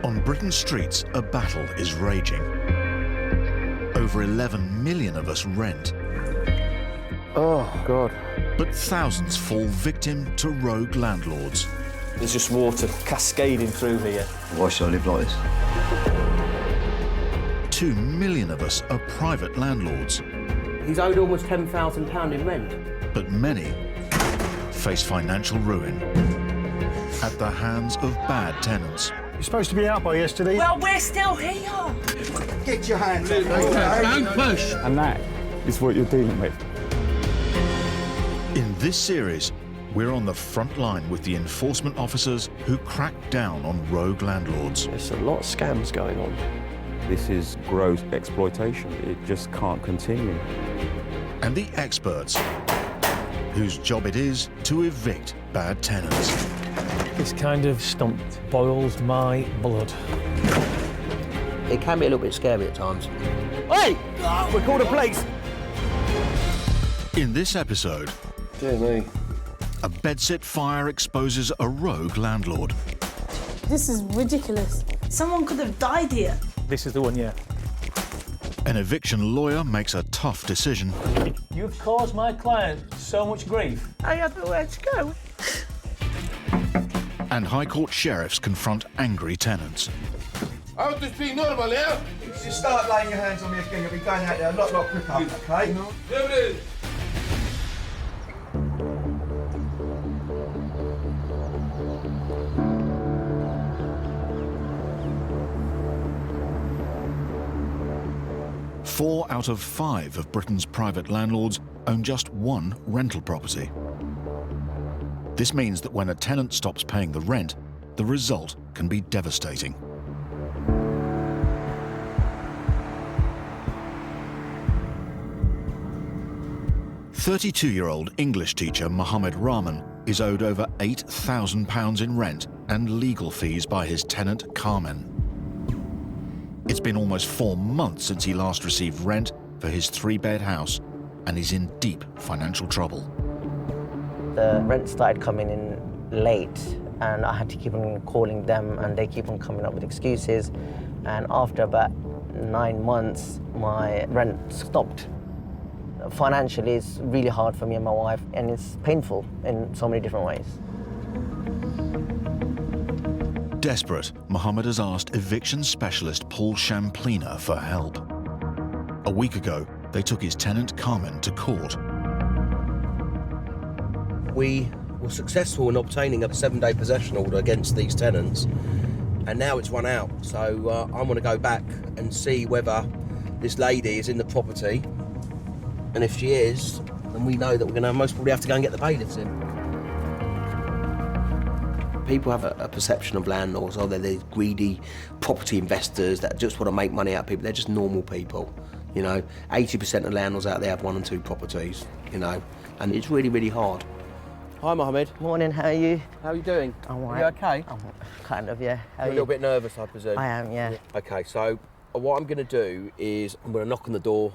On Britain's streets, a battle is raging. Over 11 million of us rent. Oh, God. But thousands fall victim to rogue landlords. There's just water cascading through here. Why should I live like this? 2 million of us are private landlords. He's owed almost £10,000 in rent. But many face financial ruin at the hands of bad tenants. You're supposed to be out by yesterday. Well, we're still here. Get your hands up. Don't push. And that is what you're dealing with. In this series, we're on the front line with the enforcement officers who crack down on rogue landlords. There's a lot of scams going on. This is gross exploitation. It just can't continue. And the experts whose job it is to evict bad tenants. This kind of stunt boils my blood. It can be a little bit scary at times. Hey! We're called the police! In this episode, Dear me. a Bedsit fire exposes a rogue landlord. This is ridiculous. Someone could have died here. This is the one, yeah. An eviction lawyer makes a tough decision. You've caused my client so much grief. I have nowhere to go. And High Court sheriffs confront angry tenants. How to speak normal, yeah? Just start laying your hands on me again. You'll be going out there a lot quicker, OK? There it is. Four out of 5 of Britain's private landlords own just one rental property. This means that when a tenant stops paying the rent, the result can be devastating. "32-year-old English teacher Mohammed Rahman is owed over £8,000 in rent and legal fees by his tenant Carmen. It's been almost 4 months since he last received rent for his 3-bed house, and he's in deep financial trouble. The rent started coming in late, and I had to keep on calling them, and they keep on coming up with excuses. And after about 9 months, my rent stopped. Financially, it's really hard for me and my wife, and it's painful in so many different ways. Desperate, Mohammed has asked eviction specialist Paul Champlina for help. A week ago, they took his tenant Carmen to court. We were successful in obtaining a 7-day possession order against these tenants, and now it's run out. So I want to go back and see whether this lady is in the property, and if she is, then we know that we're going to most probably have to go and get the bailiffs in. People have a perception of landlords, they're these greedy property investors that just want to make money out of people. They're just normal people, you know. 80% of landlords out there have 1 and 2 properties, you know, and it's really, really hard. Hi, Mohammed. Morning, how are you? How are you doing? I'm all Are right. you okay? I'm kind of, yeah. How You're are a you? little bit nervous, I presume. I am, yeah. Okay, so what I'm going to do is I'm going to knock on the door,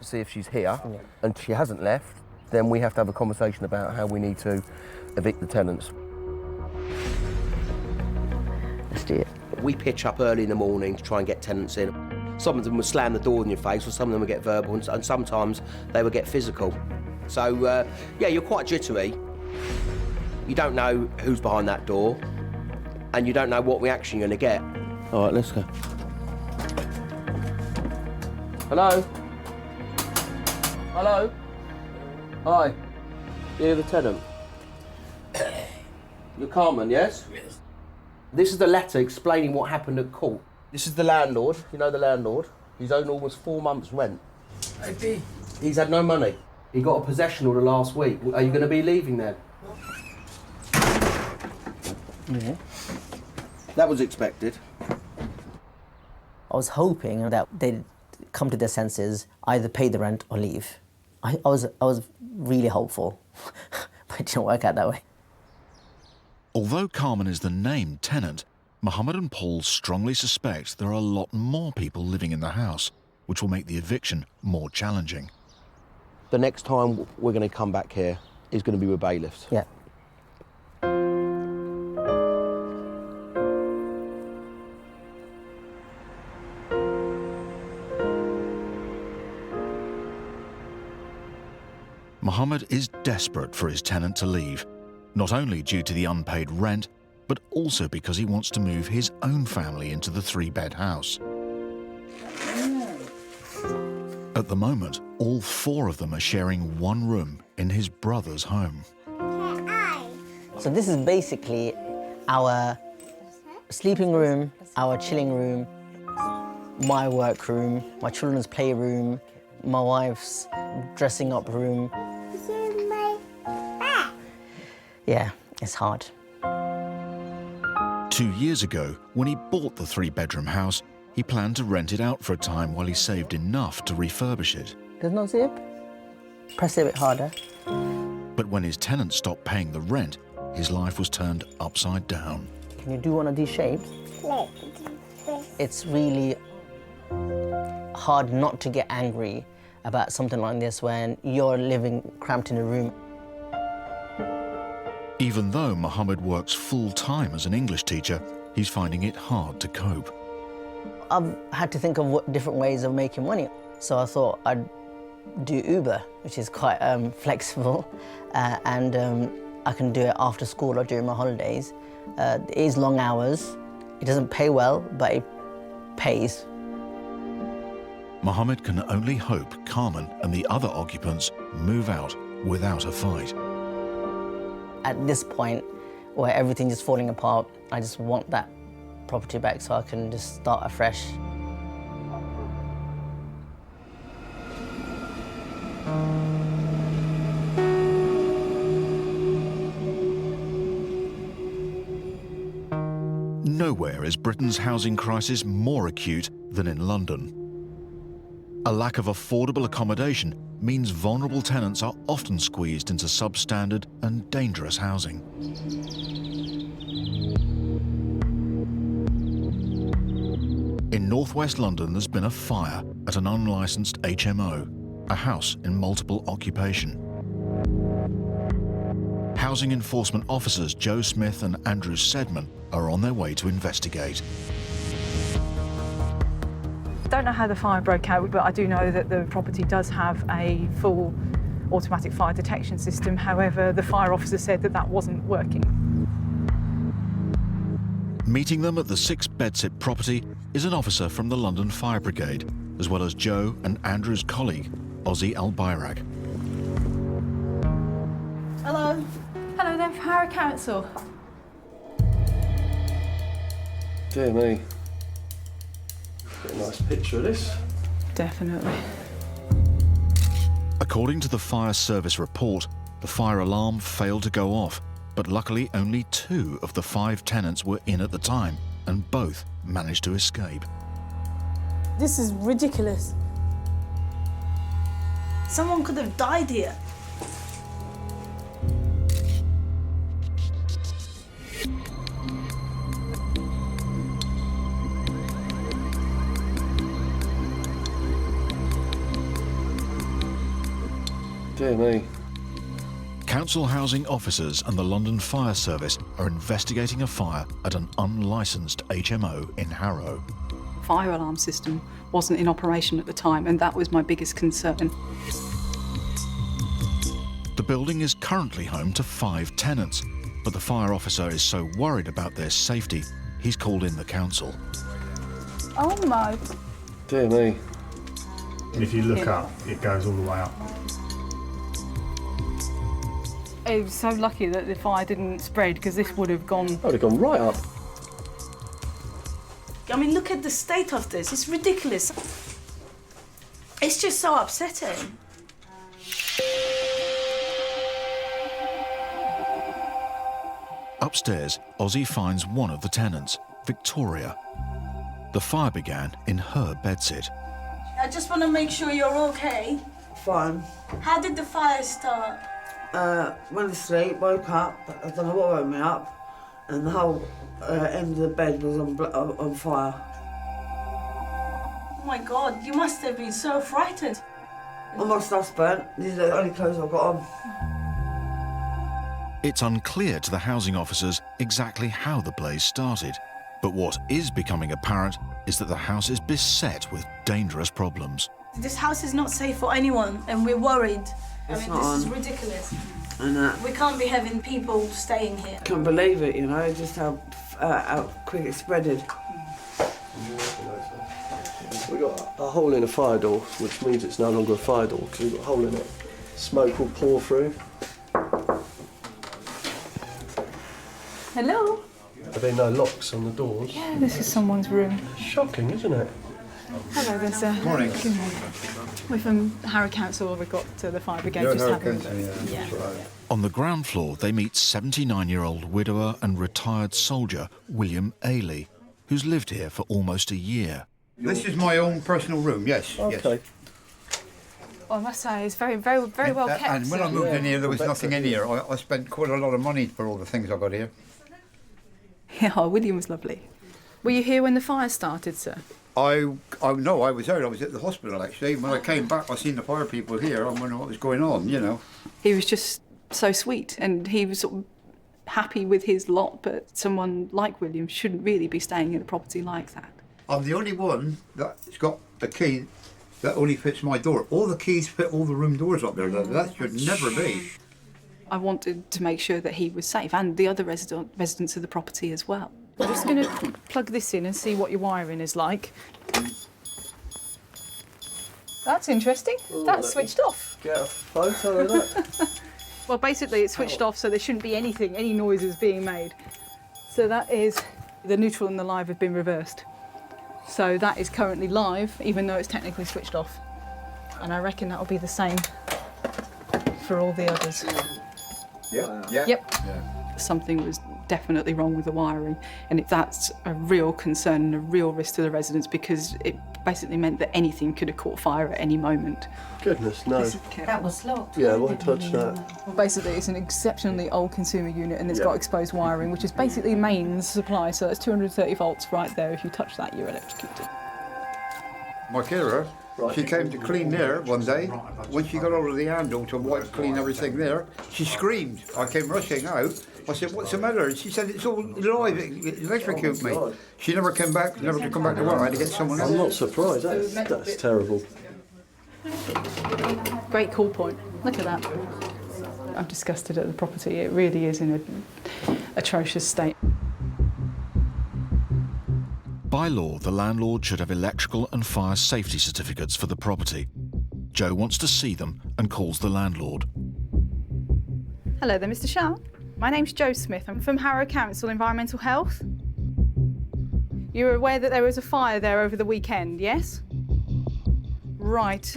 see if she's here, and if she hasn't left, then we have to have a conversation about how we need to evict the tenants. Let's do it. We pitch up early in the morning to try and get tenants in. Some of them would slam the door in your face, or some of them would get verbal, and sometimes they would get physical. So, yeah, you're quite jittery. You don't know who's behind that door, and you don't know what reaction you're going to get. All right, let's go. Hello? Hello? Hi. You're the tenant? You're Carmen, yes? Yes. This is the letter explaining what happened at court. This is the landlord. You know the landlord? He's owed almost 4 months' rent. Okay. He's had no money. He got a possession order last week. Are you going to be leaving then? Yeah. That was expected. I was hoping that they'd come to their senses, either pay the rent or leave. I was really hopeful, but it didn't work out that way. Although Carmen is the named tenant, Mohammed and Paul strongly suspect there are a lot more people living in the house, which will make the eviction more challenging. The next time we're going to come back here is going to be with bailiffs. Yeah. Mohammed is desperate for his tenant to leave, not only due to the unpaid rent, but also because he wants to move his own family into the 3-bed house. At the moment, all 4 of them are sharing one room in his brother's home. So this is basically our sleeping room, our chilling room, my work room, my children's playroom, my wife's dressing up room. Yeah, it's hard. 2 years ago, when he bought the 3-bedroom house, he planned to rent it out for a time while he saved enough to refurbish it. There's no zip. Press it a bit harder. But when his tenant stopped paying the rent, his life was turned upside down. Can you do one of these shapes? It's really hard not to get angry about something like this when you're living cramped in a room. Even though Mohammed works full-time as an English teacher, he's finding it hard to cope. I've had to think of different ways of making money. So I thought I'd do Uber, which is quite flexible, and I can do it after school or during my holidays. It is long hours. It doesn't pay well, but it pays. Mohammed can only hope Carmen and the other occupants move out without a fight. At this point, where everything is falling apart, I just want that property back so I can just start afresh. Nowhere is Britain's housing crisis more acute than in London. A lack of affordable accommodation means vulnerable tenants are often squeezed into substandard and dangerous housing. In northwest London, there's been a fire at an unlicensed HMO, a house in multiple occupation. Housing enforcement officers Joe Smith and Andrew Sedman are on their way to investigate. I don't know how the fire broke out, but I do know that the property does have a full automatic fire detection system. However, the fire officer said that that wasn't working. Meeting them at the 6 Bedsit property is an officer from the London Fire Brigade, as well as Joe and Andrew's colleague, Ozzy Al-Bayrak. Hello. Hello there, Fire Council. Dear me. Got a nice picture of this. Definitely. According to the fire service report, the fire alarm failed to go off, but luckily only 2 of the 5 tenants were in at the time, and both managed to escape. This is ridiculous. Someone could have died here. Dear me. Council housing officers and the London Fire Service are investigating a fire at an unlicensed HMO in Harrow. Fire alarm system wasn't in operation at the time, and that was my biggest concern. The building is currently home to 5 tenants, but the fire officer is so worried about their safety, he's called in the council. Oh my. Dear me. And if you look up, it goes all the way up. I was so lucky that the fire didn't spread, because this would have gone... That would have gone right up. I mean, look at the state of this. It's ridiculous. It's just so upsetting. Upstairs, Ozzy finds one of the tenants, Victoria. The fire began in her bedsit. I just want to make sure you're okay. Fine. How did the fire start? Went to sleep, woke up, I don't know what woke me up, and the whole end of the bed was on fire. Oh my God, you must have been so frightened. All my stuff's burnt. These are the only clothes I've got on. It's unclear to the housing officers exactly how the blaze started, but what is becoming apparent is that the house is beset with dangerous problems. This house is not safe for anyone, and we're worried. It's I mean, not this is on. ridiculous. And We can't be having people staying here. can't believe it, you know, just how quick it spreaded. We've got a hole in a fire door, which means it's no longer a fire door because we've got a hole in it. Smoke will pour through. Hello? Have there no locks on the doors? Yeah, this is someone's room. Shocking, isn't it? Hello, there's a... Morning. Good morning. We're from Harrow Council. We've got the fire brigade You're just Harrow having... Council, yeah. On the ground floor, they meet 79-year-old widower and retired soldier William Ailey, who's lived here for almost a year. This is my own personal room, yes. Okay. Yes. Well, I must say, it's very well kept. And when I moved in here, there was nothing in here. I spent quite a lot of money for all the things I got here. Yeah, William was lovely. Were you here when the fire started, sir? No, I was there. I was at the hospital, actually. When I came back, I seen the fire people here. I wondered what was going on, you know. He was just so sweet, and he was sort of happy with his lot, but someone like William shouldn't really be staying in a property like that. I'm the only one that's got a key that only fits my door. All the keys fit all the room doors up there. That should never be. I wanted to make sure that he was safe, and the other residents of the property as well. I'm just going to plug this in and see what your wiring is like. That's interesting. That's switched off. Get a photo of that. Well, basically it's switched off, so there shouldn't be any noises being made. So that is, the neutral and the live have been reversed. So that is currently live, even though it's technically switched off. And I reckon that'll be the same for all the others. Yeah. Yeah. Yep. Yeah. Something was definitely wrong with the wiring, and that's a real concern and a real risk to the residents, because it basically meant that anything could have caught fire at any moment. Goodness, no. That was locked. Yeah, I won't touch that. Well, basically, it's an exceptionally old consumer unit, and it's got exposed wiring, which is basically mains supply, so that's 230 volts right there. If you touch that, you're electrocuted. My carer, she came to clean there one day. When she got over the handle to wipe clean everything there, she screamed. I came rushing out. I said, "What's the matter?" And she said, "It's all live, it electrocuted me." She never came back, never to come back to work. I had to get someone else. I'm not surprised, that's terrible. Great call point. Look at that. I'm disgusted at the property. It really is in an atrocious state. By law, the landlord should have electrical and fire safety certificates for the property. Joe wants to see them and calls the landlord. Hello there, Mr. Shah. My name's Jo Smith. I'm from Harrow Council Environmental Health. You're aware that there was a fire there over the weekend, yes? Right.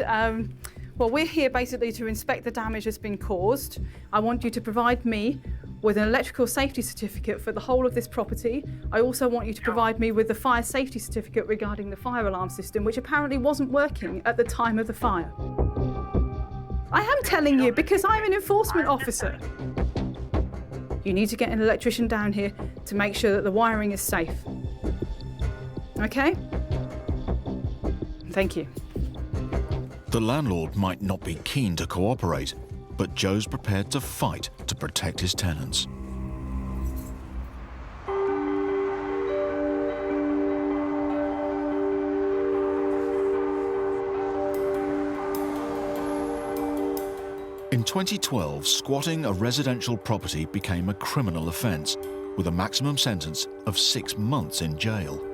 Well, we're here basically to inspect the damage that's been caused. I want you to provide me with an electrical safety certificate for the whole of this property. I also want you to provide me with the fire safety certificate regarding the fire alarm system, which apparently wasn't working at the time of the fire. I am telling you because I'm an enforcement officer. You need to get an electrician down here to make sure that the wiring is safe. Okay? Thank you. The landlord might not be keen to cooperate, but Joe's prepared to fight to protect his tenants. In 2012, squatting a residential property became a criminal offence, with a maximum sentence of 6 months in jail.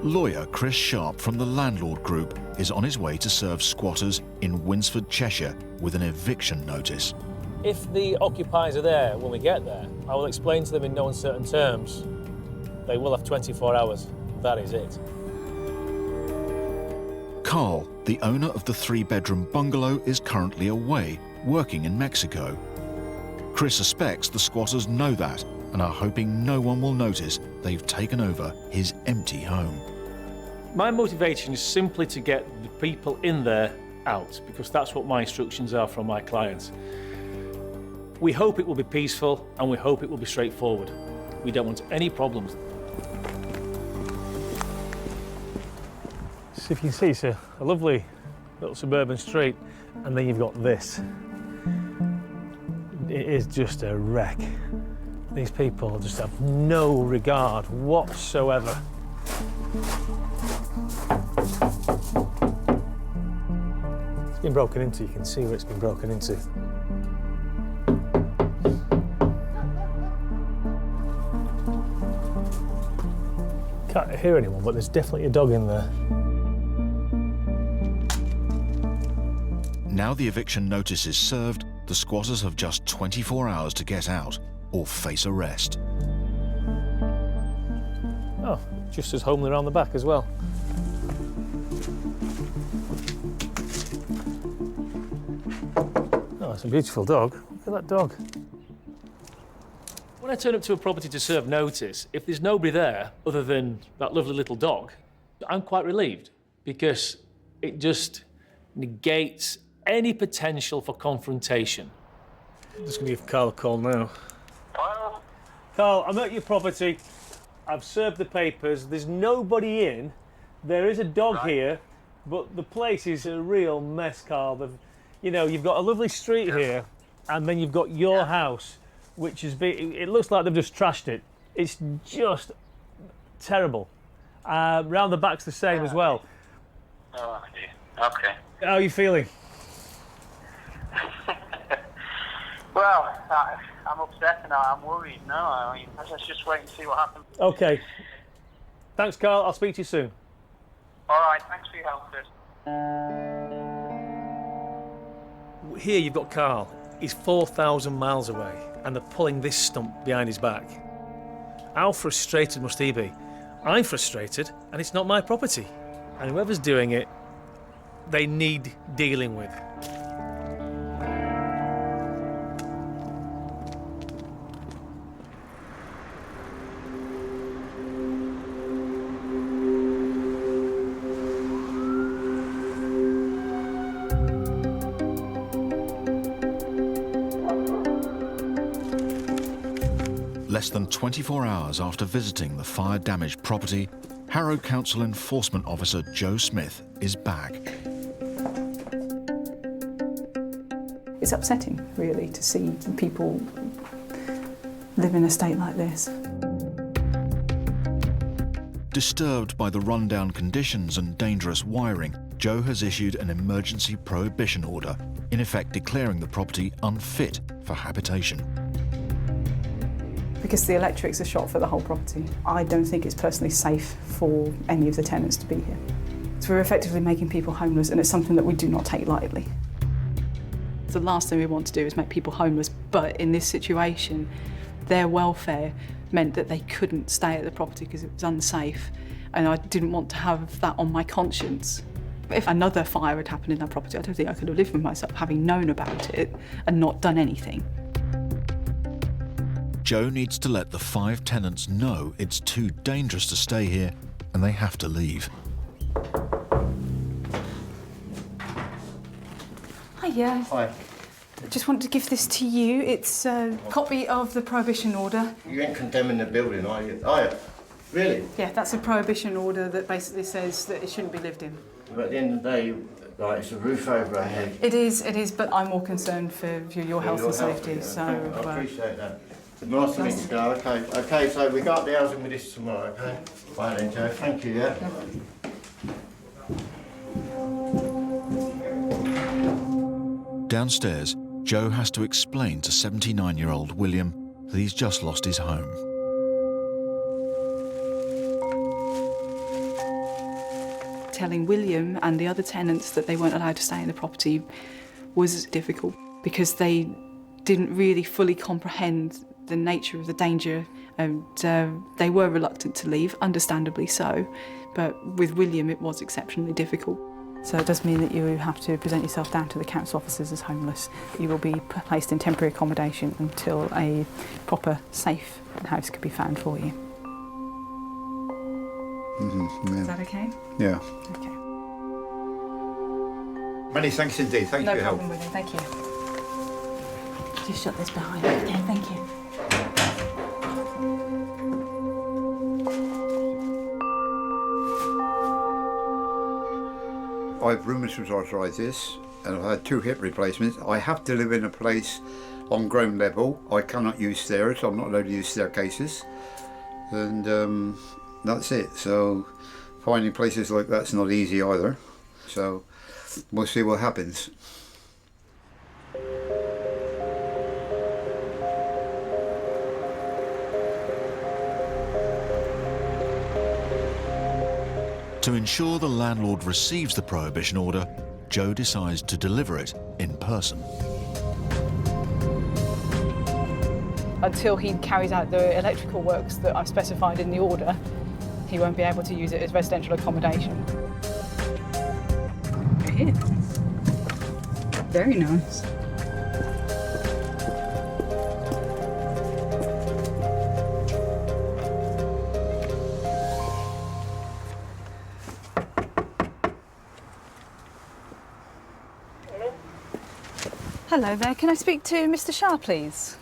Lawyer Chris Sharp from the Landlord Group is on his way to serve squatters in Winsford, Cheshire, with an eviction notice. If the occupiers are there when we get there, I will explain to them in no uncertain terms. They will have 24 hours. That is it. Carl, the owner of the 3-bedroom bungalow, is currently away, working in Mexico. Chris suspects the squatters know that and are hoping no one will notice they've taken over his empty home. My motivation is simply to get the people in there out, because that's what my instructions are from my clients. We hope it will be peaceful and we hope it will be straightforward. We don't want any problems. So if you can see, sir, a lovely little suburban street, and then you've got this. It is just a wreck. These people just have no regard whatsoever. It's been broken into, you can see where it's been broken into. Can't hear anyone, but there's definitely a dog in there. Now the eviction notice is served, the squatters have just 24 hours to get out or face arrest. Oh, just as homely around the back as well. Oh, it's a beautiful dog. Look at that dog. When I turn up to a property to serve notice, if there's nobody there other than that lovely little dog, I'm quite relieved because it just negates any potential for confrontation. I'm just going to give Carl a call now. Hello? Carl, I'm at your property. I've served the papers. There's nobody in. There is a dog here, but the place is a real mess, Carl. You know, you've got a lovely street here, and then you've got your house, which is it looks like they've just trashed it. It's just terrible. Round the back's the same as well. Oh, dear. Okay. How are you feeling? Well, I'm upset now. I'm worried now. I mean, let's just wait and see what happens. Okay. Thanks, Carl. I'll speak to you soon. All right. Thanks for your help, Chris. Here you've got Carl. He's 4,000 miles away, and they're pulling this stump behind his back. How frustrated must he be? I'm frustrated, and it's not my property. And whoever's doing it, they need dealing with. Less than 24 hours after visiting the fire-damaged property, Harrow Council Enforcement Officer Joe Smith is back. It's upsetting, really, to see people live in a state like this. Disturbed by the rundown conditions and dangerous wiring, Joe has issued an emergency prohibition order, in effect declaring the property unfit for habitation. Because the electrics are shot for the whole property, I don't think it's personally safe for any of the tenants to be here. So we're effectively making people homeless, and it's something that we do not take lightly. The last thing we want to do is make people homeless, but in this situation, their welfare meant that they couldn't stay at the property because it was unsafe, and I didn't want to have that on my conscience. If another fire had happened in that property, I don't think I could have lived with myself having known about it and not done anything. Joe needs to let the 5 tenants know it's too dangerous to stay here and they have to leave. Hiya. Hi. I just wanted to give this to you. It's a copy of the prohibition order. You ain't condemning the building, are you? Are you? Really? Yeah, that's a prohibition order that basically says that it shouldn't be lived in. But at the end of the day, like, it's a roof over our head. It is, but I'm more concerned for your health and safety, yeah. so... I appreciate that. Nice to meet you, Joe. Okay, so we got the housing with this tomorrow, okay? Right then, Joe. Thank you, yeah? Downstairs, Joe has to explain to 79-year-old William that he's just lost his home. Telling William and the other tenants that they weren't allowed to stay in the property was difficult because they didn't really fully comprehend the nature of the danger, and they were reluctant to leave, understandably so, but with William it was exceptionally difficult. So it does mean that you have to present yourself down to the council officers as homeless. You will be placed in temporary accommodation until a proper, safe house can be found for you. Mm-hmm, yeah. Is that okay? Yeah. Okay. Many thanks indeed. Thank you for your help. No problem, William. Thank you. Just shut this behind me. Okay, thank you. I have rheumatoid arthritis and I've had 2 hip replacements. I have to live in a place on ground level. I cannot use stairs, I'm not allowed to use staircases. And that's it. So finding places like that's not easy either. So we'll see what happens. To ensure the landlord receives the prohibition order, Joe decides to deliver it in person. Until he carries out the electrical works that I've specified in the order, he won't be able to use it as residential accommodation. Here. Very nice. Hello there, can I speak to Mr. Shah, please?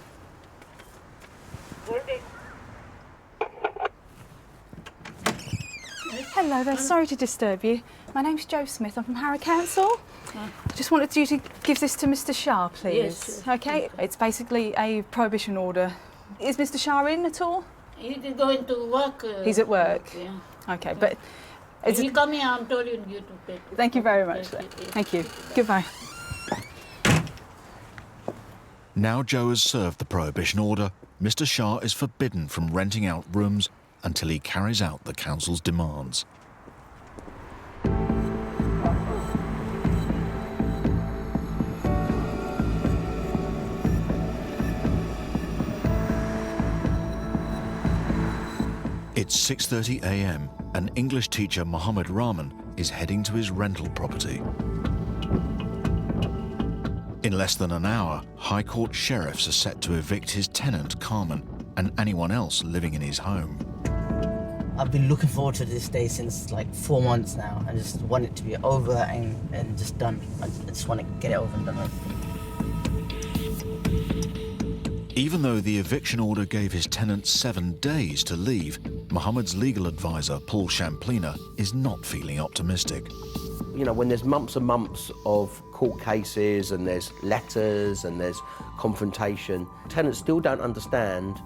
Hello there, sorry to disturb you. My name's Joe Smith, I'm from Harrow Council. I just wanted you to give this to Mr. Shah, please. Yes, sure. Okay, it's basically a prohibition order. Is Mr. Shah in at all? He's going to work. He's at work? Yeah. Okay, but... He come here, I'm telling you to take it. Thank you very much. Thank you. Goodbye. Now Joe has served the prohibition order, Mr. Shah is forbidden from renting out rooms until he carries out the council's demands. It's 6:30 a.m. and English teacher Mohammed Rahman is heading to his rental property. In less than an hour, High Court sheriffs are set to evict his tenant, Carmen, and anyone else living in his home. I've been looking forward to this day since like 4 months now. I just want it to be over and just done. I just want to get it over and done with. Even though the eviction order gave his tenant 7 days to leave, Mohammed's legal advisor, Paul Champlina, is not feeling optimistic. You know, when there's months and months of court cases and there's letters and there's confrontation, tenants still don't understand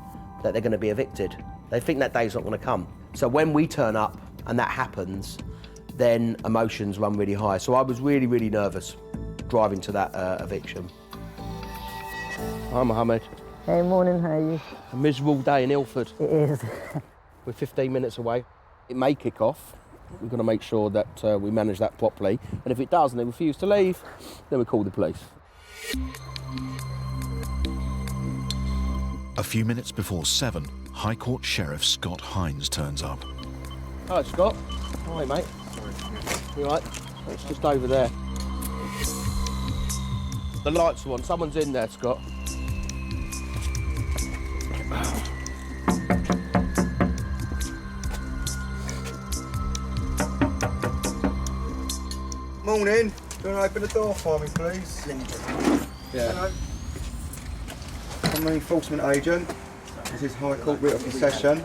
that they're going to be evicted. They think that day's not going to come. So when we turn up and that happens, then emotions run really high. So I was really, really nervous driving to that eviction. Hi, Mohammed. Hey, morning, how are you? A miserable day in Ilford. It is. We're 15 minutes away. It may kick off. We've got to make sure that we manage that properly. And if it does and they refuse to leave, then we call the police. A few minutes before 7, High Court Sheriff Scott Hines turns up. Hi, Scott. Hi, mate. You all right? It's just over there. The lights are on. Someone's in there, Scott. Morning. Do you want to open the door for me, please? Yeah. Hello. I'm an enforcement agent. This is High Court writ of possession.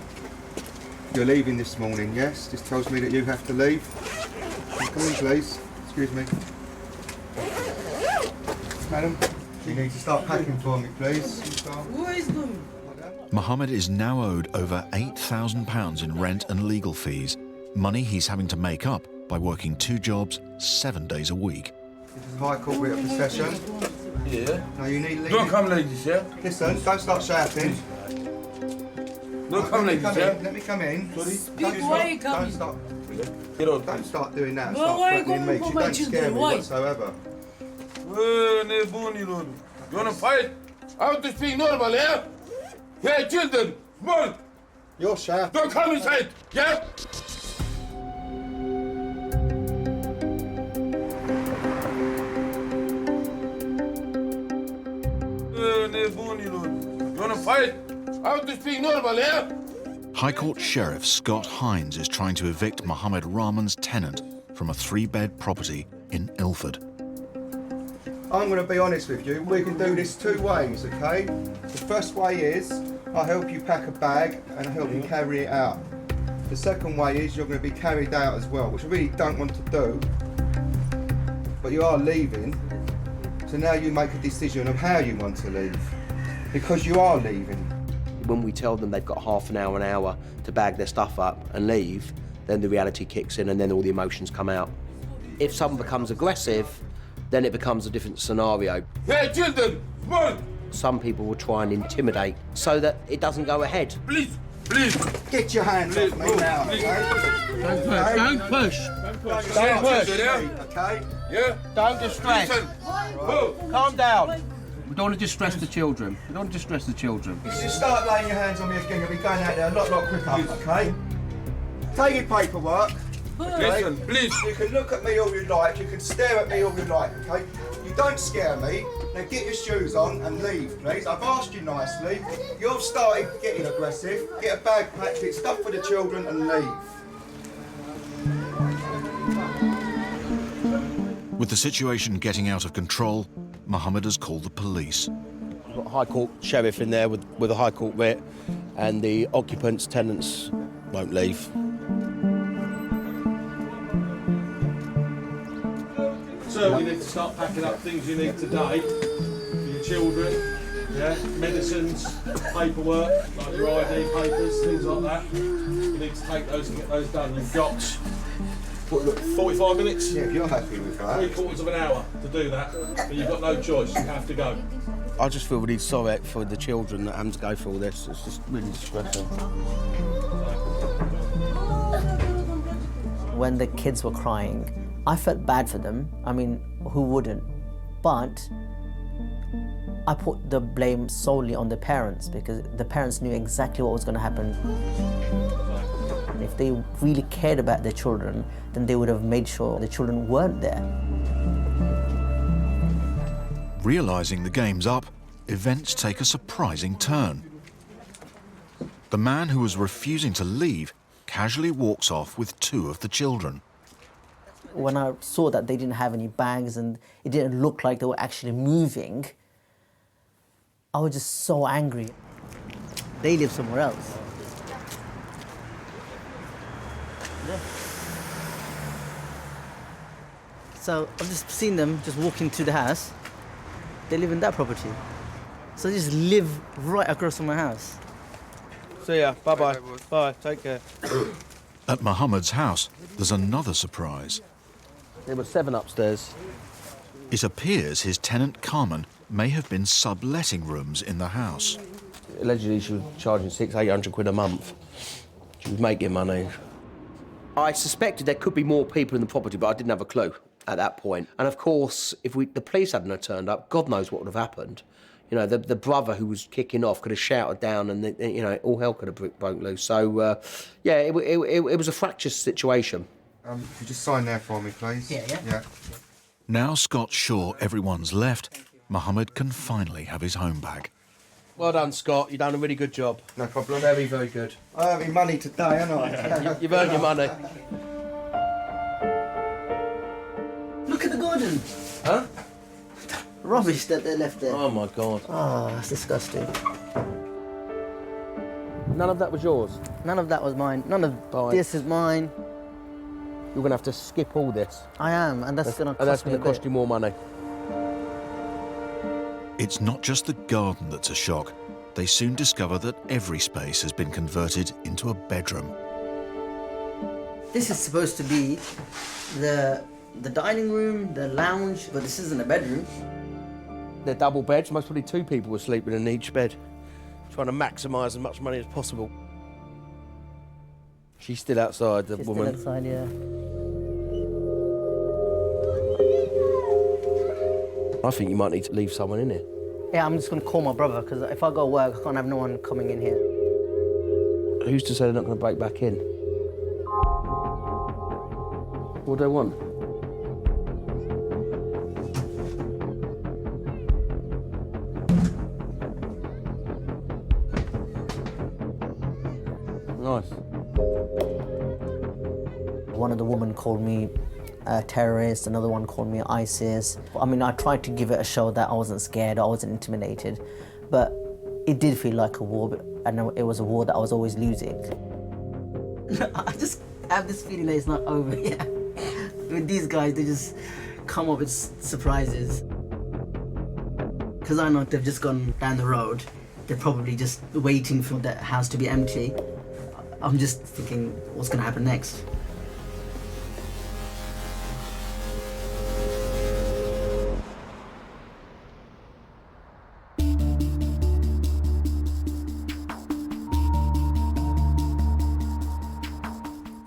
You're leaving this morning, yes? This tells me that you have to leave. Come in, please. Excuse me. Madam, you need to start packing for me, please. Who is doing? Mohammed is now owed over £8,000 in rent and legal fees, money he's having to make up by working 2 jobs 7 days a week. This is High Court writ of possession. Yeah. Now you need leave. Don't come like this, yeah? Listen, don't start shouting. Don't come like this, yeah? Let me come in. Sorry. Why are you coming? Don't start. Get out. Don't start doing that. Well, Start why are you threatening going me. for You my don't scare children? me Why? whatsoever. You wanna fight? I want to speak normal, yeah? Yeah, children, small. You're shouting. Don't come inside, yeah? You wanna fight? I want to speak normal, yeah? High Court Sheriff Scott Hines is trying to evict Mohammed Rahman's tenant from a 3-bed property in Ilford. I'm going to be honest with you. We can do this 2 ways, okay? The first way is I help you pack a bag and I help you carry it out. The second way is you're going to be carried out as well, which I really don't want to do. But you are leaving, so now you make a decision of how you want to leave. because you are leaving. When we tell them they've got half an hour to bag their stuff up and leave, then the reality kicks in and then all the emotions come out. If someone becomes aggressive, then it becomes a different scenario. Hey, children, come on! Some people will try and intimidate so that it doesn't go ahead. Please, please. Get your hands off me now, okay? Don't push. Don't push me, okay? Yeah? Don't distress. Listen. Calm down. We don't want to distress the children. We don't want to distress the children. If you start laying your hands on me again, you'll be going out there a lot quicker, okay? Take your paperwork. Okay? Listen, please. You can look at me all you like, you can stare at me all you like, okay? You don't scare me. Now get your shoes on and leave, please. I've asked you nicely. You've started getting aggressive. Get a bag packed, get stuff for the children and leave. With the situation getting out of control, Mohammed has called the police. We've got a High Court sheriff in there with a High Court writ, and the occupants, tenants, won't leave. So you need to start packing up things you need today for your children, yeah, medicines, paperwork, like your ID papers, things like that. You need to take those and get those done. You've got 45 minutes? Yeah, if you're happy with that. 3/4 of an hour to do that, but you've got no choice, you have to go. I just feel really sorry for the children that have to go through all this. It's just really distressing. When the kids were crying, I felt bad for them. I mean, who wouldn't? But I put the blame solely on the parents because the parents knew exactly what was going to happen. If they really cared about their children, then they would have made sure the children weren't there. Realising the game's up, events take a surprising turn. The man who was refusing to leave casually walks off with 2 of the children. When I saw that they didn't have any bags and it didn't look like they were actually moving, I was just so angry. They live somewhere else. So I've just seen them just walking to the house. They live in that property. So they just live right across from my house. See ya. Bye-bye. Bye. Take care. At Mohammed's house, there's another surprise. There were 7 upstairs. It appears his tenant Carmen may have been subletting rooms in the house. Allegedly, she was charging 600-800 quid a month. She was making money. I suspected there could be more people in the property, but I didn't have a clue at that point. And of course, if the police hadn't have turned up, God knows what would have happened. You know, the brother who was kicking off could have shouted down, and you know, all hell could have broke loose. So, yeah, it was a fractious situation. Could you just sign there for me, please? Yeah. Now Scott's sure everyone's left, Mohammed can finally have his home back. Well done, Scott. You've done a really good job. No problem. Very, very good. I earned me money today, haven't I? You've earned your money. Look at the garden. Huh? Rubbish that they left there. Oh, my God. Oh, that's disgusting. None of that was yours? None of that was mine. None of this is mine. You're going to have to skip all this. I am, and that's going to cost you more money. It's not just the garden that's a shock. They soon discover that every space has been converted into a bedroom. This is supposed to be the dining room, the lounge, but this isn't a bedroom. They're double beds. Most probably 2 people were sleeping in each bed, trying to maximise as much money as possible. She's still outside, the woman. Still outside, yeah. I think you might need to leave someone in here. Yeah, I'm just going to call my brother, because if I go work, I can't have no one coming in here. Who's to say they're not going to break back in? What do they want? Nice. One of the women called me a terrorist, another one called me ISIS. I mean, I tried to give it a show that I wasn't scared, I wasn't intimidated, but it did feel like a war, and it was a war that I was always losing. I just have this feeling that it's not over yet. With these guys, they just come up with surprises. Because I know they've just gone down the road They're probably just waiting for that house to be empty. I'm just thinking, what's going to happen next?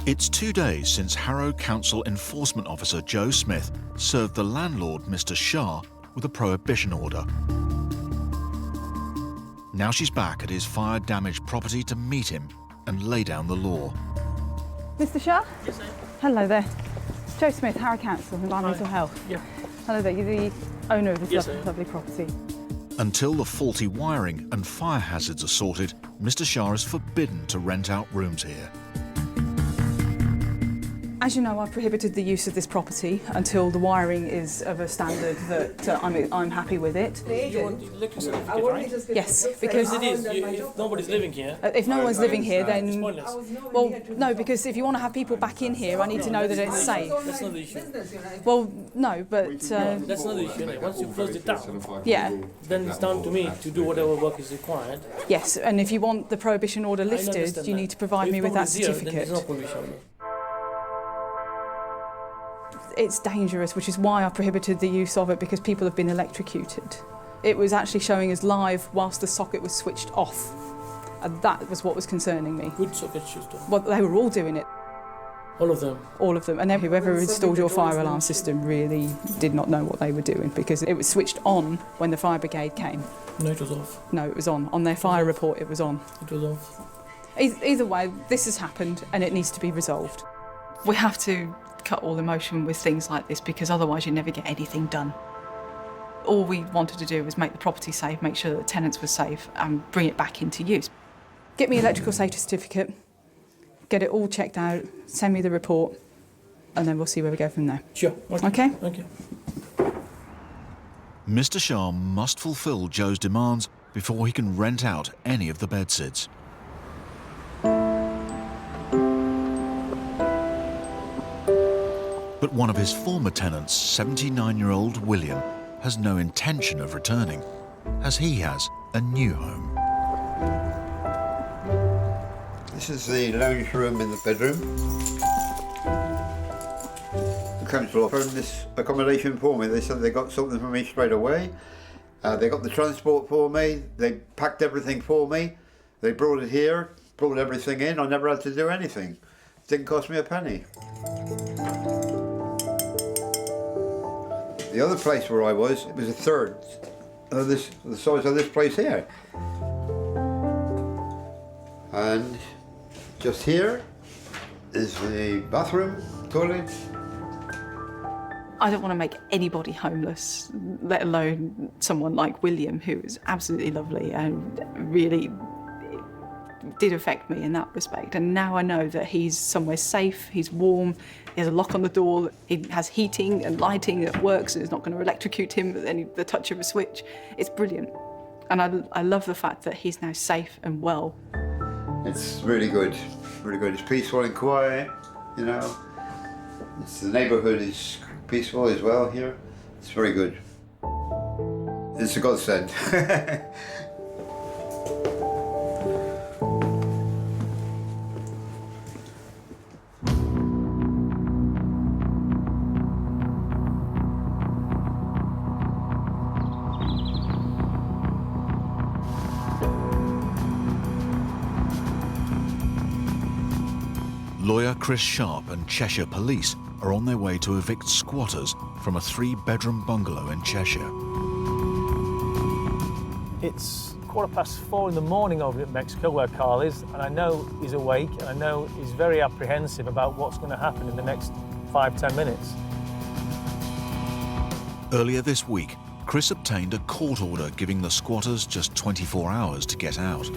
It's 2 days since Harrow Council Enforcement Officer Joe Smith served the landlord, Mr. Shah, with a prohibition order. Now she's back at his fire-damaged property to meet him and lay down the law. Mr. Shah? Yes, sir. Hello there. Joe Smith, Harrow Council, Environmental Health. Yeah. Hello there, you're the owner of this Yes, lovely property. Until the faulty wiring and fire hazards are sorted, Mr. Shah is forbidden to rent out rooms here. As you know, I've prohibited the use of this property until the wiring is of a standard that I'm happy with it. You want the electric certificate, right? Yes, because it is. If nobody's living here. If no one's living here, then it's pointless. well, no, because if you want to have people back in here, I need to know that it's safe. That's not the issue. Well, no, but that's not the issue. Once you close it down, yeah, then it's down to me to do whatever work is required. yes, and if you want the prohibition order lifted, you need to provide me with that certificate. Then there's no prohibition. It's dangerous, which is why I prohibited the use of it, because people have been electrocuted. It was actually showing us live whilst the socket was switched off, and that was what was concerning me. Good socket switched off. Well, they were all doing it. All of them? All of them, and whoever installed your fire alarm system really did not know what they were doing, because it was switched on when the fire brigade came. No, it was off. No, it was on. On their fire report, it was on. It was off. Either way, this has happened and it needs to be resolved. We have to cut all emotion with things like this, because otherwise you never get anything done. All we wanted to do was make the property safe, make sure that tenants were safe and bring it back into use. Get me electrical safety certificate, get it all checked out, send me the report, and then we'll see where we go from there. Sure. Okay? Okay. Mr. Shah must fulfil Joe's demands before he can rent out any of the bedsits. But one of his former tenants, 79-year-old William, has no intention of returning, as he has a new home. This is the lounge room in the bedroom. The council offered this accommodation for me. They said they got something for me straight away. They got the transport for me. They packed everything for me. They brought it here, brought everything in. I never had to do anything. It didn't cost me a penny. The other place where I was, it was a third of the size of this place here. And just here is the bathroom, toilet. I don't want to make anybody homeless, let alone someone like William, who is absolutely lovely and really did affect me in that respect. And now I know that he's somewhere safe, he's warm, he has a lock on the door, he has heating and lighting that works and is not going to electrocute him with the touch of a switch. It's brilliant. And I love the fact that he's now safe and well. It's really good, really good. It's peaceful and quiet, you know. The neighbourhood is peaceful as well here. It's very good. It's a godsend. Lawyer Chris Sharp and Cheshire Police are on their way to evict squatters from a 3-bedroom bungalow in Cheshire. It's 4:15 in the morning over at Mexico, where Carl is, and I know he's awake, and I know he's very apprehensive about what's going to happen in the next 5-10 minutes. Earlier this week, Chris obtained a court order giving the squatters just 24 hours to get out.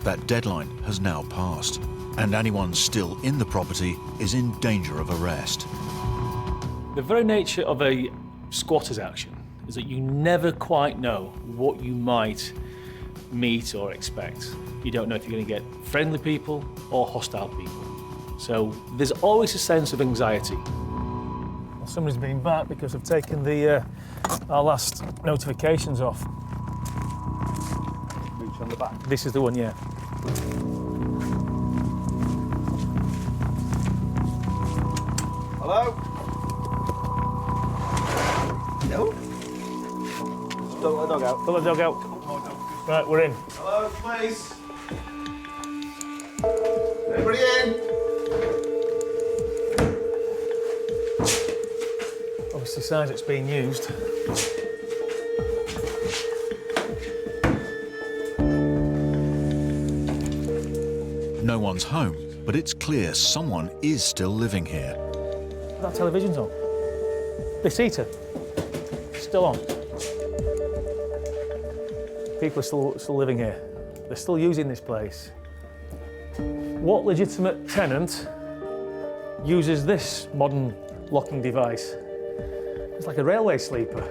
That deadline has now passed, and anyone still in the property is in danger of arrest. The very nature of a squatter's action is that you never quite know what you might meet or expect. You don't know if you're going to get friendly people or hostile people. So there's always a sense of anxiety. Well, somebody's been back because I've taken our last notifications off. on the back. This is the one, yeah. Hello? No? Don't let the dog out. Don't let the dog out. Right, we're in. Hello, please. Everybody in? Obviously, signs it's being used. No one's home, but it's clear someone is still living here. That television's on. This heater, still on. People are still living here. They're still using this place. What legitimate tenant uses this modern locking device? It's like a railway sleeper.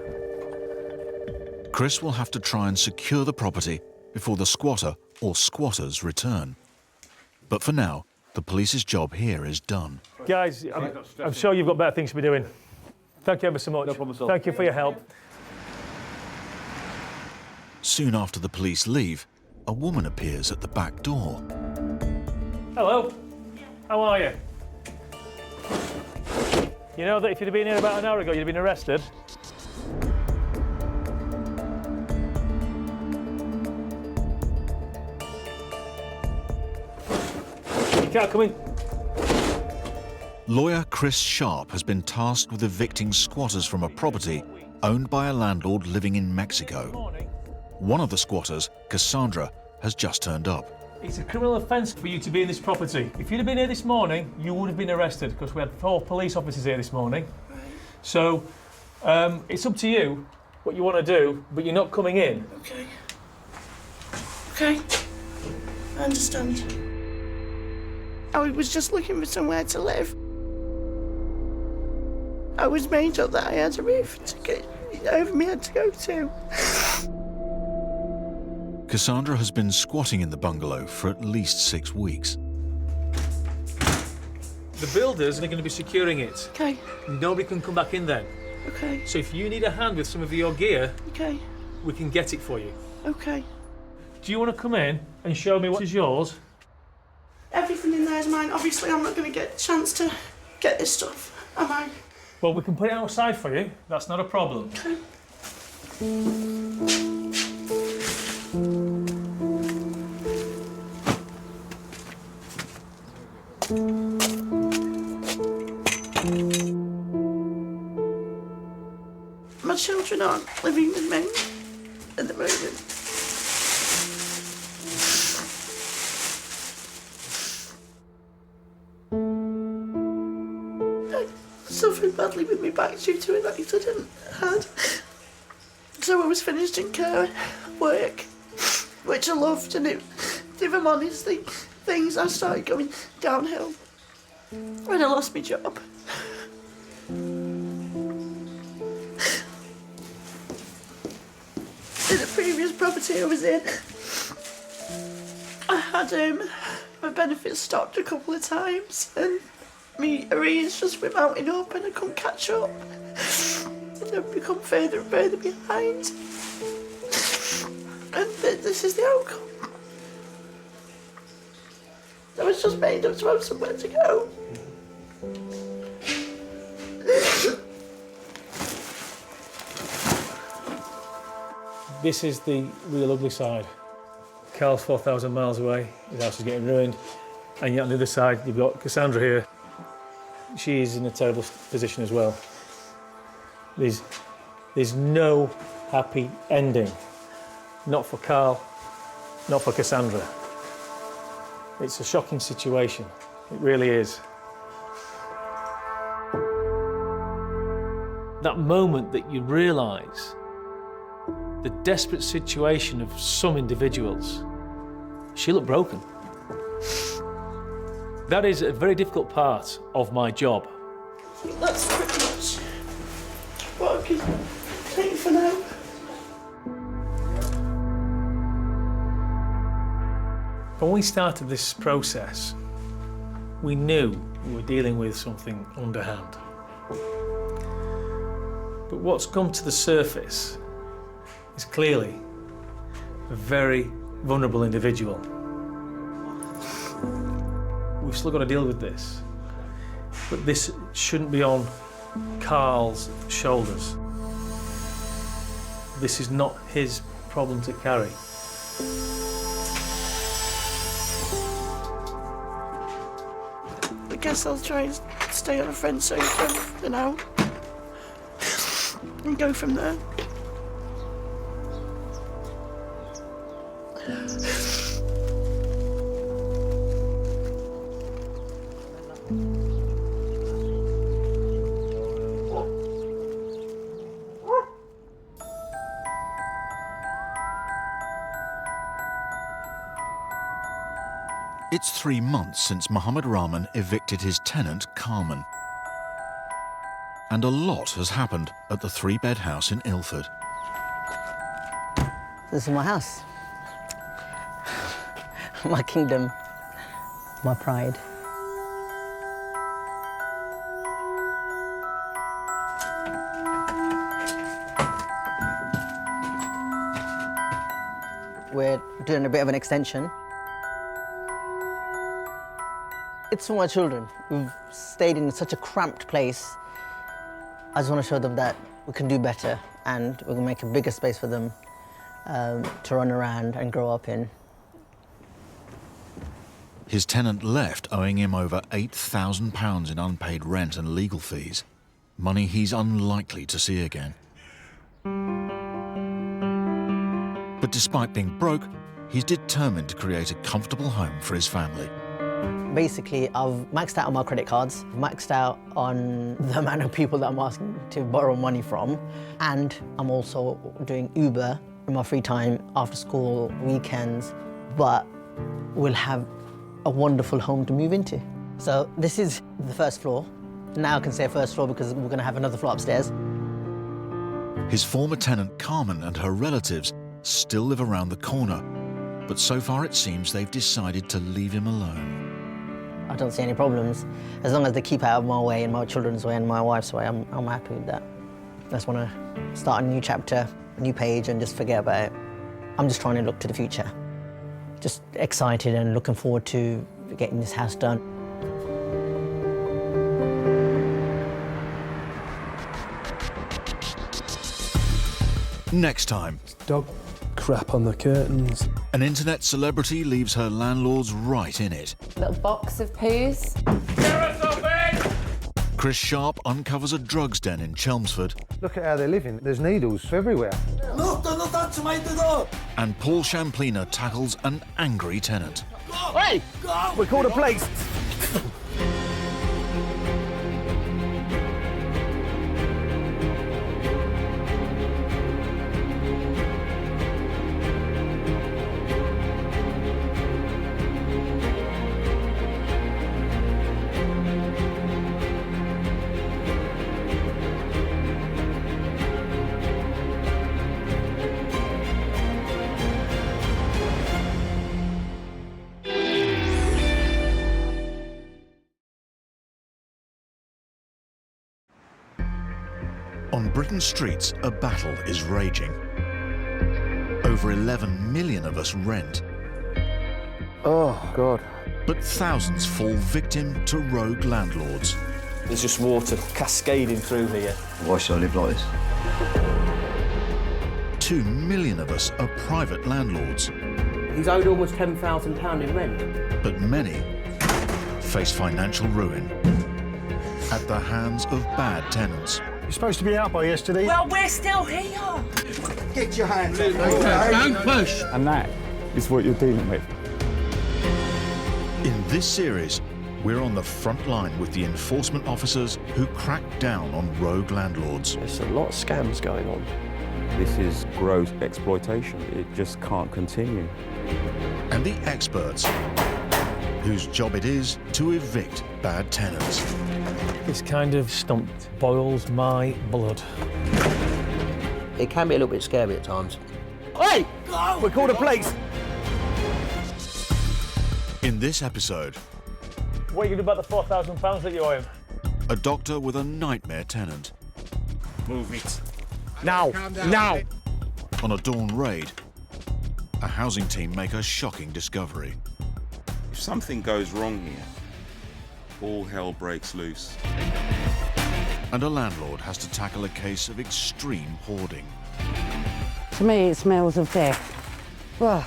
Chris will have to try and secure the property before the squatter or squatters return. But for now, the police's job here is done. Guys, I'm sure you've got better things to be doing. Thank you ever so much. No problem at all. Thank you for your help. Soon after the police leave, a woman appears at the back door. Hello. How are you? You know that if you'd have been here about an hour ago, you'd have been arrested. You can't come in. Lawyer Chris Sharp has been tasked with evicting squatters from a property owned by a landlord living in Mexico. One of the squatters, Cassandra, has just turned up. It's a criminal offence for you to be in this property. If you'd have been here this morning, you would have been arrested because we had 4 police officers here this morning. So it's up to you what you want to do, but you're not coming in. Okay. Okay. I understand. I was just looking for somewhere to live. I was made up that I had a roof to get over my head to go to. Cassandra has been squatting in the bungalow for at least 6 weeks. The builders are going to be securing it. Okay. Nobody can come back in then. Okay. So if you need a hand with some of your gear, Okay. we can get it for you. Okay. Do you want to come in and show me what is yours? Everything in there is mine. Obviously, I'm not going to get a chance to get this stuff, am I? Well, we can put it outside for you. That's not a problem. Okay. My children aren't living with me at the moment. I suffered badly with my back due to an accident I had. So I was finished in care work, which I loved, and if I'm honest, things I started going downhill when I lost my job. In the previous property I was in, I had my benefits stopped a couple of times, and my arrears just went mounting up and I couldn't catch up. And I've become further and further behind. And this is the outcome. I was just made up to have somewhere to go. This is the real ugly side. Carl's 4,000 miles away, his house is getting ruined, and yet on the other side you've got Cassandra here. She is in a terrible position as well. There's no happy ending. Not for Carl, not for Cassandra. It's a shocking situation, it really is. That moment that you realise the desperate situation of some individuals, she looked broken. That is a very difficult part of my job. That's pretty much what I can take for now. When we started this process, we knew we were dealing with something underhand. But what's come to the surface is clearly a very vulnerable individual. We've still got to deal with this, but this shouldn't be on Carl's shoulders. This is not his problem to carry. I guess I'll try and stay on a friend's sofa for now and go from there. It's 3 months since Mohammed Rahman evicted his tenant, Carmen. And a lot has happened at the 3-bed house in Ilford. This is my house. My kingdom. My pride. We're doing a bit of an extension. It's for my children. We've stayed in such a cramped place. I just want to show them that we can do better and we're going to make a bigger space for them to run around and grow up in. His tenant left owing him over £8,000 in unpaid rent and legal fees, money he's unlikely to see again. But despite being broke, he's determined to create a comfortable home for his family. Basically, I've maxed out on my credit cards, maxed out on the amount of people that I'm asking to borrow money from, and I'm also doing Uber in my free time, after school, weekends, but we'll have a wonderful home to move into. So this is the first floor. Now I can say first floor because we're going to have another floor upstairs. His former tenant, Carmen, and her relatives still live around the corner, but so far it seems they've decided to leave him alone. I don't see any problems. As long as they keep out of my way and my children's way and my wife's way, I'm happy with that. I just want to start a new chapter, a new page, and just forget about it. I'm just trying to look to the future. Just excited and looking forward to getting this house done. Next time. Dog crap on the curtains. An internet celebrity leaves her landlords right in it. Little box of poos. Chris Sharp uncovers a drugs den in Chelmsford. Look at how they're living. There's needles everywhere. Look, don't touch my door. And Paul Champlina tackles an angry tenant. Hey! We call the police. On Britain's streets, a battle is raging. Over 11 million of us rent. Oh, God. But thousands fall victim to rogue landlords. There's just water cascading through here. Why should I live like this? 2 million of us are private landlords. He's owed almost £10,000 in rent. But many face financial ruin at the hands of bad tenants. You're supposed to be out by yesterday. Well, we're still here. Get your hands up. Don't push. And that is what you're dealing with. In this series, we're on the front line with the enforcement officers who crack down on rogue landlords. There's a lot of scams going on. This is gross exploitation. It just can't continue. And the experts whose job it is to evict bad tenants. This kind of stump boils my blood. It can be a little bit scary at times. Hey! We call the police. In this episode, What are you going to do about the £4,000 that you owe him? a doctor with a nightmare tenant. Move it. Now! Now! On a dawn raid, a housing team make a shocking discovery. If something goes wrong here, all hell breaks loose. And a landlord has to tackle a case of extreme hoarding. To me, it smells of death. Ugh.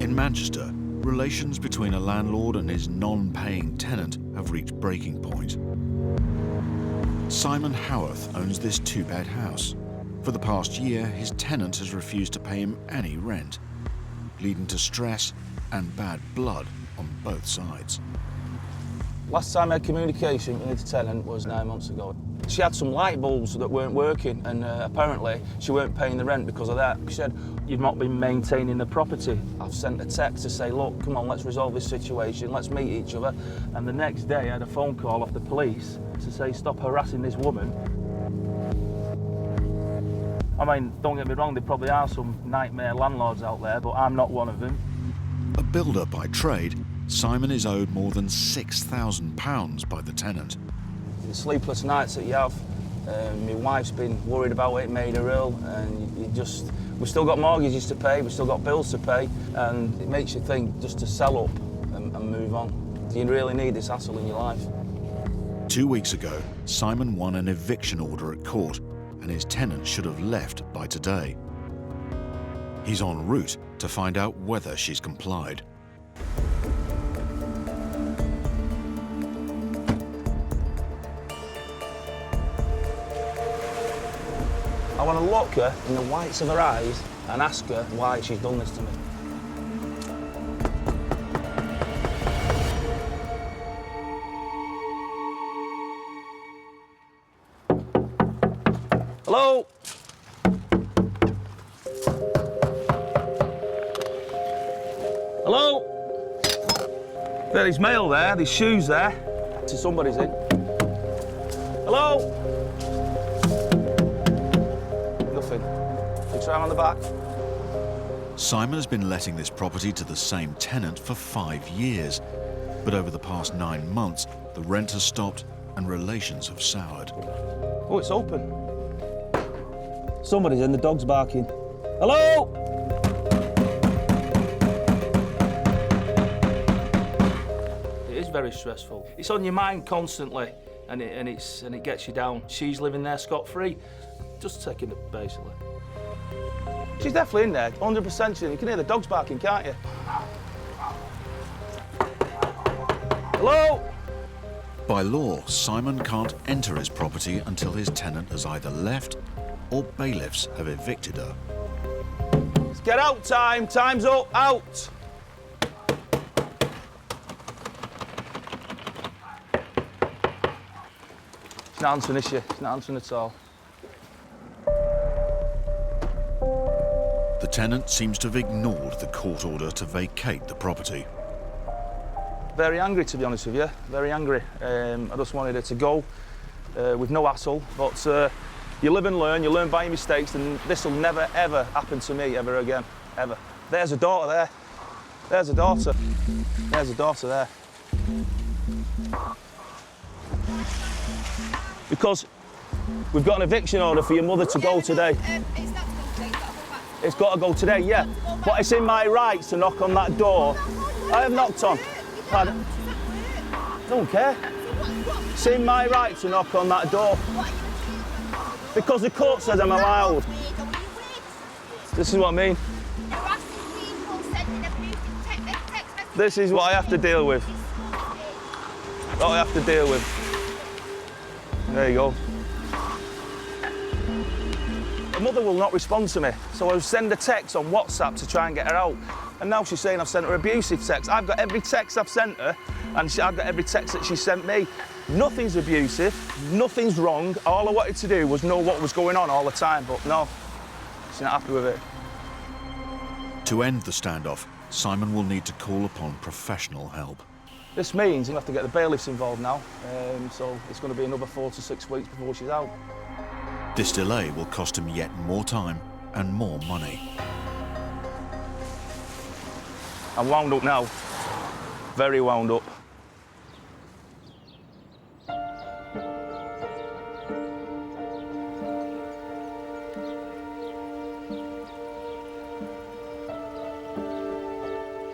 In Manchester, relations between a landlord and his non-paying tenant have reached breaking point. Simon Howarth owns this two-bed house. For the past year, his tenant has refused to pay him any rent, leading to stress and bad blood on both sides. Last time I had communication with the tenant was 9 months ago. She had some light bulbs that weren't working, and apparently she weren't paying the rent because of that. She said, "You've not been maintaining the property." I've sent a text to say, "Look, come on, let's resolve this situation, let's meet each other." And the next day I had a phone call off the police to say, "Stop harassing this woman." I mean, don't get me wrong, there probably are some nightmare landlords out there, but I'm not one of them. A builder by trade, Simon is owed more than £6,000 by the tenant. The sleepless nights that you have, my wife's been worried about it, made her ill, and we've still got mortgages to pay, we've still got bills to pay, and it makes you think just to sell up and move on. Do you really need this hassle in your life? 2 weeks ago, Simon won an eviction order at court, and his tenant should have left by today. He's en route to find out whether she's complied. I want to look her in the whites of her eyes and ask her why she's done this to me. Hello? Hello? There's mail there, there's shoes there. So somebody's in. Hello? Nothing. You try on the back? Simon has been letting this property to the same tenant for 5 years, but over the past 9 months, the rent has stopped and relations have soured. Oh, it's open. Somebody's in, the dog's barking. Hello? It is very stressful. It's on your mind constantly, and it gets you down. She's living there scot-free, just taking it basically. She's definitely in there, 100% she's in. You can hear the dogs barking, can't you? Hello? By law, Simon can't enter his property until his tenant has either left or bailiffs have evicted her. It's get out time. Time's up. Out. She's not answering, is she? She's not answering at all. The tenant seems to have ignored the court order to vacate the property. Very angry, to be honest with you. Very angry. I just wanted her to go with no hassle, but you live and learn, you learn by your mistakes, and this will never, ever happen to me ever again, ever. There's a daughter there. There's a daughter. There's a daughter there. Because we've got an eviction order for your mother to go today. It's got to go today, yeah. But it's in my rights to knock on that door. I have knocked on. Pardon? Don't care. It's in my right to knock on that door. Because the court says I'm allowed. This is what I mean. This is what I have to deal with. What I have to deal with. There you go. Her mother will not respond to me, so I send a text on WhatsApp to try and get her out. And now she's saying I've sent her abusive text. I've got every text I've sent her, and I've got every text that she sent me. Nothing's abusive, nothing's wrong. All I wanted to do was know what was going on all the time, but no, she's not happy with it. To end the standoff, Simon will need to call upon professional help. This means you have to get the bailiffs involved now, so it's going to be another 4 to 6 weeks before she's out. This delay will cost him yet more time and more money. I'm wound up now. Very wound up.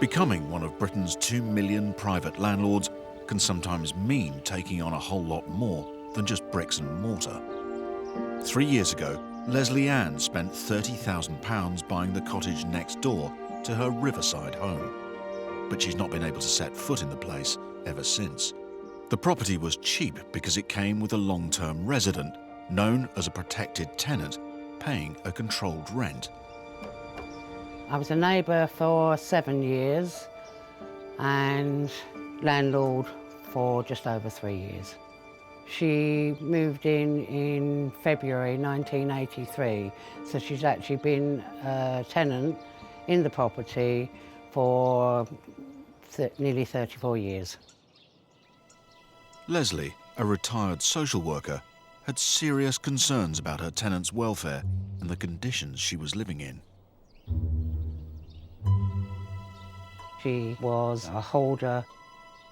Becoming one of Britain's 2 million private landlords can sometimes mean taking on a whole lot more than just bricks and mortar. 3 years ago, Leslie Ann spent £30,000 buying the cottage next door to her riverside home. But she's not been able to set foot in the place ever since. The property was cheap because it came with a long-term resident, known as a protected tenant, paying a controlled rent. I was a neighbour for 7 years and landlord for just over 3 years. She moved in February 1983, so she's actually been a tenant in the property for nearly 34 years. Leslie, a retired social worker, had serious concerns about her tenants' welfare and the conditions she was living in. She was a holder.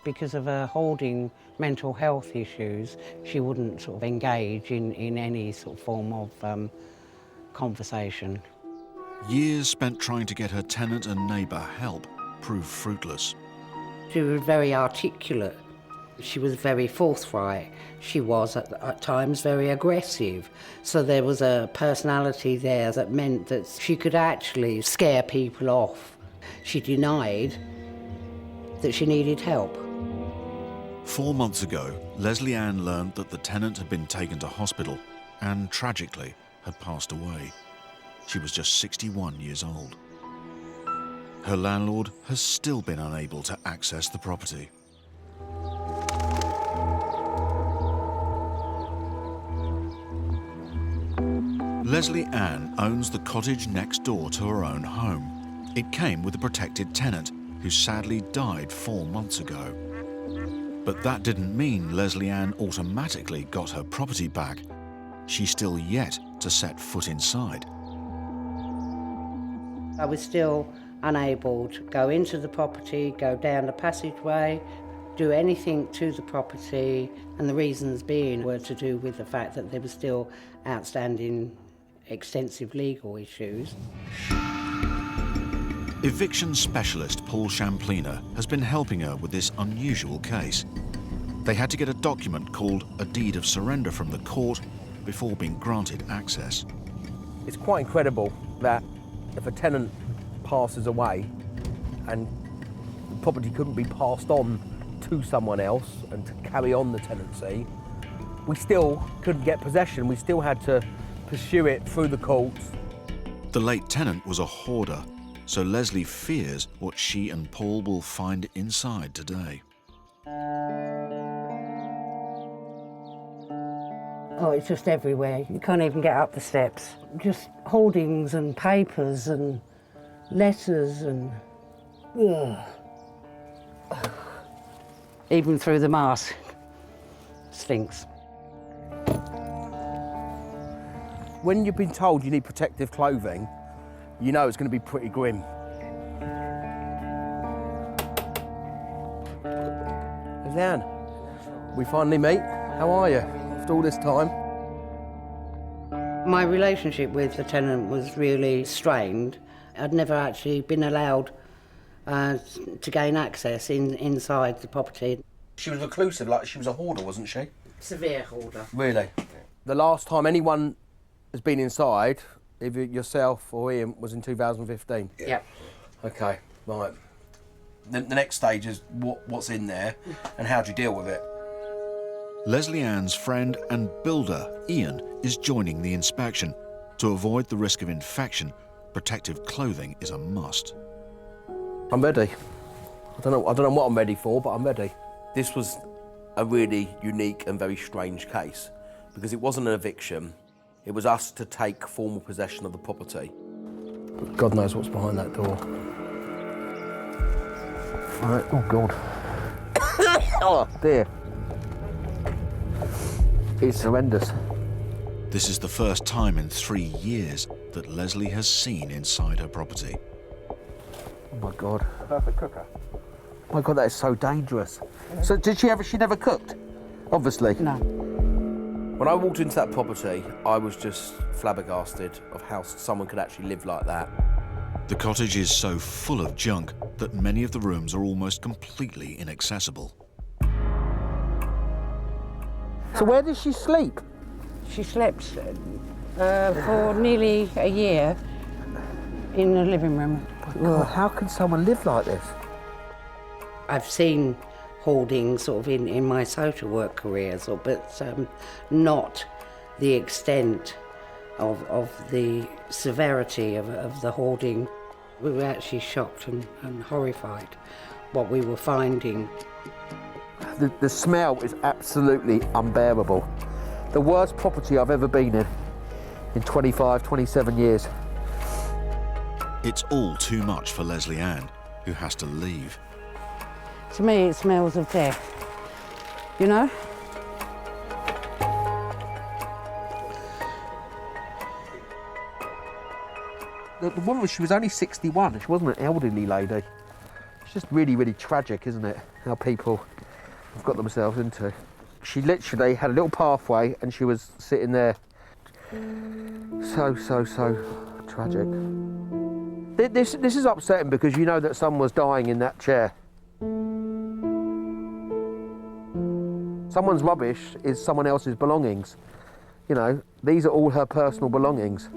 Because of her holding mental health issues, she wouldn't sort of engage in any sort of form of conversation. Years spent trying to get her tenant and neighbour help proved fruitless. She was very articulate. She was very forthright. She was at times very aggressive. So there was a personality there that meant that she could actually scare people off. She denied that she needed help. 4 months ago, Leslie Ann learned that the tenant had been taken to hospital and, tragically, had passed away. She was just 61 years old. Her landlord has still been unable to access the property. Leslie Ann owns the cottage next door to her own home. It came with a protected tenant who sadly died 4 months ago. But that didn't mean Leslie Ann automatically got her property back. She's still yet to set foot inside. I was still unable to go into the property, go down the passageway, do anything to the property, and the reasons being were to do with the fact that there were still outstanding extensive legal issues. Eviction specialist Paul Champlina has been helping her with this unusual case. They had to get a document called a deed of surrender from the court before being granted access. It's quite incredible that if a tenant passes away and the property couldn't be passed on to someone else and to carry on the tenancy, we still couldn't get possession. We still had to pursue it through the courts. The late tenant was a hoarder, so Leslie fears what she and Paul will find inside today. Oh, it's just everywhere. You can't even get up the steps. Just holdings and papers and letters and... Ugh. Even through the mask. Stinks. When you've been told you need protective clothing, you know it's going to be pretty grim. Leanne, we finally meet. How are you after all this time? My relationship with the tenant was really strained. I'd never actually been allowed to gain access inside the property. She was reclusive, like she was a hoarder, wasn't she? Severe hoarder. Really? The last time anyone has been inside, either yourself or Ian, was in 2015? Yep. Okay, right. The next stage is what's in there and how do you deal with it? Leslie Ann's friend and builder, Ian, is joining the inspection. To avoid the risk of infection, protective clothing is a must. I'm ready. I don't know what I'm ready for, but I'm ready. This was a really unique and very strange case because it wasn't an eviction. It was us to take formal possession of the property. But God knows what's behind that door. Right, oh God. Oh dear. It's horrendous. This is the first time in 3 years that Leslie has seen inside her property. Oh my God. Perfect cooker. Oh my God, that is so dangerous. So did she never cooked? Obviously. No. When I walked into that property, I was just flabbergasted of how someone could actually live like that. The cottage is so full of junk that many of the rooms are almost completely inaccessible. So where does she sleep? She slept for nearly a year in the living room. God, how can someone live like this? I've seen hoardings sort of in my social work career, but not the extent of the severity of the hoarding. We were actually shocked and horrified what we were finding. The smell is absolutely unbearable. The worst property I've ever been in 25, 27 years. It's all too much for Leslie Ann, who has to leave. To me, it smells of death, you know? The woman, she was only 61, she wasn't an elderly lady. It's just really, really tragic, isn't it, how people have got themselves into. She literally had a little pathway and she was sitting there. So tragic. This is upsetting because you know that someone was dying in that chair. Someone's rubbish is someone else's belongings. You know, these are all her personal belongings.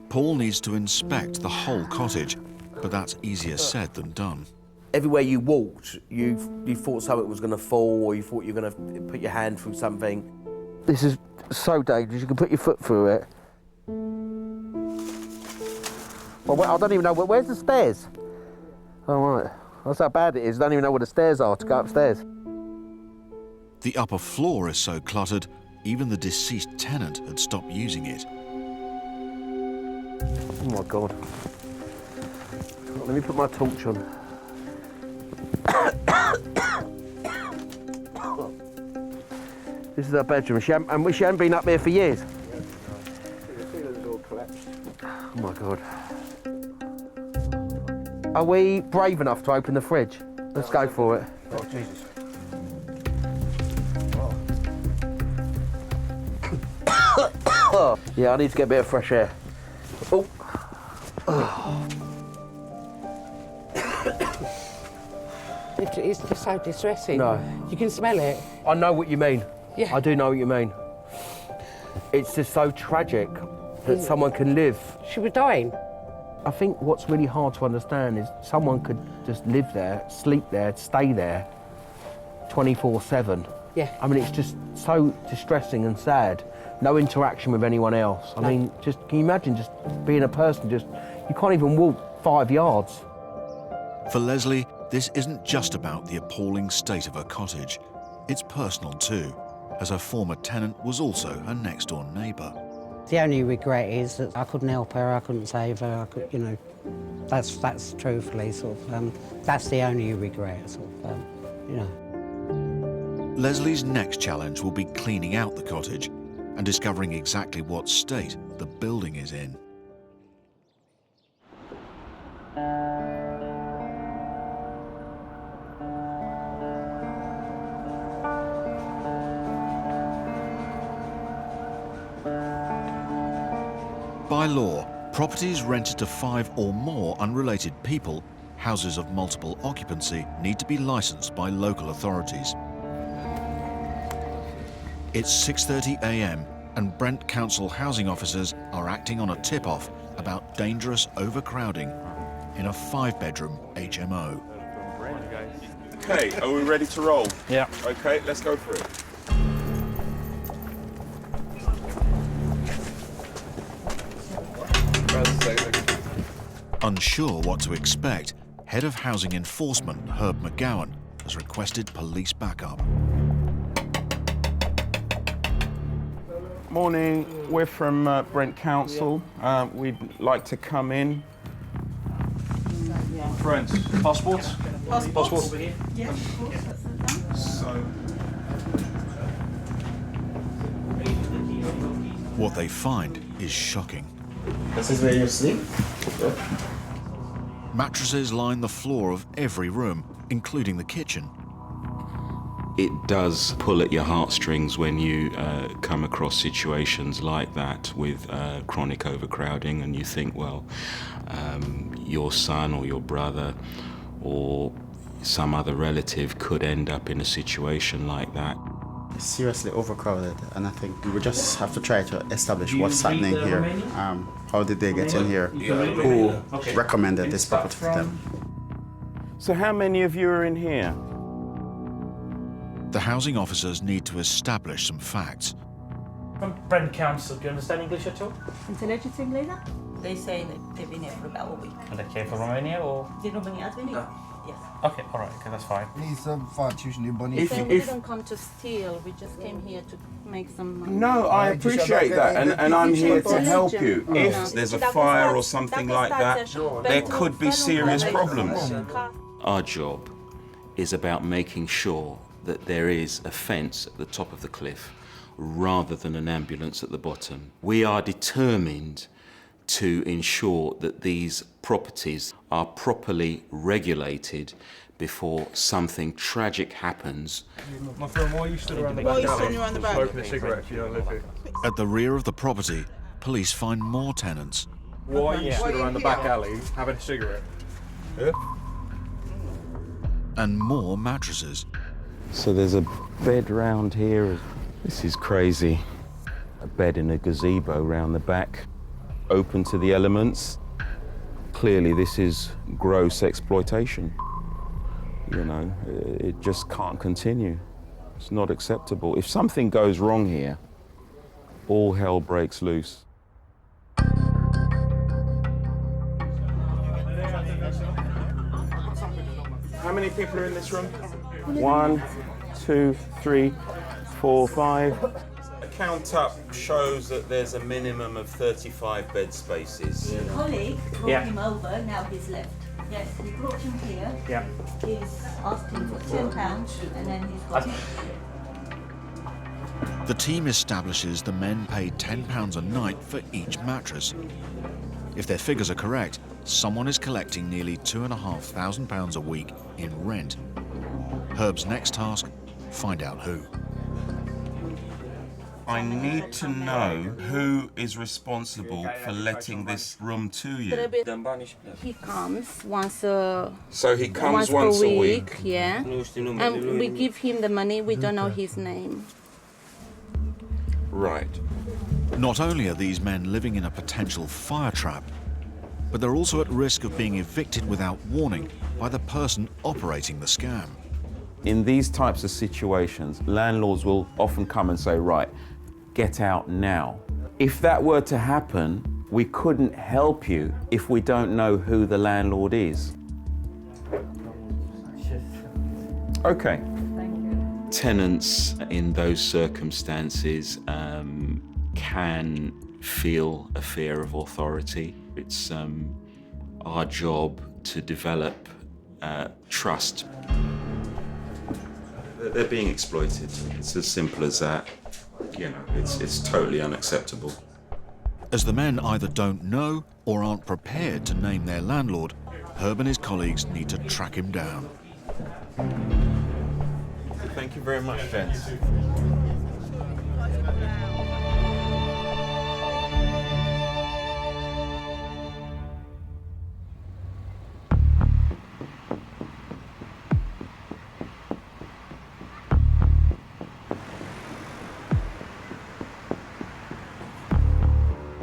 Paul needs to inspect the whole cottage, but that's easier said than done. Everywhere you walked, you thought something was going to fall, or you thought you were going to put your hand through something. This is so dangerous, you can put your foot through it. Well, I don't even know, where's the stairs? Oh, right. That's how bad it is, I don't even know where the stairs are to go upstairs. The upper floor is so cluttered, even the deceased tenant had stopped using it. Oh my God. Let me put my torch on. This is her bedroom. She hadn't been up there for years. The ceiling's all collapsed. Oh my God. Are we brave enough to open the fridge? Let's go for it. Oh, Jesus. Yeah, I need to get a bit of fresh air. Oh. It's just so distressing. No. You can smell it. I know what you mean. Yeah. I do know what you mean. It's just so tragic that someone can live. She was dying. I think what's really hard to understand is someone could just live there, sleep there, stay there 24/7. Yeah. I mean, it's just so distressing and sad. No interaction with anyone else. I mean, just can you imagine just being a person, you can't even walk 5 yards. For Leslie, this isn't just about the appalling state of her cottage. It's personal too, as her former tenant was also her next-door neighbour. The only regret is that I couldn't help her, I couldn't save her, I could, you know, that's truthfully sort of, that's the only regret, sort of, you know. Leslie's next challenge will be cleaning out the cottage and discovering exactly what state the building is in. By law, properties rented to 5 or more unrelated people, houses of multiple occupancy, need to be licensed by local authorities. It's 6:30 a.m. and Brent Council housing officers are acting on a tip-off about dangerous overcrowding in a 5-bedroom HMO. Okay, are we ready to roll? Yeah. Okay, let's go for it. Unsure what to expect, Head of Housing Enforcement Herb McGowan has requested police backup. Morning, we're from Brent Council. We'd like to come in. Friends, passports? Passports? Yeah, of course. So, What they find is shocking. This is where you sleep? Mattresses line the floor of every room, including the kitchen. It does pull at your heartstrings when you come across situations like that with chronic overcrowding, and you think, well, your son or your brother or some other relative could end up in a situation like that. It's seriously overcrowded, and I think we just have to try to establish what's happening here. How did they get in here? Who recommended this property for them? So how many of you are in here? The housing officers need to establish some facts. From Brent Council, do you understand English at all? Intelligence leader? They say that they've been here for about a week. And they came from Romania or? Did Romania have been here? Yes. Okay, all right, okay, that's fine. We didn't come to steal, we just came here to make some money. No, I appreciate that, and I'm here to help you. If there's a fire or something like that, there could be serious problems. Our job is about making sure that there is a fence at the top of the cliff rather than an ambulance at the bottom. We are determined to ensure that these properties are properly regulated before something tragic happens. My friend, why are you stood around the back alley smoking a cigarette if you don't live here? At the rear of the property, police find more tenants. Why are you stood around the back alley having a cigarette? Yeah? And more mattresses. So there's a bed round here. This is crazy. A bed in a gazebo round the back, open to the elements. Clearly this is gross exploitation. You know, it just can't continue. It's not acceptable. If something goes wrong here, all hell breaks loose. How many people are in this room? 1, 2, 3, 4, 5. A count up shows that there's a minimum of 35 bed spaces. Your colleague brought him over, now he's left. Yes, he brought him here. Yeah. He's asked him for £10 and then he's got The team establishes the men paid £10 a night for each mattress. If their figures are correct, someone is collecting nearly £2,500 a week in rent. Herb's next task, find out who. I need to know who is responsible for letting this room to you. He comes once a So he comes once per a week? Yeah. And we give him the money, we don't know his name. Right. Not only are these men living in a potential fire trap, but they're also at risk of being evicted without warning by the person operating the scam. In these types of situations, landlords will often come and say, right, get out now. If that were to happen, we couldn't help you if we don't know who the landlord is. Okay. Tenants in those circumstances can feel a fear of authority. It's our job to develop trust. They're being exploited. It's as simple as that. You know, it's totally unacceptable. As the men either don't know or aren't prepared to name their landlord, Herb and his colleagues need to track him down. Thank you very much, gents.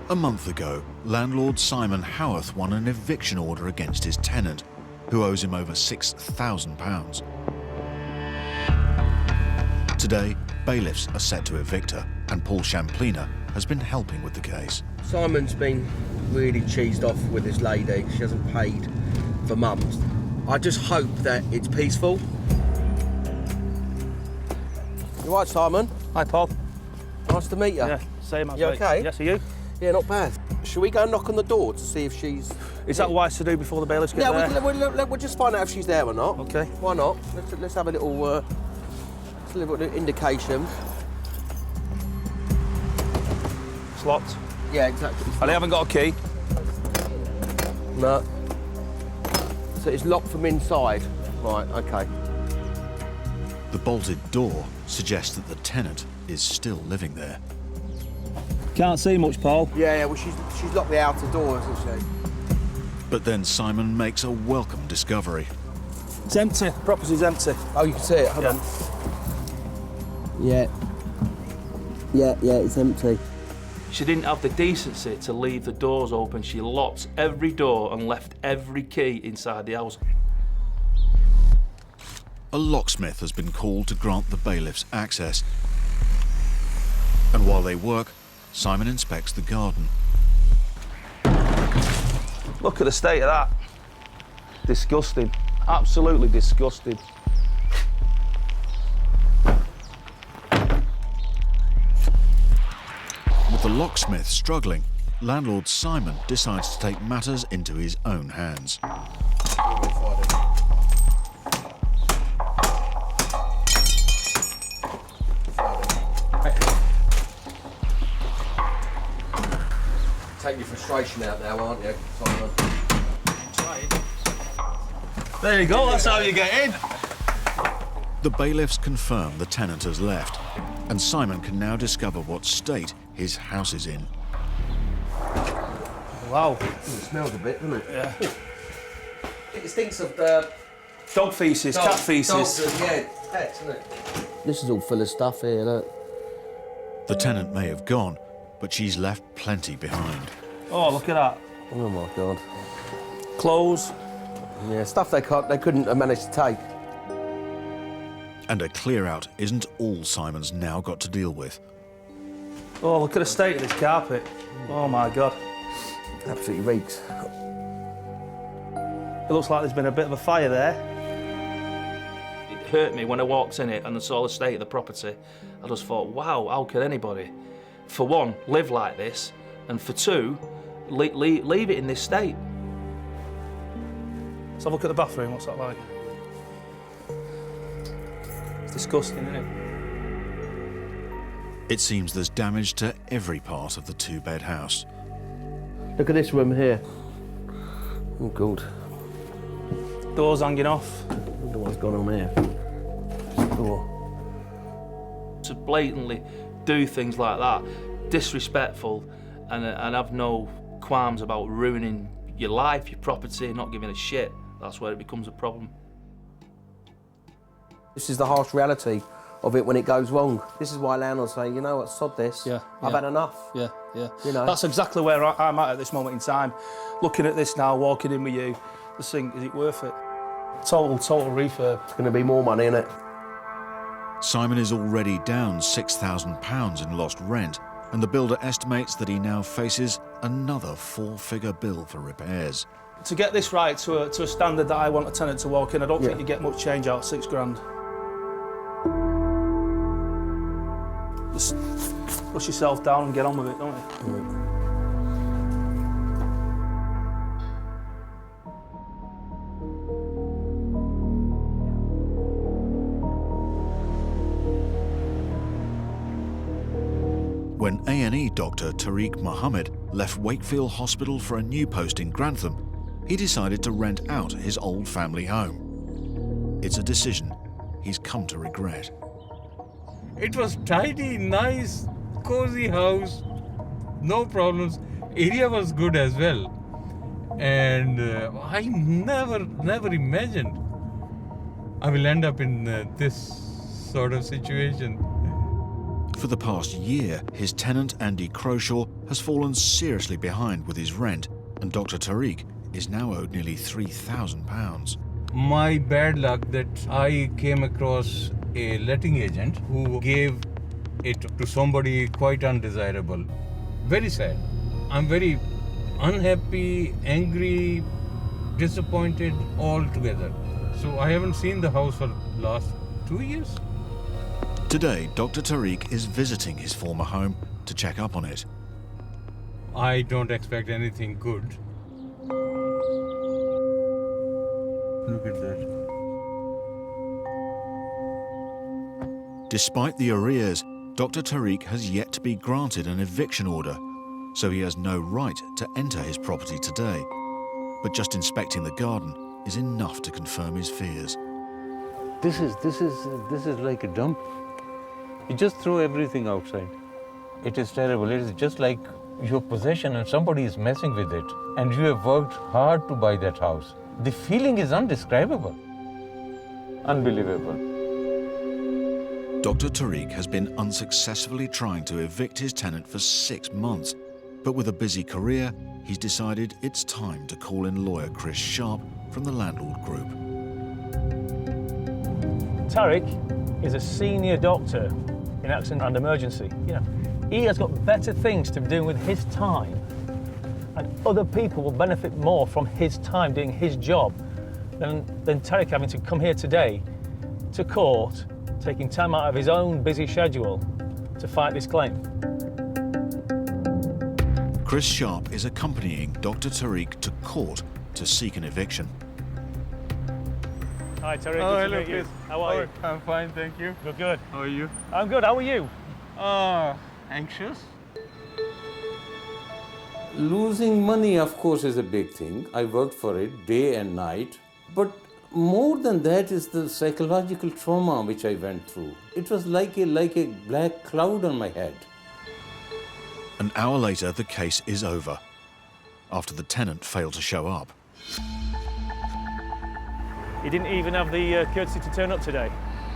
A month ago, landlord Simon Howarth won an eviction order against his tenant, who owes him over £6,000. Today, bailiffs are set to evict her, and Paul Champlina has been helping with the case. Simon's been really cheesed off with this lady. She hasn't paid for months. I just hope that it's peaceful. You right, Simon? Hi, Paul. Nice to meet you. Yeah, same as You me. okay? Yes, are you? Yeah, not bad. Shall we go and knock on the door to see if she's... Is that wise to do before the bailiffs get there? Yeah, we'll just find out if she's there or not. Okay. Why not? Let's have a little indication. It's locked. Yeah, exactly. And they haven't got a key? No. So it's locked from inside. Right, okay. The bolted door suggests that the tenant is still living there. Can't see much, Paul. Yeah, well, she's locked the outer door, hasn't she? But then Simon makes a welcome discovery. It's empty. The property's empty. Oh, you can see it. Hold on. Yeah, it's empty. She didn't have the decency to leave the doors open. She locked every door and left every key inside the house. A locksmith has been called to grant the bailiffs access. And while they work, Simon inspects the garden. Look at the state of that. Disgusting. Absolutely disgusting. With the locksmith struggling, landlord Simon decides to take matters into his own hands. Take your frustration out now, aren't you, Simon? There you go, that's how you get in. The bailiffs confirm the tenant has left, and Simon can now discover what state his house is in. Wow. It smells a bit, doesn't it? Yeah. It stinks of dog feces, cat feces. Dogs, yeah, pets, isn't it? This is all full of stuff here, look. The tenant may have gone, but she's left plenty behind. Oh, look at that. Oh my God. Clothes. Yeah, stuff they couldn't have managed to take. And a clear-out isn't all Simon's now got to deal with. Oh, look at the state of this carpet. Oh my God. Absolutely reeks. It looks like there's been a bit of a fire there. It hurt me when I walked in it and I saw the state of the property. I just thought, wow, how could anybody, for one, live like this, and for two, leave it in this state? Let's have a look at the bathroom. What's that like? It's disgusting, isn't it? It seems there's damage to every part of the two-bed house. Look at this room here. Oh, God. Doors hanging off. I wonder what's gone on here. Door. To blatantly do things like that, disrespectful, and have no qualms about ruining your life, your property, not giving a shit, that's where it becomes a problem. This is the harsh reality of it when it goes wrong. This is why landlords say, you know what, sod this. Yeah. I've had enough. Yeah, yeah. You know. That's exactly where I'm at this moment in time. Looking at this now, walking in with you, just think, is it worth it? Total refurb. It's going to be more money, isn't it? Simon is already down £6,000 in lost rent, and the builder estimates that he now faces another four-figure bill for repairs. To get this right to a standard that I want a tenant to walk in, I don't think you get much change out of £6,000. Just push yourself down and get on with it, don't you? When A&E doctor Tariq Mohammed left Wakefield Hospital for a new post in Grantham, he decided to rent out his old family home. It's a decision he's come to regret. It was tidy, nice, cozy house, no problems. Area was good as well. And I never imagined I will end up in this sort of situation. For the past year, his tenant Andy Croshaw has fallen seriously behind with his rent, and Dr. Tariq is now owed nearly £3,000. My bad luck that I came across a letting agent who gave it to somebody quite undesirable. Very sad. I'm very unhappy, angry, disappointed all together. So I haven't seen the house for the last 2 years. Today, Dr. Tariq is visiting his former home to check up on it. I don't expect anything good. Look at that. Despite the arrears, Dr. Tariq has yet to be granted an eviction order, so he has no right to enter his property today. But just inspecting the garden, is enough to confirm his fears. This is like a dump. You just throw everything outside. It is terrible. It is just like your possession and somebody is messing with it. And you have worked hard to buy that house. The feeling is undescribable. Unbelievable. Dr. Tariq has been unsuccessfully trying to evict his tenant for 6 months. But with a busy career, he's decided it's time to call in lawyer Chris Sharp from the Landlord Group. Tariq is a senior doctor in accident and emergency. You know, he has got better things to be doing with his time, and other people will benefit more from his time doing his job than Tariq having to come here today to court, taking time out of his own busy schedule to fight this claim. Chris Sharp is accompanying Dr. Tariq to court to seek an eviction. Hi Tariq, Oh, good hello, to meet you. Chris. How are you? I'm fine, thank you. Good, good. How are you? I'm good, how are you? Anxious? Losing money, of course, is a big thing. I worked for it day and night. But more than that is the psychological trauma which I went through. It was like a black cloud on my head. An hour later, the case is over, after the tenant failed to show up. He didn't even have the courtesy to turn up today.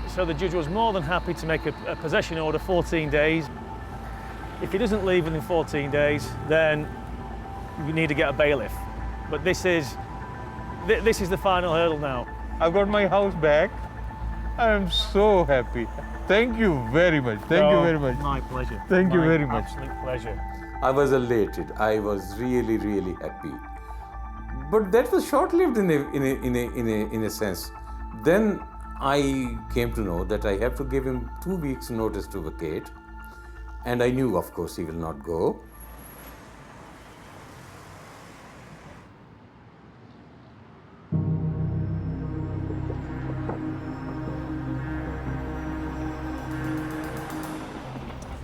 So the judge was more than happy to make a possession order 14 days. If he doesn't leave within 14 days, then we need to get a bailiff. But this is the final hurdle now. I've got my house back. I am so happy. Thank you very much. Thank you very much. My pleasure. Thank you very much. Absolute pleasure. I was elated. I was really, really happy. But that was short-lived in a sense. Then I came to know that I have to give him 2 weeks' notice to vacate. And I knew, of course, he will not go.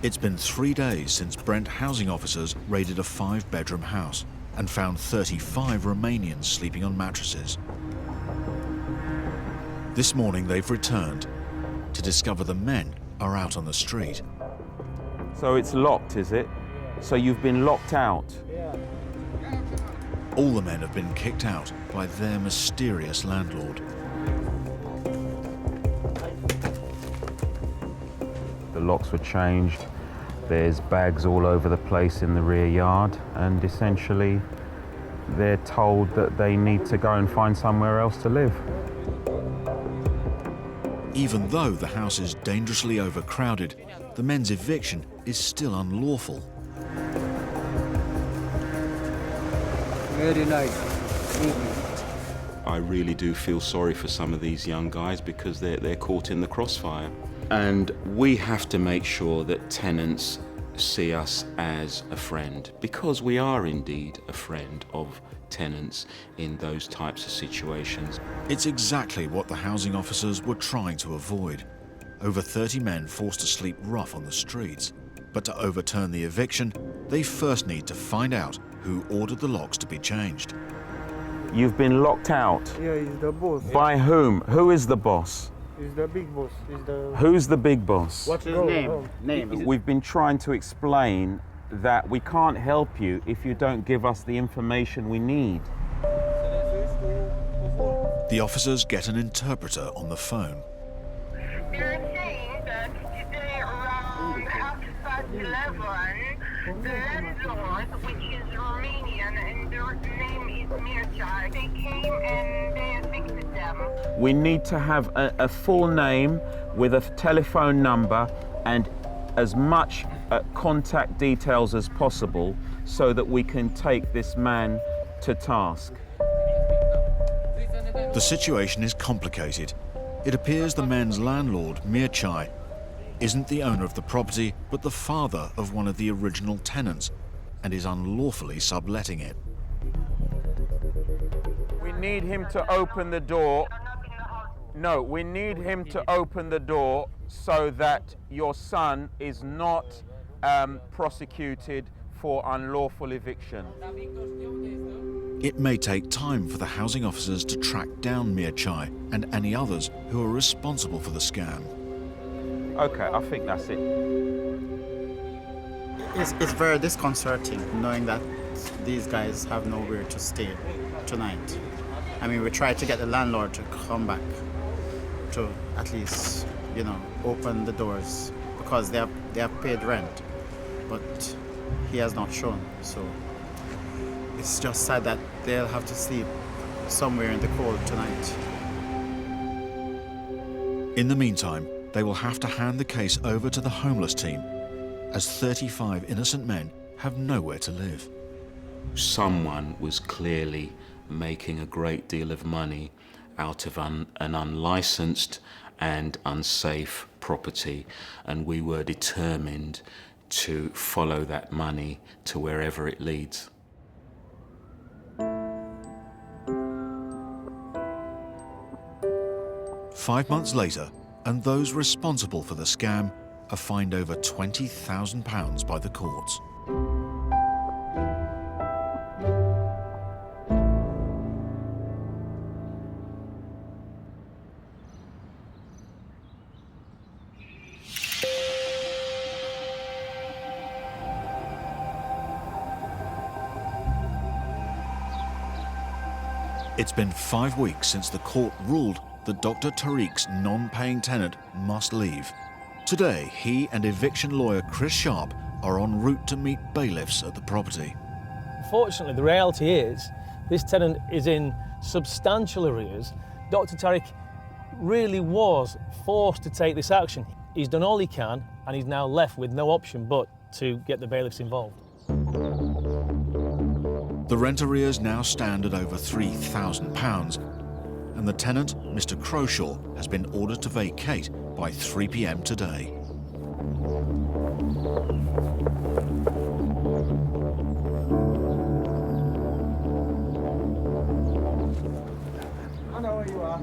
It's been 3 days since Brent housing officers raided a 5-bedroom house and found 35 Romanians sleeping on mattresses. This morning they've returned to discover the men are out on the street. So it's locked, is it? So you've been locked out? All the men have been kicked out by their mysterious landlord. The locks were changed. There's bags all over the place in the rear yard, and essentially they're told that they need to go and find somewhere else to live. Even though the house is dangerously overcrowded, the men's eviction is still unlawful. Very nice. I really do feel sorry for some of these young guys because they're caught in the crossfire. And we have to make sure that tenants see us as a friend, because we are indeed a friend of tenants in those types of situations. It's exactly what the housing officers were trying to avoid. Over 30 men forced to sleep rough on the streets. But to overturn the eviction, they first need to find out who ordered the locks to be changed. You've been locked out. Yeah, he's the boss. By whom? Who is the boss? He's the big boss. Who's the big boss? What's his name? We've been trying to explain that we can't help you if you don't give us the information we need. The officers get an interpreter on the phone. They're saying that today around 11:30, the landlord, which is Romanian and their name is Mircea, they came and they evicted them. We need to have a full name with a telephone number and as much contact details as possible so that we can take this man to task. The situation is complicated. It appears the men's landlord, Mircea, isn't the owner of the property, but the father of one of the original tenants, and is unlawfully subletting it. We need him to open the door. No, we need him to open the door so that your son is not prosecuted for unlawful eviction. It may take time for the housing officers to track down Mirchai and any others who are responsible for the scam. Okay, I think that's it. It's very disconcerting knowing that these guys have nowhere to stay tonight. I mean, we tried to get the landlord to come back to at least, you know, open the doors because they have paid rent, but he has not shown. So it's just sad that they'll have to sleep somewhere in the cold tonight. In the meantime, they will have to hand the case over to the homeless team, as 35 innocent men have nowhere to live. Someone was clearly making a great deal of money out of an unlicensed and unsafe property, and we were determined to follow that money to wherever it leads. Five months later, and those responsible for the scam are fined over £20,000 by the courts. It's been 5 weeks since the court ruled that Dr. Tariq's non-paying tenant must leave. Today, he and eviction lawyer Chris Sharp are en route to meet bailiffs at the property. Unfortunately, the reality is this tenant is in substantial arrears. Dr. Tariq really was forced to take this action. He's done all he can, and he's now left with no option but to get the bailiffs involved. The rent arrears now stand at over £3,000, and the tenant, Mr. Croshaw, has been ordered to vacate by 3 p.m. today. I know where you are.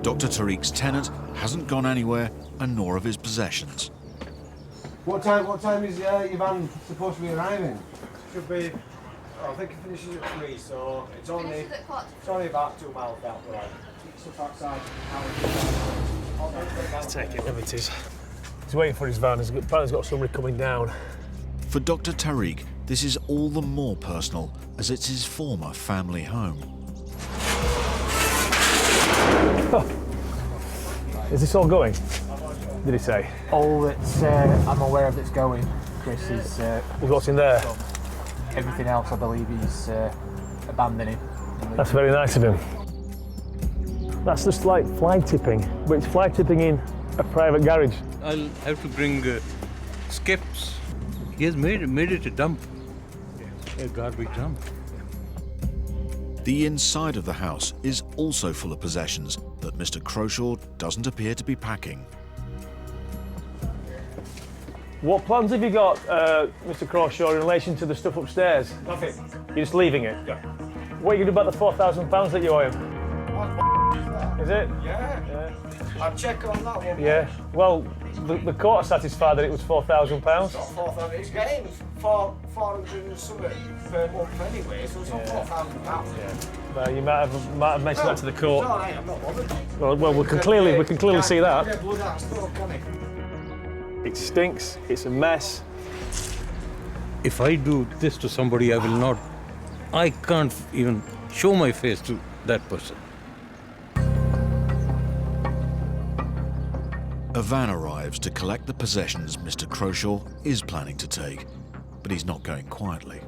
Dr. Tariq's tenant hasn't gone anywhere, and nor have his possessions. What time is your van supposed to be arriving? Should be. I think it finishes at 3, so it's only about 2 miles down the road. Stuff outside. He's taking liberties. He's waiting for his van. Apparently he's got somebody coming down. For Dr. Tariq, this is all the more personal as it's his former family home. Is this all going? Did he say? All that's I'm aware of that's going, Chris, is... what's in there? Everything else, I believe, he's abandoning. That's very nice of him. That's just like fly tipping, but it's fly tipping in a private garage. I'll have to bring skips. He has made it a dump, a garbage dump. The inside of the house is also full of possessions that Mr. Croshaw doesn't appear to be packing. What plans have you got, Mr. Crawshaw, in relation to the stuff upstairs? Nothing. You're just leaving it? Yeah. What are you going to do about the £4,000 that you owe him? Is it? Yeah. I'll check on that one. Yeah. Well, the court are satisfied that it was £4,000. It's not 4,000. It's getting 400 and something per month anyway, so it's not 4,000 pounds. Well, you might have mentioned that to the court. It's all right, I'm not bothered. Well, we can clearly see that. Yeah, blood out still, can it? It stinks. It's a mess. If I do this to somebody, I will not. I can't even show my face to that person. A van arrives to collect the possessions Mr. Croshaw is planning to take, but he's not going quietly.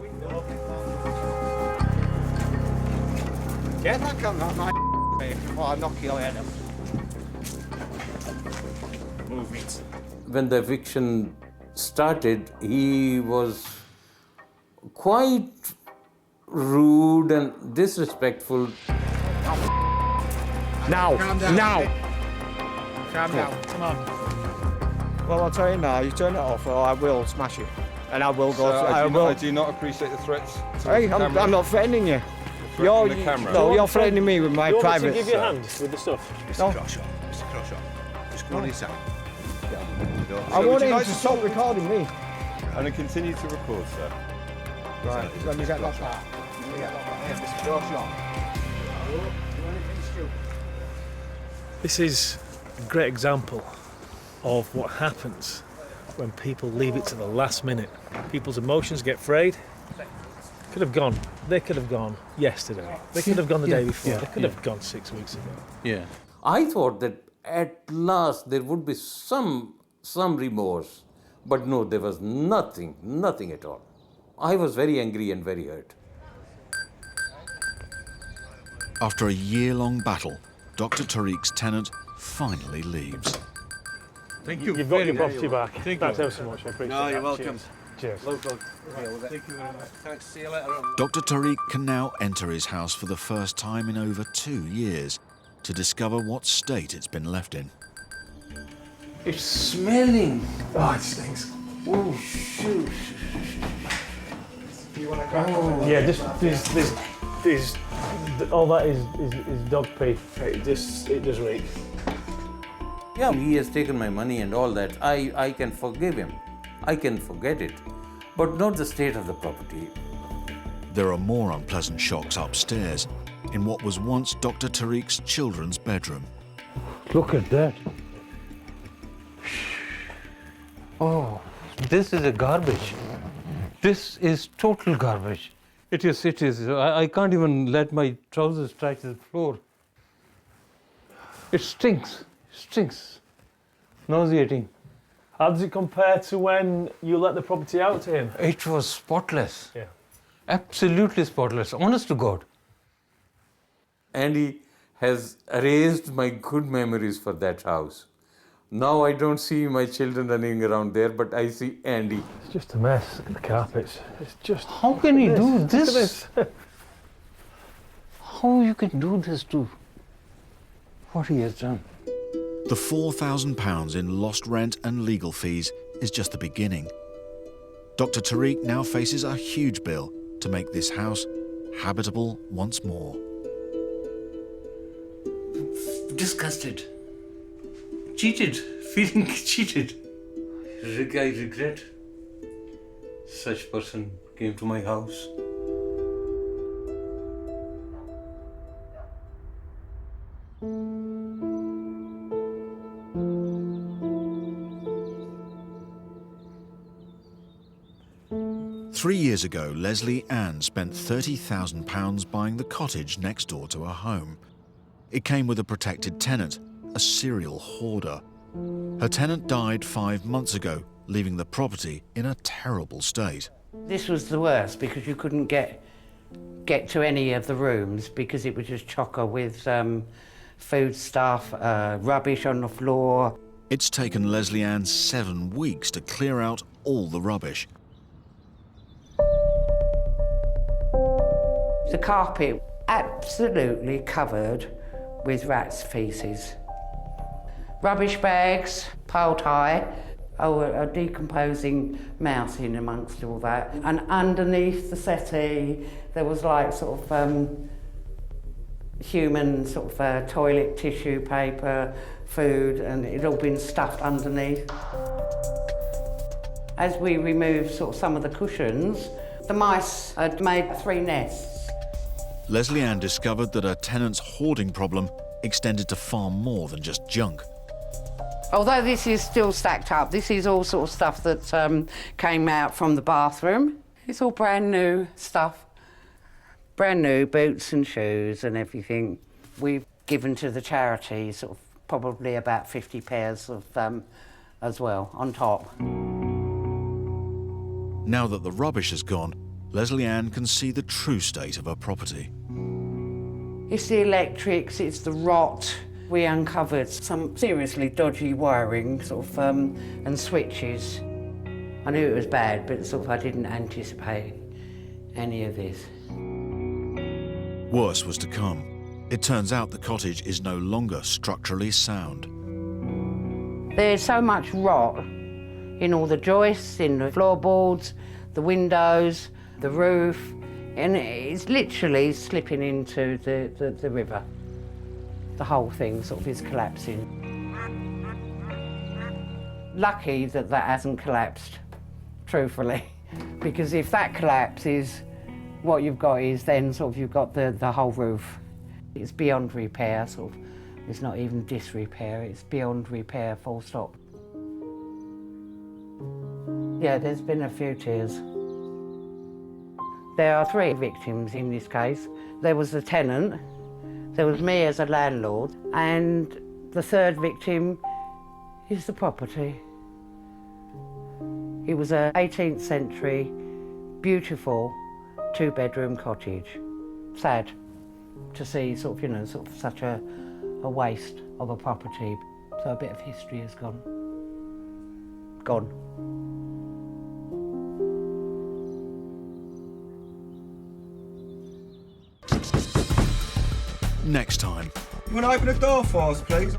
Get that gun, my before I knock your head off. Move it. When the eviction started, he was quite rude and disrespectful. Now! Calm down. Now! Calm down. Come on. Well, I'll tell you now, you turn it off or I will smash it. And I will go... I do not appreciate the threats. Hey, I'm not threatening you. You're the camera. No, you're threatening me with my private... You want me to give you a hand with the stuff? No. Mr. Croshaw, just go on inside. I want him to stop recording me. I'm going to continue to record, sir. Right, let me get locked back. Here, door shut. This is a great example of what happens when people leave it to the last minute. People's emotions get frayed. Could have gone. They could have gone yesterday. They could have gone the day before. They could have gone 6 weeks ago. Yeah. I thought that at last there would be some remorse, but no, there was nothing at all. I was very angry and very hurt. After a year-long battle, Dr. Tariq's tenant finally leaves. Thank you. You've got your property back. Thank you ever so much. I appreciate it. No, you're welcome. Cheers. Thank you very much. Thanks. See you later. Dr. Tariq can now enter his house for the first time in over 2 years to discover what state it's been left in. It's smelling. Oh, it stinks. Oh, shoot. Do you want to crack Yeah, this all that is dog pee. It just reeks. Yeah, he has taken my money and all that. I can forgive him. I can forget it. But not the state of the property. There are more unpleasant shocks upstairs in what was once Dr. Tariq's children's bedroom. Look at that. Oh, this is a garbage. This is total garbage. It is. I can't even let my trousers touch the floor. It stinks. Nauseating. How does it compare to when you let the property out to him? It was spotless. Yeah. Absolutely spotless, honest to God. Andy has erased my good memories for that house. Now I don't see my children running around there, but I see Andy. It's just a mess. Look at the carpets. It's just... How can he do this? Look at this. How you can do this to what he has done? The £4,000 in lost rent and legal fees is just the beginning. Dr. Tariq now faces a huge bill to make this house habitable once more. Disgusted. Cheated. Feeling cheated. I regret such person came to my house. Three years ago, Leslie Ann spent £30,000 buying the cottage next door to her home. It came with a protected tenant, a serial hoarder. Her tenant died 5 months ago, leaving the property in a terrible state. This was the worst because you couldn't get to any of the rooms because it was just chocker with food stuff, rubbish on the floor. It's taken Leslie Ann 7 weeks to clear out all the rubbish. The carpet absolutely covered with rats' feces. Rubbish bags, piled high, a decomposing mouse in amongst all that. And underneath the settee, there was like sort of human sort of toilet tissue paper, food, and it had all been stuffed underneath. As we removed sort of some of the cushions, the mice had made 3 nests. Leslie Ann discovered that her tenant's hoarding problem extended to far more than just junk. Although this is still stacked up, this is all sort of stuff that came out from the bathroom. It's all brand new stuff. Brand new boots and shoes and everything. We've given to the charity sort of probably about 50 pairs of as well, on top. Now that the rubbish has gone, Leslie Ann can see the true state of her property. It's the electrics, it's the rot. We uncovered some seriously dodgy wiring, sort of, and switches. I knew it was bad, but sort of I didn't anticipate any of this. Worse was to come. It turns out the cottage is no longer structurally sound. There's so much rot in all the joists, in the floorboards, the windows, the roof, and it's literally slipping into the river. The whole thing sort of is collapsing. Lucky that hasn't collapsed truthfully, because if that collapses, what you've got is then sort of you've got the whole roof. It's beyond repair, sort of. It's not even disrepair, it's beyond repair, full stop. Yeah, there's been a few tears. There are 3 victims in this case. There was the tenant, there was me as a landlord, and the 3rd victim is the property. It was an 18th century, beautiful 2-bedroom cottage. Sad to see sort of such a waste of a property. So a bit of history has gone. Next time. You want to open the door for us, please?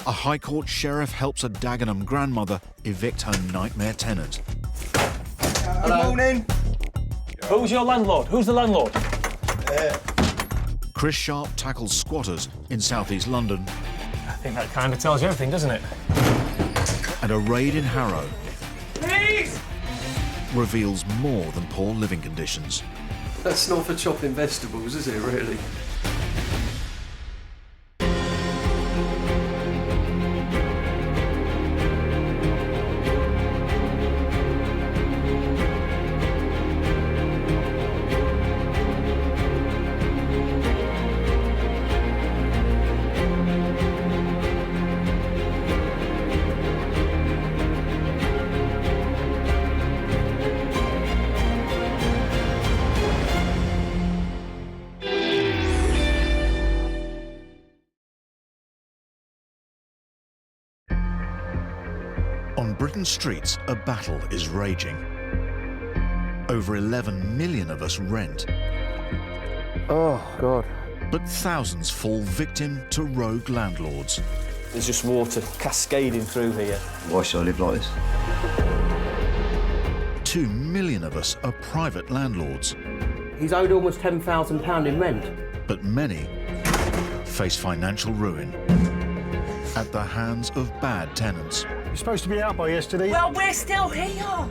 A High Court sheriff helps a Dagenham grandmother evict her nightmare tenant. Good morning. Who's your landlord? Who's the landlord? Chris Sharp tackles squatters in southeast London. I think that kind of tells you everything, doesn't it? And a raid in Harrow Please! reveals more than poor living conditions. That's not for chopping vegetables, is it, really? On Britain's streets, a battle is raging. Over 11 million of us rent. Oh, God. But thousands fall victim to rogue landlords. There's just water cascading through here. Why should I live like this? 2 million of us are private landlords. He's owed almost £10,000 in rent. But many face financial ruin at the hands of bad tenants. You're supposed to be out by yesterday. Well, we're still here.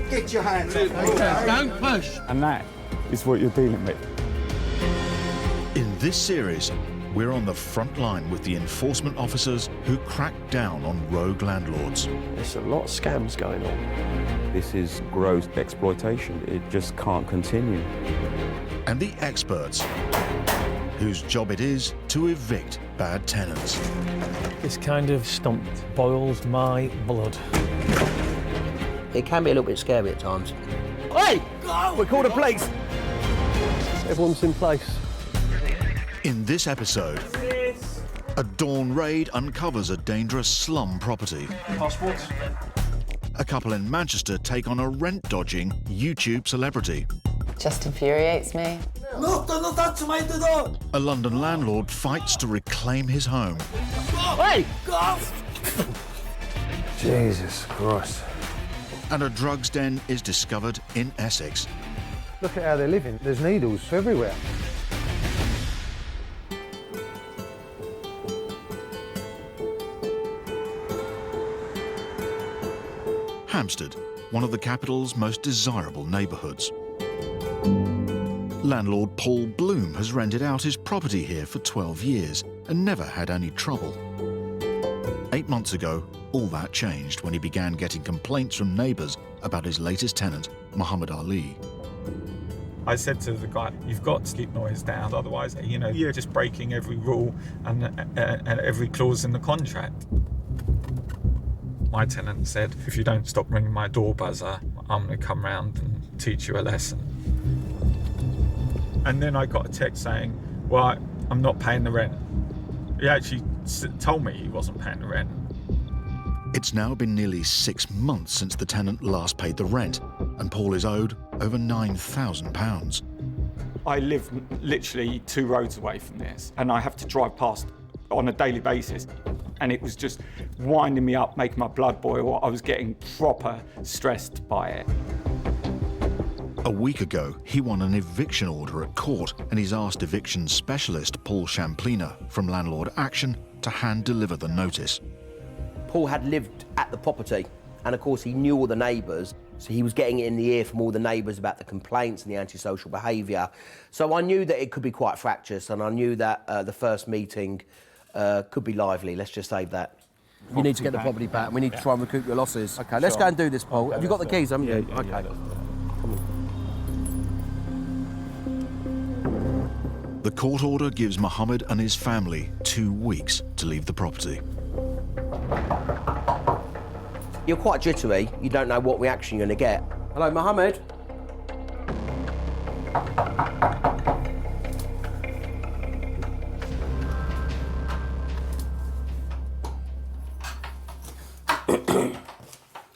Get your hands up. Don't push. And that is what you're dealing with. In this series, we're on the front line with the enforcement officers who crack down on rogue landlords. There's a lot of scams going on. This is gross exploitation. It just can't continue. And the experts whose job it is to evict bad tenants. This kind of stunt boils my blood. It can be a little bit scary at times. Hey! We called the police. Everyone's in place. In this episode, a dawn raid uncovers a dangerous slum property. Passports? A couple in Manchester take on a rent-dodging YouTube celebrity. Just infuriates me. Look, don't touch my door! A London landlord fights to reclaim his home. Hey! Jesus Christ. And a drugs den is discovered in Essex. Look at how they're living. There's needles everywhere. Hampstead, one of the capital's most desirable neighbourhoods. Landlord Paul Bloom has rented out his property here for 12 years and never had any trouble. 8 months ago, all that changed when he began getting complaints from neighbours about his latest tenant, Muhammad Ali. I said to the guy, you've got to keep noise down, otherwise, you're just breaking every rule and every clause in the contract. My tenant said, if you don't stop ringing my door buzzer, I'm going to come round and teach you a lesson. And then I got a text saying, well, I'm not paying the rent. He actually told me he wasn't paying the rent. It's now been nearly 6 months since the tenant last paid the rent, and Paul is owed over £9,000. I live literally 2 roads away from this, and I have to drive past on a daily basis. And it was just winding me up, making my blood boil. I was getting proper stressed by it. A week ago, he won an eviction order at court, and he's asked eviction specialist Paul Champlina from Landlord Action to hand-deliver the notice. Paul had lived at the property, and of course he knew all the neighbours. So he was getting it in the ear from all the neighbours about the complaints and the antisocial behaviour. So I knew that it could be quite fractious, and I knew that the first meeting could be lively. Let's just save that. You need to get the property back, and we need to try and recoup your losses. OK, let's go and do this, Paul. Have you got the keys, haven't you? Yeah, OK. Come on. The court order gives Mohammed and his family 2 weeks to leave the property. You're quite jittery. You don't know what reaction you're going to get. Hello, Mohammed.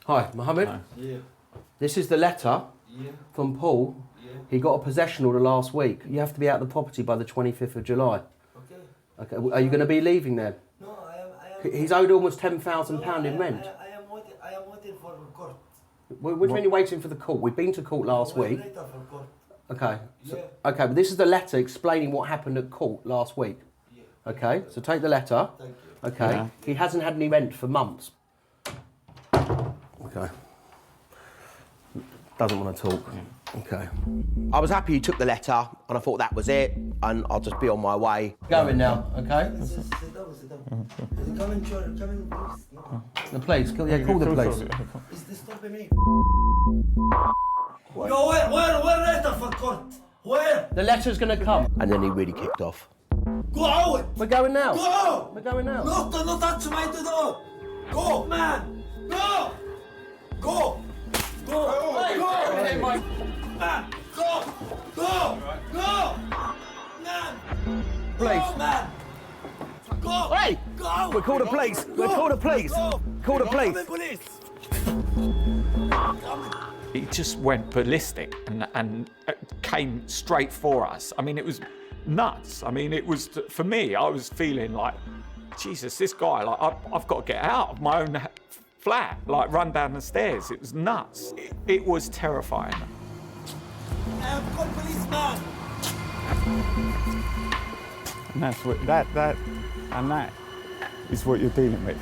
Hi, Mohammed. Hi. Yeah. This is the letter from Paul. He got a possession order last week. You have to be out of the property by the 25th of July. Okay. Are you going to be leaving then? No, I am. He's owed almost £10,000 in rent. I am waiting for court. What do you mean you're waiting for the court? We've been to court last week. Later for court. Okay. Okay, but this is the letter explaining what happened at court last week. Okay, so take the letter. Thank you. Okay. Yeah. He hasn't had any rent for months. Okay. Doesn't want to talk. Okay. I was happy you took the letter, and I thought that was it, and I'll just be on my way. Going now, okay? Sit down. Come in, please. No. The police, call the police. Is this stopping me? Go where letter for court? Where? The letter's going to come. And then he really kicked off. Go out! We're going now. Go! We're going now. No, don't touch my door! Go, man! Go! Go! Go! Hey, go! hey, Mike. Man! Go! Go! Go! Man! Police. Go, man! Go! Hey! Go! We'll call the police. We'll call the police. Go! Call the police. He just went ballistic and came straight for us. I mean, it was nuts. I mean, it was, for me, I was feeling like, Jesus, this guy, like, I've got to get out of my own flat, like, run down the stairs. It was nuts. It was terrifying. I am called policeman! And that's what, that is what you're dealing with.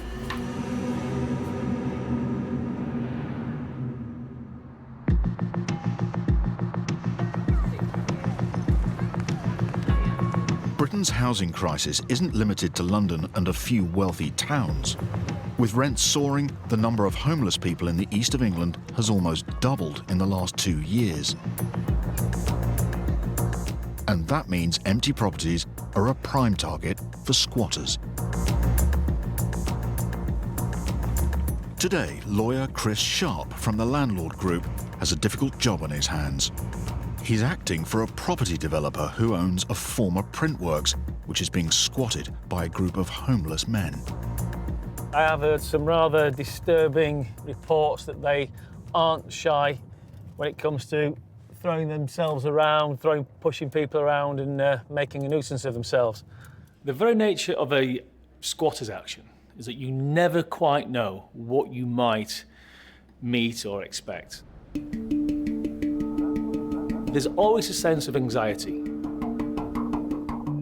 Britain's housing crisis isn't limited to London and a few wealthy towns. With rents soaring, the number of homeless people in the east of England has almost doubled in the last 2 years. And that means empty properties are a prime target for squatters. Today, lawyer Chris Sharp from the Landlord Group has a difficult job on his hands. He's acting for a property developer who owns a former printworks, which is being squatted by a group of homeless men. I have heard some rather disturbing reports that they aren't shy when it comes to throwing themselves around, pushing people around and making a nuisance of themselves. The very nature of a squatter's action is that you never quite know what you might meet or expect. There's always a sense of anxiety.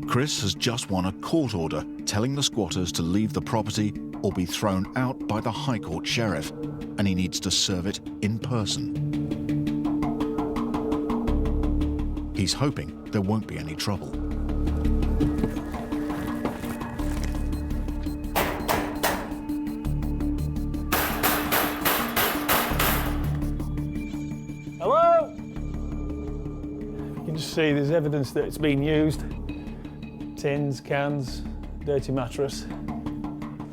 Chris has just won a court order telling the squatters to leave the property or be thrown out by the High Court sheriff, and he needs to serve it in person. He's hoping there won't be any trouble. Hello? You can just see there's evidence that it's been used. Tins, cans, dirty mattress.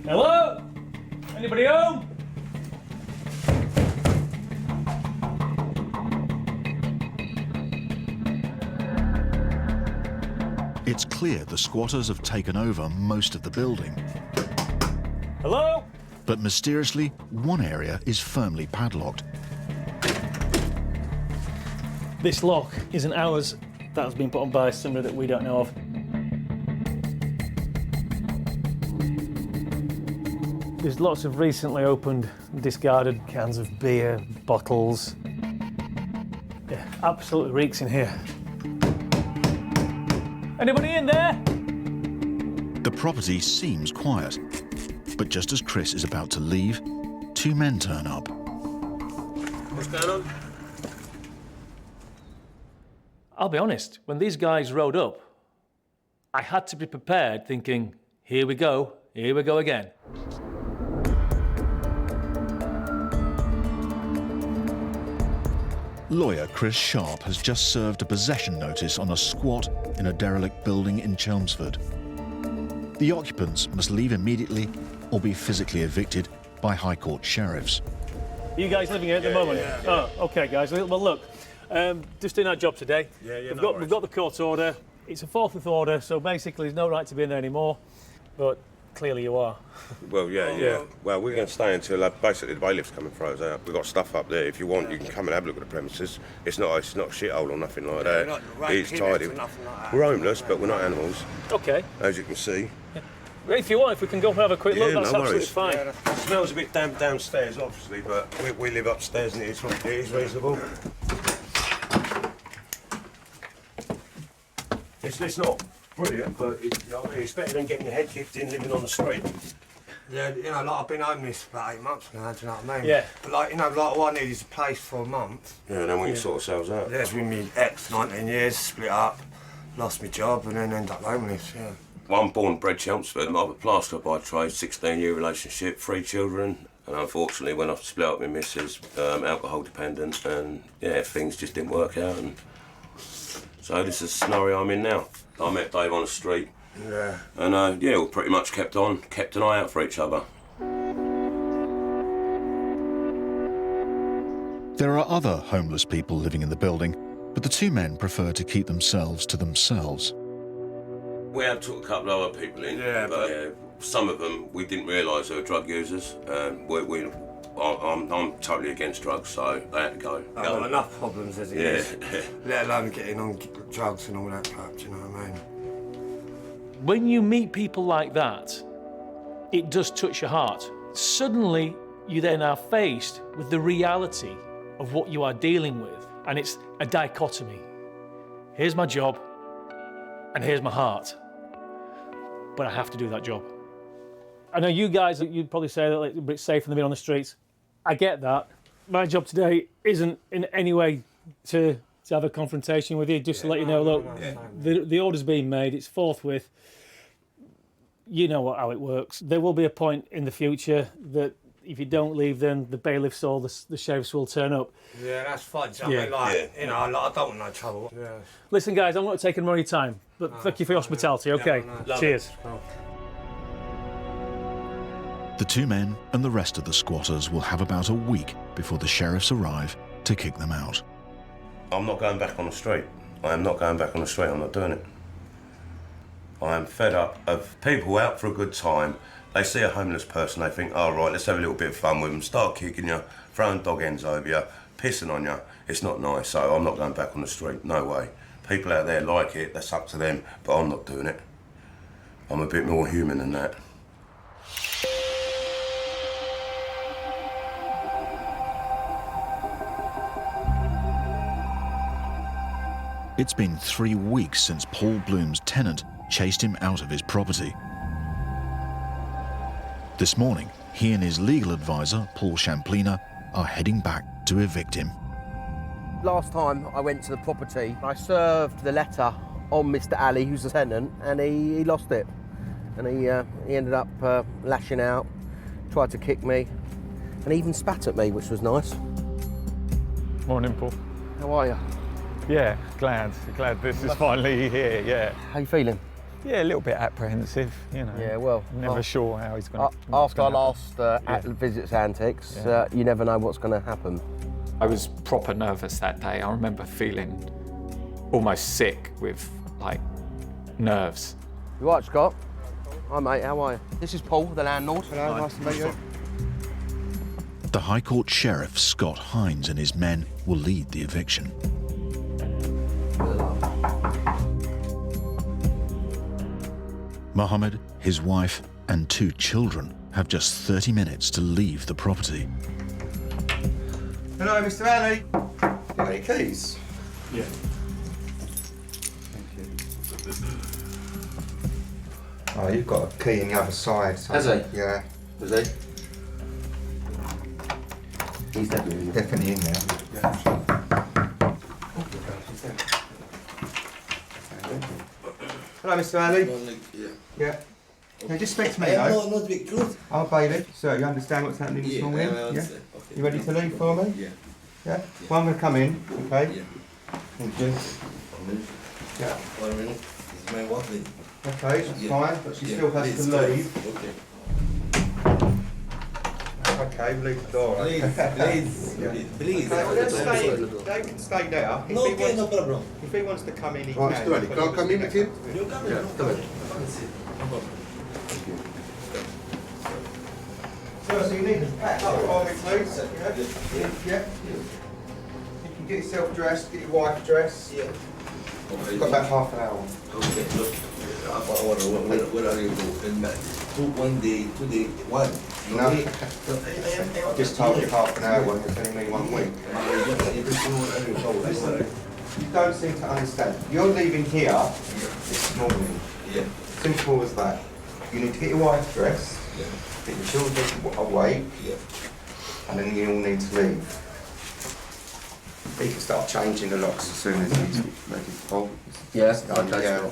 Hello? Anybody home? It's clear the squatters have taken over most of the building. Hello? But mysteriously, one area is firmly padlocked. This lock isn't ours. That has been put on by somebody that we don't know of. There's lots of recently opened, discarded cans of beer, bottles. Yeah, absolutely reeks in here. Anybody in there? The property seems quiet, but just as Chris is about to leave, two men turn up. What's going on? I'll be honest, when these guys rode up, I had to be prepared thinking, here we go again. Lawyer Chris Sharp has just served a possession notice on a squat in a derelict building in Chelmsford. The occupants must leave immediately or be physically evicted by High Court sheriffs. Are you guys living here at the moment? Yeah. Oh, OK, guys. Well, look, just doing our job today. We've got the court order. It's a forthwith order, so basically there's no right to be in there anymore. But clearly you are. Well, yeah. Well, we're going to stay until basically the bailiff's coming throw us out. We've got stuff up there. If you want, you can come and have a look at the premises. It's not a shithole or nothing like that. It's tidy. We're homeless, but we're not animals. OK. As you can see. If you want, if we can go and have a quick look, that's no absolutely worries. fine. Yeah, it smells a bit damp downstairs, obviously, but we live upstairs and it is reasonable. It's not brilliant, but it's better than getting your head kicked in living on the street. Yeah, you know, like I've been homeless for about 8 months now, do you know what I mean? Yeah. But like, you know, like all I need is a place for a month. Yeah, and then we can sort ourselves out. Yeah, it's been me ex, 19 years, split up, lost my job and then ended up homeless, yeah. Well, I'm born and bred Chelmsford. I'm a plasterer by trade, 16-year relationship, 3 children. And unfortunately, when I split up with my missus, alcohol dependent, and yeah, things just didn't work out. And so this is the scenario I'm in now. I met Dave on the street. Yeah. And yeah, we pretty much kept an eye out for each other. There are other homeless people living in the building, but the two men prefer to keep themselves to themselves. We have took a couple of other people in, but some of them we didn't realise they were drug users. I'm totally against drugs, so they had to go. I've got enough problems as it is, let alone getting on drugs and all that crap, do you know what I mean? When you meet people like that, it does touch your heart. Suddenly, you then are faced with the reality of what you are dealing with, and it's a dichotomy. Here's my job, and here's my heart. But I have to do that job. I know you guys, you'd probably say that it's a bit safer than being on the streets. I get that. My job today isn't in any way to have a confrontation with you, just to let you know, look, the order's been made, it's forthwith. You know how it works. There will be a point in the future that if you don't leave, then the bailiffs or the sheriffs will turn up. Yeah, that's fine. I mean, you know, I don't want no trouble. Yeah. Listen, guys, I'm not taking more of your time, but thank you for your hospitality, OK? Cheers. The two men and the rest of the squatters will have about a week before the sheriffs arrive to kick them out. I'm not going back on the street. I am not going back on the street. I'm not doing it. I am fed up of people out for a good time. They see a homeless person, they think, oh, right, let's have a little bit of fun with them, start kicking you, throwing dog ends over you, pissing on you. It's not nice, so I'm not going back on the street, no way. People out there like it, that's up to them, but I'm not doing it. I'm a bit more human than that. It's been 3 weeks since Paul Bloom's tenant chased him out of his property. This morning, he and his legal advisor, Paul Champlina, are heading back to evict him. Last time I went to the property, I served the letter on Mr. Ali, who's the tenant, and he lost it. And he ended up lashing out, tried to kick me, and he even spat at me, which was nice. Morning, Paul. How are you? Yeah, glad this is finally here, yeah. How you feeling? Yeah, a little bit apprehensive, you know. Yeah, well... Never sure how he's going to... After our last Visits Antics, you never know what's going to happen. I was proper nervous that day. I remember feeling almost sick with, like, nerves. You all right, Scott? Hi, mate, how are you? This is Paul, the landlord. Hello, nice to meet you. The High Court Sheriff, Scott Hines, and his men will lead the eviction. Mohammed, his wife, and 2 children have just 30 minutes to leave the property. Hello, Mr. Ali. You got your keys? Yeah. Thank you. Oh, you've got a key in the other side. So Has he? Yeah. Has he? He's definitely in there. Hello, Mr. Alley. Yeah. Now just speak to me, though. No, big truth. I'm bailiff, so you understand what's happening this morning? I understand. Okay. You ready to leave for me? Yeah. Yeah? Well, I'm going to come in, okay? Yeah. Thank you. 1 minute. Yeah. 1 minute. This is my work lady. Okay, that's Yeah. fine, but she Yeah, still has please, to leave. Okay. Okay, leave the door. Please, please, Yeah. please. Okay, well, let's stay. They can stay there. If No, he okay, wants, no problem. If he wants to come in, he Right, can. Stuart, can I come in with him? You come in, Yeah, no come problem. in. Come and sit. No problem. So you need to pack up for me, please. Yeah? You can get yourself dressed, get your wife dressed. Yeah. You've got about half an hour. Okay, look. Half an hour, where are you going? One day, 2 day, one. No. I just told you half an hour when you're telling me 1 week. Listen, you don't seem to understand. You're leaving here this morning. Yeah. Simple as that. You need to get your wife dressed, get your children awake, and then you all need to leave. He can start changing the locks as soon as he's ready to pull. Yeah, okay, yeah.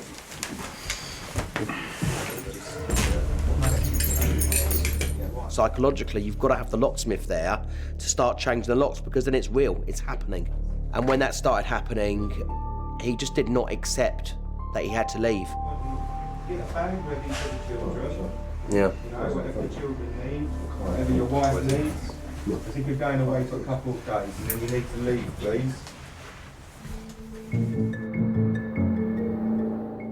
Psychologically, you've got to have the locksmith there to start changing the locks, because then it's real, it's happening. And when that started happening, he just did not accept that he had to leave. Get a bag ready for the children. Yeah. You know, whatever the children need, whatever your wife needs. I think you're going away for a couple of days and then you need to leave, please.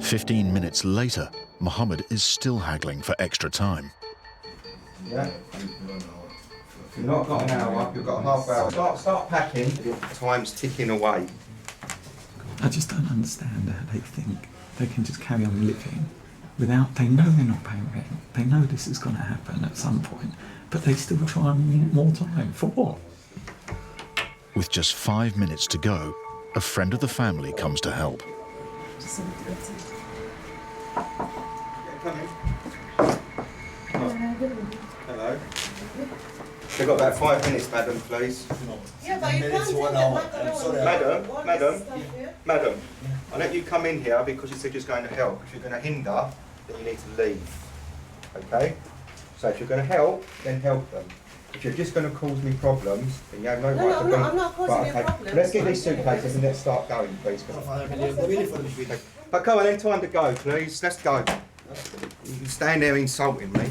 15 minutes later, Mohammed is still haggling for extra time. Yeah. You've not got an hour, you've got a half hour. Start packing. Time's ticking away. I just don't understand how they think they can just carry on living without, they know they're not paying rent, they know this is going to happen at some point, but they still try and want more time. For what? With just 5 minutes to go, a friend of the family comes to help. Hello. We've got about 5 minutes, madam, please. Yeah, but you can't take Madam, I let you come in here because you said you're going to help. If you're going to hinder, then you need to leave. Okay? So if you're going to help, then help them. If you're just going to cause me problems, then you have no right to bring... I'm not causing you problems. Let's get these suitcases and let's start going, please. But come on, then, time to go, please. Let's go. You stand there insulting me.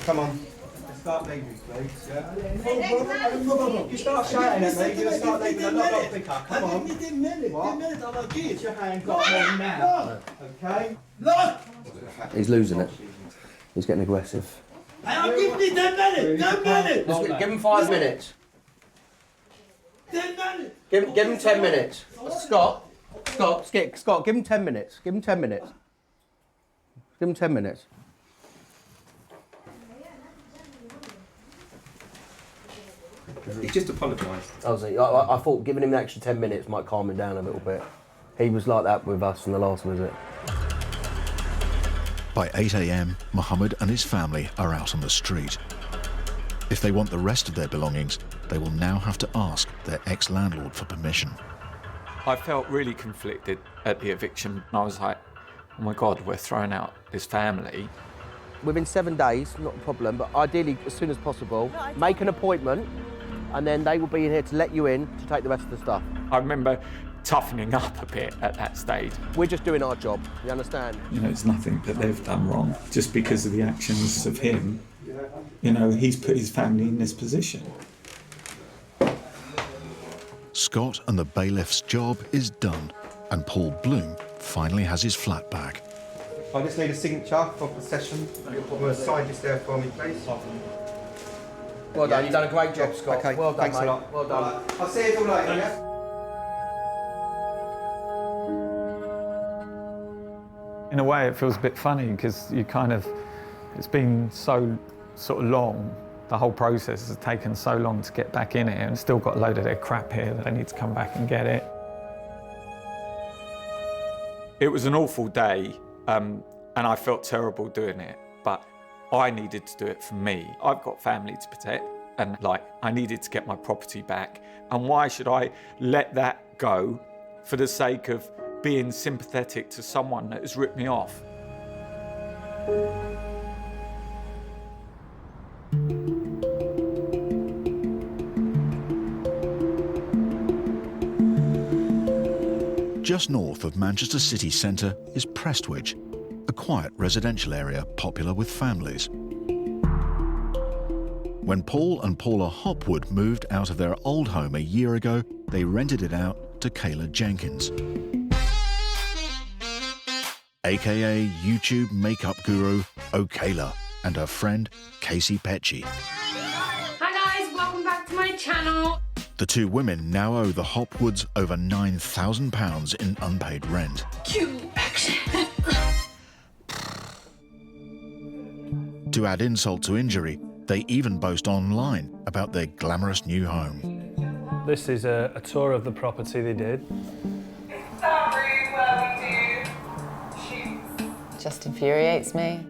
Come on. Let's start leaving, please. Yeah? You start shouting at me, you're going to start leaving a lot quicker. Come on. What? Get your hand off me now. Okay? He's losing it. He's getting aggressive. I'll give me 10 minutes! 10 minutes! Give him 5 minutes. 10 minutes! Give him 10 minutes. Scott, give him 10 minutes. Give him 10 minutes. Give him 10 minutes. He just apologised. I thought giving him an extra 10 minutes might calm him down a little bit. He was like that with us in the last visit. By 8 a.m, Mohammed and his family are out on the street. If they want the rest of their belongings, they will now have to ask their ex-landlord for permission. I felt really conflicted at the eviction. I was like, oh my God, we're throwing out this family. Within 7 days, not a problem, but ideally as soon as possible, make an appointment, and then they will be in here to let you in to take the rest of the stuff. I remember toughening up a bit at that stage. We're just doing our job, you understand? You know, it's nothing that they've done wrong. Just because of the actions of him, you know, he's put his family in this position. Scott and the bailiff's job is done, and Paul Bloom finally has his flat back. I just need a signature for possession. You want to sign this there for me, please? Well done, you've done a great job, Scott. Okay, well done, thanks mate. a lot. Well done. Right. I'll see you all later, yeah? In a way, it feels a bit funny because you kind of, it's been so sort of long. The whole process has taken so long to get back in it, and still got a load of their crap here that they need to come back and get it. It was an awful day, and I felt terrible doing it, but I needed to do it for me. I've got family to protect, and like I needed to get my property back. And why should I let that go for the sake of being sympathetic to someone that has ripped me off? Just north of Manchester city centre is Prestwich, a quiet residential area popular with families. When Paul and Paula Hopwood moved out of their old home a year ago, they rented it out to Kayla Jenkins, aka YouTube makeup guru O'Kayla, and her friend Casey Petchy. Hi guys, welcome back to my channel. The two women now owe the Hopwoods over £9,000 in unpaid rent. Cue action. To add insult to injury, they even boast online about their glamorous new home. This is a tour of the property they did. It's that room where we do shoots. Just infuriates me.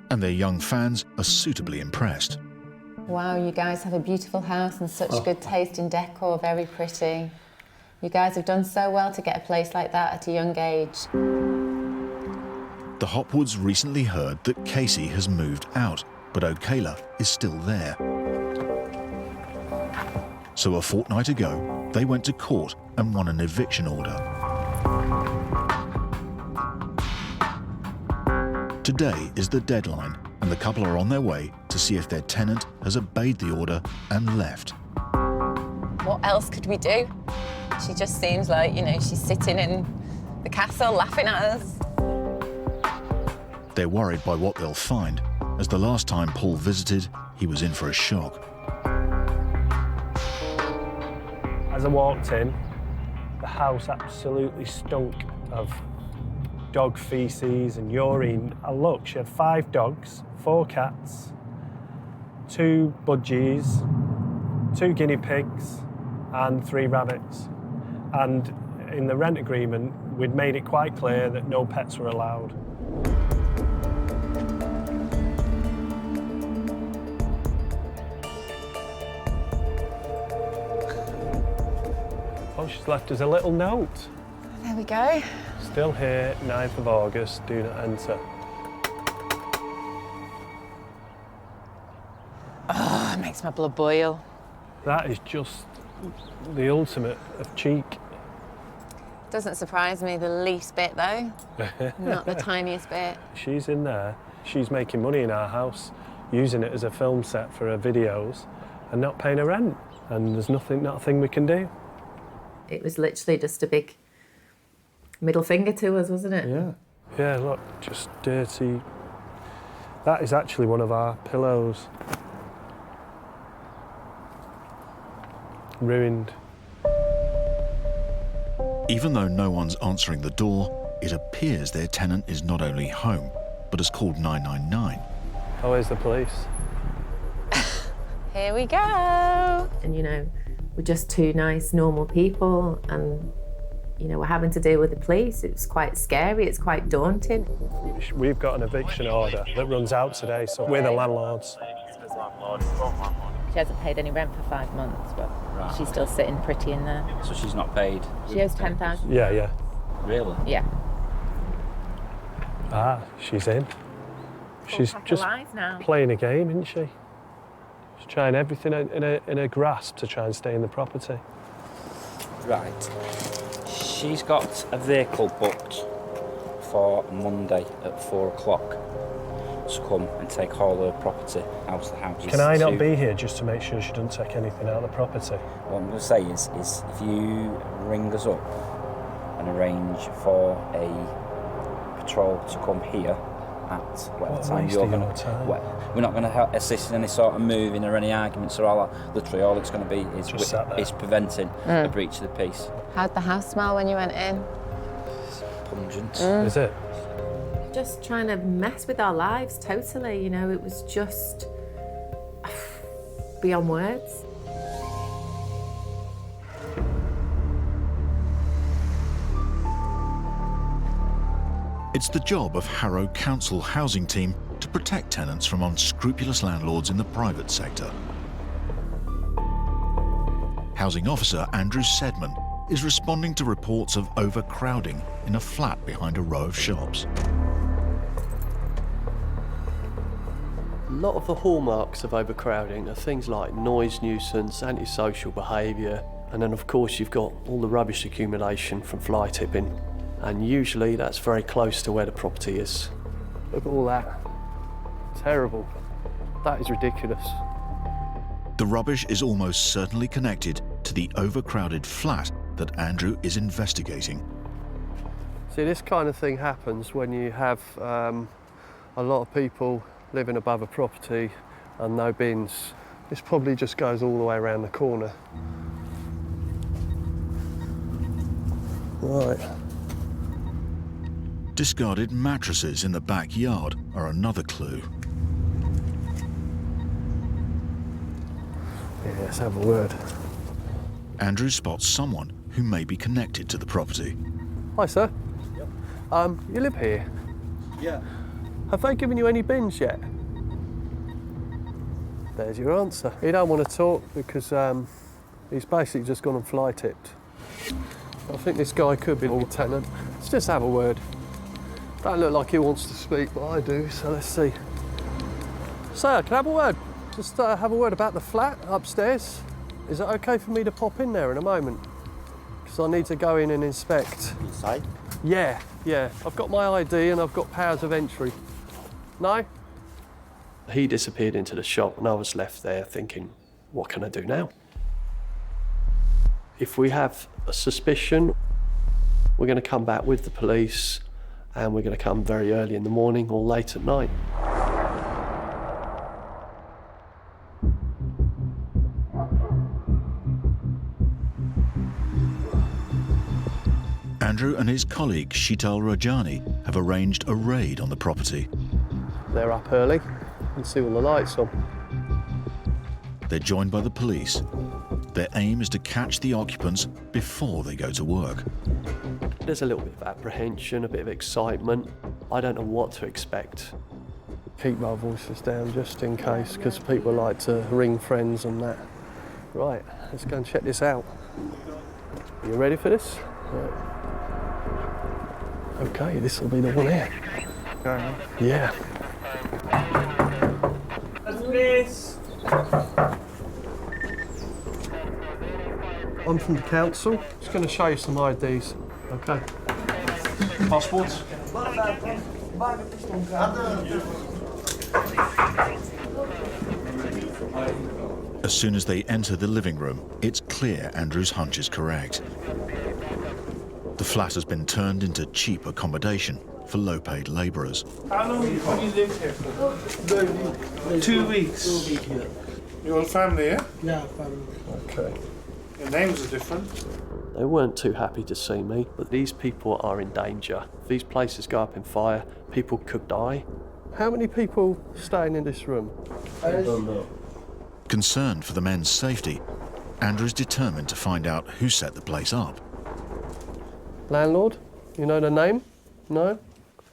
And their young fans are suitably impressed. Wow, you guys have a beautiful house and such good taste in decor, very pretty. You guys have done so well to get a place like that at a young age. The Hopwoods recently heard that Casey has moved out, but O'Kayla is still there. So a fortnight ago, they went to court and won an eviction order. Today is the deadline, and the couple are on their way to see if their tenant has obeyed the order and left. What else could we do? She just seems like, you know, she's sitting in the castle laughing at us. They're worried by what they'll find, as the last time Paul visited, he was in for a shock. As I walked in, the house absolutely stunk of dog feces and urine. I looked, she had 5 dogs, 4 cats, 2 budgies, 2 guinea pigs, and 3 rabbits. And in the rent agreement, we'd made it quite clear that no pets were allowed. Oh, she's left us a little note. There we go. Still here, 9th of August, do not enter. Oh, it makes my blood boil. That is just the ultimate of cheek. Doesn't surprise me the least bit, though. Not the tiniest bit. She's in there. She's making money in our house, using it as a film set for her videos, and not paying her rent. And there's not a thing we can do. It was literally just a big middle finger to us, wasn't it? Yeah. Yeah, look, just dirty. That is actually one of our pillows. Ruined. Even though no one's answering the door, it appears their tenant is not only home, but has called 999. Oh, where's the police? Here we go. And, you know, we're just 2 nice, normal people, and, you know, we're having to deal with the police. It's quite scary, it's quite daunting. We've got an eviction order that runs out today, so we're the landlords. She hasn't paid any rent for 5 months, but she's still sitting pretty in there. So she's not paid? She owes 10,000. Yeah, yeah. Really? Yeah. Ah, she's in. She's just now. playing a game, isn't she? She's trying everything in her grasp to try and stay in the property. Right. She's got a vehicle booked for Monday at 4 o'clock to come and take all her property out of the house. Can I not be here just to make sure she doesn't take anything out of the property? What I'm going to say is if you ring us up and arrange for a patrol to come here at whatever time you're going to... We're not going to assist in any sort of moving or any arguments or all that. Literally, all it's going to be is preventing a breach of the peace. How'd the house smell when you went in? It's pungent. Is it? Just trying to mess with our lives, totally, you know, it was just beyond words. It's the job of Harrow Council housing team to protect tenants from unscrupulous landlords in the private sector. Housing officer Andrew Sedman is responding to reports of overcrowding in a flat behind a row of shops. A lot of the hallmarks of overcrowding are things like noise nuisance, antisocial behaviour, and then of course you've got all the rubbish accumulation from fly tipping, and usually that's very close to where the property is. Look at all that. Terrible. That is ridiculous. The rubbish is almost certainly connected to the overcrowded flat that Andrew is investigating. See, this kind of thing happens when you have a lot of people living above a property and no bins. This probably just goes all the way around the corner. Right. Discarded mattresses in the backyard are another clue. Yeah, let's have a word. Andrew spots someone who may be connected to the property. Hi, sir. Yep. You live here? Yeah. Have they given you any bins yet? There's your answer. He don't want to talk because he's basically just gone and fly tipped. I think this guy could be a tenant. Let's just have a word. Don't look like he wants to speak, but I do, so let's see. Sir, can I have a word? Just have a word about the flat upstairs. Is it okay for me to pop in there in a moment? Because I need to go in and inspect. Inside? Yeah. I've got my ID and I've got powers of entry. No? He disappeared into the shop and I was left there thinking, what can I do now? If we have a suspicion, we're going to come back with the police and we're going to come very early in the morning or late at night. Andrew and his colleague Sheetal Rajani have arranged a raid on the property. They're up early and see all the lights on. They're joined by the police. Their aim is to catch the occupants before they go to work. There's a little bit of apprehension, a bit of excitement. I don't know what to expect. Keep my voices down just in case, because people like to ring friends and that. Right, let's go and check this out. Are you ready for this? Right. Okay, this will be the one here. Yeah. Please. I'm from the council. Just going to show you some IDs. Okay. Passports. As soon as they enter the living room, it's clear Andrew's hunch is correct. The flat has been turned into cheap accommodation for low-paid labourers. How long have you lived here for? 2 weeks. You're a family, yeah? Yeah, family. Okay. Your names are different. They weren't too happy to see me, but these people are in danger. If these places go up in fire, people could die. How many people staying in this room? I don't know. Concerned for the men's safety, Andrew's determined to find out who set the place up. Landlord? You know the name? No?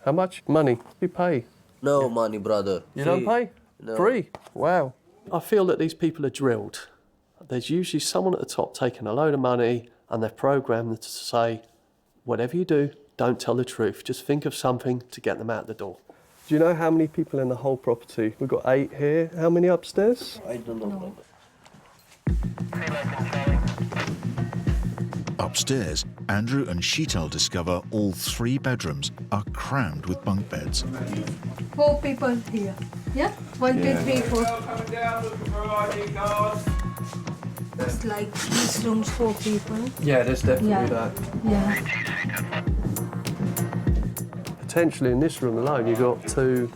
How much money you pay? No money, brother. You don't pay? No. Free? Wow. I feel that these people are drilled. There's usually someone at the top taking a load of money and they're programmed to say, whatever you do, don't tell the truth. Just think of something to get them out the door. Do you know how many people in the whole property? We've got 8 here. How many upstairs? I don't know. Upstairs, Andrew and Sheetal discover all 3 bedrooms are crammed with bunk beds. 4 people here. Yeah? 1, 2, 3, 4. It's like this room's 4 people. Yeah, there's definitely that. Yeah. Potentially in this room alone, you've got 2,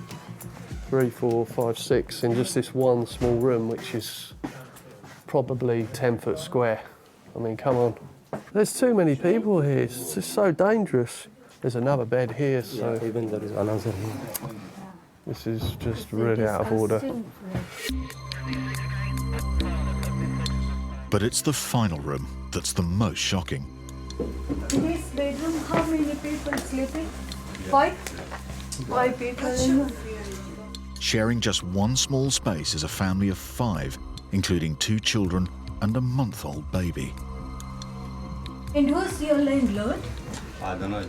3, 4, 5, 6 in just this one small room, which is probably 10 foot square. I mean, come on. There's too many people here. It's just so dangerous. There's another bed here, so... Yeah, even there is another here. This is just really out of order. But it's the final room that's the most shocking. In this bedroom, how many people sleeping? 5? 5 people. Sharing just one small space is a family of 5, including 2 children and a month-old baby. And who's your landlord? I don't know.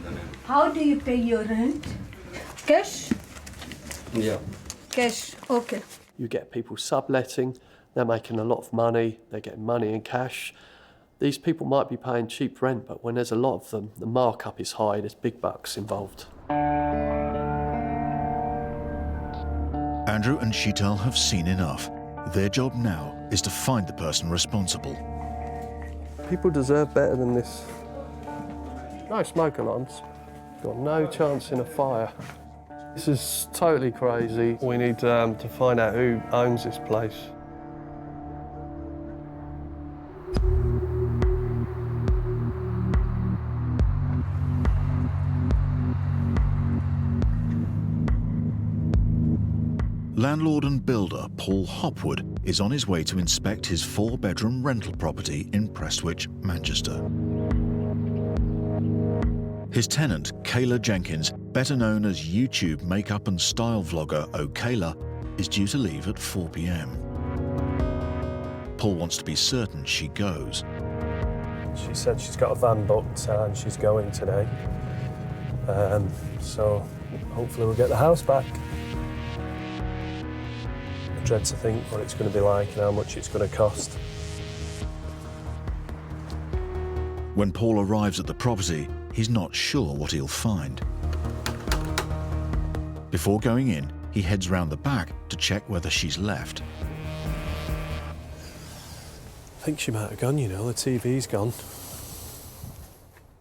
How do you pay your rent? Cash? Yeah. Cash, okay. You get people subletting, they're making a lot of money, they're getting money in cash. These people might be paying cheap rent, but when there's a lot of them, the markup is high, there's big bucks involved. Andrew and Sheetal have seen enough. Their job now is to find the person responsible. People deserve better than this. No smoke alarms. Got no chance in a fire. This is totally crazy. We need to find out who owns this place. Landlord and builder Paul Hopwood is on his way to inspect his 4-bedroom rental property in Prestwich, Manchester. His tenant, Kayla Jenkins, better known as YouTube makeup and style vlogger O'Kayla, is due to leave at 4 p.m. Paul wants to be certain she goes. She said she's got a van booked and she's going today. So hopefully we'll get the house back. I dread to think what it's going to be like and how much it's going to cost. When Paul arrives at the property, he's not sure what he'll find. Before going in, he heads round the back to check whether she's left. I think she might have gone, you know, the TV's gone.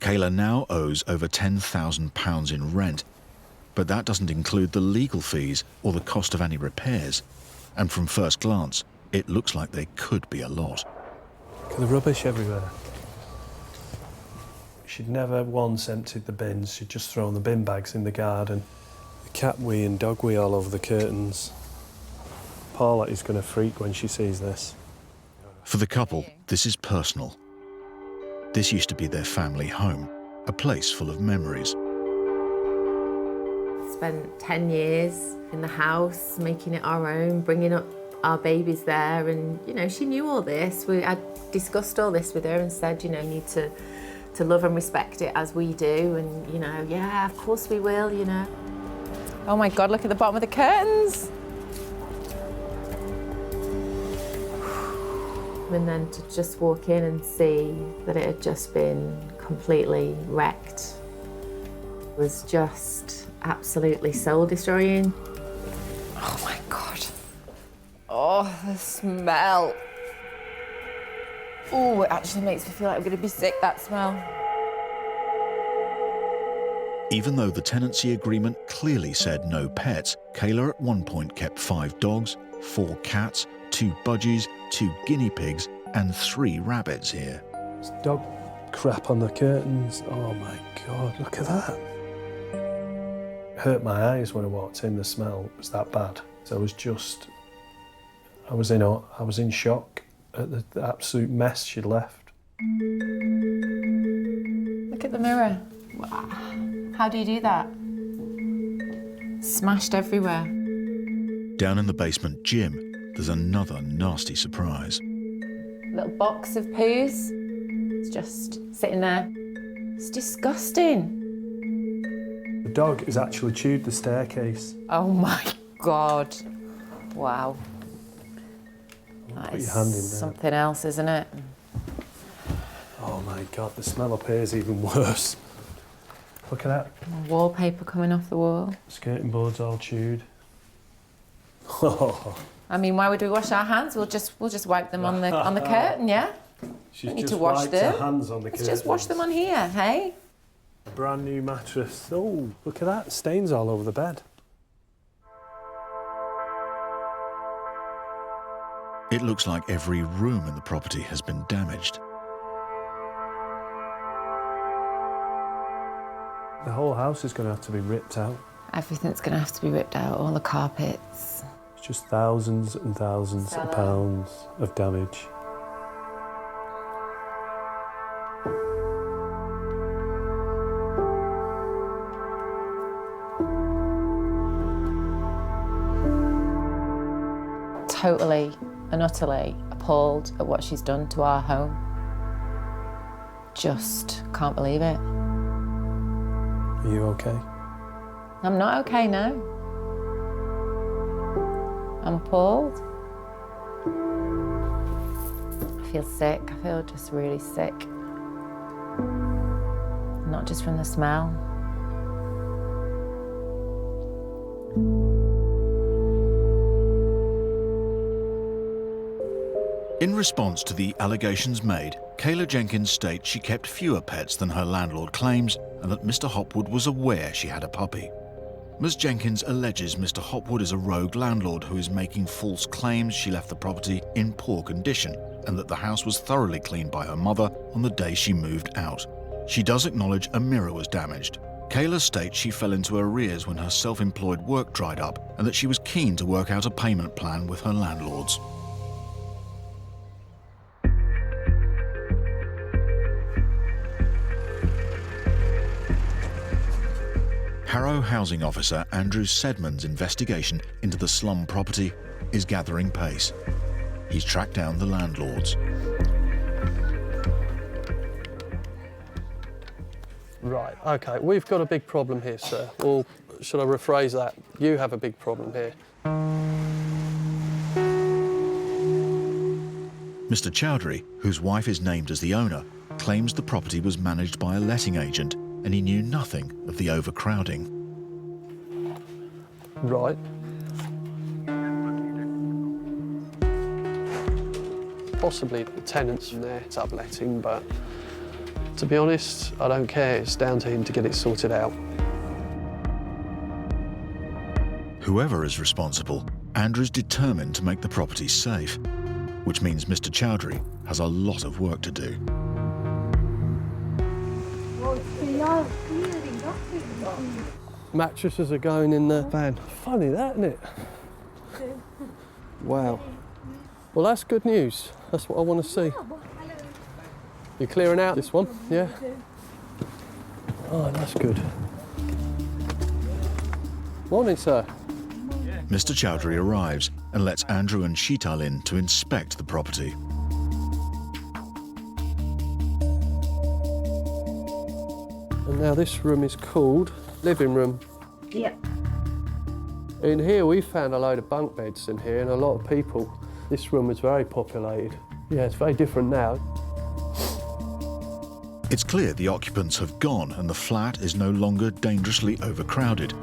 Kayla now owes over £10,000 in rent, but that doesn't include the legal fees or the cost of any repairs. And from first glance, it looks like they could be a lot. Look at the rubbish everywhere. She'd never once emptied the bins, she'd just thrown the bin bags in the garden. The cat wee and dog wee all over the curtains. Paula is going to freak when she sees this. For the couple, this is personal. This used to be their family home, a place full of memories. Spent 10 years in the house, making it our own, bringing up our babies there, and, you know, she knew all this. I discussed all this with her and said, you know, you need to love and respect it as we do, and, you know, yeah, of course we will, you know. Oh my God, look at the bottom of the curtains. And then to just walk in and see that it had just been completely wrecked was just absolutely soul-destroying. Oh my God. Oh, the smell. Oh, it actually makes me feel like I'm going to be sick, that smell. Even though the tenancy agreement clearly said no pets, Kayla at one point kept 5 dogs, 4 cats, 2 budgies, 2 guinea pigs, and 3 rabbits here. There's dog crap on the curtains. Oh my God, look at that. It hurt my eyes when I walked in, the smell was that bad. So I was in shock at the absolute mess she'd left. Look at the mirror. How do you do that? Smashed everywhere. Down in the basement gym, there's another nasty surprise. Little box of poos. It's just sitting there. It's disgusting. The dog has actually chewed the staircase. Oh my God. Wow. That Put is your hand in there. something else, isn't it? Oh my God, the smell up here is even worse. Look at that. Wallpaper coming off the wall. Skirting boards all chewed. I mean, why would we wash our hands? We'll just wipe them on the curtain, yeah? She's Don't need just to wash wiped them. her hands on the Let's just wash them on here, hey? A brand new mattress. Oh, look at that. Stains all over the bed. It looks like every room in the property has been damaged. The whole house is going to have to be ripped out. Everything's going to have to be ripped out, all the carpets. It's just thousands and thousands of pounds of damage. Totally and utterly appalling. appalled at what she's done to our home. Just can't believe it. Are you okay? I'm not okay now. I'm appalled. I feel sick. I feel just really sick. Not just from the smell. In response to the allegations made, Kayla Jenkins states she kept fewer pets than her landlord claims and that Mr. Hopwood was aware she had a puppy. Ms. Jenkins alleges Mr. Hopwood is a rogue landlord who is making false claims she left the property in poor condition and that the house was thoroughly cleaned by her mother on the day she moved out. She does acknowledge a mirror was damaged. Kayla states she fell into arrears when her self-employed work dried up and that she was keen to work out a payment plan with her landlords. Harrow housing officer Andrew Sedman's investigation into the slum property is gathering pace. He's tracked down the landlords. Right, okay, we've got a big problem here, sir. Or should I rephrase that? You have a big problem here. Mr. Chowdhury, whose wife is named as the owner, claims the property was managed by a letting agent and he knew nothing of the overcrowding. Right. Possibly the tenants in there subletting, but to be honest, I don't care. It's down to him to get it sorted out. Whoever is responsible, Andrew's determined to make the property safe, which means Mr. Chowdhury has a lot of work to do. Mattresses are going in the van. Funny that, isn't it? Wow. Well, that's good news. That's what I want to see. You're clearing out this one, yeah? Oh, that's good. Morning, sir. Mr. Chowdhury arrives and lets Andrew and Sheetal in to inspect the property. And now this room is called living room. Yeah. In here we found a load of bunk beds in here and a lot of people. This room was very populated. Yeah, it's very different now. It's clear the occupants have gone and the flat is no longer dangerously overcrowded.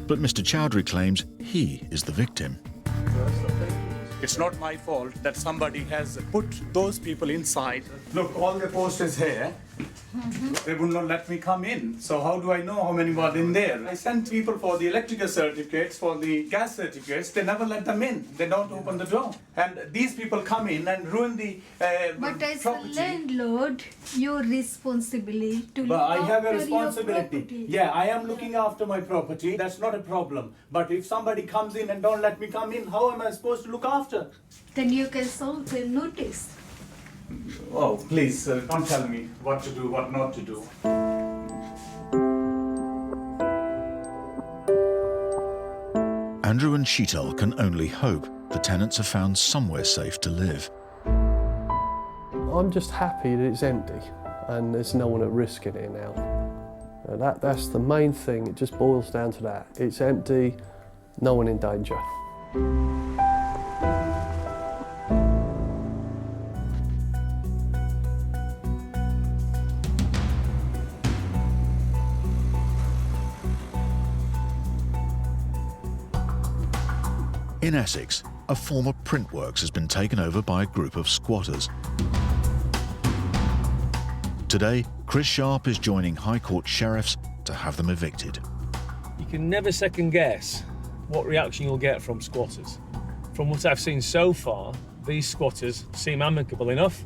But Mr. Chowdhury claims he is the victim. It's not my fault that somebody has put those people inside. Look, all the posters here, they would not let me come in. So how do I know how many were in there? I sent people for the electrical certificates, for the gas certificates. They never let them in. They don't open the door. And these people come in and ruin the But as property. a landlord, your responsibility to look But I have a after your responsibility. property. Yeah, I am looking after my property. That's not a problem. But if somebody comes in and don't let me come in, how am I supposed to look after? Then you can solve the notice. Oh, please, don't tell me what to do, what not to do. Andrew and Sheetal can only hope the tenants have found somewhere safe to live. I'm just happy that it's empty and there's no one at risk in here now. That's the main thing. It just boils down to that. It's empty, no one in danger. In Essex, a former print works has been taken over by a group of squatters. Today, Chris Sharp is joining High Court sheriffs to have them evicted. You can never second guess what reaction you'll get from squatters. From what I've seen so far, these squatters seem amicable enough.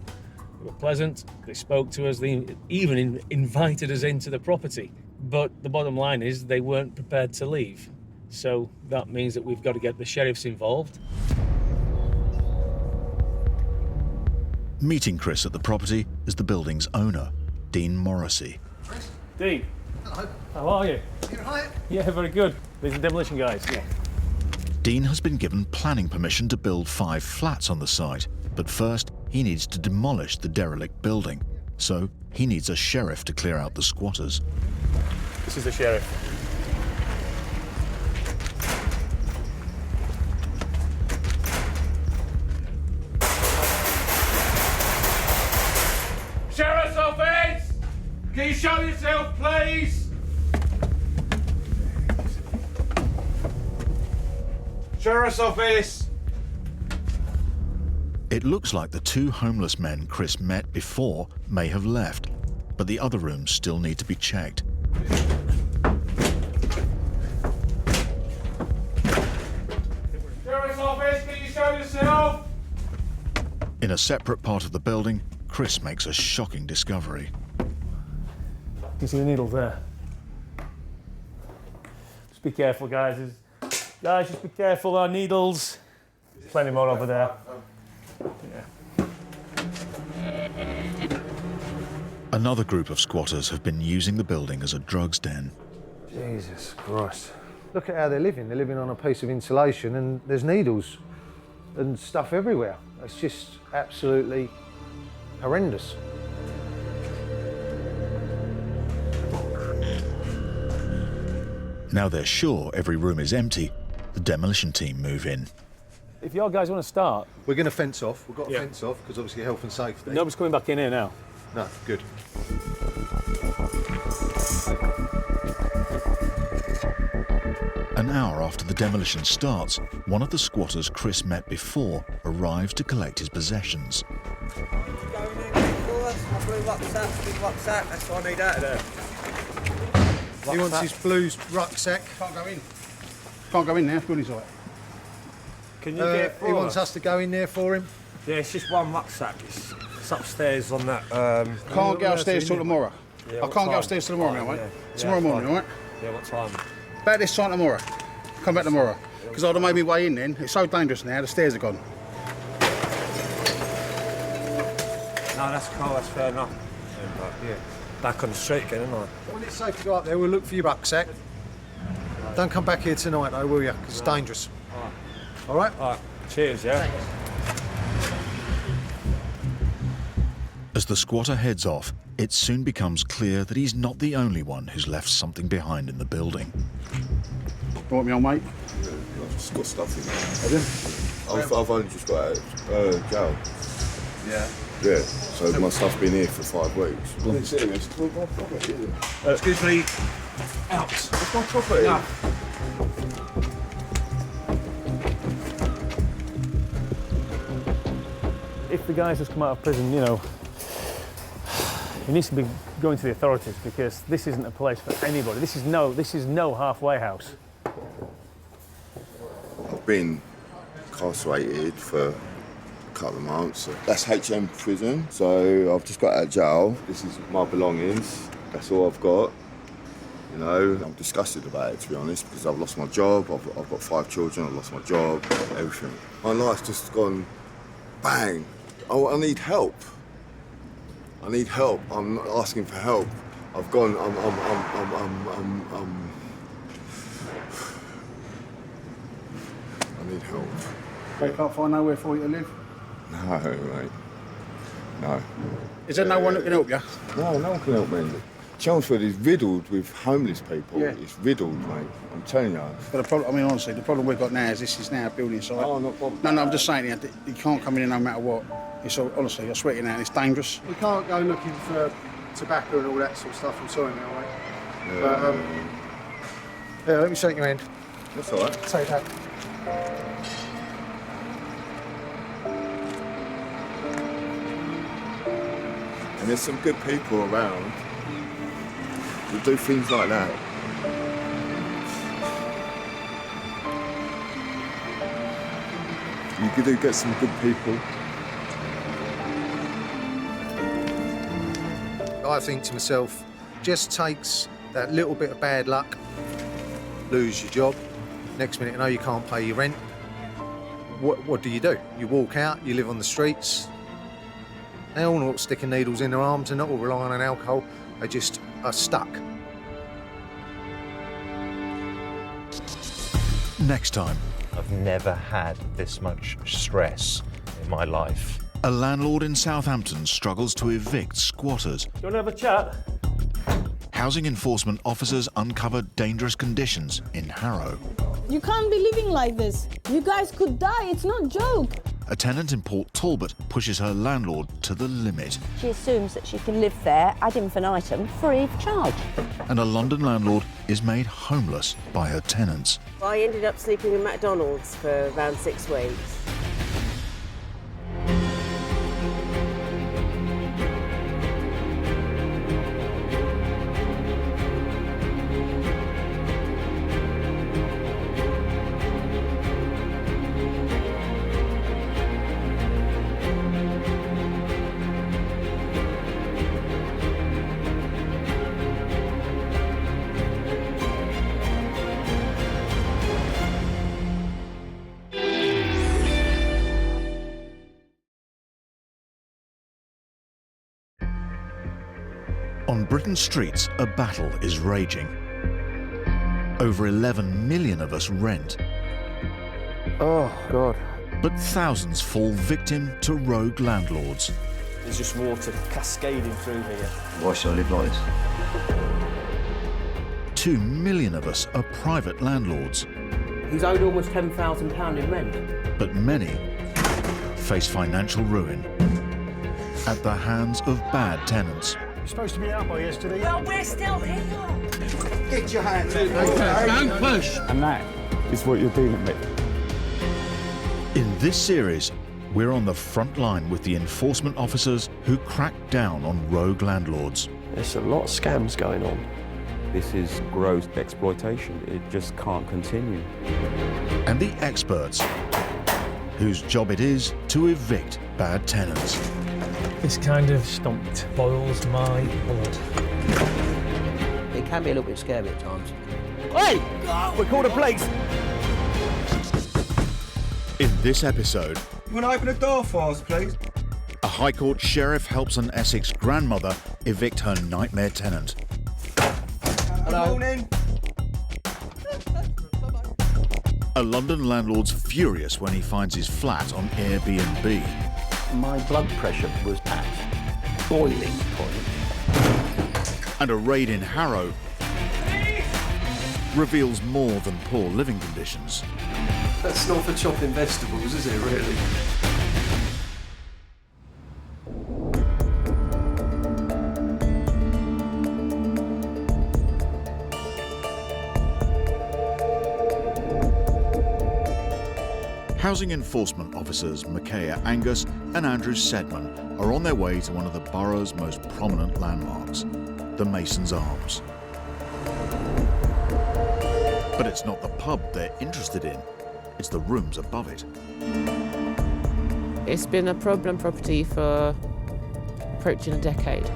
They were pleasant, they spoke to us, they even invited us into the property. But the bottom line is they weren't prepared to leave. So that means that we've got to get the sheriffs involved. Meeting Chris at the property is the building's owner, Dean Morrissey. Dean. Hello. How are you? You all right? Yeah, very good. These are demolition guys. Yeah. Dean has been given planning permission to build 5 flats on the site, but first he needs to demolish the derelict building. So he needs a sheriff to clear out the squatters. This is the sheriff. Sheriff's office! Can you show yourself, please? Sheriff's office! It looks like the 2 homeless men Chris met before may have left, but the other rooms still need to be checked. Sheriff's office, can you show yourself? In a separate part of the building, Chris makes a shocking discovery. You see the needles there? Just be careful, guys. Guys, just be careful, there are needles. There's plenty more over there. Yeah. Another group of squatters have been using the building as a drugs den. Jesus Christ. Look at how they're living. They're living on a piece of insulation and there's needles and stuff everywhere. It's just absolutely horrendous. Now they're sure every room is empty, the demolition team move in. If your guys want to start... We're going to fence off. We've got to fence off because obviously health and safety. Nobody's coming back in here now. No, good. An hour after the demolition starts, one of the squatters Chris met before arrives to collect his possessions. My blue rucksack, big rucksack, that's what I need out of there. He wants his blue rucksack. Can't go in. Can't go in now, building site. Can you get it for He wants us? us to go in there for him. Yeah, it's just one rucksack. It's upstairs on that. Can't get upstairs till tomorrow. Yeah, I what can't get time? upstairs till tomorrow, mate. Yeah. Tomorrow Yeah, morning, fine. alright? Yeah, what time? About this time tomorrow. Come back tomorrow. Because I'd have made me way in then. It's so dangerous now, the stairs are gone. No, that's cool, that's fair enough. Yeah. Back on the street again, isn't I? When it's safe to go up there, we'll look for your rucksack. Don't come back here tonight, though, will you? Because it's dangerous. All right? All right. Cheers, yeah? As the squatter heads off, it soon becomes clear that he's not the only one who's left something behind in the building. Right, me old mate? Yeah, I've just got stuff in there. I've only just got out of jail. Yeah. Yeah, so my stuff's been here for 5 weeks. I'm serious, it's my property, isn't it? Excuse me. Out. It's my property. No. If the guys just come out of prison, you know, he needs to be going to the authorities because this isn't a place for anybody. This is no halfway house. I've been incarcerated for a couple of months. That's HM prison, so I've just got out of jail. This is my belongings. That's all I've got. You know, I'm disgusted about it, to be honest, because I've lost my job. I've got 5 children. I've lost my job, everything. My life's just gone bang. Oh, I need help. I need help. I'm not asking for help. I've gone. I need help. They can't find nowhere for you to live? No, mate. No. Is there no one that can help you? No, no one can help me. Chelmsford is riddled with homeless people. Yeah. It's riddled, mate. I'm telling you. But the problem, I mean, honestly, the problem we've got now is this is now a building site. Oh, not problem. No, I'm just saying, you can't come in no matter what. It's all, honestly, I swear to you now, it's dangerous. We can't go looking for tobacco and all that sort of stuff. I'm sorry, now, mate. Yeah. But, let me shake your hand. That's all right. Take that. And there's some good people around who do things like that. You do get some good people. I think to myself, just takes that little bit of bad luck, lose your job, next minute you know you can't pay your rent. What do? You walk out, you live on the streets. They all not sticking needles in their arms, they're not all relying on alcohol, they just are stuck. Next time, I've never had this much stress in my life. A landlord in Southampton struggles to evict squatters. You want to have a chat? Housing enforcement officers uncover dangerous conditions in Harrow. You can't be living like this. You guys could die, it's not a joke. A tenant in Port Talbot pushes her landlord to the limit. She assumes that she can live there ad infinitum free of charge. And a London landlord is made homeless by her tenants. I ended up sleeping in McDonald's for around 6 weeks. On Britain's streets, a battle is raging. Over 11 million of us rent. Oh, God. But thousands fall victim to rogue landlords. There's just water cascading through here. Why should I live like this? 2 million of us are private landlords. He's owed almost £10,000 in rent. But many face financial ruin at the hands of bad tenants. You're supposed to be out by yesterday. Well, we're still here. Get your hands in. Don't push. And that is what you're dealing with. In this series, we're on the front line with the enforcement officers who crack down on rogue landlords. There's a lot of scams going on. This is gross exploitation. It just can't continue. And the experts whose job it is to evict bad tenants. This kind of stomp boils my blood. It can be a little bit scary at times. Hey! We're called the police! In this episode, You want to open the door for us, please? a High Court sheriff helps an Essex grandmother evict her nightmare tenant. Good morning. A London landlord's furious when he finds his flat on Airbnb. My blood pressure was at boiling point. And a raid in Harrow reveals more than poor living conditions. That's not for chopping vegetables, is it, really? Housing enforcement officers Micaiah Angus and Andrew Sedman are on their way to one of the borough's most prominent landmarks, the Mason's Arms. But it's not the pub they're interested in, it's the rooms above it. It's been a problem property for approaching a decade.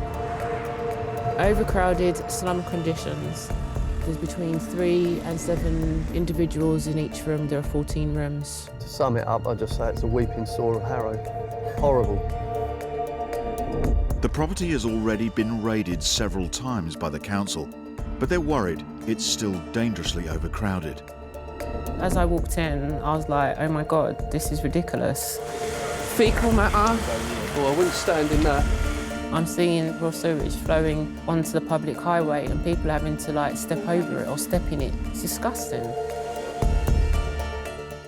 Overcrowded slum conditions. There's between 3 and 7 individuals in each room. There are 14 rooms. To sum it up, I'd just say it's a weeping sore of Harrow. Horrible. The property has already been raided several times by the council, but they're worried it's still dangerously overcrowded. As I walked in, I was like, oh my God, this is ridiculous. Fecal matter. Well, I wouldn't stand in that. I'm seeing raw sewage flowing onto the public highway and people having to step over it or step in it. It's disgusting.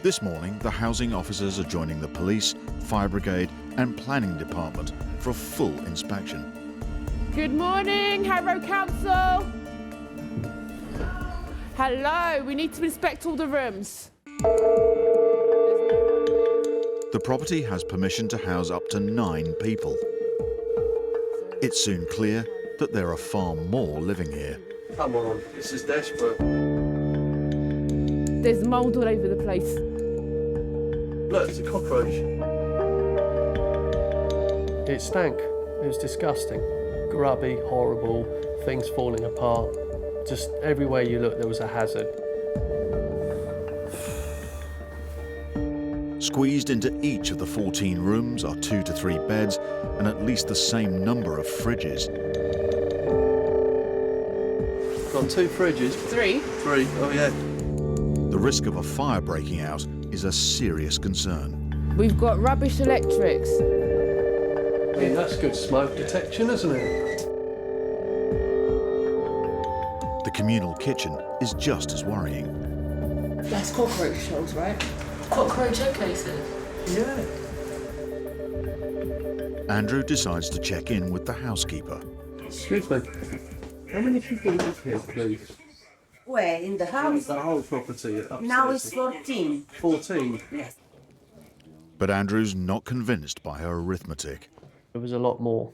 This morning, the housing officers are joining the police, fire brigade and planning department for a full inspection. Good morning, Harrow Council. Hello, we need to inspect all the rooms. The property has permission to house up to 9 people. It's soon clear that there are far more living here. Come on, this is desperate. There's mould all over the place. Look, it's a cockroach. It stank. It was disgusting. Grubby, horrible, things falling apart. Just everywhere you look, there was a hazard. Squeezed into each of the 14 rooms are 2 to 3 beds and at least the same number of fridges. Got 2 fridges. 3? 3, oh yeah. The risk of a fire breaking out is a serious concern. We've got rubbish electrics. I mean, that's good smoke detection, isn't it? The communal kitchen is just as worrying. That's cockroach shells, right? Cockroach egg cases? Yeah. Andrew decides to check in with the housekeeper. Excuse me. How many people live here, please? Where? In the house? The whole property upstairs. Now it's 14. 14? Yes. But Andrew's not convinced by her arithmetic. There was a lot more.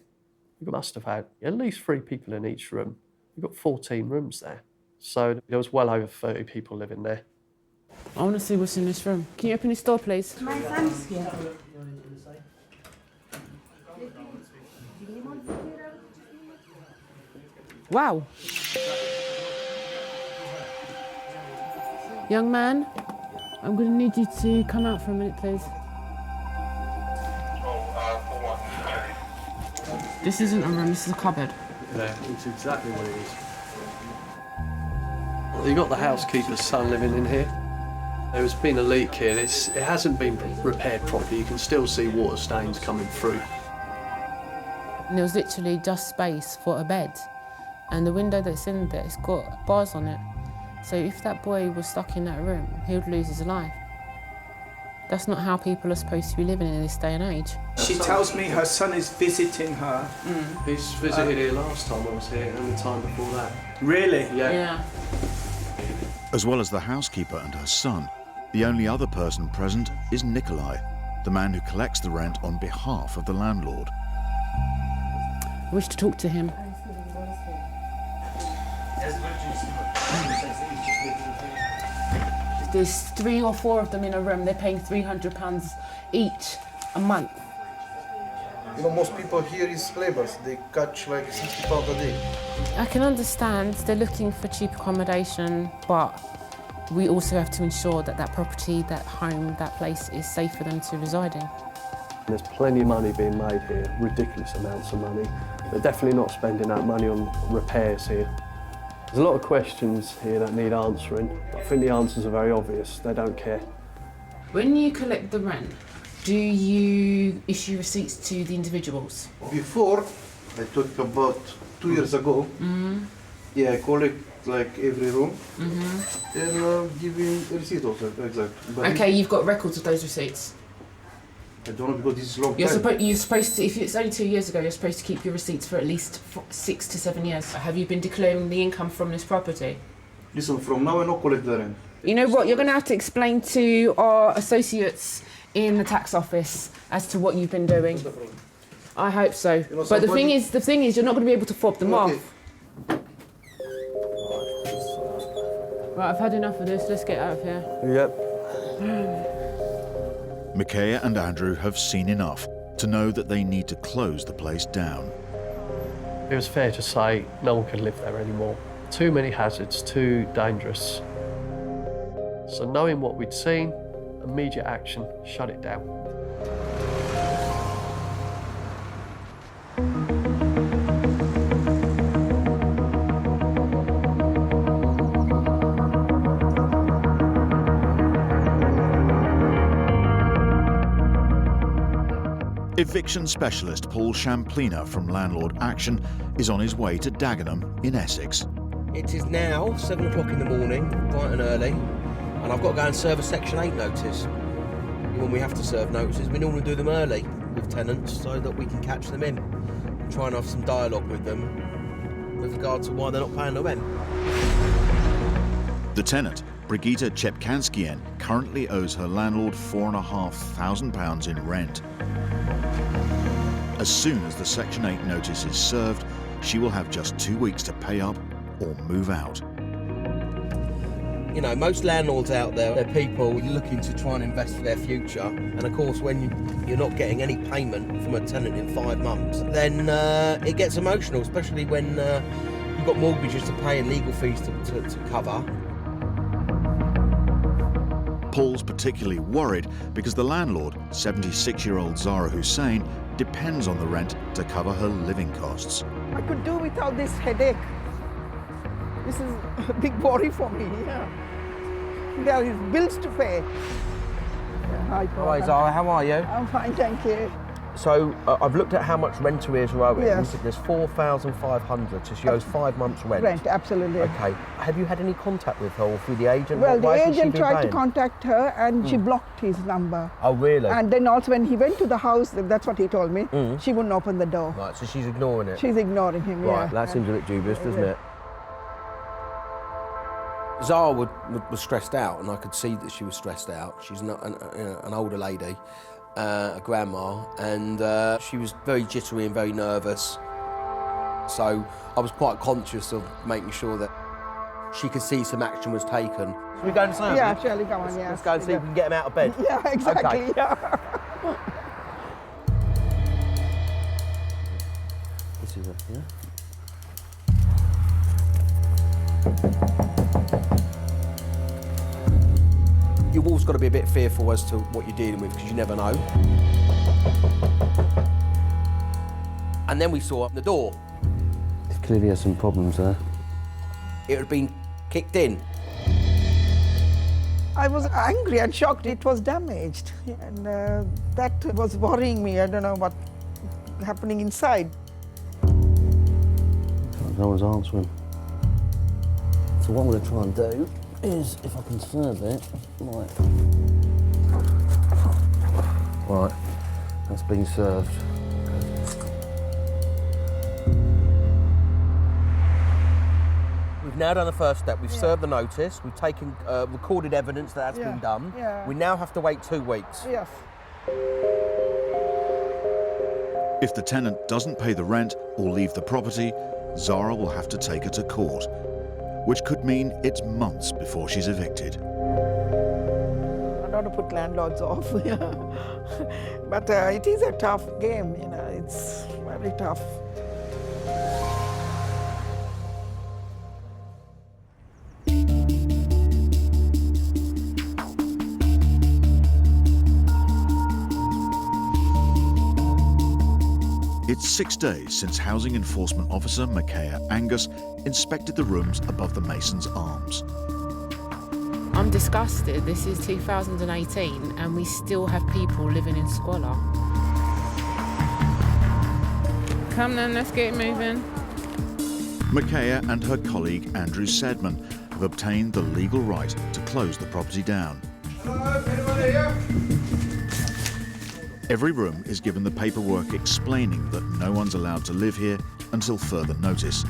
We must have had at least 3 people in each room. We've got 14 rooms there. So there was well over 30 people living there. I want to see what's in this room. Can you open this door, please? My son's here. Wow. Young man, I'm going to need you to come out for a minute, please. This isn't a room, this is a cupboard. Yeah, it's exactly what it is. Well, you got the housekeeper's son living in here. There's been a leak here. It hasn't been repaired properly. You can still see water stains coming through. And there was literally just space for a bed. And the window that's in there, it's got bars on it. So if that boy was stuck in that room, he would lose his life. That's not how people are supposed to be living in this day and age. She tells me her son is visiting her. He's visited here last time I was here and the time before that. Really? Yeah. As well as the housekeeper and her son, the only other person present is Nikolai, the man who collects the rent on behalf of the landlord. I wish to talk to him. There's 3 or 4 of them in a room. They're paying £300 each a month. You know, most people here is labourers. They catch like 60 pounds a day. I can understand they're looking for cheap accommodation, but we also have to ensure that that property, that home, that place is safe for them to reside in. There's plenty of money being made here, ridiculous amounts of money. They're definitely not spending that money on repairs here. There's a lot of questions here that need answering. I think the answers are very obvious. They don't care. When you collect the rent, do you issue receipts to the individuals? Before, I talked about 2 years ago. Yeah, I collect like every room and give him a receipt also, exactly. But Okay, you've got records of those receipts. I don't know because this is long You're time. supposed to, if it's only 2 years ago, you're supposed to keep your receipts for at least 6 to 7 years. Have you been declaring the income from this property? Listen, from now I no collect the rent. You know what, you're going to have to explain to our associates in the tax office as to what you've been doing. I hope so. You know, but the thing is, you're not going to be able to fob them off. Right, I've had enough of this. Let's get out of here. Yep. Micaiah and Andrew have seen enough to know that they need to close the place down. It was fair to say no one could live there anymore. Too many hazards, too dangerous. So knowing what we'd seen, immediate action, shut it down. Eviction specialist Paul Champlina from Landlord Action is on his way to Dagenham in Essex. It is now 7 o'clock in the morning, bright and early, and I've got to go and serve a Section 8 notice. When we have to serve notices, we normally do them early with tenants so that we can catch them in and try and have some dialogue with them with regard to why they're not paying the rent. The tenant, Brigitte Chepkanskien, currently owes her landlord £4,500 in rent. As soon as the Section 8 notice is served, she will have just 2 weeks to pay up or move out. You know, most landlords out there, they're people looking to try and invest for their future. And of course, when you're not getting any payment from a tenant in 5 months, then it gets emotional, especially when you've got mortgages to pay and legal fees to cover. Paul's particularly worried because the landlord, 76-year-old Zara Hussein, depends on the rent to cover her living costs. I could do without this headache. This is a big worry for me, yeah. There is bills to pay. Hi, Paul. Hi, Zara, how are you? I'm fine, thank you. So, I've looked at how much rent arrears are owing. Yes. There's 4,500, so she owes 5 months' rent. Rent, absolutely. Okay. Have you had any contact with her or through the agent? Well, Why the hasn't she agent been tried to paying? contact her and she blocked his number. Oh, really? And then also when he went to the house, that's what he told me, Mm. she wouldn't open the door. Right, so she's ignoring it? She's ignoring him, Right, yeah. that seems a bit dubious, doesn't it? Zara was stressed out, and I could see that she was stressed out. She's not an older lady, a grandma, and she was very jittery and very nervous. So I was quite conscious of making sure that she could see some action was taken. Should we go and see her? Yeah, surely, come on, yeah. Let's go and see if we can get him out of bed. Yeah, exactly, Okay. yeah. This is it, yeah? You've always got to be a bit fearful as to what you're dealing with because you never know. And then we saw the door. It clearly has some problems there. It had been kicked in. I was angry and shocked it was damaged. And that was worrying me. I don't know what's happening inside. No one's answering. So what I'm going to try and do is, if I can serve it, right, that's been served. We've now done the first step. We've served the notice. We've taken recorded evidence that that's been done. Yeah. We now have to wait 2 weeks. Yes. If the tenant doesn't pay the rent or leave the property, Zara will have to take her to court, which could mean it's months before she's evicted. I don't want to put landlords off, but it is a tough game, it's very tough. It's 6 days since Housing Enforcement Officer Micaiah Angus inspected the rooms above the Masons' Arms. I'm disgusted. This is 2018 and we still have people living in squalor. Come then, let's get moving. Micaiah and her colleague Andrew Sedman have obtained the legal right to close the property down. Hello, anyone here? Every room is given the paperwork explaining that no one's allowed to live here until further notice.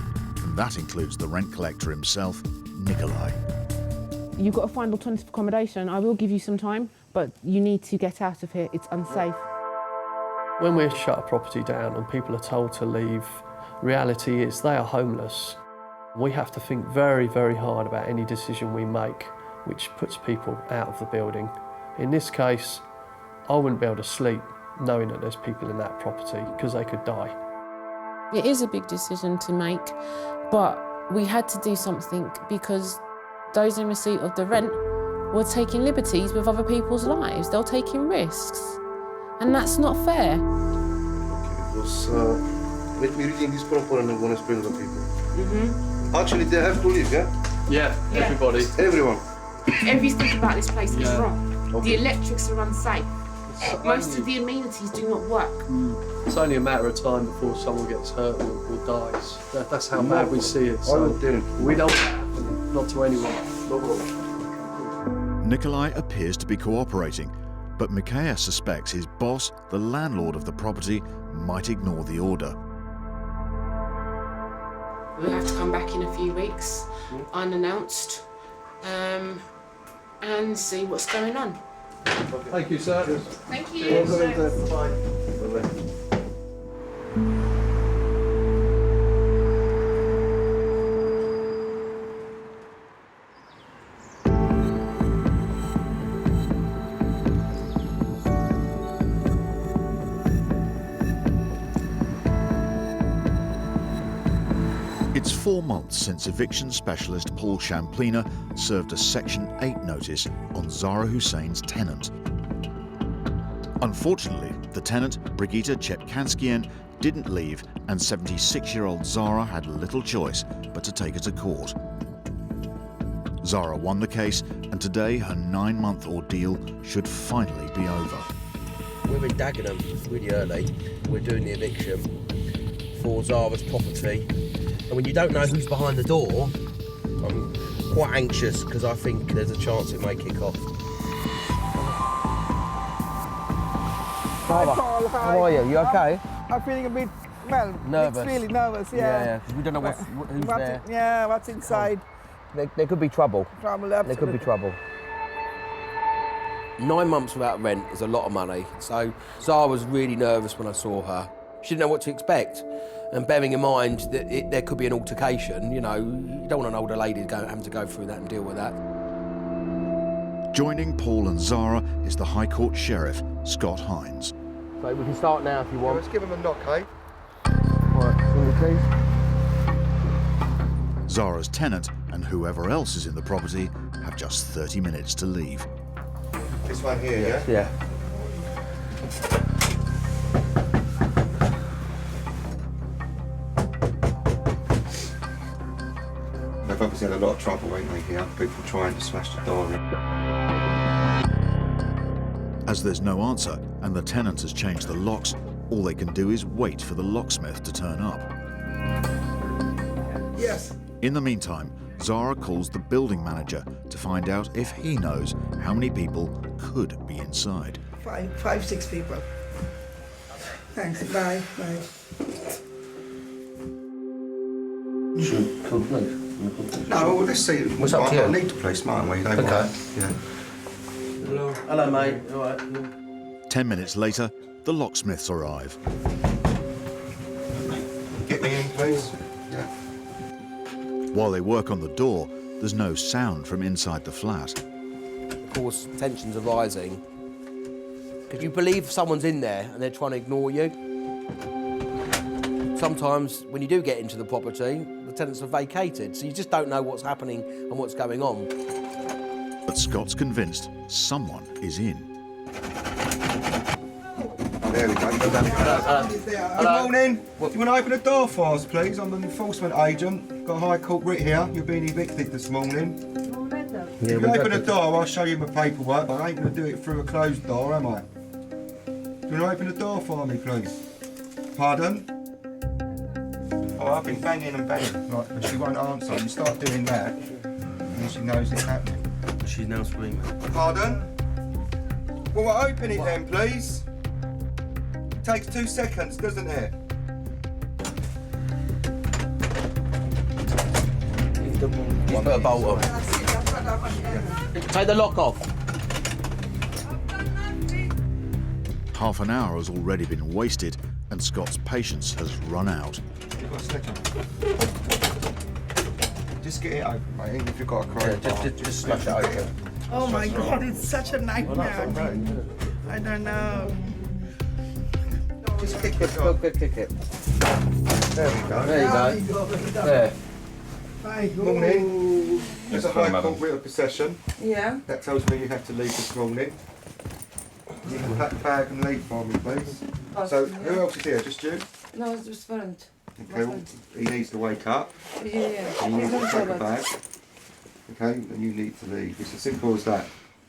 And that includes the rent collector himself, Nikolai. You've got to find alternative accommodation. I will give you some time, but you need to get out of here. It's unsafe. When we shut a property down and people are told to leave, reality is they are homeless. We have to think very, very hard about any decision we make which puts people out of the building. In this case, I wouldn't be able to sleep knowing that there's people in that property because they could die. It is a big decision to make, but we had to do something because those in receipt of the rent were taking liberties with other people's lives. They're taking risks, and that's not fair. Because let me reading this proper and I'm gonna explain to people. Actually, they have to leave, yeah? Yeah, everybody. Everyone. Everything about this place is wrong. Okay. The electrics are unsafe. Most of the amenities do not work. It's only a matter of time before someone gets hurt or dies. That's how bad we see it. So we don't want that happening, not to anyone. Nikolai appears to be cooperating, but Micaiah suspects his boss, the landlord of the property, might ignore the order. We'll have to come back in a few weeks, unannounced, and see what's going on. Thank you, sir. Thank you. It's 4 months since eviction specialist Paul Champlina served a Section 8 notice on Zara Hussein's tenant. Unfortunately, the tenant, Brigitte Chetkanskian, didn't leave, and 76-year-old Zara had little choice but to take her to court. Zara won the case, and today her 9-month ordeal should finally be over. We're in Dagenham really early. We're doing the eviction for Zara's property. And when you don't know who's behind the door, I'm quite anxious because I think there's a chance it may kick off. Hi, Paul. Hi. How are you? You okay? I'm feeling a bit, well, Nervous. It's really nervous, yeah. Yeah, because we don't know who's there. Yeah, what's inside. There could be trouble. Trouble, absolutely. There could be trouble. 9 months without rent is a lot of money. So Zara was really nervous when I saw her. She didn't know what to expect. And bearing in mind that there could be an altercation, you know, you don't want an older lady having to go through that and deal with that. Joining Paul and Zara is the High Court Sheriff, Scott Hines. So we can start now if you want. Let's give him a knock, eh? Right, Zara's tenant and whoever else is in the property have just 30 minutes to leave. This one here, yeah? Yeah. They've obviously had a lot of trouble, ain't they, here? People trying to smash the door in. As there's no answer and the tenant has changed the locks, all they can do is wait for the locksmith to turn up. Yes. In the meantime, Zara calls the building manager to find out if he knows how many people could be inside. Five, 6 people. Thanks. Bye. Bye. No, well, let's see. What's up to you? I need the police, mightn't we? They Okay. might. Yeah. Hello, mate. All right. 10 minutes later, the locksmiths arrive. Get me in, please. Yeah. While they work on the door, there's no sound from inside the flat. Of course, tensions are rising. Because you believe someone's in there and they're trying to ignore you. Sometimes, when you do get into the property, the tenants are vacated, so you just don't know what's happening and what's going on. But Scott's convinced someone is in. Oh, there we go. Good morning. Do you want to open the door for us, please? I'm an enforcement agent. Got a High Court writ here. You're being evicted this morning. If you open the door, I'll show you my paperwork, but I ain't going to do it through a closed door, am I? Do you want to open the door for me, please? Pardon? Oh, I've been banging and banging, right, but she won't answer. You start doing that, and then she knows it's happening. She's now screaming. Pardon? Well, open it then, please. It takes 2 seconds, doesn't it? Just put a bolt on. Take the lock off. Half an hour has already been wasted and Scott's patience has run out. You've got a sledgehammer. Just get it open, mate, even if you've got a crowbar. Yeah, just smash it open. Oh my God, it's such a nightmare. I don't know. Just kick it. Kick it. There we go. There you go. There. Morning. There's a High Court writ of possession. Yeah. That tells me you have to leave this morning. You can pack the bag and leave for me, please. So, who else is here? Just you? No, it's just friend. Okay, well, he needs to wake up. Yeah. And you need to take a bag. Okay, and you need to leave. It's as simple as that.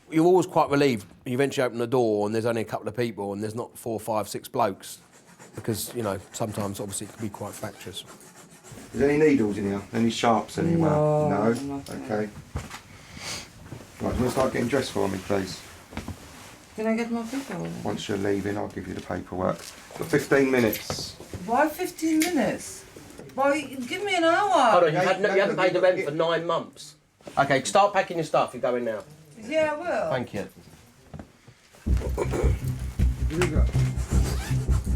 You're always quite relieved. You eventually open the door and there's only a couple of people and there's not 4, 5, 6 blokes. Because, you know, sometimes obviously it can be quite fractious. Is there any needles in here? Any sharps anywhere? No? Okay. Right, you want to start getting dressed for me, please? Can I get my paperwork? Once you're leaving, I'll give you the paperwork. For 15 minutes. Why 15 minutes? Why, give me an hour. Hold on, you haven't paid the rent for 9 months. Okay, start packing your stuff. You're going now. Yeah, I will. Thank you.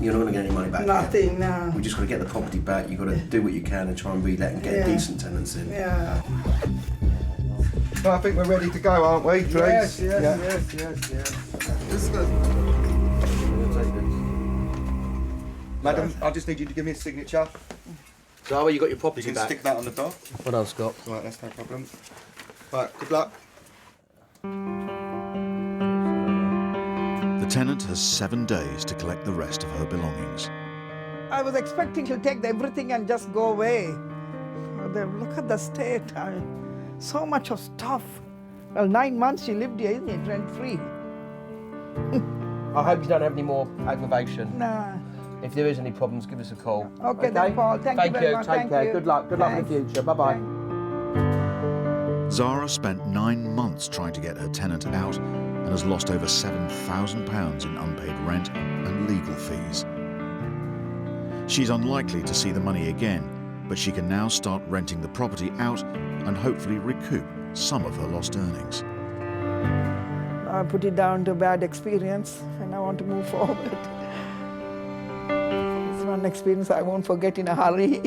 You're not going to get any money back. Nothing, yet. no. We just got to get the property back. You've got to do what you can and try and relet and get decent tenants in. Yeah. Well, I think we're ready to go, aren't we, please? Yes. This is good. Madam, I just need you to give me a signature. Zara, you got your property You can back. stick that on the door. Well done, Scott. Right, that's no problem. Right, good luck. The tenant has 7 days to collect the rest of her belongings. I was expecting to take everything and just go away. Look at the state. So much of stuff. Well, 9 months she lived here, isn't it? Rent-free. I hope you don't have any more aggravation. Nah. If there is any problems, give us a call. Okay, then, Paul. Thank you very much. Take Thank care. you. Good luck. Good luck in the future. Bye-bye. Zara spent 9 months trying to get her tenant out and has lost over £7,000 in unpaid rent and legal fees. She's unlikely to see the money again, but she can now start renting the property out and hopefully recoup some of her lost earnings. I put it down to a bad experience and I want to move forward. It's one experience I won't forget in a hurry.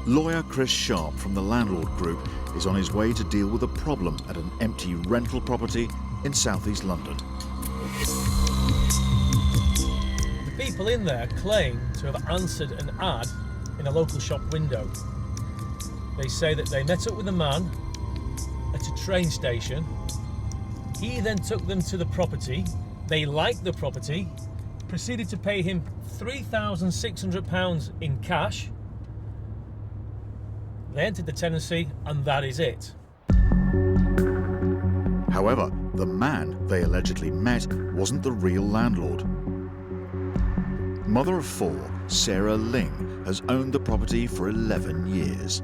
Lawyer Chris Sharp from the Landlord Group is on his way to deal with a problem at an empty rental property in southeast London. The people in there claim to have answered an ad in a local shop window. They say that they met up with a man at a train station. He then took them to the property. They liked the property, proceeded to pay him £3,600 in cash. They entered the tenancy, and that is it. However, the man they allegedly met wasn't the real landlord. Mother of 4, Sarah Ling, has owned the property for 11 years.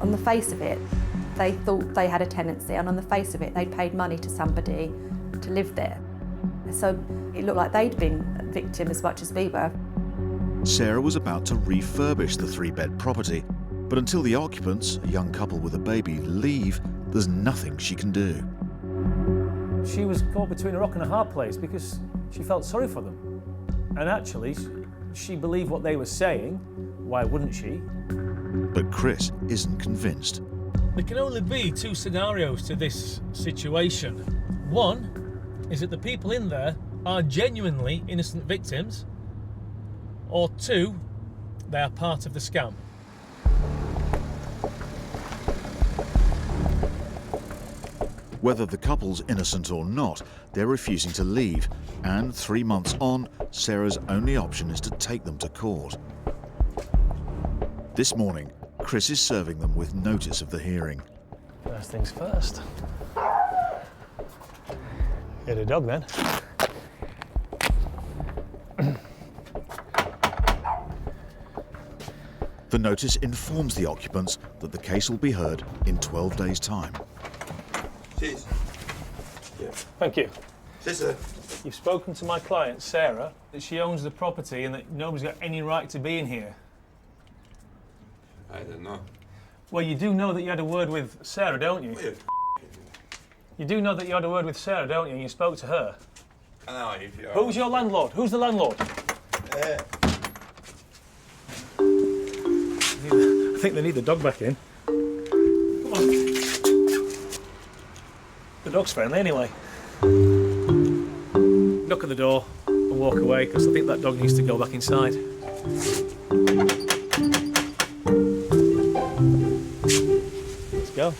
On the face of it, they thought they had a tenancy, and on the face of it, they'd paid money to somebody to live there. So it looked like they'd been a victim as much as we were. Sarah was about to refurbish the 3-bed property, but until the occupants, a young couple with a baby, leave, there's nothing she can do. She was caught between a rock and a hard place because she felt sorry for them. And actually, she believed what they were saying. Why wouldn't she? But Chris isn't convinced. There can only be 2 scenarios to this situation. One is that the people in there are genuinely innocent victims, or 2, they are part of the scam. Whether the couple's innocent or not, they're refusing to leave, and 3 months on, Sarah's only option is to take them to court. This morning, Chris is serving them with notice of the hearing. First things first. Get a dog then. The notice informs the occupants that the case will be heard in 12 days' time. Cheers. Yeah. Thank you. Cheers, sir. You've spoken to my client, Sarah, that she owns the property and that nobody's got any right to be in here. I don't know. Well, you do know that you had a word with Sarah, don't you? You do know that you had a word with Sarah, don't you? And you spoke to her. I know, if you are. Who's your landlord? Who's the landlord? I think they need the dog back in. Come on. The dog's friendly anyway. Knock at the door and walk away, because I think that dog needs to go back inside. Let's go.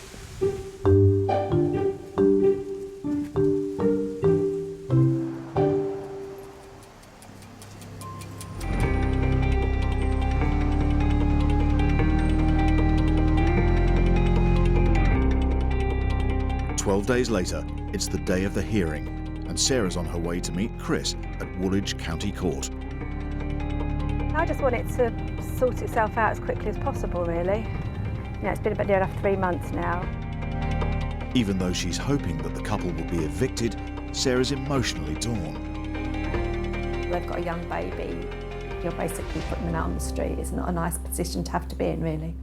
Days later, it's the day of the hearing, and Sarah's on her way to meet Chris at Woolwich County Court. I just want it to sort itself out as quickly as possible, really. It's been about near enough 3 months now. Even though she's hoping that the couple will be evicted, Sarah's emotionally torn. They've got a young baby. You're basically putting them out on the street. It's not a nice position to have to be in, really.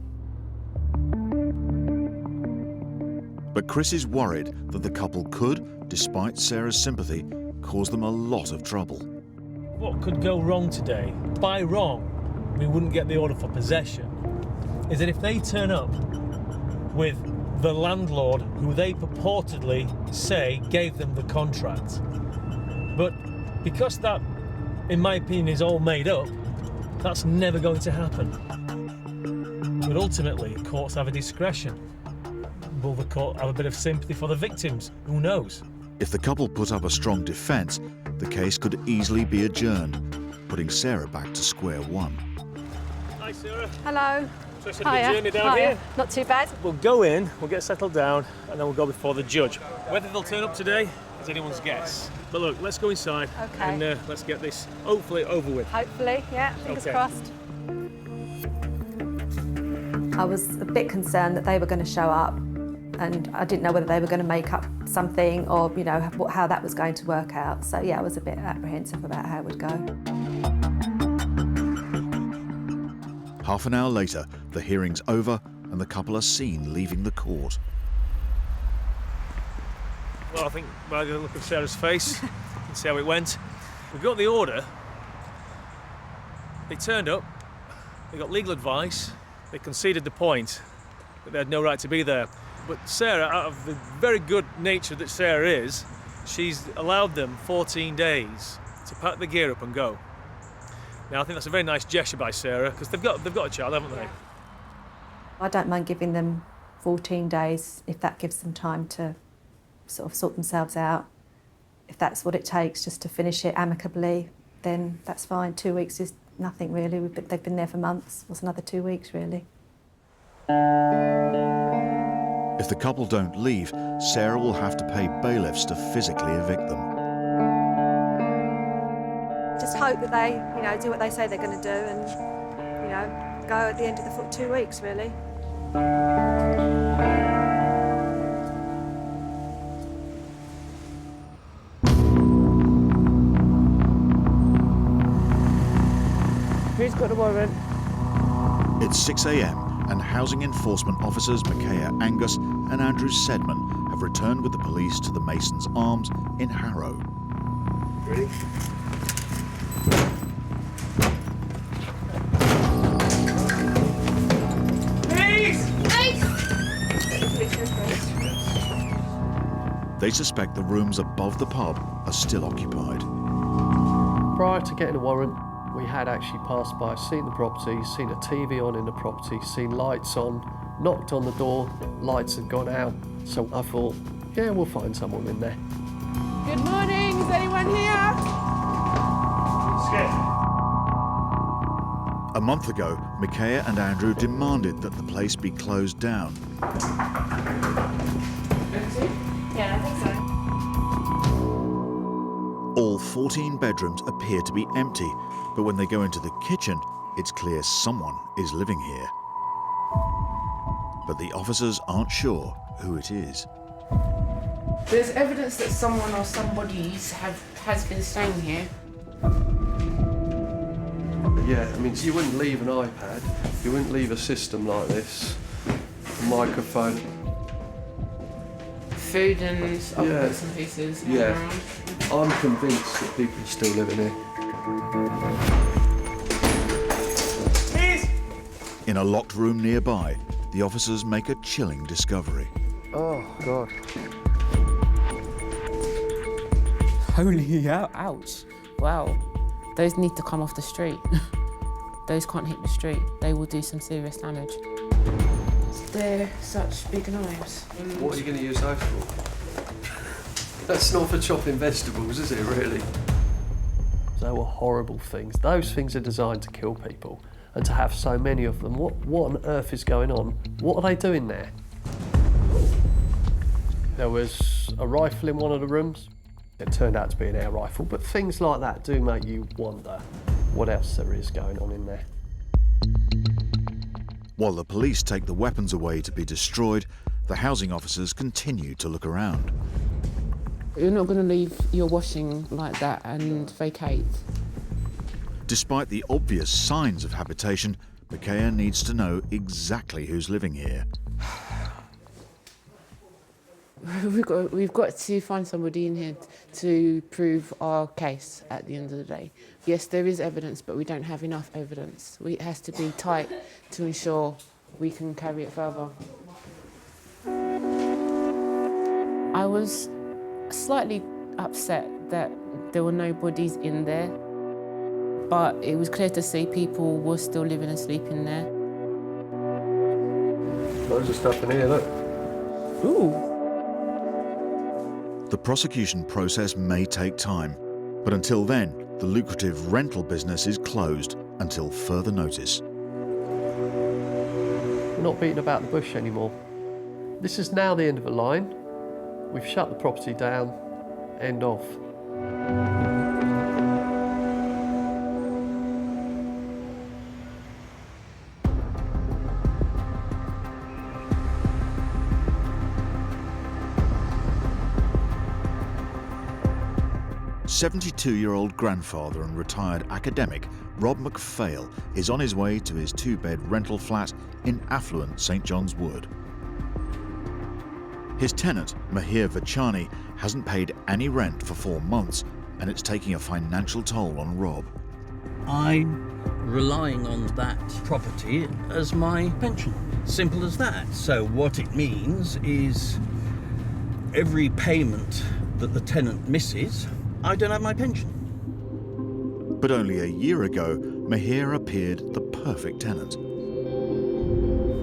But Chris is worried that the couple could, despite Sarah's sympathy, cause them a lot of trouble. What could go wrong today? By wrong, we wouldn't get the order for possession. Is that if they turn up with the landlord who they purportedly say gave them the contract, but because that, in my opinion, is all made up, that's never going to happen. We'll But ultimately, courts have a discretion. Will the court have a bit of sympathy for the victims? Who knows? If the couple put up a strong defence, the case could easily be adjourned, putting Sarah back to square one. Hi, Sarah. Hello. So I said the journey down here. Not too bad. We'll go in, we'll get settled down, and then we'll go before the judge. Whether they'll turn up today is anyone's guess. But look, let's go inside and let's get this hopefully over with. Hopefully, yeah, fingers Okay. crossed. I was a bit concerned that they were going to show up, and I didn't know whether they were going to make up something or, you know, how that was going to work out. So yeah, I was a bit apprehensive about how it would go. Half an hour later, the hearing's over and the couple are seen leaving the court. Well, I think by the look of Sarah's face, you can see how it went. We got the order. They turned up, they got legal advice, they conceded the point that they had no right to be there. But Sarah, out of the very good nature that Sarah is, she's allowed them 14 days to pack the gear up and go. Now, I think that's a very nice gesture by Sarah, because they've got a child, haven't they? I don't mind giving them 14 days if that gives them time to sort of sort themselves out. If that's what it takes just to finish it amicably, then that's fine. 2 weeks is nothing really. They've been there for months. What's another 2 weeks really? If the couple don't leave, Sarah will have to pay bailiffs to physically evict them. Just hope that they, you know, do what they say they're going to do and, you know, go at the end of the 2 weeks, really. Who's got the warrant? It's 6 a.m. and housing enforcement officers Micaiah Angus and Andrew Sedman have returned with the police to the Masons Arms in Harrow. Ready? They suspect the rooms above the pub are still occupied. Prior to getting a warrant, we had actually passed by, seen the property, seen a TV on in the property, seen lights on, knocked on the door, lights had gone out. So I thought, yeah, we'll find someone in there. Good morning, is anyone here? A month ago, Micaiah and Andrew demanded that the place be closed down. Yeah, I think so. All 14 bedrooms appear to be empty, but when they go into the kitchen, it's clear someone is living here. But the officers aren't sure who it is. There's evidence that someone or somebody's has been staying here. Yeah, I mean, you wouldn't leave an iPad, you wouldn't leave a system like this, a microphone. Food and other bits and pieces. Yeah, I'm convinced that people are still living here. In a locked room nearby, the officers make a chilling discovery. Oh, God. Holy ouch. Wow. Those need to come off the street. Those can't hit the street. They will do some serious damage. They're such big knives. What are you going to use those for? That's not for chopping vegetables, is it, really? They were horrible things. Those things are designed to kill people. And to have so many of them, what on earth is going on? What are they doing there? There was a rifle in one of the rooms. It turned out to be an air rifle, but things like that do make you wonder what else there is going on in there. While the police take the weapons away to be destroyed, the housing officers continue to look around. You're not going to leave your washing like that and vacate. Despite the obvious signs of habitation, Micaiah needs to know exactly who's living here. We've got to find somebody in here to prove our case at the end of the day. Yes, there is evidence, but we don't have enough evidence. It has to be tight to ensure we can carry it further. I was slightly upset that there were no bodies in there, but it was clear to see people were still living and sleeping there. Loads of stuff in here, look. Ooh. The prosecution process may take time, but until then, the lucrative rental business is closed until further notice. We're not beating about the bush anymore. This is now the end of a line. We've shut the property down. End of. 72-year-old grandfather and retired academic Rob McPhail is on his way to his two-bed rental flat in affluent St John's Wood. His tenant, Mahir Vachani, hasn't paid any rent for 4 months, and it's taking a financial toll on Rob. I'm relying on that property as my pension. Simple as that. So what it means is every payment that the tenant misses, I don't have my pension. But only a year ago, Mahir appeared the perfect tenant.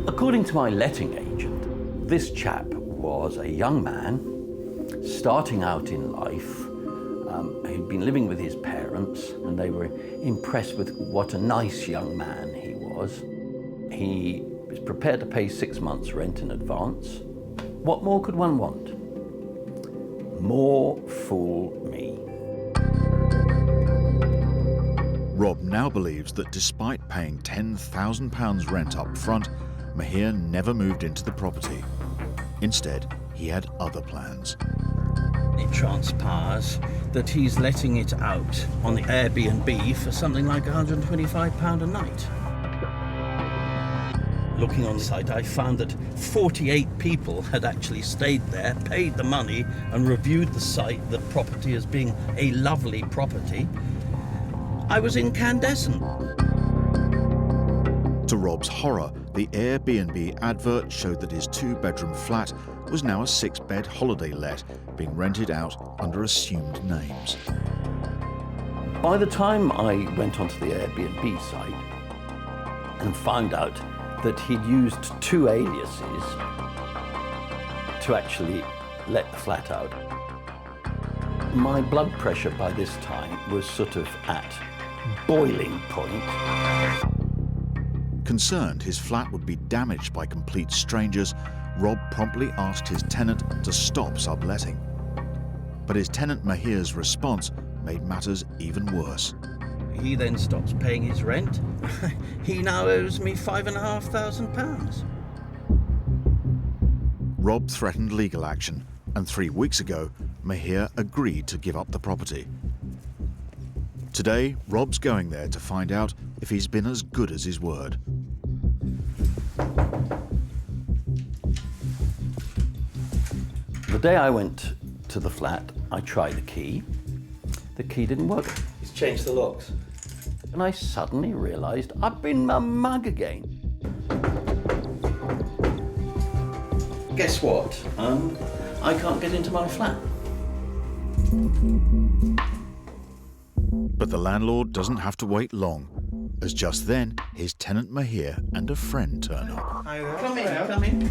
According to my letting agent, this chap was a young man starting out in life. He'd been living with his parents, and they were impressed with what a nice young man he was. He was prepared to pay 6 months' rent in advance. What more could one want? More fool me. Rob now believes that despite paying £10,000 rent up front, Mahir never moved into the property. Instead, he had other plans. It transpires that he's letting it out on the Airbnb for something like £125 a night. Looking on the site, I found that 48 people had actually stayed there, paid the money, and reviewed the site, the property, as being a lovely property. I was incandescent. To Rob's horror, the Airbnb advert showed that his two-bedroom flat was now a 6-bed holiday let, being rented out under assumed names. By the time I went onto the Airbnb site and found out that he'd used 2 aliases to actually let the flat out, my blood pressure by this time was sort of at boiling point. Concerned his flat would be damaged by complete strangers, Rob promptly asked his tenant to stop subletting. But his tenant Mahir's response made matters even worse. He then stops paying his rent. He now owes me £5,500. Rob threatened legal action, and 3 weeks ago, Mahir agreed to give up the property. Today, Rob's going there to find out if he's been as good as his word. The day I went to the flat, I tried the key. The key didn't work. He's changed the locks. And I suddenly realised I'd been a mug again. Guess what? I can't get into my flat. But the landlord doesn't have to wait long, as just then his tenant Mahir and a friend turn up. Come in.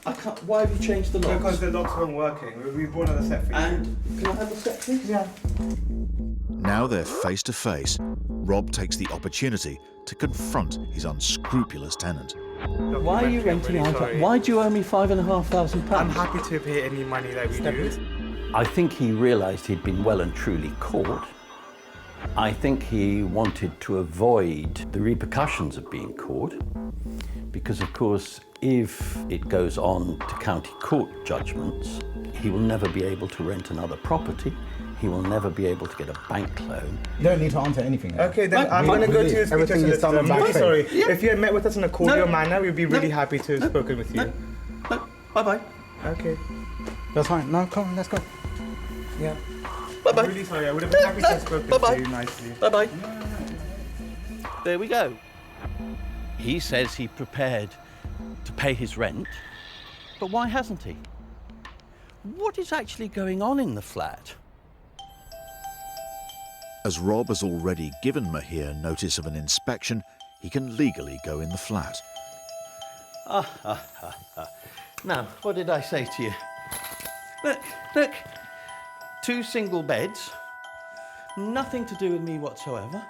I can't. Why have you changed the locks? Because the locks weren't working. We brought another set for you. And can I have the set, please? Yeah. Now they're face to face. Rob takes the opportunity to confront his unscrupulous tenant. Why are you renting out? Why do you owe me £5,500? I'm happy to pay any money that we do. I think he realised he'd been well and truly caught. I think he wanted to avoid the repercussions of being caught, because of course, if it goes on to county court judgments, he will never be able to rent another property. He will never be able to get a bank loan. You don't need to answer anything now. Okay, then I'm going to go to your speech solicitor. I'm really sorry. Yeah. If you had met with us in a cordial manner, we'd be really happy to have spoken with you. Bye-bye. Okay. That's fine. No, come on, let's go. Yeah. Bye-bye. I'm really sorry. I would have been happy to have spoken to you nicely. Bye-bye. There we go. He says he prepared to pay his rent, but why hasn't he? What is actually going on in the flat? As Rob has already given Mahir notice of an inspection, he can legally go in the flat. Now, what did I say to you? Look, 2 single beds, nothing to do with me whatsoever.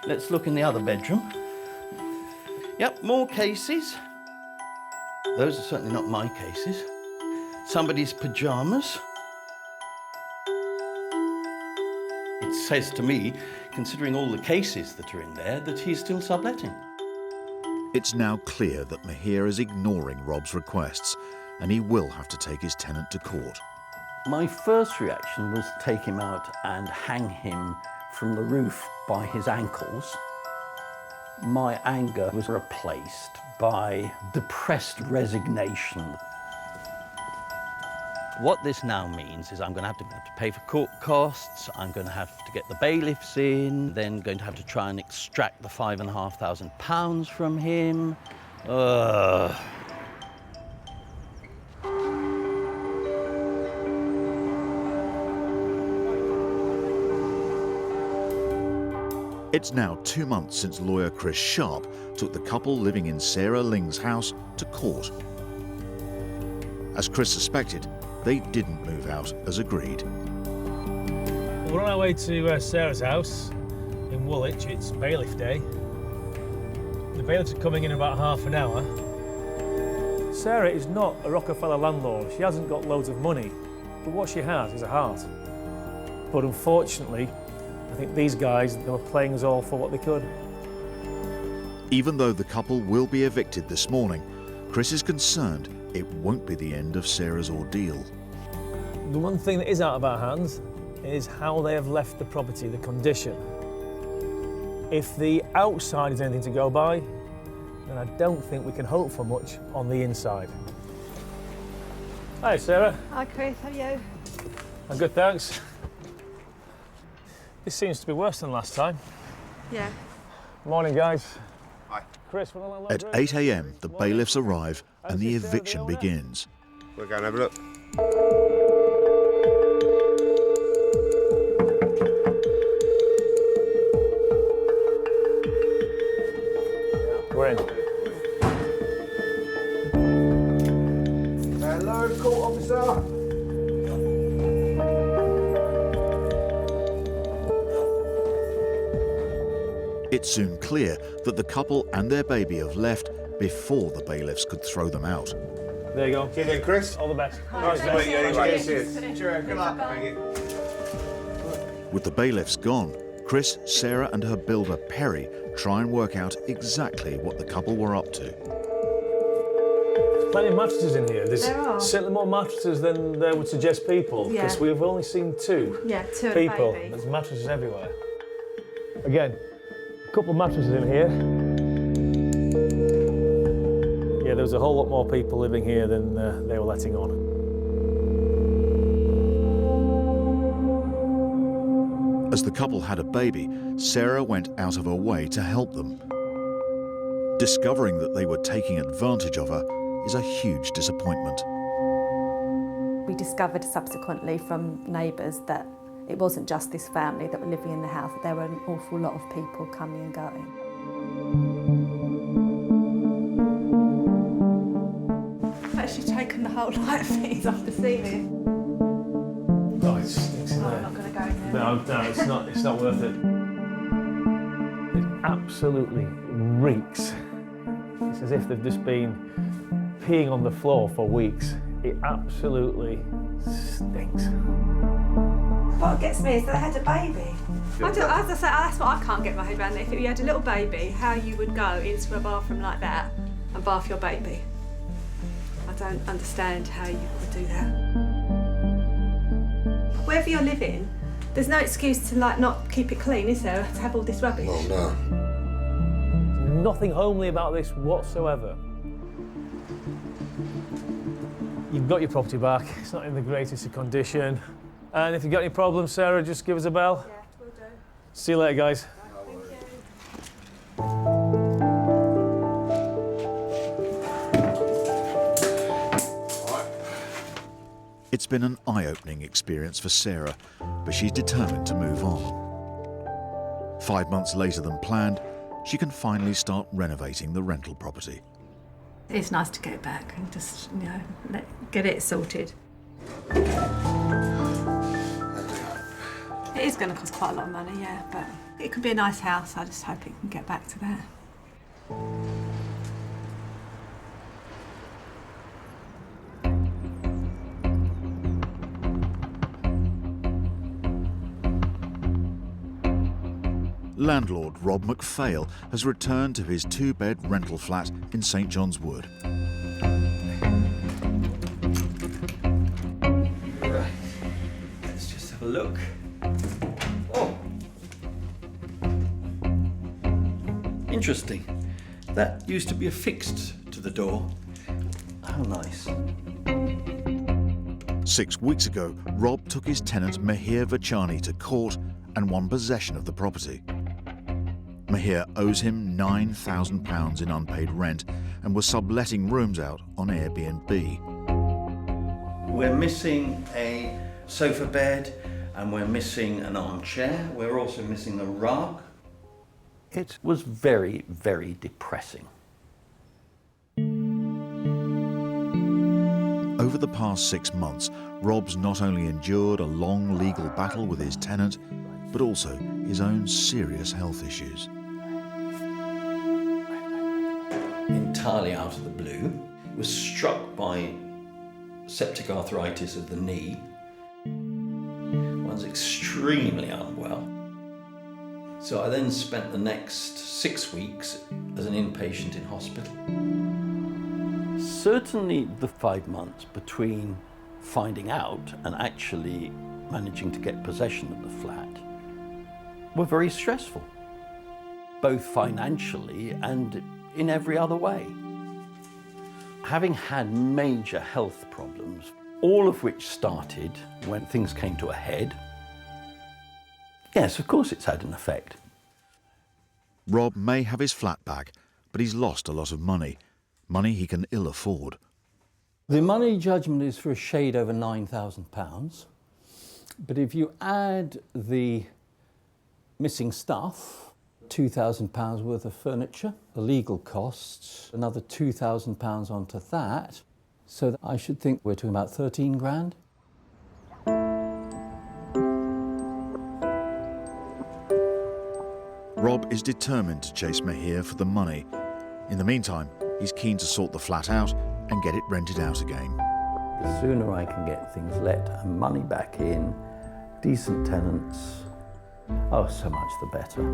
Let's look in the other bedroom. Yep, more cases. Those are certainly not my cases. Somebody's pyjamas. It says to me, considering all the cases that are in there, that he's still subletting. It's now clear that Mahir is ignoring Rob's requests, and he will have to take his tenant to court. My first reaction was to take him out and hang him from the roof by his ankles. My anger was replaced by depressed resignation. What this now means is I'm going to have to pay for court costs, I'm going to have to get the bailiffs in, then going to have to try and extract the £5,500 from him. It's now 2 months since lawyer Chris Sharp took the couple living in Sarah Ling's house to court. As Chris suspected, they didn't move out as agreed. We're on our way to Sarah's house in Woolwich. It's bailiff day. The bailiffs are coming in about half an hour. Sarah is not a Rockefeller landlord. She hasn't got loads of money, but what she has is a heart. But unfortunately, I think these guys, they were playing us all for what they could. Even though the couple will be evicted this morning, Chris is concerned it won't be the end of Sarah's ordeal. The one thing that is out of our hands is how they have left the property, the condition. If the outside is anything to go by, then I don't think we can hope for much on the inside. Hi, Sarah. Hi, Chris. How are you? I'm good, thanks. This seems to be worse than last time. Yeah. Morning, guys. Hi. Chris, we're on the At 8 a.m, the bailiffs arrive and the eviction begins. We're going to have a look. We're in. Hello, court officer. It's soon clear that the couple and their baby have left before the bailiffs could throw them out. There you go. See you then, Chris. All the best. Nice to meet you. Anyway. Cheers. Good luck. Thank you. With the bailiffs gone, Chris, Sarah and her builder Perry try and work out exactly what the couple were up to. There's plenty of mattresses in here. There's There are. certainly more mattresses than there would suggest people, Yeah. because we've only seen 2 Yeah, 2 and a people. baby. There's mattresses everywhere. Again, a couple of mattresses in here. Yeah, there was a whole lot more people living here than they were letting on. As the couple had a baby, Sarah went out of her way to help them. Discovering that they were taking advantage of her is a huge disappointment. We discovered subsequently from neighbours that it wasn't just this family that were living in the house, that there were an awful lot of people coming and going. I've actually taken the whole light of things off the ceiling. Oh, it stinks in Oh, there. I'm not going to go in there. No, it's not worth it. It absolutely reeks. It's as if they've just been peeing on the floor for weeks. It absolutely stinks. What gets me is that they had a baby. As I say, that's what I can't get my head around. If you had a little baby, how you would go into a bathroom like that and bath your baby. I don't understand how you would do that. Wherever you're living, there's no excuse to not keep it clean, is there? To have all this rubbish. Oh no. Nothing homely about this whatsoever. You've got your property back. It's not in the greatest of condition. And if you've got any problems, Sarah, just give us a bell. Yeah, we'll do. See you later, guys. It's been an eye-opening experience for Sarah, but she's determined to move on. 5 months later than planned, she can finally start renovating the rental property. It's nice to get back and just, you know, get it sorted. It is going to cost quite a lot of money, yeah, but it could be a nice house. I just hope it can get back to that. Landlord Rob McPhail has returned to his two-bed rental flat in St John's Wood. Right, let's just have a look. Oh, interesting. That used to be affixed to the door. How nice. 6 weeks ago, Rob took his tenant Mihir Vachani to court and won possession of the property. Mihir owes him £9,000 in unpaid rent and was subletting rooms out on Airbnb. We're missing a sofa bed and we're missing an armchair. We're also missing a rug. It was very, very depressing. Over the past 6 months, Rob's not only endured a long legal battle with his tenant, but also his own serious health issues. Entirely out of the blue, was struck by septic arthritis of the knee. One's extremely unwell. So I then spent the next 6 weeks as an inpatient in hospital. Certainly the 5 months between finding out and actually managing to get possession of the flat were very stressful, both financially and in every other way. Having had major health problems, all of which started when things came to a head, yes, of course it's had an effect. Rob may have his flat back, but he's lost a lot of money he can ill afford. The money judgment is for a shade over £9,000, but if you add the missing stuff, £2,000 worth of furniture, the legal costs, another £2,000 onto that, so that I should think we're talking about 13 grand. Rob is determined to chase Mihir for the money. In the meantime, he's keen to sort the flat out and get it rented out again. The sooner I can get things let and money back in, decent tenants, oh, so much the better.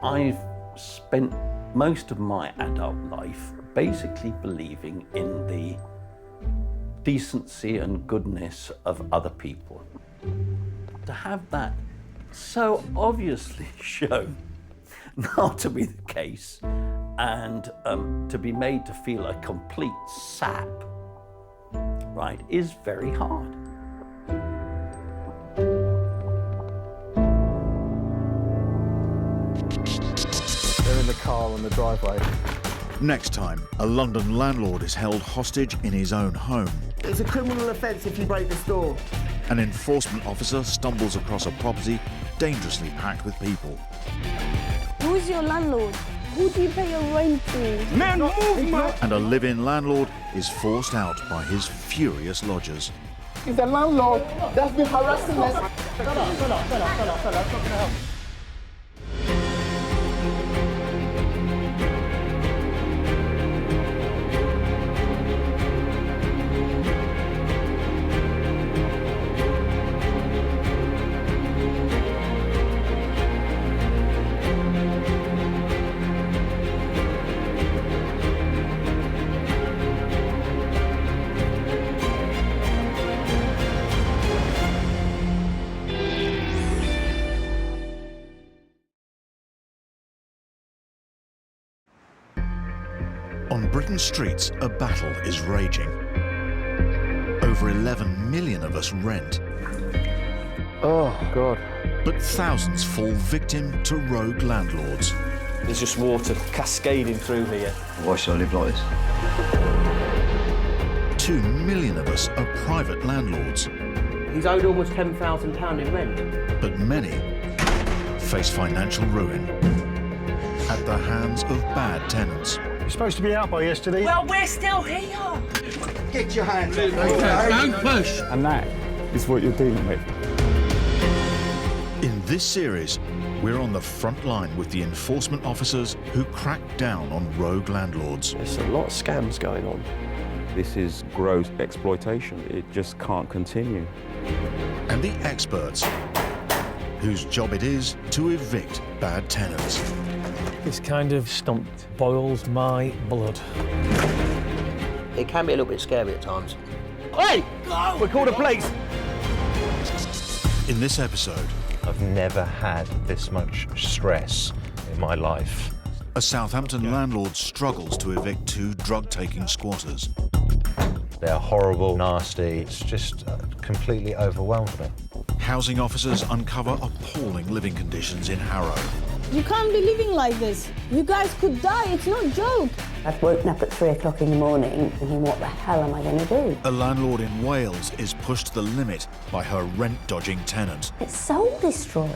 I've spent most of my adult life basically believing in the decency and goodness of other people. To have that so obviously shown not to be the case and to be made to feel a complete sap, right, is very hard. They're in the car on the driveway. Next time, a London landlord is held hostage in his own home. It's a criminal offence if you break this door. An enforcement officer stumbles across a property dangerously packed with people. Who's your landlord? Who do you pay your rent to? Man, move, man! And a live-in landlord is forced out by his furious lodgers. It's the landlord that's been harassing us. On Britain's streets, a battle is raging. Over 11 million of us rent. Oh, God. But thousands fall victim to rogue landlords. There's just water cascading through here. Why should I live like this? 2 million of us are private landlords. He's owed almost £10,000 in rent. But many face financial ruin at the hands of bad tenants. You're supposed to be out by yesterday. Well, we're still here. Get your hands up. Don't push. And that is what you're dealing with. In this series, we're on the front line with the enforcement officers who crack down on rogue landlords. There's a lot of scams going on. This is gross exploitation. It just can't continue. And the experts whose job it is to evict bad tenants. This kind of stump boils my blood. It can be a little bit scary at times. Hey! Go! We're called the police! In this episode, I've never had this much stress in my life. A Southampton landlord struggles to evict 2 drug-taking squatters. They're horrible, nasty. It's just completely overwhelmed me. Housing officers uncover appalling living conditions in Harrow. You can't be living like this. You guys could die, it's not a joke. I've woken up at 3 o'clock in the morning thinking, what the hell am I going to do? A landlord in Wales is pushed to the limit by her rent-dodging tenant. It's soul destroying.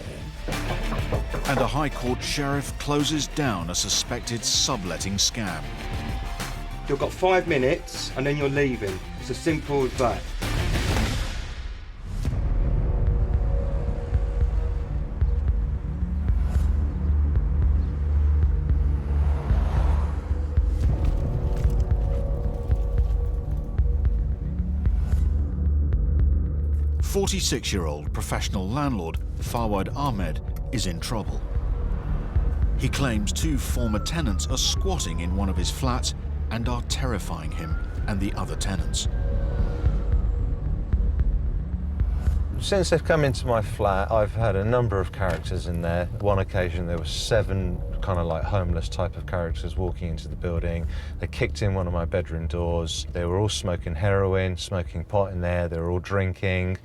And a High Court sheriff closes down a suspected subletting scam. You've got 5 minutes and then you're leaving. It's as simple as that. A 46-year-old professional landlord, Fawad Ahmed, is in trouble. He claims 2 former tenants are squatting in one of his flats and are terrifying him and the other tenants. Since they've come into my flat, I've had a number of characters in there. One occasion there were 7 kind of like homeless type of characters walking into the building. They kicked in one of my bedroom doors. They were all smoking heroin, smoking pot in there. They were all drinking.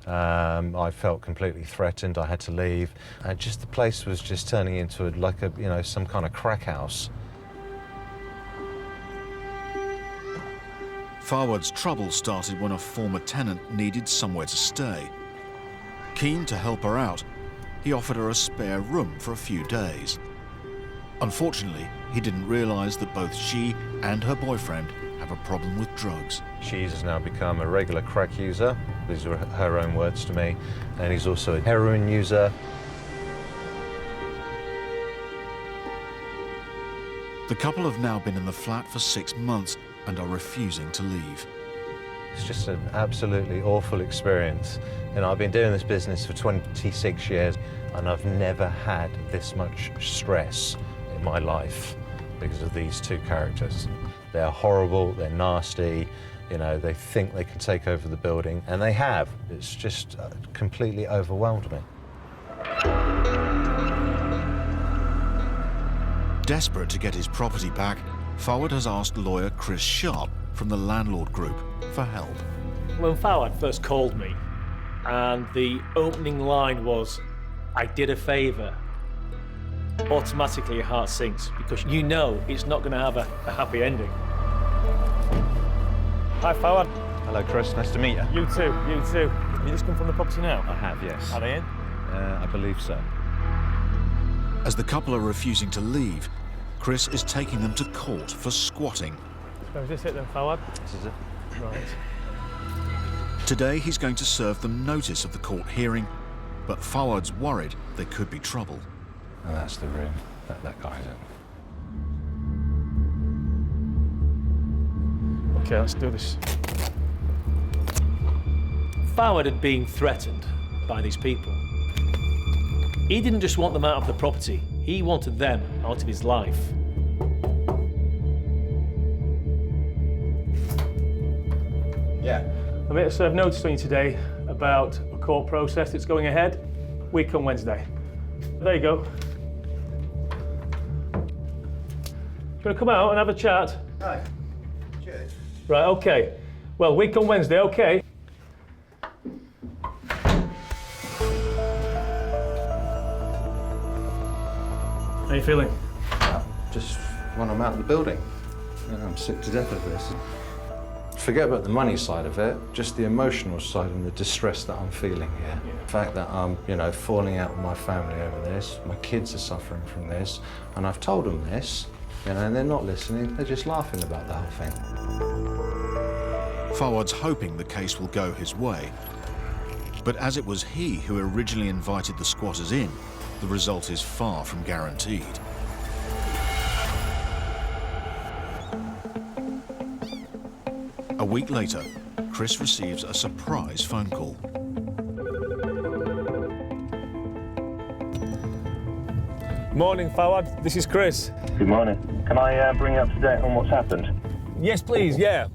I felt completely threatened. I had to leave. Just the place was just turning into like a, you know, some kind of crack house. Fawad's trouble started when a former tenant needed somewhere to stay. Keen to help her out, he offered her a spare room for a few days. Unfortunately, he didn't realise that both she and her boyfriend have a problem with drugs. She has now become a regular crack user. These are her own words to me. And he's also a heroin user. The couple have now been in the flat for 6 months and are refusing to leave. It's just an absolutely awful experience. You know, I've been doing this business for 26 years and I've never had this much stress in my life because of these 2 characters. They're horrible, they're nasty, you know, they think they can take over the building, and they have. It's just completely overwhelmed me. Desperate to get his property back, Fawad has asked lawyer Chris Sharp from the Landlord Group for help. When Fawad first called me, and the opening line was, "I did a favour," automatically your heart sinks because you know it's not going to have a happy ending. Hi, Fawad. Hello, Chris. Nice to meet you. You too, you too. You just come from the property now? I have, yes. Are they in? I believe so. As the couple are refusing to leave, Chris is taking them to court for squatting. So is this it then, Fawad? This is it. Right. Today he's going to serve them notice of the court hearing, but Fawad's worried there could be trouble. And that's the room that guy's in. Okay, let's do this. Fawad had been threatened by these people. He didn't just want them out of the property, he wanted them out of his life. Yeah. I'm here to serve notice on you today about a court process that's going ahead week on Wednesday. There you go. You want to come out and have a chat? Hi. Cheers. Right, okay. Well, week on Wednesday, okay? How you feeling? Just when I'm out of the building. I'm sick to death of this. Forget about the money side of it, just the emotional side and the distress that I'm feeling here. The fact that I'm, falling out with my family over this, my kids are suffering from this, and I've told them this, and they're not listening, they're just laughing about the whole thing. Fawad's hoping the case will go his way. But as it was he who originally invited the squatters in, the result is far from guaranteed. A week later, Chris receives a surprise phone call. Morning, Fawad. This is Chris. Good morning. Can I bring you up to date on what's happened? Yes, please, yeah.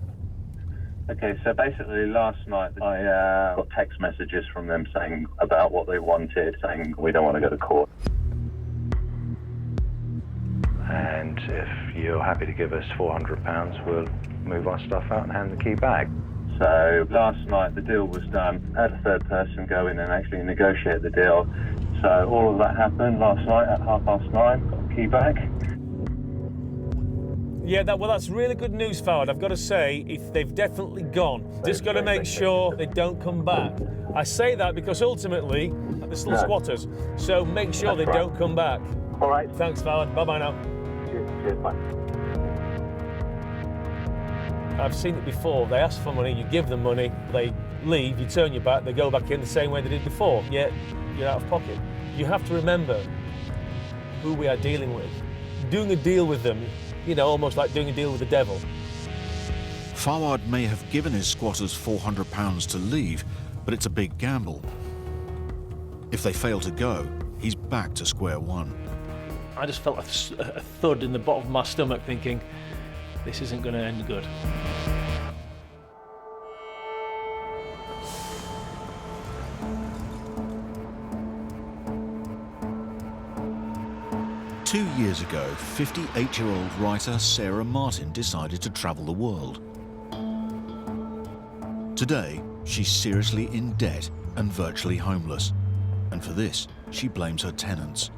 Okay, so basically last night I got text messages from them saying about what they wanted, saying we don't want to go to court. And if you're happy to give us £400, we'll move our stuff out and hand the key back. So last night the deal was done. I had a third person go in and actually negotiate the deal. So all of that happened last night at 9:30, got the key back. Yeah, that's really good news, Fawad. I've got to say, if they've definitely gone, just got to make sure they don't come back. I say that because ultimately, they're still squatters, so make sure they don't come back. All right. Thanks, Fawad. Bye-bye now. Cheers, bye. I've seen it before. They ask for money, you give them money, they leave, you turn your back, they go back in the same way they did before, yet you're out of pocket. You have to remember who we are dealing with. Doing a deal with them, almost like doing a deal with the devil. Fawad may have given his squatters £400 to leave, but it's a big gamble. If they fail to go, he's back to square one. I just felt a thud in the bottom of my stomach thinking, this isn't going to end good. Two years ago, 58-year-old writer Sarah Martin decided to travel the world. Today, she's seriously in debt and virtually homeless. And for this, she blames her tenants.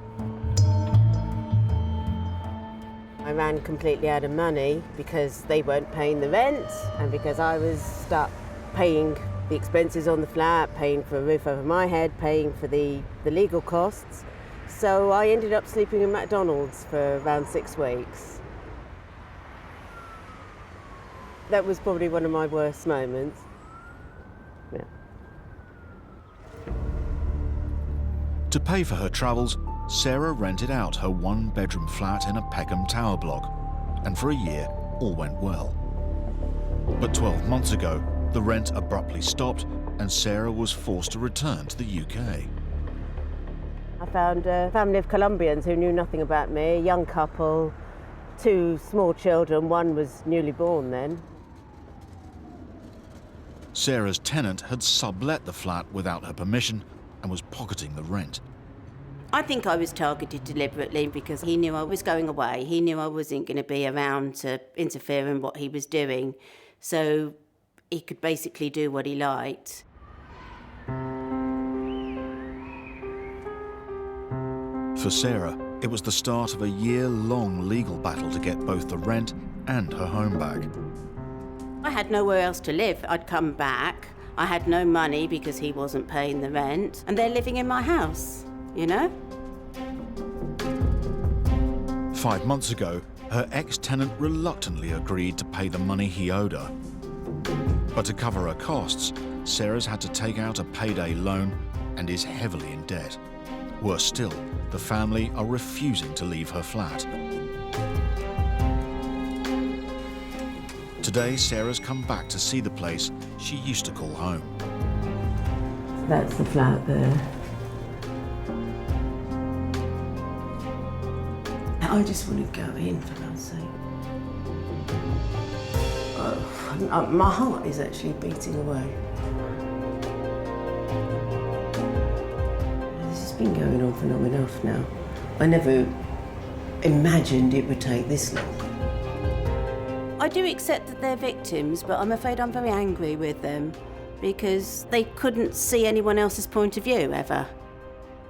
I ran completely out of money because they weren't paying the rent and because I was stuck paying the expenses on the flat, paying for a roof over my head, paying for the legal costs. So I ended up sleeping in McDonald's for around 6 weeks. That was probably one of my worst moments. Yeah. To pay for her travels, Sarah rented out her one-bedroom flat in a Peckham tower block, and for a year, all went well. But 12 months ago, the rent abruptly stopped, and Sarah was forced to return to the UK. I found a family of Colombians who knew nothing about me, a young couple, 2 small children, one was newly born then. Sarah's tenant had sublet the flat without her permission and was pocketing the rent. I think I was targeted deliberately because he knew I was going away. He knew I wasn't going to be around to interfere in what he was doing. So he could basically do what he liked. For Sarah, it was the start of a year-long legal battle to get both the rent and her home back. I had nowhere else to live. I'd come back. I had no money because he wasn't paying the rent. And they're living in my house, 5 months ago, her ex-tenant reluctantly agreed to pay the money he owed her. But to cover her costs, Sarah's had to take out a payday loan and is heavily in debt. Worse still, the family are refusing to leave her flat. Today, Sarah's come back to see the place she used to call home. That's the flat there. I just want to go in, for God's sake. My heart is actually beating away. This has been going on for long enough now. I never imagined it would take this long. I do accept that they're victims, but I'm afraid I'm very angry with them because they couldn't see anyone else's point of view, ever.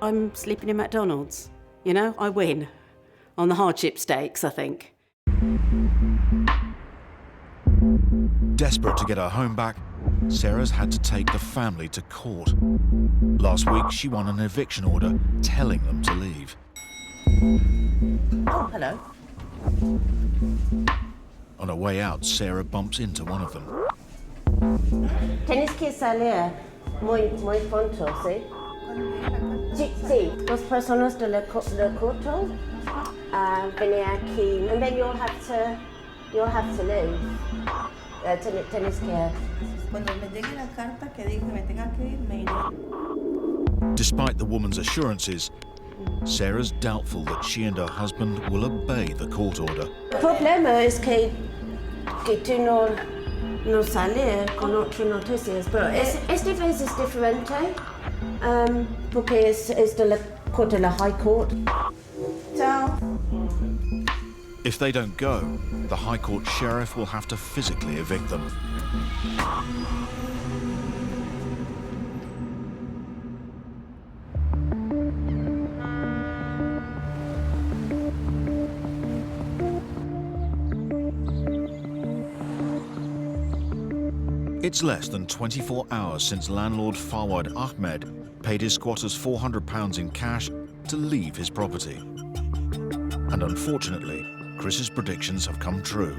I'm sleeping in McDonald's, I win. On the hardship stakes, I think. Desperate to get her home back, Sarah's had to take the family to court. Last week, she won an eviction order telling them to leave. Oh, hello. On her way out, Sarah bumps into one of them. Tienes que salir muy pronto, ¿sí? Sí, dos personas de la corto venir aquí, and then you'll have to leave. Tienes que. Cuando me llegue la carta que diga que me tenga que ir, me iré. Despite the woman's assurances, Sarah's doubtful that she and her husband will obey the court order. El problema es que tú no salir con otras noticias, pero esta vez es diferente porque es de la corte de la High Court. Chao. If they don't go, the High Court sheriff will have to physically evict them. It's less than 24 hours since landlord Fawad Ahmed paid his squatters £400 in cash to leave his property. And unfortunately, Chris's predictions have come true.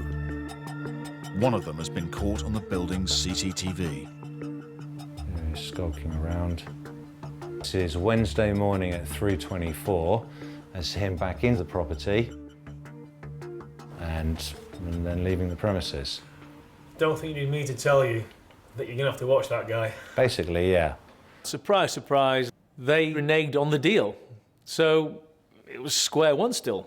One of them has been caught on the building's CCTV. He's skulking around. This is Wednesday morning at 3:24. That's him back into the property and then leaving the premises. Don't think you need me to tell you that you're going to have to watch that guy. Basically, yeah. Surprise, surprise, they reneged on the deal. So it was square one still.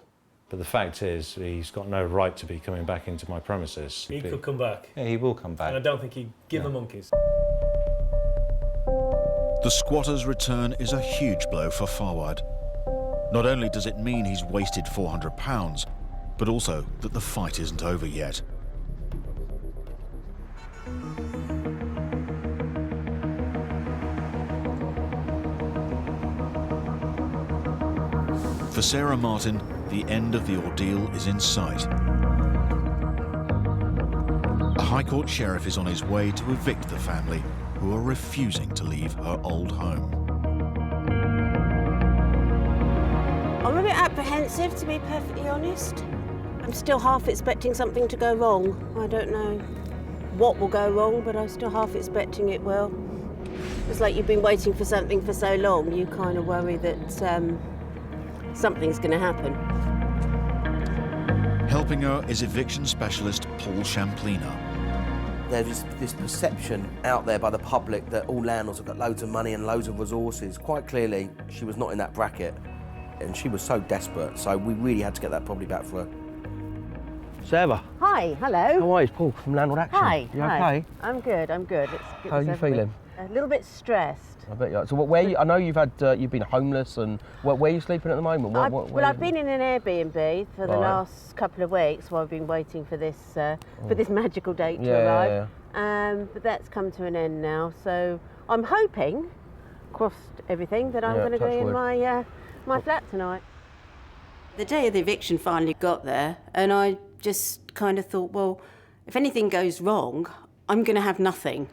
But the fact is, he's got no right to be coming back into my premises. He could come back. Yeah, he will come back. And I don't think he'd give the monkeys. The squatter's return is a huge blow for Fawad. Not only does it mean he's wasted £400, but also that the fight isn't over yet. For Sarah Martin, the end of the ordeal is in sight. A High Court sheriff is on his way to evict the family, who are refusing to leave her old home. I'm a bit apprehensive, to be perfectly honest. I'm still half expecting something to go wrong. I don't know what will go wrong, but I'm still half expecting it will. It's like you've been waiting for something for so long, you kind of worry that something's going to happen. Helping her is eviction specialist Paul Champlina. There's this perception out there by the public that all landlords have got loads of money and loads of resources. Quite clearly, she was not in that bracket, and she was so desperate, so we really had to get that property back for her. Sarah. Hi, hello. How are you? It's Paul from Landlord Action. Hi. You hi. okay? I'm good, I'm good. It's good. How are you feeling? A little bit stressed. I bet you are. So I know you've been homeless, and where are you sleeping at the moment? I've been in an Airbnb for the last couple of weeks while I've been waiting for this magical date to arrive. But that's come to an end now, so I'm hoping, crossed everything, that I'm going to be in my flat tonight. The day of the eviction finally got there, and I just kind of thought, well, if anything goes wrong, I'm going to have nothing.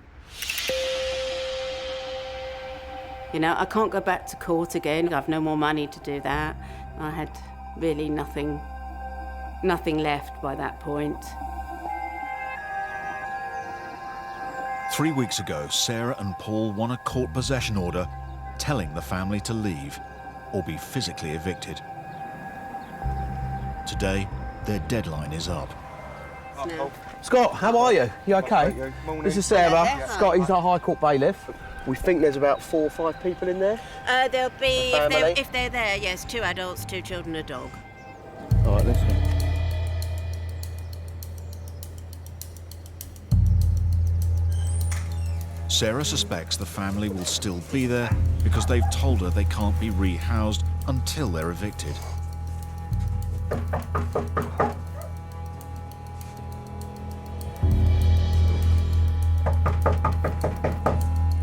You know, I can't go back to court again. I've no more money to do that. I had really nothing left by that point. 3 weeks ago, Sarah and Paul won a court possession order telling the family to leave or be physically evicted. Today, their deadline is up. Scott, how are you? You okay? This is Sarah. Scott, he's our High Court bailiff. We think there's about 4 or 5 people in there. There'll be, if they're there, yes, 2 adults, 2 children, a dog. All right, let's go. Sarah suspects the family will still be there because they've told her they can't be rehoused until they're evicted.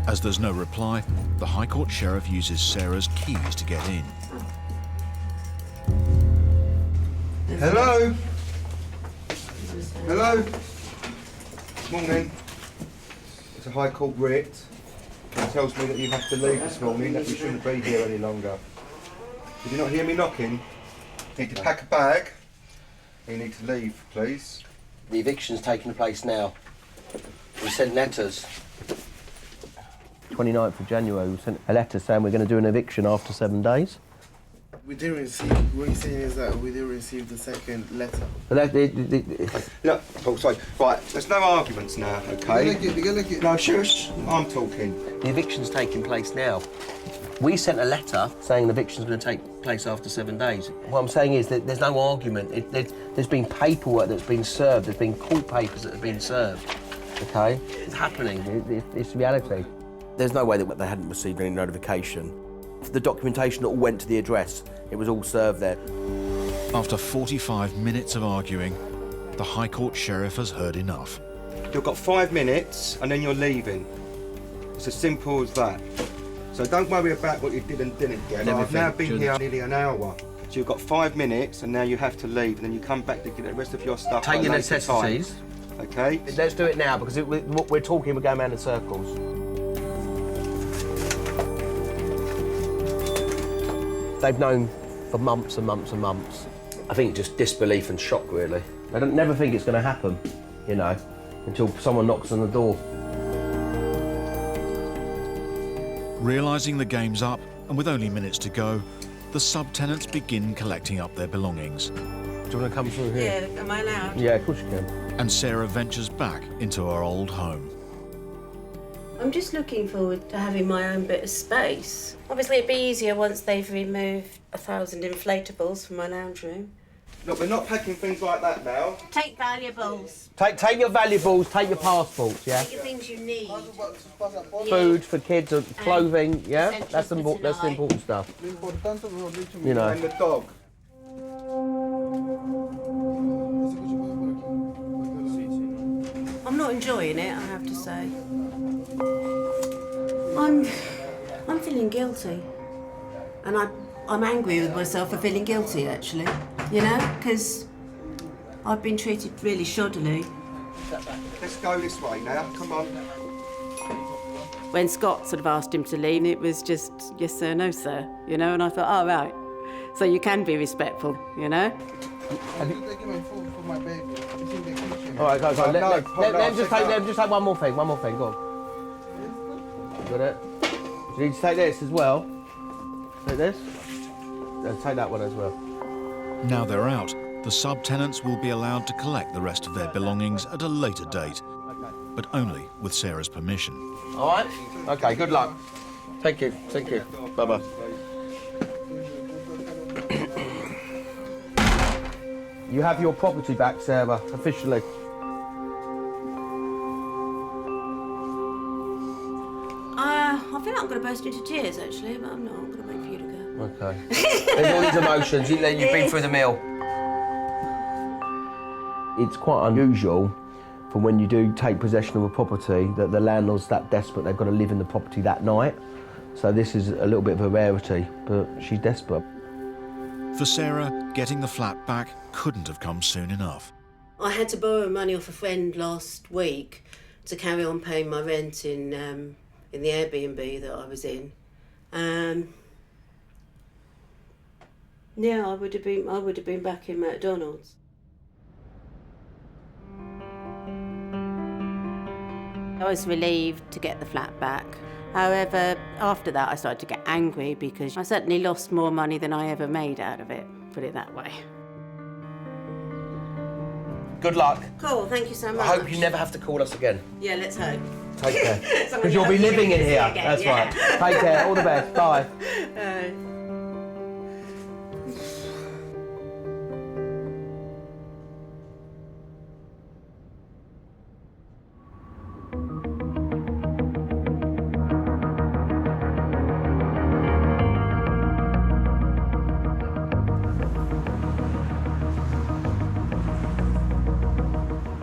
As there's no reply, the High Court sheriff uses Sarah's keys to get in. Hello? Hello? morning. It's a High Court writ. It tells me that you have to leave this morning, that you shouldn't be here any longer. Did you not hear me knocking? You need to pack a bag. You need to leave, please. The eviction's taking place now. We sent letters. 29th of January, we sent a letter saying we're going to do an eviction after 7 days. We didn't receive, what you're saying is that we didn't receive the second letter. But Look, oh, sorry. Right, there's no arguments now, okay? No, shush. I'm talking. The eviction's taking place now. We sent a letter saying the eviction's going to take place after 7 days. What I'm saying is that there's no argument. There's been paperwork that's been served. There's been court papers that have been served. Okay? It's happening. It's reality. There's no way that they hadn't received any notification. The documentation all went to the address. It was all served there. After 45 minutes of arguing, the High Court Sheriff has heard enough. You've got 5 minutes and then you're leaving. It's as simple as that. So don't worry about what you did and didn't get. I've now been here nearly an hour. So you've got 5 minutes and now you have to leave and then you come back to get the rest of your stuff. Take your necessities. Okay? Let's do it now because what we're talking, we're going around in circles. They've known for months and months and months. I think just disbelief and shock, really. They don't never think it's going to happen, you know, until someone knocks on the door. Realising the game's up, and with only minutes to go, the subtenants begin collecting up their belongings. Do you want to come through here? Yeah, am I allowed? Yeah, of course you can. And Sarah ventures back into her old home. I'm just looking forward to having my own bit of space. Obviously, it'd be easier once they've removed 1,000 inflatables from my lounge room. Look, we're not packing things like that now. Take valuables. Take your valuables, take your passports, yeah? Take your things you need. Food for kids, clothing, yeah? That's the important stuff. You know. And the dog. I'm not enjoying it, I have to say. I'm feeling guilty. And I'm angry with myself for feeling guilty, actually. You know, because I've been treated really shoddily. Let's go this way now, come on. When Scott sort of asked him to leave, it was just, yes sir, no sir, you know, and I thought, oh, right. So you can be respectful, you know? All right, guys, let him just take one more thing, go on. Got it? You need to take this as well. Take this. Take that one as well. Now they're out, the subtenants will be allowed to collect the rest of their belongings at a later date, but only with Sarah's permission. All right? Okay, good luck. Thank you. Bye-bye. You have your property back, Sarah, officially. I feel like I'm going to burst into tears, actually, but I'm not. I'm going to wait for you to go. Okay. There's all these emotions. You've been through the mill. It's quite unusual for when you do take possession of a property that the landlord's that desperate they've got to live in the property that night. So this is a little bit of a rarity, but she's desperate. For Sarah, getting the flat back couldn't have come soon enough. I had to borrow money off a friend last week to carry on paying my rent in the Airbnb that I was in. Yeah, I would have been back in McDonald's. I was relieved to get the flat back. However, after that I started to get angry because I certainly lost more money than I ever made out of it, put it that way. Good luck. Cool, thank you so much. I hope you never have to call us again. Yeah, let's hope. Take care. Because you'll be living in here. Again, That's right. Take care, all the best. Bye.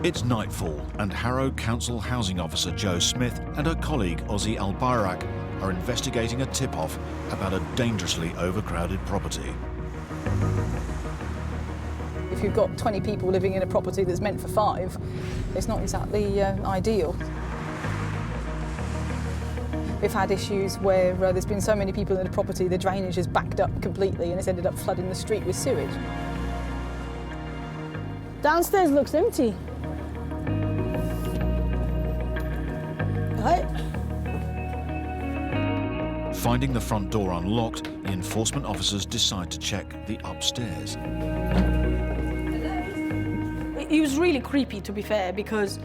It's nightfall, and Harrow Council Housing Officer Jo Smith and her colleague Ozzy Al-Bayrak are investigating a tip-off about a dangerously overcrowded property. If if you've got 20 people living in a property that's meant for 5, it's not exactly ideal. We've had issues where there's been so many people in a property, the drainage has backed up completely and it's ended up flooding the street with sewage. Downstairs looks empty. Right. Finding the front door unlocked, the enforcement officers decide to check the upstairs. It was really creepy, to be fair, because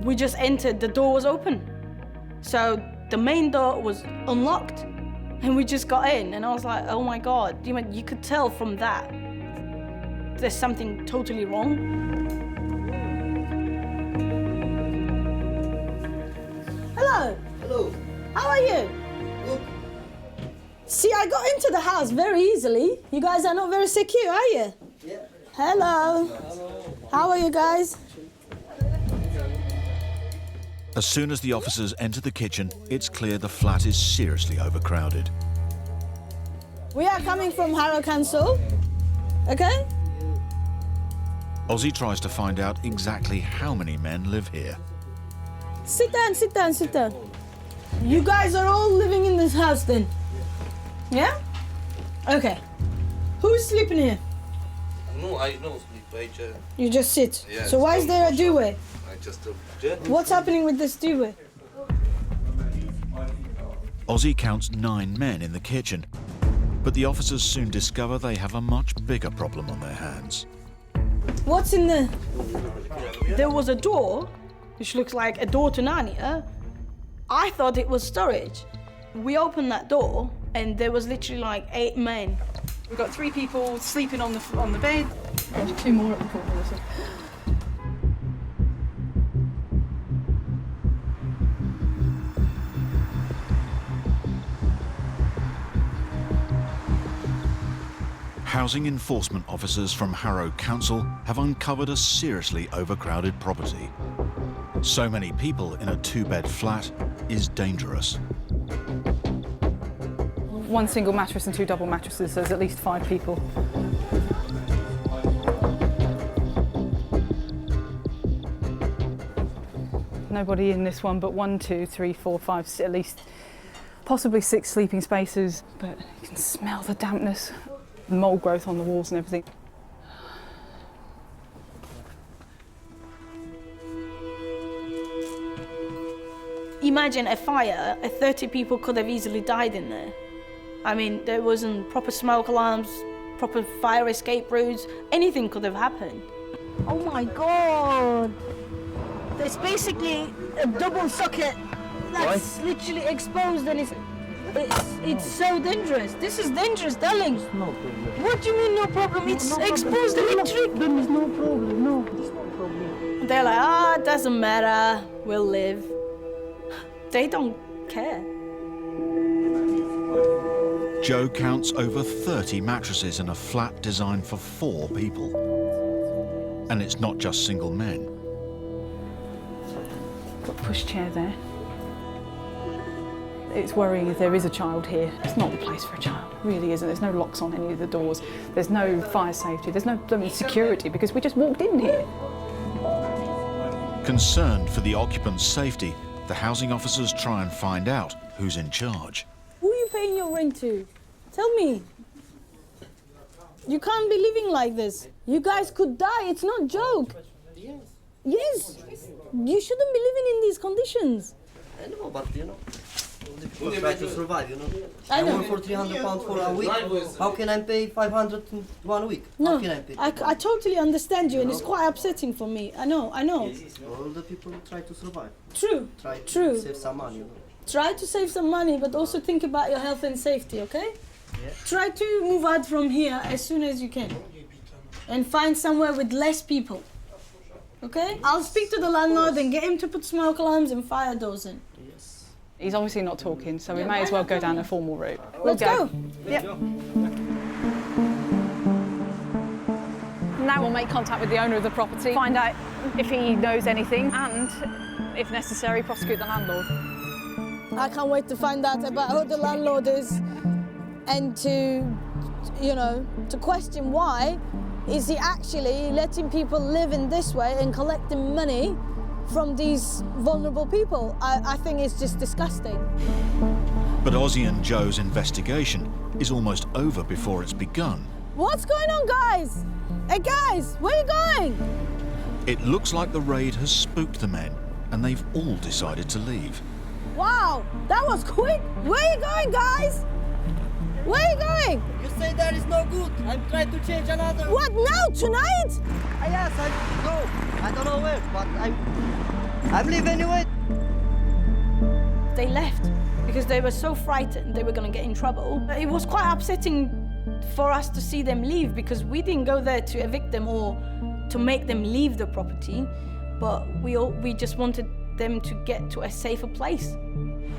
we just entered, the door was open. So the main door was unlocked and we just got in and I was like, oh my God, you could tell from that there's something totally wrong. Hello. Hello. How are you? Good. See, I got into the house very easily. You guys are not very secure, are you? Yeah. Hello. Hello. How are you guys? As soon as the officers enter the kitchen, it's clear the flat is seriously overcrowded. We are coming from Harrow Council, okay? Ozzy tries to find out exactly how many men live here. Sit down, sit down, sit down. You guys are all living in this house then? Yeah? Okay. Who's sleeping here? No, I know sleep. You just sit. Yeah, so why is there a duvet? I just What's happening with this duvet? Ozzy counts 9 men in the kitchen, but the officers soon discover they have a much bigger problem on their hands. What's in there? There was a door, which looks like a door to Narnia. I thought it was storage. We opened that door and there was literally like 8 men. We've got 3 people sleeping on the bed. There's 2 more at the corner. Housing enforcement officers from Harrow Council have uncovered a seriously overcrowded property. So many people in a 2-bed flat is dangerous. 1 single mattress and 2 double mattresses, so there's at least 5 people. Nobody in this one, but 1, 2, 3, 4, 5, at least possibly 6 sleeping spaces, but you can smell the dampness, mold growth on the walls and everything. Imagine a fire, 30 people could have easily died in there. I mean, there wasn't proper smoke alarms, proper fire escape routes, anything could have happened. Oh my God! There's basically a double socket that's literally exposed and it's so dangerous. This is dangerous, darling. No problem. What do you mean no problem? It's exposed electric. There is no problem, no. There's no problem. They're like, it doesn't matter, we'll live. They don't care. Joe counts over 30 mattresses in a flat designed for 4 people. And it's not just single men. Got a pushchair there. It's worrying if there is a child here. It's not the place for a child, it really isn't. There's no locks on any of the doors. There's no fire safety. There's no security because we just walked in here. Concerned for the occupants' safety, the housing officers try and find out who's in charge. Who are you paying your rent to? Tell me. You can't be living like this. You guys could die, it's not a joke. Yes. You shouldn't be living in these conditions. I know, but people try to survive, I know. work for £300 for a week. How can I pay 500 in 1 week? No, How can I pay? I totally understand you, and it's quite upsetting for me. I know. All the people try to survive. True. Try to save some money, Try to save some money, but also think about your health and safety, okay? Yeah. Try to move out from here as soon as you can. And find somewhere with less people. Okay? I'll speak to the landlord and get him to put smoke alarms and fire doors in. Yes. He's obviously not talking, so we may as well go down a formal route. Let's go. Yep. Now we'll make contact with the owner of the property, find out if he knows anything, and, if necessary, prosecute the landlord. I can't wait to find out about who the landlord is and to question why is he actually letting people live in this way and collecting money from these vulnerable people? I think it's just disgusting. But Ozzy and Joe's investigation is almost over before it's begun. What's going on, guys? Hey, guys, where are you going? It looks like the raid has spooked the men, and they've all decided to leave. Wow, that was quick. Where are you going, guys? Where are you going? You say that is no good. I'm trying to change another. What, now, tonight? Yes, I go. I don't know where, but I'm leaving anyway. They left because they were so frightened they were going to get in trouble. It was quite upsetting for us to see them leave because we didn't go there to evict them or to make them leave the property, but we just wanted them to get to a safer place.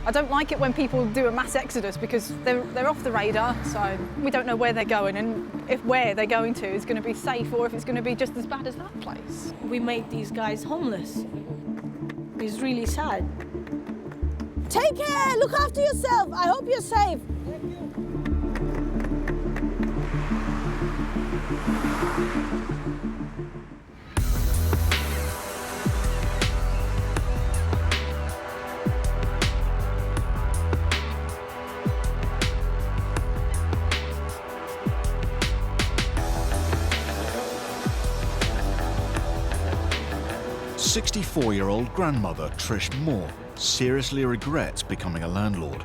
I don't like it when people do a mass exodus because they're off the radar, so we don't know where they're going and if where they're going to is going to be safe or if it's going to be just as bad as that place. We made these guys homeless. It's really sad. Take care, look after yourself. I hope you're safe. Thank you. 64-year-old grandmother Trish Moore seriously regrets becoming a landlord.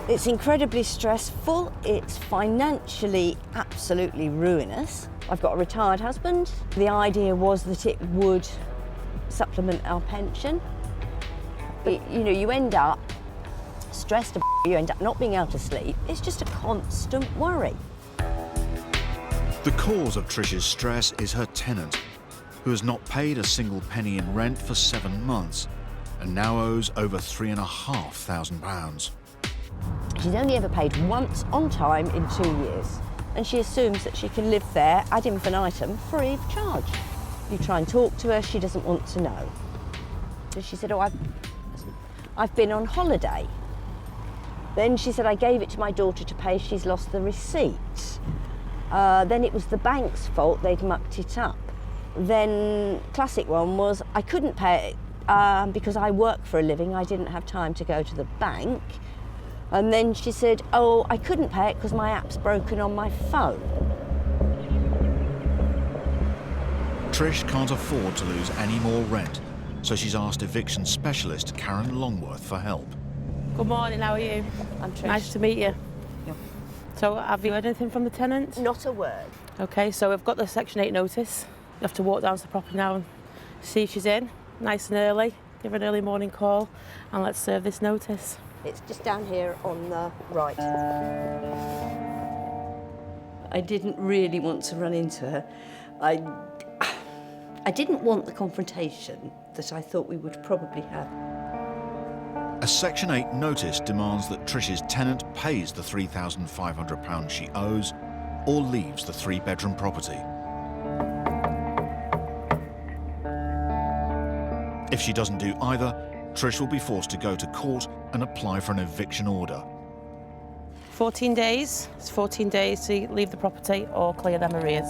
It's incredibly stressful. It's financially absolutely ruinous. I've got a retired husband. The idea was that it would supplement our pension. You end up stressed, you end up not being able to sleep. It's just a constant worry. The cause of Trish's stress is her tenant, who has not paid a single penny in rent for 7 months and now owes over £3,500. She's only ever paid once on time in 2 years, and she assumes that she can live there ad infinitum free of charge. You try and talk to her, she doesn't want to know. So she said, I've been on holiday. Then she said, I gave it to my daughter to pay, she's lost the receipt. Then it was the bank's fault, they'd mucked it up. Then classic one was, I couldn't pay it because I work for a living, I didn't have time to go to the bank. And then she said, oh, I couldn't pay it because my app's broken on my phone. Trish can't afford to lose any more rent, so she's asked eviction specialist Karen Longworth for help. Good morning, how are you? I'm Trish. Nice to meet you. So have you heard anything from the tenant? Not a word. Okay, so we've got the Section 8 notice. You have to walk down to the property now and see if she's in, nice and early, give her an early morning call, and let's serve this notice. It's just down here on the right. I didn't really want to run into her. I didn't want the confrontation that I thought we would probably have. A Section 8 notice demands that Trish's tenant pays the £3,500 she owes or leaves the 3-bedroom property. If she doesn't do either, Trish will be forced to go to court and apply for an eviction order. 14 days. It's 14 days to leave the property or clear them arrears.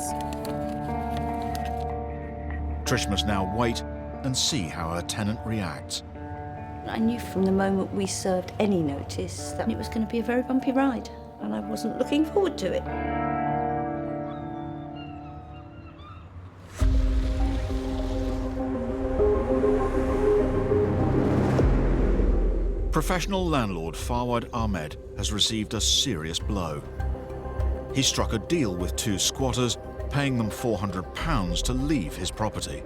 Trish must now wait and see how her tenant reacts. I knew from the moment we served any notice that it was going to be a very bumpy ride, and I wasn't looking forward to it. Professional landlord Fawad Ahmed has received a serious blow. He struck a deal with 2 squatters, paying them £400 to leave his property.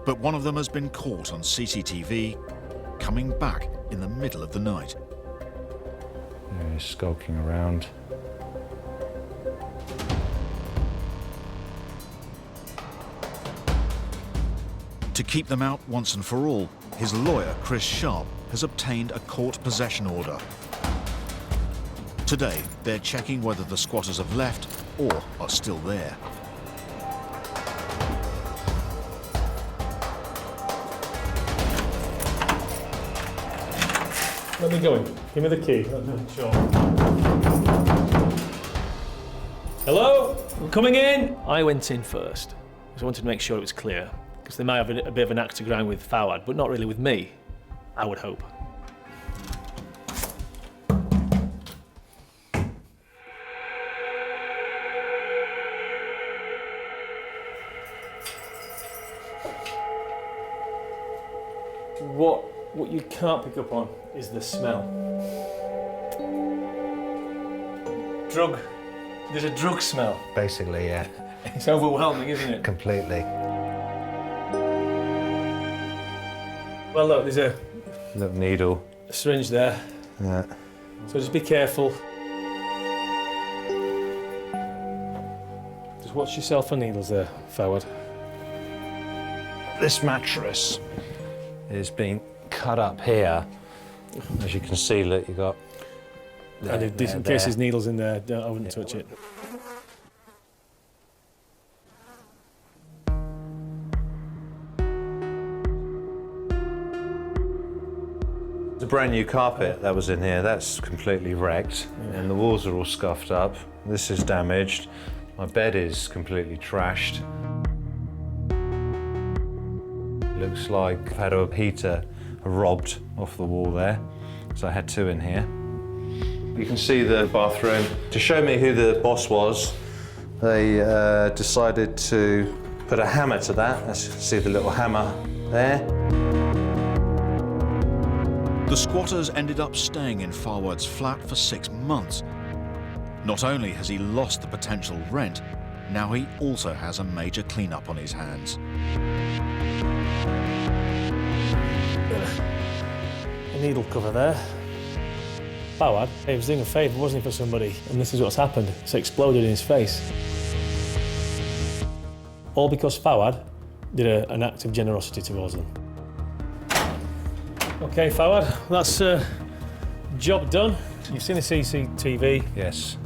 But one of them has been caught on CCTV coming back in the middle of the night. Yeah, he's skulking around. To keep them out once and for all, his lawyer, Chris Sharp, has obtained a court possession order. Today, they're checking whether the squatters have left or are still there. Let me go in. Give me the key. Sure. Hello? Coming in! I went in first, because I wanted to make sure it was clear, because they might have a bit of an axe to grind with Fawad, but not really with me, I would hope. What you can't pick up on is the smell. Drug. There's a drug smell. Basically, yeah. It's overwhelming, isn't it? Completely. Well, look, there's a Little needle. syringe there. Yeah. So just be careful. Just watch yourself for needles there, Fawad. This mattress is being cut up here. As you can see, look, you got. And in case there's needles in there, I wouldn't touch it. The brand new carpet that was in here, that's completely wrecked, and the walls are all scuffed up. This is damaged. My bed is completely trashed. Looks like I've had a heater robbed off the wall there, so I had two in here. You can see the bathroom. To show me who the boss was, they decided to put a hammer to that. As you can see the little hammer there. The squatters ended up staying in Fawad's flat for 6 months. Not only has he lost the potential rent, now he also has a major clean-up on his hands. A needle cover there. Fawad, he was doing a favour, wasn't he, for somebody? And this is what's happened. It's exploded in his face. All because Fawad did an act of generosity towards them. OK, Fawad, that's job done. You've seen the CCTV. Yes.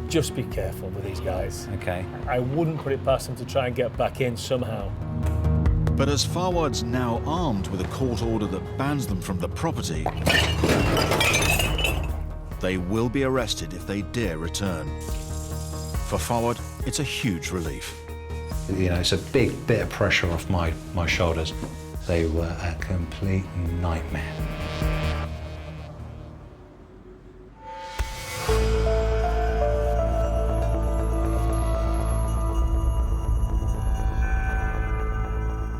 Just be careful with these guys. OK. I wouldn't put it past them to try and get back in somehow. But as Fawad's now armed with a court order that bans them from the property, they will be arrested if they dare return. For Fawad, it's a huge relief. You know, it's a big bit of pressure off my shoulders. They were a complete nightmare.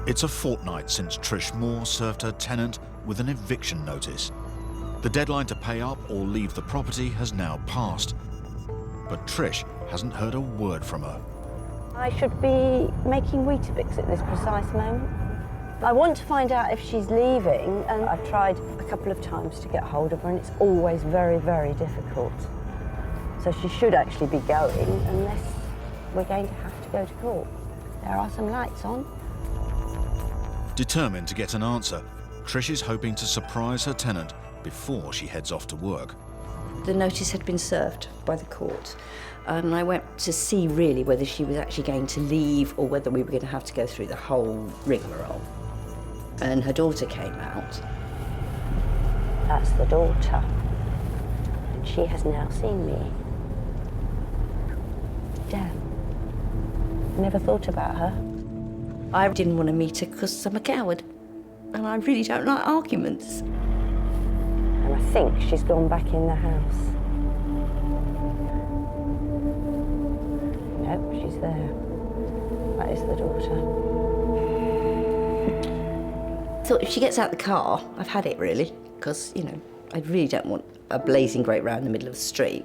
It's a fortnight since Trish Moore served her tenant with an eviction notice. The deadline to pay up or leave the property has now passed. But Trish hasn't heard a word from her. I should be making Weetabix at this precise moment. I want to find out if she's leaving, and I've tried a couple of times to get hold of her, and it's always very, very difficult. So she should actually be going, unless we're going to have to go to court. There are some lights on. Determined to get an answer, Trish is hoping to surprise her tenant before she heads off to work. The notice had been served by the court, and I went to see really whether she was actually going to leave or whether we were going to have to go through the whole rigmarole. And her daughter came out. That's the daughter. And she has now seen me. Damn. Never thought about her. I didn't want to meet her because I'm a coward, and I really don't like arguments. And I think she's gone back in the house. Nope, she's there. That is the daughter. I thought if she gets out the car, I've had it really, because, you know, I really don't want a blazing great row in the middle of the street.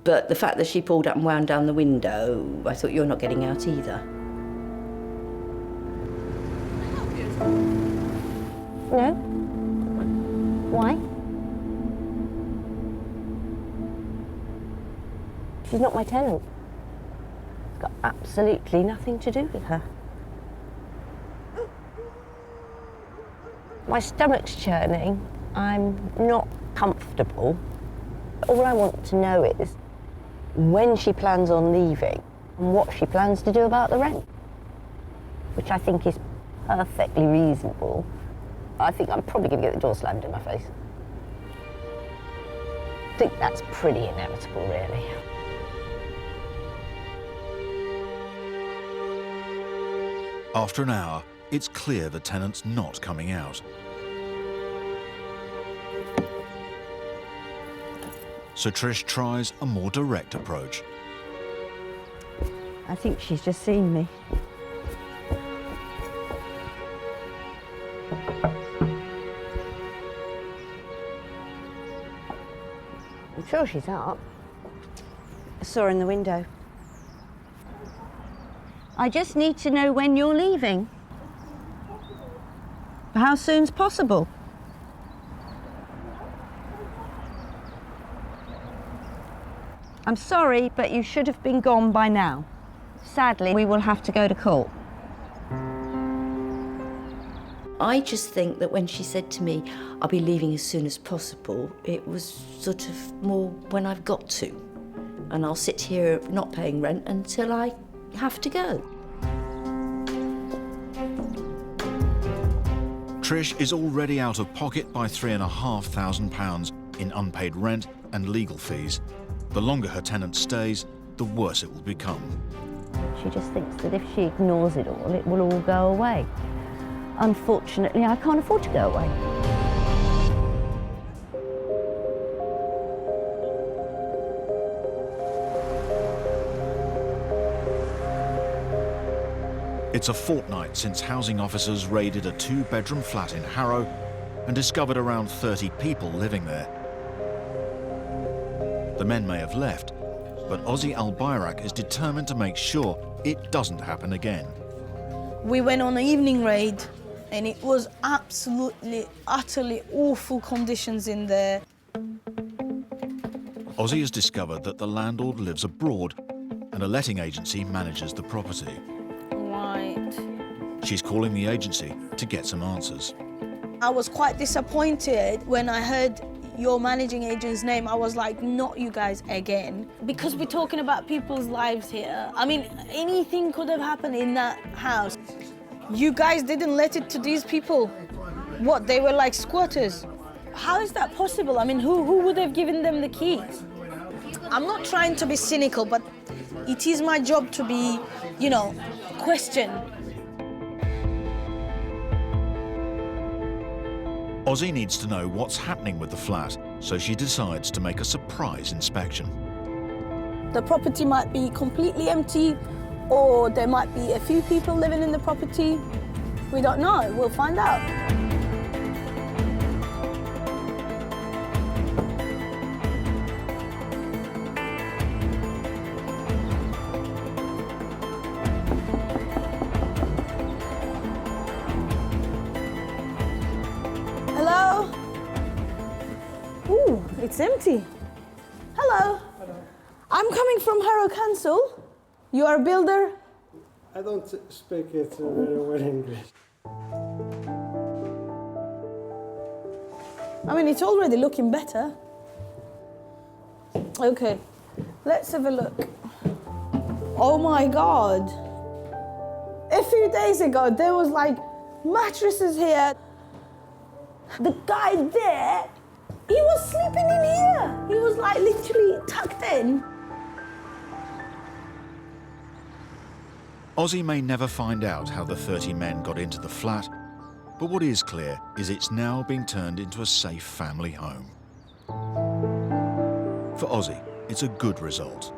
But the fact that she pulled up and wound down the window, I thought, you're not getting out either. No? Why? She's not my tenant. It's got absolutely nothing to do with her. My stomach's churning. I'm not comfortable. All I want to know is when she plans on leaving and what she plans to do about the rent, which I think is perfectly reasonable. I think I'm probably going to get the door slammed in my face. I think that's pretty inevitable, really. After an hour, it's clear the tenant's not coming out. So Trish tries a more direct approach. I think she's just seen me. I'm sure she's up. I saw her in the window. I just need to know when you're leaving. How soon's possible? I'm sorry, but you should have been gone by now. Sadly, we will have to go to court. I just think that when she said to me, I'll be leaving as soon as possible, it was sort of more when I've got to. And I'll sit here not paying rent until I have to go. Trish is already out of pocket by £3,500 in unpaid rent and legal fees. The longer her tenant stays, the worse it will become. She just thinks that if she ignores it will all go away. Unfortunately, I can't afford to go away. It's a fortnight since housing officers raided a two-bedroom flat in Harrow and discovered around 30 people living there. The men may have left, but Ozzy Al-Bayrak is determined to make sure it doesn't happen again. We went on an evening raid and it was absolutely, utterly awful conditions in there. Ozzy has discovered that the landlord lives abroad and a letting agency manages the property. Right. She's calling the agency to get some answers. I was quite disappointed when I heard your managing agent's name. I was like, not you guys again. Because we're talking about people's lives here. I mean, anything could have happened in that house. You guys didn't let it to these people. What, they were like squatters? How is that possible? I mean, who would have given them the keys? I'm not trying to be cynical, but it is my job to be, you know, questioned. Ozzy needs to know what's happening with the flat, so she decides to make a surprise inspection. The property might be completely empty, or there might be a few people living in the property. We don't know. We'll find out. Hello? Ooh, it's empty. Hello. I'm coming from Harrow Council. You are a builder? I don't speak it very well English. I mean, it's already looking better. Okay, let's have a look. Oh my God. A few days ago, there was like mattresses here. The guy there, he was sleeping in here. He was like literally tucked in. Ozzy may never find out how the 30 men got into the flat, but what is clear is it's now being turned into a safe family home. For Ozzy, it's a good result.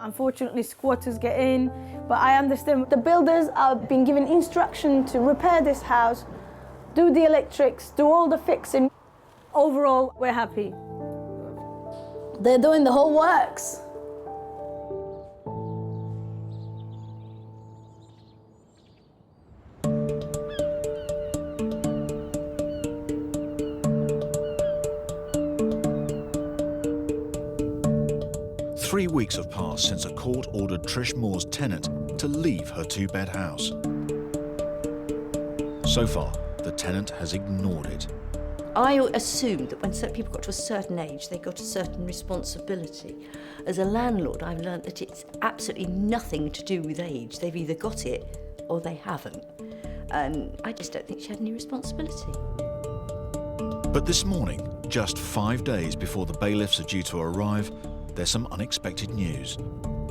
Unfortunately, squatters get in, but I understand the builders are being given instruction to repair this house, do the electrics, do all the fixing. Overall, we're happy. They're doing the whole works. Three weeks have passed since a court ordered Trish Moore's tenant to leave her two-bed house. So far, the tenant has ignored it. I assumed that when certain people got to a certain age, they got a certain responsibility. As a landlord, I've learnt that it's absolutely nothing to do with age. They've either got it or they haven't. And I just don't think she had any responsibility. But this morning, just 5 days before the bailiffs are due to arrive, there's some unexpected news.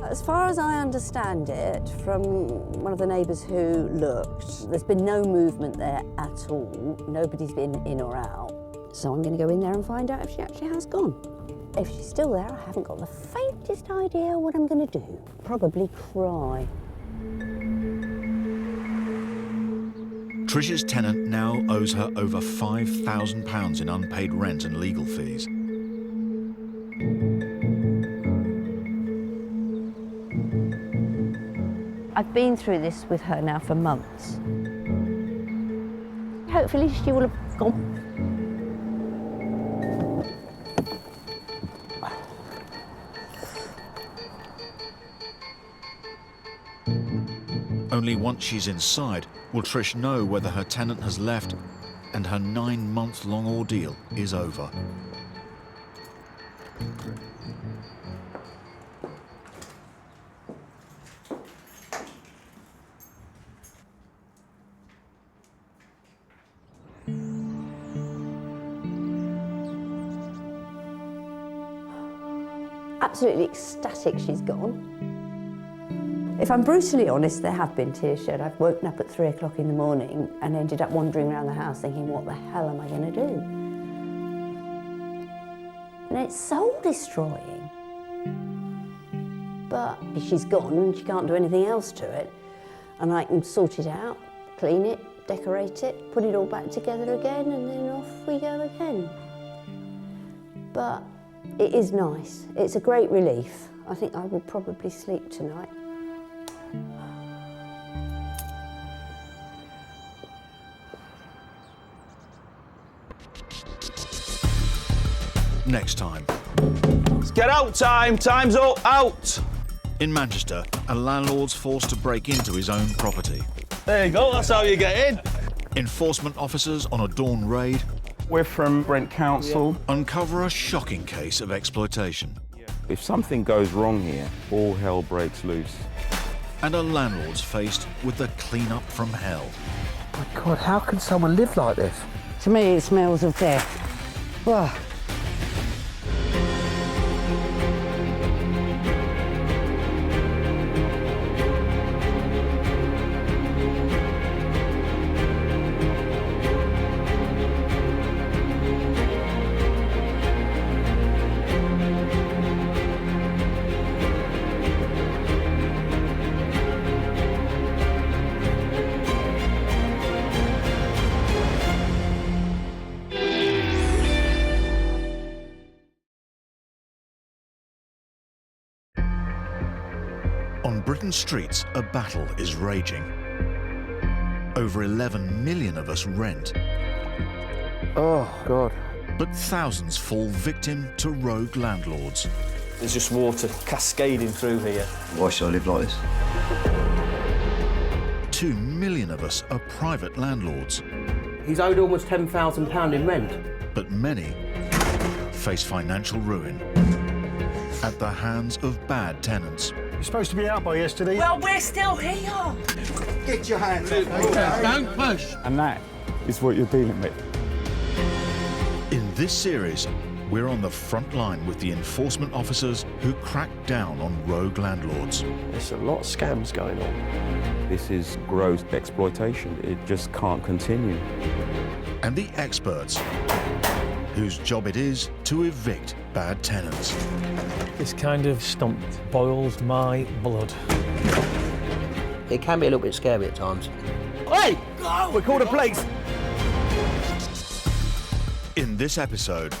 As far as I understand it, from one of the neighbours who looked, there's been no movement there at all. Nobody's been in or out. So I'm going to go in there and find out if she actually has gone. If she's still there, I haven't got the faintest idea what I'm going to do. Probably cry. Trish's tenant now owes her over £5,000 in unpaid rent and legal fees. I've been through this with her now for months. Hopefully she will have gone. Only once she's inside will Trish know whether her tenant has left and her 9-month-long ordeal is over. Absolutely ecstatic she's gone. If I'm brutally honest, there have been tears shed. I've woken up at 3 o'clock in the morning and ended up wandering around the house thinking, what the hell am I going to do? And it's soul-destroying. But she's gone and she can't do anything else to it. And I can sort it out, clean it, decorate it, put it all back together again, and then off we go again. But it is nice. It's a great relief. I think I will probably sleep tonight. Next time. It's get out time! Time's up! Out! In Manchester, a landlord's forced to break into his own property. There you go, that's how you get in. Enforcement officers on a dawn raid. We're from Brent Council. Uncover a shocking case of exploitation. If something goes wrong here, all hell breaks loose. And a landlord's faced with the clean-up from hell. My God, how can someone live like this? To me, it smells of death. Whoa. On Britain's streets, a battle is raging. Over 11 million of us rent. Oh, God. But thousands fall victim to rogue landlords. There's just water cascading through here. Why should I live like this? 2 million of us are private landlords. He's owed almost £10,000 in rent. But many face financial ruin at the hands of bad tenants. You're supposed to be out by yesterday. Well, we're still here. Get your hands up. Don't push. And that is what you're dealing with. In this series, we're on the front line with the enforcement officers who crack down on rogue landlords. There's a lot of scams going on. This is gross exploitation. It just can't continue. And the experts whose job it is to evict bad tenants. This kind of stump boils my blood. It can be a little bit scary at times. Hey! Go! We called the police! In this episode,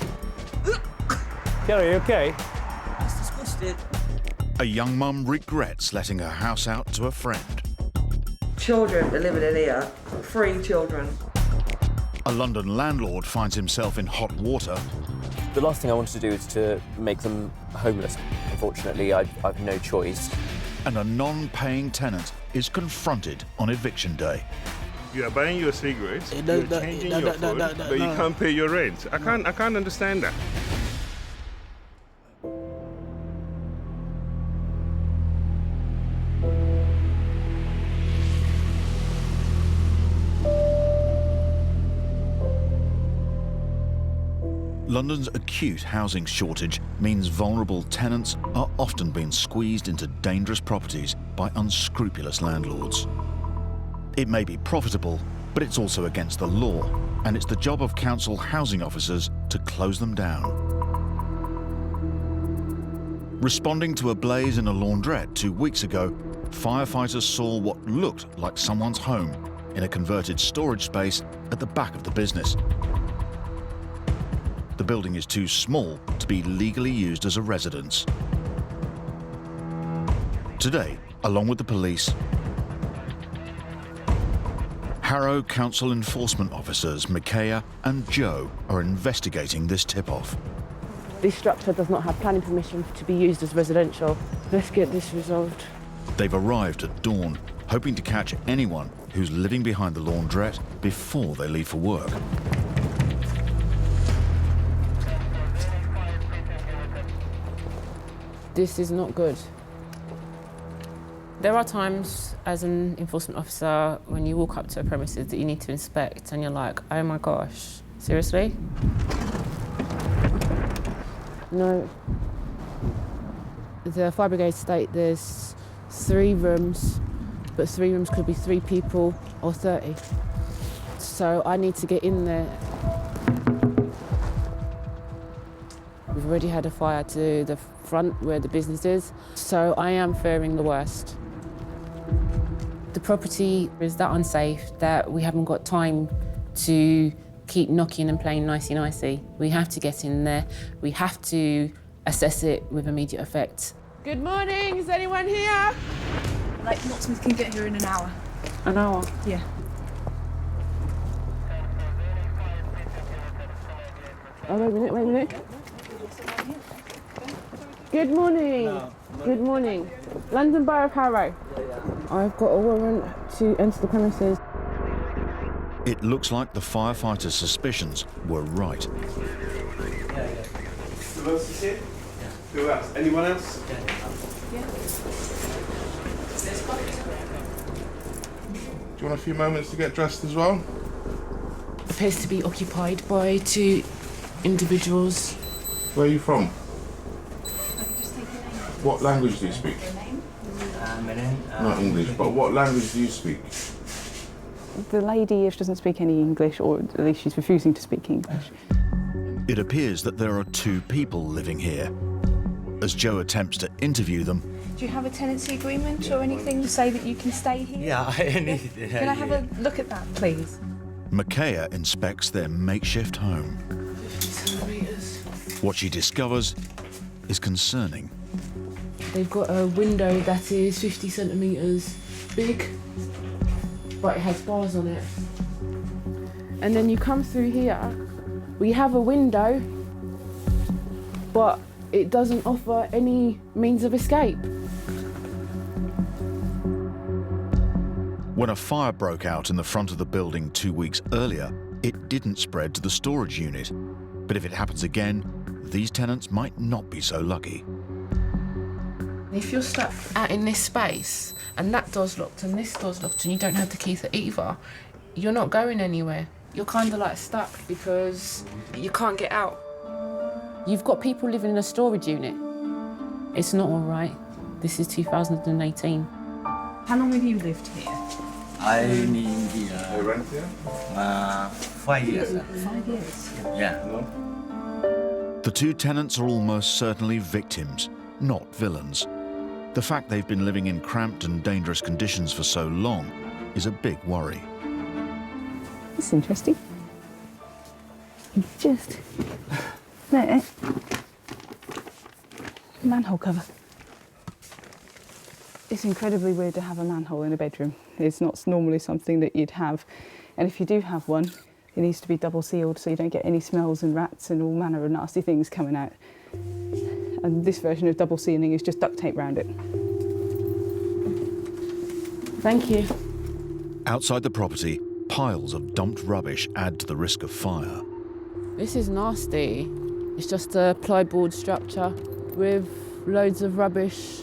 Kerry, okay? It's disgusting. a young mum regrets letting her house out to a friend. Children are living in here, 3 children. A London landlord finds himself in hot water. The last thing I wanted to do is to make them homeless. Unfortunately, I've no choice. And a non-paying tenant is confronted on eviction day. You are buying your cigarettes, you're changing your food, but you can't pay your rent. I can't understand that. London's acute housing shortage means vulnerable tenants are often being squeezed into dangerous properties by unscrupulous landlords. It may be profitable, but it's also against the law, and it's the job of council housing officers to close them down. Responding to a blaze in a laundrette 2 weeks ago, firefighters saw what looked like someone's home in a converted storage space at the back of the business. The building is too small to be legally used as a residence. Today, along with the police, Harrow Council enforcement officers Micaiah and Joe are investigating this tip-off. This structure does not have planning permission to be used as residential. Let's get this resolved. They've arrived at dawn, hoping to catch anyone who's living behind the laundrette before they leave for work. This is not good. There are times as an enforcement officer when you walk up to a premises that you need to inspect and you're like, oh my gosh, seriously? No. The fire brigade state there's 3 rooms, but 3 rooms could be 3 people or 30. So I need to get in there. We've already had a fire to the front where the business is, so I am fearing the worst. The property is that unsafe that we haven't got time to keep knocking and playing nicey-nicey. We have to get in there. We have to assess it with immediate effect. Good morning, is anyone here? Like, locksmith can get here in an hour. An hour? Yeah. Oh, wait a minute. Good morning. Good morning. London Borough of Harrow. I've got a warrant to enter the premises. It looks like the firefighters' suspicions were right. Who else is here? Who else? Anyone else? Do you want a few moments to get dressed as well? Appears to be occupied by 2 individuals. Where are you from? What language do you speak? Not English, but what language do you speak? The lady, if she doesn't speak any English, or at least she's refusing to speak English. It appears that there are 2 people living here. As Joe attempts to interview them, Do you have a tenancy agreement or anything to say that you can stay here? Yeah, I need it. Can I have a look at that, please? Micaiah inspects their makeshift home. 50 centimetres. What she discovers is concerning. They've got a window that is 50 centimetres big, but it has bars on it. And then you come through here, we have a window, but it doesn't offer any means of escape. When a fire broke out in the front of the building 2 weeks earlier, it didn't spread to the storage unit. But if it happens again, these tenants might not be so lucky. If you're stuck out in this space and that door's locked and this door's locked and you don't have the key for either, you're not going anywhere. You're kind of like stuck because you can't get out. You've got people living in a storage unit. It's not all right. This is 2018. How long have you lived here? I live here. I rent here? 5 years. 5 years? Yeah. The 2 tenants are almost certainly victims, not villains. The fact they've been living in cramped and dangerous conditions for so long is a big worry. It's interesting. Just there. Manhole cover. It's incredibly weird to have a manhole in a bedroom. It's not normally something that you'd have. And if you do have one, it needs to be double sealed so you don't get any smells and rats and all manner of nasty things coming out. And this version of double sealing is just duct tape around it. Thank you. Outside the property, piles of dumped rubbish add to the risk of fire. This is nasty. It's just a plyboard structure with loads of rubbish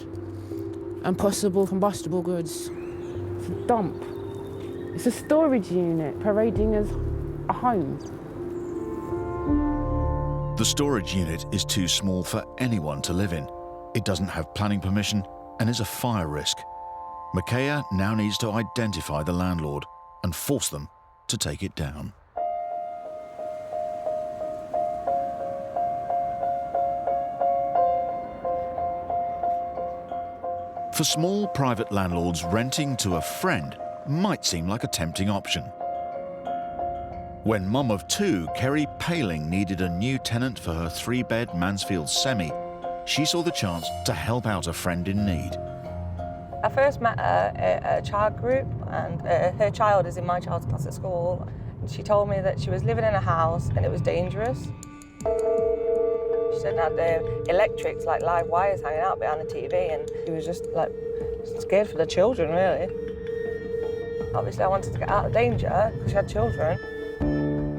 and possible combustible goods. It's a dump. It's a storage unit parading as a home. The storage unit is too small for anyone to live in. It doesn't have planning permission and is a fire risk. Micaiah now needs to identify the landlord and force them to take it down. For small private landlords, renting to a friend might seem like a tempting option. When mum of two, Kerry Paling, needed a new tenant for her 3-bed Mansfield semi, she saw the chance to help out a friend in need. I first met her at a child group, and her child is in my child's class at school. And she told me that she was living in a house and it was dangerous. She said it had the electrics, like live wires hanging out behind the TV, and she was just like scared for the children, really. Obviously, I wanted to get out of danger because she had children.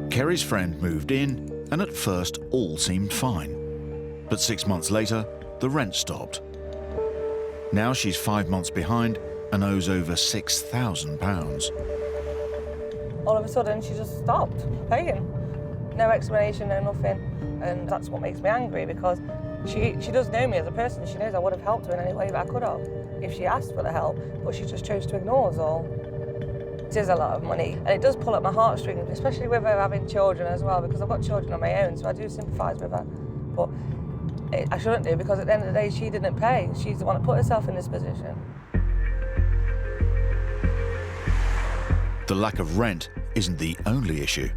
Kerry's friend moved in, and at first all seemed fine. But 6 months later, the rent stopped. Now she's 5 months behind and owes over £6,000. All of a sudden, she just stopped paying. No explanation, no nothing. And that's what makes me angry, because she does know me as a person. She knows I would have helped her in any way that I could have if she asked for the help, but she just chose to ignore us all. It is a lot of money, and it does pull at my heartstrings, especially with her having children as well, because I've got children of my own, so I do sympathise with her. But I shouldn't do, because at the end of the day, she didn't pay. She's the one that put herself in this position. The lack of rent isn't the only issue.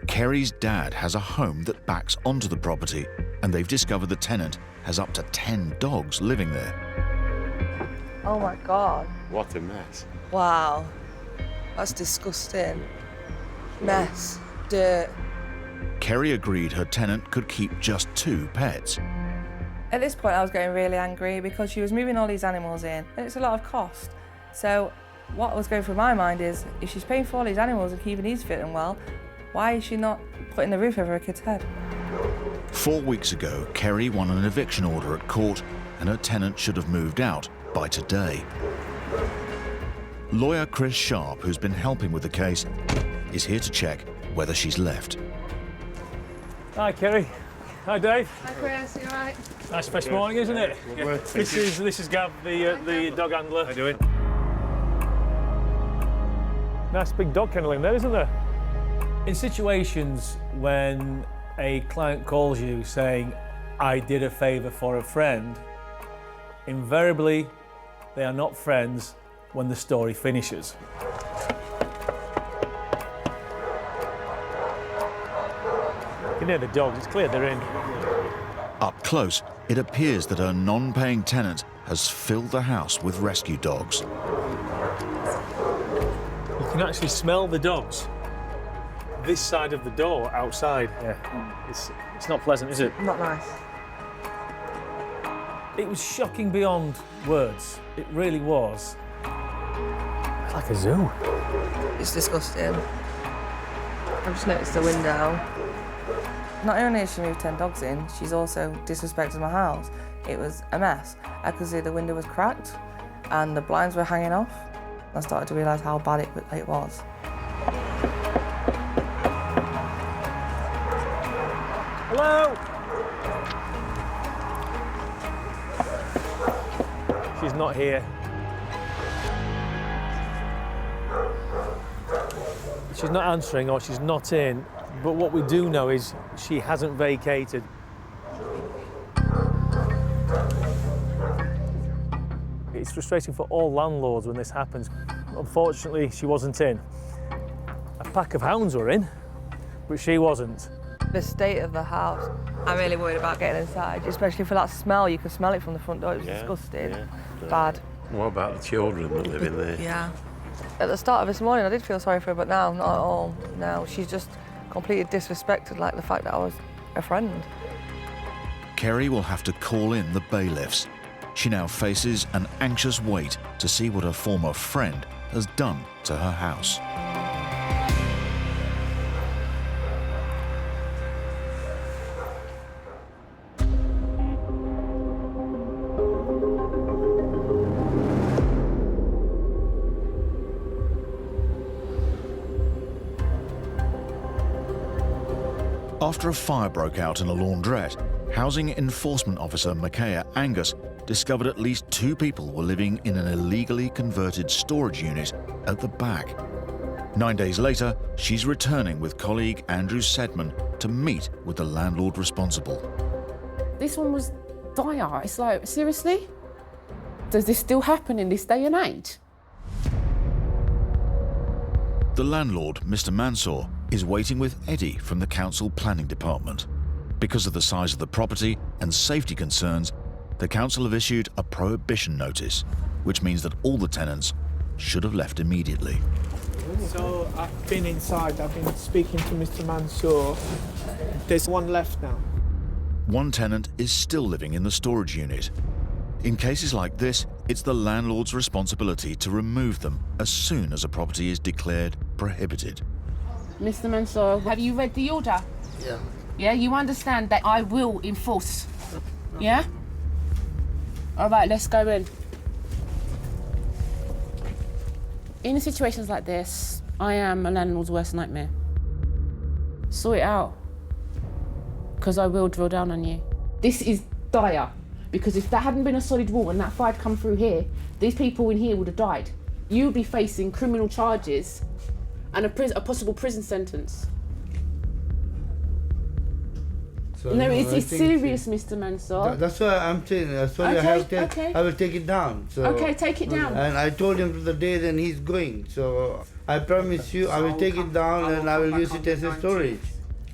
Kerry's dad has a home that backs onto the property, and they've discovered the tenant has up to 10 dogs living there. Oh my God. What a mess. Wow. That's disgusting. Mess. Dirt. Kerry agreed her tenant could keep just 2 pets. At this point, I was getting really angry because she was moving all these animals in, and it's a lot of cost. So what was going through my mind is, if she's paying for all these animals and keeping these fit and well, why is she not putting the roof over her kid's head? 4 weeks ago, Kerry won an eviction order at court, and her tenant should have moved out by today. Lawyer Chris Sharp, who's been helping with the case, is here to check whether she's left. Hi, Kerry. Hi, Dave. Hi, Chris. You all right? Nice fresh morning, isn't it? Yeah. This is Gav, the dog handler. How you doing? Nice big dog kennel in there, isn't there? In situations when a client calls you saying, I did a favour for a friend, invariably they are not friends when the story finishes. You can hear the dogs, it's clear they're in. Up close, it appears that her non-paying tenant has filled the house with rescue dogs. You can actually smell the dogs this side of the door outside. Yeah, it's not pleasant, is it? Not nice. It was shocking beyond words. It really was. It's like a zoo. It's disgusting. I've just noticed the window. Not only has she moved 10 dogs in, she's also disrespected my house. It was a mess. I could see the window was cracked and the blinds were hanging off. I started to realise how bad it was. Hello? She's not here. She's not answering or she's not in, but what we do know is she hasn't vacated. It's frustrating for all landlords when this happens. Unfortunately, she wasn't in. A pack of hounds were in, but she wasn't. The state of the house. I'm really worried about getting inside, especially for that smell. You can smell it from the front door. It was disgusting. Yeah. Bad. What about the children that live in there? Yeah. At the start of this morning, I did feel sorry for her, but now, not at all. Now, she's just completely disrespected, like the fact that I was a friend. Kerry will have to call in the bailiffs. She now faces an anxious wait to see what her former friend has done to her house. After a fire broke out in a laundrette, Housing Enforcement Officer Micaiah Angus discovered at least 2 people were living in an illegally converted storage unit at the back. 9 days later, she's returning with colleague Andrew Sedman to meet with the landlord responsible. This one was dire. It's like, seriously? Does this still happen in this day and age? The landlord, Mr. Mansour, is waiting with Eddie from the council planning department. Because of the size of the property and safety concerns, the council have issued a prohibition notice, which means that all the tenants should have left immediately. So I've been inside, I've been speaking to Mr. Mansour. There's one left now. One tenant is still living in the storage unit. In cases like this, it's the landlord's responsibility to remove them as soon as a property is declared prohibited. Mr. Mansour, have you read the order? Yeah. Yeah, you understand that I will enforce. Yeah? All right, let's go in. In situations like this, I am a landlord's worst nightmare. Sort it out, because I will drill down on you. This is dire, because if that hadn't been a solid wall and that fire had come through here, these people in here would have died. You would be facing criminal charges and a possible prison sentence. So, no, it's serious, Mr. Mansour. That's why I'm saying. Sorry, Okay, I will take it down. So, okay, take it down. And I told him the day then he's going. So I promise you, I will take it down and I will use it as a storage.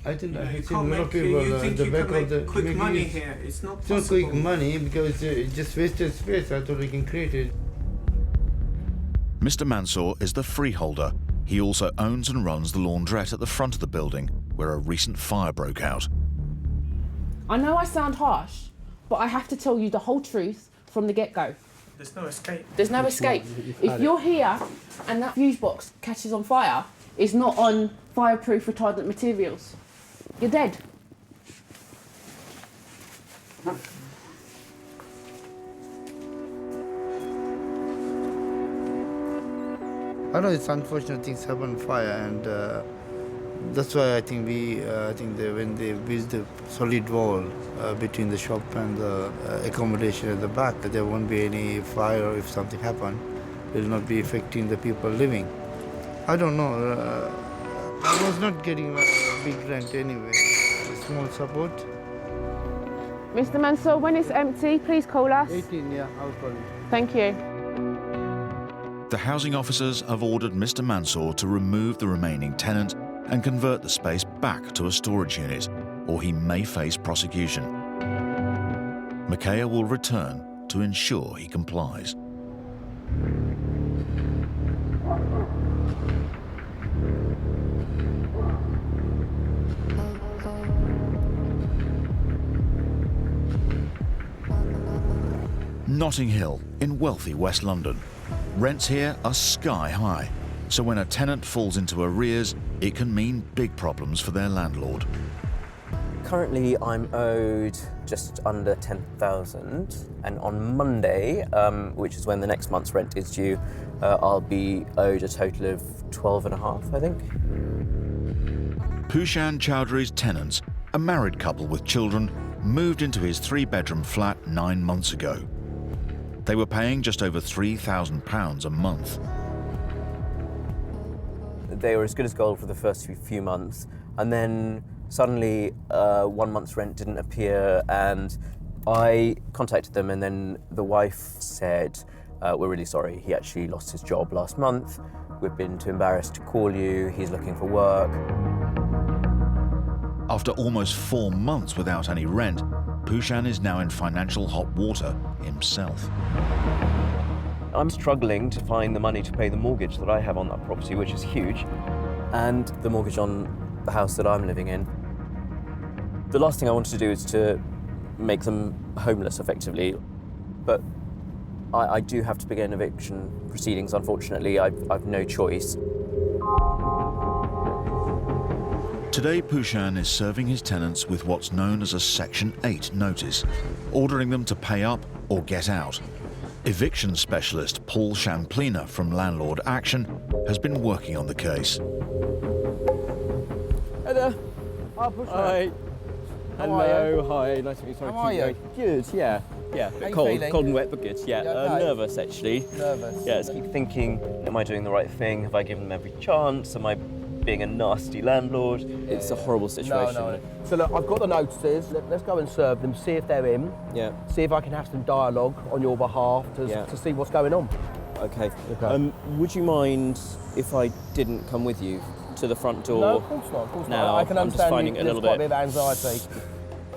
I think I've seen a lot of people at the back of the. Quick money here. It's not possible. It's not quick money because it just wasted space. I thought we can create it. Mr. Mansour is the freeholder. He also owns and runs the laundrette at the front of the building, where a recent fire broke out. I know I sound harsh, but I have to tell you the whole truth from the get-go. There's no escape. There's no escape. If you're here and that fuse box catches on fire, it's not on fireproof retardant materials. You're dead. I know it's unfortunate things happen on fire, and that's why I think when they build the solid wall between the shop and the accommodation at the back, there won't be any fire if something happen. It will not be affecting the people living. I don't know. I was not getting a big rent anyway. A small support. Mr. Mansour, when it's empty, please call us. 18, yeah, I'll call you. Thank you. The housing officers have ordered Mr. Mansour to remove the remaining tenant and convert the space back to a storage unit, or he may face prosecution. Micaiah will return to ensure he complies. Notting Hill in wealthy West London. Rents here are sky high, so when a tenant falls into arrears, it can mean big problems for their landlord. Currently, I'm owed just under 10,000, and on Monday, which is when the next month's rent is due, I'll be owed a total of 12.5, I think. Pushan Chowdhury's tenants, a married couple with children, moved into his 3-bedroom flat 9 months ago. They were paying just over £3,000 a month. They were as good as gold for the first few months, and then suddenly 1 month's rent didn't appear, and I contacted them, and then the wife said, we're really sorry, he actually lost his job last month. We've been too embarrassed to call you, he's looking for work. After almost 4 months without any rent, Pushan is now in financial hot water himself. I'm struggling to find the money to pay the mortgage that I have on that property, which is huge, and the mortgage on the house that I'm living in. The last thing I wanted to do is to make them homeless, effectively, but I do have to begin eviction proceedings, unfortunately. I've no choice. Today, Pushan is serving his tenants with what's known as a Section 8 notice, ordering them to pay up or get out. Eviction specialist Paul Champlina from Landlord Action has been working on the case. Hey there. Oh, Bushman. Hi. How are Hello, hi, nice to meet you. Sorry How are to you? keep you. Good, yeah. Yeah, How you cold, feeling? cold and wet, but good, yeah. You okay? Nervous, actually. Nervous. Yeah, it's Keep thinking, am I doing the right thing? Have I given them every chance? Am I being a nasty landlord? It's a horrible situation. No. So look, I've got the notices. Let's go and serve them, see if they're in. Yeah. See if I can have some dialogue on your behalf to see what's going on. Okay. Would you mind if I didn't come with you to the front door? No, of course not. Of course now, not. I can I'm understand just finding it a there's little quite bit. a bit of anxiety.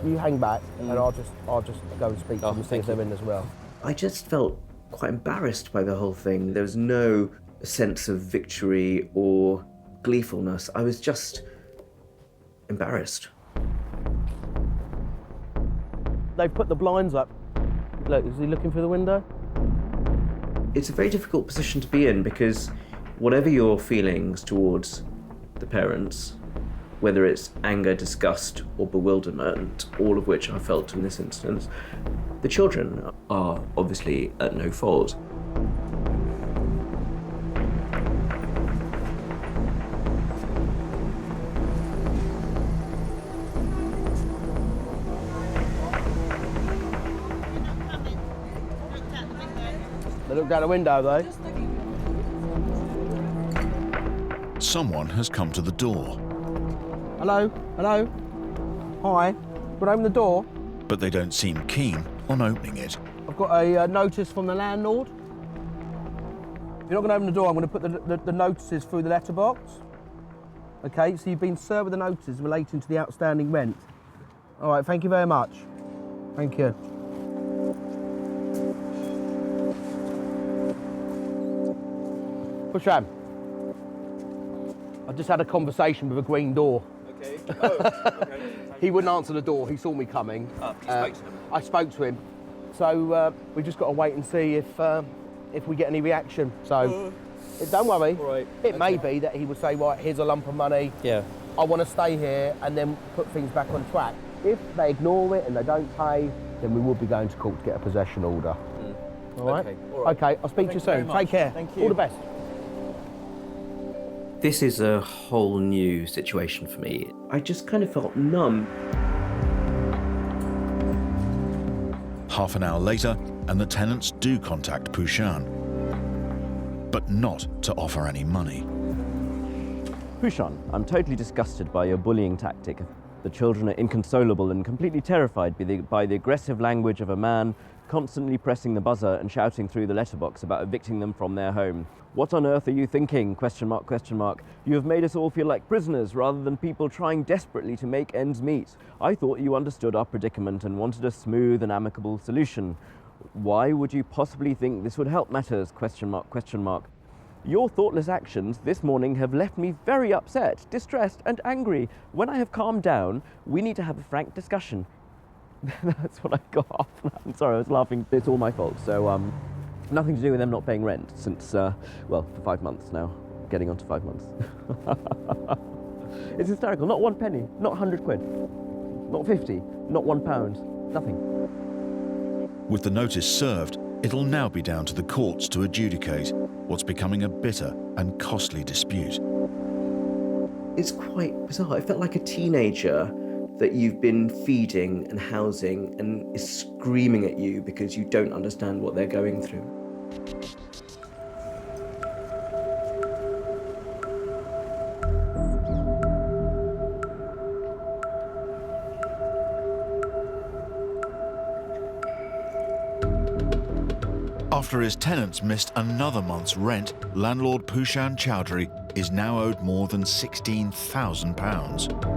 You hang back, and I'll just go and speak to them and see if they're in as well. I just felt quite embarrassed by the whole thing. There was no sense of victory or gleefulness. I was just embarrassed. They've put the blinds up. Look, is he looking through the window? It's a very difficult position to be in because whatever your feelings towards the parents, whether it's anger, disgust, or bewilderment, all of which I felt in this instance, the children are obviously at no fault. They looked out the window though. Someone has come to the door, Hello? Hello? Hi. Would open the door? but they don't seem keen on opening it. I've got a notice from the landlord. If you're not going to open the door, I'm going to put the notices through the letterbox. Okay, so you've been served with the notices relating to the outstanding rent. All right, thank you very much. Thank you. Pusham, I just had a conversation with a green door. Okay. Okay. He wouldn't answer the door. He saw me coming. You spoke to him? I spoke to him. So we just got to wait and see if we get any reaction. So don't worry. Right. It may be that he would say, right, here's a lump of money. Yeah. I want to stay here and then put things back on track. If they ignore it and they don't pay, then we will be going to court to get a possession order. All right? Okay, all right. Okay, I'll speak to you soon. Take care. Thank you. All the best. This is a whole new situation for me. I just kind of felt numb. Half an hour later, and the tenants do contact Pushan, but not to offer any money. Pushan, I'm totally disgusted by your bullying tactic. The children are inconsolable and completely terrified by the aggressive language of a man constantly pressing the buzzer and shouting through the letterbox about evicting them from their home. What on earth are you thinking? ? You have made us all feel like prisoners rather than people trying desperately to make ends meet. I thought you understood our predicament and wanted a smooth and amicable solution. Why would you possibly think this would help matters? ? Your thoughtless actions this morning have left me very upset, distressed and angry. When I have calmed down, we need to have a frank discussion. That's what I got off. I'm sorry, I was laughing. It's all my fault. So, nothing to do with them not paying rent since, well, for 5 months now. Getting on to 5 months. It's hysterical. Not 1 penny, not 100 quid, not 50, not £1, nothing. With the notice served, it'll now be down to the courts to adjudicate what's becoming a bitter and costly dispute. It's quite bizarre. I felt like a teenager that you've been feeding and housing and is screaming at you because you don't understand what they're going through. After his tenants missed another month's rent, landlord Pushan Chowdhury is now owed more than £16,000.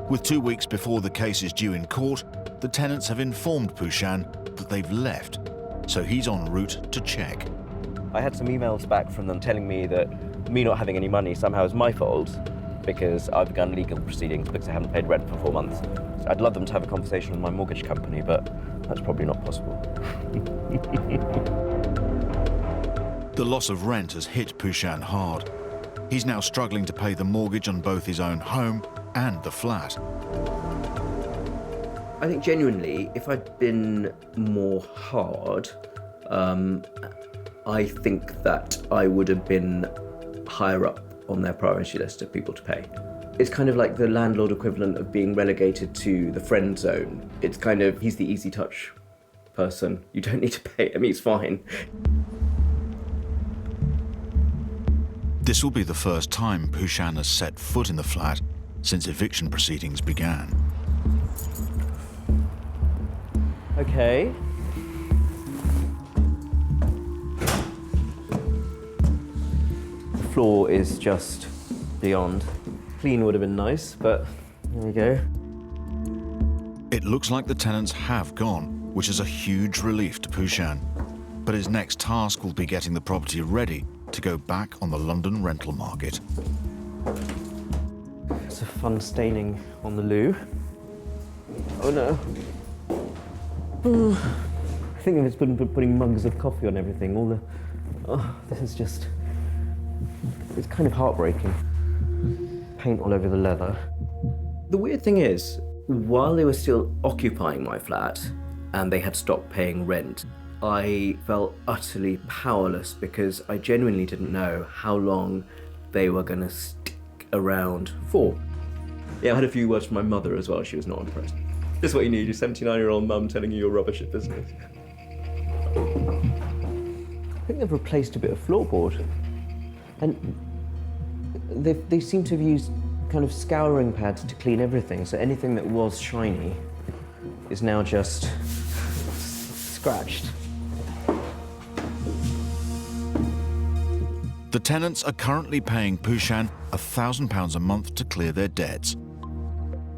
With 2 weeks before the case is due in court, the tenants have informed Pushan that they've left, so he's en route to check. I had some emails back from them telling me that me not having any money somehow is my fault because I've begun legal proceedings because I haven't paid rent for 4 months. I'd love them to have a conversation with my mortgage company, but that's probably not possible. The loss of rent has hit Pushan hard. He's now struggling to pay the mortgage on both his own home and the flat. I think genuinely, if I'd been more hard, I think that I would have been higher up on their priority list of people to pay. It's kind of like the landlord equivalent of being relegated to the friend zone. It's kind of, he's the easy touch person. You don't need to pay. I mean, it's fine. This will be the first time Pushan has set foot in the flat since eviction proceedings began. Okay. The floor is just beyond. Clean would have been nice, but there we go. It looks like the tenants have gone, which is a huge relief to Pushan. But his next task will be getting the property ready to go back on the London rental market. It's a fun staining on the loo. Oh no. I think it's been putting mugs of coffee on everything. All the... Oh, this is just... It's kind of heartbreaking. Paint all over the leather. The weird thing is, while they were still occupying my flat and they had stopped paying rent, I felt utterly powerless because I genuinely didn't know how long they were going to stick around for. Yeah, I had a few words from my mother as well. She was not impressed. This is what you need, your 79-year-old mum telling you you're rubbish at business. I think they've replaced a bit of floorboard. And they seem to have used kind of scouring pads to clean everything, so anything that was shiny is now just scratched. The tenants are currently paying Pushan £1,000 a month to clear their debts.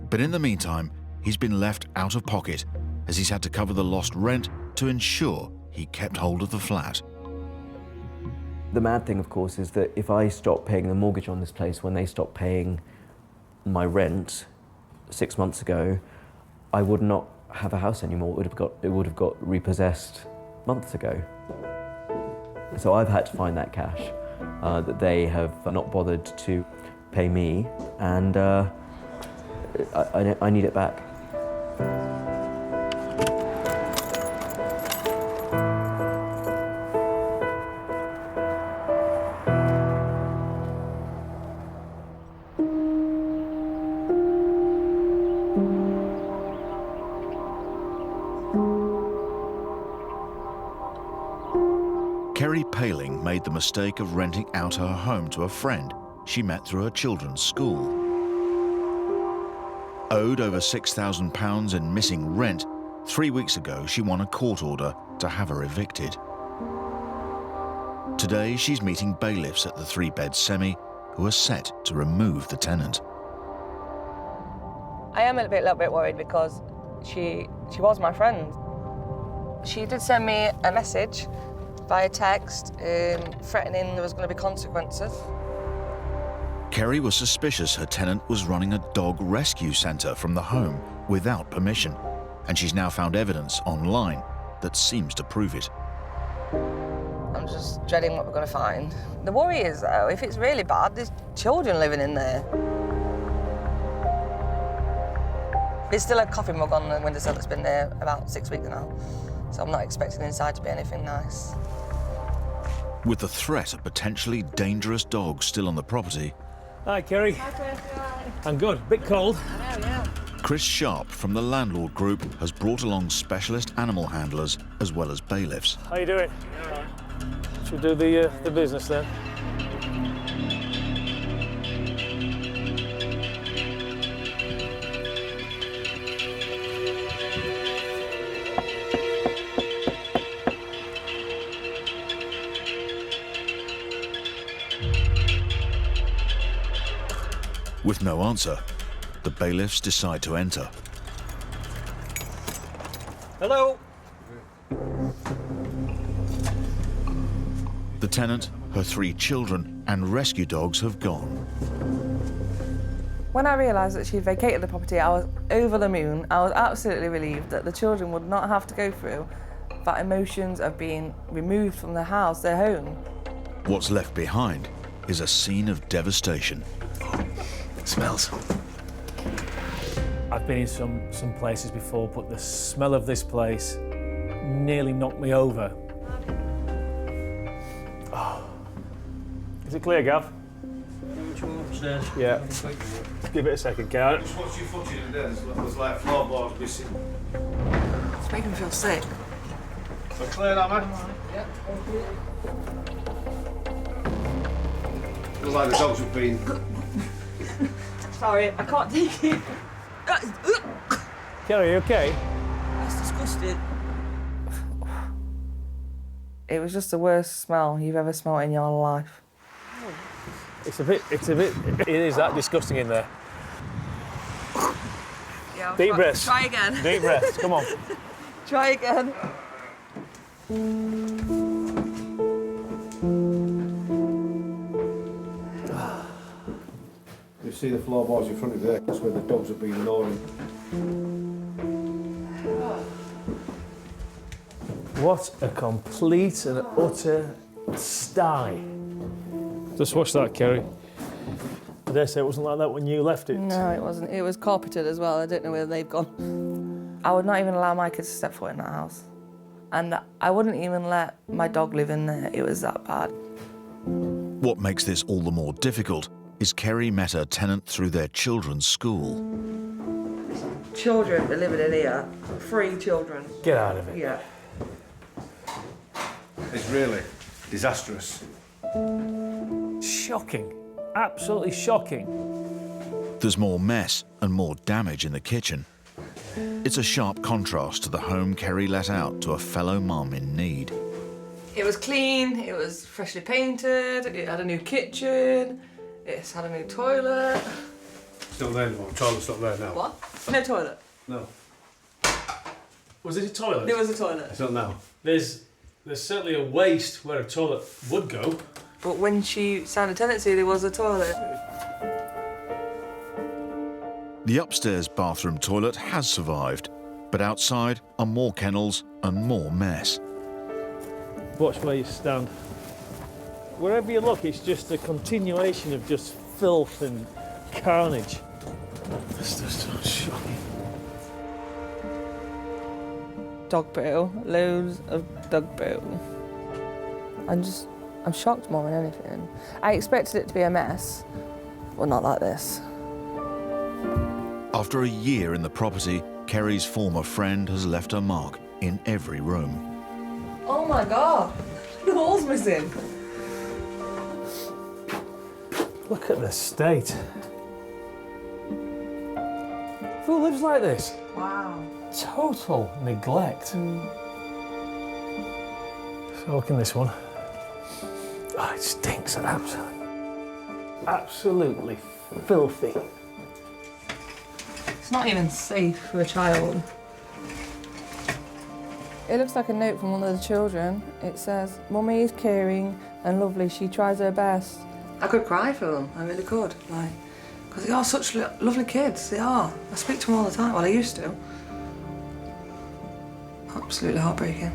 But in the meantime, he's been left out of pocket as he's had to cover the lost rent to ensure he kept hold of the flat. The mad thing, of course, is that if I stopped paying the mortgage on this place when they stopped paying my rent 6 months ago, I would not have a house anymore. It would have got repossessed months ago. So I've had to find that cash that they have not bothered to pay me, and I need it back. Made the mistake of renting out her home to a friend she met through her children's school. Owed over £6,000 in missing rent, 3 weeks ago she won a court order to have her evicted. Today she's meeting bailiffs at the 3-bed semi who are set to remove the tenant. I am a little bit worried because she was my friend. She did send me a message via text, threatening there was going to be consequences. Kerry was suspicious her tenant was running a dog rescue centre from the home without permission, and she's now found evidence online that seems to prove it. I'm just dreading what we're going to find. The worry is, though, if it's really bad, there's children living in there. There's still a coffee mug on the windowsill that's been there about 6 weeks now, so I'm not expecting inside to be anything nice. With the threat of potentially dangerous dogs still on the property... Hi, Kerry. Hi, Chris. Hi. I'm good. Bit cold. I know, yeah. Chris Sharp from the Landlord group has brought along specialist animal handlers as well as bailiffs. How you doing? All right. Should we do the business then? With no answer, the bailiffs decide to enter. Hello. The tenant, her 3 children and rescue dogs have gone. When I realised that she'd vacated the property, I was over the moon. I was absolutely relieved that the children would not have to go through that emotions of being removed from their house, their home. What's left behind is a scene of devastation. Smells. I've been in some places before, but the smell of this place nearly knocked me over. Oh. Is it clear, Gav? downstairs. Yeah. Give it a second, Karen. Just watching footage and then there's like floorboards missing. It's making me feel sick. So clear that, man? Yeah. Looks like the dogs have been. Sorry, I can't take it. Kerry, you okay? That's disgusting. It was just the worst smell you've ever smelled in your life. It is that disgusting in there. Yeah, Deep breaths. Try again. Deep breaths, come on. Try again. You see the floorboards in front of you there, that's where the dogs have been gnawing. What a complete and utter sty. Just watch that, Kerry. I dare say it wasn't like that when you left it. No, it wasn't. It was carpeted as well. I don't know where they've gone. I would not even allow my kids to step foot in that house. And I wouldn't even let my dog live in there. It was that bad. What makes this all the more difficult is Kerry met her tenant through their children's school. Children are living in here. 3 children. Get out of it. Yeah. It's really disastrous. Shocking. Absolutely shocking. There's more mess and more damage in the kitchen. It's a sharp contrast to the home Kerry let out to a fellow mum in need. It was clean, it was freshly painted, it had a new kitchen, it's had a new toilet. It's not there anymore. Toilet's not there now. What? No toilet. No. Was it a toilet? There was a toilet. It's not now. There's certainly a waste where a toilet would go. But when she signed a tenancy, there was a toilet. The upstairs bathroom toilet has survived, but outside are more kennels and more mess. Watch where you stand. Wherever you look, it's just a continuation of just filth and carnage. It's just shocking. Dog poo, loads of dog poo. I'm shocked more than anything. I expected it to be a mess, but not like this. After a year in the property, Kerry's former friend has left her mark in every room. Oh my God, the wall's missing. Look at the state. Who lives like this? Wow. Total neglect. So look in this one. Oh, it stinks. Absolutely filthy. It's not even safe for a child. It looks like a note from one of the children. It says, "Mummy is caring and lovely. She tries her best." I could cry for them. I really could. Because they are such lovely kids. They are. I speak to them all the time. Well, I used to. Absolutely heartbreaking.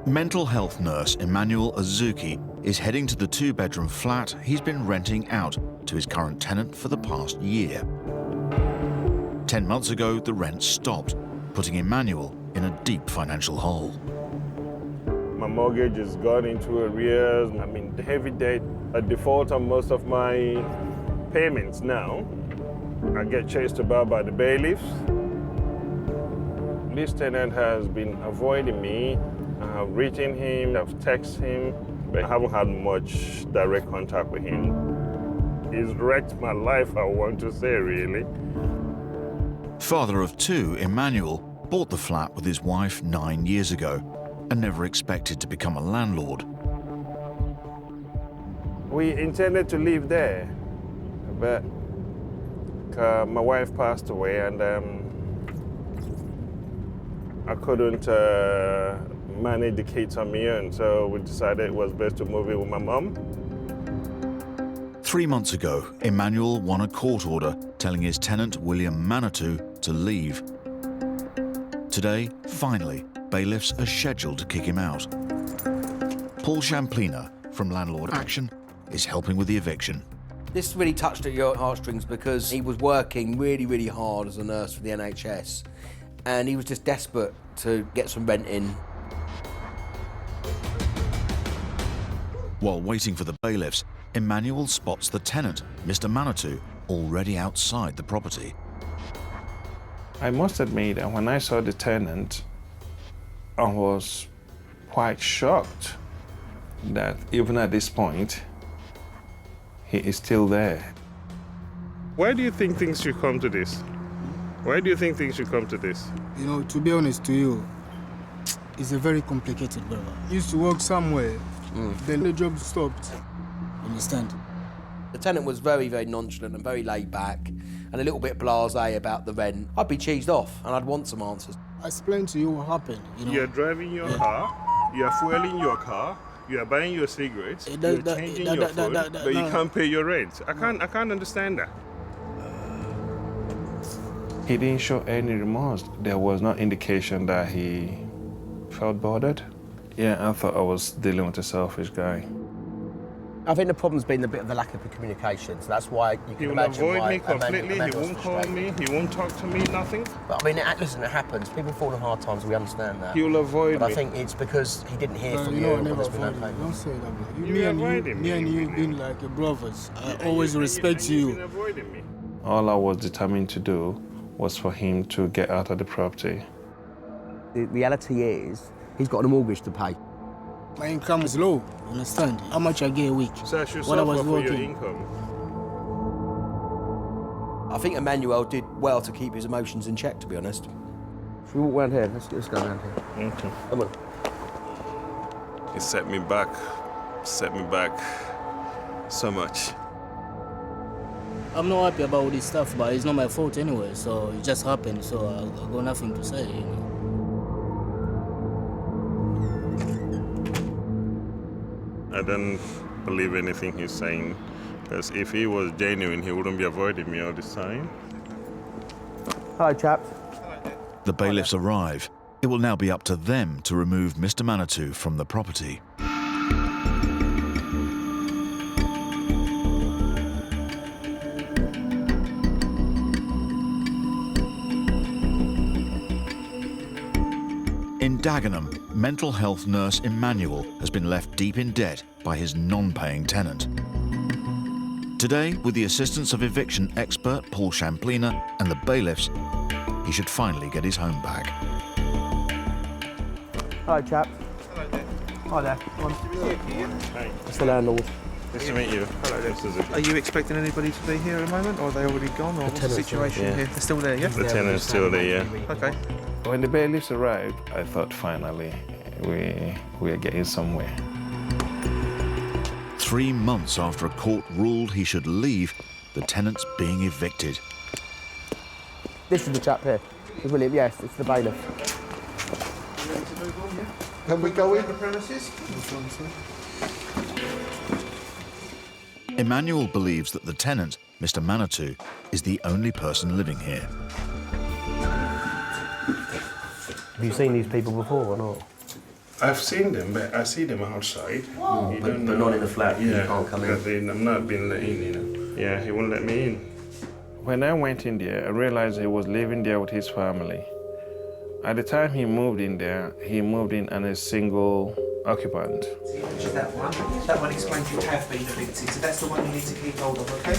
Mental health nurse Emmanuel Azuki is heading to the 2-bedroom flat he's been renting out to his current tenant for the past year. 10 months ago, the rent stopped, putting Emmanuel in a deep financial hole. My mortgage has gone into arrears. I'm in heavy debt. I default on most of my payments now. I get chased about by the bailiffs. This tenant has been avoiding me. I've written him, I've texted him, but I haven't had much direct contact with him. He's wrecked my life, I want to say, really. Father of 2, Emmanuel bought the flat with his wife 9 years ago and never expected to become a landlord. We intended to live there, but my wife passed away and I couldn't manage the kids on my own, so we decided it was best to move in with my mum. 3 months ago, Emmanuel won a court order telling his tenant, William Manitou, to leave. Today, finally, bailiffs are scheduled to kick him out. Paul Champlina from Landlord Action is helping with the eviction. This really touched at your heartstrings because he was working really, really hard as a nurse for the NHS, and he was just desperate to get some rent in. While waiting for the bailiffs, Emmanuel spots the tenant, Mr. Manitou, already outside the property. I must admit that when I saw the tenant, I was quite shocked that even at this point, he is still there. Why do you think things should come to this? Why do you think things should come to this? You know, to be honest to you, it's a very complicated brother. Used to work somewhere, then the job stopped. Understand? The tenant was very, very nonchalant and very laid back and a little bit blasé about the rent. I'd be cheesed off and I'd want some answers. I explained to you what happened, you know. You're driving your car, you're fueling your car, you're buying your cigarettes, you're changing your phone, but you can't pay your rent. I can't understand that. He didn't show any remorse. There was no indication that he felt bothered. Yeah, I thought I was dealing with a selfish guy. I think the problem's been a bit of the lack of communication, so that's why you can imagine why... He will avoid me completely, he won't call me, he won't talk to me, nothing. But I mean, listen, it happens. People fall on hard times, we understand that. He will avoid me. But I think it's because he didn't hear from you, I or never there's been no avoided you. payment. Don't say that, bro. Me and you been like your brothers. I always respect you. All I was determined to do was for him to get out of the property. The reality is, he's got a mortgage to pay. My income is low, understand? How much I get a week? So I should when I suffer was for working. your income. I think Emmanuel did well to keep his emotions in check, to be honest. Should we walk around here? Let's go around here. Okay. Come on. It set me back so much. I'm not happy about all this stuff, but it's not my fault anyway, so it just happened, so I got nothing to say, you know. I don't believe anything he's saying, because if he was genuine, he wouldn't be avoiding me all this time. Hi, chaps. The bailiffs arrive. It will now be up to them to remove Mr. Manitou from the property. In Dagenham, mental health nurse Emmanuel has been left deep in debt by his non-paying tenant. Today, with the assistance of eviction expert Paul Champlina and the bailiffs, he should finally get his home back. Hi, chaps. Hello there. Hi there. Come on. Hi. It's the landlord. Nice to meet you. Hello there. Are you expecting anybody to be here at the moment, or are they already gone, or what's the situation here? They're still there, yeah? The tenant's still there, yeah. Okay. When the bailiffs arrived, I thought finally we are getting somewhere. 3 months after a court ruled he should leave, the tenant's being evicted. This is the chap here. It's William, yes, it's the bailiff. Can we go in the premises? Emmanuel believes that the tenant, Mr. Manitou, is the only person living here. Have you seen these people before or not? I've seen them, but I see them outside. But not in the flat, yeah, you can't come in. I'm not being let in, you know. Yeah, he won't let me in. When I went in there, I realized he was living there with his family. At the time he moved in there, he moved in as a single occupant. That one explains you have been evicted, so that's the one you need to keep hold of, okay?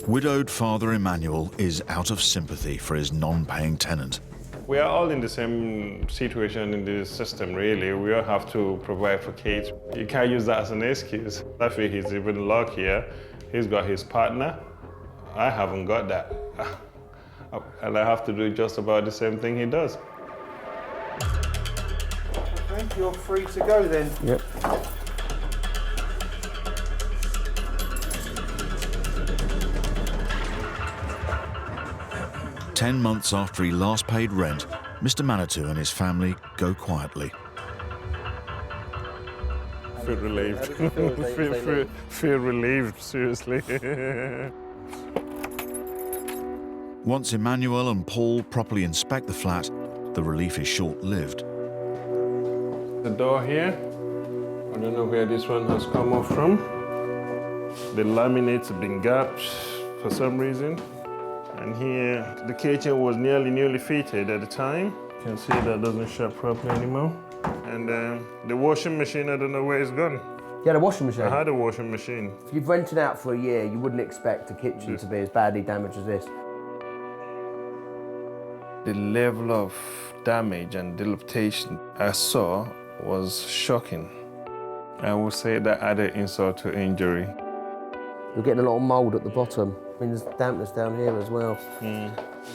Widowed Father Emmanuel is out of sympathy for his non-paying tenant. We are all in the same situation in this system, really. We all have to provide for kids. You can't use that as an excuse. I feel he's even luckier. He's got his partner. I haven't got that. And I have to do just about the same thing he does. Okay, you're free to go then. Yep. Ten months after he last paid rent, Mr. Manitou and his family go quietly. Feel relieved. feel relieved, seriously. Once Emmanuel and Paul properly inspect the flat, the relief is short-lived. The door here, I don't know where this one has come off from. The laminates have been gapped for some reason. And here, the kitchen was nearly fitted at the time. You can see that doesn't shut properly anymore. And the washing machine, I don't know where it's gone. You had a washing machine? I had a washing machine. If you've rented out for a year, you wouldn't expect a kitchen to be as badly damaged as this. The level of damage and dilapidation I saw was shocking. I would say that added insult to injury. You're getting a lot of mould at the bottom. I mean, there's dampness down here as well.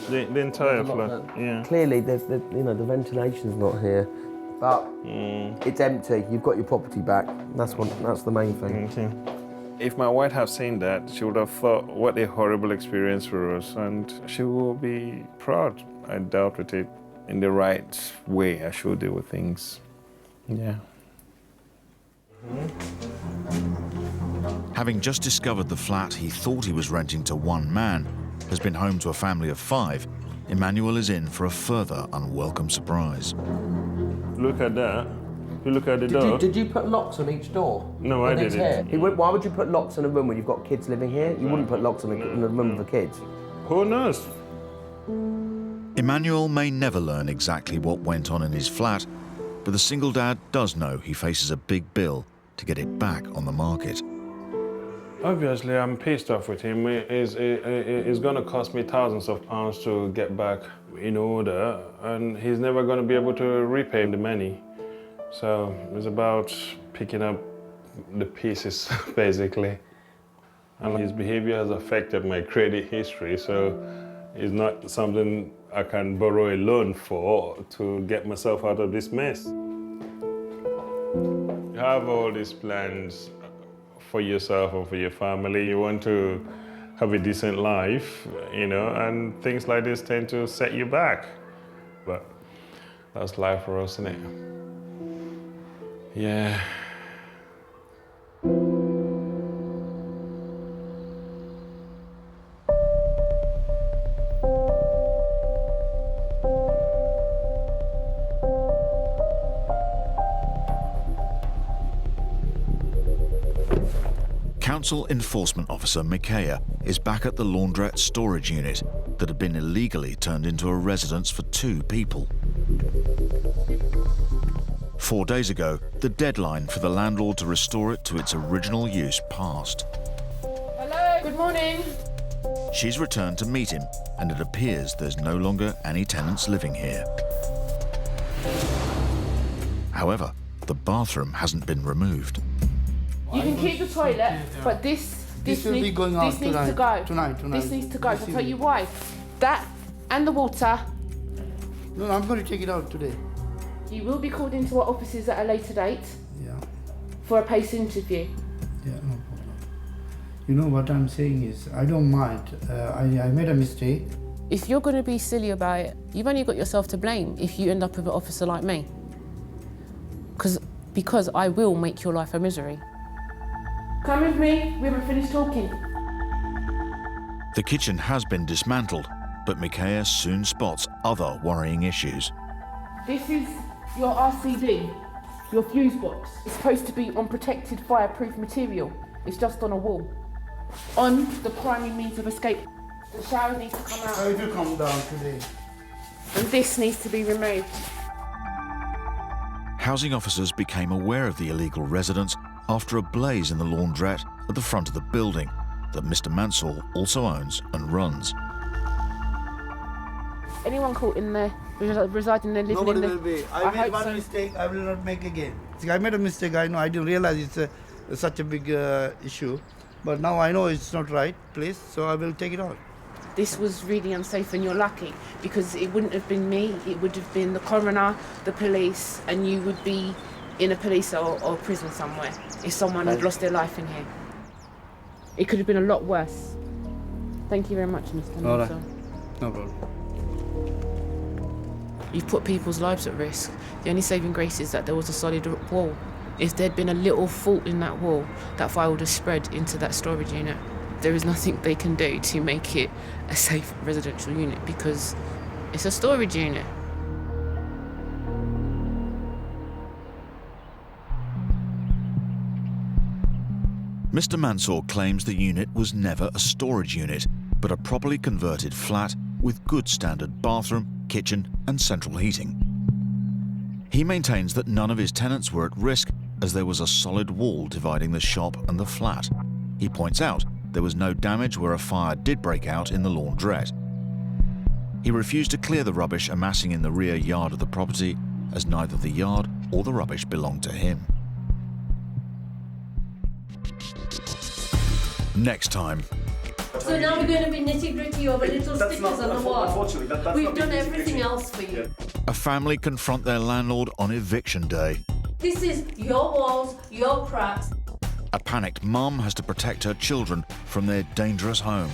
The entire flat, yeah. Clearly, the ventilation's not here, but it's empty. You've got your property back. That's the main thing. Okay. If my wife had seen that, she would have thought, what a horrible experience for us, and she will be proud. I dealt with it in the right way. I should deal with things. Yeah. Having just discovered the flat he thought he was renting to one man has been home to a family of 5, Emmanuel is in for a further unwelcome surprise. Look at that. You look at the door. Did you put locks on each door? No, I didn't. Why would you put locks in a room when you've got kids living here? You wouldn't put locks in a room for kids. Who knows? Emmanuel may never learn exactly what went on in his flat, but the single dad does know he faces a big bill to get it back on the market. Obviously, I'm pissed off with him. It's going to cost me thousands of pounds to get back in order, and he's never going to be able to repay the money. So it's about picking up the pieces, basically. And his behavior has affected my credit history, so it's not something I can borrow a loan for to get myself out of this mess. You have all these plans for yourself and for your family. You want to have a decent life, and things like this tend to set you back. But that's life for us, isn't it? Yeah. Council Enforcement Officer Micaiah is back at the laundrette storage unit that had been illegally turned into a residence for 2 people. 4 days ago, the deadline for the landlord to restore it to its original use passed. Hello, good morning. She's returned to meet him, and it appears there's no longer any tenants living here. However, the bathroom hasn't been removed. You can keep the toilet, but this will be going out this needs tonight. to go. Tonight. This needs to go. I'll tell you why. That and the water. No, I'm going to take it out today. You will be called into our offices at a later date. Yeah. For a PACE interview. Yeah, no problem. You know what I'm saying is, I don't mind. I made a mistake. If you're going to be silly about it, you've only got yourself to blame if you end up with an officer like me. Because I will make your life a misery. Come with me, we haven't finished talking. The kitchen has been dismantled, but Micaiah soon spots other worrying issues. This is your RCD, your fuse box. It's supposed to be on protected fireproof material. It's just on a wall. On the primary means of escape. The shower needs to come out. It will come down today. And this needs to be removed. Housing officers became aware of the illegal residence after a blaze in the laundrette at the front of the building that Mr. Mansour also owns and runs. Anyone caught in there, residing there, living Nobody in there? will be. I made one mistake, I will not make again. See, I made a mistake, I know, I didn't realize it's such a big issue. But now I know it's not right place, so I will take it out. This was really unsafe, and you're lucky, because it wouldn't have been me, it would have been the coroner, the police, and you would be in a police or prison somewhere if someone had lost their life in here. It could have been a lot worse. Thank you very much, Mr. All right. Mansour. No problem. You've put people's lives at risk. The only saving grace is that there was a solid wall. If there'd been a little fault in that wall, that fire would have spread into that storage unit. There is nothing they can do to make it a safe residential unit because it's a storage unit. Mr. Mansour claims the unit was never a storage unit, but a properly converted flat with good standard bathroom, kitchen and central heating. He maintains that none of his tenants were at risk as there was a solid wall dividing the shop and the flat. He points out there was no damage where a fire did break out in the laundrette. He refused to clear the rubbish amassing in the rear yard of the property, as neither the yard or the rubbish belonged to him. Next time. So now we're going to be nitty-gritty over little stickers on the wall. We've done everything else for you. A family confront their landlord on eviction day. This is your walls, your cracks. A panicked mum has to protect her children from their dangerous home.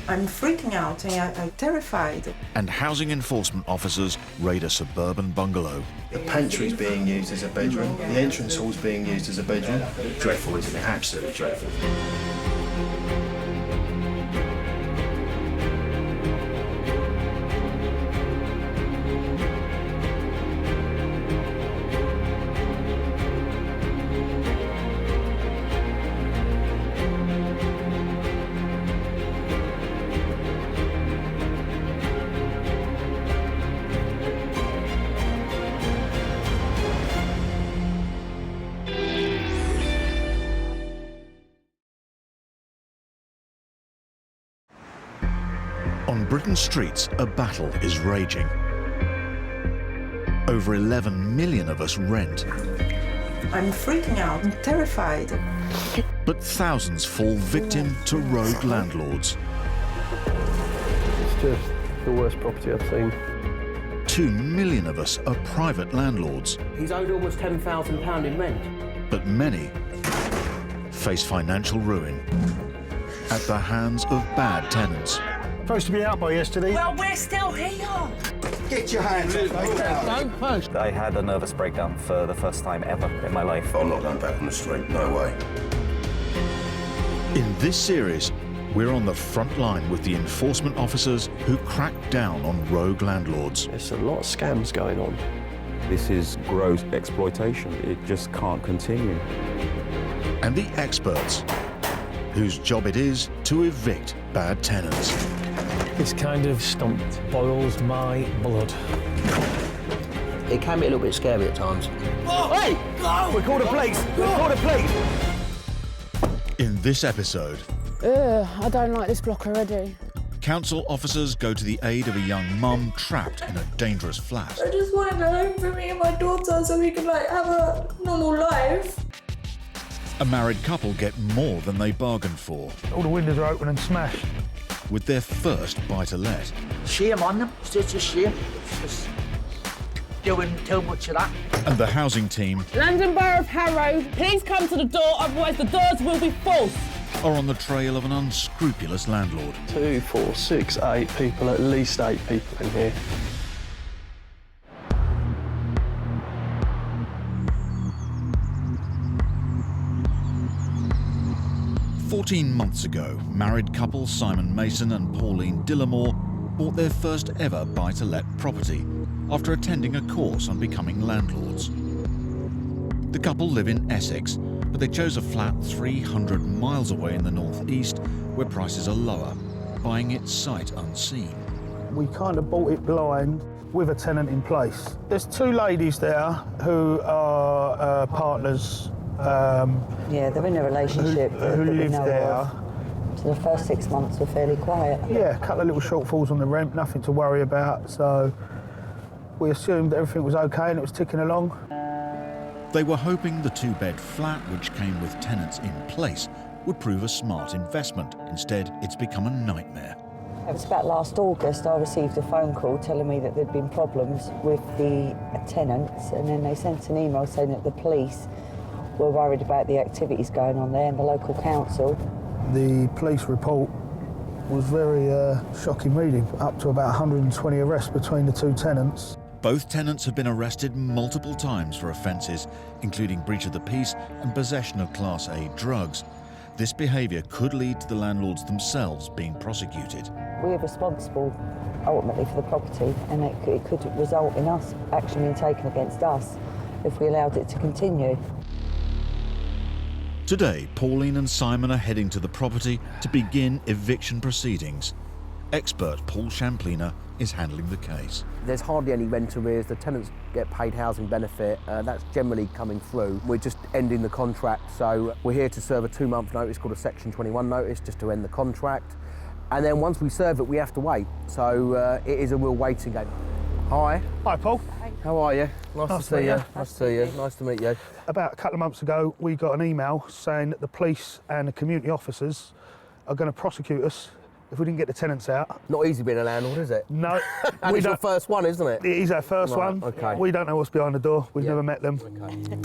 I'm freaking out and I'm terrified. And housing enforcement officers raid a suburban bungalow. The pantry's being used as a bedroom, the entrance hall's being used as a bedroom. Dreadful, isn't it? Absolutely dreadful. On Britain's streets, a battle is raging. Over 11 million of us rent. I'm freaking out and terrified. But thousands fall victim to rogue landlords. It's just the worst property I've seen. 2 million of us are private landlords. He's owed almost £10,000 in rent. But many face financial ruin at the hands of bad tenants. Supposed to be out by yesterday. Well, we're still here. Get your hands up. Don't push. I had a nervous breakdown for the first time ever in my life. I'm not going back on the street, no way. In this series, we're on the front line with the enforcement officers who crack down on rogue landlords. There's a lot of scams going on. This is gross exploitation. It just can't continue. And the experts, whose job it is to evict bad tenants. This kind of stunt boils my blood. It can be a little bit scary at times. Oh, hey! Go! We called the police! We called the police! In this episode, I don't like this block already. council officers go to the aid of a young mum trapped in a dangerous flat. I just wanted a home for me and my daughter so we could have a normal life. A married couple get more than they bargained for. All the windows are open and smashed. With their first buy-to-let. Shame on them. It's just a shame. It's just doing too much of that. And the housing team London Borough of Harrow, please come to the door, otherwise the doors will be false. are on the trail of an unscrupulous landlord. 2, 4, 6, 8 people, at least 8 people in here. "14 months ago, married couple Simon Mason and Pauline Dillamore bought their first ever buy-to-let property after attending a course on becoming landlords. The couple live in Essex, but they chose a flat 300 miles away in the northeast where prices are lower, buying it sight unseen. We kind of bought it blind with a tenant in place. There's 2 ladies there who are partners. Yeah, they're in a relationship who live there. So the first 6 months were fairly quiet. Yeah, a couple of little shortfalls on the rent, nothing to worry about. So we assumed that everything was okay and it was ticking along. They were hoping the 2-bed flat, which came with tenants in place, would prove a smart investment. Instead, it's become a nightmare. It was about last August I received a phone call telling me that there'd been problems with the tenants, and then they sent an email saying that the police were worried about the activities going on there and the local council. The police report was very shocking reading, up to about 120 arrests between the 2 tenants. Both tenants have been arrested multiple times for offences, including breach of the peace and possession of Class A drugs. This behaviour could lead to the landlords themselves being prosecuted. We're responsible ultimately for the property, and it could result in us action being taken against us if we allowed it to continue. Today, Pauline and Simon are heading to the property to begin eviction proceedings. Expert Paul Champliner is handling the case. There's hardly any rent arrears. The tenants get paid housing benefit. That's generally coming through. We're just ending the contract, so we're here to serve a 2-month notice called a Section 21 notice, just to end the contract. And then once we serve it, we have to wait. So it is a real waiting game. Hi. Hi, Paul. How are you? Nice to see you. Nice to see you. Nice to meet you. About a couple of months ago, we got an email saying that the police and the community officers are going to prosecute us if we didn't get the tenants out. Not easy being a landlord, is it? No. And it's your first one, isn't it? It is our first one. Okay. We don't know what's behind the door. We've never met them. Okay.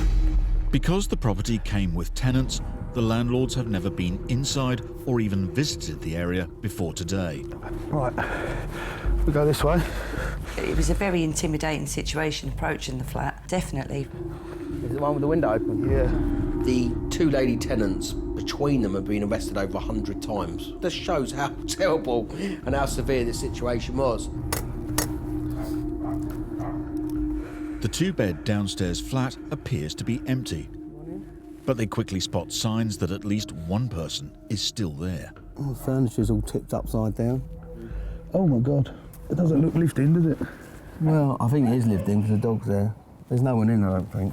Because the property came with tenants, the landlords have never been inside or even visited the area before today. Right, we go this way. It was a very intimidating situation approaching the flat, definitely. Is it the one with the window open? Yeah. The 2 lady tenants, between them, have been arrested over 100 times. This shows how terrible and how severe this situation was. The 2-bed downstairs flat appears to be empty, but they quickly spot signs that at least one person is still there. Oh, the furniture's all tipped upside down. Oh my God, it doesn't look lived in, does it? Well, I think it is lived in because the dog's there. There's no one in, I don't think.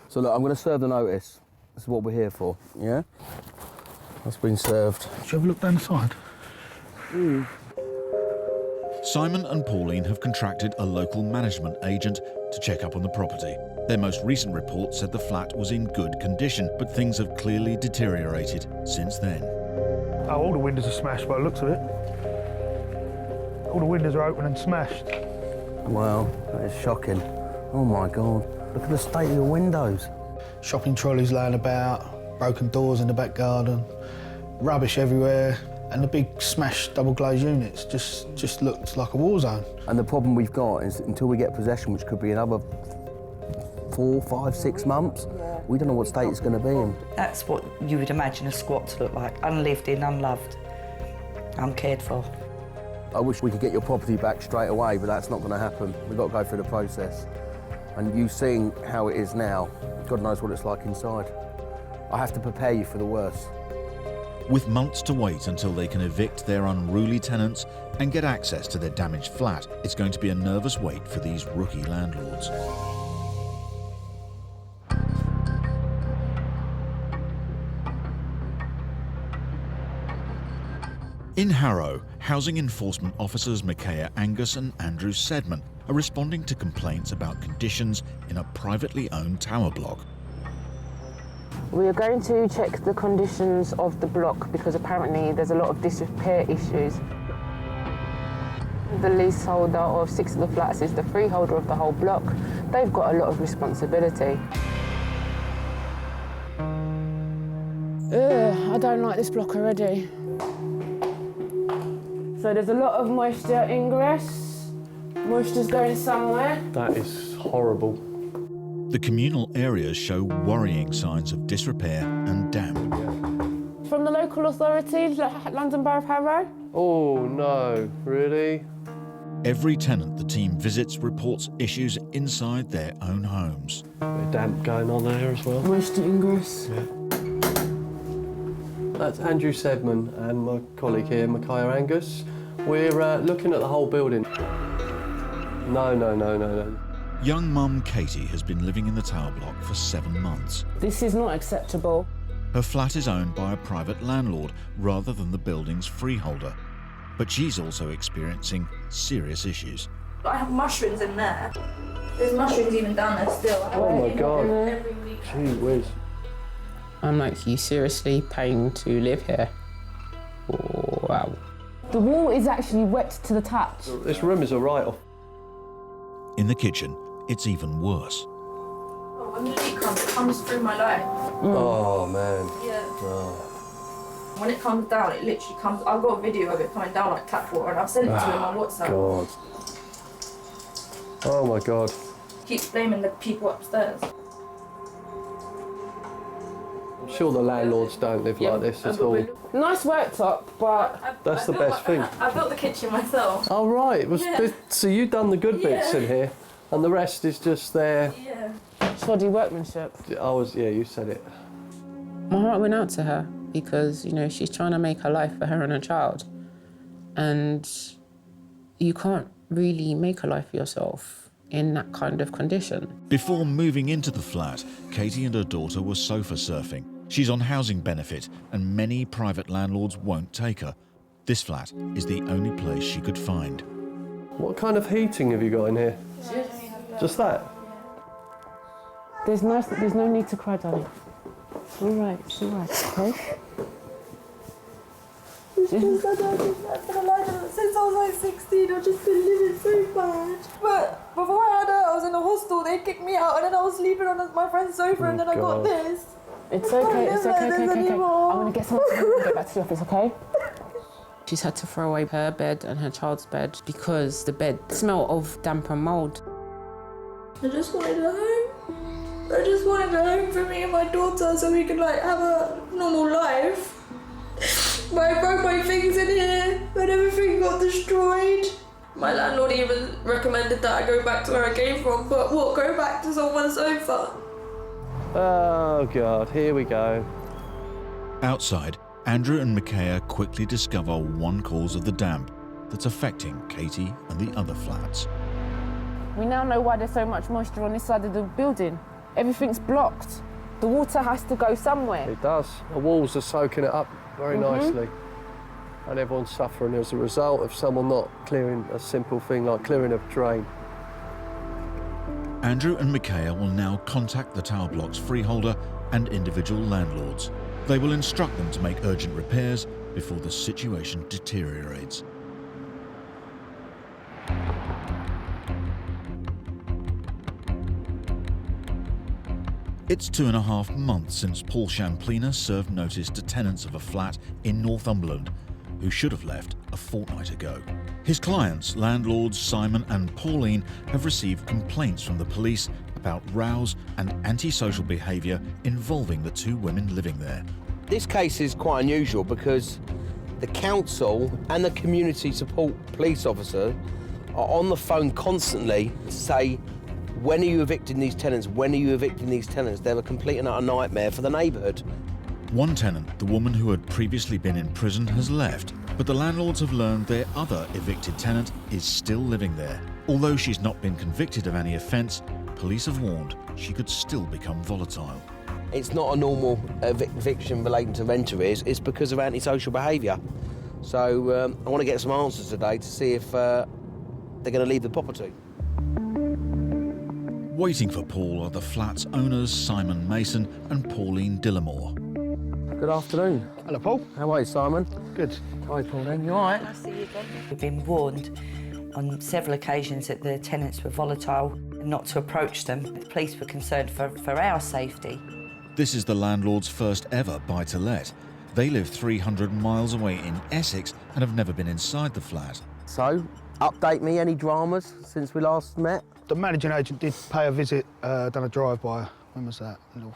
So look, I'm going to serve the notice. This is what we're here for, yeah? That's been served. Should you have a look down the side? Simon and Pauline have contracted a local management agent to check up on the property. Their most recent report said the flat was in good condition, but things have clearly deteriorated since then. Oh, all the windows are smashed by the looks of it. All the windows are open and smashed. Wow, that is shocking. Oh my God, look at the state of your windows. Shopping trolleys laying about, broken doors in the back garden, rubbish everywhere, and the big smashed double glazed units just looked like a war zone. And the problem we've got is until we get possession, which could be another 4, 5, 6 months, we don't know what state it's going to be in. That's what you would imagine a squat to look like, unlived in, unloved, uncared for. I wish we could get your property back straight away, but that's not going to happen. We've got to go through the process. And you seeing how it is now, God knows what it's like inside. I have to prepare you for the worst. With months to wait until they can evict their unruly tenants and get access to their damaged flat, it's going to be a nervous wait for these rookie landlords. In Harrow, housing enforcement officers Micaiah Angus and Andrew Sedman are responding to complaints about conditions in a privately owned tower block. We are going to check the conditions of the block because apparently there's a lot of disrepair issues. The leaseholder of 6 of the flats is the freeholder of the whole block. They've got a lot of responsibility. I don't like this block already. So there's a lot of moisture ingress. Moisture's going somewhere. That is horrible. The communal areas show worrying signs of disrepair and damp. From the local authorities, London Borough of Harrow. Oh no, really? Every tenant the team visits reports issues inside their own homes. A bit of damp going on there as well. Moisture ingress. Yeah. That's Andrew Sedman and my colleague here, Micaiah Angus. We're looking at the whole building. No. Young mum Katie has been living in the tower block for 7 months. This is not acceptable. Her flat is owned by a private landlord rather than the building's freeholder. But she's also experiencing serious issues. I have mushrooms in there. There's mushrooms even down there still. Oh my God. Gee whiz. I'm like, you seriously paying to live here? Oh, wow. The wall is actually wet to the touch. This room is a write-off. In the kitchen, it's even worse. Oh, when the heat comes, it comes through my light. Oh man. Yeah. Oh. When it comes down, it literally comes. I've got a video of it coming down like tap water, and I've sent it to him on WhatsApp. God. Oh my God. Keeps blaming the people upstairs. I'm sure the landlords don't live like this at all. Nice worktop, but That's the best thing. I built the kitchen myself. Oh right, Yeah. so you've done the good bits in here, and the rest is just there. Yeah. Shoddy workmanship. Yeah, you said it. My heart went out to her because, you know, she's trying to make a life for her and her child. And you can't really make a life for yourself in that kind of condition. Before moving into the flat, Katie and her daughter were sofa surfing. She's on housing benefit and many private landlords won't take her. This flat is the only place she could find. What kind of heating have you got in here? Just that? There's no need to cry, darling. It's all right, okay? It's just I don't think I've been alive since I was like 16. I've just been living so bad. But before I had her, I was in a hostel. They kicked me out, and then I was sleeping on my friend's sofa, and then I got this. It's okay, okay. I'm gonna get someone to get back to the office, okay? She's had to throw away her bed and her child's bed because the bed smelled of damp and mould. I just wanted a home. I just wanted a home for me and my daughter so we could like have a normal life. But I broke my things in here and everything got destroyed. My landlord even recommended that I go back to where I came from, but what, go back to someone's sofa? Oh God, here we go. Outside, Andrew and Micaiah quickly discover one cause of the damp that's affecting Katie and the other flats. We now know why there's so much moisture on this side of the building. Everything's blocked. The water has to go somewhere. It does. The walls are soaking it up very nicely. And everyone's suffering as a result of someone not clearing a simple thing like clearing a drain. Andrew and Micaiah will now contact the tower block's freeholder and individual landlords. They will instruct them to make urgent repairs before the situation deteriorates. It's 2.5 months since Paul Champlina served notice to tenants of a flat in Northumberland who should have left a fortnight ago. His clients, landlords Simon and Pauline, have received complaints from the police about rows and antisocial behaviour involving the two women living there. This case is quite unusual because the council and the community support police officer are on the phone constantly to say, when are you evicting these tenants? When are you evicting these tenants? They're a complete and utter nightmare for the neighbourhood. One tenant, the woman who had previously been in prison, has left, but the landlords have learned their other evicted tenant is still living there. Although she's not been convicted of any offence, police have warned she could still become volatile. It's not a normal eviction relating to rent arrears, it's because of antisocial behaviour. So I want to get some answers today to see if they're going to leave the property. Waiting for Paul are the flat's owners Simon Mason and Pauline Dillamore. Good afternoon. Hello, Paul. How are you, Simon? Good. Hi, Pauline. You all right? Nice to see you again. We've been warned on several occasions that the tenants were volatile and not to approach them. The police were concerned for our safety. This is the landlord's first ever buy-to-let. They live 300 miles away in Essex and have never been inside the flat. So, update me, any dramas since we last met? The managing agent did pay a visit, done a drive-by. When was that? A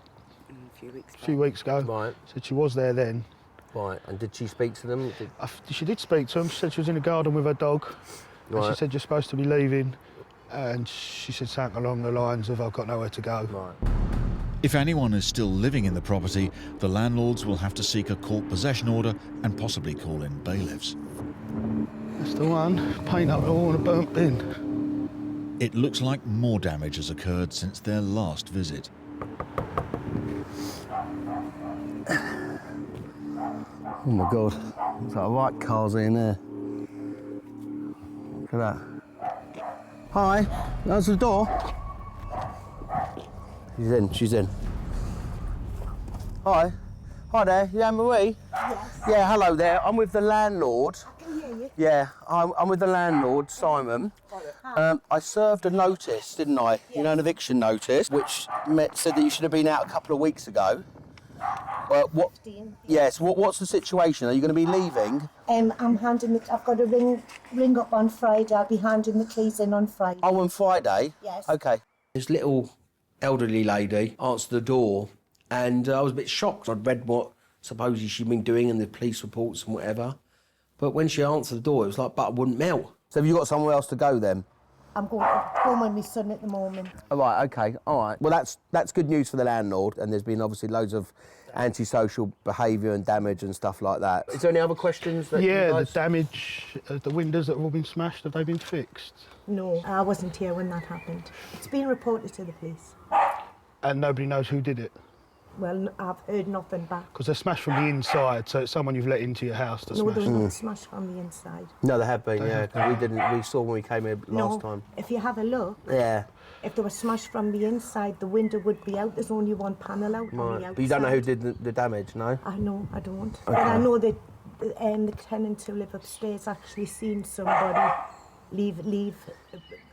few weeks ago. Right. Said she was there then. Right, and did she speak to them? She did speak to them. She said she was in the garden with her dog. Right. And she said, you're supposed to be leaving. And she said something along the lines of, I've got nowhere to go. Right. If anyone is still living in the property, the landlords will have to seek a court possession order and possibly call in bailiffs. That's the one. Paint up all in a burnt bin. It looks like more damage has occurred since their last visit. Oh my God, there's like right cars in there. Look at that. Hi, there's the door. She's in. Hi. Hi there, you Anne-Marie? Yes. Yeah, hello there. I'm with the landlord. I can hear you. Yeah, I'm with the landlord, Simon. I served a notice, didn't I? You know, an eviction notice, which said that you should have been out a couple of weeks ago. What? 15. Yes. What's the situation? Are you going to be leaving? I'm handing it. I've got to ring up on Friday. I'll be handing the keys in on Friday. Oh, on Friday? Yes. Okay. This little elderly lady answered the door, and I was a bit shocked. I'd read what supposedly she'd been doing in the police reports and whatever, but when she answered the door, it was like butter wouldn't melt. So have you got somewhere else to go then? I'm going home with my son at the moment. All right, OK, all right. Well, that's good news for the landlord, and there's been obviously loads of antisocial behaviour and damage and stuff like that. Is there any other questions? That the damage, the windows that have all been smashed, have they been fixed? No, I wasn't here when that happened. It's been reported to the police. And nobody knows who did it? Well, I've heard nothing back. Because they're smashed from the inside, so it's someone you've let into your house to No, smash. they're not smashed from the inside. No, they have been, yeah. 'Cause we saw when we came here last time. If you have a look, Yeah. if they were smashed from the inside, the window would be out. There's only one panel out on the outside. But you don't know who did the damage, no? I know, I don't. Okay. But I know that the tenants who live upstairs actually seen somebody leave.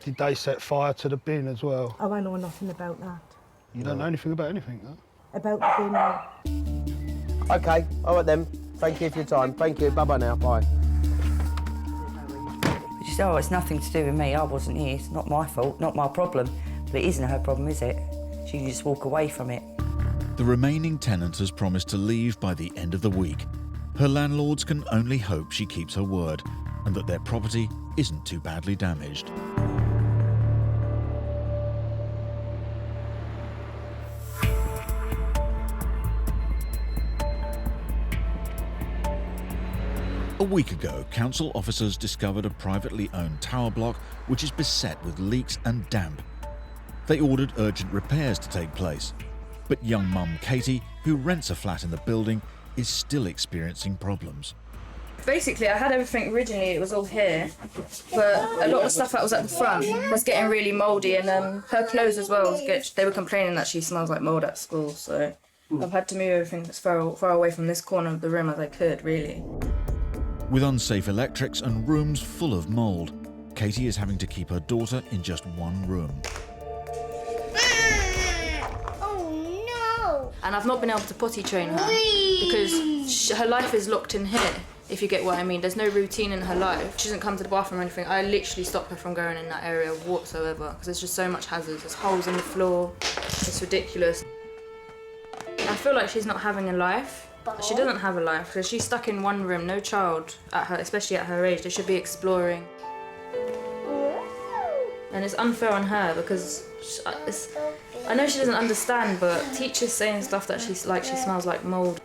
Did they set fire to the bin as well? Oh, I know nothing about that. You don't know anything about anything, though? About the bin, no. OK, all right then. Thank you for your time. Thank you. Bye-bye now. Bye. She said, oh, it's nothing to do with me. I wasn't here. It's not my fault, not my problem. But it isn't her problem, is it? She can just walk away from it. The remaining tenant has promised to leave by the end of the week. Her landlords can only hope she keeps her word and that their property isn't too badly damaged. A week ago, council officers discovered a privately owned tower block which is beset with leaks and damp. They ordered urgent repairs to take place. But young mum Katie, who rents a flat in the building, is still experiencing problems. Basically, I had everything originally, it was all here, but a lot of the stuff that was at the front was getting really mouldy, and her clothes as well, they were complaining that she smells like mould at school, so I've had to move everything as far away from this corner of the room as I could, really. With unsafe electrics and rooms full of mould, Katie is having to keep her daughter in just one room. And I've not been able to potty train her because her life is locked in here, if you get what I mean. There's no routine in her life. She doesn't come to the bathroom or anything. I literally stop her from going in that area whatsoever because there's just so much hazards. There's holes in the floor. It's ridiculous. I feel like she's not having a life. She doesn't have a life because she's stuck in one room. No child, especially at her age, they should be exploring. And it's unfair on her because I know she doesn't understand, but teachers saying stuff that she smells like mould.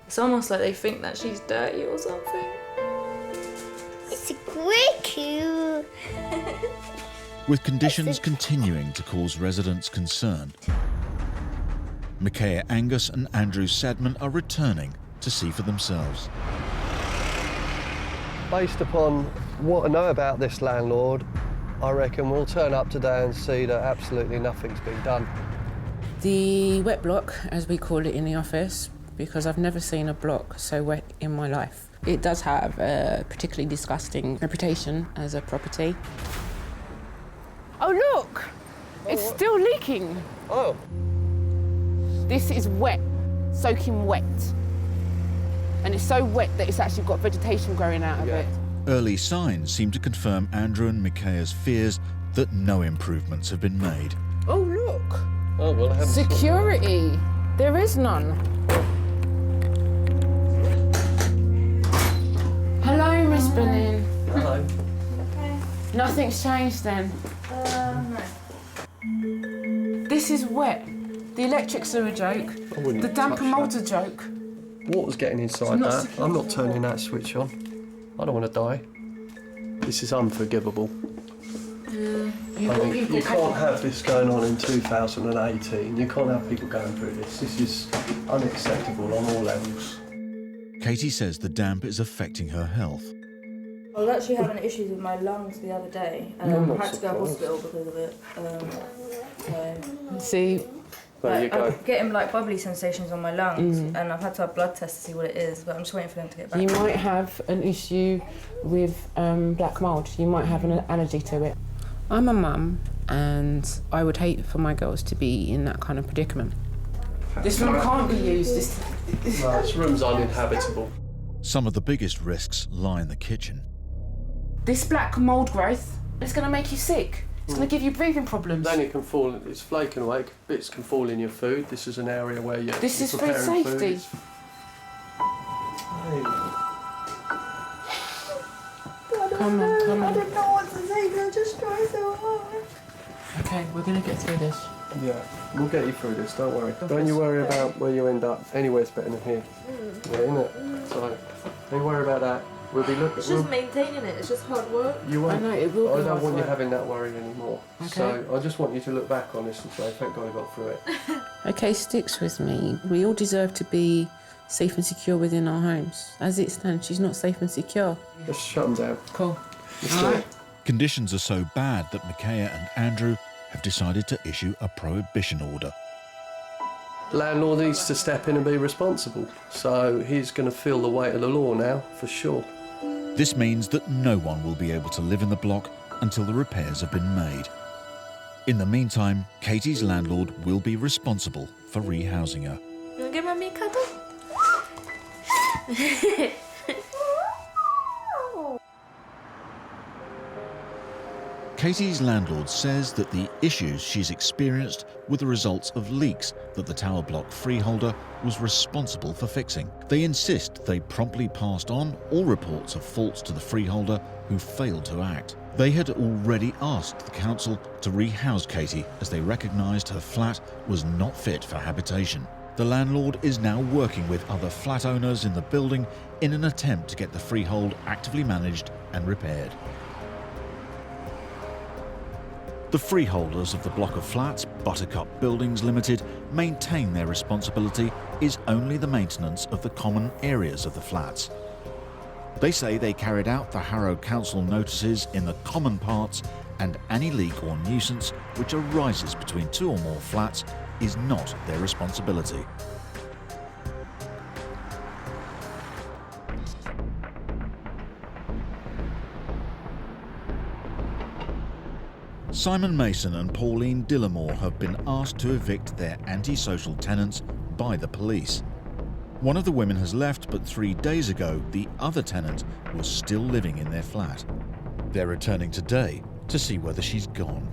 It's almost like they think that she's dirty or something. It's great cute. With conditions continuing to cause residents concern, Micaiah Angus and Andrew Sedman are returning to see for themselves. Based upon what I know about this landlord, I reckon we'll turn up today and see that absolutely nothing's been done. The wet block, as we call it in the office, because I've never seen a block so wet in my life. It does have a particularly disgusting reputation as a property. Oh, look! It's still leaking. Oh. This is wet, soaking wet. And it's so wet that it's actually got vegetation growing out of it. Early signs seem to confirm Andrew and Micaiah's fears that no improvements have been made. Oh, look. Oh, well, I haven't Security. There is none. Hello, Miss Benin. Hello. Okay. Nothing's changed then? No. This is wet. The electrics are a joke. The damp and mold's a joke. Water's getting inside that. I'm not turning that switch on. I don't want to die. This is unforgivable. You can't have this going on in 2018. You can't have people going through this. This is unacceptable on all levels. Katie says the damp is affecting her health. I was actually having issues with my lungs the other day, and I had to go to hospital because of it. See? I'm getting bubbly sensations on my lungs, and I've had to have blood tests to see what it is, but I'm just waiting for them to get back. You might have an issue with black mould. You might have an allergy to it. I'm a mum, and I would hate for my girls to be in that kind of predicament. This room can't be used. No, this room's uninhabitable. Some of the biggest risks lie in the kitchen. This black mould growth, it's going to make you sick. It's going to give you breathing problems. Then it can fall, it's flaking away, bits can fall in your food. This is an area where you're This is food preparing safety. Come on. I don't know what to say, I just try so Okay, we're going to get through this. Yeah, we'll get you through this, don't worry. Don't you worry about where you end up. Anywhere's better than here. Yeah, isn't it? So, don't worry about that. We'll be looking. It's just maintaining it. It's just hard work. You won't. I know, it will be I don't hard want you work. having that worry anymore. Okay. So I just want you to look back on this and say, thank God I got through it. Okay, sticks with me. We all deserve to be safe and secure within our homes. As it stands, she's not safe and secure. Let's shut them down. Cool. Let's do it. Conditions are so bad that Micaiah and Andrew have decided to issue a prohibition order. Landlord needs to step in and be responsible. So he's going to feel the weight of the law now, for sure. This means that no one will be able to live in the block until the repairs have been made. In the meantime, Katie's landlord will be responsible for rehousing her. You want to give Mummy a cuddle? Katie's landlord says that the issues she's experienced were the results of leaks that the tower block freeholder was responsible for fixing. They insist they promptly passed on all reports of faults to the freeholder who failed to act. They had already asked the council to rehouse Katie as they recognised her flat was not fit for habitation. The landlord is now working with other flat owners in the building in an attempt to get the freehold actively managed and repaired. The freeholders of the block of flats, Buttercup Buildings Limited, maintain their responsibility is only the maintenance of the common areas of the flats. They say they carried out the Harrow Council notices in the common parts, and any leak or nuisance which arises between two or more flats is not their responsibility. Simon Mason and Pauline Dillamore have been asked to evict their antisocial tenants by the police. One of the women has left, but 3 days ago, the other tenant was still living in their flat. They're returning today to see whether she's gone.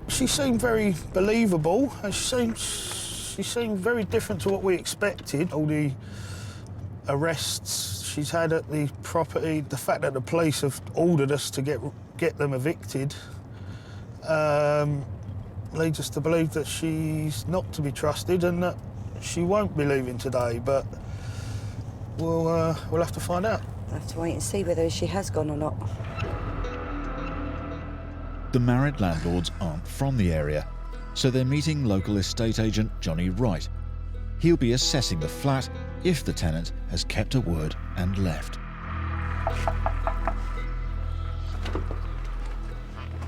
She seemed very believable, and she seemed very different to what we expected. All the arrests she's had at the property, the fact that the police have ordered us to get them evicted, leads us to believe that she's not to be trusted and that she won't be leaving today, but we'll have to find out. We'll have to wait and see whether she has gone or not. The married landlords aren't from the area, so they're meeting local estate agent Johnny Wright. He'll be assessing the flat if the tenant has kept her word and left.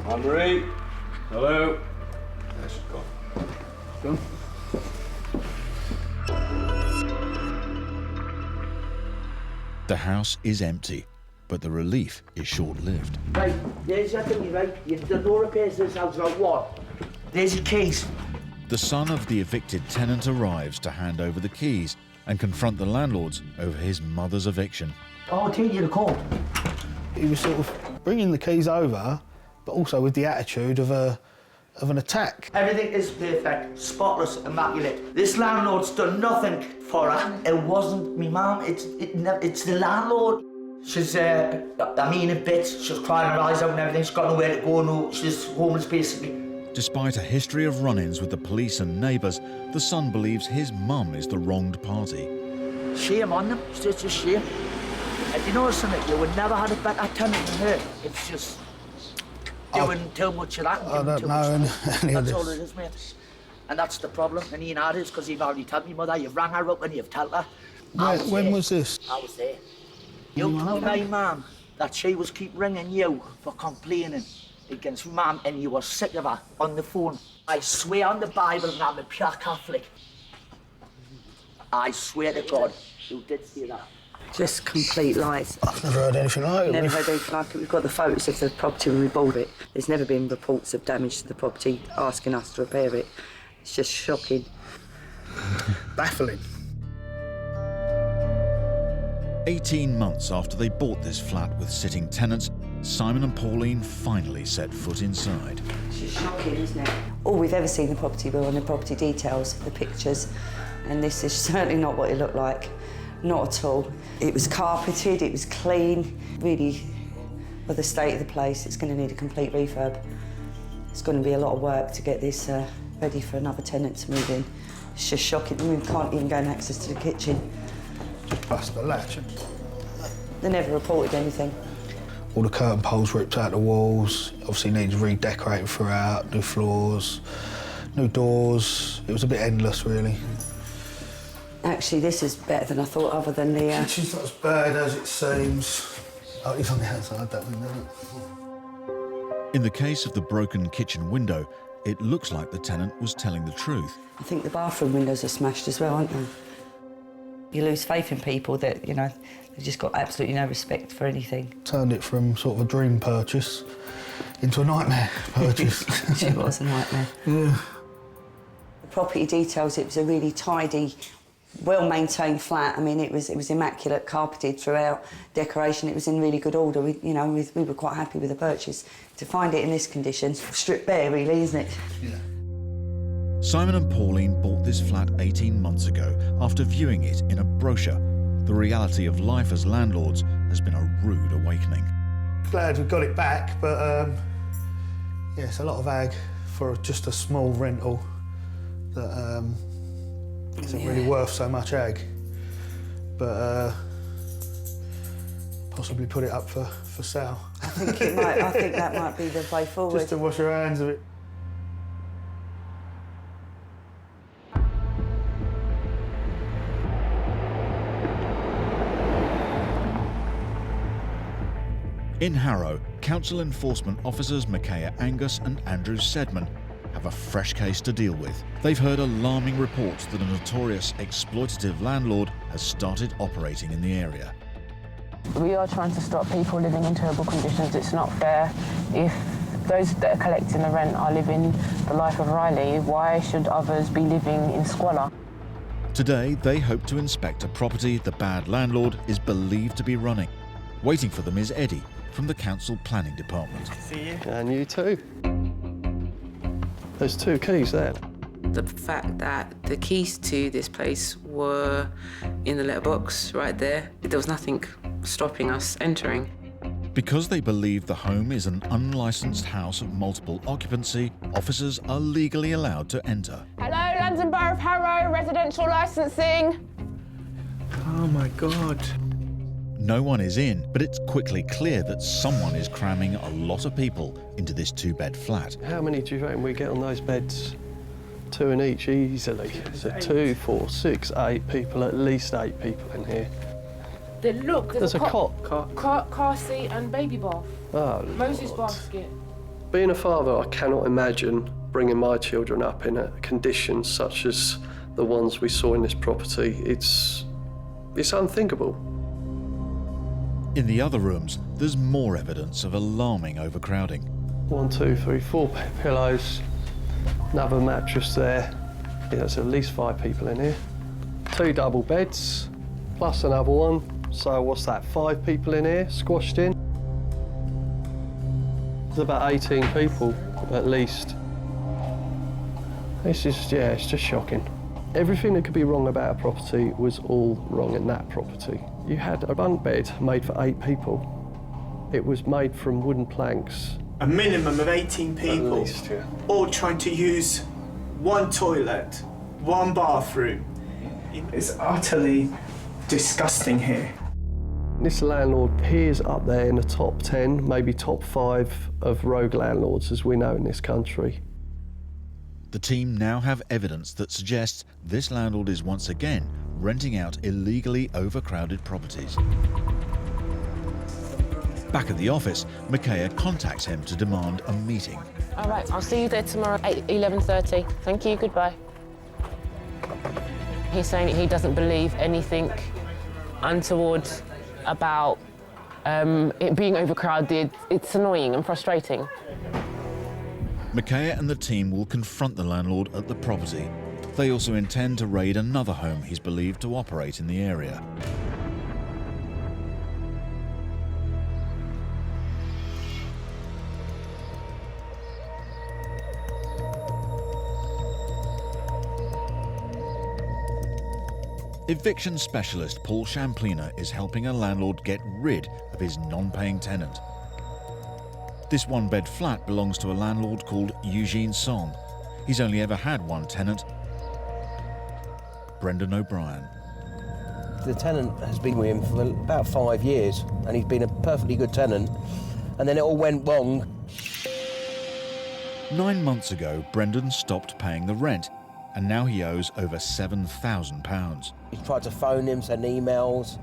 Anne-Marie, hello. There she's gone. The house is empty, but the relief is short-lived. Right, there's your thingy, right? You've done no repairs to this house, right? What? There's your keys. The son of the evicted tenant arrives to hand over the keys and confront the landlords over his mother's eviction. Oh, I'll take you to court. He was sort of bringing the keys over, but also with the attitude of an attack. Everything is perfect, spotless, immaculate. This landlord's done nothing for her. It wasn't me mum, it's the landlord. She's, a bit. She's crying her eyes out and everything. She's got nowhere to go, no, she's homeless basically. Despite a history of run-ins with the police and neighbours, the son believes his mum is the wronged party. Shame on them, it's just a shame. And you know something, you would never have a better tenant than her. It's just doing too much of that. I don't know any of That's all this. it is, mate. And that's the problem. And Ian had is because you've already told me, mother, you've rang her up and you've told her. When was this? I was there. You told my mum that she was keep ringing you for complaining against mum and you were sick of her on the phone. I swear on the Bible and I'm a pure Catholic. I swear to God, you did say that. Just complete lies. I've never heard anything like it. Never heard anything like it. We've got the photos of the property when we bought it. There's never been reports of damage to the property asking us to repair it. It's just shocking. Baffling. 18 months after they bought this flat with sitting tenants, Simon and Pauline finally set foot inside. It's just shocking, isn't it? All we've ever seen the property were on the property details, the pictures, and this is certainly not what it looked like. Not at all. It was carpeted, it was clean. Really, with the state of the place, it's going to need a complete refurb. It's going to be a lot of work to get this ready for another tenant to move in. It's just shocking. We can't even gain access to the kitchen. Just bust the latch. They never reported anything. All the curtain poles ripped out the walls. Obviously needs redecorating throughout, new floors, new doors. It was a bit endless, really. Actually, this is better than I thought, other than the... Kitchen's not as bad as it seems. Oh, it's on the outside, that window. In the case of the broken kitchen window, it looks like the tenant was telling the truth. I think the bathroom windows are smashed as well, aren't they? You lose faith in people that, you know, they've just got absolutely no respect for anything. Turned it from sort of a dream purchase into a nightmare purchase. It was a nightmare. Yeah. The property details, it was a really tidy, well-maintained flat. I mean, it was immaculate, carpeted throughout, decoration. It was in really good order. We were quite happy with the purchase. To find it in this condition, stripped bare, really, isn't it? Yeah. Simon and Pauline bought this flat 18 months ago after viewing it in a brochure. The reality of life as landlords has been a rude awakening. Glad we got it back, but yeah, it's a lot of ag for just a small rental that isn't really worth so much ag. But possibly put it up for sale. I think that might be the way forward. Just to wash our hands of it. In Harrow, council enforcement officers Micaiah Angus and Andrew Sedman have a fresh case to deal with. They've heard alarming reports that a notorious exploitative landlord has started operating in the area. We are trying to stop people living in terrible conditions. It's not fair. If those that are collecting the rent are living the life of Riley, why should others be living in squalor? Today, they hope to inspect a property the bad landlord is believed to be running. Waiting for them is Eddie from the council planning department. See you. And you too. There's 2 keys there. The fact that the keys to this place were in the letterbox right there, there was nothing stopping us entering. Because they believe the home is an unlicensed house of multiple occupancy, officers are legally allowed to enter. Hello, London Borough of Harrow, residential licensing. Oh my God. No one is in, but it's quickly clear that someone is cramming a lot of people into this 2-bed flat. How many do you reckon we get on those beds? 2 in each, easily. So 2, 4, 6, 8 people, at least 8 people in here. Look, there's a cot. Car seat and baby bath. Oh, Moses Lord. basket. Being a father, I cannot imagine bringing my children up in conditions such as the ones we saw in this property. It's unthinkable. In the other rooms, there's more evidence of alarming overcrowding. 1, 2, 3, 4 pillows, another mattress there. Yeah, there's at least 5 people in here. 2 double beds, plus another one. So what's that, 5 people in here, squashed in? There's about 18 people, at least. This is, yeah, it's just shocking. Everything that could be wrong about a property was all wrong in that property. You had a bunk bed made for 8 people. It was made from wooden planks. A minimum of 18 people, at least, yeah. All trying to use 1 toilet, 1 bathroom. It's utterly disgusting here. This landlord, he is up there in the top 10, maybe top 5 of rogue landlords as we know in this country. The team now have evidence that suggests this landlord is once again renting out illegally overcrowded properties. Back at the office, Micaiah contacts him to demand a meeting. All right, I'll see you there tomorrow at 11:30. Thank you, goodbye. He's saying he doesn't believe anything untoward about it being overcrowded. It's annoying and frustrating. Micaiah and the team will confront the landlord at the property. They also intend to raid another home he's believed to operate in the area. Eviction specialist Paul Champlina is helping a landlord get rid of his non-paying tenant. This one-bed flat belongs to a landlord called Eugene Song. He's only ever had one tenant, Brendan O'Brien. The tenant has been with him for about 5 years, and he's been a perfectly good tenant, and then it all went wrong. 9 months ago, Brendan stopped paying the rent, and now he owes over £7,000. He's tried to phone him, send emails,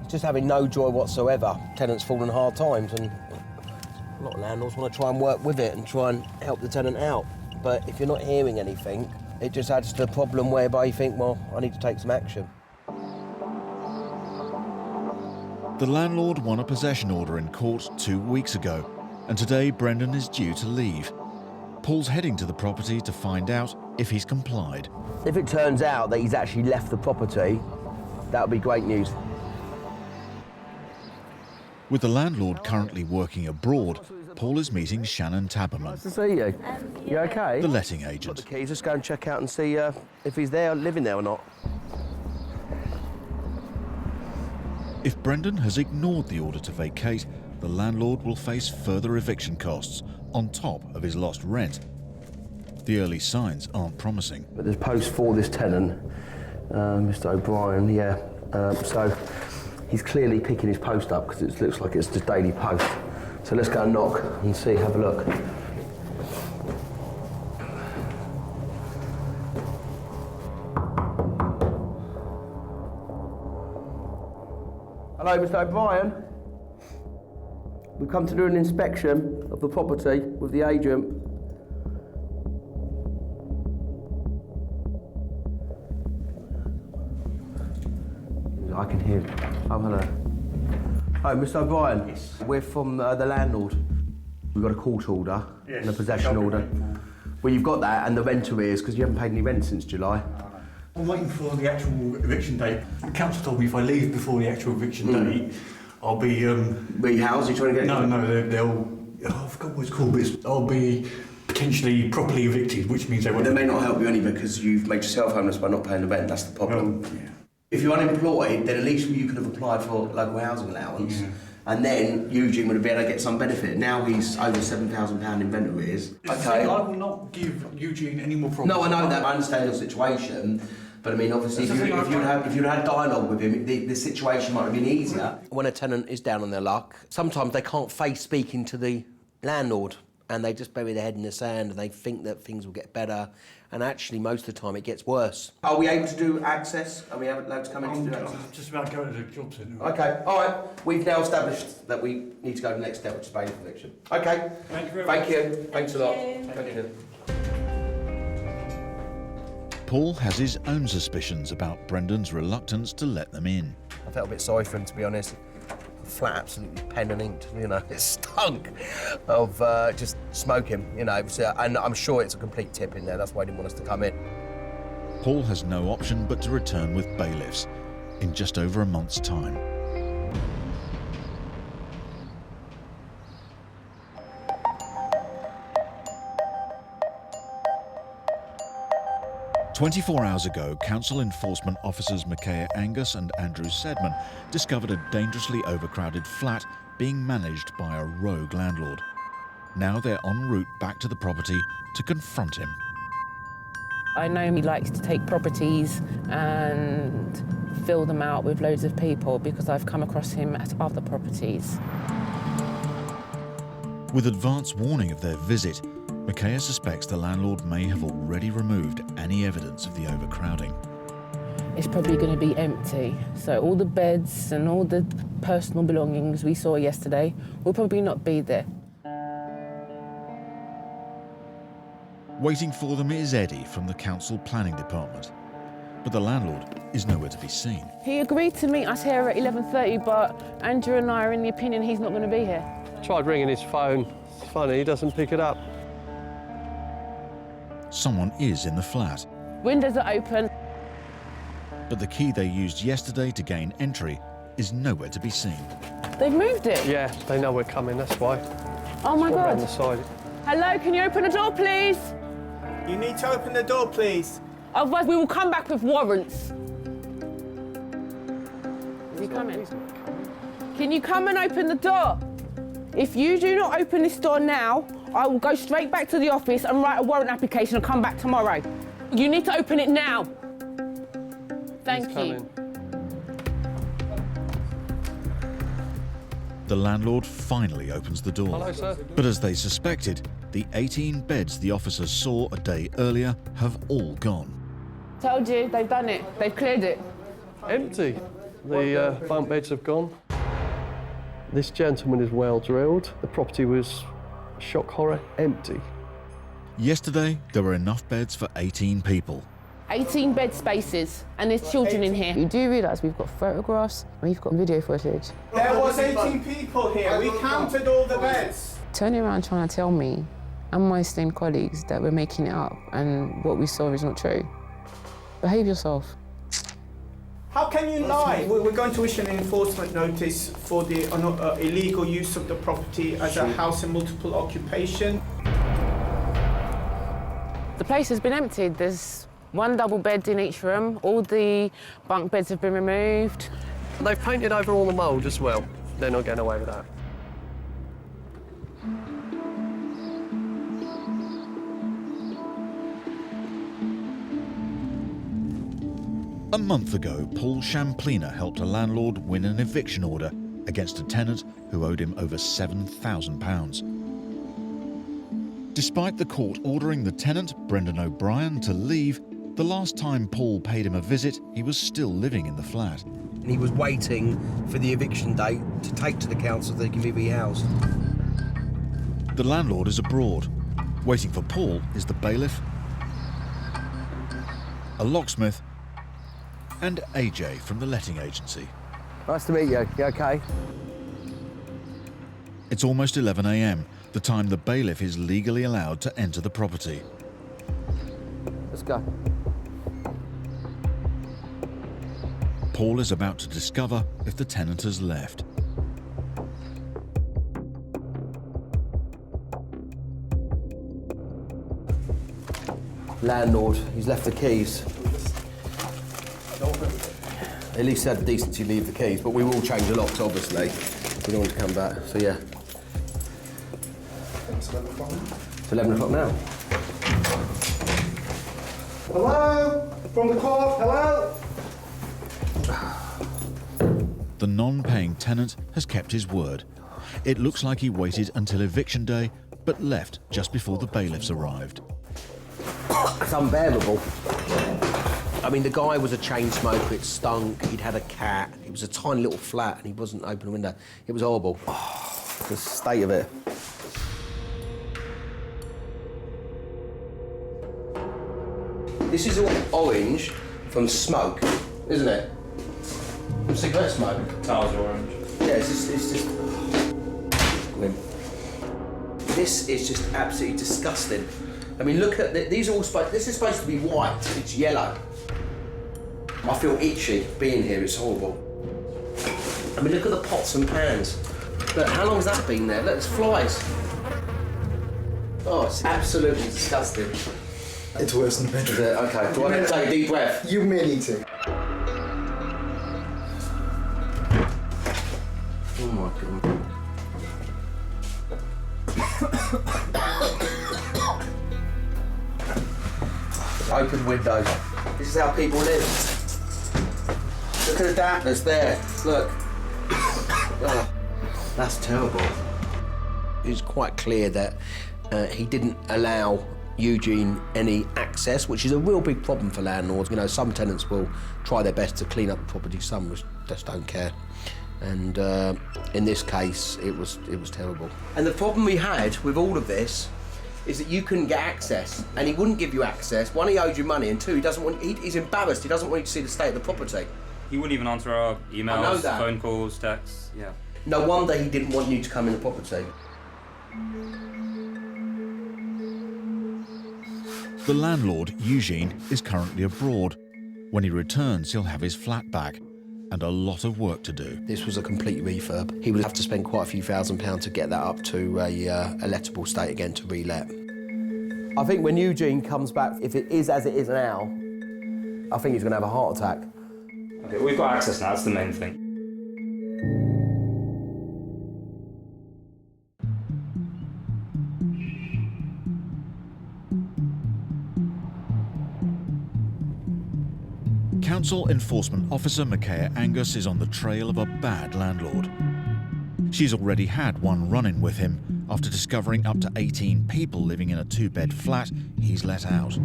just having no joy whatsoever. Tenants falling hard times, and a lot of landlords want to try and work with it and try and help the tenant out. But if you're not hearing anything, it just adds to the problem whereby you think, well, I need to take some action. The landlord won a possession order in court 2 weeks ago, and today Brendan is due to leave. Paul's heading to the property to find out if he's complied. If it turns out that he's actually left the property, that would be great news. With the landlord currently working abroad, Paul is meeting Shannon Taberman. Nice to see you. You okay? The letting agent. Got the keys, let's go and check out and see if he's there, living there or not. If Brendan has ignored the order to vacate, the landlord will face further eviction costs on top of his lost rent. The early signs aren't promising. But there's posts for this tenant, Mr. O'Brien, yeah. So he's clearly picking his post up because it looks like it's the daily post. So let's go and knock and see, have a look. Hello, Mr. O'Brien. We've come to do an inspection of the property with the agent. I can hear. Oh, hello. Oh, Mr. O'Brien. Yes. We're from the landlord. We've got a court order and a possession order. Well, you've got that and the rent arrears because you haven't paid any rent since July. I'm waiting for the actual eviction date. The council told me if I leave before the actual eviction date, I'll be... Rehoused? You're trying to get... No, they'll... Oh, I forgot what it's called, but I'll be potentially properly evicted, which means they won't... They may not help you any because you've made yourself homeless by not paying the rent, that's the problem. Yeah. If you're unemployed, then at least you could have applied for local housing allowance, and then Eugene would have been able to get some benefit. Now he's over £7,000 in rent arrears. Okay. I will not give Eugene any more problems. No, I know that. I understand your situation, but I mean, obviously, if you'd had dialogue with him, the situation might have been easier. When a tenant is down on their luck, sometimes they can't face speaking to the landlord, and they just bury their head in the sand, and they think that things will get better. And actually, most of the time, it gets worse. Are we able to do access? Are we allowed to come in to do access? I'm just about going to the job centre. OK, all right. We've now established that we need to go to the next step, which is bailiff eviction. OK. Thank you very much. Thank you. Thanks a lot. Thank you. Paul has his own suspicions about Brendan's reluctance to let them in. I felt a bit sorry for him, to be honest. Flat absolutely pen and inked, you know, it stunk of just smoking, you know, and I'm sure it's a complete tip in there, that's why he didn't want us to come in. Paul has no option but to return with bailiffs in just over a month's time. "24 hours ago, council enforcement officers Micaiah Angus and Andrew Sedman discovered a dangerously overcrowded flat being managed by a rogue landlord. Now they're en route back to the property to confront him. I know he likes to take properties and fill them out with loads of people because I've come across him at other properties. With advance warning of their visit, Micaiah suspects the landlord may have already removed any evidence of the overcrowding. It's probably going to be empty, so all the beds and all the personal belongings we saw yesterday will probably not be there. Waiting for them is Eddie from the council planning department, but the landlord is nowhere to be seen. He agreed to meet us here at 11:30, but Andrew and I are in the opinion he's not going to be here. Tried ringing his phone. It's funny, he doesn't pick it up. Someone is in the flat, Windows are open. but the key they used yesterday to gain entry is nowhere to be seen. They've moved it. Yeah, they know we're coming, that's why. Oh my God. Around the side. Hello, can you open the door, please? You need to open the door, please. Otherwise, we will come back with warrants. Is he coming? Can you come and open the door? If you do not open this door now, I will go straight back to the office and write a warrant application and come back tomorrow. You need to open it now. Thank you. The landlord finally opens the door. Hello, sir. But as they suspected, the 18 beds the officers saw a day earlier have all gone. Told you, they've done it. They've cleared it. Empty. The bunk beds have gone. This gentleman is well drilled. The property was, shock horror, empty. Yesterday, there were enough beds for 18 people. 18 bed spaces, and there's children in here. You do realise we've got photographs, we've got video footage. There was 18 people here. We counted all the beds. Turning around trying to tell me and my esteemed colleagues that we're making it up and what we saw is not true. Behave yourself. How can you lie? We're going to issue an enforcement notice for the illegal use of the property as a house in multiple occupation. The place has been emptied. There's 1 double bed in each room. All the bunk beds have been removed. They've painted over all the mould as well. They're not getting away with that. A month ago, Paul Champlina helped a landlord win an eviction order against a tenant who owed him over £7,000. Despite the court ordering the tenant, Brendan O'Brien, to leave, the last time Paul paid him a visit, he was still living in the flat. And he was waiting for the eviction date to take to the council so they can be rehoused. The landlord is abroad. Waiting for Paul is the bailiff, a locksmith, and AJ from the letting agency. Nice to meet you. You okay? It's almost 11 a.m, the time the bailiff is legally allowed to enter the property. Let's go. Paul is about to discover if the tenant has left. Landlord, he's left the keys. At least had the decency to leave the keys, but we will change the locks, obviously. We don't want to come back, so yeah. It's 11 o'clock now. Hello? From the court, hello? The non-paying tenant has kept his word. It looks like he waited until eviction day, but left just before the bailiffs arrived. It's unbearable. I mean, the guy was a chain smoker, it stunk, he'd had a cat, it was a tiny little flat and he wasn't opening the window. It was horrible. Oh, the state of it. This is all orange from smoke, isn't it? From cigarette smoke. Tiles are orange. Yeah, it's just grim. This is just absolutely disgusting. I mean, look at these are all this is supposed to be white. It's yellow. I feel itchy being here. It's horrible. I mean, look at the pots and pans. Look, how long has that been there? Look, there's flies. Oh, it's absolutely disgusting. It's worse than the bedroom. Okay, do I need to take a deep breath? You may need to. Oh my God. Open windows. This is how people live. Look at the dampness there. Look. Oh, that's terrible. It's quite clear that he didn't allow Eugene any access, which is a real big problem for landlords. You know, some tenants will try their best to clean up the property, some just don't care. And in this case, it was terrible. And the problem we had with all of this is that you couldn't get access, and he wouldn't give you access. One, he owed you money, and two, he doesn't want. He's embarrassed. He doesn't want you to see the state of the property. He wouldn't even answer our emails, I know that. phone calls, texts. Yeah. No wonder he didn't want you to come in the property. The landlord, Eugene, is currently abroad. When he returns, he'll have his flat back and a lot of work to do. This was a complete refurb. He would have to spend quite a few £1,000s to get that up to a lettable state again to re-let. I think when Eugene comes back, if it is as it is now, I think he's going to have a heart attack. Okay, we've got access now, that's the main thing. Council Enforcement Officer Micaiah Angus is on the trail of a bad landlord. She's already had one run-in with him after discovering up to 18 people living in a 2-bed flat he's let out.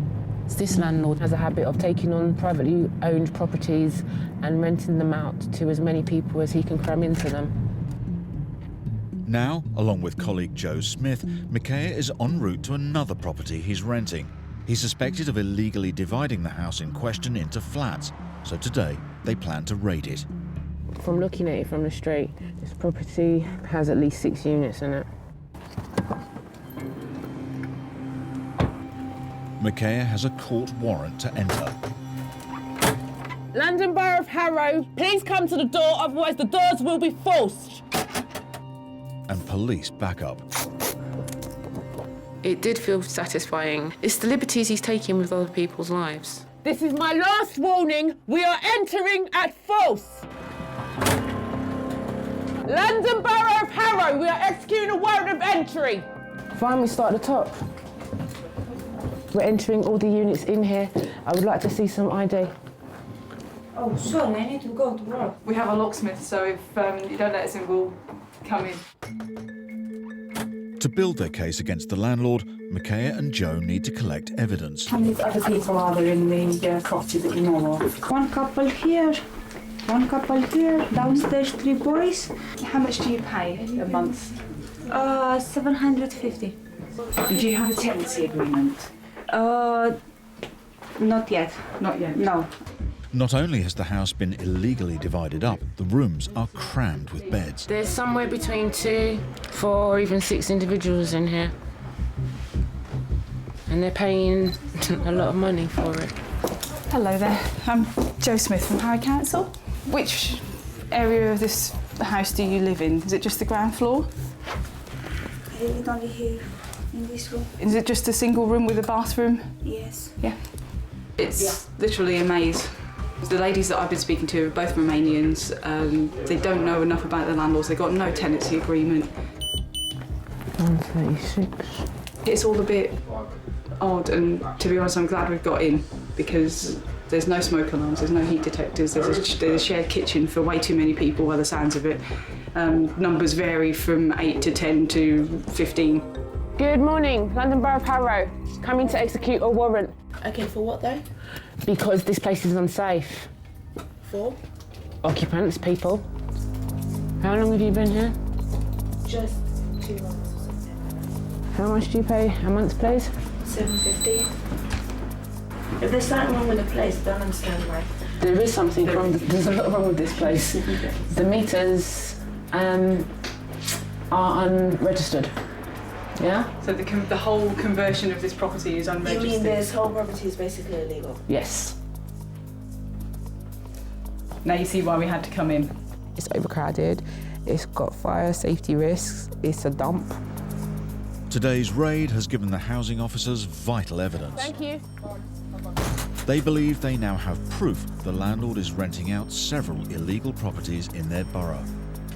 This landlord has a habit of taking on privately owned properties and renting them out to as many people as he can cram into them. Now, along with colleague Joe Smith, Micaiah is en route to another property he's renting. He's suspected of illegally dividing the house in question into flats, so today they plan to raid it. From looking at it from the street, this property has at least 6 units in it. Micaiah has a court warrant to enter. London Borough of Harrow, please come to the door, otherwise the doors will be forced. And police back up. It did feel satisfying. It's the liberties he's taking with other people's lives. This is my last warning. We are entering at force. London Borough of Harrow, we are executing a warrant of entry. Fine, we start at the top. We're entering all the units in here. I would like to see some ID. Oh, sorry, I need to go to work. We have a locksmith, so if you don't let us in, we'll come in. To build their case against the landlord, Micaiah and Joe need to collect evidence. How many other people are there in the property that you know of? One couple here, downstairs 3 boys. How much do you pay a month? 750. Do you have a tenancy agreement? Not yet. Not yet? No. Not only has the house been illegally divided up, the rooms are crammed with beds. There's somewhere between 2, 4, or even 6 individuals in here. And they're paying a lot of money for it. Hello there, I'm Joe Smith from Harrow Council. Which area of this house do you live in? Is it just the ground floor? I live only here, in this room. Is it just a single room with a bathroom? Yes. Yeah. It's literally a maze. The ladies that I've been speaking to are both Romanians. They don't know enough about the landlords. They've got no tenancy agreement. 136. It's all a bit odd, and to be honest, I'm glad we've got in because there's no smoke alarms, there's no heat detectors, there's a shared kitchen for way too many people by the sounds of it. Numbers vary from 8 to 10 to 15. Good morning, London Borough of Harrow. Coming to execute a warrant. Okay, for what though? Because this place is unsafe. For? Occupants, people. How long have you been here? Just 2 months. How much do you pay a month, please? 750. If there's something wrong with the place, I don't understand why. There is something wrong. There's a lot wrong with this place. The meters are unregistered. Yeah? So the whole conversion of this property is unregistered? You mean this whole property is basically illegal? Yes. Now you see why we had to come in. It's overcrowded, it's got fire safety risks, it's a dump. Today's raid has given the housing officers vital evidence. Thank you. They believe they now have proof the landlord is renting out several illegal properties in their borough.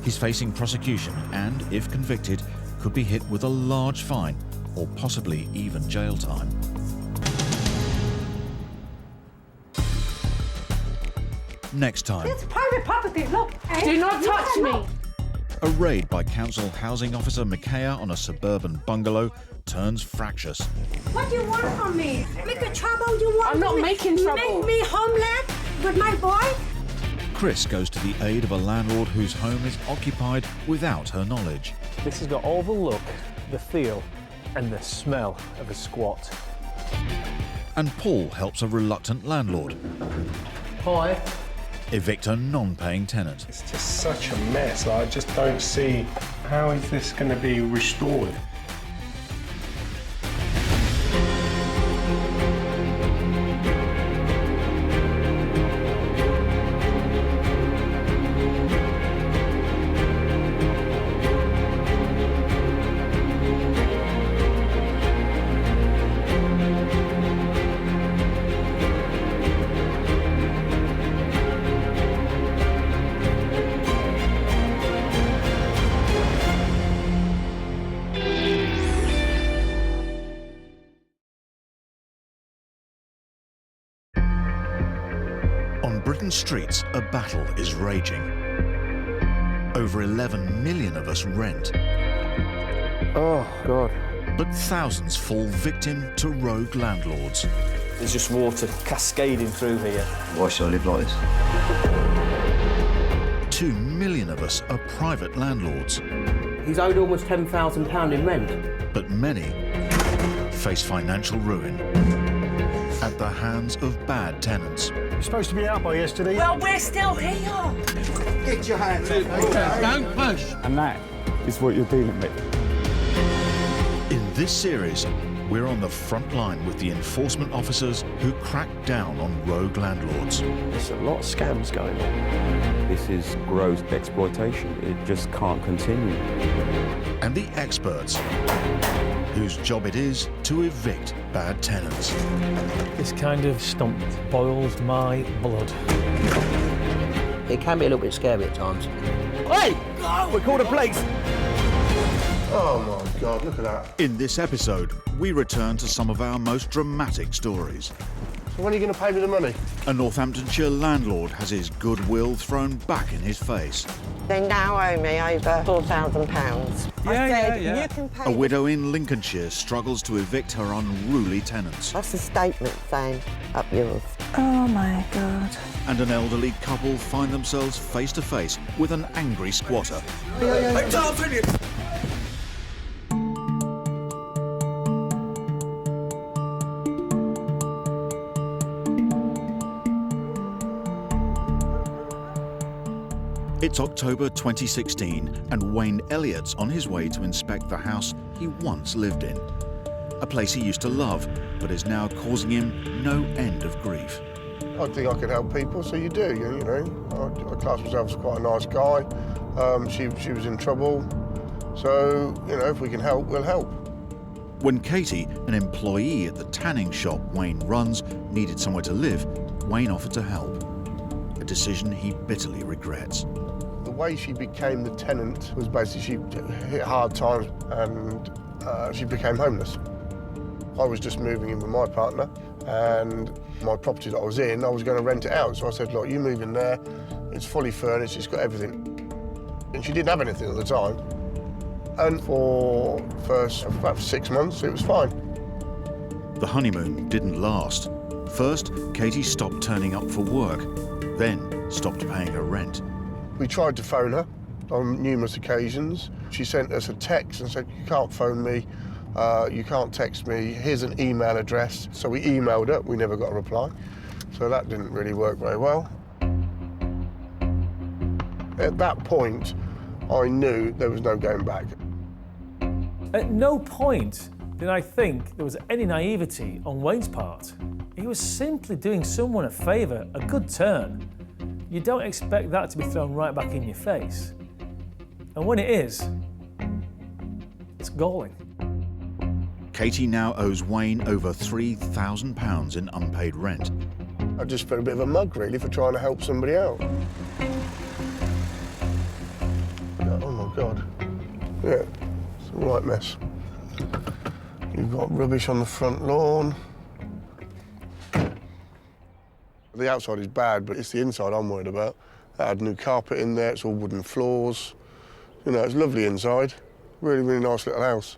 He's facing prosecution and, if convicted, could be hit with a large fine or possibly even jail time. Next time, It's private property, look. Do not touch me. a raid by council housing officer Micaiah on a suburban bungalow turns fractious. What do you want from me? Make a trouble you want? I'm not making trouble. Make me homeless with my boy? Chris goes to the aid of a landlord whose home is occupied without her knowledge. This has got all the look, the feel, and the smell of a squat. And Paul helps a reluctant landlord Hi. evict a non-paying tenant. It's just such a mess. I just don't see how is this going to be restored. London streets, a battle is raging. Over 11 million of us rent. Oh, God. But thousands fall victim to rogue landlords. There's just water cascading through here. Why should I live like this? 2 million of us are private landlords. He's owed almost £10,000 in rent. But many face financial ruin at the hands of bad tenants. You're supposed to be out by yesterday. Well, we're still here. Get your hands off me. Don't push. And that is what you're dealing with. In this series, we're on the front line with the enforcement officers who crack down on rogue landlords. There's a lot of scams going on. This is gross exploitation. It just can't continue. And the experts whose job it is to evict bad tenants. This kind of stump boils my blood. It can be a little bit scary at times. Hey! Oh, we called the police! Oh my God, look at that. In this episode, we return to some of our most dramatic stories. So when are you going to pay me the money? A Northamptonshire landlord has his goodwill thrown back in his face. They now owe me over £4,000. Yeah. You can pay A widow in Lincolnshire struggles to evict her unruly tenants. That's a statement saying, up yours. Oh my God. And an elderly couple find themselves face to face with an angry squatter. Hey, Charles, idiot! It's October 2016 and Wayne Elliott's on his way to inspect the house he once lived in. A place he used to love, but is now causing him no end of grief. I think I can help people, so you do, you know. I class myself as quite a nice guy. She was in trouble, so, you know, if we can help, we'll help. When Katie, an employee at the tanning shop Wayne runs, needed somewhere to live, Wayne offered to help. A decision he bitterly regrets. The way she became the tenant was basically she hit hard times and she became homeless. I was just moving in with my partner and my property that I was in, I was going to rent it out. So I said, look, you move in there, it's fully furnished, it's got everything. And she didn't have anything at the time. And for the first about 6 months, it was fine. The honeymoon didn't last. First, Katie stopped turning up for work, then stopped paying her rent. We tried to phone her on numerous occasions. She sent us a text and said, you can't phone me, you can't text me, here's an email address. So we emailed her, we never got a reply. So that didn't really work very well. At that point, I knew there was no going back. At no point did I think there was any naivety on Wayne's part. He was simply doing someone a favour, a good turn. You don't expect that to be thrown right back in your face. And when it is, it's galling. Katie now owes Wayne over £3,000 in unpaid rent. I just felt a bit of a mug, really, for trying to help somebody out. Oh, my God. Yeah, it's a right mess. You've got rubbish on the front lawn. The outside is bad, but it's the inside I'm worried about. I had new carpet in there, it's all wooden floors. You know, it's lovely inside. Really, really nice little house.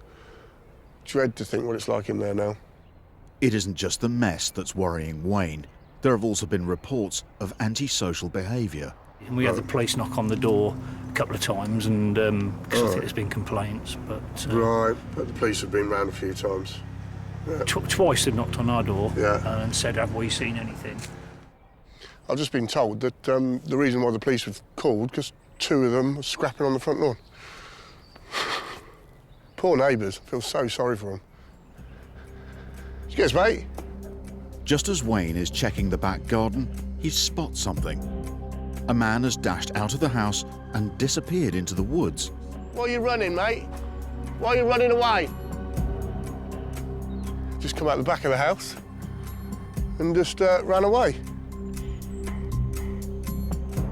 Dread to think what it's like in there now. It isn't just the mess that's worrying Wayne. There have also been reports of antisocial behaviour. And we had the police knock on the door a couple of times, and because I think there's been complaints. But right, but the police have been round a few times. Yeah. Twice they've knocked on our door and said, "Have we seen anything?" I've just been told that the reason why the police were called because 2 of them were scrapping on the front lawn. Poor neighbours. I feel so sorry for them. Cheers, mate. Just as Wayne is checking the back garden, he spots something. A man has dashed out of the house and disappeared into the woods. Why are you running, mate? Why are you running away? Just come out the back of the house and just ran away.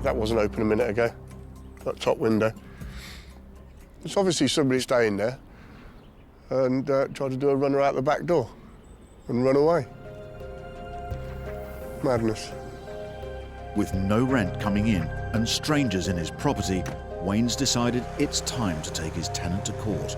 That wasn't open a minute ago, that top window. It's obviously somebody staying there and tried to do a runner out the back door and run away. Madness. With no rent coming in and strangers in his property, Wayne's decided it's time to take his tenant to court.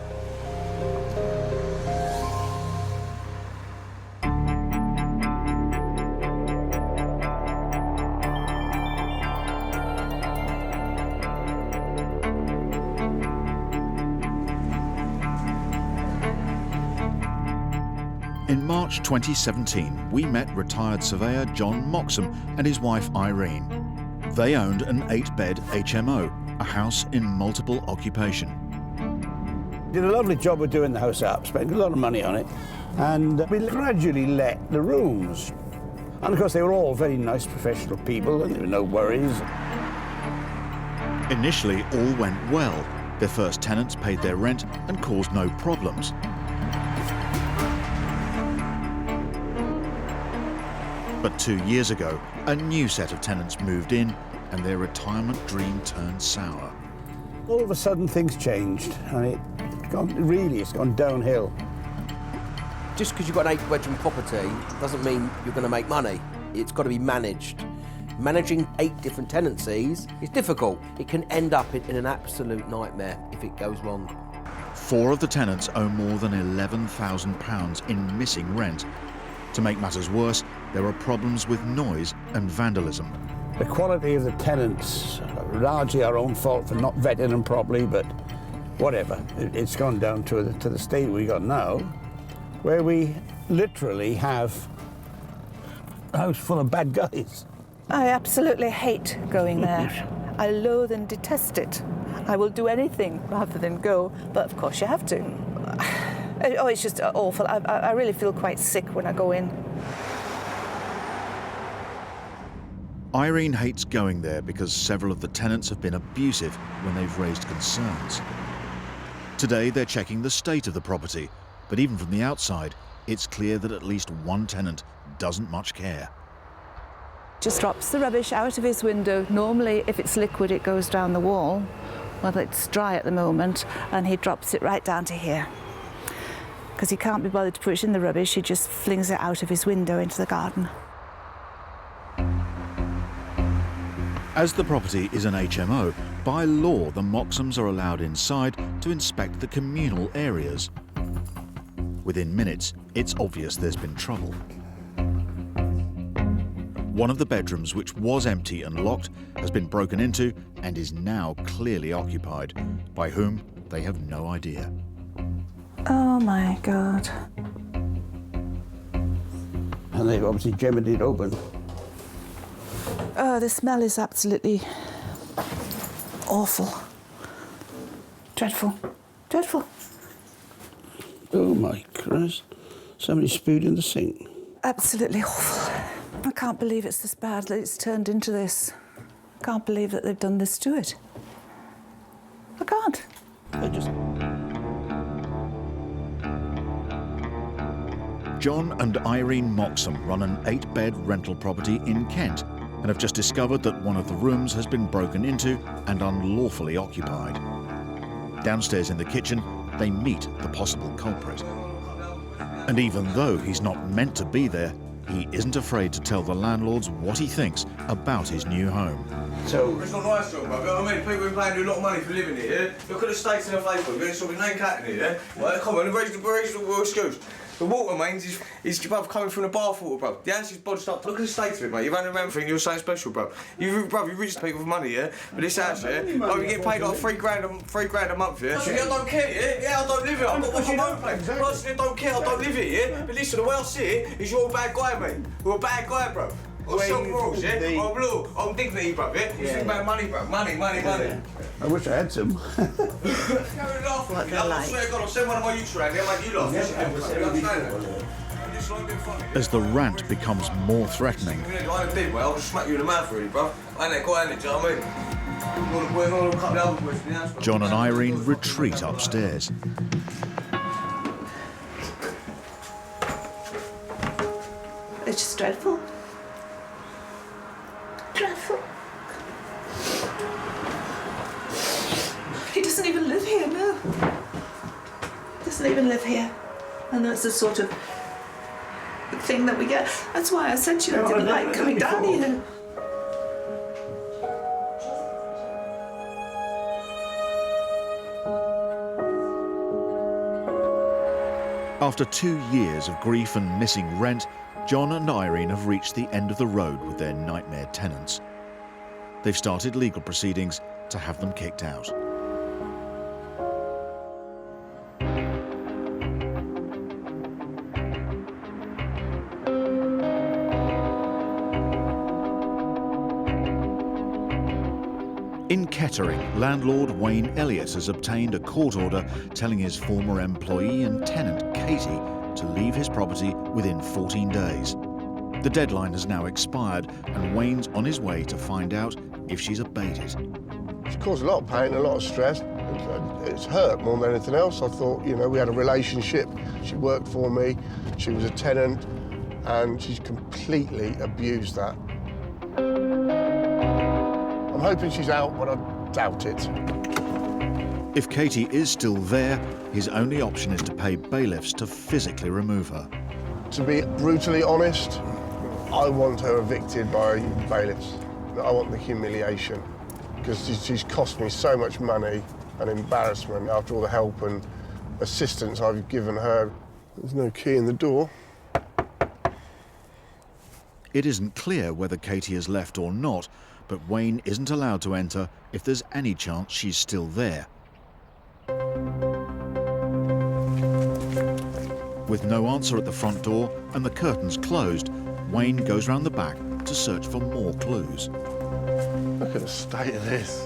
In March 2017, we met retired surveyor John Moxham and his wife Irene. They owned an 8-bed HMO, a house in multiple occupation. Did a lovely job of doing the house up, spent a lot of money on it, and we gradually let the rooms. And of course they were all very nice professional people and there were no worries. Initially, all went well. Their first tenants paid their rent and caused no problems. But 2 years ago, a new set of tenants moved in and their retirement dream turned sour. All of a sudden things changed and it's gone downhill. Just because you've got an 8-bedroom property doesn't mean you're going to make money. It's got to be managed. Managing 8 different tenancies is difficult. It can end up in an absolute nightmare if it goes wrong. 4 of the tenants owe more than £11,000 in missing rent. To make matters worse, there are problems with noise and vandalism. The quality of the tenants, largely our own fault for not vetting them properly, but whatever. It's gone down to the state we got now, where we literally have a house full of bad guys. I absolutely hate going there. I loathe and detest it. I will do anything rather than go, but of course you have to. Oh, it's just awful. I really feel quite sick when I go in. Irene hates going there because several of the tenants have been abusive when they've raised concerns. Today they're checking the state of the property, but even from the outside, it's clear that at least one tenant doesn't much care. Just drops the rubbish out of his window. Normally, if it's liquid, it goes down the wall. Well, it's dry at the moment, and he drops it right down to here. Because he can't be bothered to push in the rubbish, he just flings it out of his window into the garden. As the property is an HMO, by law the Moxhams are allowed inside to inspect the communal areas. Within minutes, it's obvious there's been trouble. One of the bedrooms, which was empty and locked, has been broken into and is now clearly occupied. By whom, they have no idea. Oh my God. And they've obviously gemmed it open. Oh, the smell is absolutely awful. Dreadful. Dreadful. Oh my Christ. Somebody spewed in the sink. Absolutely awful. I can't believe it's this bad, that it's turned into this. I can't believe that they've done this to it. I can't. John and Irene Moxham run an 8-bed rental property in Kent and have just discovered that one of the rooms has been broken into and unlawfully occupied. Downstairs in the kitchen, they meet the possible culprit. And even though he's not meant to be there, he isn't afraid to tell the landlords what he thinks about his new home. So it's not nice, John, brother. I mean, people are paying you a lot of money for living here. Look at the state of the Facebook. You're something name cat in here, yeah? Well, come on, raise the excuse. The water mains is bruv, coming from the bath water, bruv. The house is bodged up. Look at the state of it, mate. You're running around thinking you're something special, bruv. You rich people with money, yeah? But this house, yeah? Oh, you get paid like £3 grand a month, yeah? I don't care, yeah? Yeah, I don't live here. I've got my own place. Personally, I don't care. I don't live here, yeah? But listen, the way I see it is you're a bad guy, mate. You're a bad guy, bruv. I'm self-rules, yeah? I'm blue. I'm dignity, bruv, yeah? You think about money, bruv. Money. I wish I had some. I swear to God, I'll send one of my youths around here, mate. You lot. As the rant becomes more threatening, I did well, I'll just smack you in the mouth, really, bruv. I ain't that guy, ain't it, do you know what I mean? John and Irene retreat upstairs. It's just dreadful. Dreadful. He doesn't even live here, no. Doesn't even live here. And that's the sort of thing that we get. That's why I said to you I didn't like coming down here. After 2 years of grief and missing rent, John and Irene have reached the end of the road with their nightmare tenants. They've started legal proceedings to have them kicked out. In Kettering, landlord Wayne Elliott has obtained a court order telling his former employee and tenant, Katie, to leave his property within 14 days. The deadline has now expired and Wayne's on his way to find out if she's abated. It's caused a lot of pain, a lot of stress. It's hurt more than anything else. I thought, you know, we had a relationship. She worked for me, she was a tenant, and she's completely abused that. I'm hoping she's out, but I doubt it. If Katie is still there, his only option is to pay bailiffs to physically remove her. To be brutally honest, I want her evicted by bailiffs. I want the humiliation, because she's cost me so much money and embarrassment after all the help and assistance I've given her. There's no key in the door. It isn't clear whether Katie has left or not, but Wayne isn't allowed to enter if there's any chance she's still there. With no answer at the front door and the curtains closed, Wayne goes round the back to search for more clues. Look at the state of this.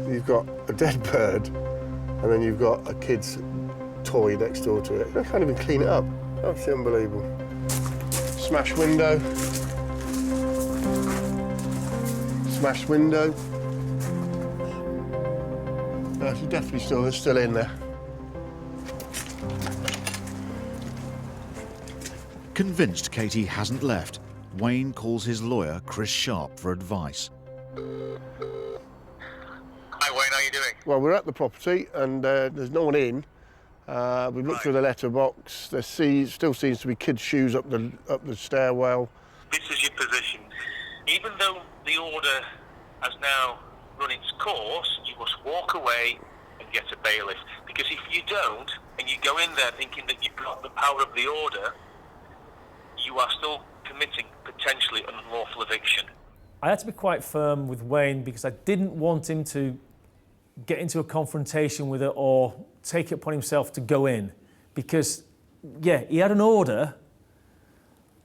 You've got a dead bird, and then you've got a kid's toy next door to it. I can't even clean it up. That's unbelievable. Smashed window. Smashed window. No, she's definitely still in there. Convinced Katie hasn't left, Wayne calls his lawyer, Chris Sharp, for advice. Hi Wayne, how you doing? Well, we're at the property and there's no one in. We've looked through the letterbox. There still seems to be kids' shoes up the stairwell. This is your position. Even though the order has now run its course, you must walk away and get a bailiff. Because if you don't, and you go in there thinking that you've got the power of the order, you are still committing potentially an unlawful eviction. I had to be quite firm with Wayne because I didn't want him to get into a confrontation with her or take it upon himself to go in. Because, yeah, he had an order,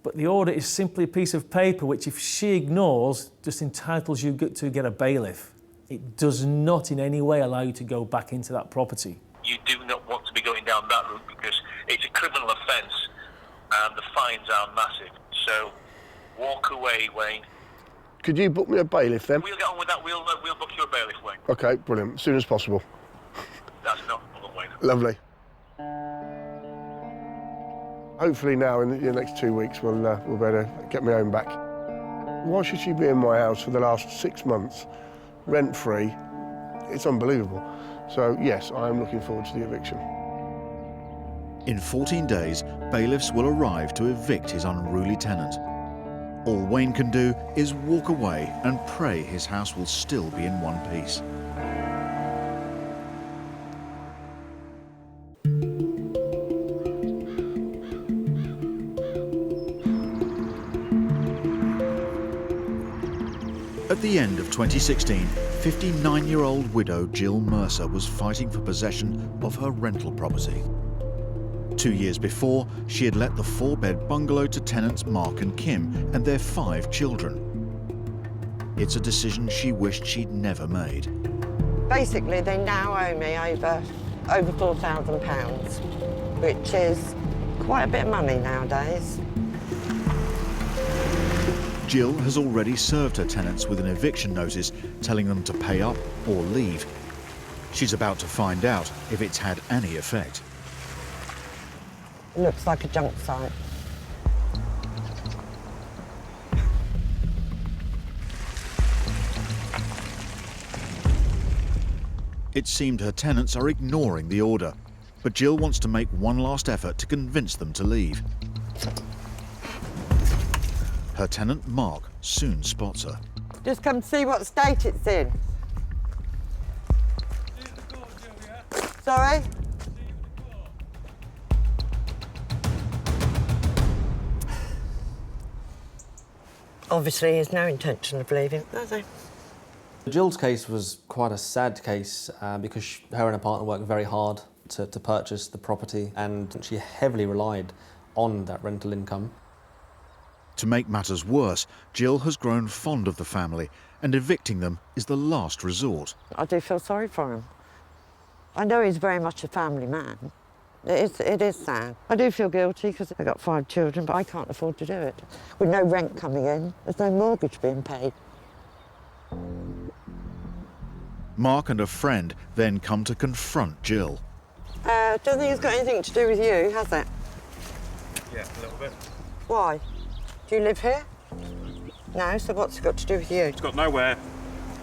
but the order is simply a piece of paper which, if she ignores, just entitles you to get a bailiff. It does not in any way allow you to go back into that property. You do not want to be going down that route because it's a criminal offence and the fines are massive. So walk away, Wayne. Could you book me a bailiff then? We'll get on with that. We'll book you a bailiff, Wayne. OK, brilliant. As soon as possible. That's not a problem, Wayne. Lovely. Hopefully now, in the next 2 weeks, we'll be able to get my own back. Why should she be in my house for the last 6 months, rent-free? It's unbelievable. So, yes, I am looking forward to the eviction. In 14 days, bailiffs will arrive to evict his unruly tenant. All Wayne can do is walk away and pray his house will still be in one piece. At the end of 2016, 59-year-old widow Jill Mercer was fighting for possession of her rental property. 2 years before, she had let the 4-bed bungalow to tenants Mark and Kim and their 5 children. It's a decision she wished she'd never made. Basically, they now owe me over £4,000, which is quite a bit of money nowadays. Jill has already served her tenants with an eviction notice telling them to pay up or leave. She's about to find out if it's had any effect. It looks like a junk site. It seemed her tenants are ignoring the order, but Jill wants to make one last effort to convince them to leave. Her tenant, Mark, soon spots her. Just come see what state it's in. Sorry? Obviously, he has no intention of leaving, does he? Jill's case was quite a sad case because her and her partner worked very hard to purchase the property, and she heavily relied on that rental income. To make matters worse, Jill has grown fond of the family, and evicting them is the last resort. I do feel sorry for him. I know he's very much a family man. It is sad. I do feel guilty because I've got 5 children, but I can't afford to do it. With no rent coming in, there's no mortgage being paid. Mark and a friend then come to confront Jill. Don't think it's got anything to do with you, has it? Yeah, a little bit. Why? Do you live here? No, so what's it got to do with you? It's got nowhere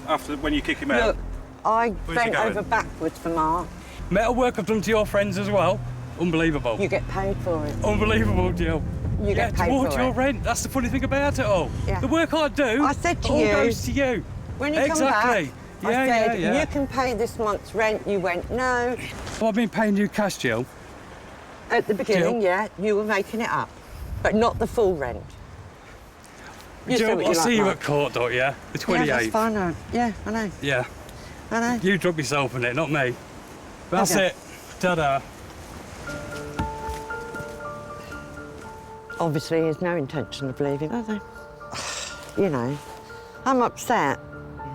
after when you kick him out. Look, I Where's he bent going? over backwards for Mark. Metal work I've done to your friends as well. Unbelievable. You get paid for it. Unbelievable, Jill. You get paid towards for your it. rent. That's the funny thing about it all. Yeah. The work I do, I said to all you, goes to you. When you exactly. come back, I said, yeah. you can pay this month's rent. You went, no. Well, I've been paying you cash, Jill. At the beginning, Jill? yeah, you were making it up, but not the full rent. You say Jill, what I'll like, see you Mark. at court, don't you? The 28th. Yeah, that's fine. Yeah, I know. Yeah. I know. You drug yourself in it, not me. That's Okay. it. Ta-da. Obviously, he has no intention of leaving, does he? You know, I'm upset.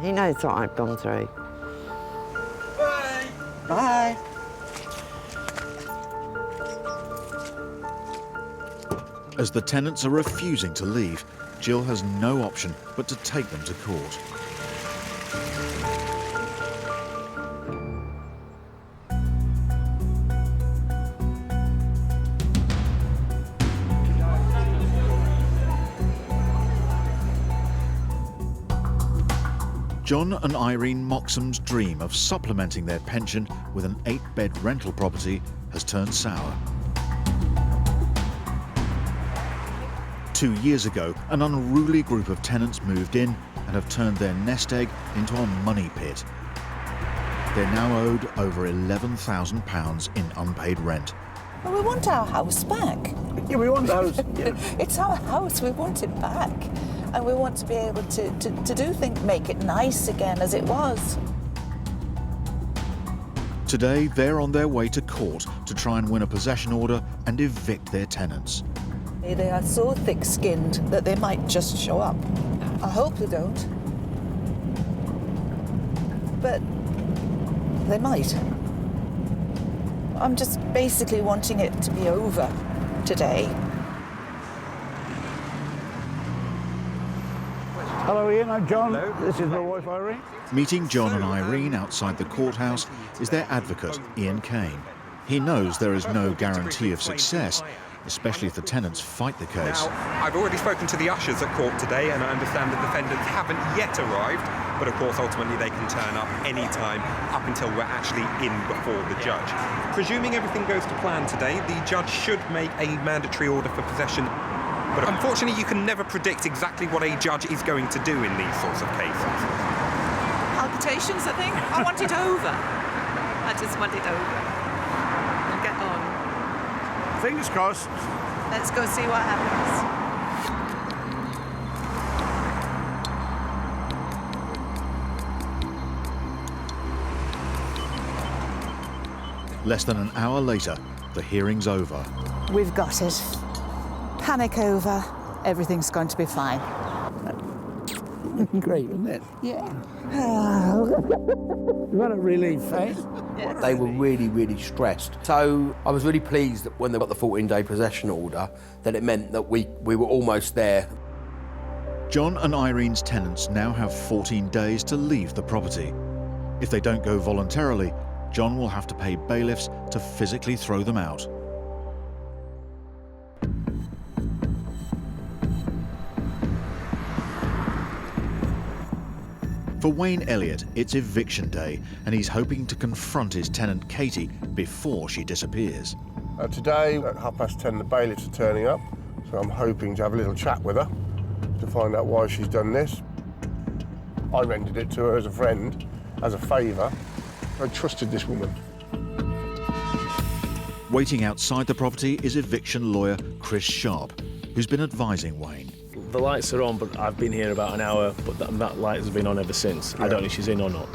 He knows what I've gone through. Bye. Bye. As the tenants are refusing to leave, Jill has no option but to take them to court. John and Irene Moxham's dream of supplementing their pension with an 8-bed rental property has turned sour. 2 years ago, an unruly group of tenants moved in and have turned their nest egg into a money pit. They're now owed over £11,000 in unpaid rent. Well, we want our house back. Yeah, we want the house. Yeah. It's our house, we want it back. And we want to be able to do things, make it nice again as it was. Today, they're on their way to court to try and win a possession order and evict their tenants. They are so thick-skinned that they might just show up. I hope they don't. But they might. I'm just basically wanting it to be over today. Hello, Ian. I'm John. Hello. This is my wife, Irene. Meeting John and Irene outside the courthouse is their advocate, Ian Kane. He knows there is no guarantee of success, especially if the tenants fight the case. Now, I've already spoken to the ushers at court today, and I understand the defendants haven't yet arrived, but of course ultimately they can turn up any time up until we're actually in before the judge. Presuming everything goes to plan today, the judge should make a mandatory order for possession. But unfortunately, you can never predict exactly what a judge is going to do in these sorts of cases. Palpitations, I think. I want it over. I just want it over. And get on. Fingers crossed. Let's go see what happens. Less than an hour later, the hearing's over. We've got it. Panic over. Everything's going to be fine. Great, isn't it? Yeah. What a relief, eh? They were really, really stressed. So I was really pleased that when they got the 14-day possession order, that it meant that we were almost there. John and Irene's tenants now have 14 days to leave the property. If they don't go voluntarily, John will have to pay bailiffs to physically throw them out. For Wayne Elliott, it's eviction day, and he's hoping to confront his tenant Katie before she disappears. Today, at 10:30, the bailiffs are turning up, so I'm hoping to have a little chat with her to find out why she's done this. I rented it to her as a friend, as a favour. I trusted this woman. Waiting outside the property is eviction lawyer Chris Sharp, who's been advising Wayne. The lights are on, but I've been here about an hour, but that light has been on ever since. I don't know if she's in or not.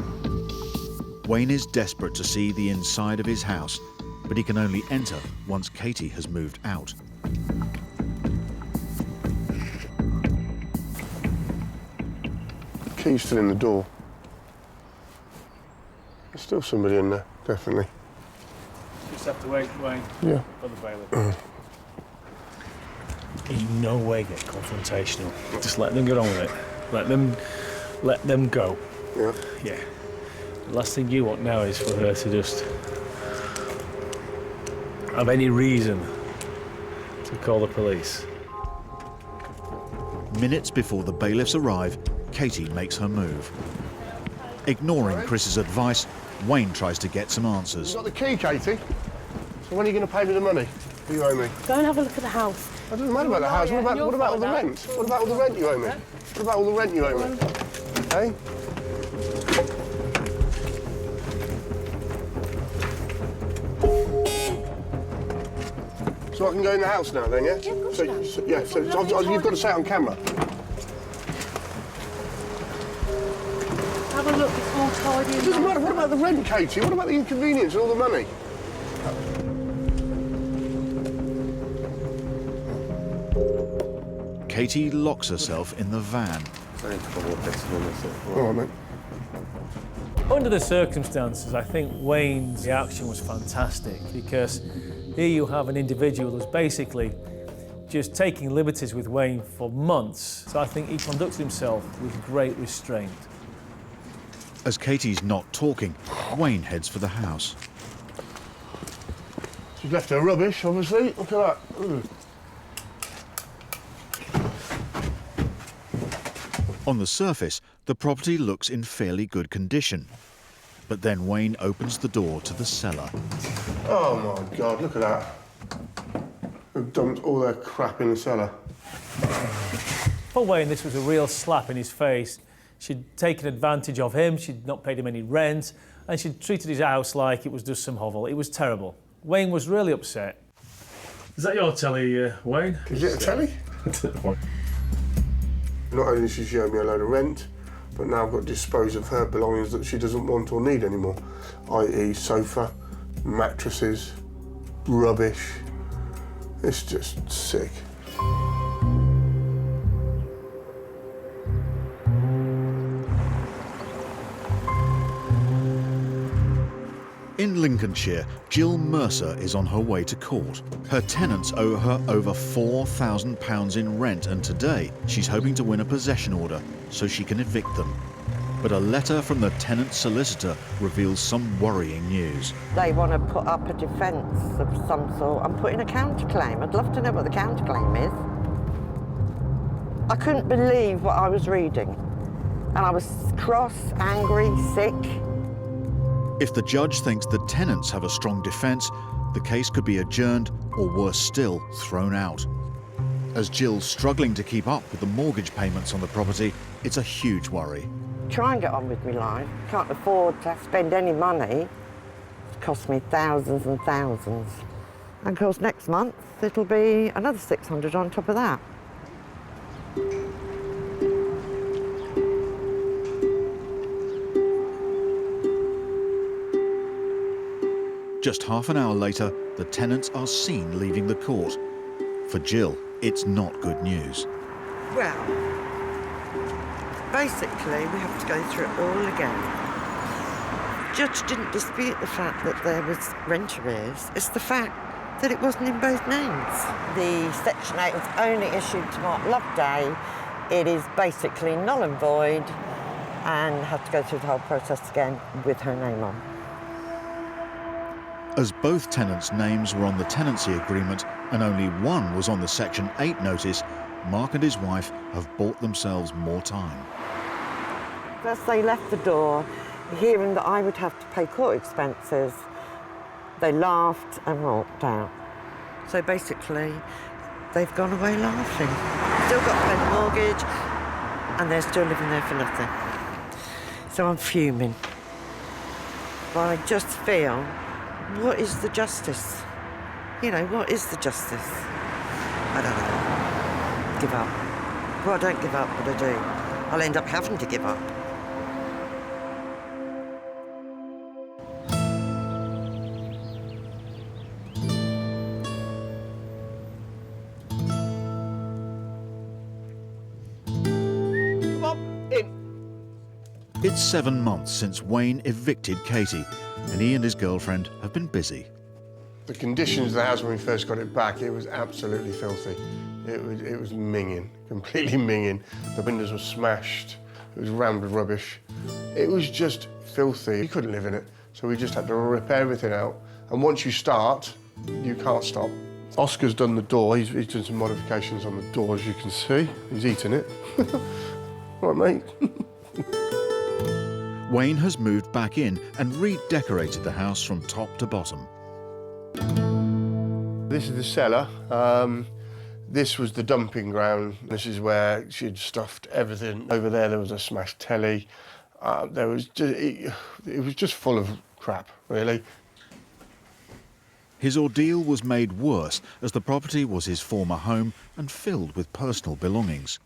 Wayne is desperate to see the inside of his house, but he can only enter once Katie has moved out. Key's still in the door. There's still somebody in there, definitely. Just have to wait, Wayne. Yeah. For the bailiff. In no way get confrontational. Just let them get on with it. Let them go. Yeah. Yeah. The last thing you want now is for her to just have any reason to call the police. Minutes before the bailiffs arrive, Katie makes her move. Ignoring Chris's advice, Wayne tries to get some answers. You got the key, Katie? So when are you going to pay me the money you owe me? Go and have a look at the house. It doesn't matter about the house. What about all the rent? What about all the rent you owe me? What about all the rent you owe me? Hey? So I can go in the house now then, yeah? Yeah, of course so you've got to say it on camera. Have a look, it's all tidy. It doesn't matter. What about the rent, Katie? What about the inconvenience and all the money? Katie locks herself in the van. All right, mate. Under the circumstances, I think Wayne's reaction was fantastic, because here you have an individual who's basically just taking liberties with Wayne for months. So I think he conducted himself with great restraint. As Katie's not talking, Wayne heads for the house. She's left her rubbish, obviously. Look at that. On the surface, the property looks in fairly good condition. But then Wayne opens the door to the cellar. Oh my God, look at that. They've dumped all their crap in the cellar. For Wayne, this was a real slap in his face. She'd taken advantage of him, she'd not paid him any rent, and she'd treated his house like it was just some hovel. It was terrible. Wayne was really upset. Is that your telly, Wayne? Is it a telly? Not only did she owe me a load of rent, but now I've got to dispose of her belongings that she doesn't want or need anymore, i.e. sofa, mattresses, rubbish. It's just sick. In Lincolnshire, Jill Mercer is on her way to court. Her tenants owe her over £4,000 in rent, and today she's hoping to win a possession order so she can evict them. But a letter from the tenant solicitor reveals some worrying news. They want to put up a defence of some sort. I'm putting a counterclaim. I'd love to know what the counterclaim is. I couldn't believe what I was reading. And I was cross, angry, sick. If the judge thinks the tenants have a strong defence, the case could be adjourned or, worse still, thrown out. As Jill's struggling to keep up with the mortgage payments on the property, it's a huge worry. Try and get on with my life. Can't afford to spend any money. It cost me thousands and thousands. And of course next month it'll be another 600 on top of that. Just half an hour later, the tenants are seen leaving the court. For Jill, it's not good news. Well, basically we have to go through it all again. The judge didn't dispute the fact that there was rent arrears. It's the fact that it wasn't in both names. The Section 8 was only issued to Mark Loveday. It is basically null and void and had to go through the whole process again with her name on. As both tenants' names were on the tenancy agreement and only one was on the Section 8 notice, Mark and his wife have bought themselves more time. As they left the door, hearing that I would have to pay court expenses, they laughed and walked out. So basically, they've gone away laughing. Still got to pay the mortgage, and they're still living there for nothing. So I'm fuming. But I just feel, what is the justice? You know, what is the justice? I don't know. Give up. Well, I don't give up, but I do. I'll end up having to give up. It's 7 months since Wayne evicted Katie, and he and his girlfriend have been busy. The conditions of the house when we first got it back, it was absolutely filthy. It was minging, completely minging. The windows were smashed. It was rammed with rubbish. It was just filthy. You couldn't live in it, so we just had to rip everything out. And once you start, you can't stop. Oscar's done the door. He's done some modifications on the door, as you can see. He's eating it. All right, mate. Wayne has moved back in and redecorated the house from top to bottom. This is the cellar. This was the dumping ground. This is where she'd stuffed everything. Over there was a smashed telly. It was just full of crap, really. His ordeal was made worse as the property was his former home and filled with personal belongings.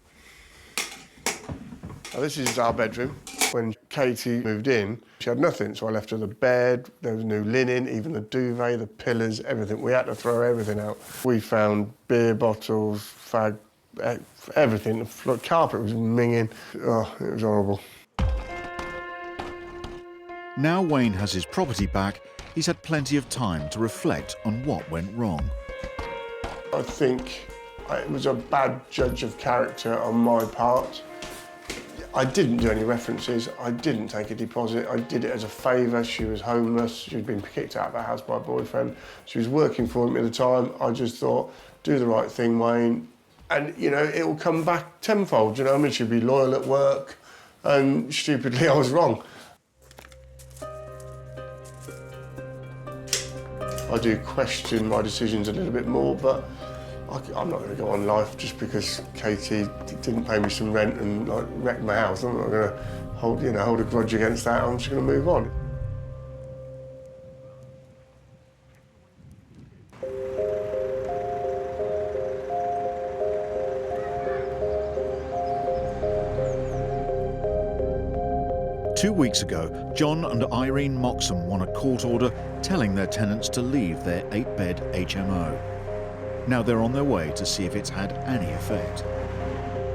Now, this is our bedroom. When Katie moved in, she had nothing, so I left her the bed, there was new linen, even the duvet, the pillows, everything. We had to throw everything out. We found beer bottles, fag, everything. The carpet was minging. Oh, it was horrible. Now Wayne has his property back, he's had plenty of time to reflect on what went wrong. I think it was a bad judge of character on my part. I didn't do any references, I didn't take a deposit, I did it as a favour. She was homeless, she'd been kicked out of her house by a boyfriend. She was working for him at the time. I just thought, do the right thing, Wayne, and, you know, it will come back tenfold, you know what I mean? She'd be loyal at work, and stupidly I was wrong. I do question my decisions a little bit more, but I'm not going to go on life just because Katie didn't pay me some rent and like, wrecked my house. I'm not going to hold a grudge against that. I'm just going to move on. Two weeks ago, John and Irene Moxham won a court order telling their tenants to leave their 8-bed HMO. Now they're on their way to see if it's had any effect.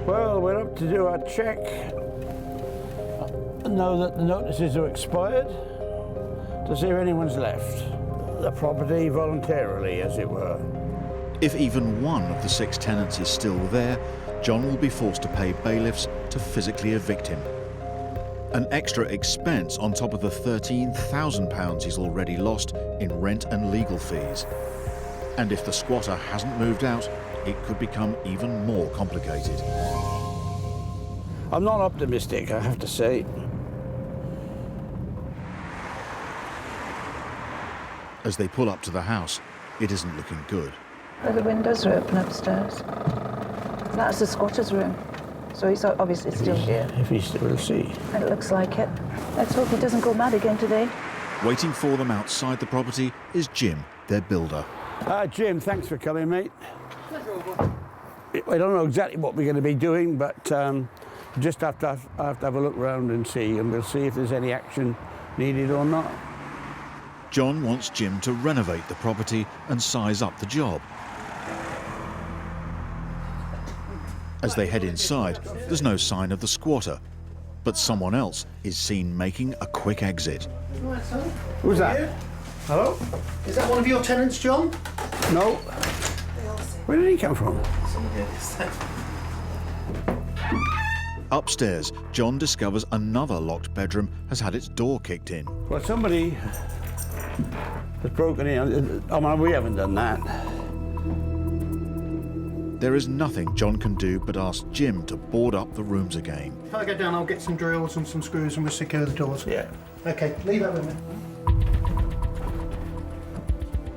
Well, we're up to do our check. Know that the notices are expired, to see if anyone's left the property voluntarily, as it were. If even one of the 6 tenants is still there, John will be forced to pay bailiffs to physically evict him. An extra expense on top of the £13,000 he's already lost in rent and legal fees. And if the squatter hasn't moved out, it could become even more complicated. I'm not optimistic, I have to say. As they pull up to the house, it isn't looking good. Well, the windows are open upstairs. That's the squatter's room, so he's obviously still here. If he's still, we'll see. It looks like it. Let's hope he doesn't go mad again today. Waiting for them outside the property is Jim, their builder. Jim, thanks for coming, mate. I don't know exactly what we're going to be doing, but just have to have a look around and see, and we'll see if there's any action needed or not. John wants Jim to renovate the property and size up the job. As they head inside, there's no sign of the squatter, but someone else is seen making a quick exit. Who's that? Hello? Is that one of your tenants, John? No. Where did he come from? Upstairs, John discovers another locked bedroom has had its door kicked in. Well, somebody has broken in. Oh, man, we haven't done that. There is nothing John can do but ask Jim to board up the rooms again. If I go down, I'll get some drills and some screws and we'll secure the doors. Yeah. OK, leave that with me.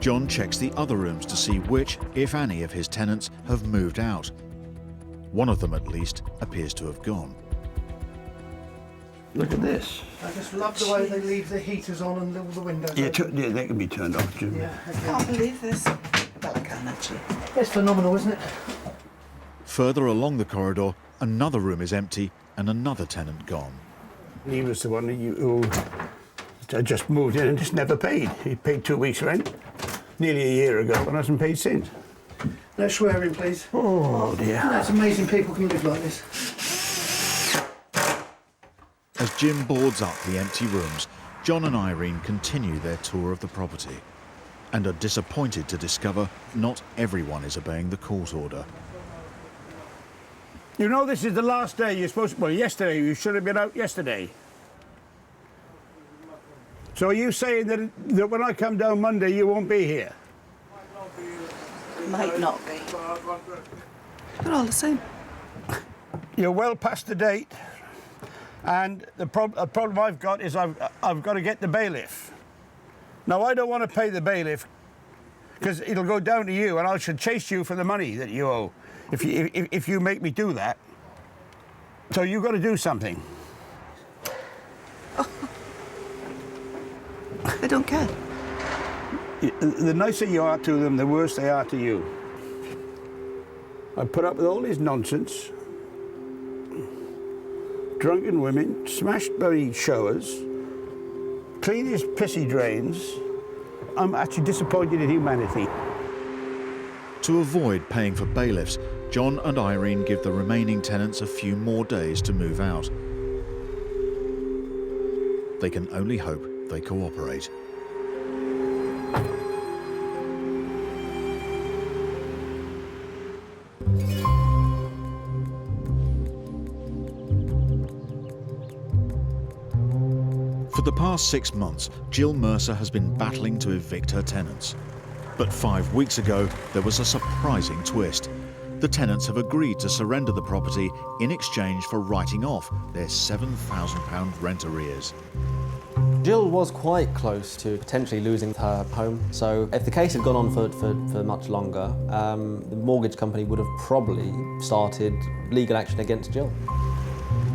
John checks the other rooms to see which, if any, of his tenants have moved out. One of them, at least, appears to have gone. Look at this. I just love the way they leave the heaters on and all the windows open. Yeah, they can be turned off, Jim. Yeah, I can't believe this. Well, I can, actually. It's phenomenal, isn't it? Further along the corridor, Another room is empty and another tenant gone. He was the one who just moved in and just never paid. He paid 2 weeks' rent nearly a year ago and hasn't paid since. No swearing, please. Oh dear. It's amazing people can live like this. As Jim boards up the empty rooms, John and Irene continue their tour of the property and are disappointed to discover not everyone is obeying the court order. You know this is the last day you're supposed to... Well, yesterday, you should have been out yesterday. So are you saying that when I come down Monday, you won't be here? Might not be. They're all the same. You're well past the date, and the problem I've got is I've got to get the bailiff. Now, I don't want to pay the bailiff because it'll go down to you, and I should chase you for the money that you owe if you make me do that. So you've got to do something. I don't care. The nicer you are to them, the worse they are to you. I put up with all this nonsense. Drunken women, smashed bloody showers, cleanest pissy drains. I'm actually disappointed in humanity. To avoid paying for bailiffs, John and Irene give the remaining tenants a few more days to move out. They can only hope they cooperate. For the past 6 months, Jill Mercer has been battling to evict her tenants. But 5 weeks ago, there was a surprising twist. The tenants have agreed to surrender the property in exchange for writing off their £7,000 rent arrears. Jill was quite close to potentially losing her home, so if the case had gone on for much longer, the mortgage company would have probably started legal action against Jill.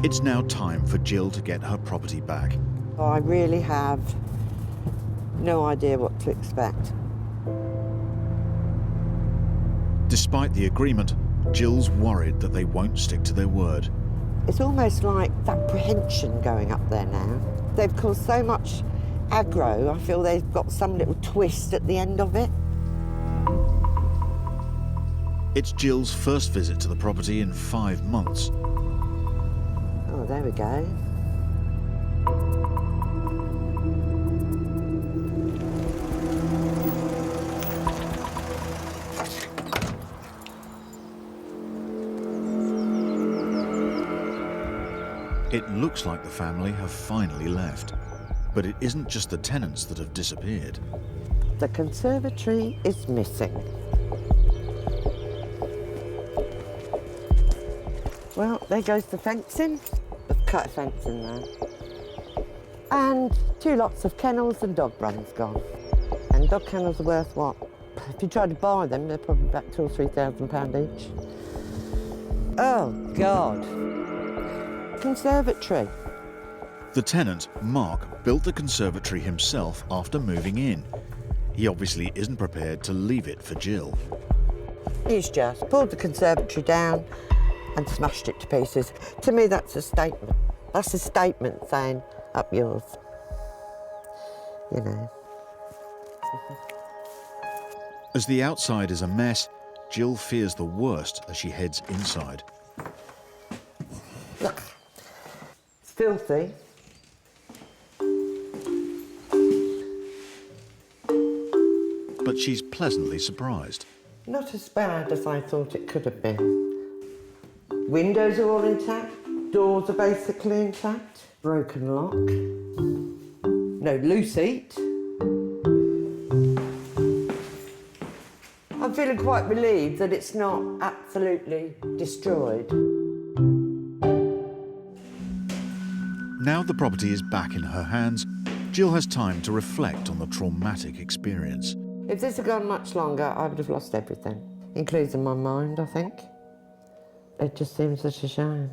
It's now time for Jill to get her property back. I really have no idea what to expect. Despite the agreement, Jill's worried that they won't stick to their word. It's almost like apprehension going up there now. They've caused so much aggro, I feel they've got some little twist at the end of it. It's Jill's first visit to the property in 5 months. Oh, there we go. It looks like the family have finally left. But it isn't just the tenants that have disappeared. The conservatory is missing. Well, there goes the fencing. We've cut a fence in there. And 2 lots of kennels and dog runs gone. And dog kennels are worth what? If you try to buy them, they're probably about £2,000 or £3,000 each. Oh, God. Conservatory. The tenant, Mark, built the conservatory himself after moving in. He obviously isn't prepared to leave it for Jill. He's just pulled the conservatory down and smashed it to pieces. To me, that's a statement. That's a statement saying, up yours. You know. As the outside is a mess, Jill fears the worst as she heads inside. Look, it's filthy. But she's pleasantly surprised. Not as bad as I thought it could have been. Windows are all intact, doors are basically intact, broken lock, no loose heat. I'm feeling quite relieved that it's not absolutely destroyed. Now the property is back in her hands, Jill has time to reflect on the traumatic experience. If this had gone much longer, I would have lost everything, including my mind, I think. It just seems such a shame.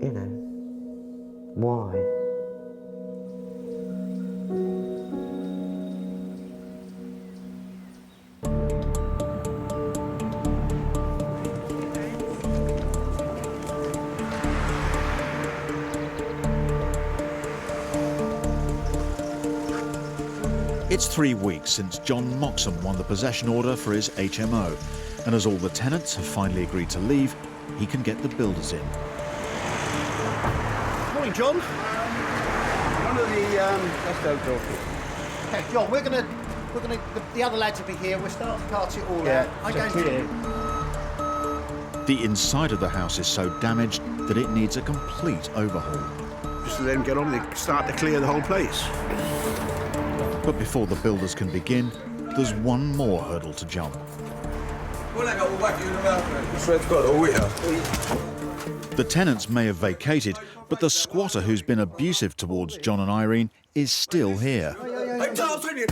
You know, why? It's 3 weeks since John Moxham won the possession order for his HMO, and as all the tenants have finally agreed to leave, he can get the builders in. Morning, John. One of the let's go, Okay, John, the other lads will be here. We'll start to cart it all out. The inside of the house is so damaged that it needs a complete overhaul. Just to then get on, they start to clear the whole place. But before the builders can begin, there's one more hurdle to jump. The tenants may have vacated, but the squatter who's been abusive towards John and Irene is still here. Hey, Charles, you you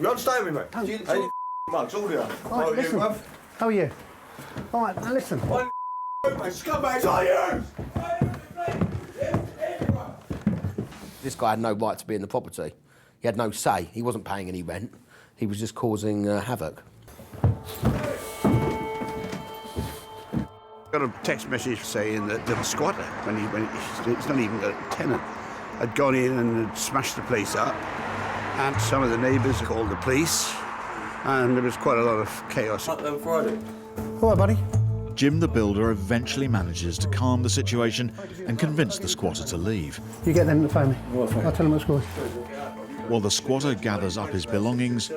understand me, mate? Hey, mugs, all here. Listen, how are you? All right, now listen. Scumbags, are you? This guy had no right to be in the property. He had no say. He wasn't paying any rent. He was just causing havoc. Got a text message saying that the squatter, it's not even a tenant, had gone in and had smashed the place up, and some of the neighbours called the police, and there was quite a lot of chaos. Friday. All right, buddy. Jim the builder eventually manages to calm the situation and convince the squatter to leave. You get them to phone me. I'll tell them what's going on. While the squatter gathers up his belongings,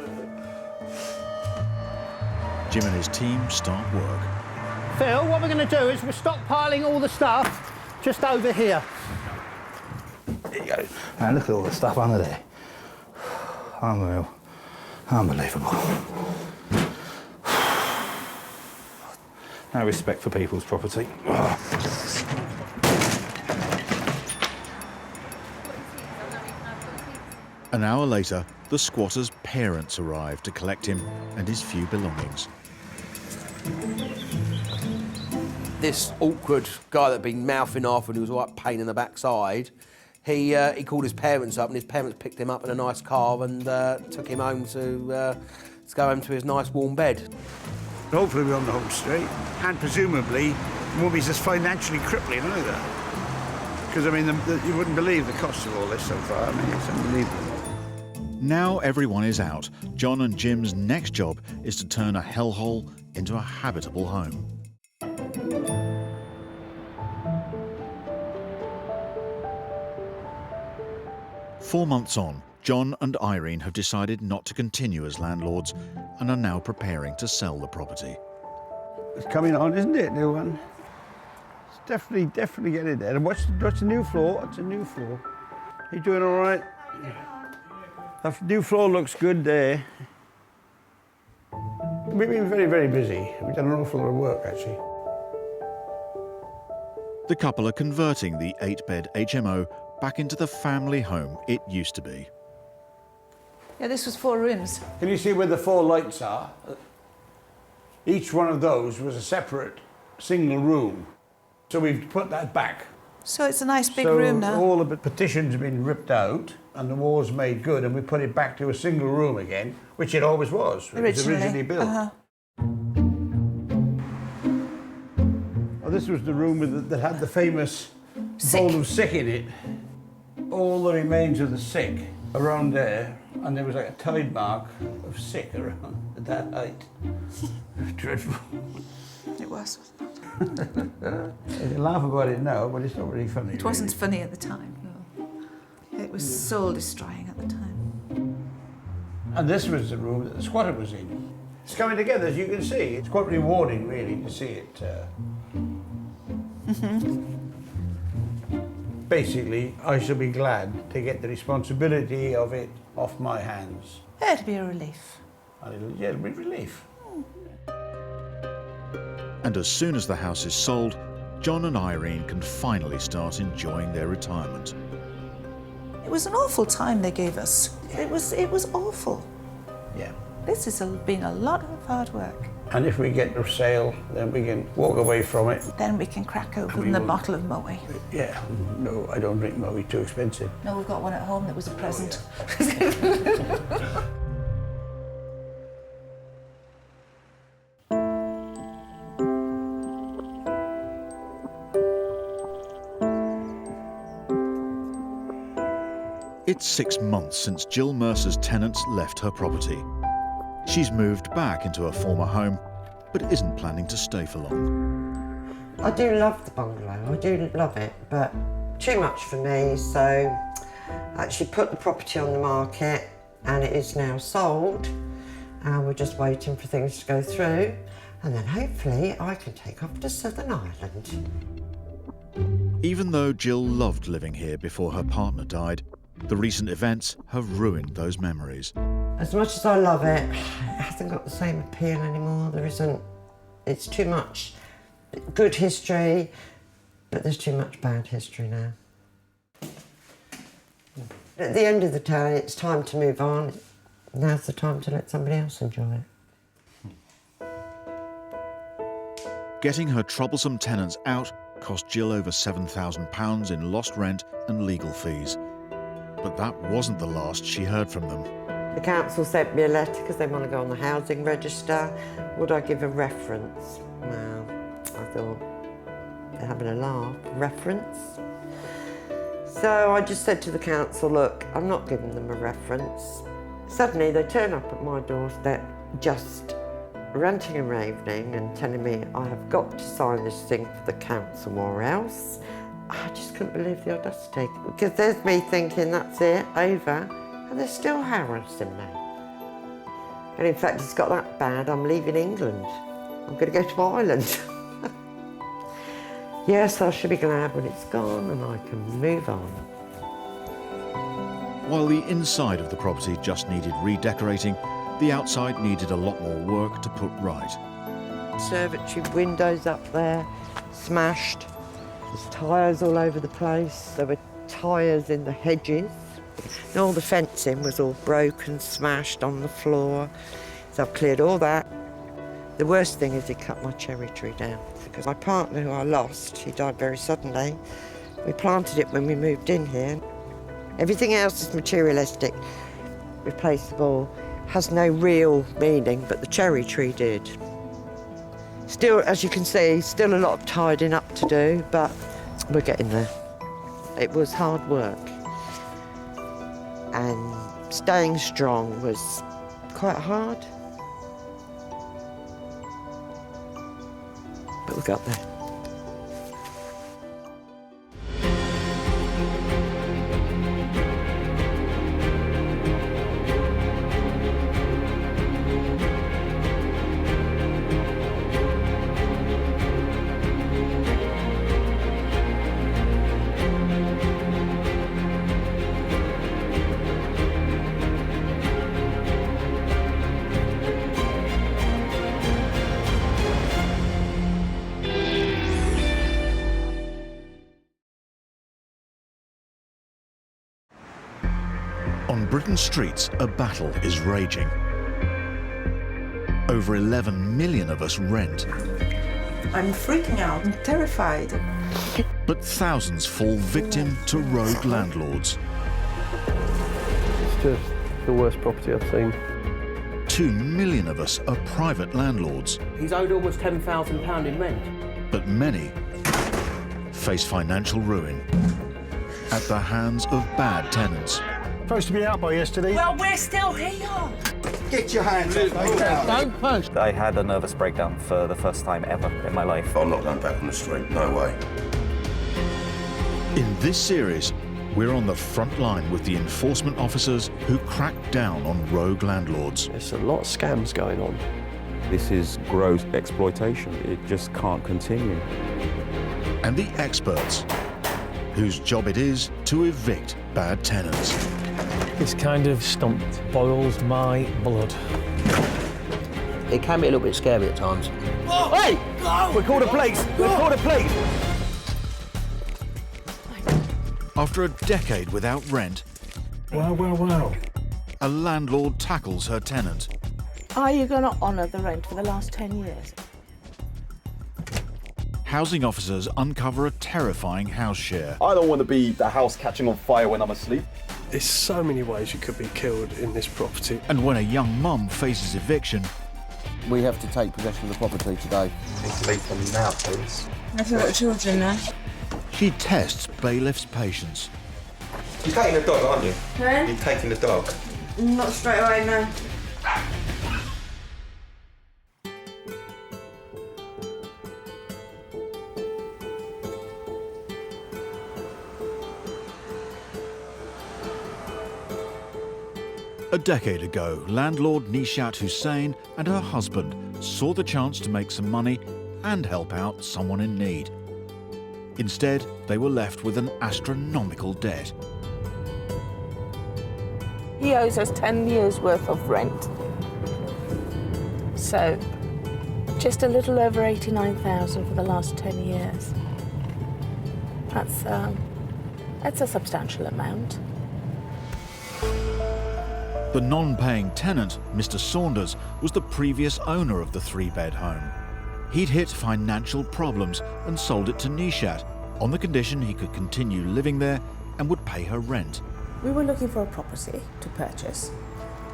Jim and his team start work. Phil, what we're going to do is we're stockpiling all the stuff just over here. There you go. And look at all the stuff under there. Unreal. Unbelievable. No respect for people's property. An hour later, the squatter's parents arrive to collect him and his few belongings. This awkward guy that'd been mouthing off and he was all right pain in the backside, he called his parents up and his parents picked him up in a nice car and took him home to go home to his nice warm bed. Hopefully we're on the home straight, and presumably won't be just financially crippling either. Because, I mean, you wouldn't believe the cost of all this so far. I mean, it's unbelievable. Now everyone is out, John and Jim's next job is to turn a hellhole into a habitable home. Four months on, John and Irene have decided not to continue as landlords and are now preparing to sell the property. It's coming on, isn't it, new one? It's definitely getting there. And what's the new floor? It's a new floor. You doing all right? That new floor looks good there. We've been very, very busy. We've done an awful lot of work, actually. The couple are converting the 8-bed HMO back into the family home it used to be. Yeah, this was 4 rooms. Can you see where the 4 lights are? Each one of those was a separate single room. So we've put that back. So it's a nice big room now. All the partitions have been ripped out and the walls made good, and we put it back to a single room again, which it always was. It was originally built. Oh, this was the room that had the famous bowl of sick in it. All the remains of the sick around there, and there was like a tide mark of sick around at that height. Dreadful. It was. You laugh about it now, but it's not really funny. It wasn't funny at the time, no. It was soul destroying at the time. And this was the room that the squatter was in. It's coming together, as you can see. It's quite rewarding, really, to see it. Basically, I shall be glad to get the responsibility of it off my hands. It'd be a relief. Yeah, it'll be a relief. And as soon as the house is sold, John and Irene can finally start enjoying their retirement. It was an awful time they gave us. It was awful. Yeah. This has been a lot of hard work. And if we get the sale, then we can walk away from it. Then we can crack open a bottle of Moe. Yeah. No, I don't drink Moe, too expensive. No, we've got one at home that was a present. It's 6 months since Jill Mercer's tenants left her property. She's moved back into her former home, but isn't planning to stay for long. I do love the bungalow, I do love it, but too much for me, so I actually put the property on the market and it is now sold, and we're just waiting for things to go through, and then hopefully I can take off to Southern Ireland. Even though Jill loved living here before her partner died, the recent events have ruined those memories. As much as I love it, it hasn't got the same appeal anymore. There isn't, it's too much good history, but there's too much bad history now. At the end of the day, it's time to move on. Now's the time to let somebody else enjoy it. Getting her troublesome tenants out cost Jill over £7,000 in lost rent and legal fees. But that wasn't the last she heard from them. The council sent me a letter because they want to go on the housing register. Would I give a reference? Well, I thought, they're having a laugh. Reference? So I just said to the council, look, I'm not giving them a reference. Suddenly they turn up at my doorstep, just ranting and raving and telling me I have got to sign this thing for the council or else. I just couldn't believe the audacity, because there's me thinking that's it, over, and they're still harassing me. And in fact, it's got that bad, I'm leaving England. I'm going to go to Ireland. Yes, I should be glad when it's gone and I can move on. While the inside of the property just needed redecorating, the outside needed a lot more work to put right. Conservatory windows up there, smashed. There's tyres all over the place. There were tyres in the hedges. And all the fencing was all broken, smashed on the floor. So I've cleared all that. The worst thing is he cut my cherry tree down, because my partner, who I lost, he died very suddenly. We planted it when we moved in here. Everything else is materialistic, replaceable, has no real meaning, but the cherry tree did. Still, as you can see, still a lot of tidying up to do, but we're getting there. It was hard work, and staying strong was quite hard, but we got there. On Britain's streets, a battle is raging. Over 11 million of us rent. I'm freaking out. I'm terrified. But thousands fall victim to rogue landlords. It's just the worst property I've seen. 2 million of us are private landlords. He's owed almost £10,000 in rent. But many face financial ruin at the hands of bad tenants. Supposed to be out by yesterday. Well, we're still here. Get your hands off. Don't push. I had a nervous breakdown for the first time ever in my life. I'm not going back on the street, no way. In this series, we're on the front line with the enforcement officers who crack down on rogue landlords. There's a lot of scams going on. This is gross exploitation. It just can't continue. And the experts, whose job it is to evict bad tenants. This kind of stump boils my blood. It can be a little bit scary at times. Oh, hey! Go! We're called a police! We're called a police! After a decade without rent, Wow. a landlord tackles her tenant. Are you going to honour the rent for the last 10 years? Housing officers uncover a terrifying house share. I don't want to be the house catching on fire when I'm asleep. There's so many ways you could be killed in this property. And when a young mum faces eviction, we have to take possession of the property today. Leave them now, please. I've got children there. She tests bailiff's patience. You're taking the dog, aren't you? Huh? You're taking the dog. Not straight away, no. A decade ago, landlord Nishat Hussain and her husband saw the chance to make some money and help out someone in need. Instead, they were left with an astronomical debt. He owes us 10 years' worth of rent. So, just a little over 89,000 for the last 10 years. That's a substantial amount. The non-paying tenant, Mr. Saunders, was the previous owner of the three-bed home. He'd hit financial problems and sold it to Nishat on the condition he could continue living there and would pay her rent. We were looking for a property to purchase,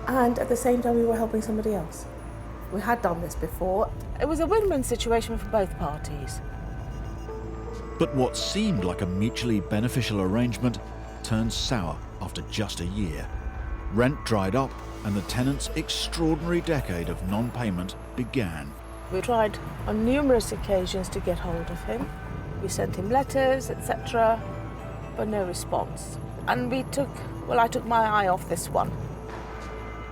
and at the same time we were helping somebody else. We had done this before. It was a win-win situation for both parties. But what seemed like a mutually beneficial arrangement turned sour after just a year. Rent dried up and the tenant's extraordinary decade of non-payment began. We tried on numerous occasions to get hold of him. We sent him letters, etc., but no response. And I took my eye off this one.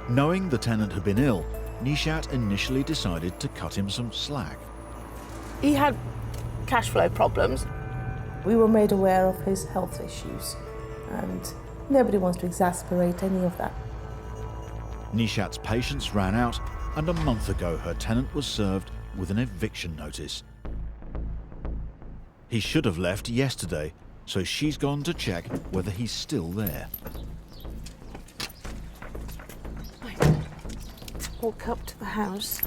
Knowing the tenant had been ill, Nishat initially decided to cut him some slack. He had cash flow problems. We were made aware of his health issues, and nobody wants to exasperate any of that. Nishat's patience ran out, and a month ago her tenant was served with an eviction notice. He should have left yesterday, so she's gone to check whether he's still there. Walk up to the house.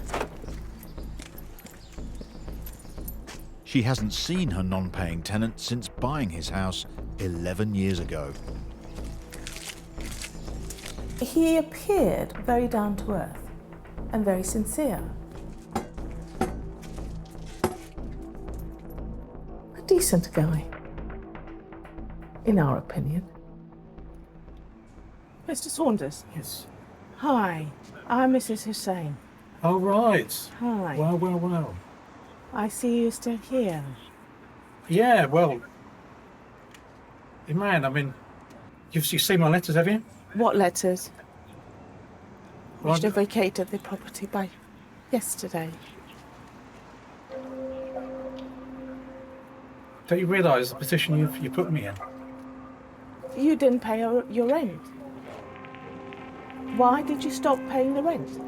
She hasn't seen her non-paying tenant since buying his house 11 years ago. He appeared very down to earth and very sincere. A decent guy, in our opinion. Mr. Saunders? Yes. Hi, I'm Mrs. Hussain. Oh, right. Hi. Well. I see you still here. Yeah, well, man, I mean, you've seen my letters, have you? What letters? Well, We should have vacated the property by yesterday. Don't you realise the position you put me in? You didn't pay your rent. Why did you stop paying the rent?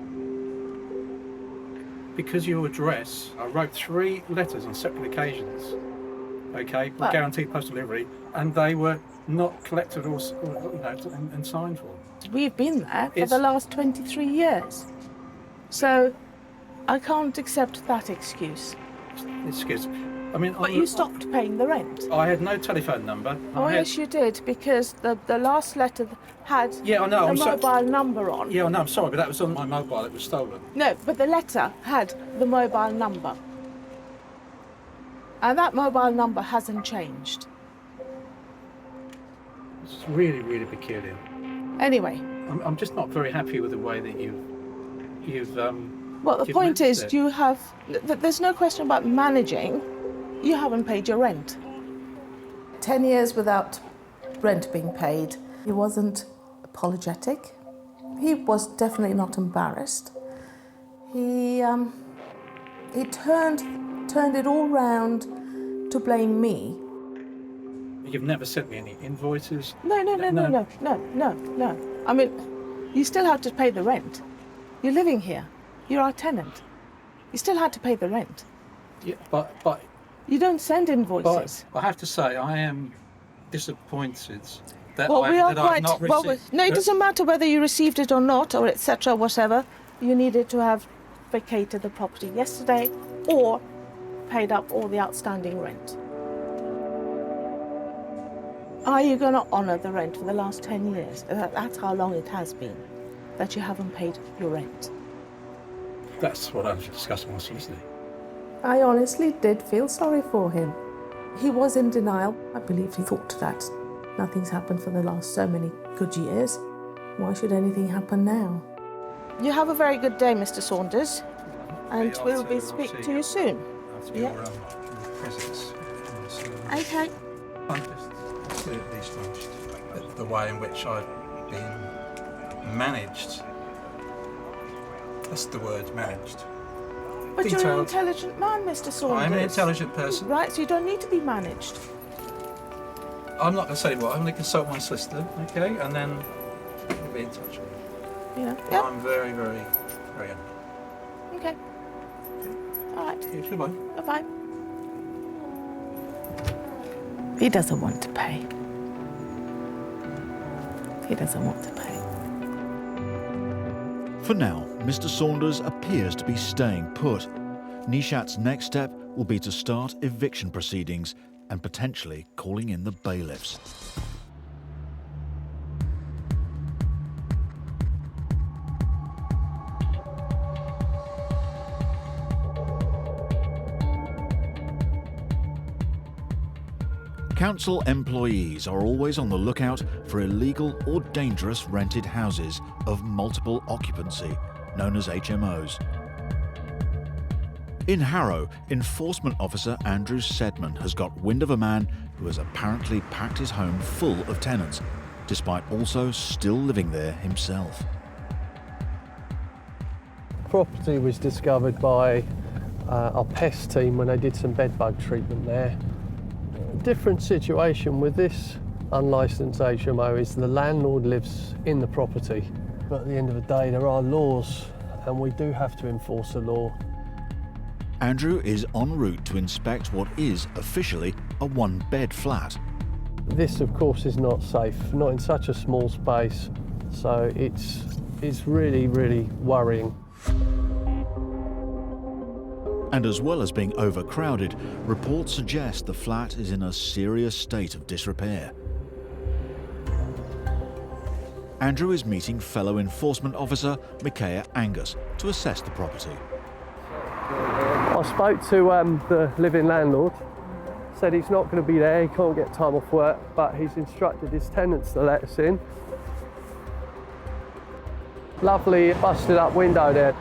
Because your address, I wrote 3 letters on separate occasions, okay, with But- guaranteed post delivery, and they were not collected or and signed for. We've been there for It's- the last 23 years. So I can't accept that excuse. Excuse. I mean, But you stopped paying the rent. I had no telephone number. Oh, I had, yes, you did, because the last letter had Yeah, I know, the I'm sorry. mobile number on. Yeah, no, I'm sorry, but that was on my mobile. It was stolen. No, but the letter had the mobile number. And that mobile number hasn't changed. It's really, really peculiar. Anyway, I'm just not very happy with the way that you've well, the you've point is, managed there's no question about managing. You haven't paid your rent. 10 years without rent being paid. He wasn't apologetic. He was definitely not embarrassed. He turned it all round to blame me. You've never sent me any invoices. No. I mean, you still have to pay the rent. You're living here. You're our tenant. You still had to pay the rent. Yeah, but You don't send invoices. I have to say, I am disappointed that Well, we are that I've quite. not Well, received. no, it doesn't matter whether you received it or not, or etc. Whatever. You needed to have vacated the property yesterday, or paid up all the outstanding rent. Are you going to honour the rent for the last 10 years? That's how long it has been that you haven't paid your rent. That's what I was discussing with solicitor. I honestly did feel sorry for him. He was in denial. I believe he thought that Nothing's happened for the last so many good years. Why should anything happen now? You have a very good day, Mr. Saunders, and we'll be speaking to you soon. Your presence. Okay. I'm just absolutely astonished at the way in which I've been managed. That's the word, managed. But you're an Detailed. intelligent man, Mr. Saunders. I'm an intelligent person. Right, so you don't need to be managed. I'm not going to say what. I'm going to consult my solicitor, okay, and then we'll be in touch. Yeah. I'm very, very, very happy. Okay. All right. Yes, goodbye. Bye-bye. He doesn't want to pay. He doesn't want to pay. For now, Mr. Saunders appears to be staying put. Nishat's next step will be to start eviction proceedings and potentially calling in the bailiffs. Council employees are always on the lookout for illegal or dangerous rented houses of multiple occupancy, known as HMOs. In Harrow, Enforcement Officer Andrew Sedman has got wind of a man who has apparently packed his home full of tenants, despite also still living there himself. Property was discovered by our pest team when they did some bedbug treatment there. Different situation with this unlicensed HMO is the landlord lives in the property, but at the end of the day there are laws and we do have to enforce the law. Andrew is en route to inspect what is officially a one-bed flat. This of course is not safe, not in such a small space, so it's really, really worrying. And as well as being overcrowded, reports suggest the flat is in a serious state of disrepair. Andrew is meeting fellow enforcement officer Micaiah Angus to assess the property. I spoke to the living landlord, said he's not going to be there, he can't get time off work, but he's instructed his tenants to let us in. Lovely busted up window there.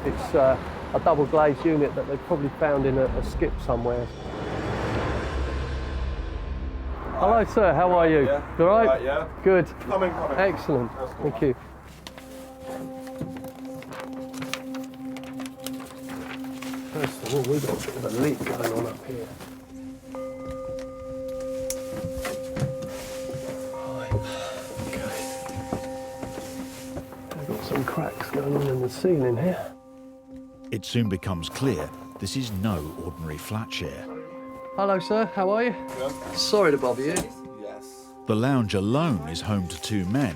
It's a double glazed unit that they've probably found in a skip somewhere. Hello sir, how are you? Yeah. You all right? Right, yeah. Good. Come in. Excellent. Thank you. First of all, we've got a bit of a leak going on up here. Right. Okay. We've got some cracks going on in the ceiling here. It soon becomes clear this is no ordinary flat share. Hello sir, how are you? Yeah. Sorry to bother you. Yes. The lounge alone is home to 2 men,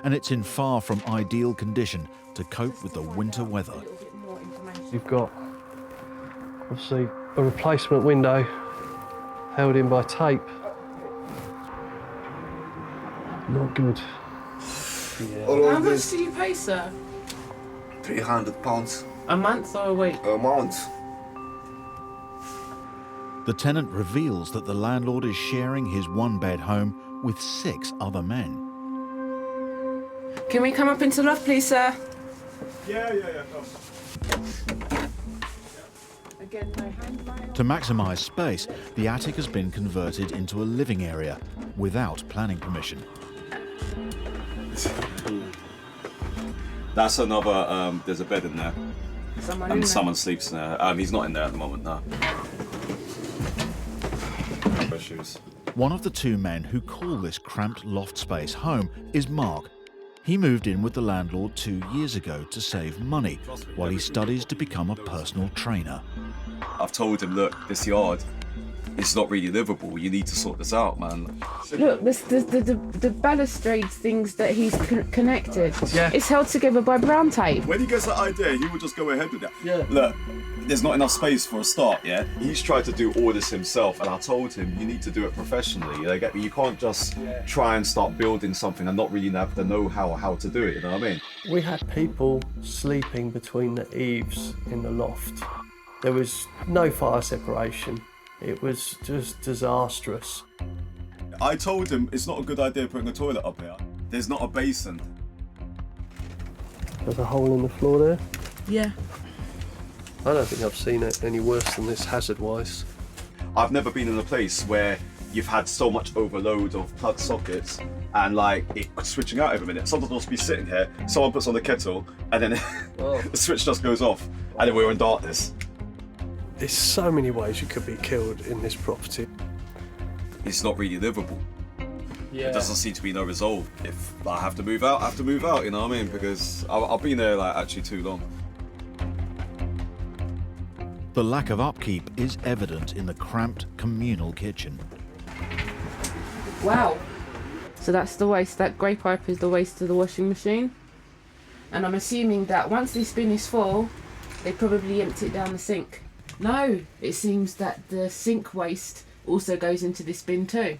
and it's in far from ideal condition to cope with the winter weather. You've got, obviously, a replacement window held in by tape. Not good. Yeah. How much do you pay, sir? £300. A month or a week? A month. The tenant reveals that the landlord is sharing his one-bed home with 6 other men. Can we come up into the loft, please, sir? Yeah. Again, no hand. To maximise space, the attic has been converted into a living area without planning permission. That's another, there's a bed in there. Someone And in someone sleeps in there. He's not in there at the moment, no. Issues. One of the 2 men who call this cramped loft space home is Mark. He moved in with the landlord 2 years ago to save money while he studies to become a personal trainer. I've told him, look, this yard, it's not really livable. You need to sort this out, man. Look, the balustrade things that he's connected. Yeah. It's held together by brown tape. When he gets that idea, he will just go ahead with that. Yeah. Look, there's not enough space for a start, yeah? He's tried to do all this himself, and I told him, you need to do it professionally. You can't just try and start building something and not really have the know-how how to do it, you know what I mean? We had people sleeping between the eaves in the loft. There was no fire separation. It was just disastrous. I told him it's not a good idea putting a toilet up here. There's not a basin. There's a hole in the floor there. Yeah. I don't think I've seen it any worse than this hazard-wise. I've never been in a place where you've had so much overload of plug sockets and like it switching out every minute. Sometimes I'll just be sitting here, someone puts on the kettle, and then the switch just goes off, and then we're in darkness. There's so many ways you could be killed in this property. It's not really livable. Yeah. There doesn't seem to be no resolve. If I have to move out, I have to move out, you know what I mean? Because I've been there like actually too long. The lack of upkeep is evident in the cramped communal kitchen. Wow. So that's the waste. That grey pipe is the waste of the washing machine. And I'm assuming that once this bin is full, they probably empty it down the sink. No, it seems that the sink waste also goes into this bin too.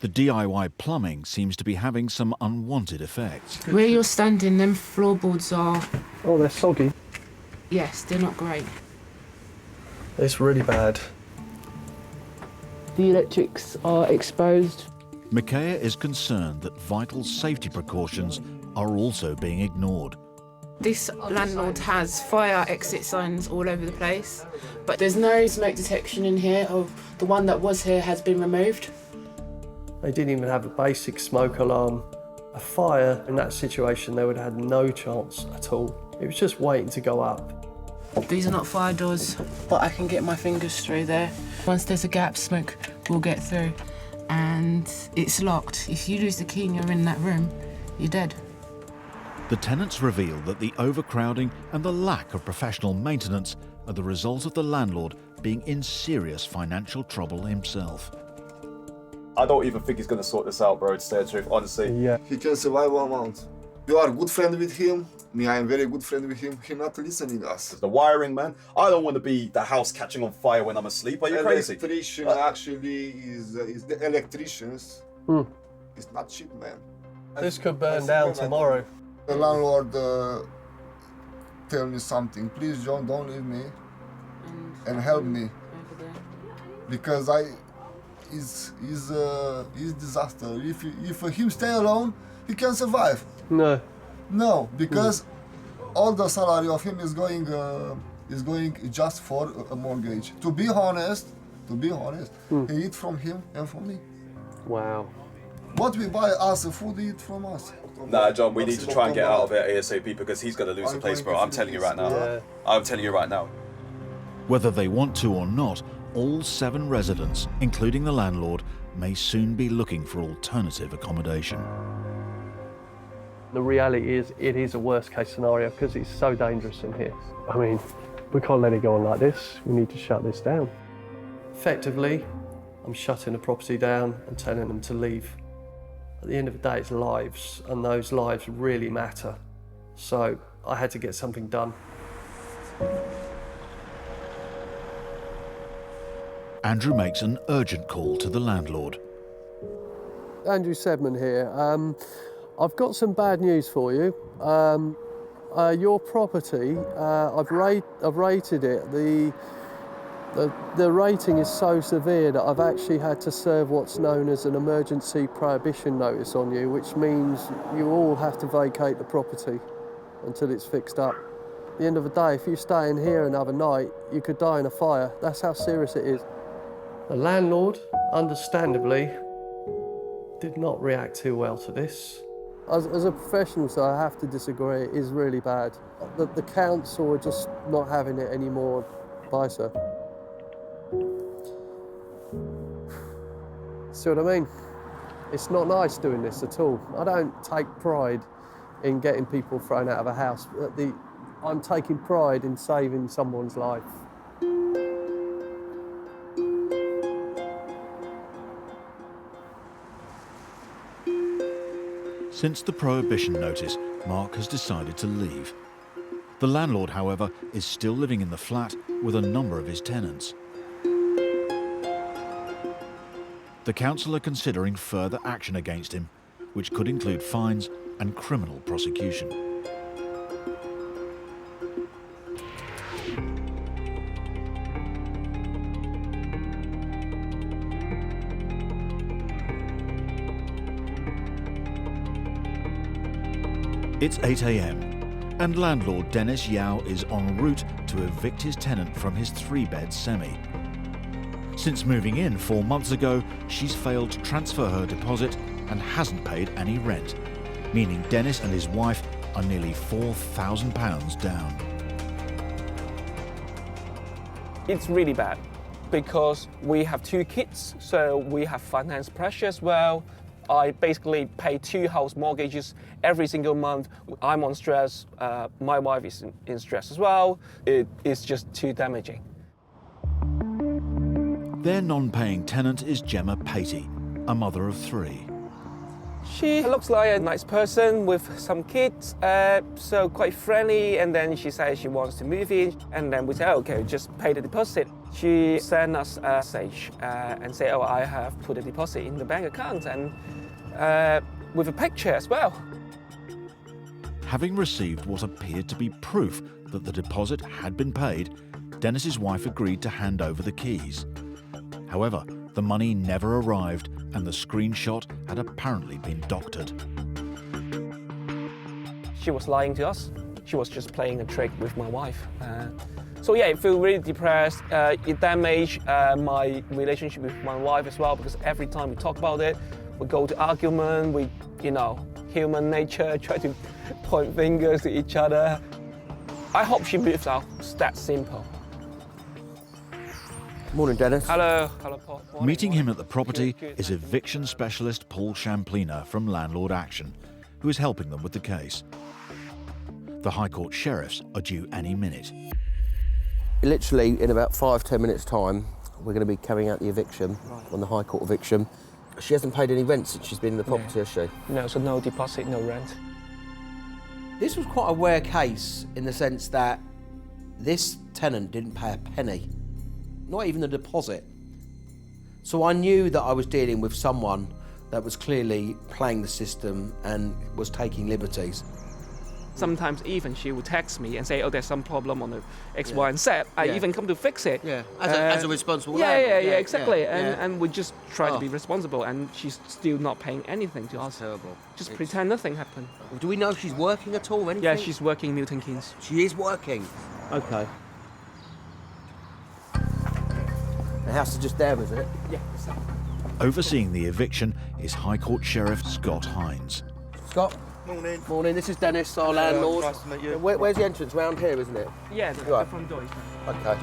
The DIY plumbing seems to be having some unwanted effects. Where you're standing, them floorboards are... Oh, they're soggy. Yes, they're not great. It's really bad. The electrics are exposed. Micaiah is concerned that vital safety precautions are also being ignored. This landlord has fire exit signs all over the place, but there's no smoke detection in here. Oh, the one that was here has been removed. They didn't even have a basic smoke alarm. A fire in that situation, they would have had no chance at all. It was just waiting to go up. These are not fire doors, but I can get my fingers through there. Once there's a gap, smoke will get through. And it's locked. If you lose the key and you're in that room, you're dead. The tenants reveal that the overcrowding and the lack of professional maintenance are the result of the landlord being in serious financial trouble himself. I don't even think he's going to sort this out, bro, to tell the truth, honestly. Yeah. He can survive 1 month. You are a good friend with him. Me, I am very good friend with him. He's not listening us. The wiring, man. I don't want to be the house catching on fire when I'm asleep. Are you crazy? Electrician actually is the electricians. It's not cheap, man. This could burn down tomorrow. The landlord tell me something. Please, John, don't leave me and help me because is disaster. If him stay alone, he can survive. No, because all the salary of him is going just for a mortgage. To be honest, he eat from him and from me. Wow. What we buy as a food, he eat from us. Nah, John, we need to try and get out of it ASAP because he's going to lose the place, bro. I'm telling you right now. Yeah. I'm telling you right now. Whether they want to or not, all 7 residents, including the landlord, may soon be looking for alternative accommodation. The reality is, it is a worst-case scenario because it's so dangerous in here. I mean, we can't let it go on like this. We need to shut this down. Effectively, I'm shutting the property down and telling them to leave. At the end of the day, it's lives, and those lives really matter. So I had to get something done. Andrew makes an urgent call to the landlord. Andrew Sedman here. I've got some bad news for you. Your property, I've rated it. The rating is so severe that I've actually had to serve what's known as an emergency prohibition notice on you, which means you all have to vacate the property until it's fixed up. At the end of the day, if you stay in here another night, you could die in a fire. That's how serious it is. The landlord, understandably, did not react too well to this. As a professional, so I have to disagree, it is really bad. The council are just not having it anymore. Bye, sir. See what I mean? It's not nice doing this at all. I don't take pride in getting people thrown out of a house. I'm taking pride in saving someone's life. Since the prohibition notice, Mark has decided to leave. The landlord, however, is still living in the flat with a number of his tenants. The council are considering further action against him, which could include fines and criminal prosecution. It's 8 a.m. and landlord Dennis Yao is en route to evict his tenant from his 3-bed semi. Since moving in 4 months ago, she's failed to transfer her deposit and hasn't paid any rent, meaning Dennis and his wife are nearly £4,000 down. It's really bad because we have 2 kids, so we have finance pressure as well. I basically pay 2 house mortgages every single month. I'm on stress, my wife is in stress as well. It's just too damaging. Their non-paying tenant is Gemma Patey, a mother of 3. She looks like a nice person with some kids, so quite friendly, and then she says she wants to move in, and then we say, okay, just pay the deposit. She sent us a message and say, oh, I have put a deposit in the bank account, and with a picture as well. Having received what appeared to be proof that the deposit had been paid, Dennis's wife agreed to hand over the keys. However, the money never arrived and the screenshot had apparently been doctored. She was lying to us. She was just playing a trick with my wife. So yeah, I feel really depressed. It damaged my relationship with my wife as well, because every time we talk about it, we go to argument, we, human nature, try to point fingers to each other. I hope she moves out. It's that simple. Morning, Dennis. Hello, Paul. Morning, Meeting him at the property is eviction specialist Paul Champliner from Landlord Action, who is helping them with the case. The High Court sheriffs are due any minute. Literally, in about 5-10 minutes' time, we're going to be carrying out the eviction on the High Court eviction. She hasn't paid any rent since she's been in the property, has she? No, so no deposit, no rent. This was quite a rare case in the sense that this tenant didn't pay a penny, not even a deposit. So I knew that I was dealing with someone that was clearly playing the system and was taking liberties. Sometimes even she would text me and say, oh, there's some problem on the X, Y, and Z. I even come to fix it. Yeah, as a responsible landlord. landlord. Yeah, exactly. And we just try to be responsible, and she's still not paying anything to us. Terrible. Just pretend nothing happened. Do we know if she's working at all or anything? Yeah, she's working in Milton Keynes. She is working? Okay. The house is just there, is it? Yeah. Overseeing the eviction is High Court Sheriff Scott Hines. Scott? Morning. Morning, this is Dennis, our landlord. Nice to meet you. Where's the entrance? Round here, isn't it? Yeah, the front door is there. Okay.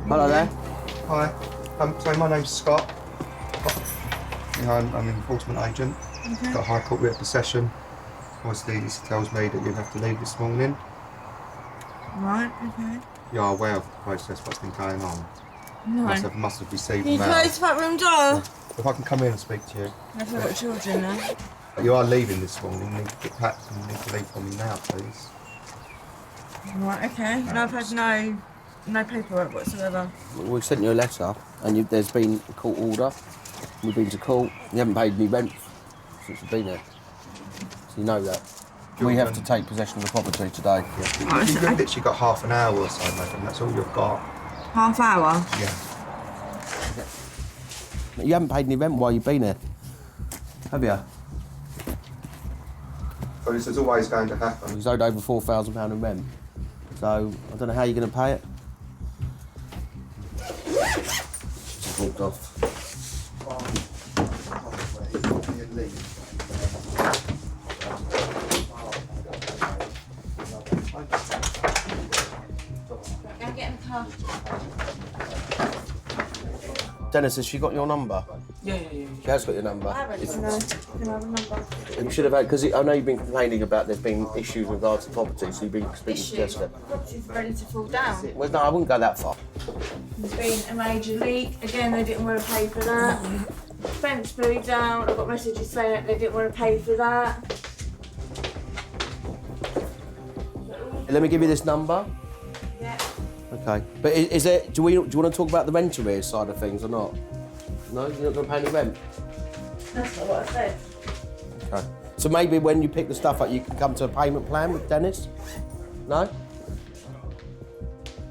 Hello there. Hi. So my name's Scott. I'm an enforcement agent. Got a High Court writ of possession. Obviously, this tells me that you have to leave this morning. Right, okay. You are aware of the process, what's been going on. No. Must have received Can you mail. close the back room door? If I can come in and speak to you. I've got children now. You are leaving this morning. You need to get packed and you need to leave for me now, please. Right, okay. And I've had no paperwork whatsoever. We sent you a letter and there's been a court order. We've been to court. You haven't paid any rent since you've been there. So you know that. We have to take possession of the property today. Yeah. You've literally got half an hour or so, madam. That's all you've got. Half hour? Yeah. You haven't paid any rent while you've been here, have you? Well, this is always going to happen. He's owed over £4,000 in rent. So I don't know how you're going to pay it. Just walked off. Dennis, has she got your number? Yeah. She has got your number. I haven't. No, I can have a number. You should have had, because I know you've been complaining about there's been issues with regards to property, so you've been speaking to Jessica. The property's ready to fall down. Well, no, I wouldn't go that far. There's been a major leak. Again, they didn't want to pay for that. Fence blew down. I got messages saying that they didn't want to pay for that. Let me give you this number. Yeah. Okay. But is there? Do you want to talk about the rent arrears side of things or not? No, you're not going to pay any rent. That's not what I said. Okay. So maybe when you pick the stuff up, you can come to a payment plan with Dennis? No?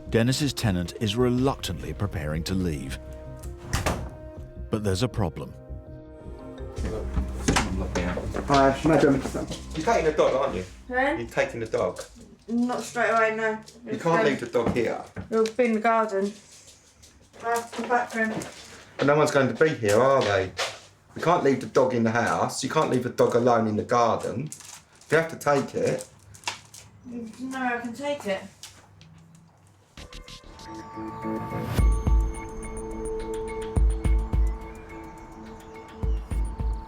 Dennis's tenant is reluctantly preparing to leave. But there's a problem. Hi, madam. You're taking the dog, aren't you? Huh? You're taking the dog. Not straight away, no. You can't leave the dog here. It'll be in the garden. I have to come back for him. But no one's going to be here, are they? We can't leave the dog in the house. You can't leave the dog alone in the garden. You have to take it. No, I can take it.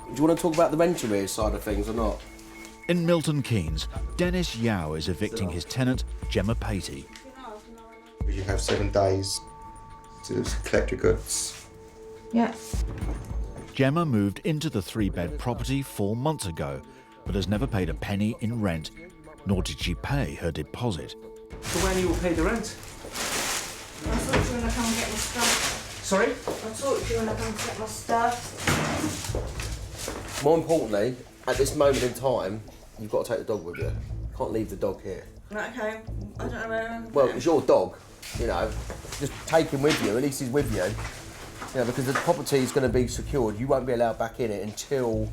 Do you want to talk about the rent arrears side of things or not? In Milton Keynes, Dennis Yao is evicting his tenant, Gemma Patey. You have 7 days to collect your goods. Yeah. Gemma moved into the 3-bed property 4 months ago, but has never paid a penny in rent, nor did she pay her deposit. So when you will pay the rent? I'll talk to you when I come and get my stuff. Sorry? I'll talk to you when I come to get my stuff. More importantly, at this moment in time, you've got to take the dog with you. You can't leave the dog here. Right, okay. I don't know where I'm Well, it's your dog, you know. Just take him with you, at least he's with you. You know, because the property is going to be secured. You won't be allowed back in it until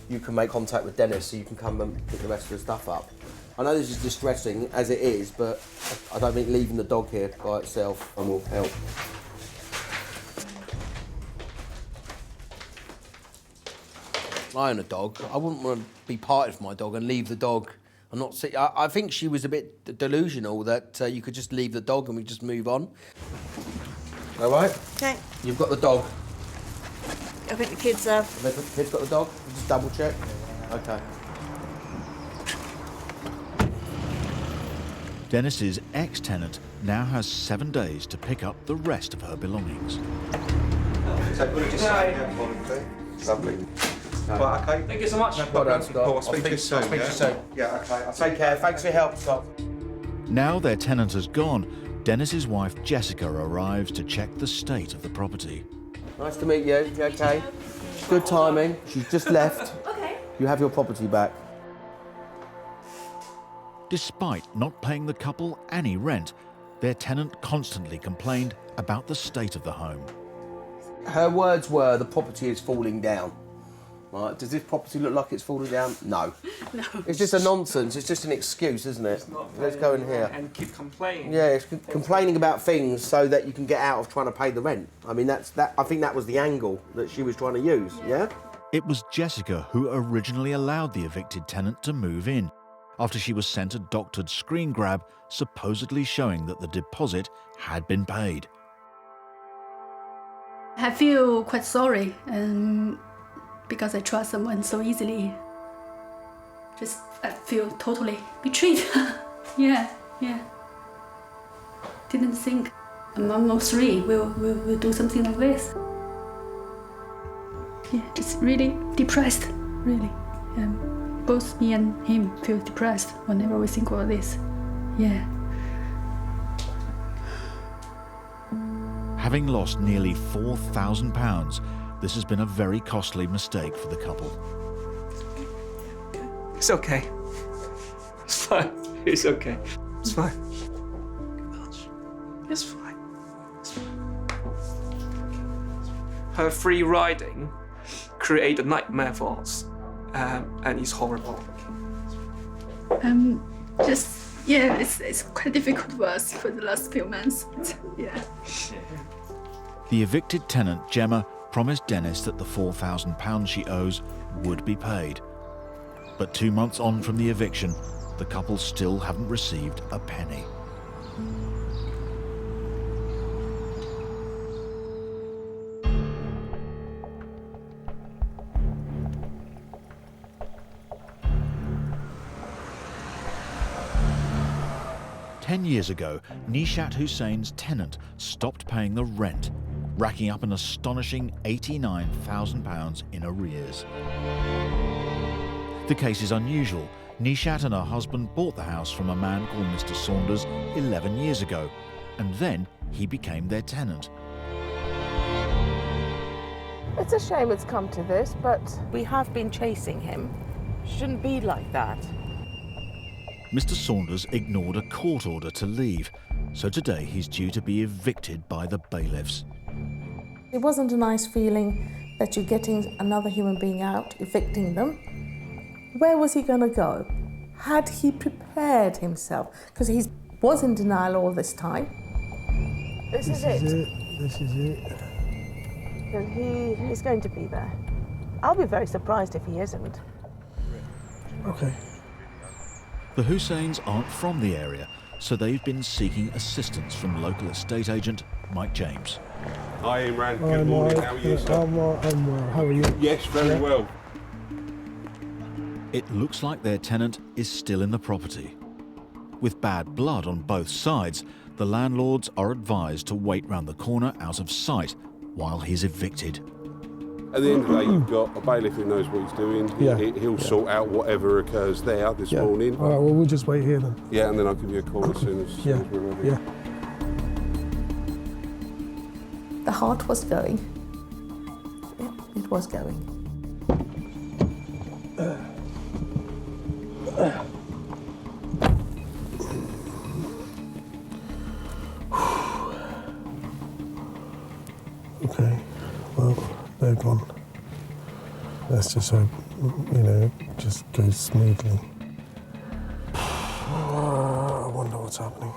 you can make contact with Dennis so you can come and pick the rest of the stuff up. I know this is distressing, as it is, but I don't think leaving the dog here by itself will help. I own a dog. I wouldn't want to be parted from my dog and leave the dog. I think she was a bit delusional that you could just leave the dog and we just move on. All right? Okay. You've got the dog. I think the kids have. Have the kids got the dog? Just double check. Okay. Dennis's ex-tenant now has 7 days to pick up the rest of her belongings. Lovely. Right, okay. Thank you so much. No problem. I'll speak to you soon. Yeah, okay. Take care. Thanks for your help, Scott. Now their tenant has gone, Dennis's wife Jessica arrives to check the state of the property. Nice to meet you. You okay? Good timing. She's just left. Okay. You have your property back. Despite not paying the couple any rent, their tenant constantly complained about the state of the home. Her words were, the property is falling down. Right, does this property look like it's falling down? No. No. It's just a nonsense, it's just an excuse, isn't it? Let's go in here. And keep complaining. Yeah, it's complaining about things so that you can get out of trying to pay the rent. I mean, I think that was the angle that she was trying to use, yeah? It was Jessica who originally allowed the evicted tenant to move in, after she was sent a doctored screen grab supposedly showing that the deposit had been paid. I feel quite sorry, because I trust someone so easily. I feel totally betrayed. Yeah. Didn't think a mom of 3 will do something like this. Yeah, just really depressed, really. Both me and him feel depressed whenever we think about this. Yeah. Having lost nearly £4,000, this has been a very costly mistake for the couple. It's okay. It's fine. It's okay. It's fine. It's fine. It's fine. Her free riding created a nightmare for us, and it's horrible. It's quite difficult for us for the last few months. Yeah. The evicted tenant, Gemma, promised Dennis that the £4,000 she owes would be paid. But 2 months on from the eviction, the couple still haven't received a penny. Ten years ago, Nishat Hussein's tenant stopped paying the rent, racking up an astonishing £89,000 in arrears. The case is unusual. Nishat and her husband bought the house from a man called Mr. Saunders 11 years ago, and then he became their tenant. It's a shame it's come to this, but we have been chasing him Shouldn't be like that. Mr. Saunders ignored a court order to leave, so today he's due to be evicted by the bailiffs. It wasn't a nice feeling that you're getting another human being out, evicting them. Where was he going to go? Had he prepared himself? Because he was in denial all this time. This is it. This is it. And he's going to be there. I'll be very surprised if he isn't. Okay. The Husseins aren't from the area, so they've been seeking assistance from local estate agent Mike James. Hi Imran, good morning, how are you, sir? I'm well, how are you? Yes, very well. It looks like their tenant is still in the property. With bad blood on both sides, the landlords are advised to wait round the corner out of sight while he's evicted. At the end of the day, you've got a bailiff who knows what he's doing. He'll sort out whatever occurs there this morning. All right, well, we'll just wait here then. Yeah, and then I'll give you a call as soon as we're ready. Yeah. The heart was going. Yeah, it was going. Okay, well, they're gone. Let's just hope, it just goes smoothly. I wonder what's happening.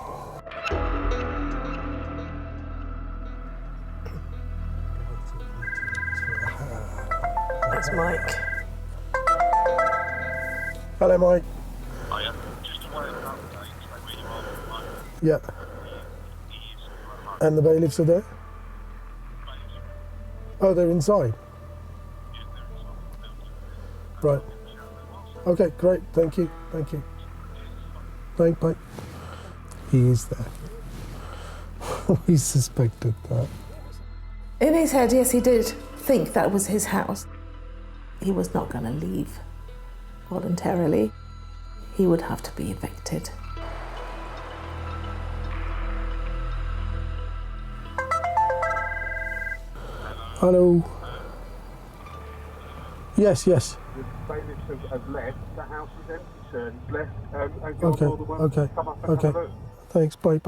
That's Mike. Hello, Mike. Hiya. Just away an update, stay where you are at the moment. Yeah. And the bailiffs are there? Oh, they're inside? Right. Okay, great. Thank you. Thank you. Bye. He is there. We suspected that. In his head, yes, he did think that was his house. He was not going to leave voluntarily. He would have to be evicted. Hello. Yes. The bailiffs have left. The house is empty, sir. He's left. Okay. Come up and have a look. Thanks. Bye.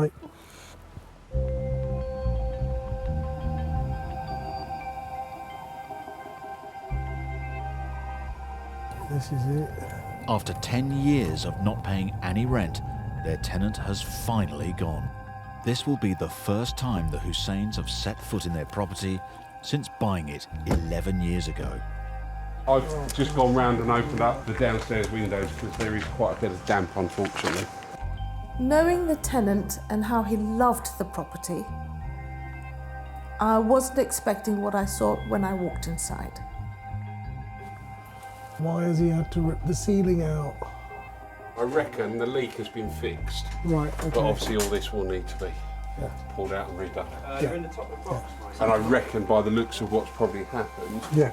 This is it. After 10 years of not paying any rent, their tenant has finally gone. This will be the first time the Husseins have set foot in their property since buying it 11 years ago. I've just gone round and opened up the downstairs windows because there is quite a bit of damp, unfortunately. Knowing the tenant and how he loved the property, I wasn't expecting what I saw when I walked inside. Why has he had to rip the ceiling out? I reckon the leak has been fixed. Right, okay. But obviously all this will need to be pulled out and redone. You're in the top of the box, mate. And I reckon by the looks of what's probably happened, Yeah.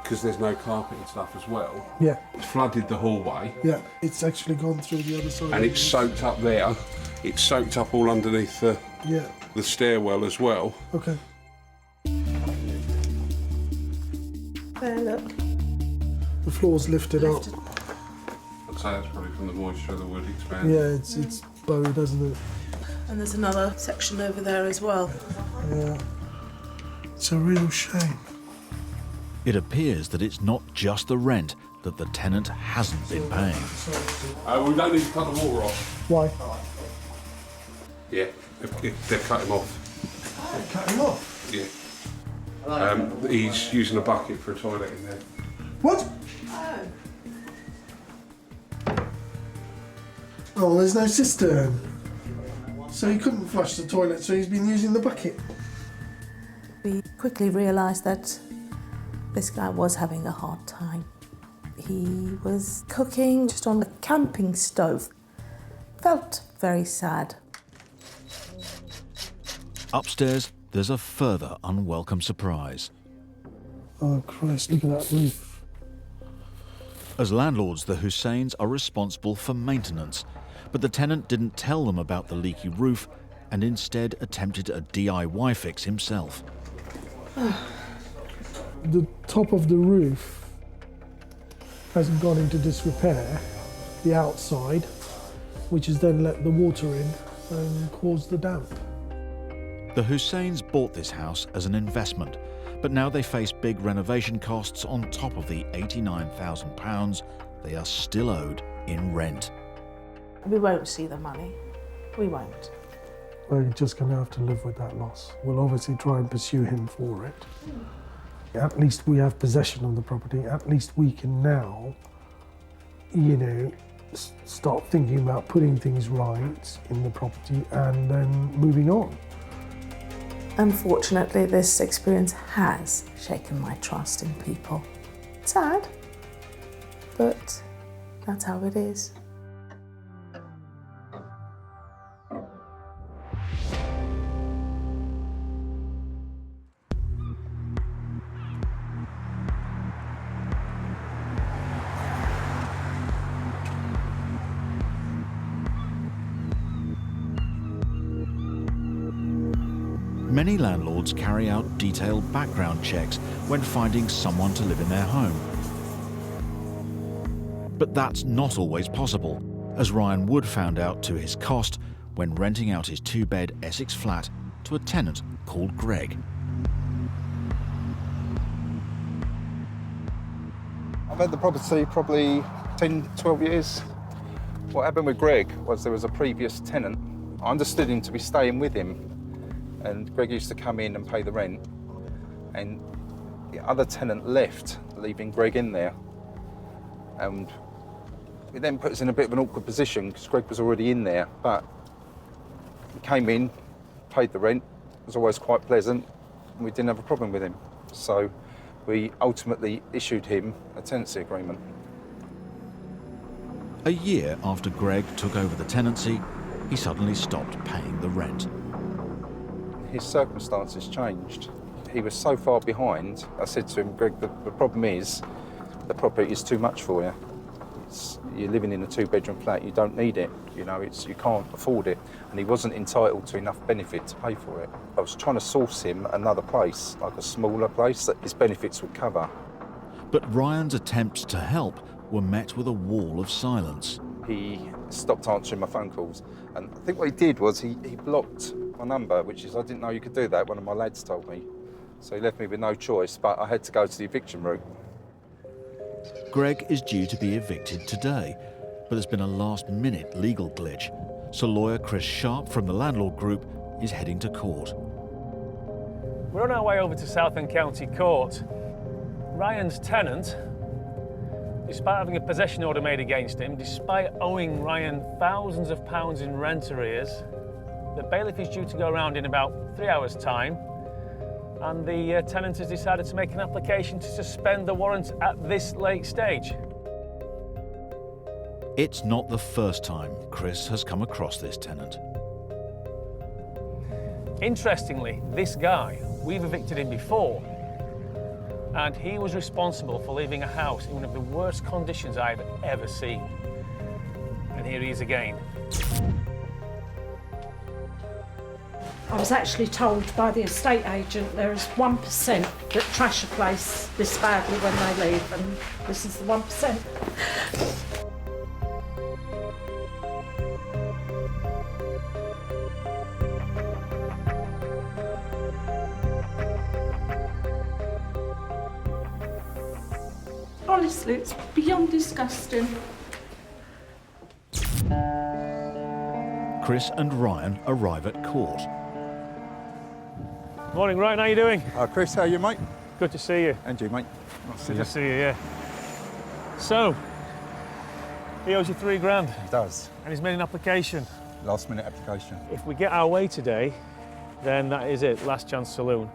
because there's no carpet and stuff as well, Yeah. it's flooded the hallway. Yeah, it's actually gone through the other side. And it's soaked up there. It's soaked up all underneath the stairwell as well. Okay. There, look. The floor's lifted up. I'd say that's probably from the moisture of the wood expanding. Yeah, it's buried, hasn't it? And there's another section over there as well. Yeah. It's a real shame. It appears that it's not just the rent that the tenant hasn't been paying. We don't need to cut the water off. Why? Yeah, they've cut him off. Cut him off? Yeah. He's using a bucket for a toilet in there. What? Oh, there's no cistern. So he couldn't flush the toilet, so he's been using the bucket. We quickly realised that this guy was having a hard time. He was cooking just on a camping stove. Felt very sad. Upstairs, there's a further unwelcome surprise. Oh Christ, look at that roof. As landlords, the Husseins are responsible for maintenance, but the tenant didn't tell them about the leaky roof and instead attempted a DIY fix himself. The top of the roof has gone into disrepair, the outside, which has then let the water in and caused the damp. The Husseins bought this house as an investment, but now they face big renovation costs on top of the £89,000 they are still owed in rent. We won't see the money. We won't. We're just going to have to live with that loss. We'll obviously try and pursue him for it. At least we have possession of the property. At least we can now, you know, start thinking about putting things right in the property and then moving on. Unfortunately, this experience has shaken my trust in people. Sad, but that's how it is. Many landlords carry out detailed background checks when finding someone to live in their home. But that's not always possible, as Ryan Wood found out to his cost when renting out his two-bed Essex flat to a tenant called Greg. I've had the property probably 10, 12 years. What happened with Greg was there was a previous tenant. I understood him to be staying with him, and Greg used to come in and pay the rent, and the other tenant left, leaving Greg in there. And it then put us in a bit of an awkward position because Greg was already in there, but he came in, paid the rent, it was always quite pleasant, and we didn't have a problem with him. So we ultimately issued him a tenancy agreement. A year after Greg took over the tenancy, he suddenly stopped paying the rent. His circumstances changed. He was so far behind, I said to him, Greg, the problem is the property is too much for you. You're living in a two-bedroom flat, you don't need it, you know, you can't afford it. And he wasn't entitled to enough benefit to pay for it. I was trying to source him another place, like a smaller place that his benefits would cover. But Ryan's attempts to help were met with a wall of silence. He stopped answering my phone calls, and I think what he did was he blocked my number, which is, I didn't know you could do that, one of my lads told me. So he left me with no choice, but I had to go to the eviction route. Greg is due to be evicted today, but there's been a last-minute legal glitch, so lawyer Chris Sharp from the Landlord Group is heading to court. We're on our way over to Southend County Court. Ryan's tenant, despite having a possession order made against him, despite owing Ryan thousands of pounds in rent arrears, the bailiff is due to go around in about 3 hours' time, and the tenant has decided to make an application to suspend the warrant at this late stage. It's not the first time Chris has come across this tenant. Interestingly, this guy, we've evicted him before, and he was responsible for leaving a house in one of the worst conditions I've ever seen. And here he is again. I was actually told by the estate agent there is 1% that trash a place this badly when they leave, and this is the 1%. Honestly, it's beyond disgusting. Chris and Ryan arrive at court. Morning, Ryan, how you doing? Chris, how are you, mate? Good to see you. And you, mate. Good to see you, yeah. So, he owes you £3,000. He does. And he's made an application. Last minute application. If we get our way today, then that is it, last chance saloon.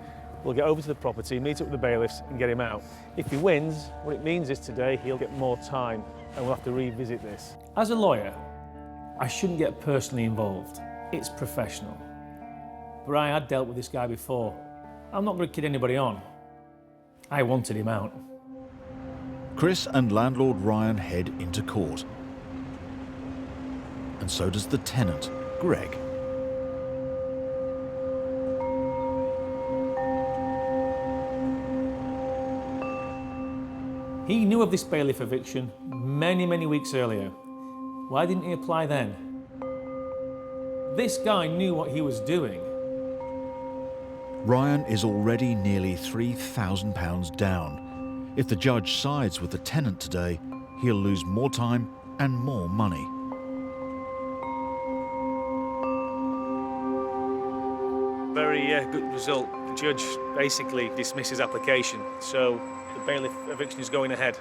We'll get over to the property, meet up with the bailiffs and get him out. If he wins, what it means is today he'll get more time and we'll have to revisit this. As a lawyer, I shouldn't get personally involved. It's professional. But I had dealt with this guy before. I'm not going to kid anybody on. I wanted him out. Chris and landlord Ryan head into court. And so does the tenant, Greg. He knew of this bailiff eviction many weeks earlier. Why didn't he apply then? This guy knew what he was doing. Ryan is already nearly £3,000 down. If the judge sides with the tenant today, he'll lose more time and more money. Very good result. The judge basically dismissed his application, so the bailiff eviction is going ahead.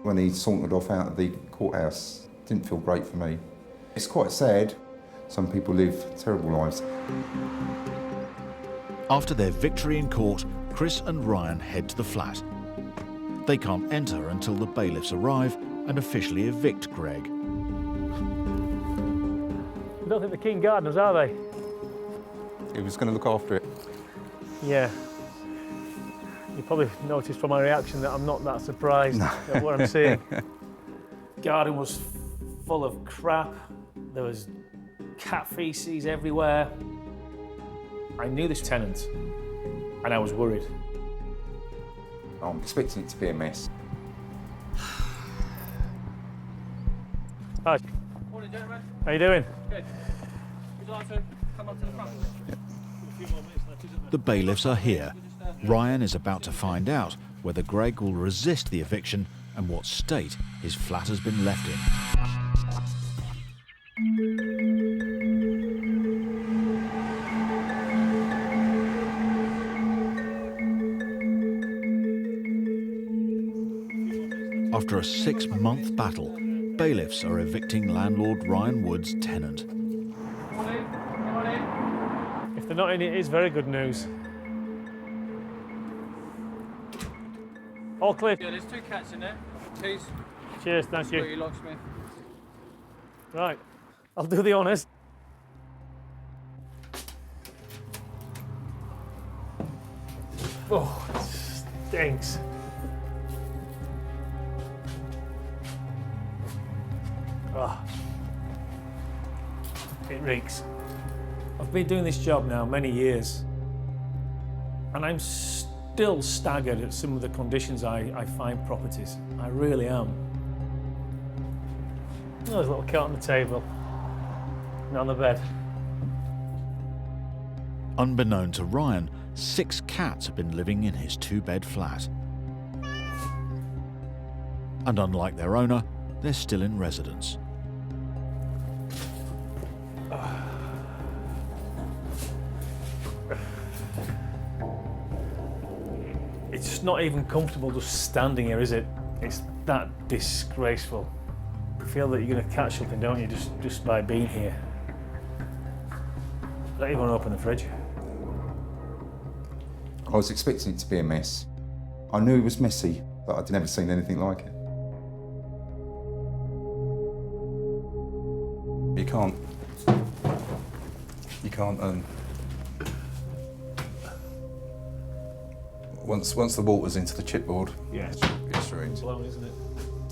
When he sauntered off out of the courthouse, it didn't feel great for me. It's quite sad. Some people live terrible lives. After their victory in court, Chris and Ryan head to the flat. They can't enter until the bailiffs arrive and officially evict Greg. I don't think they're keen gardeners, are they? He was going to look after it. Yeah. You probably noticed from my reaction that I'm not that surprised at what I'm seeing. Garden was full of crap. There was cat feces everywhere. I knew this tenant, and I was worried. I'm expecting it to be a mess. Hi. Morning, gentlemen. How you doing? Good. Would you like to come up to the front? The bailiffs are here. Ryan is about to find out whether Greg will resist the eviction and what state his flat has been left in. After a 6-month battle, bailiffs are evicting landlord Ryan Wood's tenant. If they're not in, it is very good news. All clear. Yeah, there's 2 cats in there. Please. Cheers, thank you. Got your locksmith. Right, I'll do the honours. Oh, it stinks. Ah, it reeks. I've been doing this job now many years, and I'm still staggered at some of the conditions I find properties. I really am. Oh, there's a little cat on the table and on the bed. Unbeknown to Ryan, 6 cats have been living in his 2-bed flat. And unlike their owner, they're still in residence. It's not even comfortable just standing here, is it? It's that disgraceful. You feel that you're going to catch something, don't you, just by being here. I don't even want to open the fridge. I was expecting it to be a mess. I knew it was messy, but I'd never seen anything like it. You can't, once the water's into the chipboard, yeah, it's ruined. Blown, isn't it?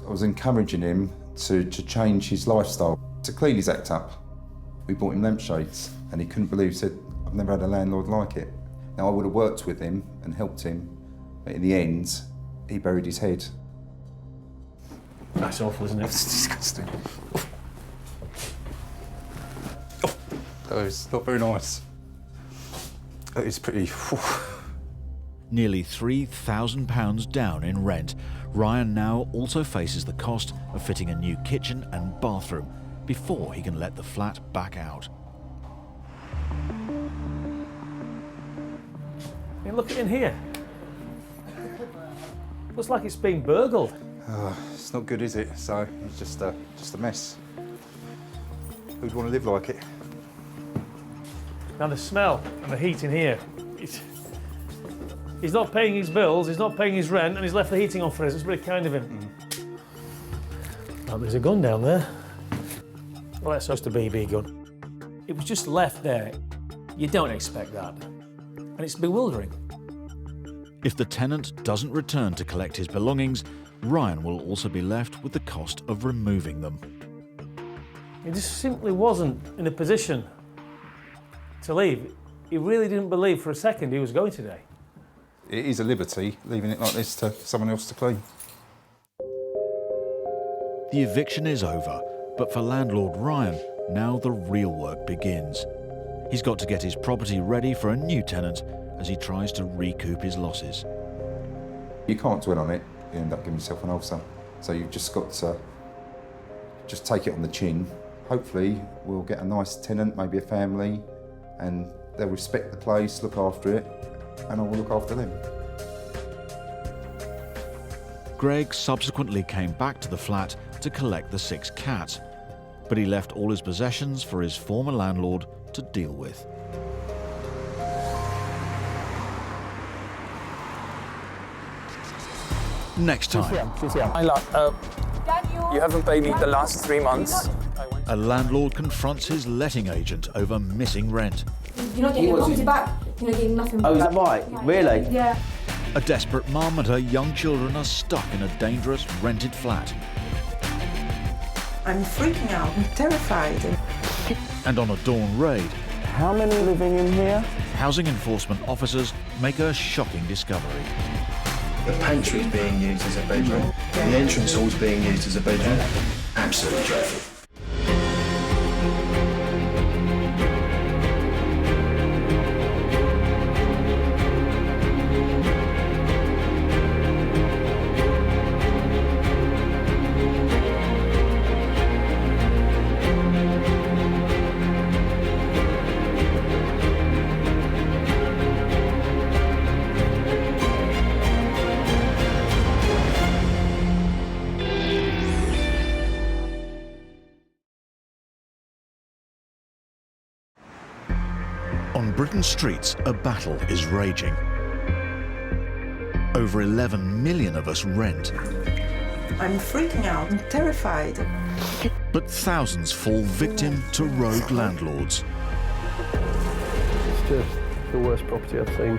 I was encouraging him to change his lifestyle, to clean his act up. We bought him lampshades, and he couldn't believe, he said, I've never had a landlord like it. Now, I would have worked with him and helped him, but in the end, he buried his head. That's awful, isn't it? It's disgusting. It's not very nice. It's pretty... Nearly £3,000 down in rent, Ryan now also faces the cost of fitting a new kitchen and bathroom before he can let the flat back out. Hey, look in here. Looks like it's been burgled. It's not good, is it? So it's just a mess. Who'd want to live like it? Now the smell and the heat in here. He's not paying his bills, he's not paying his rent, and he's left the heating on for us. It's very kind of him. Oh, there's a gun down there. Well, that's just a BB gun. It was just left there. You don't expect that. And it's bewildering. If the tenant doesn't return to collect his belongings, Ryan will also be left with the cost of removing them. He just simply wasn't in a position to leave. He really didn't believe for a second he was going today. It is a liberty, leaving it like this to someone else to clean. The eviction is over, but for landlord Ryan, now the real work begins. He's got to get his property ready for a new tenant as he tries to recoup his losses. You can't dwell on it, you end up giving yourself an ulcer. So you've just got to just take it on the chin. Hopefully we'll get a nice tenant, maybe a family, and they'll respect the place, look after it, and I will look after them. Greg subsequently came back to the flat to collect the 6 cats, but he left all his possessions for his former landlord to deal with. Next time. She's here. You haven't paid me the last 3 months. A landlord confronts his letting agent over missing rent. You're not getting your property back. You're not getting nothing back. Oh, is that right? Really? Yeah. A desperate mum and her young children are stuck in a dangerous rented flat. I'm freaking out. I'm terrified. And on a dawn raid, how many living in here? Housing enforcement officers make a shocking discovery. The pantry is being used as a bedroom. The entrance hall is being used as a bedroom. Absolutely dreadful. On Britain's streets, a battle is raging. Over 11 million of us rent. I'm freaking out. I'm terrified. But thousands fall victim to rogue landlords. It's just the worst property I've seen.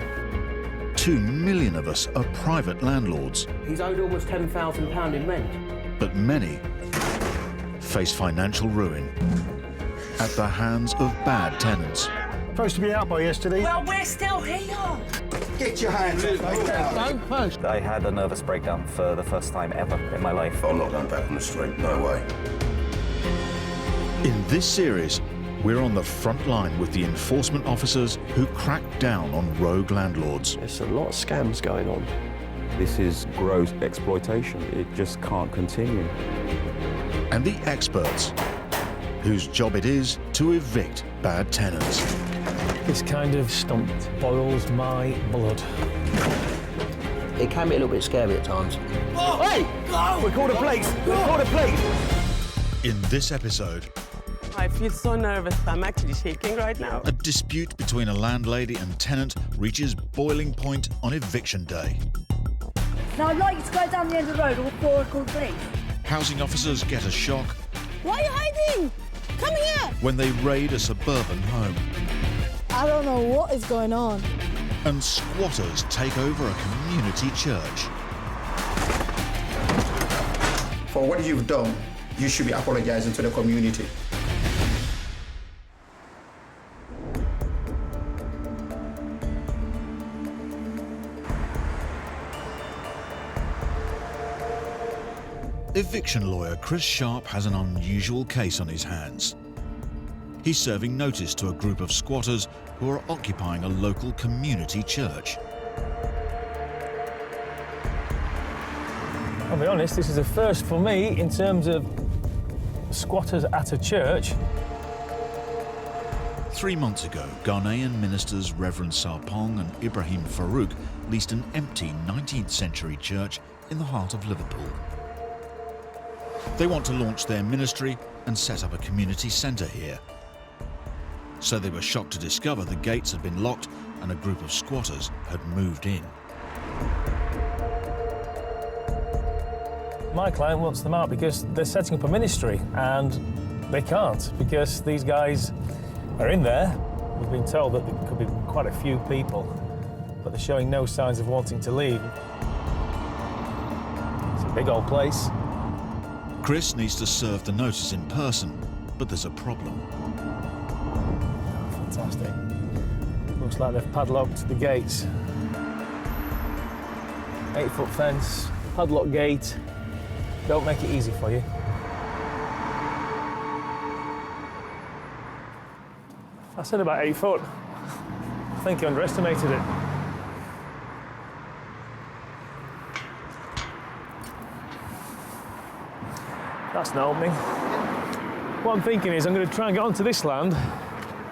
2 million of us are private landlords. He's owed almost £10,000 in rent. But many face financial ruin at the hands of bad tenants. Supposed to be out by yesterday. Well, we're still here. Get your hands off me. Don't push. I had a nervous breakdown for the first time ever in my life. I'm not going back on the street, no way. In this series, we're on the front line with the enforcement officers who crack down on rogue landlords. There's a lot of scams going on. This is gross exploitation. It just can't continue. And the experts, whose job it is to evict bad tenants. This kind of stump boils my blood. It can be a little bit scary at times. Oh, hey! Go! We called the police! We called the police! In this episode, I feel so nervous. I'm actually shaking right now. a dispute between a landlady and tenant reaches boiling point on eviction day. Now I'd like you to go down the end of the road before I call the police. Housing officers get a shock Why are you hiding? Come here! when they raid a suburban home. I don't know what is going on. And squatters take over a community church. For what you've done, you should be apologizing to the community. Eviction lawyer Chris Sharp has an unusual case on his hands. He's serving notice to a group of squatters who are occupying a local community church. I'll be honest, this is a first for me in terms of squatters at a church. 3 months ago, Ghanaian ministers Reverend Sarpong and Ibrahim Farouk leased an empty 19th century church in the heart of Liverpool. They want to launch their ministry and set up a community centre here. So they were shocked to discover the gates had been locked and a group of squatters had moved in. My client wants them out because they're setting up a ministry and they can't because these guys are in there. We've been told that there could be quite a few people, but they're showing no signs of wanting to leave. It's a big old place. Chris needs to serve the notice in person, but there's a problem. Fantastic. Looks like they've padlocked the gates. 8-foot fence, padlock gate. Don't make it easy for you. I said about 8 foot. I think you underestimated it. That's not opening. What I'm thinking is I'm going to try and get onto this land.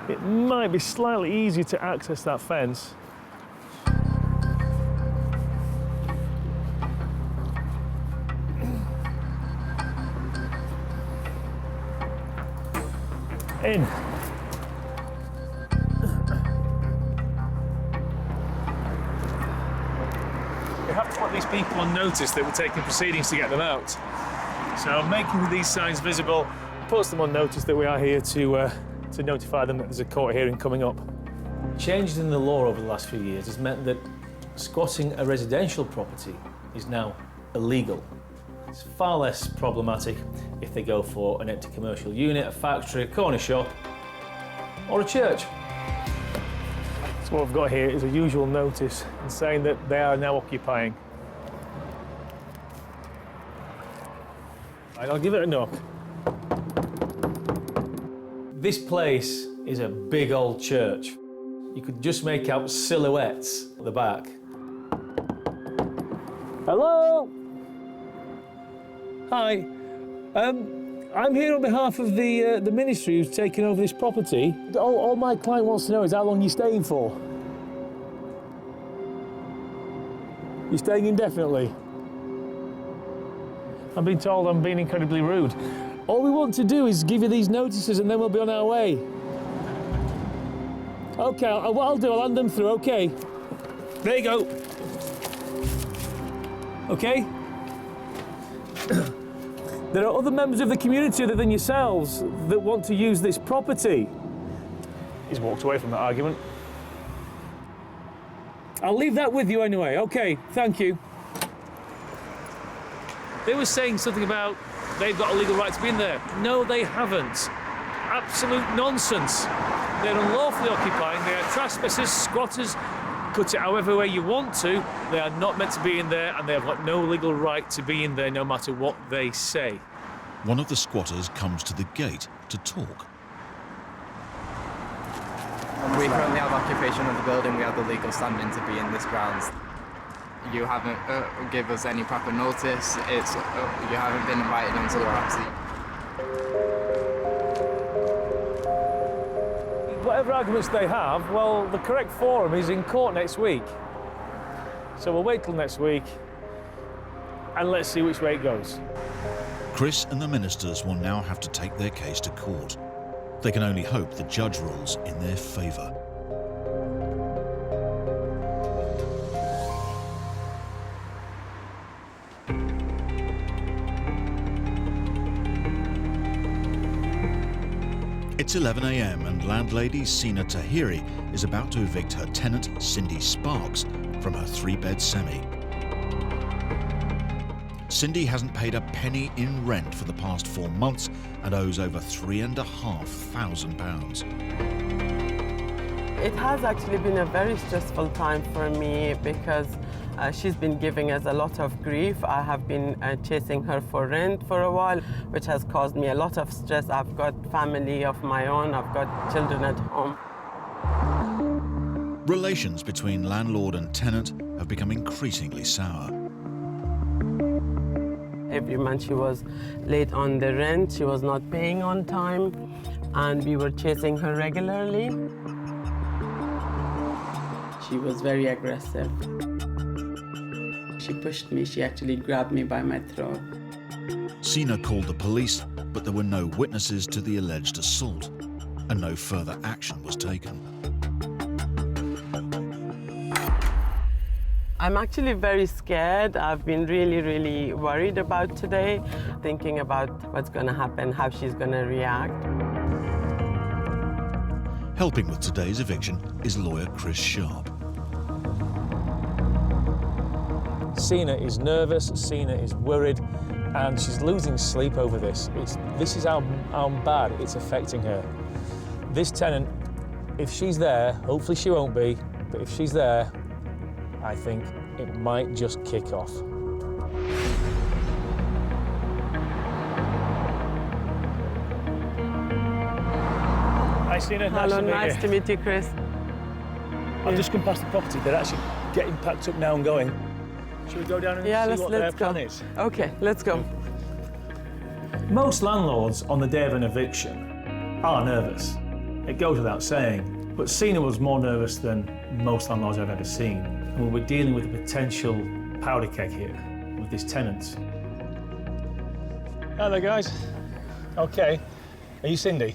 It might be slightly easier to access that fence. In. We have to put these people on notice that we're taking proceedings to get them out. So making these signs visible puts them on notice that we are here to notify them that there's a court hearing coming up. Changes in the law over the last few years has meant that squatting a residential property is now illegal. It's far less problematic if they go for an empty commercial unit, a factory, a corner shop, or a church. So what we've got here is a usual notice saying that they are now occupying. Right, I'll give it a knock. This place is a big old church. You could just make out silhouettes at the back. Hello? Hi. I'm here on behalf of the ministry who's taken over this property. All my client wants to know is how long you're staying for. You're staying indefinitely? I've been told I'm being incredibly rude. All we want to do is give you these notices and then we'll be on our way. Okay, what I'll do, I'll hand them through, okay? There you go. Okay? There are other members of the community other than yourselves that want to use this property. He's walked away from that argument. I'll leave that with you anyway. Okay, thank you. They were saying something about they've got a legal right to be in there. No, they haven't. Absolute nonsense. They're unlawfully occupying. They are trespassers, squatters. Cut it however way you want to. They are not meant to be in there, and they have got no legal right to be in there, no matter what they say. One of the squatters comes to the gate to talk. We currently have occupation of the building. We have the legal standing to be in this grounds. You haven't given us any proper notice. You haven't been invited onto the property. Whatever arguments they have, well, the correct forum is in court next week. So we'll wait till next week and let's see which way it goes. Chris and the ministers will now have to take their case to court. They can only hope the judge rules in their favour. It's 11 a.m. and landlady Sina Tahiri is about to evict her tenant, Cindy Sparks, from her 3-bed semi. Cindy hasn't paid a penny in rent for the past 4 months and owes over £3,500. It has actually been a very stressful time for me because she's been giving us a lot of grief. I have been chasing her for rent for a while, which has caused me a lot of stress. I've got family of my own, I've got children at home. Relations between landlord and tenant have become increasingly sour. Every month she was late on the rent, she was not paying on time, and we were chasing her regularly. She was very aggressive. She pushed me, she actually grabbed me by my throat. Sina called the police, but there were no witnesses to the alleged assault, and no further action was taken. I'm actually very scared. I've been really, really worried about today, thinking about what's going to happen, how she's going to react. Helping with today's eviction is lawyer Chris Sharp. Sina is nervous, Sina is worried, and she's losing sleep over this. This is how bad it's affecting her. This tenant, if she's there, hopefully she won't be, but if she's there, I think it might just kick off. I Sina. Hello, Nice nice to meet you, Chris. I've just come past the property. They're actually getting packed up now and going. Should we go down and see what their plan is? Okay, let's go. Most landlords on the day of an eviction are nervous. It goes without saying. But Sina was more nervous than most landlords I've ever seen. And we were dealing with a potential powder keg here with this tenant. Hello, guys. Okay. Are you Cindy?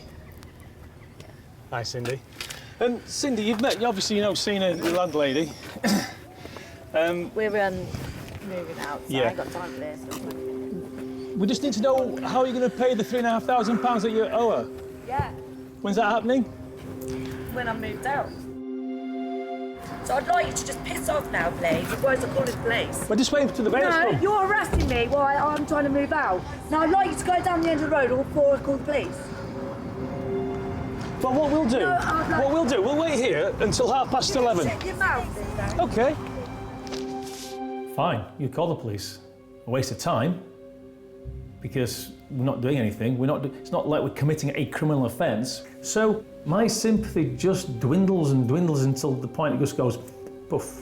Hi, Cindy. Cindy, obviously you know Sina, the landlady. We're moving out, so I ain't got time for this. We just need to know how you're going to pay the £3,500 that you owe her. Yeah. When's that happening? When I'm moved out. So I'd like you to just piss off now, please, otherwise I'll call the police. We're just waiting for the bailiffs. No, you're arresting me while I'm trying to move out. Now I'd like you to go down the end of the road or before I call the police. But what we'll do, we'll wait here until 11:30. Shut your mouth, then. Okay. Fine, you call the police. A waste of time, because we're not doing anything. It's not like we're committing a criminal offence. So my sympathy just dwindles and dwindles until the point it just goes poof.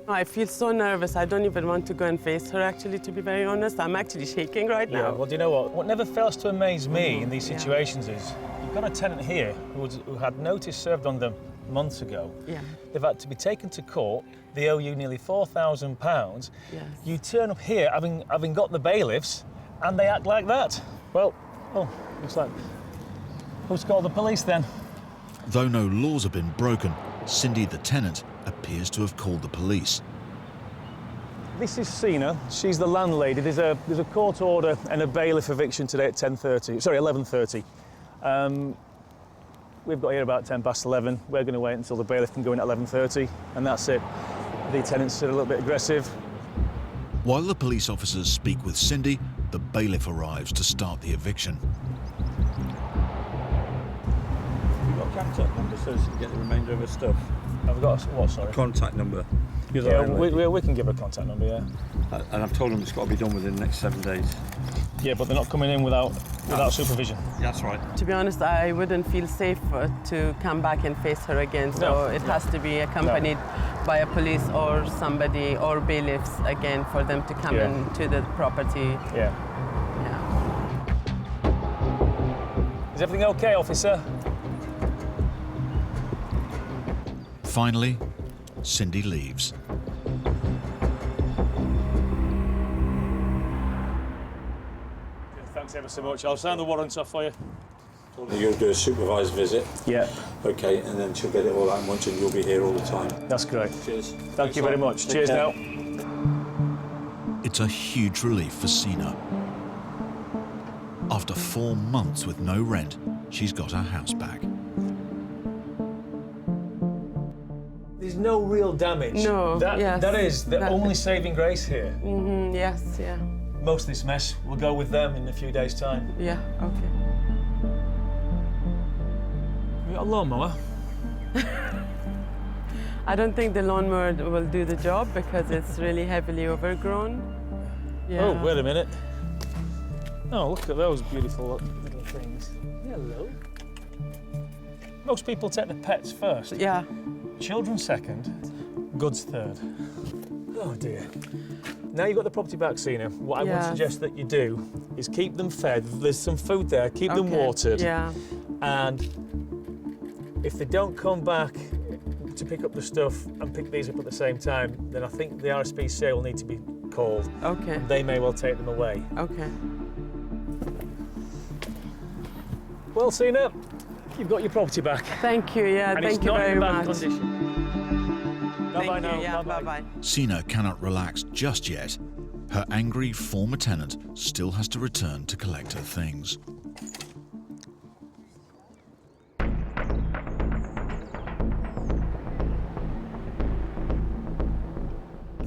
I feel so nervous. I don't even want to go and face her, actually, to be very honest. I'm actually shaking right now. Yeah, well, do you know what? What never fails to amaze me in these situations is you've got a tenant here who had notice served on them months ago. Yeah. They've had to be taken to court. They owe you nearly £4,000. Yes. You turn up here having got the bailiffs, and they act like that. Well, looks like who's called the police then? Though no laws have been broken, Cindy, the tenant, appears to have called the police. This is Sina. She's the landlady. There's a court order and a bailiff eviction today at 11:30. We've got here about 11:10. We're going to wait until the bailiff can go in at 11:30, and that's it. The tenants are a little bit aggressive. While the police officers speak with Cindy, the bailiff arrives to start the eviction. You've got a contact number so she can get the remainder of her stuff. Have we got what, sorry? A contact number. Yeah, we can give a contact number, yeah. And I've told them it's got to be done within the next 7 days. Yeah, but they're not coming in without supervision. Yeah, that's right. To be honest, I wouldn't feel safe to come back and face her again. So it has to be accompanied by a police or somebody or bailiffs again for them to come into the property. Yeah. Is everything okay, officer? Finally, Cindy leaves. Thanks ever so much. I'll sign the warrant off for you. You're going to do a supervised visit? Yeah. Okay, and then she'll get it all out at once and you'll be here all the time. That's great. Cheers. Thank you very much. Cheers now. It's a huge relief for Sina. After 4 months with no rent, she's got her house back. There's no real damage. No, that is the only saving grace here. Mm-hmm, yes, yeah. Most of this mess will go with them in a few days' time. Yeah, okay. You got a lawnmower? I don't think the lawnmower will do the job because it's really heavily overgrown. Yeah. Oh, wait a minute. Oh, look at those beautiful little things. Hello. Most people take the pets first. Yeah. Children second, goods third. Oh dear. Now you've got the property back, Sina, what I would suggest that you do is keep them fed. There's some food there, keep them watered. Yeah. And if they don't come back to pick up the stuff and pick these up at the same time, then I think the RSPCA will need to be called. Okay. And they may well take them away. Okay. Well, Sina, you've got your property back. Thank you, yeah, and thank you very much. It's not in bad condition. Bye-bye now. Yeah, bye-bye. Sina cannot relax just yet. Her angry former tenant still has to return to collect her things.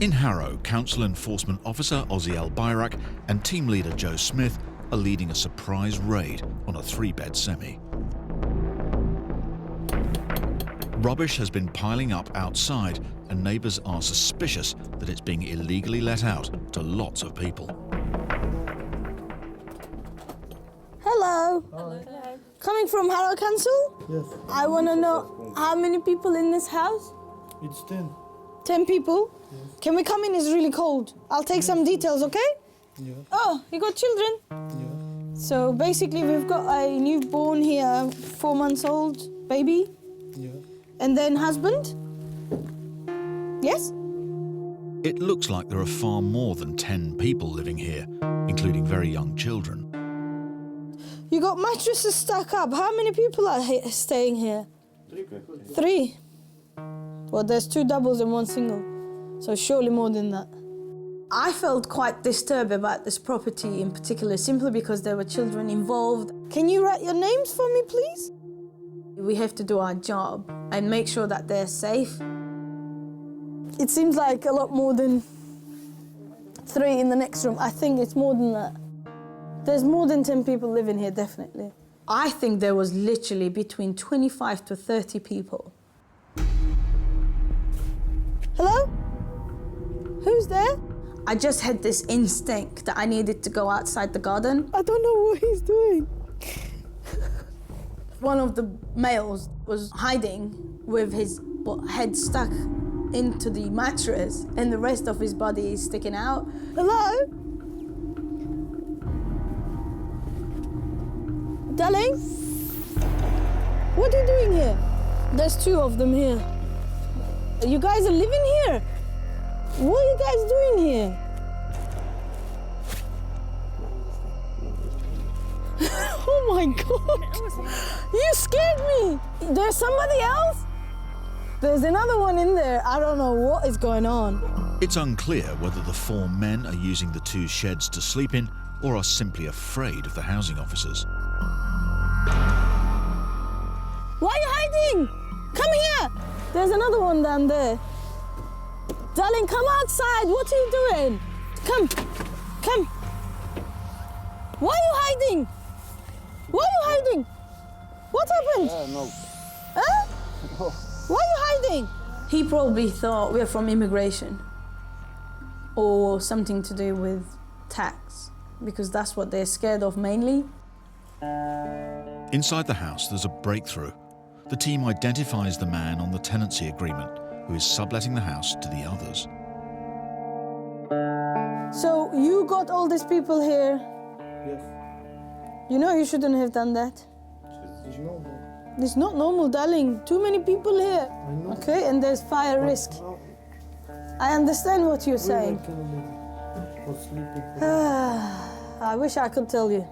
In Harrow, Council Enforcement Officer Ozzy Al Bayrak and Team Leader Joe Smith are leading a surprise raid on a 3-bed semi. Rubbish has been piling up outside and neighbours are suspicious that it's being illegally let out to lots of people. Hello. Coming from Harrow Council? Yes. I want to know how many people in this house? It's 10. 10 people? Yes. Can we come in? It's really cold. I'll take some details, okay? Yeah. Oh, you got children? Yeah. So basically we've got a newborn here, 4 months old baby. Yeah. And then husband? Yes? It looks like there are far more than 10 people living here, including very young children. You got mattresses stuck up. How many people are staying here? 3 people. 3? Well, there's 2 doubles and 1 single, so surely more than that. I felt quite disturbed about this property in particular, simply because there were children involved. Can you write your names for me, please? We have to do our job and make sure that they're safe. It seems like a lot more than 3 in the next room. I think it's more than that. There's more than 10 people living here, definitely. I think there was literally between 25 to 30 people. Hello? Who's there? I just had this instinct that I needed to go outside the garden. I don't know what he's doing. One of the males was hiding with his head stuck into the mattress and the rest of his body is sticking out. Hello? Darling? What are you doing here? There's 2 of them here. You guys are living here? What are you guys doing here? Oh my God! You scared me! There's somebody else? There's another one in there. I don't know what is going on. It's unclear whether the 4 men are using the 2 sheds to sleep in or are simply afraid of the housing officers. Why are you hiding? Come here! There's another one down there. Darling, come outside. What are you doing? Come. Come. Why are you hiding? Why are you hiding? What happened? No. Huh? No. Why are you hiding? He probably thought we're from immigration or something to do with tax, because that's what they're scared of mainly. Inside the house, there's a breakthrough. The team identifies the man on the tenancy agreement who is subletting the house to the others. So you got all these people here. Yes. You know you shouldn't have done that. It's normal. It's not normal, darling. Too many people here. I know. Okay, and there's fire risk. I understand what you're saying. I wish I could tell you.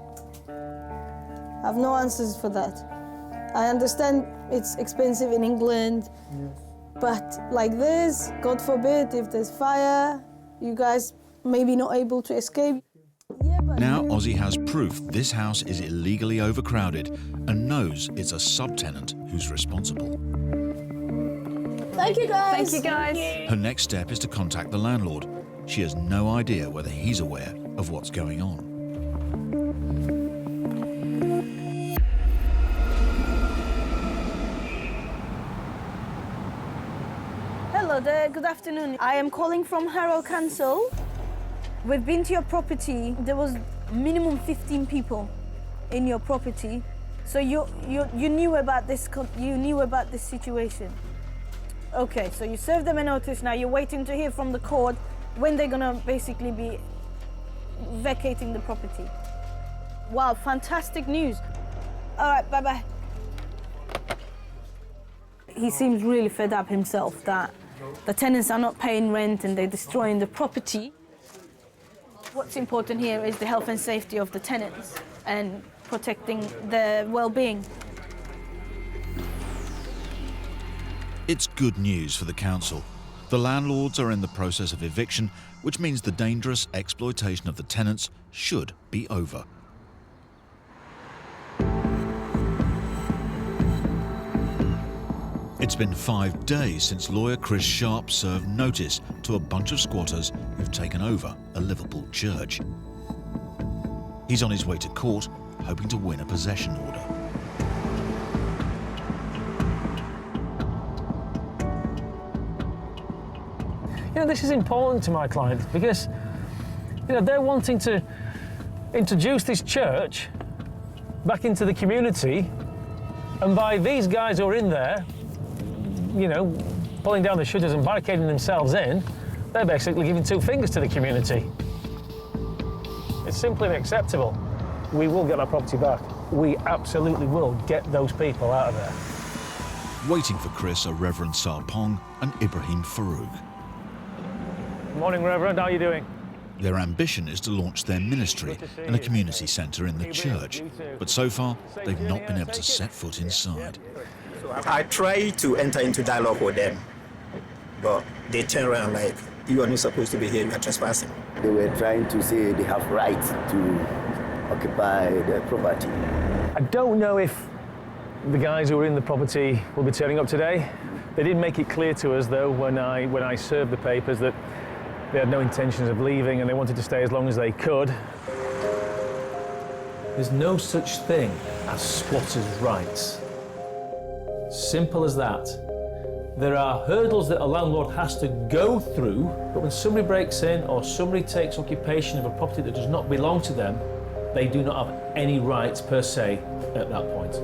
I have no answers for that. I understand it's expensive in England, Yes. but like this, God forbid, if there's fire, you guys may be not able to escape. Now Ozzy has proof this house is illegally overcrowded and knows it's a subtenant who's responsible. Thank you, guys. Thank you, guys. Her next step is to contact the landlord. She has no idea whether he's aware of what's going on. Hello there, good afternoon. I am calling from Harrow Council. We've been to your property. There was minimum 15 people in your property. So you knew about this situation. Okay, so you served them a notice. Now you're waiting to hear from the court when they're gonna basically be vacating the property. Wow, fantastic news. All right, bye-bye. He seems really fed up himself that the tenants are not paying rent and they're destroying the property. What's important here is the health and safety of the tenants and protecting their well-being. It's good news for the council. The landlords are in the process of eviction, which means the dangerous exploitation of the tenants should be over. It's been 5 days since lawyer Chris Sharp served notice to a bunch of squatters who've taken over a Liverpool church. He's on his way to court, hoping to win a possession order. You know, this is important to my clients because, you know, they're wanting to introduce this church back into the community And by these guys who are in there, you know, pulling down the shutters and barricading themselves in, they're basically giving two fingers to the community. It's simply unacceptable. We will get our property back. We absolutely will get those people out of there. Waiting for Chris are Reverend Sarpong and Ibrahim Farouk. Morning, Reverend. How are you doing? Their ambition is to launch their ministry in a community centre in the church, but so far they've not been able to set foot inside. I tried to enter into dialogue with them, but they turn around like, you are not supposed to be here, you are trespassing. They were trying to say they have rights to occupy the property. I don't know if the guys who were in the property will be turning up today. They did make it clear to us, though, when I served the papers, that they had no intentions of leaving and they wanted to stay as long as they could. There's no such thing as squatters' rights. Simple as that. There are hurdles that a landlord has to go through, but when somebody breaks in or somebody takes occupation of a property that does not belong to them, they do not have any rights per se at that point.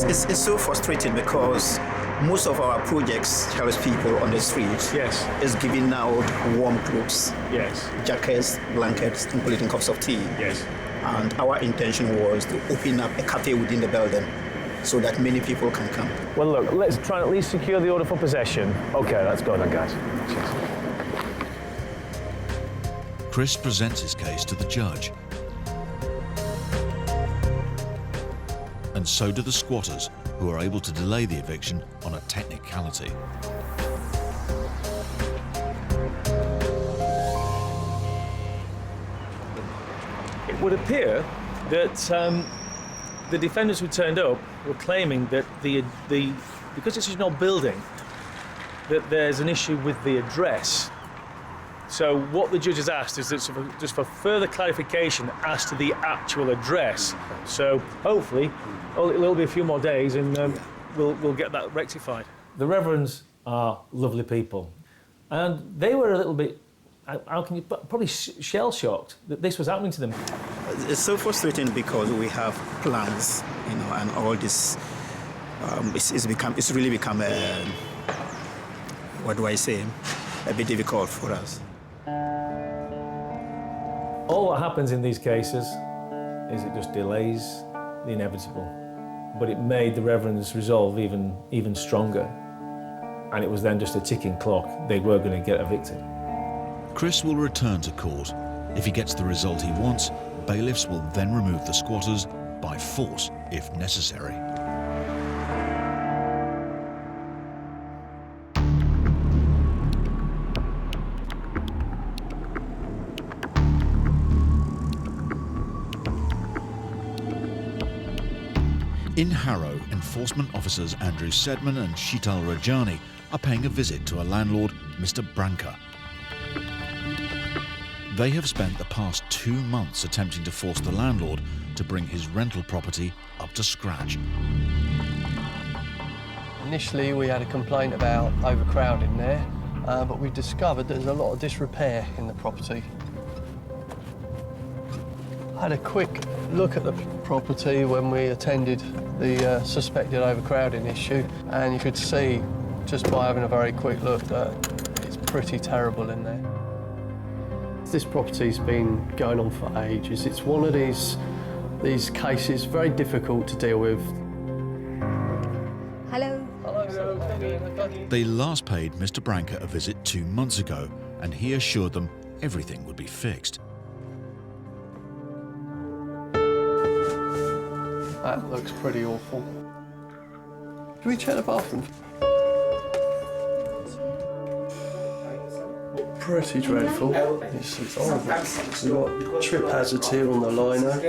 It's so frustrating because most of our projects, house people on the street, yes, is giving out warm clothes, yes, jackets, blankets, including cups of tea. Yes. And our intention was to open up a cafe within the building so that many people can come. Well, look, let's try and at least secure the order for possession. Okay, let's go then, guys. Cheers. Chris presents his case to the judge. And so do the squatters, who are able to delay the eviction on a technicality. It would appear that the defendants who turned up were claiming that because it's an old building, that there's an issue with the address. So what the judge has asked is that just for further clarification as to the actual address. So hopefully it'll be a few more days and we'll get that rectified. The Reverends are lovely people, and they were a little bit, how can you, probably shell-shocked that this was happening to them. It's so frustrating because we have plans, you know, and all this, it's really become a, what do I say, a bit difficult for us. All that happens in these cases is it just delays the inevitable. But it made the Reverends' resolve even stronger. And it was then just a ticking clock. They were going to get evicted. Chris will return to court. If he gets the result he wants, bailiffs will then remove the squatters by force if necessary. In Harrow, enforcement officers Andrew Sedman and Sheetal Rajani are paying a visit to a landlord, Mr. Branca. They have spent the past 2 months attempting to force the landlord to bring his rental property up to scratch. Initially, we had a complaint about overcrowding there, but we discovered there's a lot of disrepair in the property. I had a quick look at the property when we attended the suspected overcrowding issue, and you could see, just by having a very quick look, that it's pretty terrible in there. This property's been going on for ages. It's one of these cases very difficult to deal with. Hello. Hello. They last paid Mr. Branca a visit 2 months ago, and he assured them everything would be fixed. That looks pretty awful. Can we check the bathroom? Pretty dreadful. It's horrible. We've got trip hazards here on the liner.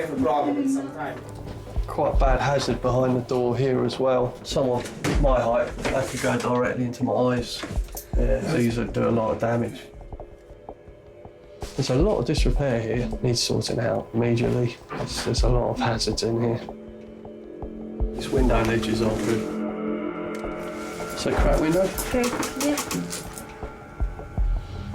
Quite bad hazard behind the door here as well. Someone my height, that could go directly into my eyes. Yeah, these would do a lot of damage. There's a lot of disrepair here. Needs sorting out immediately. There's a lot of hazards in here. These window ledges aren't good. So crack window? Okay, yeah.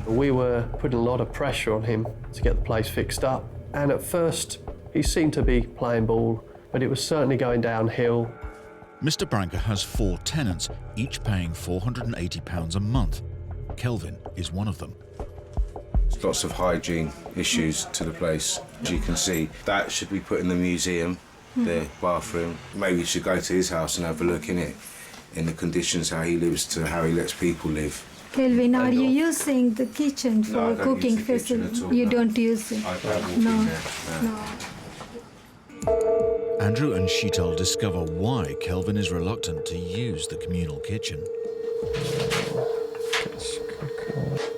We were putting a lot of pressure on him to get the place fixed up. And at first, he seemed to be playing ball, but it was certainly going downhill. Mr. Branca has 4 tenants, each paying £480 a month. Kelvin is one of them. Lots of hygiene issues to the place. As you can see, that should be put in the museum, the bathroom. Maybe you should go to his house and have a look in it, in the conditions how he lives to how he lets people live. Kelvin, are you using the kitchen for cooking facility? You don't use it? I don't walk in there, no. Andrew and Sheetal discover why Kelvin is reluctant to use the communal kitchen.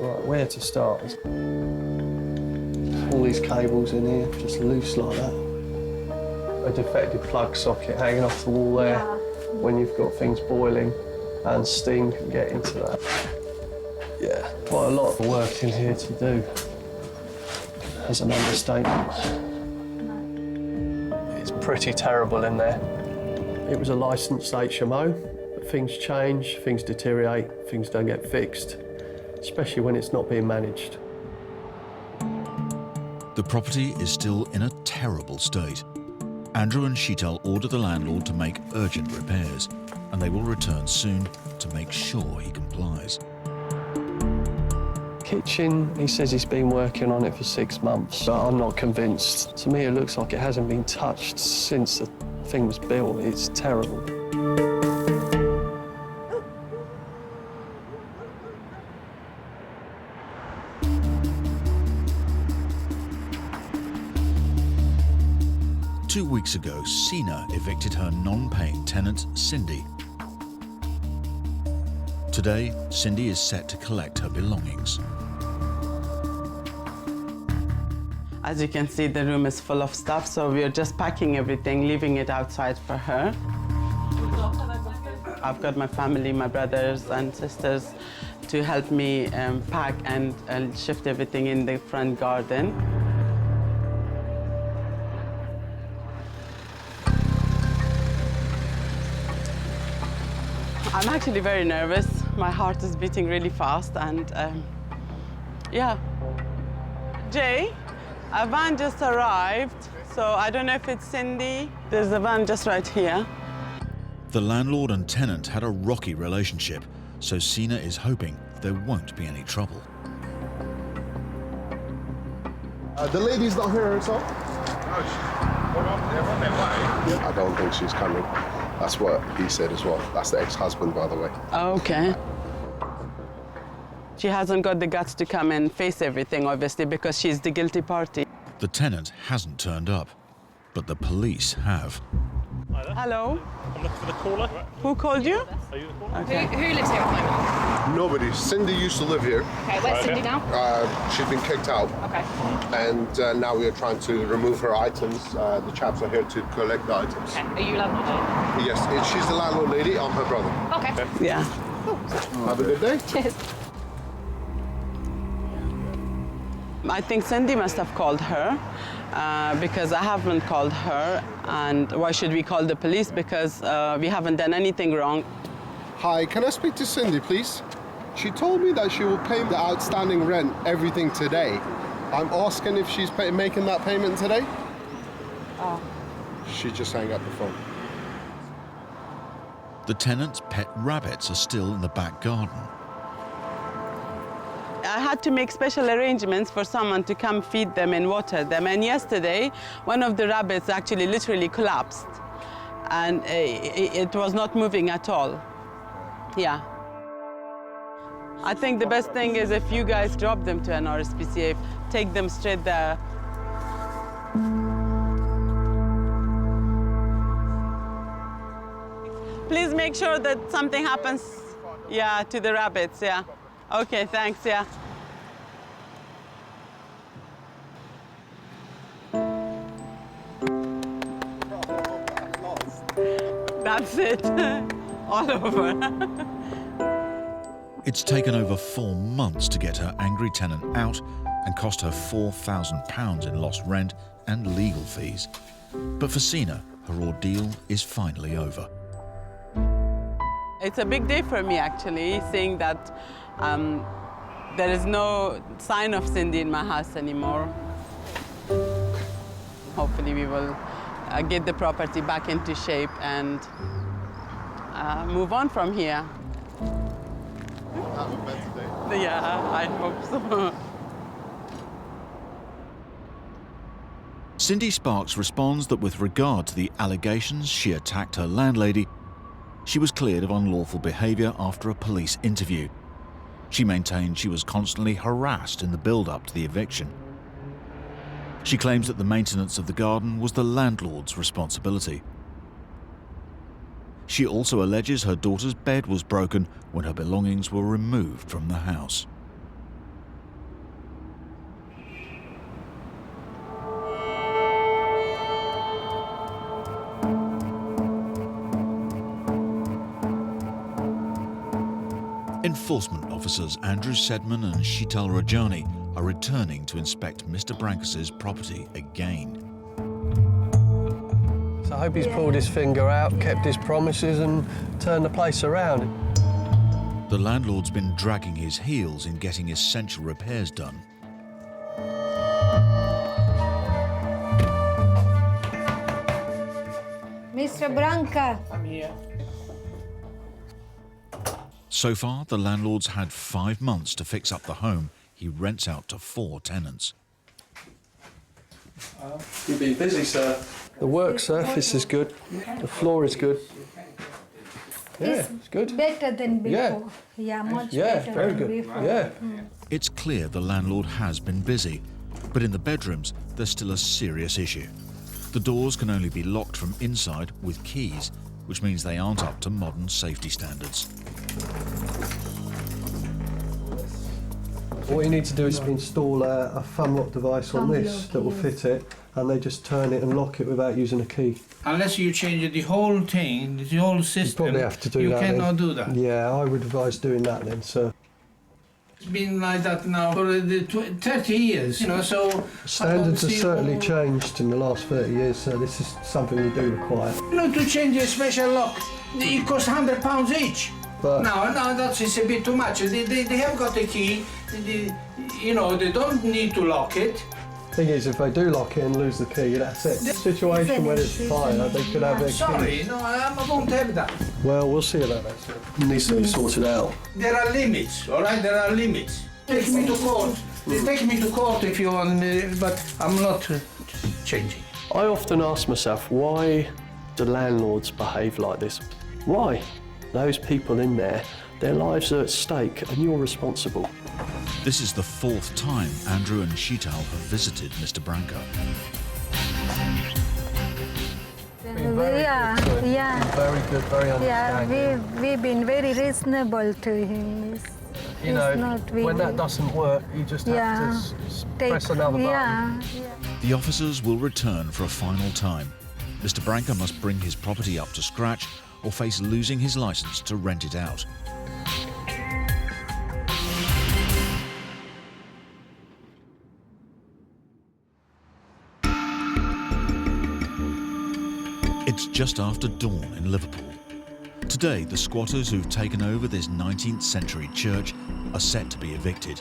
Right, where to start? All these cables in here, just loose like that. A defective plug socket hanging off the wall there when you've got things boiling, and steam can get into that. Yeah, quite a lot of work in here to do. As an understatement. It's pretty terrible in there. It was a licensed HMO, but things change, things deteriorate, things don't get fixed, especially when it's not being managed. The property is still in a terrible state. Andrew and Sheetal order the landlord to make urgent repairs, and they will return soon to make sure he complies. Kitchen, he says he's been working on it for 6 months, but I'm not convinced. To me, it looks like it hasn't been touched since the thing was built. It's terrible. Two weeks ago, Sina evicted her non-paying tenant, Cindy. Today, Cindy is set to collect her belongings. As you can see, the room is full of stuff, so we're just packing everything, leaving it outside for her. I've got my family, my brothers and sisters, to help me pack and shift everything in the front garden. I'm actually very nervous. My heart is beating really fast, and yeah. Jay, a van just arrived, so I don't know if it's Cindy. There's a van just right here. The landlord and tenant had a rocky relationship, so Sina is hoping there won't be any trouble. The lady's not here herself? I don't think she's coming. That's what he said as well. That's the ex-husband, by the way. Okay. She hasn't got the guts to come and face everything, obviously, because she's the guilty party. The tenant hasn't turned up, but the police have. Hello? I'm looking for the caller. Who called you? Are you the caller? Okay. Who lives here at the moment? Nobody. Cindy used to live here. Okay, where's Cindy now? She's been kicked out. Okay. And now we are trying to remove her items. The chaps are here to collect the items. Okay. Are you landlord? Yes, she's the landlord lady. I'm her brother. Okay. Yeah. Have a good day. Cheers. I think Cindy must have called her because I haven't called her. And why should we call the police? Because we haven't done anything wrong. Hi, can I speak to Cindy, please? She told me that she will pay the outstanding rent, everything today. I'm asking if she's making that payment today. Oh. She just hung up the phone. The tenant's pet rabbits are still in the back garden. I had to make special arrangements for someone to come feed them and water them. And yesterday, one of the rabbits actually literally collapsed. And it was not moving at all. Yeah. I think the best thing is if you guys drop them to an RSPCA, take them straight there. Please make sure that something happens, yeah, to the rabbits, yeah. Okay, thanks, yeah. That's it, all over. It's taken over 4 months to get her angry tenant out and cost her £4,000 in lost rent and legal fees. But for Sina, her ordeal is finally over. It's a big day for me, actually, seeing that there is no sign of Cindy in my house anymore. Hopefully we will get the property back into shape and move on from here. Have a better day. Yeah, I hope so. Cindy Sparks responds that with regard to the allegations she attacked her landlady, she was cleared of unlawful behaviour after a police interview. She maintained she was constantly harassed in the build-up to the eviction. She claims that the maintenance of the garden was the landlord's responsibility. She also alleges her daughter's bed was broken when her belongings were removed from the house. Enforcement officers Andrew Sedman and Sheetal Rajani are returning to inspect Mr. Brankus's property again. So I hope he's pulled his finger out, kept his promises and turned the place around. The landlord's been dragging his heels in getting essential repairs done. Mr. Branca. I'm here. So far, the landlord's had 5 months to fix up the home he rents out to 4 tenants. You've been busy, sir. The work surface is good. The floor is good. Yeah, it's good. Better than before. Yeah, much better very than good. before. Yeah. It's clear the landlord has been busy, but in the bedrooms, there's still a serious issue. The doors can only be locked from inside with keys, which means they aren't up to modern safety standards. What you need to do is install a thumb lock device on this that will fit it, and they just turn it and lock it without using a key. Unless you change the whole thing, the whole system, You probably have to do you that. cannot then. do that. Yeah, I would advise doing that then, sir. It's been like that now for the 30 years, you know, so... Standards have certainly changed in the last 30 years, so this is something we do require. You know, to change a special lock, it costs £100 each. But No, that's a bit too much. They have got a key, you know, they don't need to lock it. thing is, if they do lock it and lose the key, that's it. Situation when it's fire, they could have their Sorry, key. no, I won't have that. Well, we'll see about that, sir. It needs to be sorted out. There are limits, all right? There are limits. Take me to court. Take me to court if you want, but I'm not changing. I often ask myself, why do landlords behave like this? Why? Those people in there, their lives are at stake and you're responsible. This is the 4th time Andrew and Sheetal have visited Mr. Branca. Yeah. Very good, very understanding. Yeah, we've been very reasonable to him. You know, when that doesn't work, you just have to press another button. The officers will return for a final time. Mr. Branca must bring his property up to scratch or face losing his license to rent it out. It's just after dawn in Liverpool. Today, the squatters who've taken over this 19th century church are set to be evicted.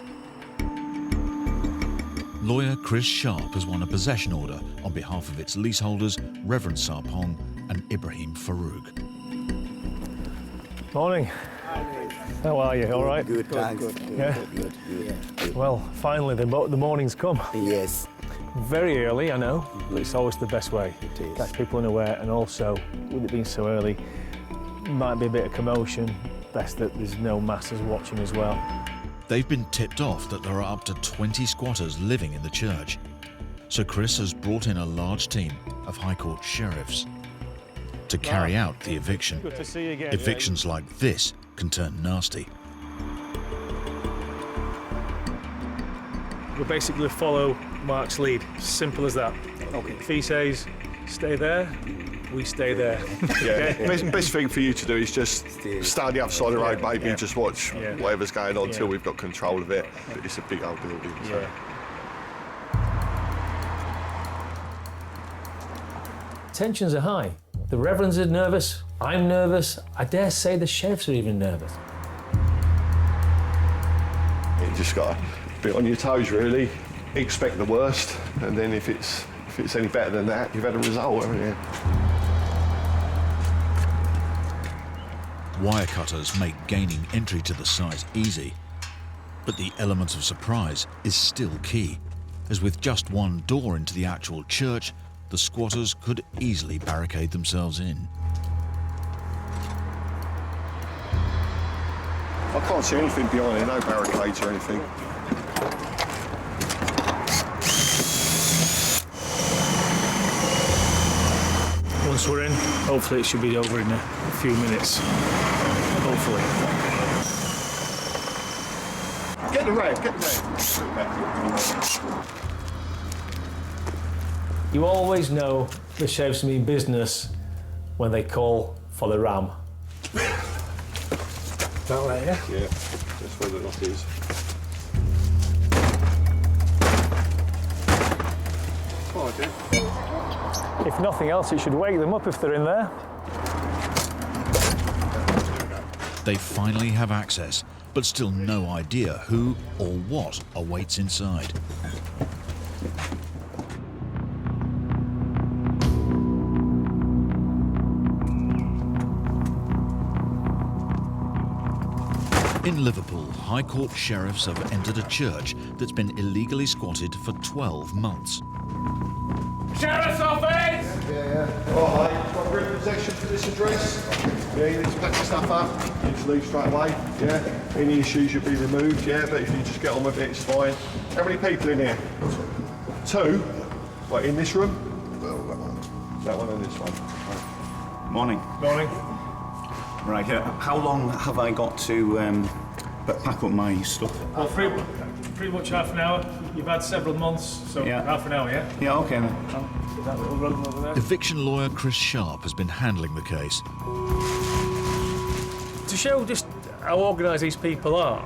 Lawyer Chris Sharp has won a possession order on behalf of its leaseholders, Reverend Sarpong and Ibrahim Farouk. Morning. How are you? All right? Good, thanks. Yeah. Good. Well, finally, the morning's come. Yes. Very early, I know, but it's always the best way. It is. Catch people unaware, and also, with it being so early, might be a bit of commotion. Best that there's no masses watching as well. They've been tipped off that there are up to 20 squatters living in the church. So Chris has brought in a large team of High Court sheriffs to carry out the eviction. Good to see you again. Evictions like this can turn nasty. We'll basically follow Mark's lead. Simple as that. Okay. If he says, stay there, we stay there. Yeah, best thing for you to do is just stand the other side of the road, maybe, and just watch whatever's going on till we've got control of it. But it's a big old building. So. Tensions are high. The Reverends are nervous, I'm nervous, I dare say the sheriffs are even nervous. You just got to be on your toes, really. Expect the worst, and then if it's any better than that, you've had a result, haven't you? Wire cutters make gaining entry to the site easy. But the element of surprise is still key, as with just one door into the actual church, the squatters could easily barricade themselves in. I can't see anything behind it, no barricades or anything. Once we're in, hopefully it should be over in a few minutes. Hopefully. Get the red, get the red. You always know the sheriffs mean business when they call for the ram. That way, yeah? Yeah, that's where the lock is. Oh, dear. If nothing else, it should wake them up if they're in there. They finally have access, but still no idea who or what awaits inside. In Liverpool, High Court sheriffs have entered a church that's been illegally squatted for 12 months. Sheriff's office! Yeah. Oh, hi. You've got written possession for this address? Yeah, you need to pack your stuff up. You need to leave straight away. Yeah. Any issues you'll be removed. Yeah, but if you just get on with it, it's fine. How many people in here? 2. What, in this room? Well, that one and this one. Right. Morning. Morning. Right, how long have I got to pack up my stuff? Well, pretty much half an hour. You've had several months, so yeah. Half an hour, yeah? Yeah, okay then. That little room over there. Eviction lawyer Chris Sharp has been handling the case. To show just how organised these people are,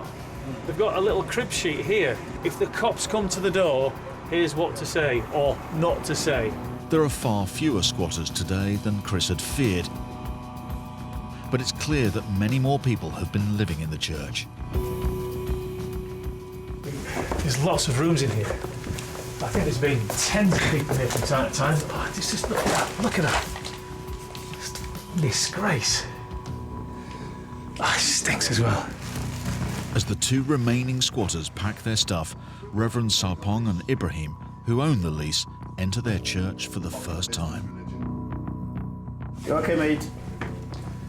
they've got a little crib sheet here. If the cops come to the door, here's what to say or not to say. There are far fewer squatters today than Chris had feared, but it's clear that many more people have been living in the church. There's lots of rooms in here. I think there's been tens of people here from time to time. Oh, just look at that, look at that. Just disgrace. Oh, it stinks as well. As the 2 remaining squatters pack their stuff, Reverend Sarpong and Ibrahim, who own the lease, enter their church for the first time. You okay, mate?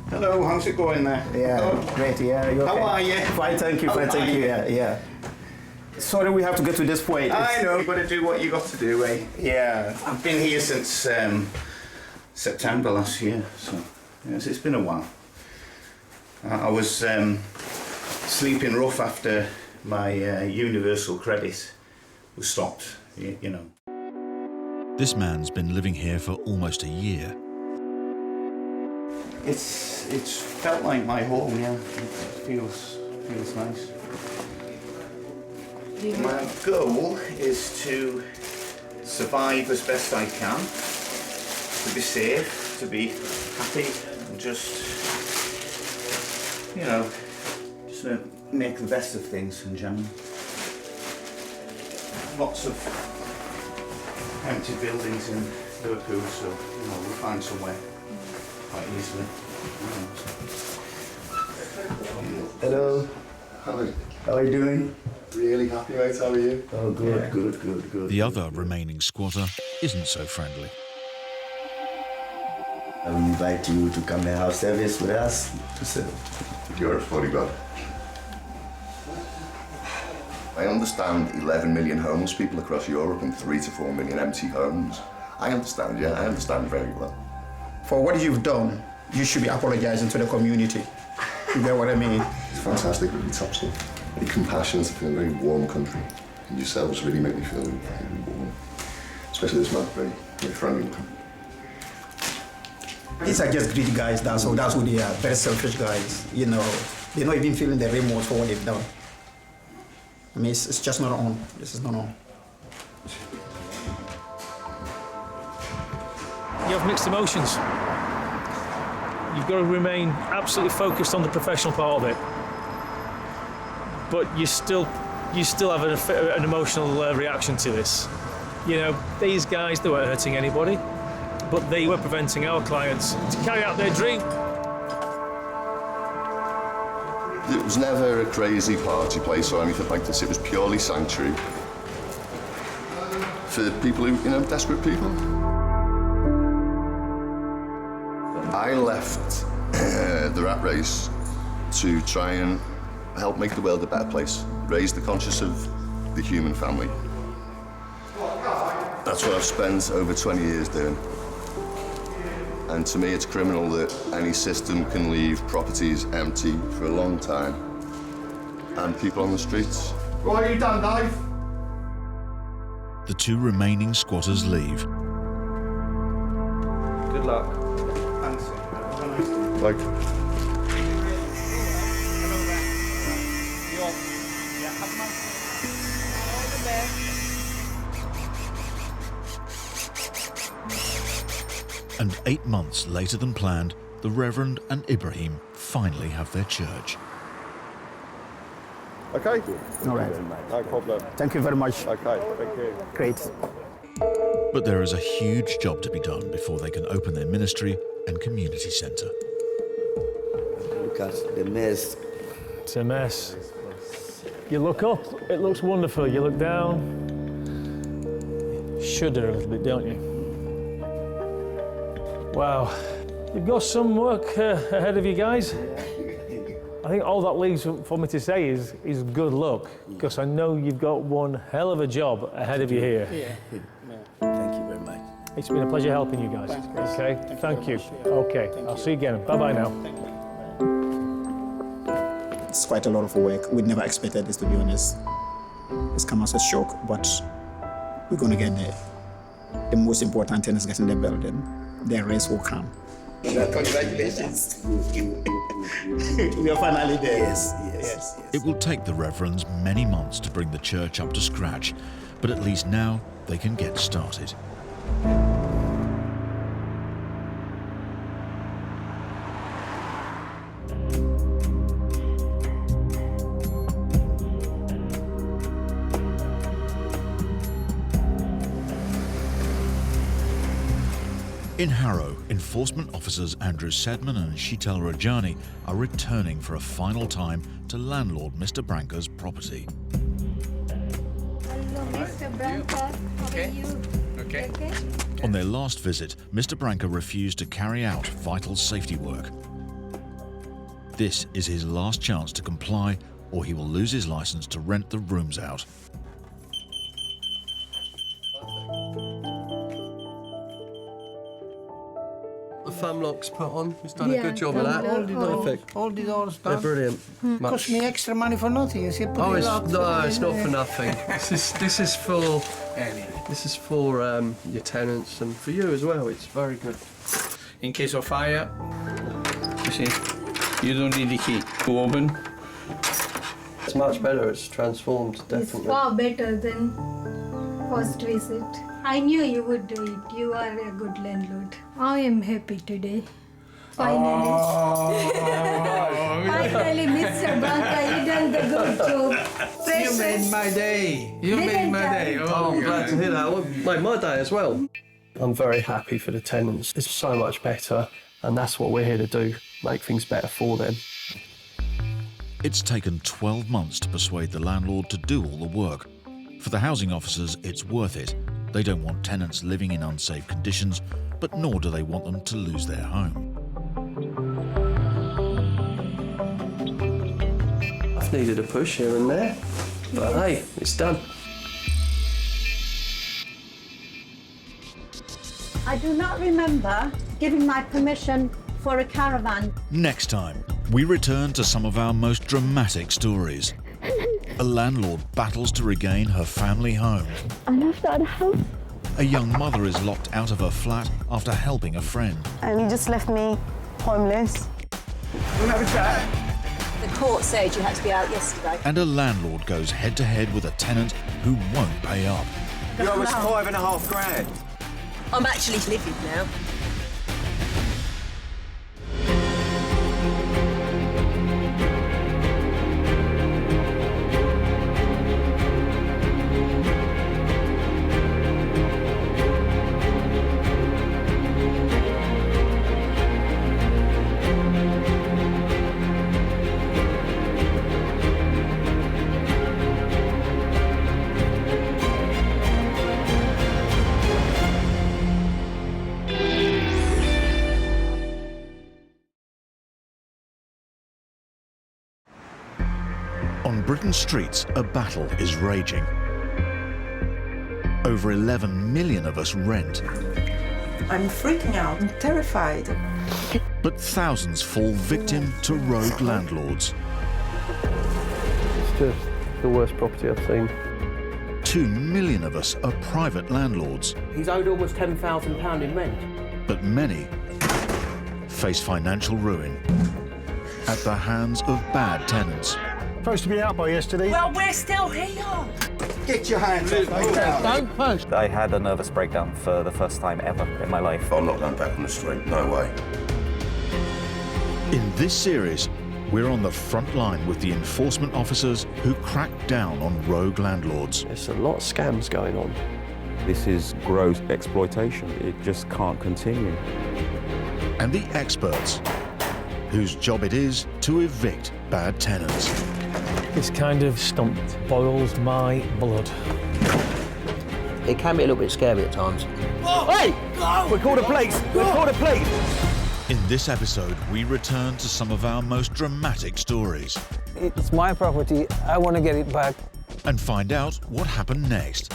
Hello, how's it going there? Yeah, great, yeah. You okay? How are you? Fine, thank you, yeah. Sorry we have to get to this point. I know, you've got to do what you got to do, eh? Yeah. I've been here since September last year, so yes, it's been a while. I was sleeping rough after my universal credit was stopped, you know. This man's been living here for almost a year. It's felt like my home, yeah. It feels nice. My goal is to survive as best I can, to be safe, to be happy, and just, you know, just make the best of things in general. Lots of empty buildings in Liverpool, so, you know, we'll find somewhere quite easily. Hello. Hello. How are you doing? Really happy, mate. How are you? Oh, good. The other remaining squatter isn't so friendly. I will invite you to come and have service with us to serve. You're a funny man. I understand 11 million homeless people across Europe and 3 to 4 million empty homes. I understand, yeah, I understand very well. For what you've done, you should be apologizing to the community. You get what I mean? It's fantastic, really top stuff. Very compassionate, a very warm country. And yourselves really make me feel very warm. Especially this man, very, very friendly. These are just greedy guys, that's who they are. Very selfish guys, you know. They're not even feeling the remorse for what they've done. I mean, it's just not on. This is not on. You have mixed emotions. You've got to remain absolutely focused on the professional part of it. But you still have an emotional reaction to this. You know, these guys, they weren't hurting anybody, but they were preventing our clients to carry out their dream. It was never a crazy party place or anything like this. It was purely sanctuary for people who, desperate people. I left the rat race to try and help make the world a better place, raise the conscience of the human family. That's what I've spent over 20 years doing. And to me, it's criminal that any system can leave properties empty for a long time and people on the streets. Right, are you done, Dave? The 2 remaining squatters leave. Good luck. Thanks. Like. And 8 months later than planned, the Reverend and Ibrahim finally have their church. Okay? All right. No problem. Thank you very much. Okay, thank you. Great. But there is a huge job to be done before they can open their ministry and community centre. Look at the mess. It's a mess. You look up, it looks wonderful. You look down, shudder a little bit, don't you? Wow. You've got some work ahead of you guys. I think all that leaves for me to say is good luck, because I know you've got one hell of a job ahead of you here. Yeah. Thank you very much. It's been a pleasure helping you guys. Okay, thank you. Okay, I'll see you again. Bye-bye now. It's quite a lot of work. We never expected this, to be honest. It's come as a shock, but we're going to get there. The most important thing is getting the building. The rest will come. Congratulations. We are finally there. Yes. It will take the Reverends many months to bring the church up to scratch, but at least now they can get started. In Harrow, enforcement officers Andrew Sedman and Sheetal Rajani are returning for a final time to landlord Mr. Branca's property. Hello, Mr. Branca. How are you? Okay. On their last visit, Mr. Branca refused to carry out vital safety work. This is his last chance to comply, or he will lose his license to rent the rooms out. The thumb lock's put on. He's done a good job of that. Perfect. All the doors They're done. brilliant. Cost me extra money for nothing. You see, put Oh, the it's, lock, no, put it's it not in for there. nothing. This is for your tenants and for you as well. It's very good. In case of fire, you see, you don't need the key to open. It's much better. It's transformed, It's definitely. far better than first visit. I knew you would do it. You are a good landlord. I am happy today. Finally. Finally, Mr. Branca, you done the good job. You made my day. You made my day. Oh, I'm glad to hear that. Well, made my day as well. I'm very happy for the tenants. It's so much better, and that's what we're here to do, make things better for them. It's taken 12 months to persuade the landlord to do all the work. For the housing officers, it's worth it. They don't want tenants living in unsafe conditions, but nor do they want them to lose their home. I've needed a push here and there, but hey, it's done. I do not remember giving my permission for a caravan. Next time, we return to some of our most dramatic stories. A landlord battles to regain her family home. I left that house. A young mother is locked out of her flat after helping a friend. And he just left me homeless. We'll have a chat. The court said you had to be out yesterday. And a landlord goes head-to-head with a tenant who won't pay up. You owe us $5.5 grand. I'm actually living now. On Britain's streets, a battle is raging. Over 11 million of us rent. I'm freaking out. I'm terrified. But thousands fall victim to rogue landlords. It's just the worst property I've seen. 2 million of us are private landlords. He's owed almost £10,000 in rent. But many face financial ruin at the hands of bad tenants. Supposed to be out by yesterday. Well, we're still here. Get your hands off me. Don't push. I had a nervous breakdown for the first time ever in my life. I'm not going back on the street, no way. In this series, we're on the front line with the enforcement officers who crack down on rogue landlords. There's a lot of scams going on. This is gross exploitation. It just can't continue. And the experts, whose job it is to evict bad tenants. This kind of stump boils my blood. It can be a little bit scary at times. Whoa. Hey! Go. We're called a police! We're called a police! In this episode, we return to some of our most dramatic stories. It's my property. I want to get it back. And find out what happened next.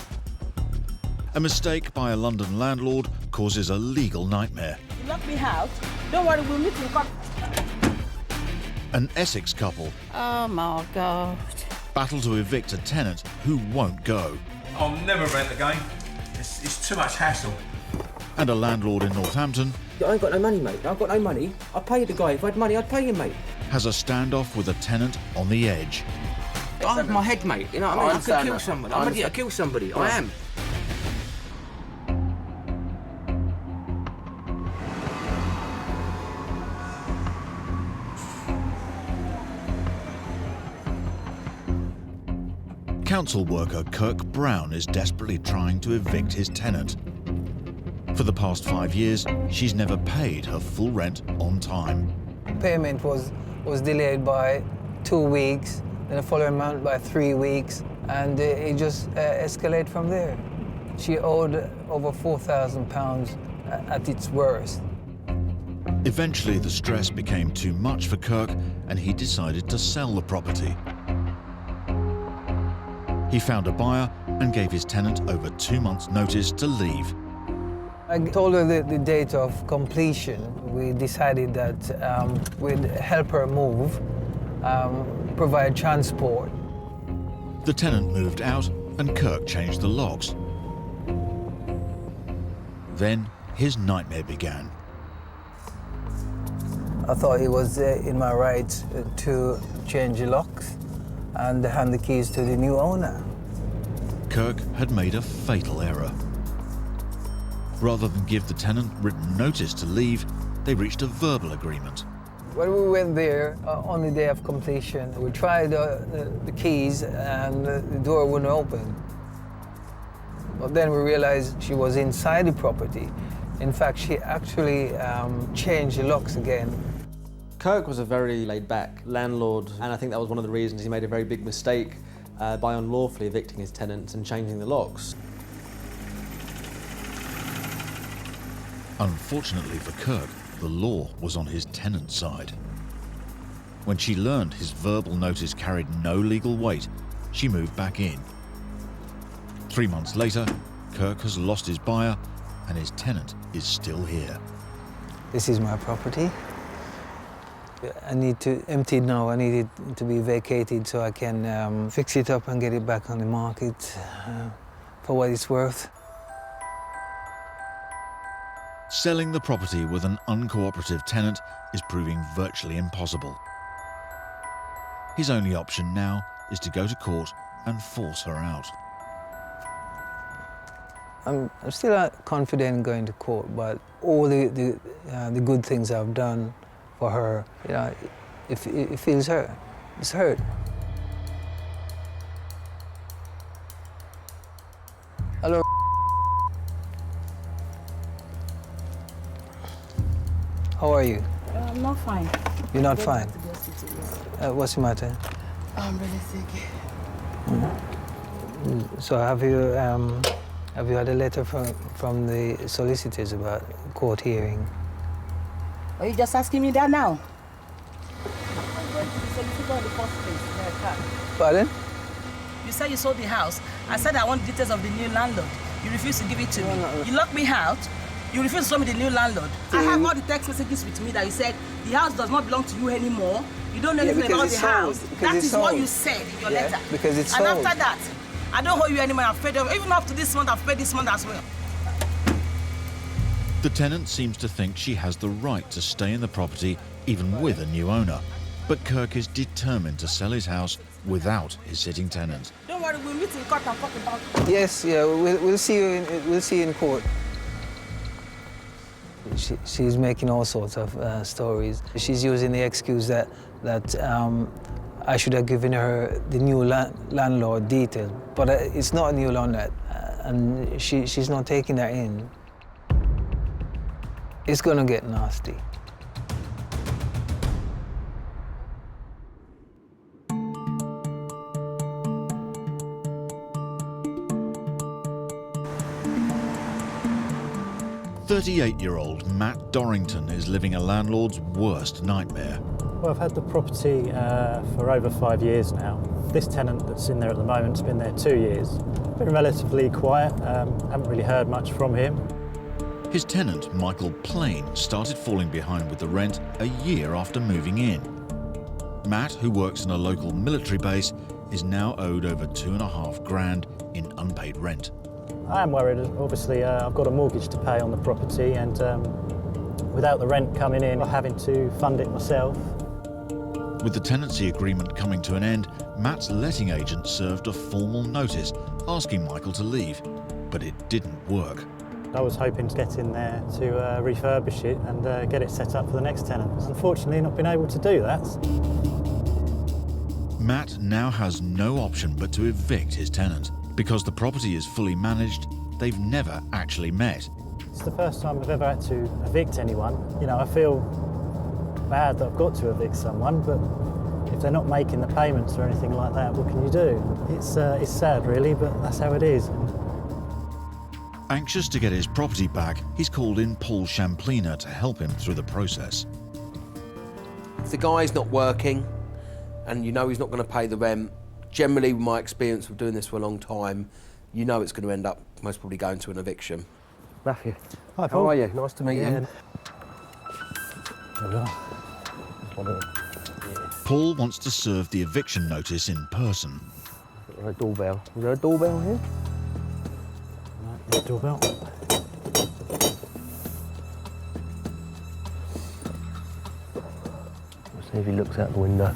A mistake by a London landlord causes a legal nightmare. You lock me out. Don't worry, we'll meet in court. An Essex couple Oh my God. battle to evict a tenant who won't go. I'll never rent again. It's too much hassle. And a landlord in Northampton I ain't got no money, mate. I've got no money. I paid the guy. If I had money, I'd pay him, mate. has a standoff with a tenant on the edge. I have my head, mate. You know what I mean? I could kill somebody. I'm ready to kill somebody. I am. Council worker Kirk Brown is desperately trying to evict his tenant. For the past 5 years, she's never paid her full rent on time. Payment was delayed by 2 weeks, then the following month by 3 weeks, and it just escalated from there. She owed over £4,000 at its worst. Eventually, the stress became too much for Kirk, and he decided to sell the property. He found a buyer and gave his tenant over 2 months' notice to leave. I told her the date of completion. We decided that we'd help her move, provide transport. The tenant moved out and Kirk changed the locks. Then his nightmare began. I thought it was in my rights to change the locks and hand the keys to the new owner. Kirk had made a fatal error. Rather than give the tenant written notice to leave, they reached a verbal agreement. When we went there on the day of completion, we tried the keys and the door wouldn't open. But then we realized she was inside the property. In fact, she actually changed the locks again. Kirk was a very laid-back landlord, and I think that was one of the reasons he made a very big mistake by unlawfully evicting his tenants and changing the locks. Unfortunately for Kirk, the law was on his tenant's side. When she learned his verbal notice carried no legal weight, she moved back in. 3 months later, Kirk has lost his buyer and his tenant is still here. This is my property. I need to empty it now. I need it to be vacated so I can fix it up and get it back on the market for what it's worth. Selling the property with an uncooperative tenant is proving virtually impossible. His only option now is to go to court and force her out. I'm still not confident in going to court, but all the good things I've done for her, you know, it feels hurt. It's hurt. Hello. How are you? I'm not fine. You're not fine? What's the matter? I'm really sick. So have you had a letter from the solicitors about court hearing? Are you just asking me that now? I'm going to the to go in the first place? Pardon? You said you sold the house. I said I want details of the new landlord. You refused to give it to me. You locked me out. You refused to show me the new landlord. I have all the text messages with me that you said the house does not belong to you anymore. You don't know anything about the house. That is what you said in your letter. Because it's and sold. after that, I don't owe you anymore. I've paid them. Even up to this month, I've paid this month as well. The tenant seems to think she has the right to stay in the property even with a new owner. But Kirk is determined to sell his house without his sitting tenant. Don't worry, we'll meet in court and talk about it. Yes, yeah, we'll see you in court. She's making all sorts of stories. She's using the excuse that I should have given her the new landlord detail, but it's not a new landlord, and she's not taking that in. It's gonna get nasty. "38-year-old Matt Dorrington is living a landlord's worst nightmare. Well, I've had the property for over 5 years now. This tenant that's in there at the moment's been there 2 years. Been relatively quiet, haven't really heard much from him. His tenant, Michael Plain, started falling behind with the rent a year after moving in. Matt, who works in a local military base, is now owed over $2,500 in unpaid rent. I am worried. Obviously, I've got a mortgage to pay on the property, and without the rent coming in, I'm having to fund it myself. With the tenancy agreement coming to an end, Matt's letting agent served a formal notice asking Michael to leave, but it didn't work. I was hoping to get in there to refurbish it and get it set up for the next tenant. Unfortunately, not been able to do that. Matt now has no option but to evict his tenant. Because the property is fully managed, they've never actually met. It's the first time I've ever had to evict anyone. You know, I feel bad that I've got to evict someone, but if they're not making the payments or anything like that, what can you do? It's sad, really, but that's how it is. Anxious to get his property back, he's called in Paul Champlina to help him through the process. If the guy's not working and you know he's not going to pay the rent, generally, with my experience of doing this for a long time, you know it's going to end up most probably going to an eviction. Matthew. Hi, Paul. How are you? Nice to meet you. Paul wants to serve the eviction notice in person. A doorbell. Is there a doorbell here? No doorbell. Let's see if he looks out the window.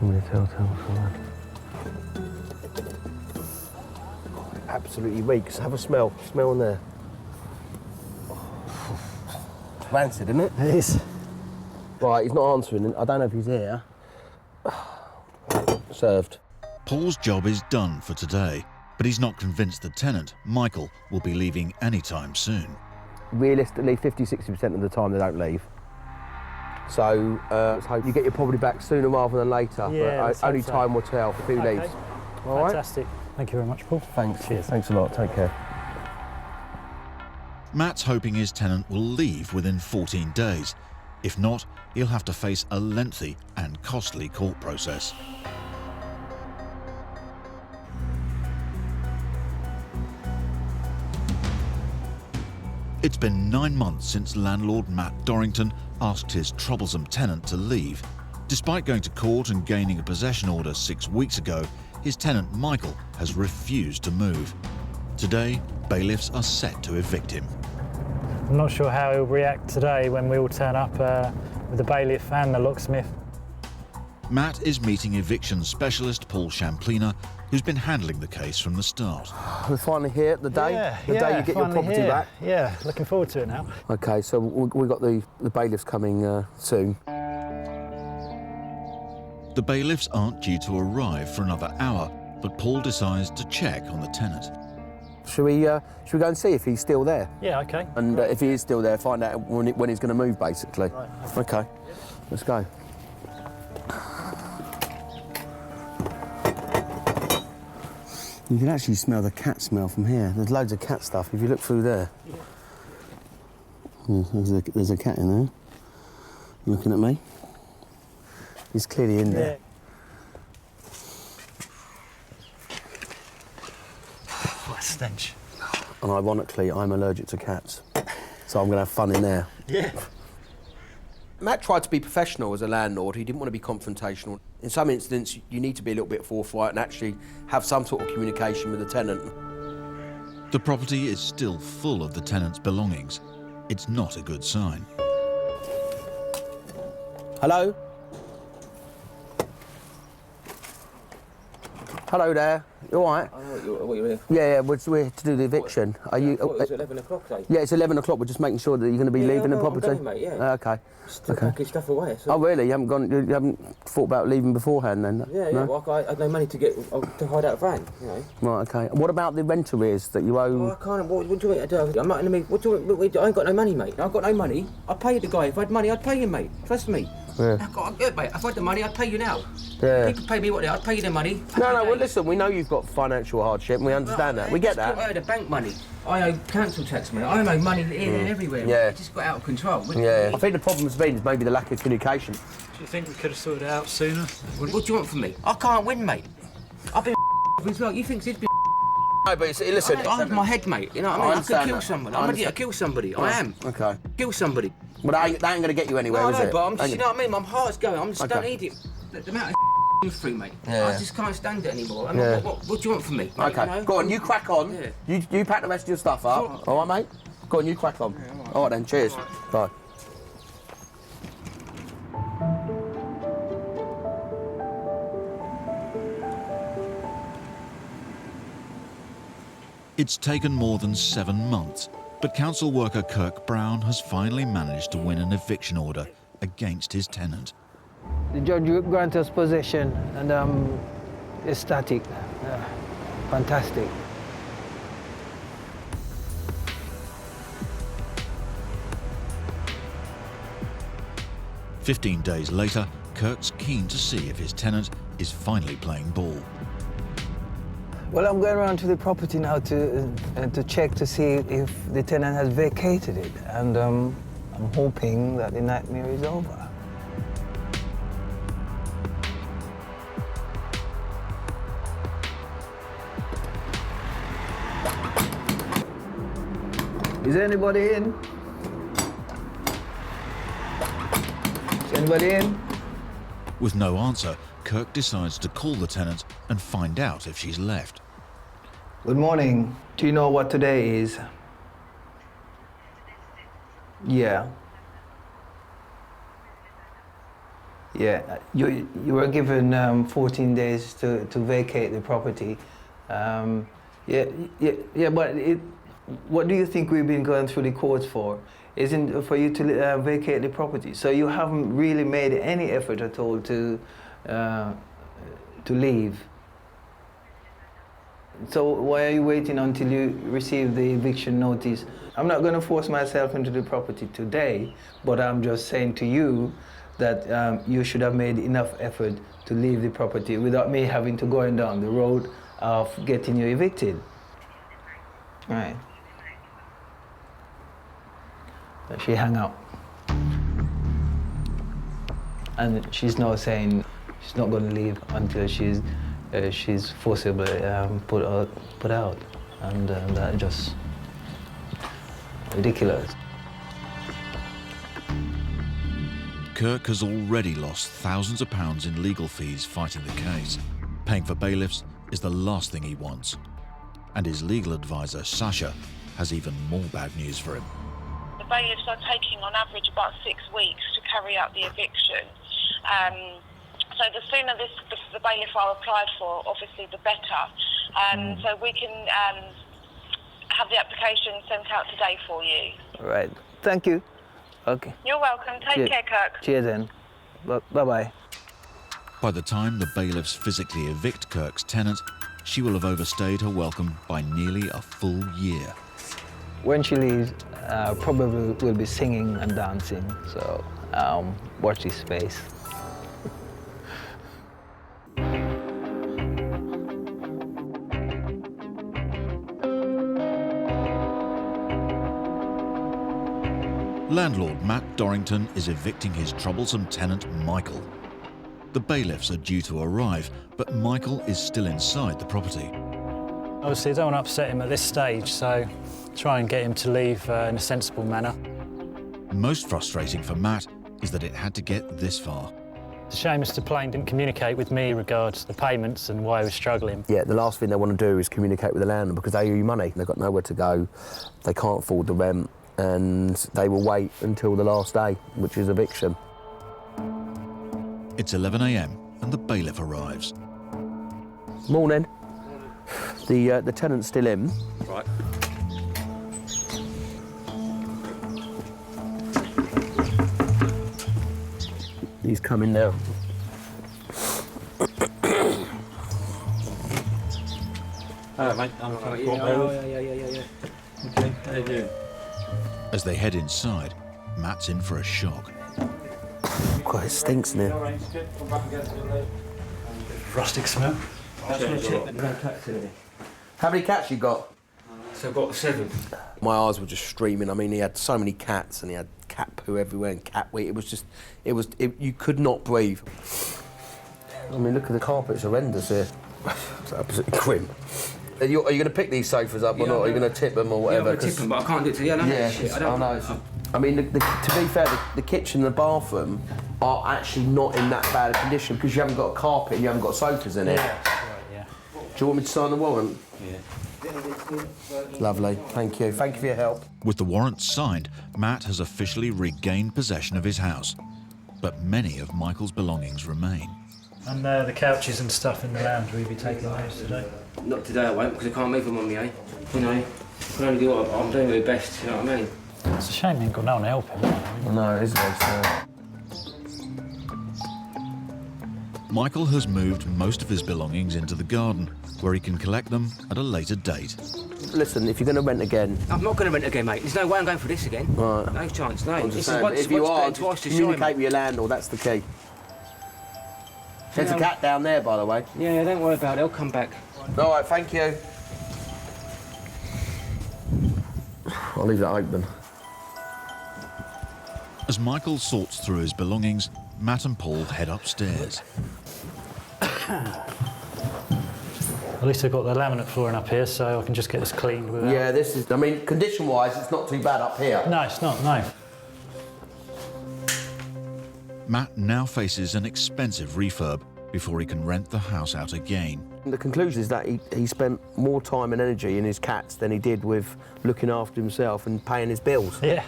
I'm going to telltale sign. Absolutely reeks. Have a smell. Smell in there. It's rancid, isn't it? It is. Right, he's not answering. I don't know if he's here. Served. Paul's job is done for today, but he's not convinced the tenant, Michael, will be leaving anytime soon. Realistically, 50–60% of the time they don't leave. So let's hope you get your property back sooner rather than later. Yeah, but only time will tell if he leaves. All right? Fantastic. Thank you very much, Paul. Thanks. Cheers. Thanks a lot. Take care. Matt's hoping his tenant will leave within 14 days. If not, he'll have to face a lengthy and costly court process. It's been 9 months since landlord Matt Dorrington asked his troublesome tenant to leave. Despite going to court and gaining a possession order 6 weeks ago, his tenant Michael has refused to move. Today, bailiffs are set to evict him. I'm not sure how he'll react today when we all turn up with the bailiff and the locksmith. Matt is meeting eviction specialist Paul Champlina, who's been handling the case from the start. We're finally here, the day you get your property back. Yeah, looking forward to it now. Okay, so we've got the bailiffs coming soon. The bailiffs aren't due to arrive for another hour, but Paul decides to check on the tenant. Should we go and see if he's still there? Yeah, okay. And if he is still there, find out when he's going to move, basically. Right, okay. Let's go. You can actually smell the cat smell from here. There's loads of cat stuff if you look through there. Yeah. There's a cat in there. Looking at me. He's clearly in there. stench. And ironically, I'm allergic to cats. So I'm going to have fun in there. Yeah. Matt tried to be professional as a landlord. He didn't want to be confrontational. In some incidents, you need to be a little bit forthright and actually have some sort of communication with the tenant. The property is still full of the tenant's belongings. It's not a good sign. Hello? Hello there. You all right? What are you here? Yeah, we're here to do the eviction. Are you? It's 11 o'clock, though. Yeah, it's 11 o'clock. We're just making sure that you're going to be leaving the property. I'm going, mate, yeah. Okay. Still packing stuff away. So. Oh, really? You haven't thought about leaving beforehand then? Yeah, no? Well, I had no money to hide out a van, you know. Right, okay. What about the rent arrears that you owe? Oh, I can't. What do you want me to do? I'm not in the What do you want? I ain't got no money, mate. I've got no money. I paid the guy. If I had money, I'd pay him, mate. Trust me. Yeah. Mate, if I had the money, I'd pay you now. Yeah. People pay me what they I'd pay you the money. No, well, listen, we know you've got financial hardship and we understand that. We get that. I owe the bank money. I owe council tax money. I owe money here and everywhere. Yeah. It just got out of control. Yeah. I think the problem has been maybe the lack of communication. Do you think we could have sorted it out sooner? What do you want from me? I can't win, mate. I've been as well. You think he's been. No, but listen. I have my head, mate. You know what I mean? I could kill that. somebody. I'm ready to kill somebody. I am. Okay. Kill somebody. But that ain't going to get you anywhere, No, is no, it? but I'm just, you know what I mean? My heart's going. I'm just Okay. don't need it. The amount of through, mate. Yeah. I just can't stand it anymore. I mean, Yeah. what do you want from me? Mate, Okay, you know? go on, you crack on. Yeah. You pack the rest of your stuff up. All right, mate? Go on, you crack on. All right then, cheers. Bye. It's taken more than 7 months, but council worker Kirk Brown has finally managed to win an eviction order against his tenant. The judge granted us possession and ecstatic. Fantastic. "15 days later, Kirk's keen to see if his tenant is finally playing ball. Well, I'm going around to the property now to check to see if the tenant has vacated it, and I'm hoping that the nightmare is over. Is anybody in? Is anybody in? With no answer, Kirk decides to call the tenant and find out if she's left. Good morning. Do you know what today is? Yeah. Yeah, you were given 14 days to vacate the property. Yeah, but what do you think we've been going through the courts for? Isn't for you to vacate the property. So you haven't really made any effort at all to leave. So why are you waiting until you receive the eviction notice? I'm not going to force myself into the property today, but I'm just saying to you that you should have made enough effort to leave the property without me having to go down the road of getting you evicted. Right. She hung up. And she's now saying she's not going to leave until she's forcibly put out. And that's just ridiculous. Kirk has already lost thousands of pounds in legal fees fighting the case. Paying for bailiffs is the last thing he wants. And his legal advisor, Sasha, has even more bad news for him. The bailiffs are taking on average about 6 weeks to carry out the eviction. So the sooner the bailiff are applied for, obviously the better. So we can have the application sent out today for you. All right. Thank you. Okay. You're welcome. Take care, Kirk. Cheers then. Bye-bye. By the time the bailiffs physically evict Kirk's tenant, she will have overstayed her welcome by nearly a full year. When she leaves, probably will be singing and dancing, so watch this space. Landlord Matt Dorrington is evicting his troublesome tenant Michael. The bailiffs are due to arrive, but Michael is still inside the property. Obviously, I don't want to upset him at this stage, so try and get him to leave in a sensible manner. Most frustrating for Matt is that it had to get this far. It's a shame Mr. Plain didn't communicate with me regards the payments and why he was struggling. Yeah, the last thing they want to do is communicate with the landlord because they owe you money. They've got nowhere to go, they can't afford the rent, and they will wait until the last day, which is eviction. It's 11 a.m. and the bailiff arrives. Morning. The tenant's still in. Right. He's coming now. Hello, mate. I'm trying to Yeah. Okay, how you doing? As they head inside, Matt's in for a shock. God, it stinks in here. Rustic smell. How many cats you got? So I've got 7. My eyes were just streaming. I mean, he had so many cats and he had cat poo everywhere and cat wee. It was just, you could not breathe. I mean, look at the carpet, it's horrendous here. It's absolutely grim. Are you going to pick these sofas up or not? Are you going to tip them or whatever? Yeah, I'm going to tip them, but I can't do it today. I know. I mean, to be fair, the kitchen and the bathroom are actually not in that bad a condition because you haven't got a carpet and you haven't got sofas in it. Yeah, right, yeah. Do you want me to sign the warrant? Yeah. Lovely, thank you. Thank you for your help. With the warrant signed, Matt has officially regained possession of his house. But many of Michael's belongings remain. And the couches and stuff in the lounge, will you be taking those today? Not today, I won't, because I can't move them on me, eh? You know, I can only do what I'm doing my best, you know what I mean? It's a shame you ain't got no one to help him. No, it is nice. Michael has moved most of his belongings into the garden, where he can collect them at a later date. Listen, if you're going to rent again... I'm not going to rent again, mate. There's no way I'm going for this again. Right. No chance, no. I'm just saying, if you are, communicate with your landlord, that's the key. There's a cat down there, by the way. Yeah, don't worry about it. I'll come back. All right, thank you. I'll leave that open. As Michael sorts through his belongings, Matt and Paul head upstairs. At least I've got the laminate flooring up here, so I can just get this cleaned without... Yeah, this is... I mean, condition-wise, it's not too bad up here. No, it's not, no. Matt now faces an expensive refurb before he can rent the house out again. The conclusion is that he spent more time and energy in his cats than he did with looking after himself and paying his bills. Yeah.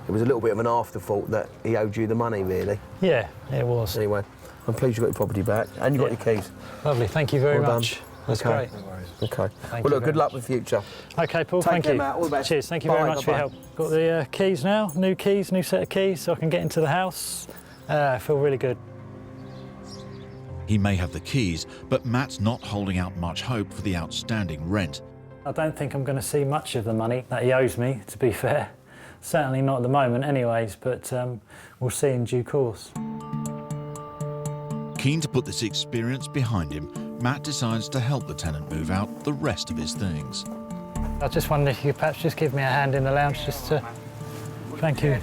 It was a little bit of an afterthought that he owed you the money, really. Yeah, it was. Anyway, I'm pleased you got your property back and you got your keys. Lovely, thank you very Well much. done. That's Okay. great. Okay. Thank Well, you look, good very luck much. with the future. OK, Paul, Take thank care, you. Matt. All the best. Cheers, thank you Bye, very much for your bye-bye. help. Got the keys now, new set of keys, so I can get into the house. I feel really good. He may have the keys, but Matt's not holding out much hope for the outstanding rent. I don't think I'm going to see much of the money that he owes me, to be fair. Certainly not at the moment anyways, but we'll see in due course. Keen to put this experience behind him, Matt decides to help the tenant move out the rest of his things. I just wondered if you could perhaps just give me a hand in the lounge just to... Thank you.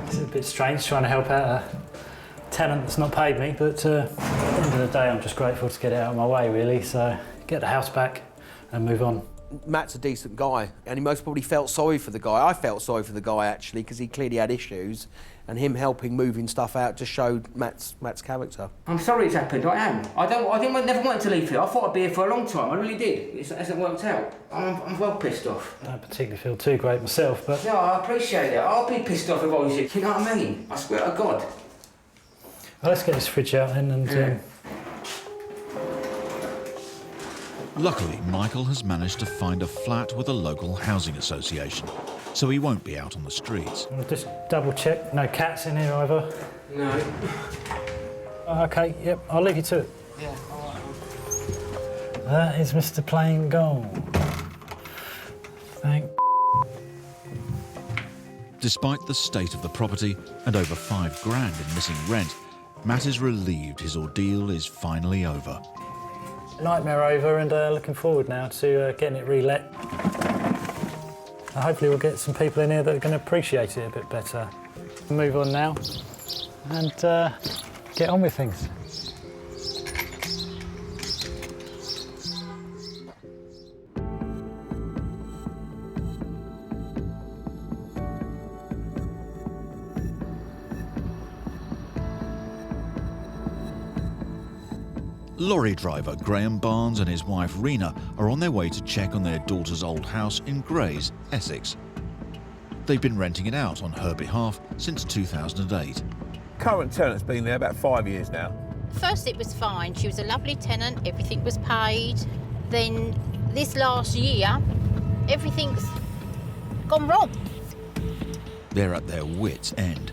It's a bit strange trying to help out a tenant that's not paid me, but at the end of the day I'm just grateful to get it out of my way really, so get the house back and move on. Matt's a decent guy, and he most probably felt sorry for the guy. I felt sorry for the guy, actually, because he clearly had issues, and him helping moving stuff out just showed Matt's character. I'm sorry it's happened, I am. I never wanted to leave here. I thought I'd be here for a long time, I really did. It hasn't worked out. I'm well pissed off. I don't particularly feel too great myself, but... No, I appreciate it. I'll be pissed off if I was you. You know what I mean? I swear to God. Well, let's get this fridge out then and... Luckily, Michael has managed to find a flat with a local housing association, so he won't be out on the streets. I'll just double check, no cats in here either. No. OK, yep, I'll leave you to it. Yeah, all right. That is Mr. Plain Gold. Thank... Despite the state of the property and over $5 grand in missing rent, Matt is relieved his ordeal is finally over. Nightmare over and looking forward now to getting it relet. Hopefully we'll get some people in here that are going to appreciate it a bit better. Move on now and get on with things. Lorry driver Graham Barnes and his wife Rena are on their way to check on their daughter's old house in Grays, Essex. They've been renting it out on her behalf since 2008. Current tenant's been there about 5 years now. First it was fine, she was a lovely tenant, everything was paid. Then this last year, everything's gone wrong. They're at their wits' end.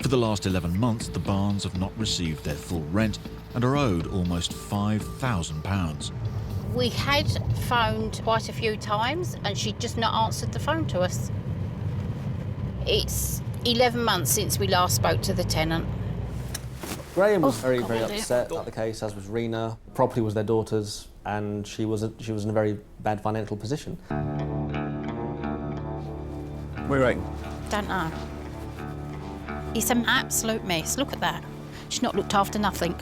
For the last 11 months, the Barnes have not received their full rent and are owed almost £5,000. We had phoned quite a few times and she'd just not answered the phone to us. It's 11 months since we last spoke to the tenant. Graham was very upset about the case, as was Rena. Property was their daughter's, and she was in a very bad financial position. What do you reckon? Don't know. It's an absolute mess. Look at that. She's not looked after nothing.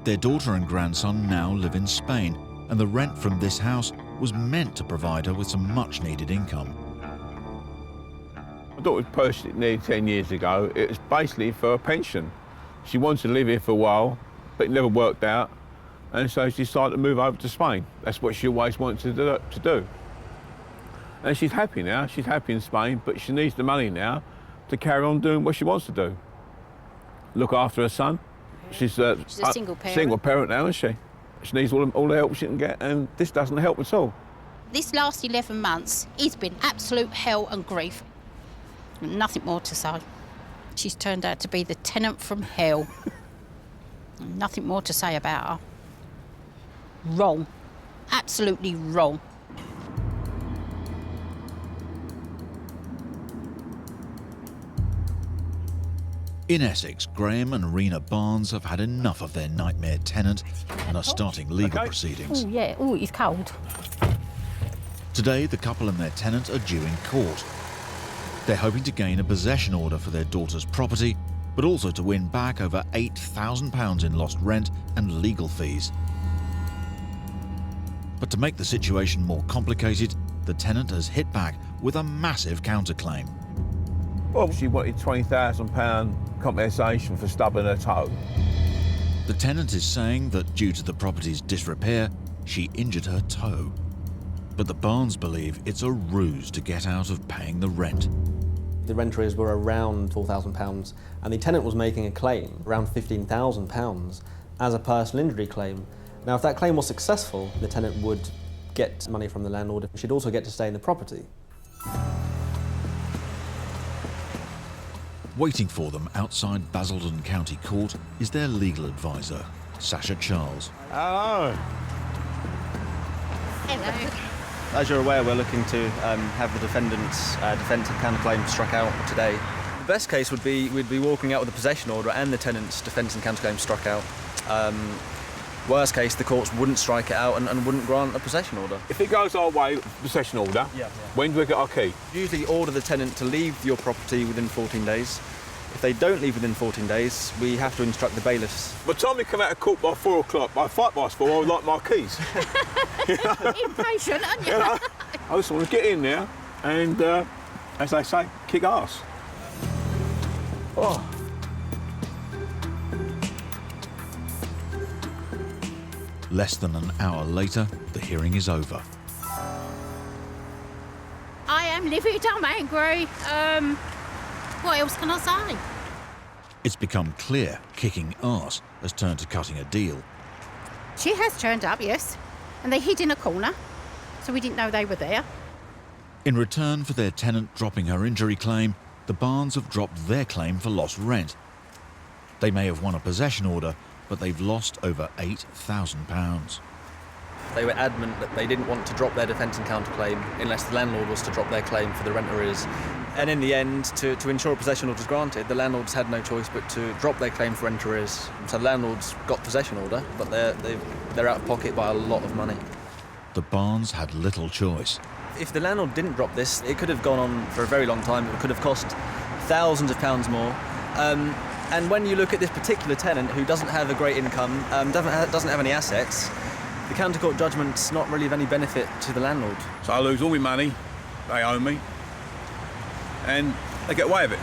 Their daughter and grandson now live in Spain, and the rent from this house was meant to provide her with some much-needed income. My daughter was purchased it nearly 10 years ago. It was basically for a pension. She wanted to live here for a while, but it never worked out, and so she decided to move over to Spain. That's what she always wanted to do. And she's happy now. She's happy in Spain, but she needs the money now to carry on doing what she wants to do. Look after her son. She's a single parent. Single parent now, isn't she? She needs all the help she can get, and this doesn't help at all. This last 11 months, it's been absolute hell and grief. Nothing more to say. She's turned out to be the tenant from hell. Nothing more to say about her. Wrong. Absolutely wrong. In Essex, Graham and Rena Barnes have had enough of their nightmare tenant and are starting legal proceedings. Oh, yeah. Oh, it's cold. Today, the couple and their tenant are due in court. They're hoping to gain a possession order for their daughter's property, but also to win back over £8,000 in lost rent and legal fees. But to make the situation more complicated, the tenant has hit back with a massive counterclaim. Well, she wanted £20,000 compensation for stubbing her toe. The tenant is saying that due to the property's disrepair, she injured her toe. But the Barnes believe it's a ruse to get out of paying the rent. The rent arrears were around £4,000, and the tenant was making a claim around £15,000 as a personal injury claim. Now, if that claim was successful, the tenant would get money from the landlord. She'd also get to stay in the property. Waiting for them outside Basildon County Court is their legal advisor, Sasha Charles. Hello. Hello. As you're aware, we're looking to have the defendant's defence and counterclaim struck out today. The best case would be we'd be walking out with a possession order and the tenant's defence and counterclaim struck out. Worst case, the courts wouldn't strike it out and wouldn't grant a possession order. If it goes our way, possession order, when do we get our key? Usually order the tenant to leave your property within 14 days. If they don't leave within 14 days, we have to instruct the bailiffs. By the time we come out of court by 4 o'clock, by 4:05, I would like my keys. Impatient, aren't you? You know? I just want to get in there and, as they say, kick ass. Oh. Less than an hour later, the hearing is over. I am livid, I'm angry. What else can I say? It's become clear kicking arse has turned to cutting a deal. She has turned up, yes. And they hid in a corner, so we didn't know they were there. In return for their tenant dropping her injury claim, the Barnes have dropped their claim for lost rent. They may have won a possession order, but they've lost over £8,000. They were adamant that they didn't want to drop their defence and counterclaim unless the landlord was to drop their claim for the rent arrears. And in the end, to ensure a possession order was granted, the landlords had no choice but to drop their claim for rent arrears. So the landlords got possession order, but they're out of pocket by a lot of money. The Barnes had little choice. If the landlord didn't drop this, it could have gone on for a very long time. It could have cost thousands of pounds more. And when you look at this particular tenant who doesn't have a great income, doesn't have any assets, the county court judgment's not really of any benefit to the landlord. So I lose all my money, they owe me, and they get away with it.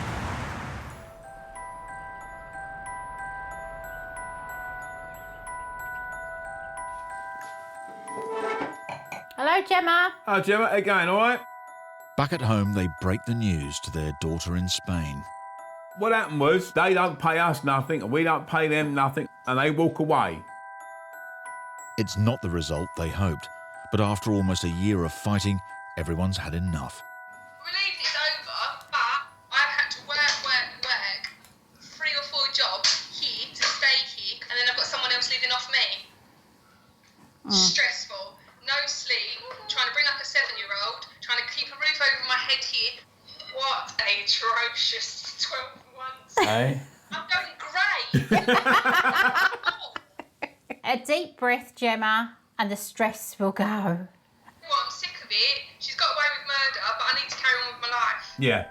Hello, Gemma. Oh, Gemma, again, all right? Back at home, they break the news to their daughter in Spain. What happened was, they don't pay us nothing, and we don't pay them nothing, and they walk away. It's not the result they hoped, but after almost a year of fighting, everyone's had enough. Relieved it's over, but I've had to work 3 or 4 jobs here to stay here, and then I've got someone else living off me. Stressful, no sleep, trying to bring up a 7-year-old, trying to keep a roof over my head here. What a atrocious 12 months. Hey. I'm going grey. A deep breath, Gemma, and the stress will go. Well, I'm sick of it. She's got away with murder, but I need to carry on with my life. Yeah.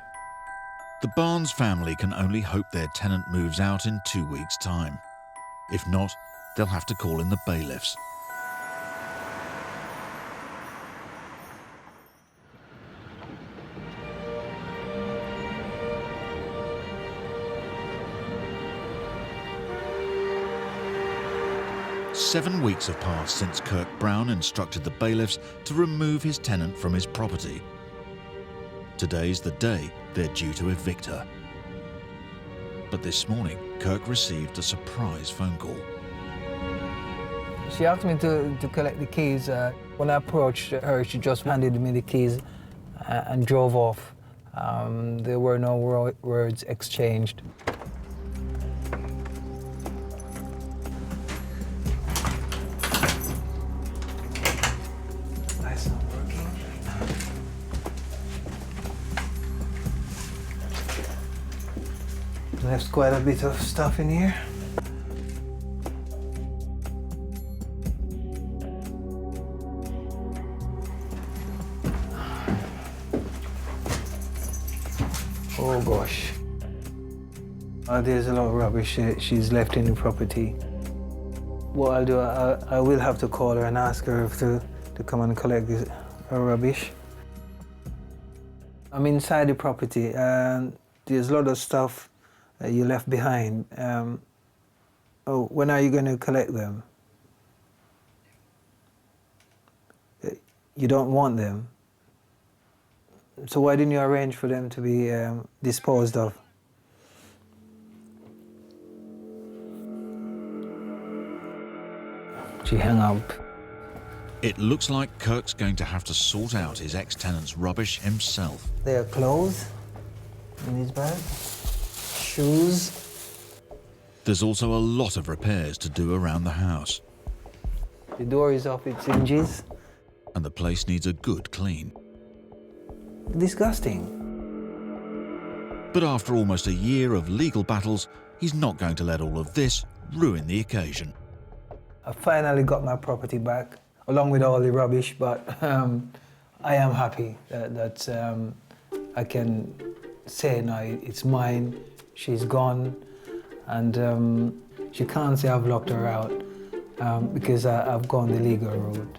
The Barnes family can only hope their tenant moves out in 2 weeks' time. If not, they'll have to call in the bailiffs. Seven weeks have passed since Kirk Brown instructed the bailiffs to remove his tenant from his property. Today's the day they're due to evict her. But this morning, Kirk received a surprise phone call. She asked me to collect the keys. When I approached her, she just handed me the keys and drove off. There were no words exchanged. There's quite a bit of stuff in here. Oh gosh. There's a lot of rubbish she's left in the property. What I'll do, I will have to call her and ask her to come and collect her rubbish. I'm inside the property and there's a lot of stuff you left behind. When are you going to collect them? You don't want them. So why didn't you arrange for them to be disposed of? She hung up. It looks like Kirk's going to have to sort out his ex-tenant's rubbish himself. There are clothes in his bag. Shoes. There's also a lot of repairs to do around the house. The door is off its hinges. And the place needs a good clean. Disgusting. But after almost a year of legal battles, he's not going to let all of this ruin the occasion. I finally got my property back, along with all the rubbish, but I am happy that I can say now it's mine. She's gone, and she can't say I've locked her out because I've gone the legal route.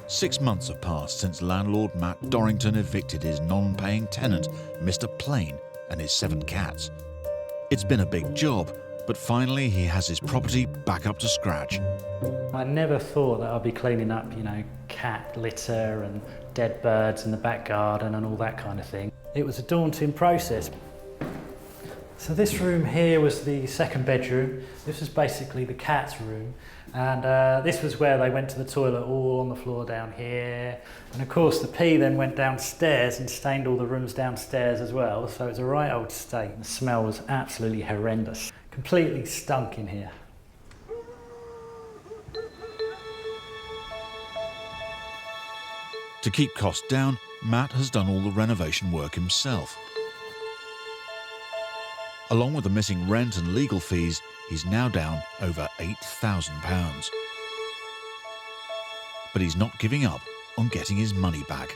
Six months have passed since landlord Matt Dorrington evicted his non-paying tenant, Mr. Plain, and his 7 cats. It's been a big job, but finally he has his property back up to scratch. I never thought that I'd be cleaning up, cat litter and dead birds in the back garden and all that kind of thing. It was a daunting process. So this room here was the second bedroom. This was basically the cat's room. And this was where they went to the toilet, all on the floor down here. And of course the pee then went downstairs and stained all the rooms downstairs as well. So it was a right old state. The smell was absolutely horrendous. Completely stunk in here. To keep costs down, Matt has done all the renovation work himself. Along with the missing rent and legal fees, he's now down over £8,000. But he's not giving up on getting his money back.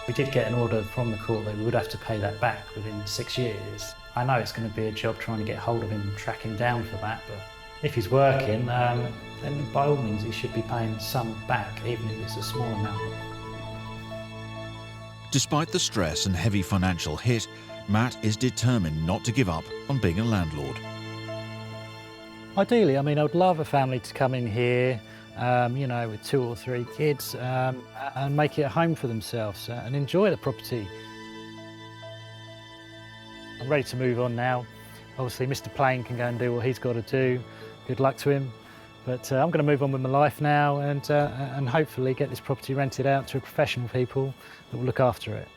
We did get an order from the court that we would have to pay that back within 6 years. I know it's going to be a job trying to get hold of him, track him down for that, but if he's working, then by all means he should be paying some back, even if it's a small amount. Despite the stress and heavy financial hit, Matt is determined not to give up on being a landlord. Ideally, I mean, I would love a family to come in here, you know, with 2 or 3 kids and make it a home for themselves and enjoy the property. I'm ready to move on now. Obviously, Mr. Plain can go and do what he's got to do. Good luck to him. But I'm going to move on with my life now and hopefully get this property rented out to professional people that will look after it.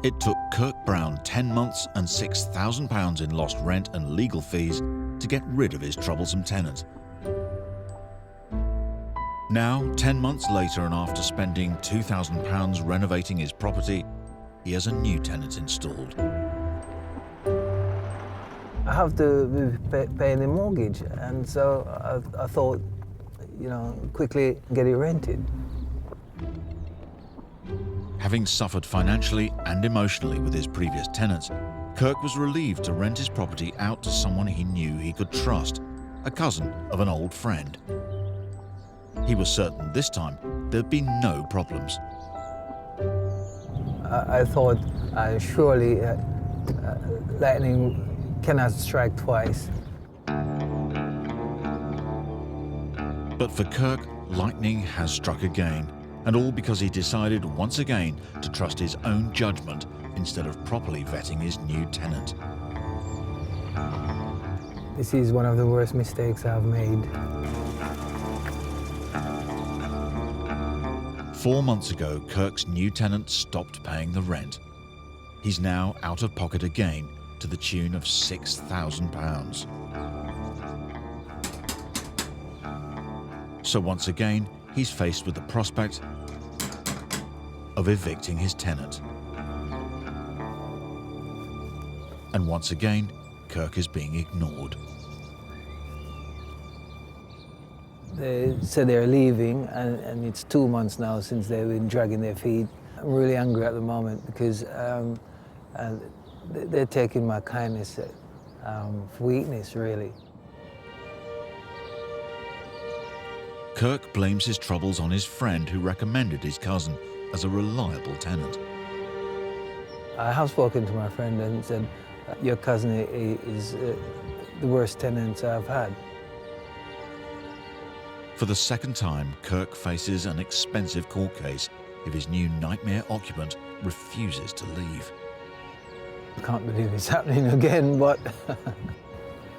It took Kirk Brown 10 months and £6,000 in lost rent and legal fees to get rid of his troublesome tenant. Now, 10 months later, and after spending £2,000 renovating his property, he has a new tenant installed. I have to be paying the mortgage, and so I thought, you know, quickly get it rented. Having suffered financially and emotionally with his previous tenants, Kirk was relieved to rent his property out to someone he knew he could trust, a cousin of an old friend. He was certain this time there'd be no problems. I thought surely lightning cannot strike twice. But for Kirk, lightning has struck again, and all because he decided once again to trust his own judgment instead of properly vetting his new tenant. This is one of the worst mistakes I've made. 4 months ago, Kirk's new tenant stopped paying the rent. He's now out of pocket again to the tune of £6,000. So once again, he's faced with the prospect of evicting his tenant. And once again, Kirk is being ignored. They said they're leaving, and it's 2 months now since they've been dragging their feet. I'm really angry at the moment because they're taking my kindness for weakness, really. Kirk blames his troubles on his friend who recommended his cousin as a reliable tenant. I have spoken to my friend and said, your cousin is the worst tenant I've had. For the second time, Kirk faces an expensive court case if his new nightmare occupant refuses to leave. I can't believe it's happening again, but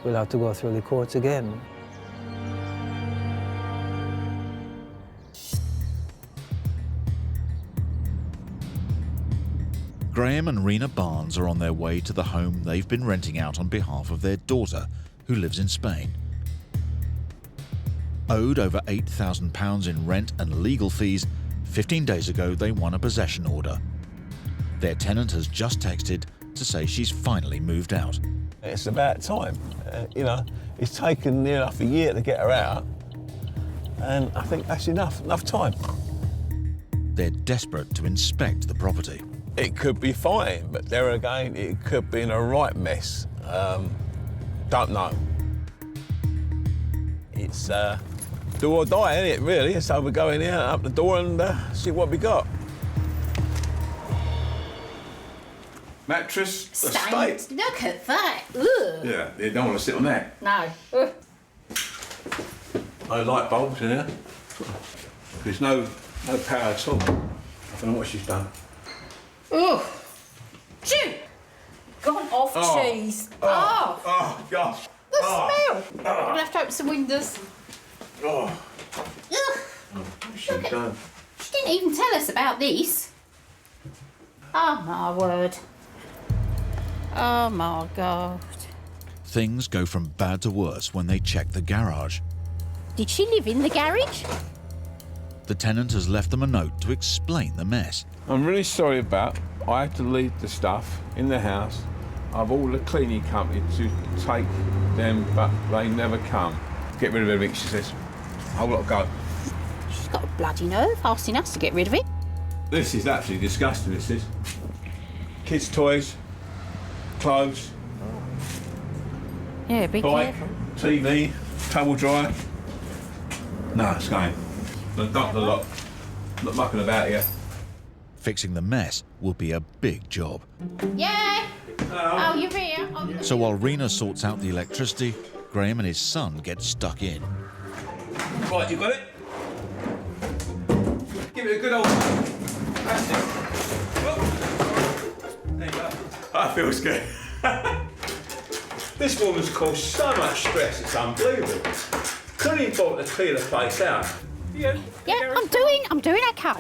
we'll have to go through the courts again. Graham and Rena Barnes are on their way to the home they've been renting out on behalf of their daughter, who lives in Spain. Owed over £8,000 in rent and legal fees, 15 days ago they won a possession order. Their tenant has just texted to say she's finally moved out. It's about time. You know, it's taken near enough a year to get her out, and I think that's enough time. They're desperate to inspect the property. It could be fine, but there again, it could be in a right mess. Don't know. It's do or die, isn't it, really? So we're going in, up the door and see what we got. Mattress, estate. Look at that. Ugh. Yeah, you don't want to sit on that. No. Ugh. No light bulbs in here. There's no power at all. I don't know what she's done. Oh, shoot! Gone off cheese. Oh, gosh. The smell. I'm gonna have to open some windows. Oh. Ugh. What's she done? She didn't even tell us about this. Oh, my word. Oh, my God. Things go from bad to worse when they check the garage. Did she live in the garage? The tenant has left them a note to explain the mess. I'm really sorry about I had to leave the stuff in the house. I've ordered a cleaning company to take them, but they never come. Get rid of everything, she says. Whole lot go. She's got a bloody nerve asking us to get rid of it. This is absolutely disgusting, this is. Kids' toys, clothes, Yeah, be bike, careful. TV, tumble dryer. No, it's going. Don't dump the lot. Not mucking about here. Fixing the mess will be a big job. Yeah. Oh, you're here. Oh, you're So while Rena sorts out the electricity, Graham and his son get stuck in. Right, you got it? Give it a good old... That's it. Whoop. There you go. That feels good. This woman's caused so much stress, it's unbelievable. Couldn't even bother to clear the place out. Yeah, I'm doing okay.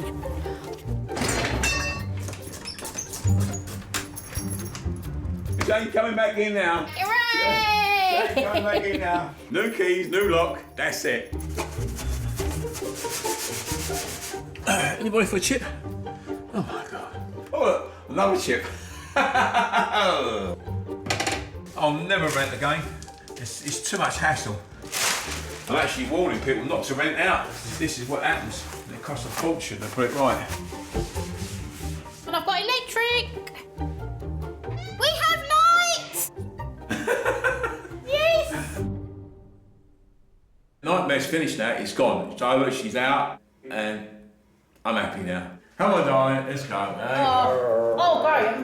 Is Jane coming back in now? Hooray! Jane coming back in now. New keys, new lock, that's it. Anybody for a chip? Oh my God. Oh, look, another chip. I'll never rent again. It's too much hassle. I'm actually warning people not to rent out. This is what happens. It costs a fortune to put it right. And I've got electric. We have lights. Yes. Nightmare's finished now. It's gone. It's over. She's out, and I'm happy now. Come on, darling. Let's go. Oh, Graham.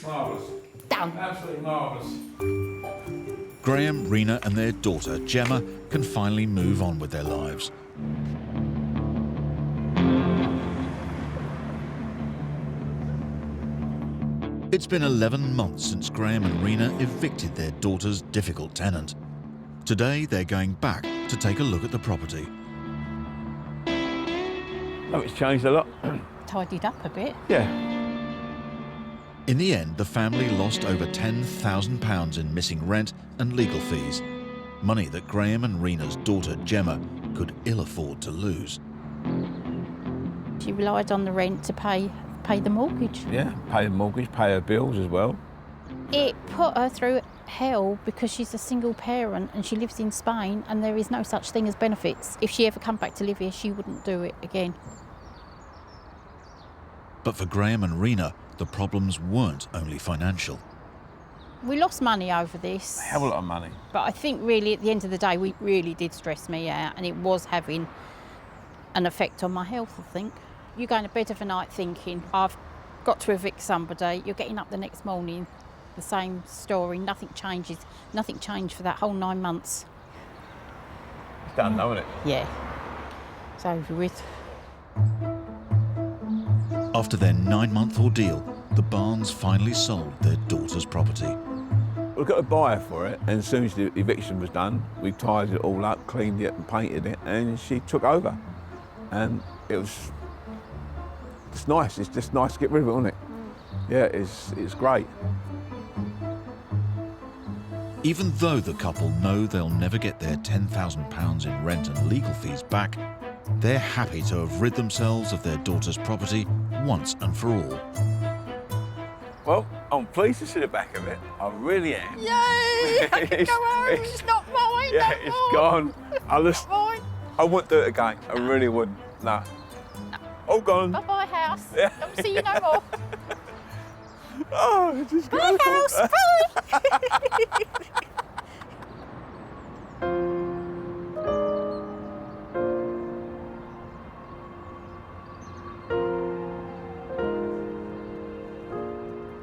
Marvellous. Down. Absolutely marvellous. Graham, Rena and their daughter, Gemma, can finally move on with their lives. It's been 11 months since Graham and Rena evicted their daughter's difficult tenant. Today, they're going back to take a look at the property. Oh, it's changed a lot. Tidied up a bit. Yeah. In the end, the family lost over £10,000 in missing rent and legal fees, money that Graham and Rena's daughter Gemma could ill afford to lose. She relied on the rent to pay the mortgage. Yeah, pay the mortgage, pay her bills as well. It put her through hell because she's a single parent and she lives in Spain and there is no such thing as benefits. If she ever come back to live here, she wouldn't do it again. But for Graham and Rena, the problems weren't only financial. We lost money over this. A hell of a lot of money. But I think really at the end of the day, we really did stress me out and it was having an effect on my health, I think. You're going to bed of a night thinking, I've got to evict somebody. You're getting up the next morning, the same story, nothing changes. Nothing changed for that whole 9 months. It's done, though, isn't it? Yeah, it's over with. After their 9-month ordeal, the Barnes finally sold their daughter's property. We got a buyer for it, and as soon as the eviction was done, we tidied it all up, cleaned it and painted it, and she took over. And it's nice, it's just nice to get rid of it, isn't it? Yeah, it's great. Even though the couple know they'll never get their £10,000 in rent and legal fees back, they're happy to have rid themselves of their daughter's property once and for all. Well, I'm pleased to see the back of it. I really am. Yay! I can go home. It's not mine. Yeah, no it's more. gone. Mine. I wouldn't do it again. I really wouldn't. No. All gone. Bye-bye, house. Yeah. Don't see you no more. Oh, it's just Bye, house. Bye.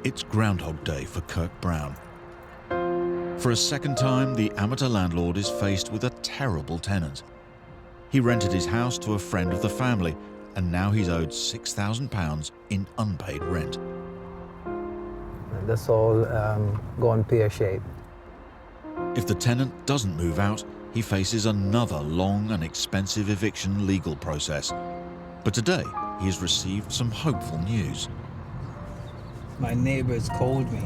It's Groundhog Day for Kirk Brown. For a second time, the amateur landlord is faced with a terrible tenant. He rented his house to a friend of the family, and now he's owed £6,000 in unpaid rent. That's all gone pear-shaped. If the tenant doesn't move out, he faces another long and expensive eviction legal process. But today, he's received some hopeful news. My neighbors called me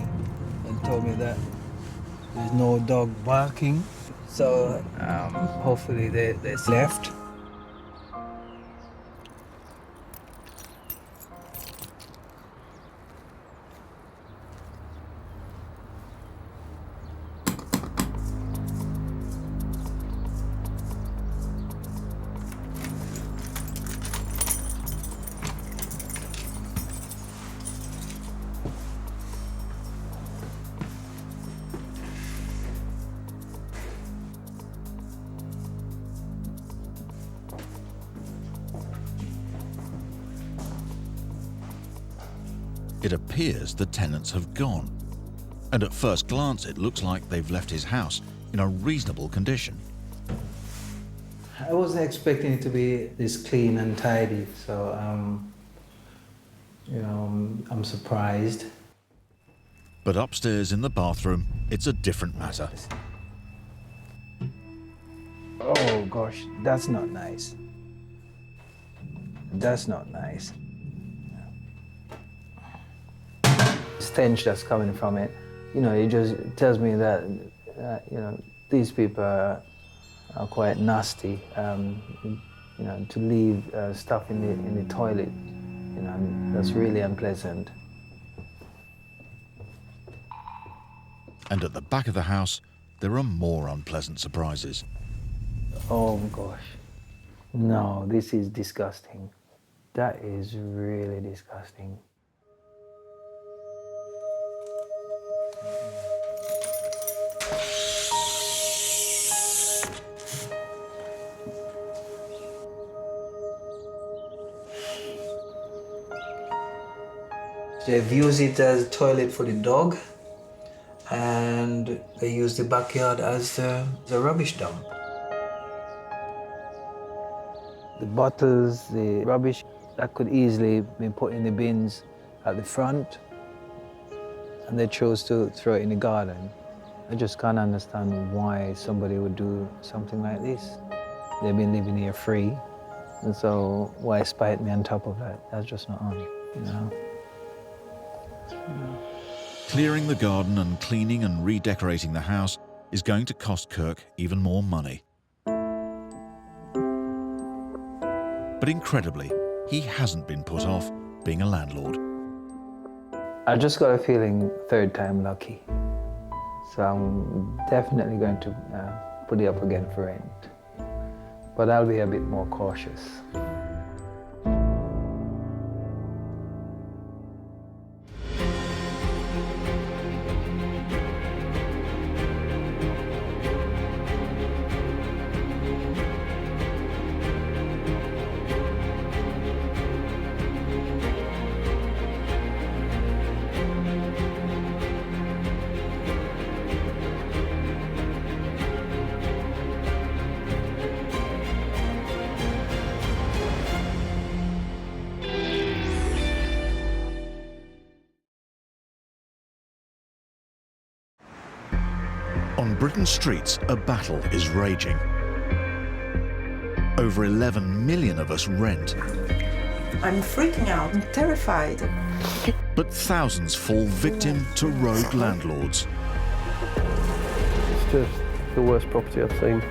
and told me that there's no dog barking, so hopefully they left. It appears the tenants have gone. And at first glance, it looks like they've left his house in a reasonable condition. I wasn't expecting it to be this clean and tidy, so I'm surprised. But upstairs in the bathroom, it's a different matter. Oh gosh, that's not nice. That's not nice. Stench that's coming from it, it just tells me that, these people are quite nasty. To leave stuff in the toilet, that's really unpleasant. And at the back of the house, there are more unpleasant surprises. Oh gosh, no, this is disgusting. That is really disgusting. They've used it as a toilet for the dog, and they use the backyard as the rubbish dump. The bottles, the rubbish, that could easily be put in the bins at the front, and they chose to throw it in the garden. I just can't understand why somebody would do something like this. They've been living here free, and so why spite me on top of that? That's just not on, Clearing the garden and cleaning and redecorating the house is going to cost Kirk even more money. But incredibly, he hasn't been put off being a landlord. I just got a feeling third time lucky. So I'm definitely going to put it up again for rent. But I'll be a bit more cautious. On Britain's streets, a battle is raging. Over 11 million of us rent. I'm freaking out. I'm terrified. But thousands fall victim to rogue landlords. It's just the worst property I've seen.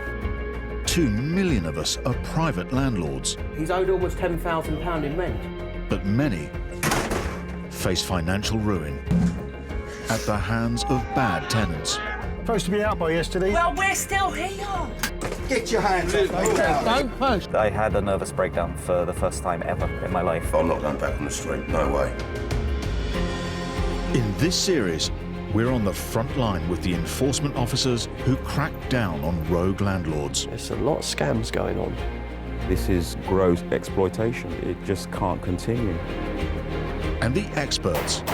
2 million of us are private landlords. He's owed almost £10,000 in rent. But many face financial ruin at the hands of bad tenants. Supposed to be out by yesterday. Well, we're still here. Get your hands off me. Don't push. I had a nervous breakdown for the first time ever in my life. I'm not going back on the street, no way. In this series, we're on the front line with the enforcement officers who crack down on rogue landlords. There's a lot of scams going on. This is gross exploitation. It just can't continue. And the experts,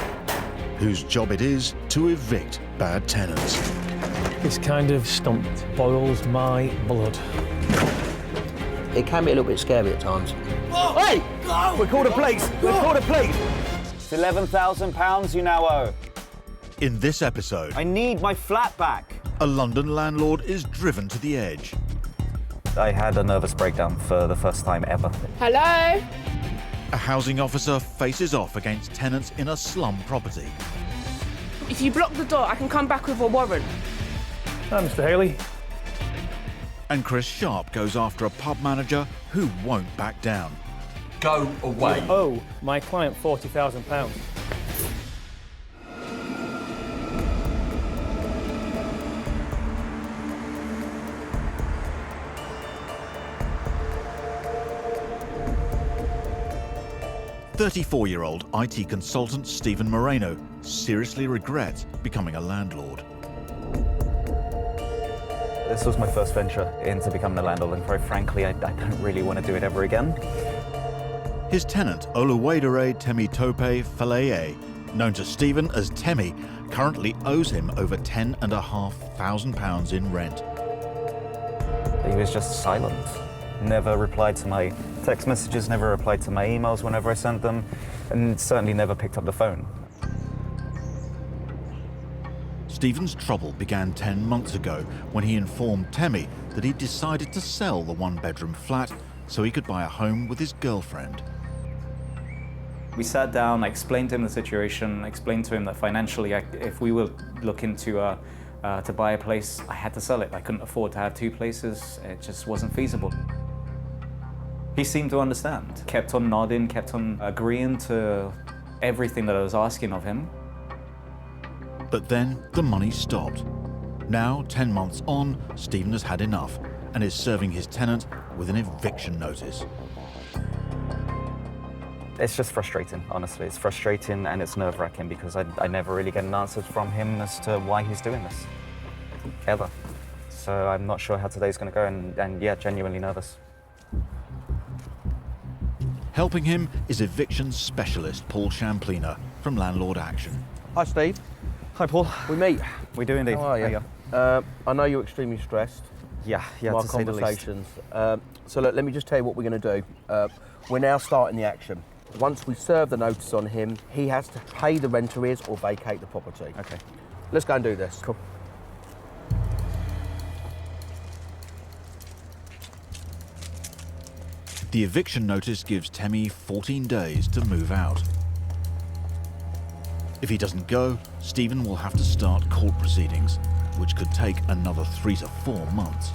whose job it is to evict bad tenants. This kind of stump boils my blood. It can be a little bit scary at times. Go! Hey! Go! We called the police! We called the police! It's £11,000 you now owe. In this episode, I need my flat back. A London landlord is driven to the edge. I had a nervous breakdown for the first time ever. Hello? A housing officer faces off against tenants in a slum property. If you block the door, I can come back with a warrant. Hi, Mr. Haley. And Chris Sharp goes after a pub manager who won't back down. Go away. You owe my client £40,000. "34-year-old IT consultant Stephen Moreno seriously regrets becoming a landlord. This was my first venture into becoming a landlord, and quite frankly, I don't really want to do it ever again. His tenant, Oluwadere Temitope Faleye, known to Stephen as Temi, currently owes him over £10,500 in rent. He was just silent. Never replied to my text messages, never replied to my emails whenever I sent them, and certainly never picked up the phone. Stephen's trouble began 10 months ago when he informed Temi that he decided to sell the one-bedroom flat so he could buy a home with his girlfriend. We sat down, I explained to him the situation, explained to him that financially, if we were looking to buy a place, I had to sell it. I couldn't afford to have two places. It just wasn't feasible. He seemed to understand, kept on nodding, kept on agreeing to everything that I was asking of him. But then the money stopped. Now, 10 months on, Stephen has had enough and is serving his tenant with an eviction notice. It's just frustrating, honestly. It's frustrating and it's nerve-wracking because I never really get an answer from him as to why he's doing this, ever. So I'm not sure how today's going to go, and yeah, genuinely nervous. Helping him is eviction specialist Paul Champlina from Landlord Action. Hi, Steve. Hi, Paul. We meet. We do indeed. How are you? I know you're extremely stressed. Yeah, Our to say the least. conversations. So look, let me just tell you what we're going to do. We're now starting the action. Once we serve the notice on him, he has to pay the rent arrears or vacate the property. Okay. Let's go and do this. Cool. The eviction notice gives Temi 14 days to move out. If he doesn't go, Stephen will have to start court proceedings, which could take another 3 to 4 months.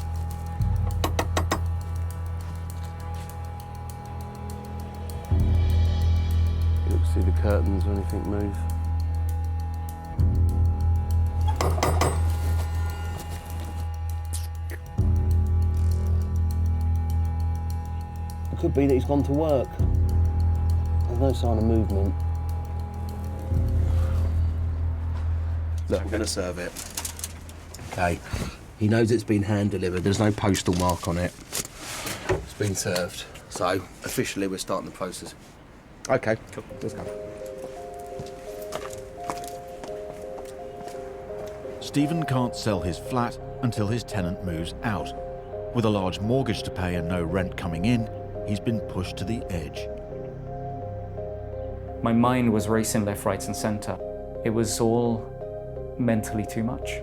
You look to see the curtains or anything move. It could be that he's gone to work. There's no sign of movement. Look, we're going to serve it. Okay. He knows it's been hand-delivered. There's no postal mark on it. It's been served. So, officially, we're starting the process. Okay, cool. Let's go. Stephen can't sell his flat until his tenant moves out. With a large mortgage to pay and no rent coming in, he's been pushed to the edge. My mind was racing left, right, and centre. It was all mentally too much.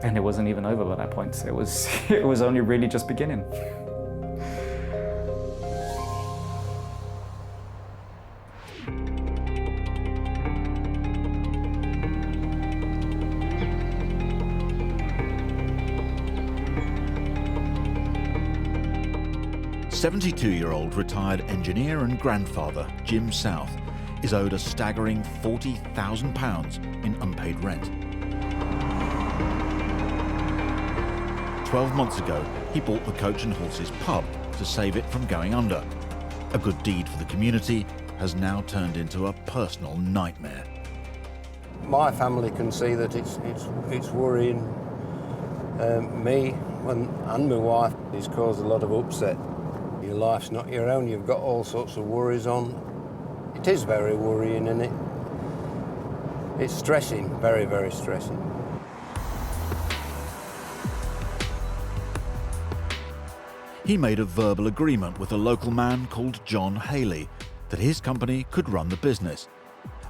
And it wasn't even over by that point. It was only really just beginning. "72-year-old retired engineer and grandfather Jim South is owed a staggering £40,000 in unpaid rent. 12 months ago, he bought the Coach and Horses pub to save it from going under. A good deed for the community has now turned into a personal nightmare. My family can see that it's worrying me and my wife. It's caused a lot of upset. Your life's not your own. You've got all sorts of worries on. It is very worrying, isn't it? It's stressing, very, very stressing. He made a verbal agreement with a local man called John Haley that his company could run the business.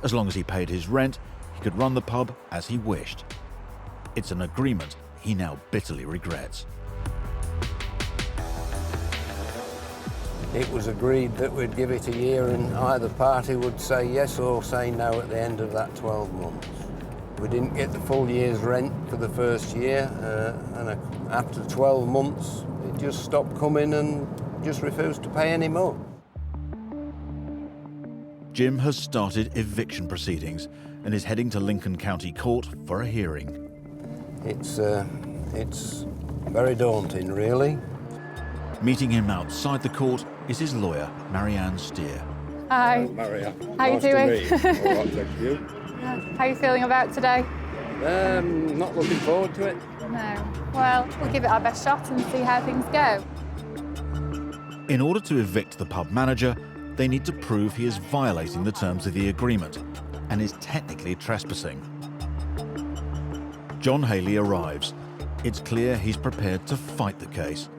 As long as he paid his rent, he could run the pub as he wished. It's an agreement he now bitterly regrets. It was agreed that we'd give it a year and either party would say yes or say no at the end of that 12 months. We didn't get the full year's rent for the first year, and after 12 months, it just stopped coming and just refused to pay any more. Jim has started eviction proceedings and is heading to Lincoln County Court for a hearing. It's very daunting, really. Meeting him outside the court is his lawyer, Marianne Steer. Hi. Hello, Maria. How you doing? All right, thank you. How are you feeling about today? Not looking forward to it. No. Well, we'll give it our best shot and see how things go. In order to evict the pub manager, they need to prove he is violating the terms of the agreement and is technically trespassing. John Haley arrives. It's clear he's prepared to fight the case.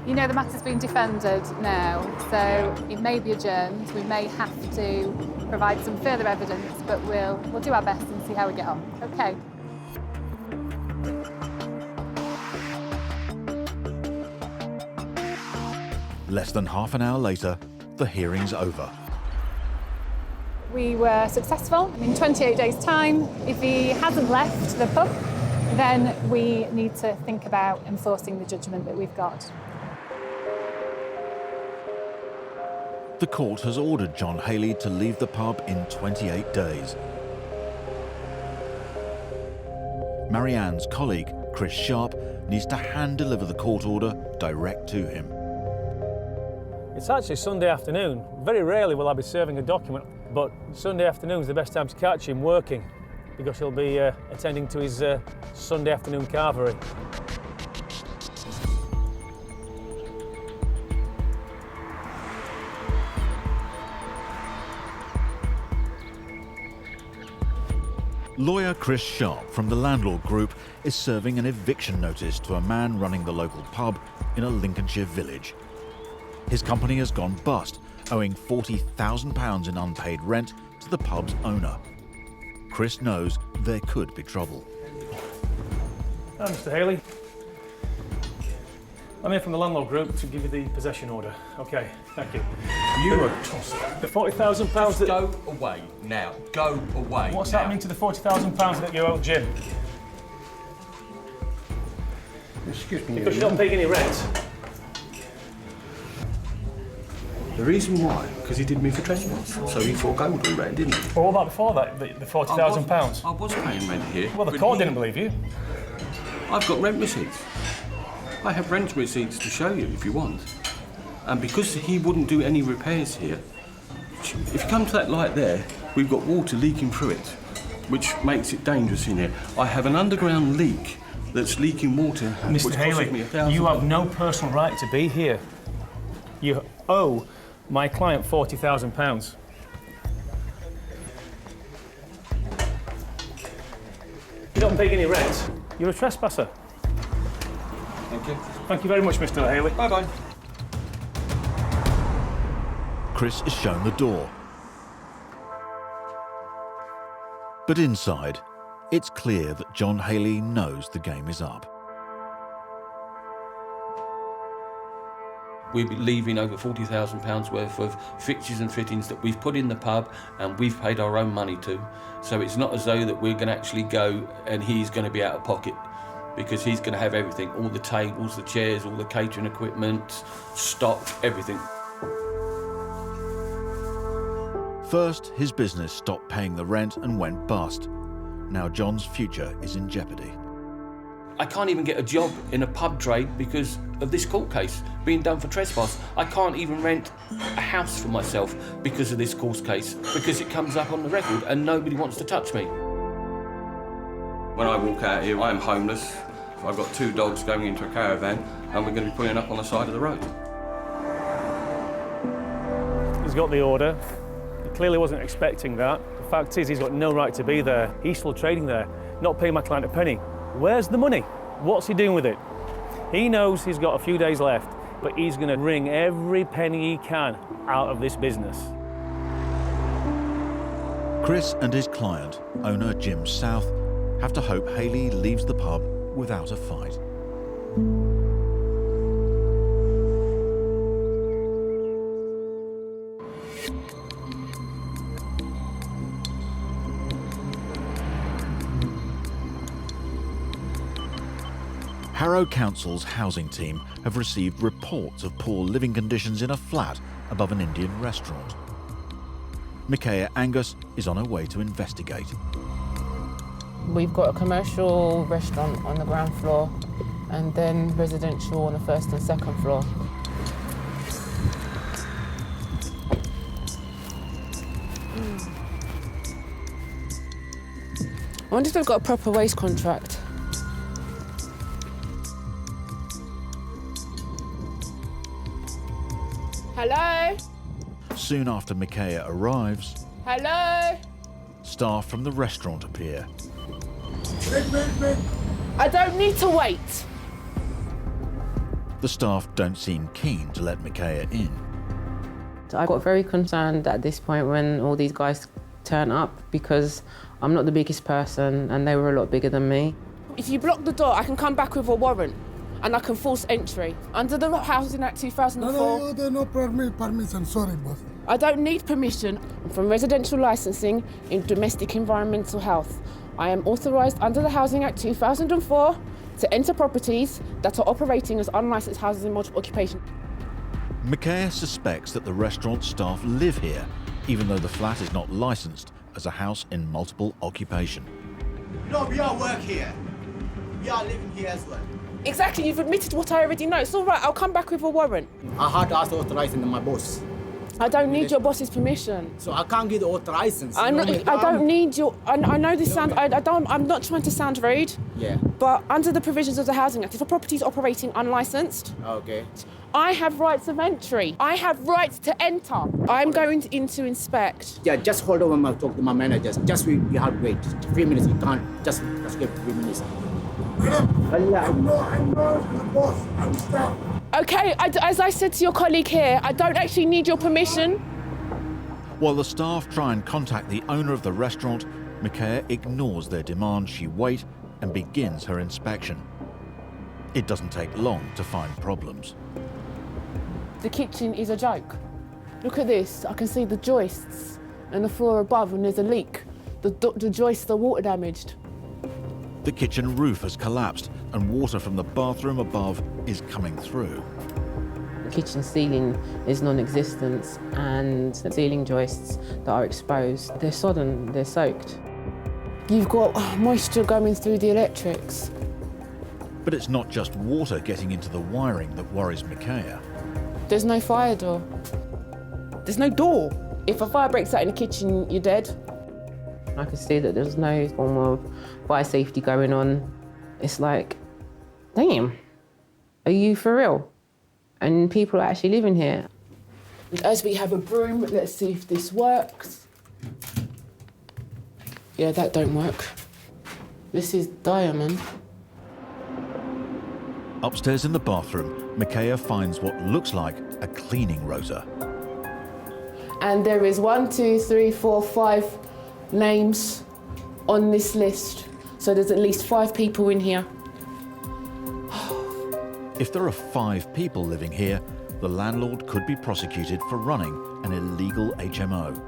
You know the matter's been defended now, so it may be adjourned. We may have to provide some further evidence, but we'll do our best and see how we get on. Okay. Less than half an hour later, the hearing's over. We were successful. In 28 days' time, if he hasn't left the pub, then we need to think about enforcing the judgment that we've got. The court has ordered John Haley to leave the pub in 28 days. Marianne's colleague, Chris Sharp, needs to hand-deliver the court order direct to him. It's actually Sunday afternoon. Very rarely will I be serving a document, but Sunday afternoon's the best time to catch him working because he'll be attending to his Sunday afternoon carvery. Lawyer Chris Sharp from the Landlord Group is serving an eviction notice to a man running the local pub in a Lincolnshire village. His company has gone bust, owing £40,000 in unpaid rent to the pub's owner. Chris knows there could be trouble. Hi, Mr. Haley. I'm here from the Landlord Group to give you the possession order. Okay, thank you. You are tossed. The £40,000 that... Go away now. Go away. What's now. happening to the £40,000 that you owe Jim? Excuse me. Because you don't pay any rent. The reason why? Because he did me for trespass. So he forgoed the rent, didn't he? Well, what about before that, the £40,000? I was paying rent here. Well, the court didn't believe you. I've got rent receipts. I have rent receipts to show you if you want. And because he wouldn't do any repairs here, if you come to that light there, we've got water leaking through it, which makes it dangerous in here. I have an underground leak that's leaking water. Mr. Haley, you have no personal right to be here. You owe my client £40,000. You don't pay any rent. You're a trespasser. Thank you. Thank you very much, Mr. Haley. Bye-bye. Chris is shown the door. But inside, it's clear that John Haley knows the game is up. We'll be leaving over £40,000 worth of fixtures and fittings that we've put in the pub and we've paid our own money to. So it's not as though that we're going to actually go and he's going to be out of pocket, because he's going to have everything, all the tables, the chairs, all the catering equipment, stock, everything. First, his business stopped paying the rent and went bust. Now John's future is in jeopardy. I can't even get a job in a pub trade because of this court case being done for trespass. I can't even rent a house for myself because of this court case, because it comes up on the record and nobody wants to touch me. When I walk out here, I'm homeless. I've got 2 dogs going into a caravan and we're going to be pulling up on the side of the road. He's got the order. He clearly wasn't expecting that. The fact is, he's got no right to be there. He's still trading there, not paying my client a penny. Where's the money? What's he doing with it? He knows he's got a few days left, but he's going to wring every penny he can out of this business. Chris and his client, owner Jim South, have to hope Haley leaves the pub without a fight. Harrow Council's housing team have received reports of poor living conditions in a flat above an Indian restaurant. Micaiah Angus is on her way to investigate. We've got a commercial restaurant on the ground floor and then residential on the first and second floor. I wonder if they've got a proper waste contract. Hello? Soon after Micaiah arrives, Hello? staff from the restaurant appear. Wait. I don't need to wait. The staff don't seem keen to let Micaiah in. I got very concerned at this point when all these guys turn up because I'm not the biggest person and they were a lot bigger than me. If you block the door, I can come back with a warrant and I can force entry. Under the Housing Act 2004... No permission, sorry, boss. I don't need permission. I'm from residential licensing in domestic environmental health. I am authorised under the Housing Act 2004 to enter properties that are operating as unlicensed houses in multiple occupation. Micaiah suspects that the restaurant staff live here, even though the flat is not licensed as a house in multiple occupation. No, we all work here. We are living here as well. Exactly, you've admitted what I already know. It's all right, I'll come back with a warrant. I had to ask the authorization of my boss. I don't need your boss's permission. So I can't get the authorization. I don't need your... I know this sounds... I'm not trying to sound rude. Yeah. But under the provisions of the Housing Act, if a property is operating unlicensed... Okay. I have rights of entry. I have rights to enter. I'm going in to inspect. Yeah, just hold on when I talk to my manager. Just we have to wait 3 minutes. You can't just give 3 minutes. I'm not the boss. I'm staff. Okay, as I said to your colleague here, I don't actually need your permission. While the staff try and contact the owner of the restaurant, Micaiah ignores their demand she wait and begins her inspection. It doesn't take long to find problems. The kitchen is a joke. Look at this. I can see the joists and the floor above, and there's a leak. The joists are water damaged. The kitchen roof has collapsed and water from the bathroom above is coming through. The kitchen ceiling is non-existent and the ceiling joists that are exposed, they're sodden, they're soaked. You've got moisture going through the electrics. But it's not just water getting into the wiring that worries Micaiah. There's no fire door. There's no door. If a fire breaks out in the kitchen, you're dead. I can see that there's no form of fire safety going on. It's like, damn, are you for real? And people are actually living here. As we have a broom, let's see if this works. Yeah, that don't work. This is diamond. Upstairs in the bathroom, Micaiah finds what looks like a cleaning rota. And there is 1, 2, 3, 4, 5 names on this list. So there's at least 5 people in here. If there are 5 people living here, the landlord could be prosecuted for running an illegal HMO.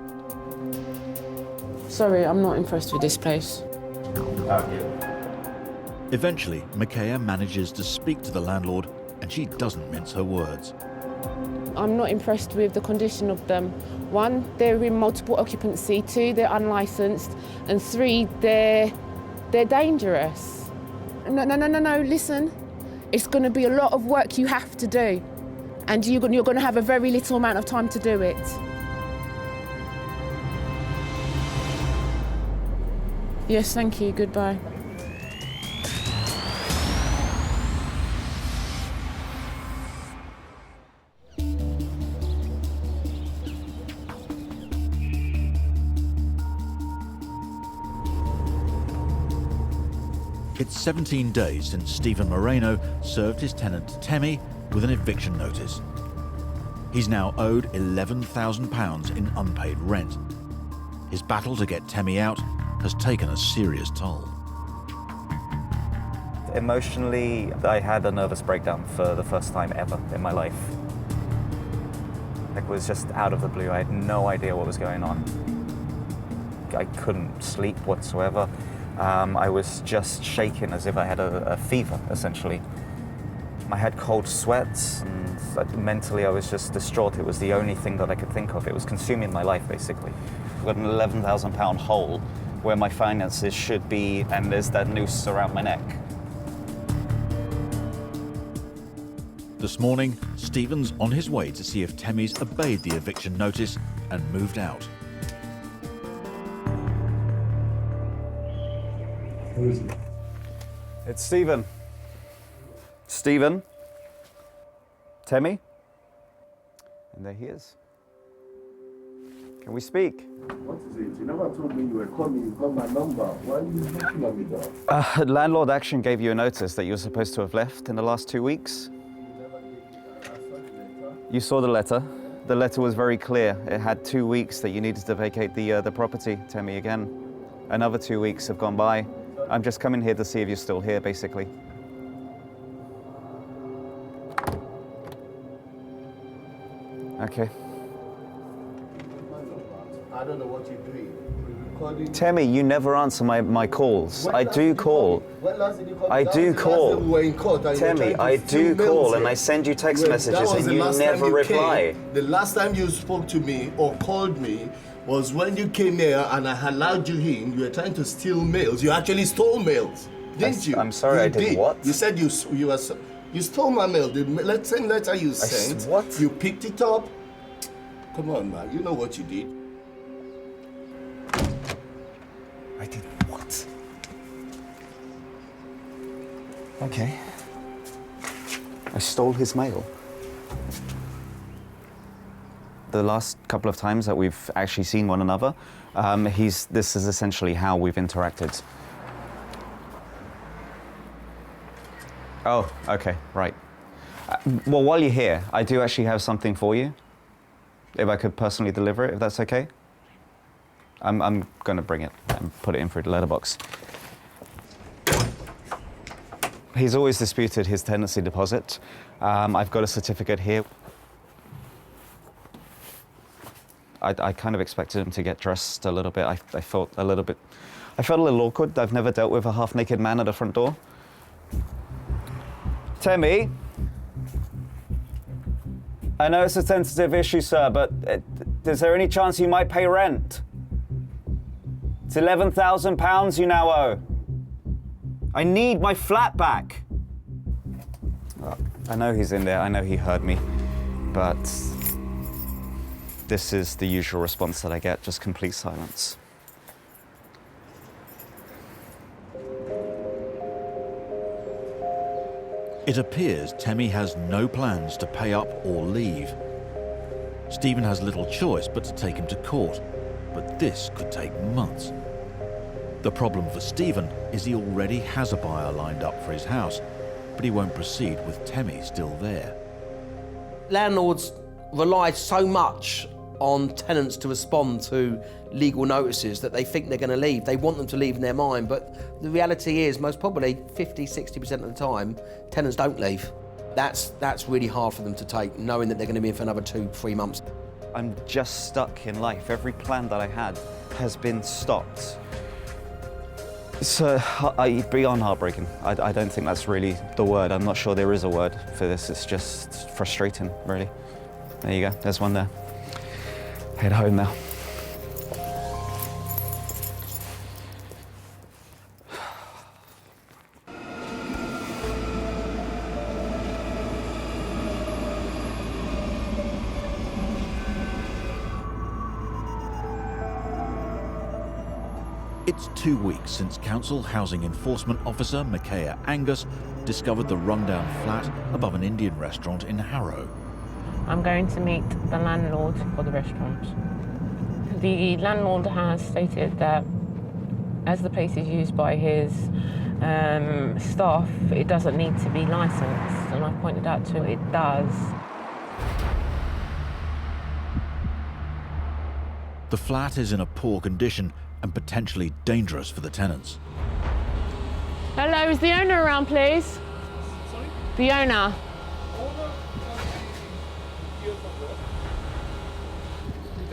Sorry, I'm not impressed with this place. Eventually, Micaiah manages to speak to the landlord and she doesn't mince her words. I'm not impressed with the condition of them. 1, they're in multiple occupancy. 2, they're unlicensed. And 3, they're dangerous. No, listen. It's going to be a lot of work you have to do. And you're going to have a very little amount of time to do it. Yes, thank you. Goodbye. It's 17 days since Stephen Moreno served his tenant Temi with an eviction notice. He's now owed £11,000 in unpaid rent. His battle to get Temi out has taken a serious toll. Emotionally, I had a nervous breakdown for the first time ever in my life. It was just out of the blue. I had no idea what was going on. I couldn't sleep whatsoever. I was just shaking as if I had a fever, essentially. I had cold sweats, and mentally I was just distraught. It was the only thing that I could think of. It was consuming my life, basically. I've got an £11,000 hole where my finances should be, and there's that noose around my neck. This morning, Stephen's on his way to see if Temmie's obeyed the eviction notice and moved out. Who is it? It's Stephen. Stephen? Temmie? And there he is. Can we speak? What is it? You never told me you were calling. You got my number. Why are you looking at me though? Landlord Action gave you a notice that you were supposed to have left in the last 2 weeks. You saw the letter. The letter was very clear. It had 2 weeks that you needed to vacate the property, Temmie, again. Another 2 weeks have gone by. I'm just coming here to see if you're still here, basically. Okay. I don't know what you're doing. Temmie, you never answer my calls. I do call. When last did you call? I do call. We were in court and you were Temmie, trying I to do steal call mails and here. I send you text Well, messages that was and the you last time never you reply. came. The last time you spoke to me or called me was when you came here and I allowed you in. You were trying to steal mails. You actually stole mails, didn't you? I'm sorry, You I did what? You said you stole my mail. The same letter you sent. What? You picked it up. Come on, man. You know what you did. I did what? Okay. I stole his mail. The last couple of times that we've actually seen one another, this is essentially how we've interacted. Oh, okay, right. Well, while you're here, I do actually have something for you. If I could personally deliver it, if that's okay. I'm going to bring it and put it in through the letterbox. He's always disputed his tenancy deposit. I've got a certificate here. I kind of expected him to get dressed a little bit. I felt a little awkward. I've never dealt with a half-naked man at a front door. Temmie, I know it's a sensitive issue, sir, but is there any chance you might pay rent? It's £11,000 you now owe. I need my flat back. I know he's in there. I know he heard me, but this is the usual response that I get, just complete silence. It appears Temmie has no plans to pay up or leave. Stephen has little choice but to take him to court, but this could take months. The problem for Stephen is he already has a buyer lined up for his house, but he won't proceed with Temmie still there. Landlords rely so much on tenants to respond to legal notices that they think they're going to leave. They want them to leave in their mind, but the reality is most probably 50-60% of the time, tenants don't leave. That's really hard for them to take, knowing that they're going to be in for another 2-3 months. I'm just stuck in life. Every plan that I had has been stopped. So, beyond heartbreaking. I don't think that's really the word. I'm not sure there is a word for this. It's just frustrating, really. There you go. There's one there. Head home now. It's 2 weeks since Council Housing Enforcement Officer Micaiah Angus discovered the rundown flat above an Indian restaurant in Harrow. I'm going to meet the landlord for the restaurant. The landlord has stated that as the place is used by his staff, it doesn't need to be licensed, and I pointed out to him it does. The flat is in a poor condition and potentially dangerous for the tenants. Hello, is the owner around, please? Sorry? The owner.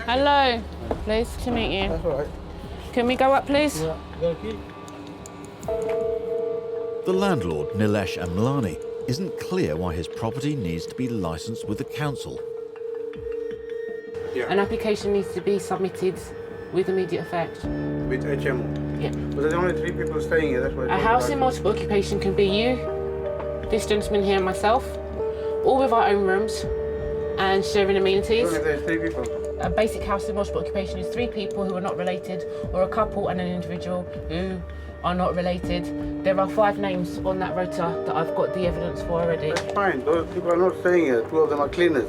Hello, pleased to meet you. That's all right. Can we go up, please? Yeah, you got a key? The landlord, Nilesh Amlani, isn't clear why his property needs to be licensed with the council. An application needs to be submitted with immediate effect. With HMO? Yeah. But there's only 3 people staying here, that's why. A house in multiple occupation can be you, this gentleman here and myself, all with our own rooms and sharing amenities. Only there's 3 people. A basic house in multiple occupation is 3 people who are not related, or a couple and an individual who are not related. There are 5 names on that rota that I've got the evidence for already. That's fine, those people are not staying here, 2 of them are cleaners.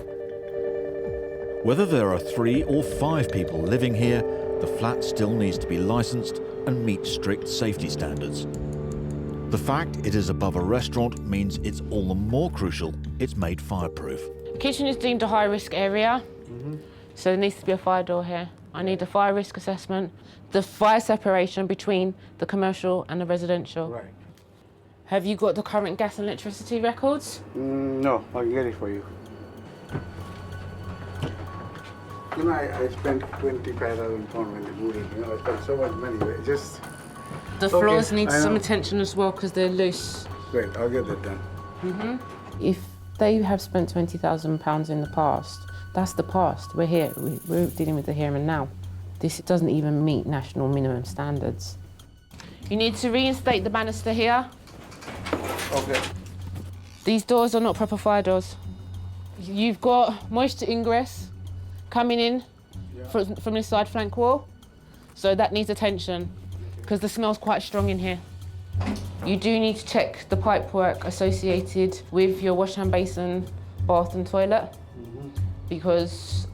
Whether there are 3 or 5 people living here, the flat still needs to be licensed and meet strict safety standards. The fact it is above a restaurant means it's all the more crucial it's made fireproof. The kitchen is deemed a high-risk area, so there needs to be a fire door here. I need a fire risk assessment, the fire separation between the commercial and the residential. Right. Have you got the current gas and electricity records? No, I can get it for you. You know, I spent £25,000 when they moved in. You know, I spent so much money. It just... The floors need some attention as well because they're loose. Great, I'll get that done. If they have spent £20,000 in the past, that's the past. We're here. We're dealing with the here and now. This doesn't even meet national minimum standards. You need to reinstate the banister here. Okay. These doors are not proper fire doors. You've got moisture ingress coming in from this side flank wall, so that needs attention because the smell's quite strong in here. You do need to check the pipework associated with your wash hand basin, bath and toilet because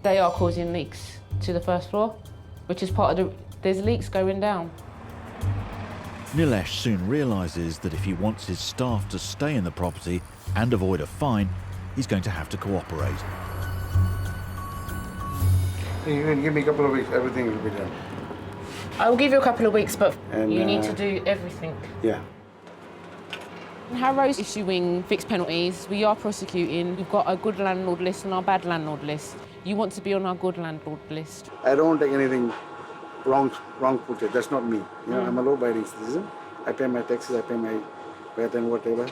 they are causing leaks to the first floor, which is part of there's leaks going down. Nilesh soon realises that if he wants his staff to stay in the property and avoid a fine, he's going to have to cooperate. You can give me a couple of weeks, everything will be done. I will give you a couple of weeks, but And, you need to do everything. Yeah. Harrow's issuing fixed penalties. We are prosecuting. We've got a good landlord list and our bad landlord list. You want to be on our good landlord list. I don't take anything wrong footed. That's not me. You know, I'm a law-abiding citizen. I pay my taxes, I pay my rent and whatever.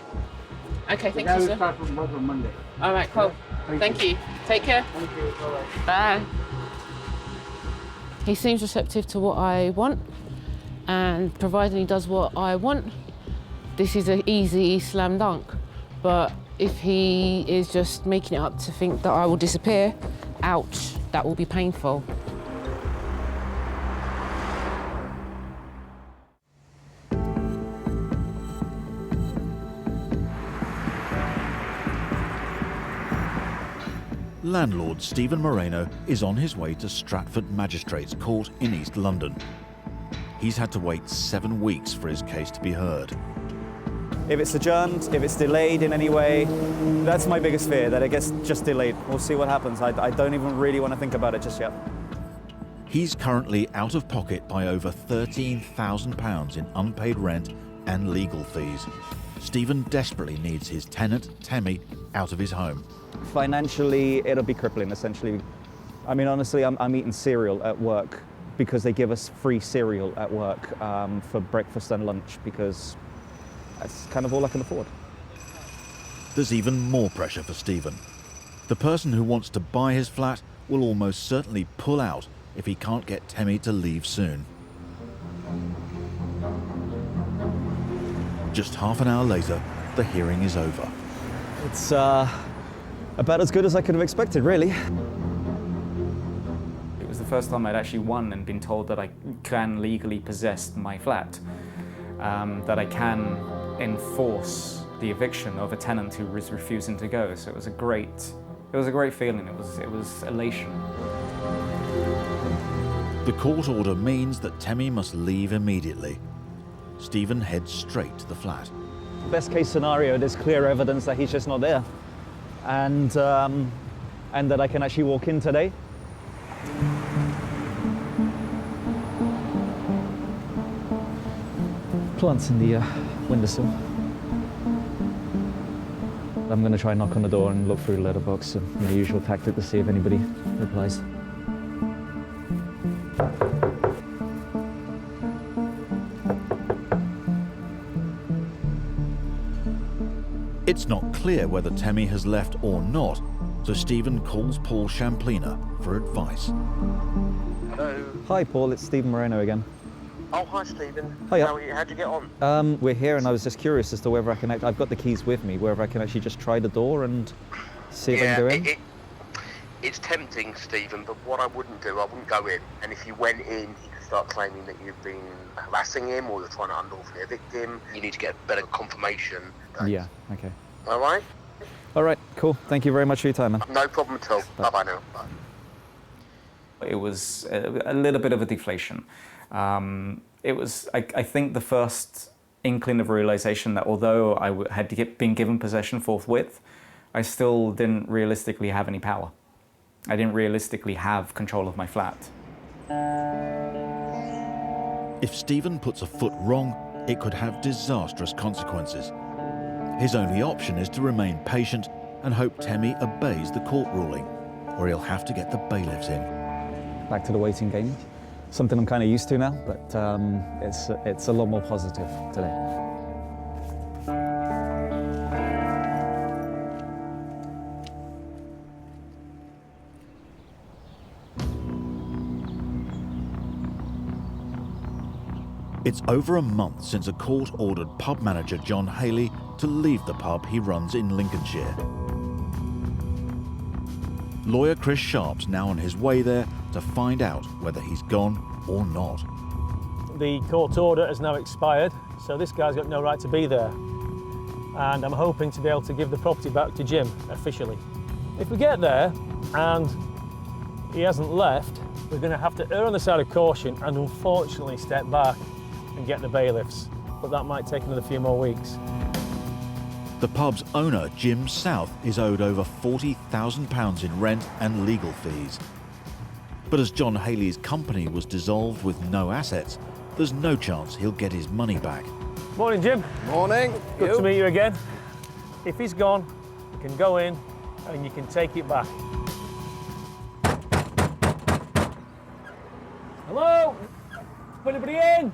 Okay, thank I you, will sir. start from work on Monday. All right, cool. Thank you. Take care. Thank you. Bye. He seems receptive to what I want, and providing he does what I want, this is an easy slam dunk. But if he is just making it up to think that I will disappear, ouch, that will be painful. Landlord Stephen Moreno is on his way to Stratford Magistrates Court in East London. He's had to wait 7 weeks for his case to be heard. If it's adjourned, if it's delayed in any way, that's my biggest fear, that it gets just delayed. We'll see what happens. I don't even really want to think about it just yet. He's currently out of pocket by over £13,000 in unpaid rent and legal fees. Stephen desperately needs his tenant, Temi, out of his home. Financially, it'll be crippling, essentially. I mean, honestly, I'm eating cereal at work because they give us free cereal at work for breakfast and lunch because that's kind of all I can afford. There's even more pressure for Stephen. The person who wants to buy his flat will almost certainly pull out if he can't get Temi to leave soon. Just half an hour later, the hearing is over. It's about as good as I could have expected, really. It was the first time I'd actually won and been told that I can legally possess my flat, that I can enforce the eviction of a tenant who was refusing to go. So it was a great feeling. It was elation. The court order means that Temi must leave immediately. Stephen heads straight to the flat. Best case scenario, there's clear evidence that he's just not there, and that I can actually walk in today. Plants in the windowsill. I'm going to try and knock on the door and look through the letterbox, and my usual tactic to see if anybody replies. It's not clear whether Temi has left or not, so Stephen calls Paul Champlina for advice. Hello. Hi, Paul. It's Stephen Moreno again. Oh, hi, Stephen. Hiya. How are you? How'd you get on? We're here, and I was just curious as to whether I can. I've got the keys with me. Whether I can actually just try the door and see if I can go in. It's tempting, Stephen, but what I wouldn't do, I wouldn't go in. And if you went in, he could start claiming that you've been harassing him or you're trying to unlawfully evict him. You need to get better confirmation. Yeah. Okay. All right? All right. Cool. Thank you very much for your time, man. No problem at all. Bye-bye now. Bye. It was a little bit of a deflation. It was, I think, the first inkling of realization that although I had been given possession forthwith, I still didn't realistically have any power. I didn't realistically have control of my flat. If Stephen puts a foot wrong, it could have disastrous consequences. His only option is to remain patient and hope Temi obeys the court ruling, or he'll have to get the bailiffs in. Back to the waiting game. Something I'm kind of used to now, but it's a lot more positive today. It's over a month since a court ordered pub manager John Haley to leave the pub he runs in Lincolnshire. Lawyer Chris Sharp's now on his way there to find out whether he's gone or not. The court order has now expired, so this guy's got no right to be there. And I'm hoping to be able to give the property back to Jim officially. If we get there and he hasn't left, we're going to have to err on the side of caution and unfortunately step back and get the bailiffs, but that might take another few more weeks. The pub's owner, Jim South, is owed over £40,000 in rent and legal fees. But as John Haley's company was dissolved with no assets, there's no chance he'll get his money back. Morning, Jim. Morning. Good to meet you again. If he's gone, you can go in and you can take it back. Hello? Anybody in?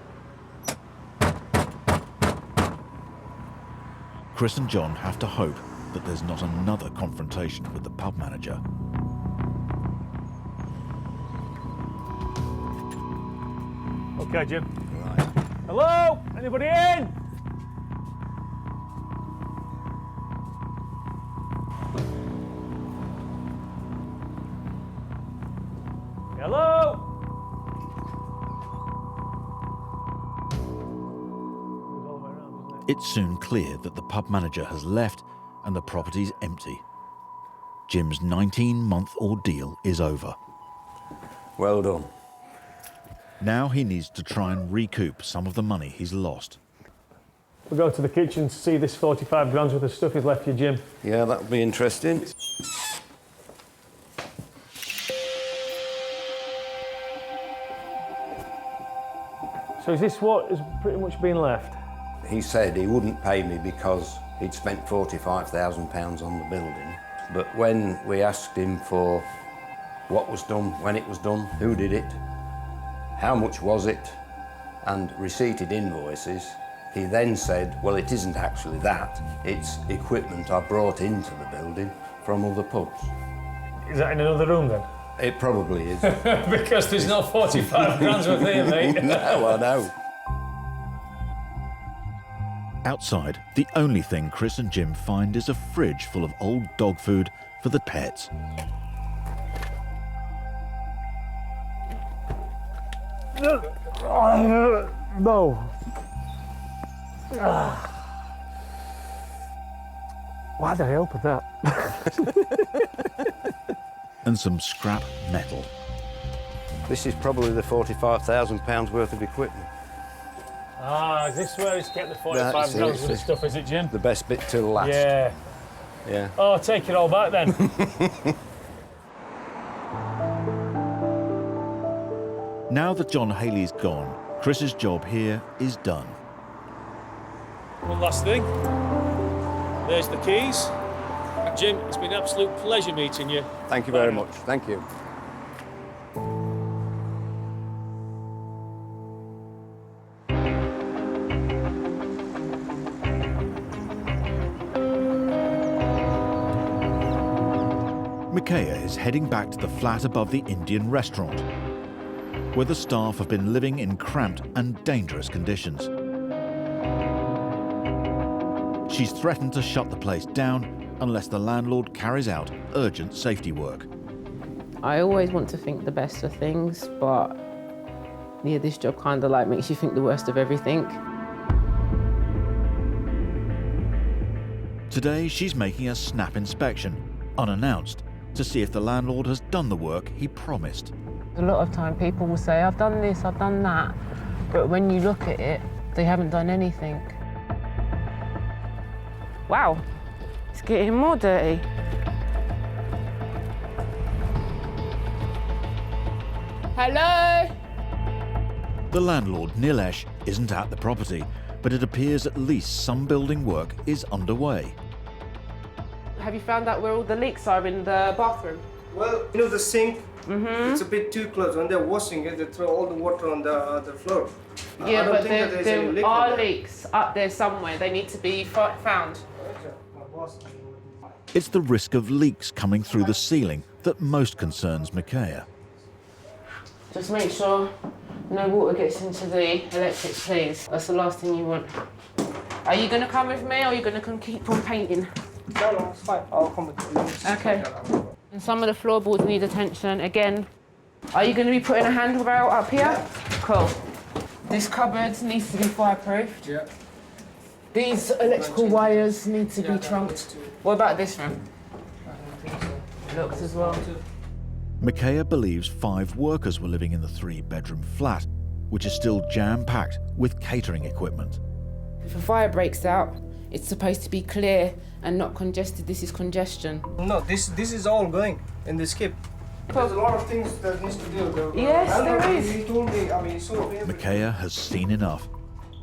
Chris and John have to hope that there's not another confrontation with the pub manager. Okay, Jim. Right. Hello? Anybody in? Hello? It's soon clear that the pub manager has left and the property's empty. Jim's 19-month ordeal is over. Well done. Now he needs to try and recoup some of the money he's lost. We'll go to the kitchen to see this 45 grand's worth of stuff he's left you, Jim. Yeah, that'll be interesting. So is this what has pretty much been left? He said he wouldn't pay me because he'd spent £45,000 on the building. But when we asked him for what was done, when it was done, who did it, how much was it, and receipted invoices, he then said, well, it isn't actually that. It's equipment I brought into the building from other pubs. Is that in another room then? It probably is. Because there's no 45 grand's worth here, mate. No, I know. Outside, the only thing Chris and Jim find is a fridge full of old dog food for the pets. No. Why did I open that? And some scrap metal. This is probably the £45,000 worth of equipment. Ah, is this where he's kept the 45 grams worth of stuff, is it, Jim? The best bit till last. Yeah. Yeah. Oh, take it all back then. Now that John Haley's gone, Chris's job here is done. One last thing. There's the keys. Jim, it's been an absolute pleasure meeting you. Thank you very much. Thank you. Micaiah is heading back to the flat above the Indian restaurant, where the staff have been living in cramped and dangerous conditions. She's threatened to shut the place down unless the landlord carries out urgent safety work. I always want to think the best of things, but yeah, this job kind of like makes you think the worst of everything. Today, she's making a snap inspection, unannounced, to see if the landlord has done the work he promised. A lot of time people will say, I've done this, I've done that, but when you look at it, they haven't done anything. Wow, it's getting more dirty. Hello? The landlord, Nilesh, isn't at the property, but it appears at least some building work is underway. Have you found out where all the leaks are in the bathroom? Well, you know the sink? It's a bit too close. When they're washing it, they throw all the water on the floor. Yeah, I don't but think that there's any there leak are in there. leaks up there somewhere. They need to be found. It's the risk of leaks coming through the ceiling that most concerns Micaiah. Just make sure no water gets into the electric, please. That's the last thing you want. Are you going to come with me or are you going to keep on painting? No, it's fine. I'll come with you. Okay. And some of the floorboards need attention. Again, are you going to be putting a handrail up here? Yeah. Cool. This cupboard needs to be fireproofed. Yeah. These electrical wires need to be trunked. What about this room? Looks as well. Micaiah believes 5 workers were living in the 3-bedroom flat, which is still jam-packed with catering equipment. If a fire breaks out, it's supposed to be clear and not congested. This is congestion. No, this is all going in the skip. There's a lot of things that needs to do. Yes, there is. He told me, I mean, so Micaiah has seen enough.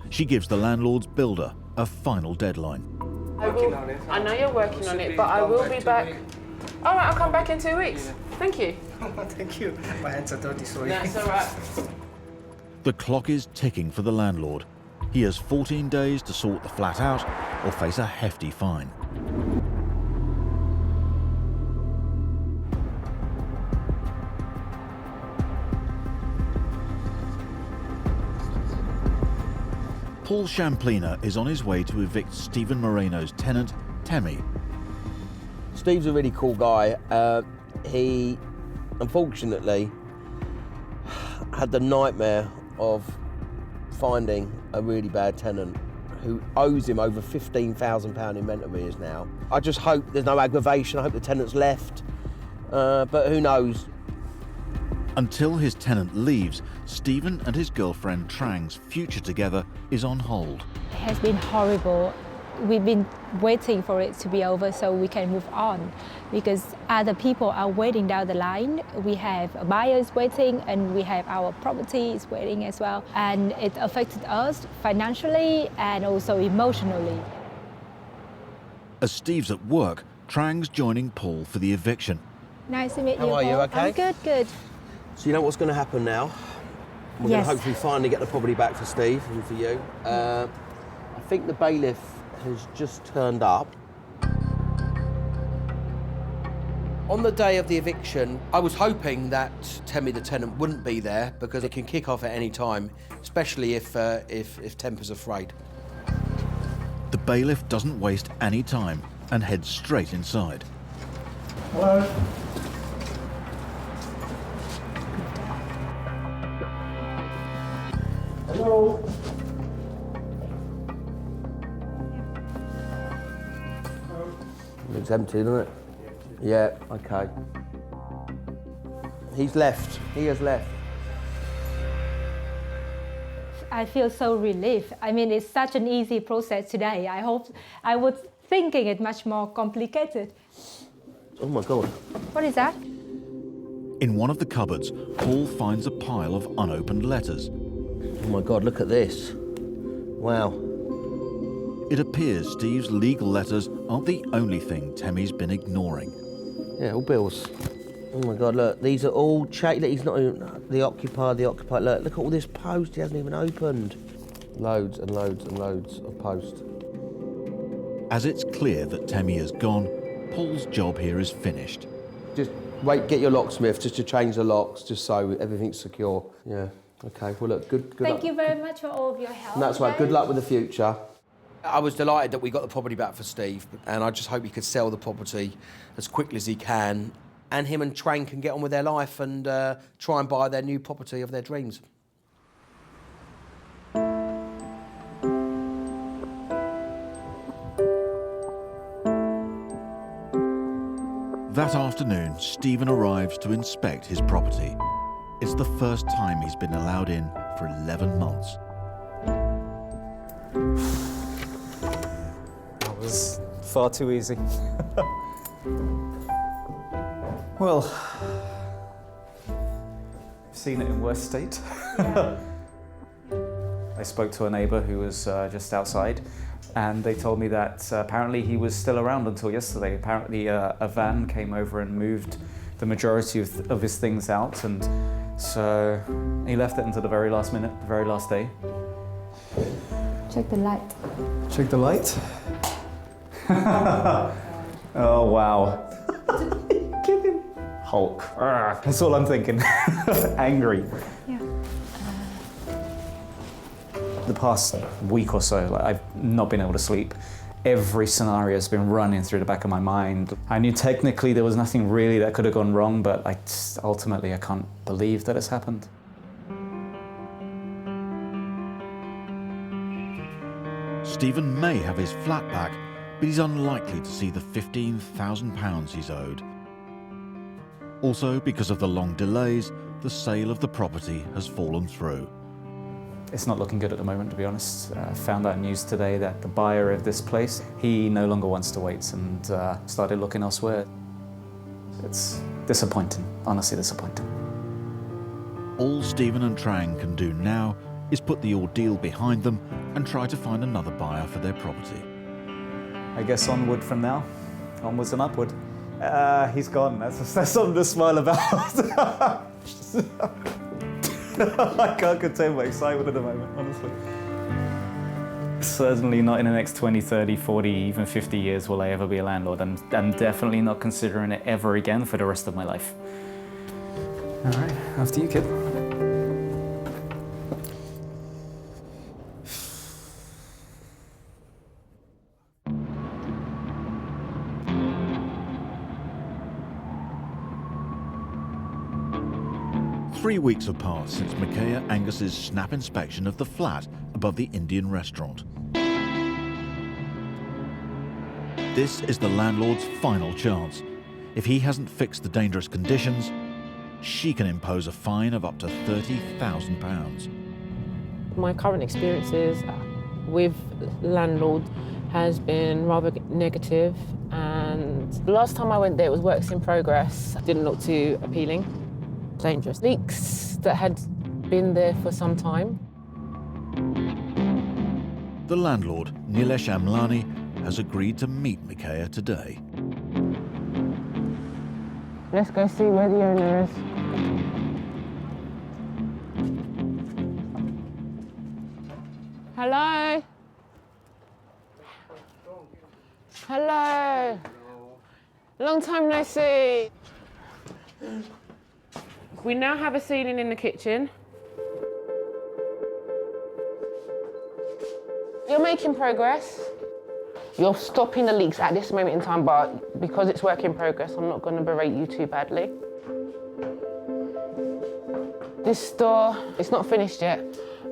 She gives the landlord's builder a final deadline. I know you're working on it, but I will be back. All right, I'll come back in 2 weeks. Thank you. Thank you. My hands are dirty, sorry. That's all right. The clock is ticking for the landlord. He has 14 days to sort the flat out or face a hefty fine. Paul Champlina is on his way to evict Stephen Moreno's tenant, Temi. Steve's a really cool guy. He, unfortunately, had the nightmare of finding a really bad tenant who owes him over £15,000 in rent arrears now. I just hope there's no aggravation. I hope the tenant's left, but who knows? Until his tenant leaves, Stephen and his girlfriend Trang's future together is on hold. It has been horrible. We've been waiting for it to be over so we can move on because other people are waiting down the line. We have buyers waiting and we have our properties waiting as well. And it affected us financially and also emotionally. As Steve's at work, Trang's joining Paul for the eviction. Nice to meet you, How are you, Paul. okay? I'm good, good. So you know what's going to happen now? We're going to hopefully finally get the property back for Steve and for you. I think the bailiff has just turned up. On the day of the eviction, I was hoping that Temi the tenant wouldn't be there because it can kick off at any time, especially if Temper's afraid. The bailiff doesn't waste any time and heads straight inside. Hello. Hello. Looks empty, doesn't it? Yeah, okay. He's left. He has left. I feel so relieved. I mean, it's such an easy process today. I was thinking it much more complicated. Oh my God. What is that? In one of the cupboards, Paul finds a pile of unopened letters. Oh my God, look at this. Wow. It appears Steve's legal letters aren't the only thing Temi's been ignoring. Yeah, all bills. Oh my God, look, these are all he's not even, the occupier. Look at all this post he hasn't even opened. Loads and loads and loads of post. As it's clear that Temi is gone, Paul's job here is finished. Just wait, get your locksmith just to change the locks, just so everything's secure. Yeah, okay, well look, good Thank luck. you very much for all of your help. And that's right, good today. luck with the future. I was delighted that we got the property back for Steve, and I just hope he could sell the property as quickly as he can, and him and Trang can get on with their life and try and buy their new property of their dreams. That afternoon, Stephen arrives to inspect his property. It's the first time he's been allowed in for 11 months. That was far too easy. Well, I've seen it in worse state. I spoke to a neighbour who was just outside, and they told me that apparently he was still around until yesterday. Apparently a van came over and moved the majority of his things out, and so he left it until the very last minute, the very last day. Check the light. Check the light? Oh, wow. Hulk. Arrgh. That's all I'm thinking. Angry. Yeah. The past week or so, I've not been able to sleep. Every scenario has been running through the back of my mind. I knew technically there was nothing really that could have gone wrong, but ultimately I can't believe that it's happened. Stephen may have his flat back, but he's unlikely to see the £15,000 he's owed. Also, because of the long delays, the sale of the property has fallen through. It's not looking good at the moment, to be honest. Found out news today that the buyer of this place, he no longer wants to wait and started looking elsewhere. It's disappointing, honestly disappointing. All Stephen and Trang can do now is put the ordeal behind them and try to find another buyer for their property. I guess onward from now, onwards and upward. He's gone, that's something to smile about. I can't contain my excitement at the moment, honestly. Certainly not in the next 20, 30, 40, even 50 years will I ever be a landlord. I'm definitely not considering it ever again for the rest of my life. All right, after you, kid. Three weeks have passed since Micaiah Angus's snap inspection of the flat above the Indian restaurant. This is the landlord's final chance. If he hasn't fixed the dangerous conditions, she can impose a fine of up to £30,000. My current experiences with landlord has been rather negative, and the last time I went there it was works in progress. Didn't look too appealing. Dangerous leaks that had been there for some time. The landlord, Nilesh Amlani, has agreed to meet Micaiah today. Let's go see where the owner is. Hello? Hello? Long time no see. We now have a ceiling in the kitchen. You're making progress. You're stopping the leaks at this moment in time, but because it's work in progress, I'm not going to berate you too badly. This door, it's not finished yet,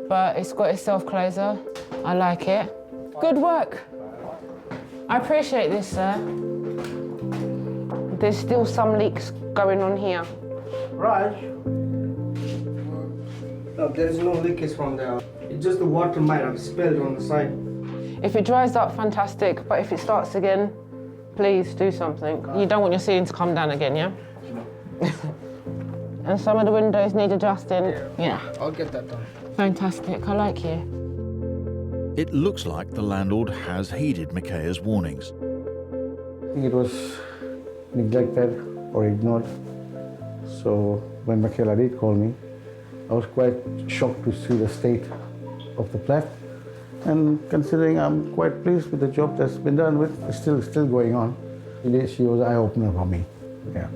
but it's got a self-closer. I like it. Good work. I appreciate this, sir. There's still some leaks going on here. Raj? No, there is no leakage from there. It's just the water might have spilled on the side. If it dries up, fantastic, but if it starts again, please do something. You don't want your ceiling to come down again, yeah? No. And some of the windows need adjusting. Yeah. I'll get that done. Fantastic, I like you. It looks like the landlord has heeded Micaiah's warnings. I think it was neglected or ignored. So when Michaela did call me, I was quite shocked to see the state of the flat. And considering I'm quite pleased with the job that's been done with, it's still going on. She was an eye-opener for me, yeah.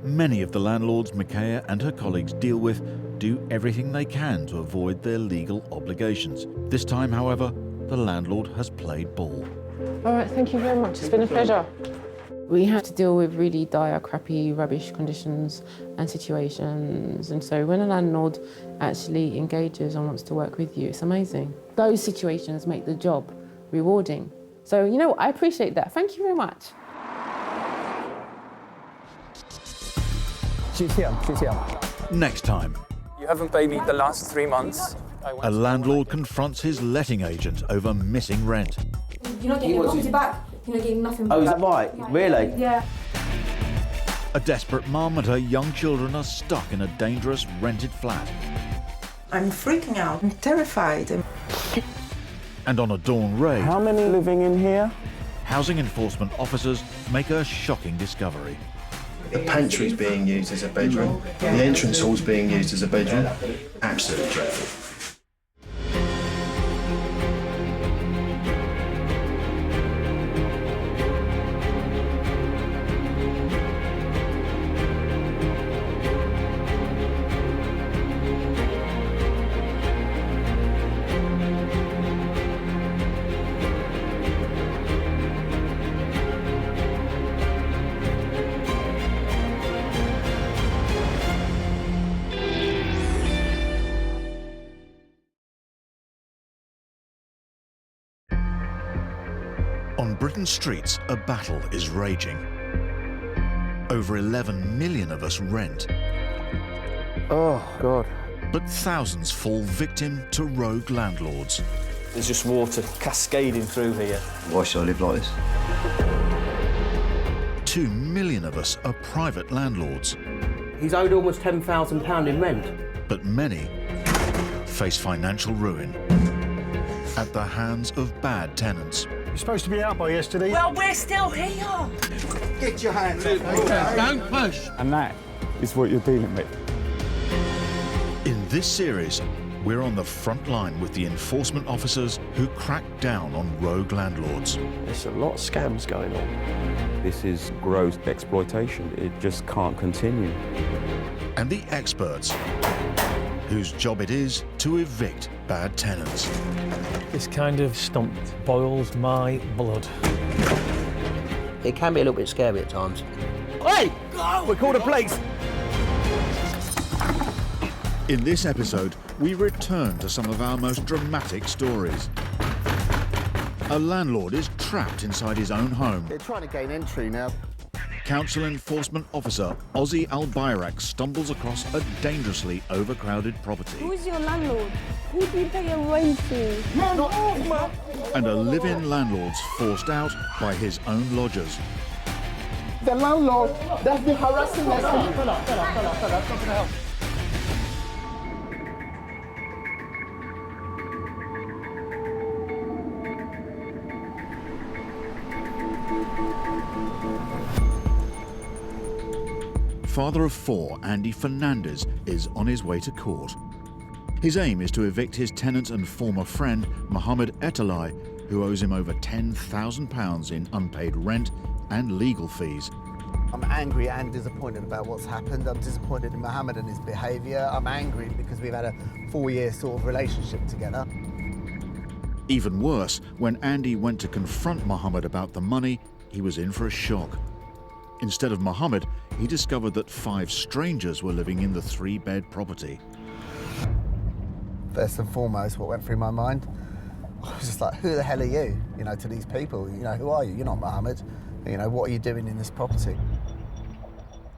Many of the landlords Micaiah and her colleagues deal with do everything they can to avoid their legal obligations. This time, however, the landlord has played ball. All right, thank you very much. It's been a pleasure. We have to deal with really dire, crappy, rubbish conditions and situations. And so when a landlord actually engages and wants to work with you, it's amazing. Those situations make the job rewarding. So, you know what, I appreciate that. Thank you very much. She's here, she's here. Next time, You haven't paid me the last 3 months. a landlord confronts his letting agent over missing rent. You're not getting your property back. You're not getting nothing back. Oh, is that right? Really? Yeah. A desperate mum and her young children are stuck in a dangerous rented flat. I'm freaking out. I'm terrified. And on a dawn raid, How many living in here? housing enforcement officers make a shocking discovery. The pantry's being used as a bedroom. The entrance hall's being used as a bedroom. Absolutely dreadful. On Britain's streets, a battle is raging. Over 11 million of us rent. Oh, God. But thousands fall victim to rogue landlords. There's just water cascading through here. Why should I live like this? 2 million of us are private landlords. He's owed almost £10,000 in rent. But many face financial ruin at the hands of bad tenants. You're supposed to be out by yesterday. Well, we're still here. Get your hands up. Don't push. And that is what you're dealing with. In this series, we're on the front line with the enforcement officers who crack down on rogue landlords. There's a lot of scams going on. This is gross exploitation. It just can't continue. And the experts whose job it is to evict bad tenants. This kind of stump boils my blood. It can be a little bit scary at times. Hey! We're called the police! In this episode, we return to some of our most dramatic stories. A landlord is trapped inside his own home. They're trying to gain entry now. Council enforcement officer Ozzy Al-Bayrak stumbles across a dangerously overcrowded property. Who's your landlord? Who do you pay your rent to? And a live-in landlord's forced out by his own lodgers. The landlord that's been harassing us. Father of four, Andy Fernandez, is on his way to court. His aim is to evict his tenant and former friend, Mohammed Etalai, who owes him over £10,000 in unpaid rent and legal fees. I'm angry and disappointed about what's happened. I'm disappointed in Mohammed and his behaviour. I'm angry because we've had a 4-year sort of relationship together. Even worse, when Andy went to confront Mohammed about the money, he was in for a shock. Instead of Mohammed, he discovered that 5 strangers were living in the 3-bed property. First and foremost, what went through my mind, I was just like, who the hell are you? You know, to these people, you know, who are you? You're not Mohammed. You know, what are you doing in this property?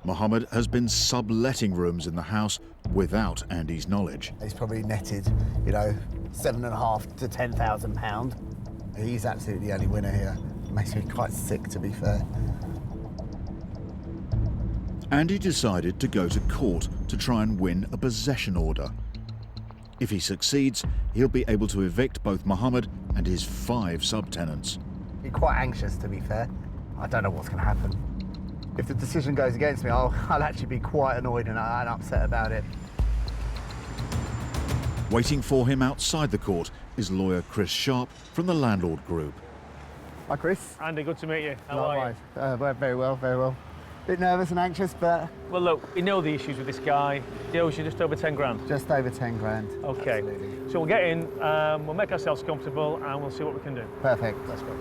Mohammed has been subletting rooms in the house without Andy's knowledge. He's probably netted, you know, £7,500 to £10,000. He's absolutely the only winner here. It makes me quite sick, to be fair. Andy decided to go to court to try and win a possession order. If he succeeds, he'll be able to evict both Mohammed and his 5 subtenants. I'm quite anxious, to be fair. I don't know what's going to happen. If the decision goes against me, I'll actually be quite annoyed and upset about it. Waiting for him outside the court is lawyer Chris Sharp from the Landlord Group. Hi, Chris. Andy, good to meet you. How are you? Very well, very well. Bit nervous and anxious, but... Well, look, you know the issues with this guy. He owes you just over 10 grand. Just over 10 grand. Okay. Absolutely. So we'll get in, we'll make ourselves comfortable, and we'll see what we can do. Perfect. Let's go.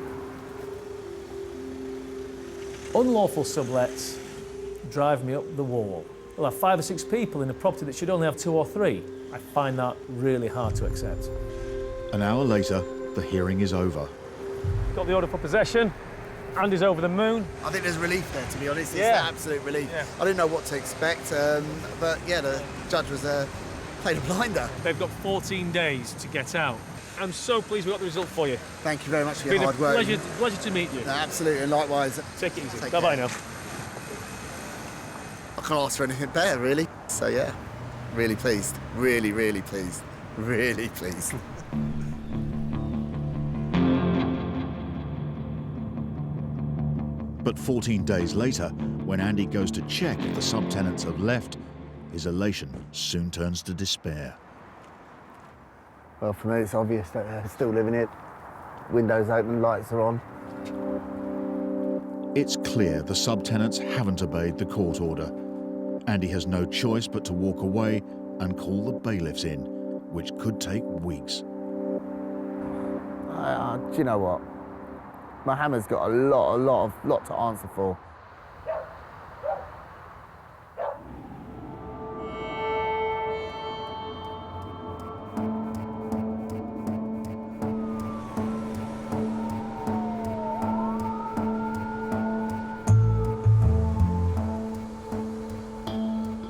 Unlawful sublets drive me up the wall. We'll have 5 or 6 people in a property that should only have 2 or 3. I find that really hard to accept. An hour later, the hearing is over. Got the order for possession. Andy's over the moon. I think there's relief there, to be honest. It's Yeah. an absolute relief. Yeah. I didn't know what to expect, but yeah, the judge was played a blinder. They've got 14 days to get out. I'm so pleased we got the result for you. Thank you very much for It's your been hard a work. pleasure to meet you. No, absolutely, and likewise. Take it easy. Take Bye-bye care. now. I can't ask for anything better, really. So yeah, really pleased. Really, really pleased. Really pleased. But 14 days later, when Andy goes to check if the subtenants have left, his elation soon turns to despair. Well, for me, it's obvious that they're still living it. Windows open, lights are on. It's clear the subtenants haven't obeyed the court order. Andy has no choice but to walk away and call the bailiffs in, which could take weeks. Do you know what? My hammer's got a lot to answer for.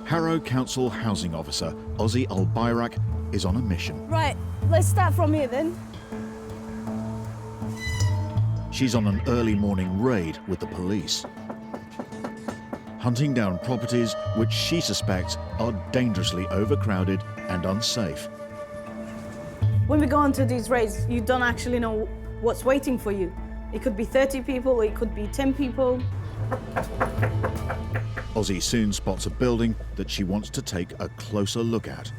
Harrow Council Housing Officer Ozzy Al-Bayrak is on a mission. Right, let's start from here then. She's on an early morning raid with the police, hunting down properties which she suspects are dangerously overcrowded and unsafe. When we go onto these raids, you don't actually know what's waiting for you. It could be 30 people, it could be 10 people. Ozzy soon spots a building that she wants to take a closer look at.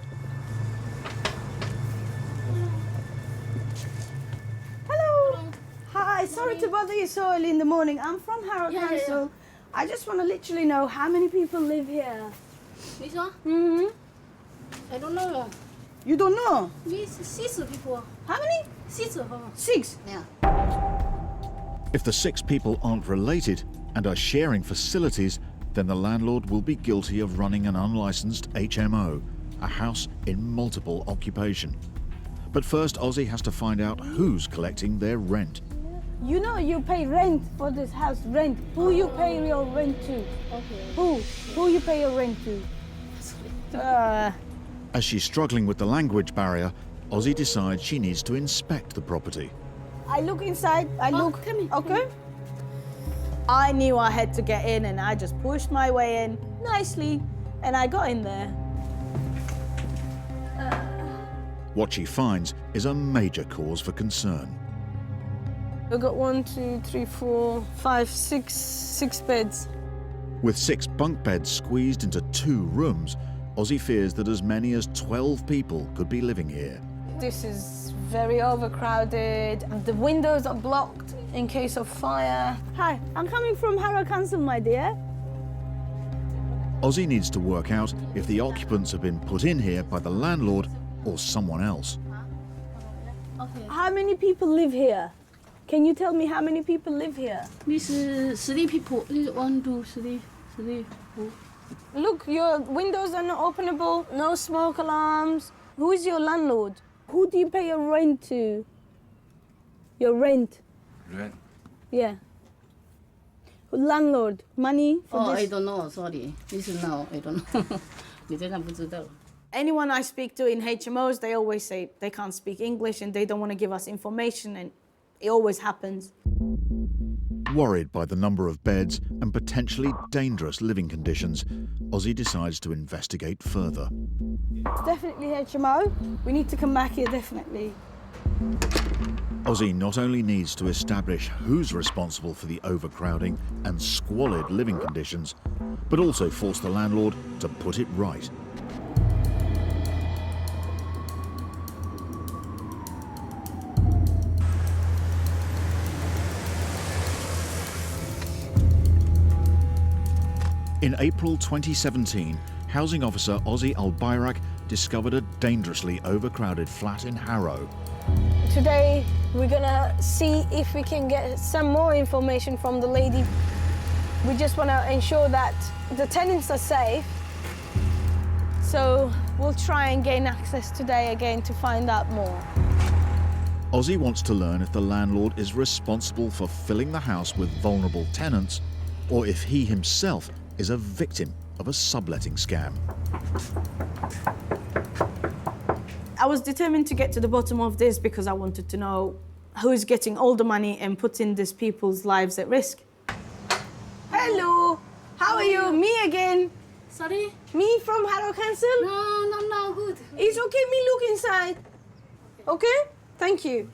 Hi, sorry to bother you so early in the morning. I'm from Harrow Council. I just want to literally know how many people live here. This one? Mm-hmm. I don't know. You don't know? We 6 people. How many? 6. 6? Yeah. If the 6 people aren't related and are sharing facilities, then the landlord will be guilty of running an unlicensed HMO, a house in multiple occupation. But first, Ozzy has to find out who's collecting their rent. You know you pay rent for this house, rent. Who you pay your rent to? Okay. Who you pay your rent to? As she's struggling with the language barrier, Ozzy decides she needs to inspect the property. I look inside, okay? I knew I had to get in and I just pushed my way in nicely and I got in there. What she finds is a major cause for concern. I got 1, 2, 3, 4, 5, 6 beds. With 6 bunk beds squeezed into 2 rooms, Ozzy fears that as many as 12 people could be living here. This is very overcrowded. The windows are blocked in case of fire. Hi, I'm coming from Harrow Council, my dear. Ozzy needs to work out if the occupants have been put in here by the landlord or someone else. How many people live here? Can you tell me how many people live here? This is 3 people. This is 1, 2, 3, 4. Look, your windows are not openable, no smoke alarms. Who is your landlord? Who do you pay your rent to? Your rent? Rent? Yeah. Landlord, money for this? I don't know, sorry. This is now, I don't know. 你这样不知道。 Anyone I speak to in HMOs, they always say they can't speak English and they don't want to give us information, and it always happens. Worried by the number of beds and potentially dangerous living conditions, Ozzy decides to investigate further. It's definitely HMO. We need to come back here, definitely. Ozzy not only needs to establish who's responsible for the overcrowding and squalid living conditions, but also force the landlord to put it right. In April 2017, housing officer Ozzy Albayrak discovered a dangerously overcrowded flat in Harrow. Today, we're gonna see if we can get some more information from the lady. We just wanna ensure that the tenants are safe. So we'll try and gain access today again to find out more. Ozzy wants to learn if the landlord is responsible for filling the house with vulnerable tenants, or if he himself is a victim of a subletting scam. I was determined to get to the bottom of this because I wanted to know who is getting all the money and putting these people's lives at risk. Hello, how are you? Me again. Sorry? Me from Harrow Council? No, good. It's okay, me look inside. Okay? Thank you.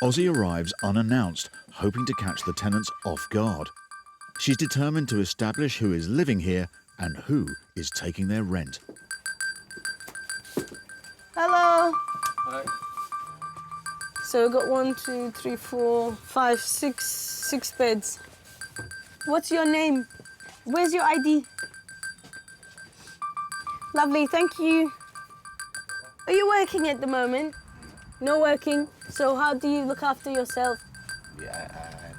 Ozzy arrives unannounced, hoping to catch the tenants off guard. She's determined to establish who is living here and who is taking their rent. Hello. Hi. So we've got 1, 2, 3, 4, 5, 6 beds. What's your name? Where's your ID? Lovely, thank you. Are you working at the moment? No working. So how do you look after yourself? Yeah,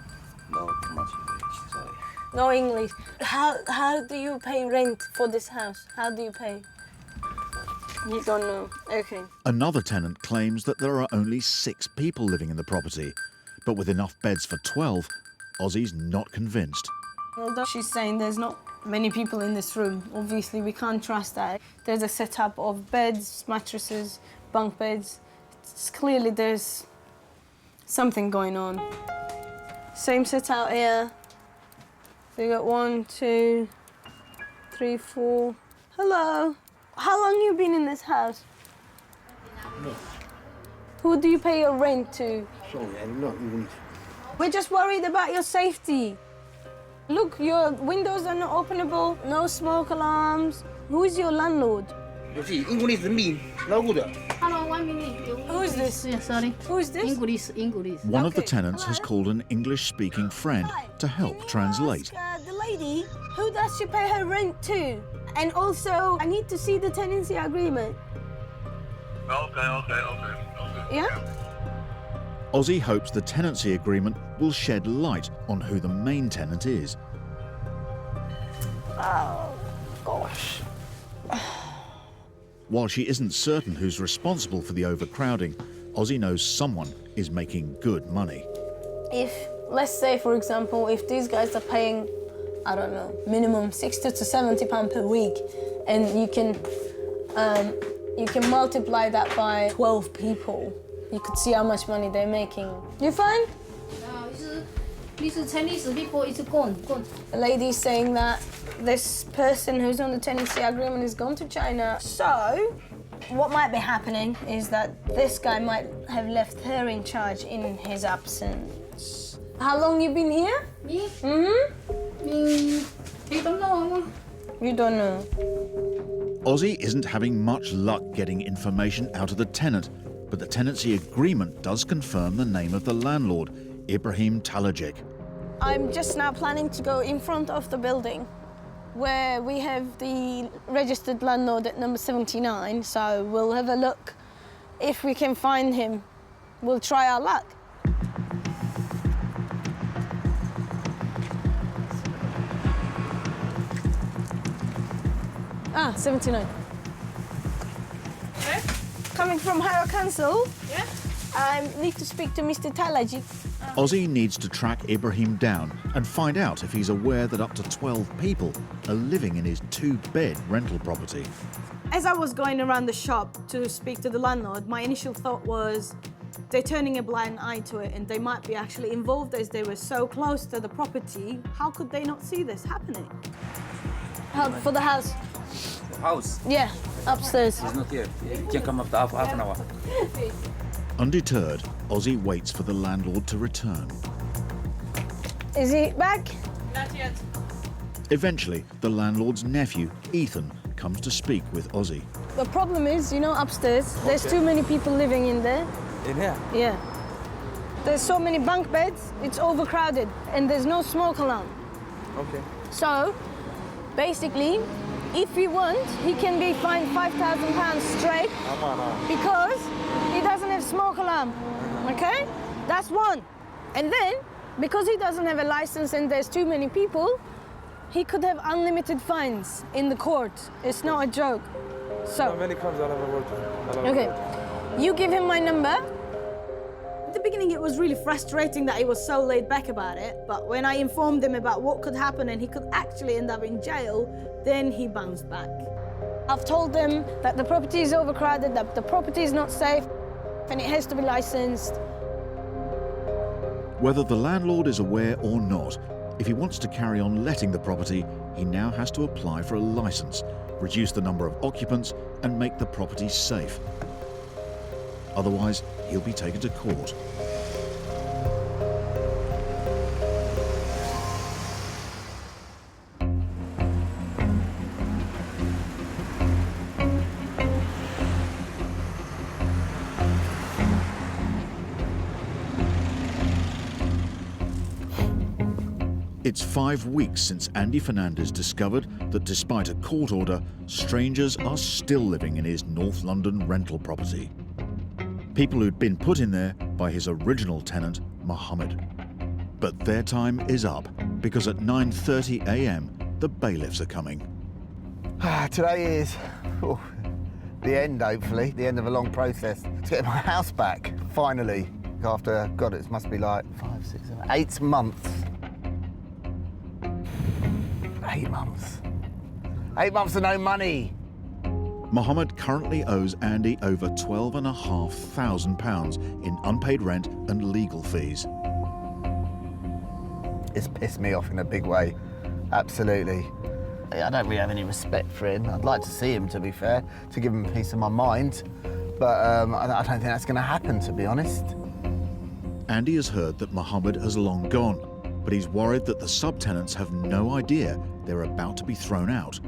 not too much English, sorry. No English. How do you pay rent for this house? How do you pay? You don't know. Okay. Another tenant claims that there are only 6 people living in the property, but with enough beds for 12, Ozzy's not convinced. Although she's saying there's not many people in this room, obviously we can't trust that. There's a setup of beds, mattresses, bunk beds. It's clearly there's something going on. Same setup here. So you got 1, 2, 3, 4. Hello. How long you been in this house? No. Who do you pay your rent to? Sorry, I'm not even... We're just worried about your safety. Look, your windows are not openable, no smoke alarms. Who is your landlord? You see, English me, no good. Hello, 1 minute. Who is this? Yeah, sorry. Who is this? English. One of the tenants has called an English-speaking friend to help translate. Ask, the lady, who does she pay her rent to? And also, I need to see the tenancy agreement. Okay. Yeah? Ozzy hopes the tenancy agreement will shed light on who the main tenant is. Oh, gosh. While she isn't certain who's responsible for the overcrowding, Ozzy knows someone is making good money. If, let's say, for example, if these guys are paying, I don't know, minimum 60 to 70 pounds per week, and you can multiply that by 12 people, you could see how much money they're making. You fine? These Chinese people is gone. The lady's saying that this person who's on the tenancy agreement is gone to China. So, what might be happening is that this guy might have left her in charge in his absence. How long you been here? Me? I don't know. You don't know? Ozzy isn't having much luck getting information out of the tenant, but the tenancy agreement does confirm the name of the landlord, Ibrahim Talajic. I'm just now planning to go in front of the building where we have the registered landlord at number 79, so we'll have a look. If we can find him, we'll try our luck. Ah, 79. Okay. Coming from Harrow Council. Yeah. I need to speak to Mr. Talajic. Ozzy needs to track Ibrahim down and find out if he's aware that up to 12 people are living in his 2-bed rental property. As I was going around the shop to speak to the landlord, my initial thought was they're turning a blind eye to it and they might be actually involved as they were so close to the property. How could they not see this happening? Help for the house. House? Yeah, upstairs. It's not here. You can come after half an hour. Undeterred, Ozzy waits for the landlord to return. Is he back? Not yet. Eventually, the landlord's nephew, Ethan, comes to speak with Ozzy. The problem is, you know, upstairs, there's too many people living in there. In here? Yeah. There's so many bunk beds, it's overcrowded, and there's no smoke alarm. Okay. So, basically, if he wants, he can be fined £5,000 straight because he doesn't have smoke alarm. Okay? That's one. And then, because he doesn't have a license and there's too many people, he could have unlimited fines in the court. It's not a joke. So. Many crimes I never worked with. Okay. You give him my number. At the beginning, it was really frustrating that he was so laid back about it, but when I informed him about what could happen and he could actually end up in jail, then he bounced back. I've told them that the property is overcrowded, that the property is not safe, and it has to be licensed. Whether the landlord is aware or not, if he wants to carry on letting the property, he now has to apply for a licence, reduce the number of occupants, and make the property safe. Otherwise, he'll be taken to court. It's 5 weeks since Andy Fernandez discovered that despite a court order, strangers are still living in his North London rental property. People who'd been put in there by his original tenant, Mohammed. But their time is up, because at 9:30 a.m, the bailiffs are coming. Today is the end, hopefully, the end of a long process to get my house back, finally. After, God, it must be like 5, 6, 7, 8 months. 8 months. 8 months of no money. Mohammed currently owes Andy over £12,500 in unpaid rent and legal fees. It's pissed me off in a big way, absolutely. I don't really have any respect for him. I'd like to see him, to be fair, to give him a piece of my mind, but I don't think that's going to happen, to be honest. Andy has heard that Mohammed has long gone, but he's worried that the subtenants have no idea they're about to be thrown out.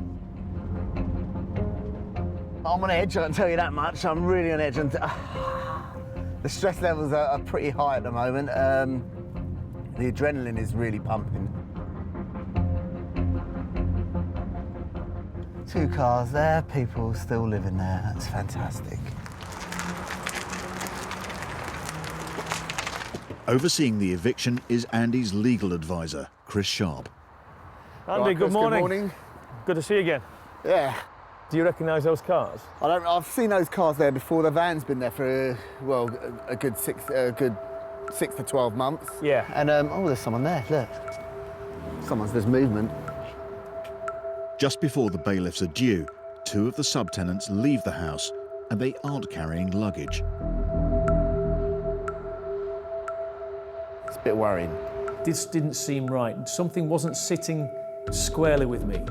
I'm on edge, I can tell you that much. I'm really on edge. And the stress levels are pretty high at the moment. The adrenaline is really pumping. 2 cars there, people still living there. That's fantastic. Overseeing the eviction is Andy's legal advisor, Chris Sharp. Andy, Right, good Chris, morning. Good morning. Good to see you again. Yeah. Do you recognise those cars? I've seen those cars there before. The van's been there for a good 6 to 12 months. Yeah. And there's someone there. Look, there's movement. Just before the bailiffs are due, 2 of the subtenants leave the house, and they aren't carrying luggage. It's a bit worrying. This didn't seem right. Something wasn't sitting squarely with me.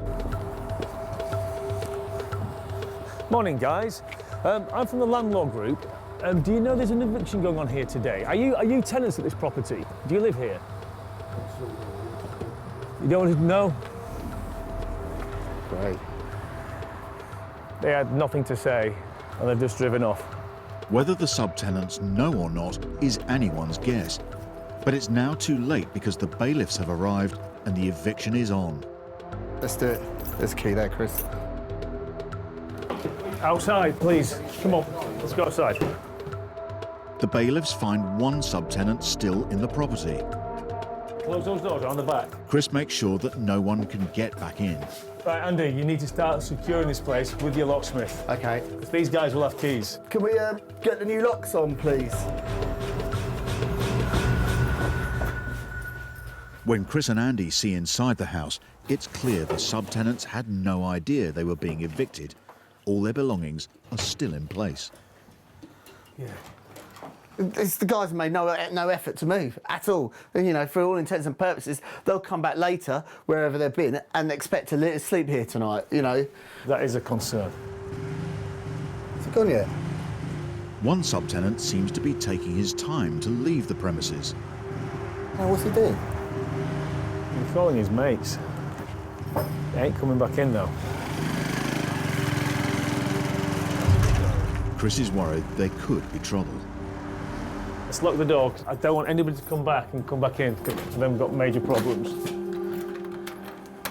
Morning, guys. I'm from the Landlord group. Do you know there's an eviction going on here today? Are you tenants at this property? Do you live here? You don't want to know? Great. They had nothing to say, and they've just driven off. Whether the subtenants know or not is anyone's guess. But it's now too late because the bailiffs have arrived and the eviction is on. Let's do it. There's a key there, Chris. Outside, please. Come on, let's go outside. The bailiffs find 1 subtenant still in the property. Close those doors on the back. Chris makes sure that no one can get back in. Right, Andy, you need to start securing this place with your locksmith. Okay. Because these guys will have keys. Can we get the new locks on, please? When Chris and Andy see inside the house, it's clear the subtenants had no idea they were being evicted. All their belongings are still in place. Yeah. It's the guys have made no effort to move at all. You know, for all intents and purposes, they'll come back later, wherever they've been, and expect to sleep here tonight, you know. That is a concern. Has he gone yet? One subtenant seems to be taking his time to leave the premises. Oh, what's he doing? He's calling his mates. He ain't coming back in, though. Chris is worried there could be trouble. Let's lock the door. I don't want anybody to come back and come back in, because they've got major problems.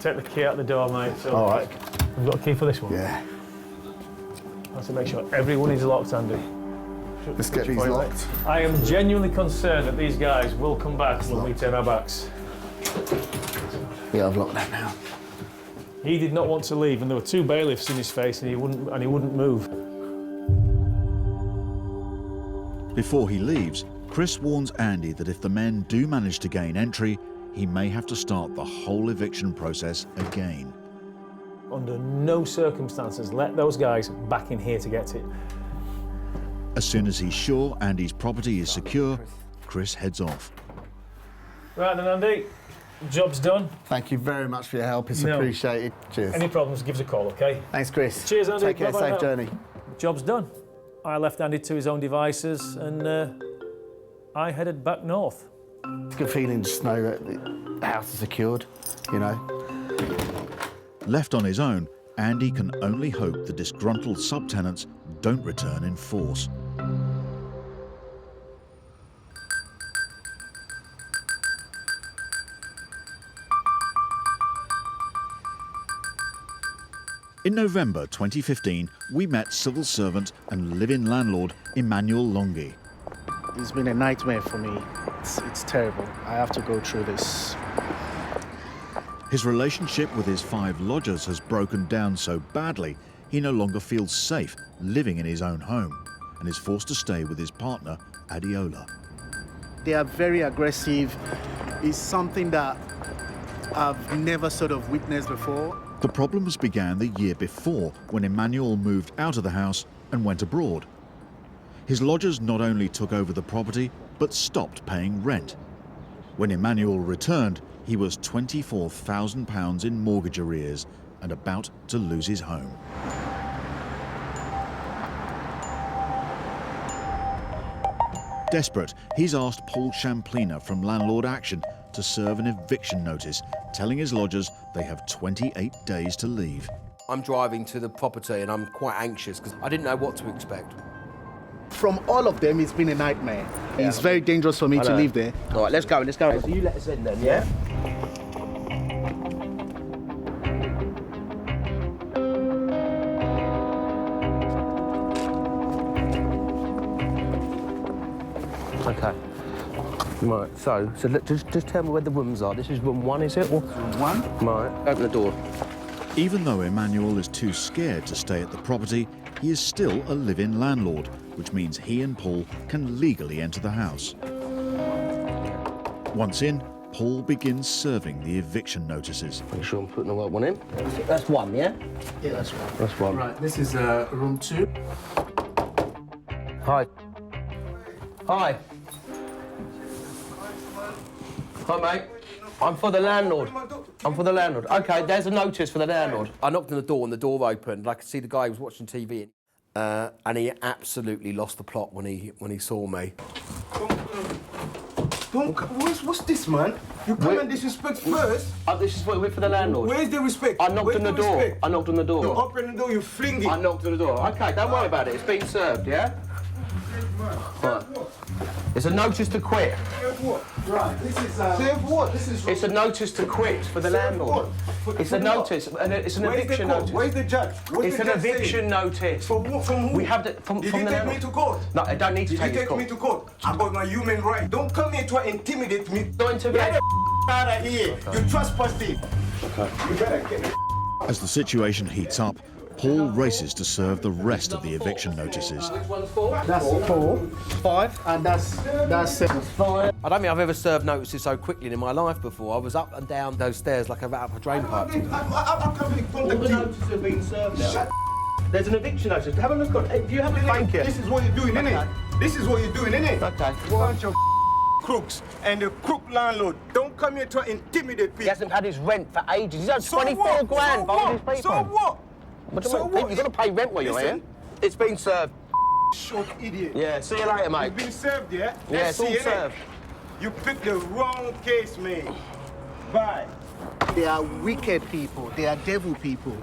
take the key out the door, mate. So All right. We've got a key for this one? Yeah. Let's make sure everyone is locked, Andy. Let's get these locked. I am genuinely concerned that these guys will come back when we turn our backs. Yeah, I've locked that now. He did not want to leave, and there were 2 bailiffs in his face, and he wouldn't move. Before he leaves, Chris warns Andy that if the men do manage to gain entry, he may have to start the whole eviction process again. Under no circumstances, let those guys back in here to get it. As soon as he's sure Andy's property is secure, Chris heads off. Right then, Andy, job's done. Thank you very much for your help. It's appreciated. Cheers. Any problems, give us a call, OK? Thanks, Chris. Cheers, Andy. Take care. Bye-bye Safe journey. Job's done. I left Andy to his own devices, and I headed back north. It's a good feeling just to know that the house is secured, you know. Left on his own, Andy can only hope the disgruntled subtenants don't return in force. In November 2015, we met civil servant and live-in landlord Emmanuel Longi. It's been a nightmare for me. It's terrible. I have to go through this. His relationship with his 5 lodgers has broken down so badly, he no longer feels safe living in his own home and is forced to stay with his partner, Adiola. They are very aggressive. It's something that I've never sort of witnessed before. The problems began the year before when Emmanuel moved out of the house and went abroad. His lodgers not only took over the property, but stopped paying rent. When Emmanuel returned, he was £24,000 in mortgage arrears and about to lose his home. Desperate, he's asked Paul Champlina from Landlord Action to serve an eviction notice, telling his lodgers they have 28 days to leave. I'm driving to the property and I'm quite anxious because I didn't know what to expect. From all of them, it's been a nightmare. It's very dangerous for me to live there. All right, let's go. So you let us in then, yeah? Okay. Right, so just tell me where the rooms are. This is room 1, is it? Or? Room 1? Right, open the door. Even though Emmanuel is too scared to stay at the property, he is still a live-in landlord, which means he and Paul can legally enter the house. Once in, Paul begins serving the eviction notices. Make sure I'm putting the right one in. That's 1, yeah? Yeah, that's 1. That's 1. Right, this is room 2. Hi. Hi. Hi, mate. I'm for the landlord. OK, there's a notice for the landlord. I knocked on the door and the door opened. I could see the guy who was watching TV. And he absolutely lost the plot when he saw me. What's this, man? You come and disrespect first. This is for the landlord. Where's the respect? I knocked on the door. You open the door, you fling it. I knocked on the door. OK, don't worry about it. It's been served, yeah? Right. It's a notice to quit. Save what? Right, this is... Save what? This is... It's a notice to quit for the landlord. It's a notice, and it's an eviction notice. Where's the judge? It's an eviction notice. From who? We have the... From Did the you take me to court? No, I don't need to take you to court. Did you take me to court? About my human right. Don't come here to intimidate me. Don't intimidate. Get the out of here. You're trespassing. Okay. You better get the... As the situation heats up, Paul races to serve the rest of the eviction notices. Which one's 4? That's 4, 5, and that's 5. I don't think I've ever served notices so quickly in my life before. I was up and down those stairs like I've out of a drain pipe. I'm coming from the notices have been served now. There's an eviction notice. Have a look on it. Do you have a thank you? This is what you're doing, innit? This is what you're doing, innit? Okay. Bunch of crooks and the crook landlord. Don't come here to intimidate people. He hasn't had his rent for ages. He's had 24 grand for all these people. So what? So what? You've got to pay rent while you're here. It's been served. Short idiot. Yeah, see you later, mate. It's been served, yeah? Yeah, it's all served. You picked the wrong case, mate. Bye. They are wicked people. They are devil people.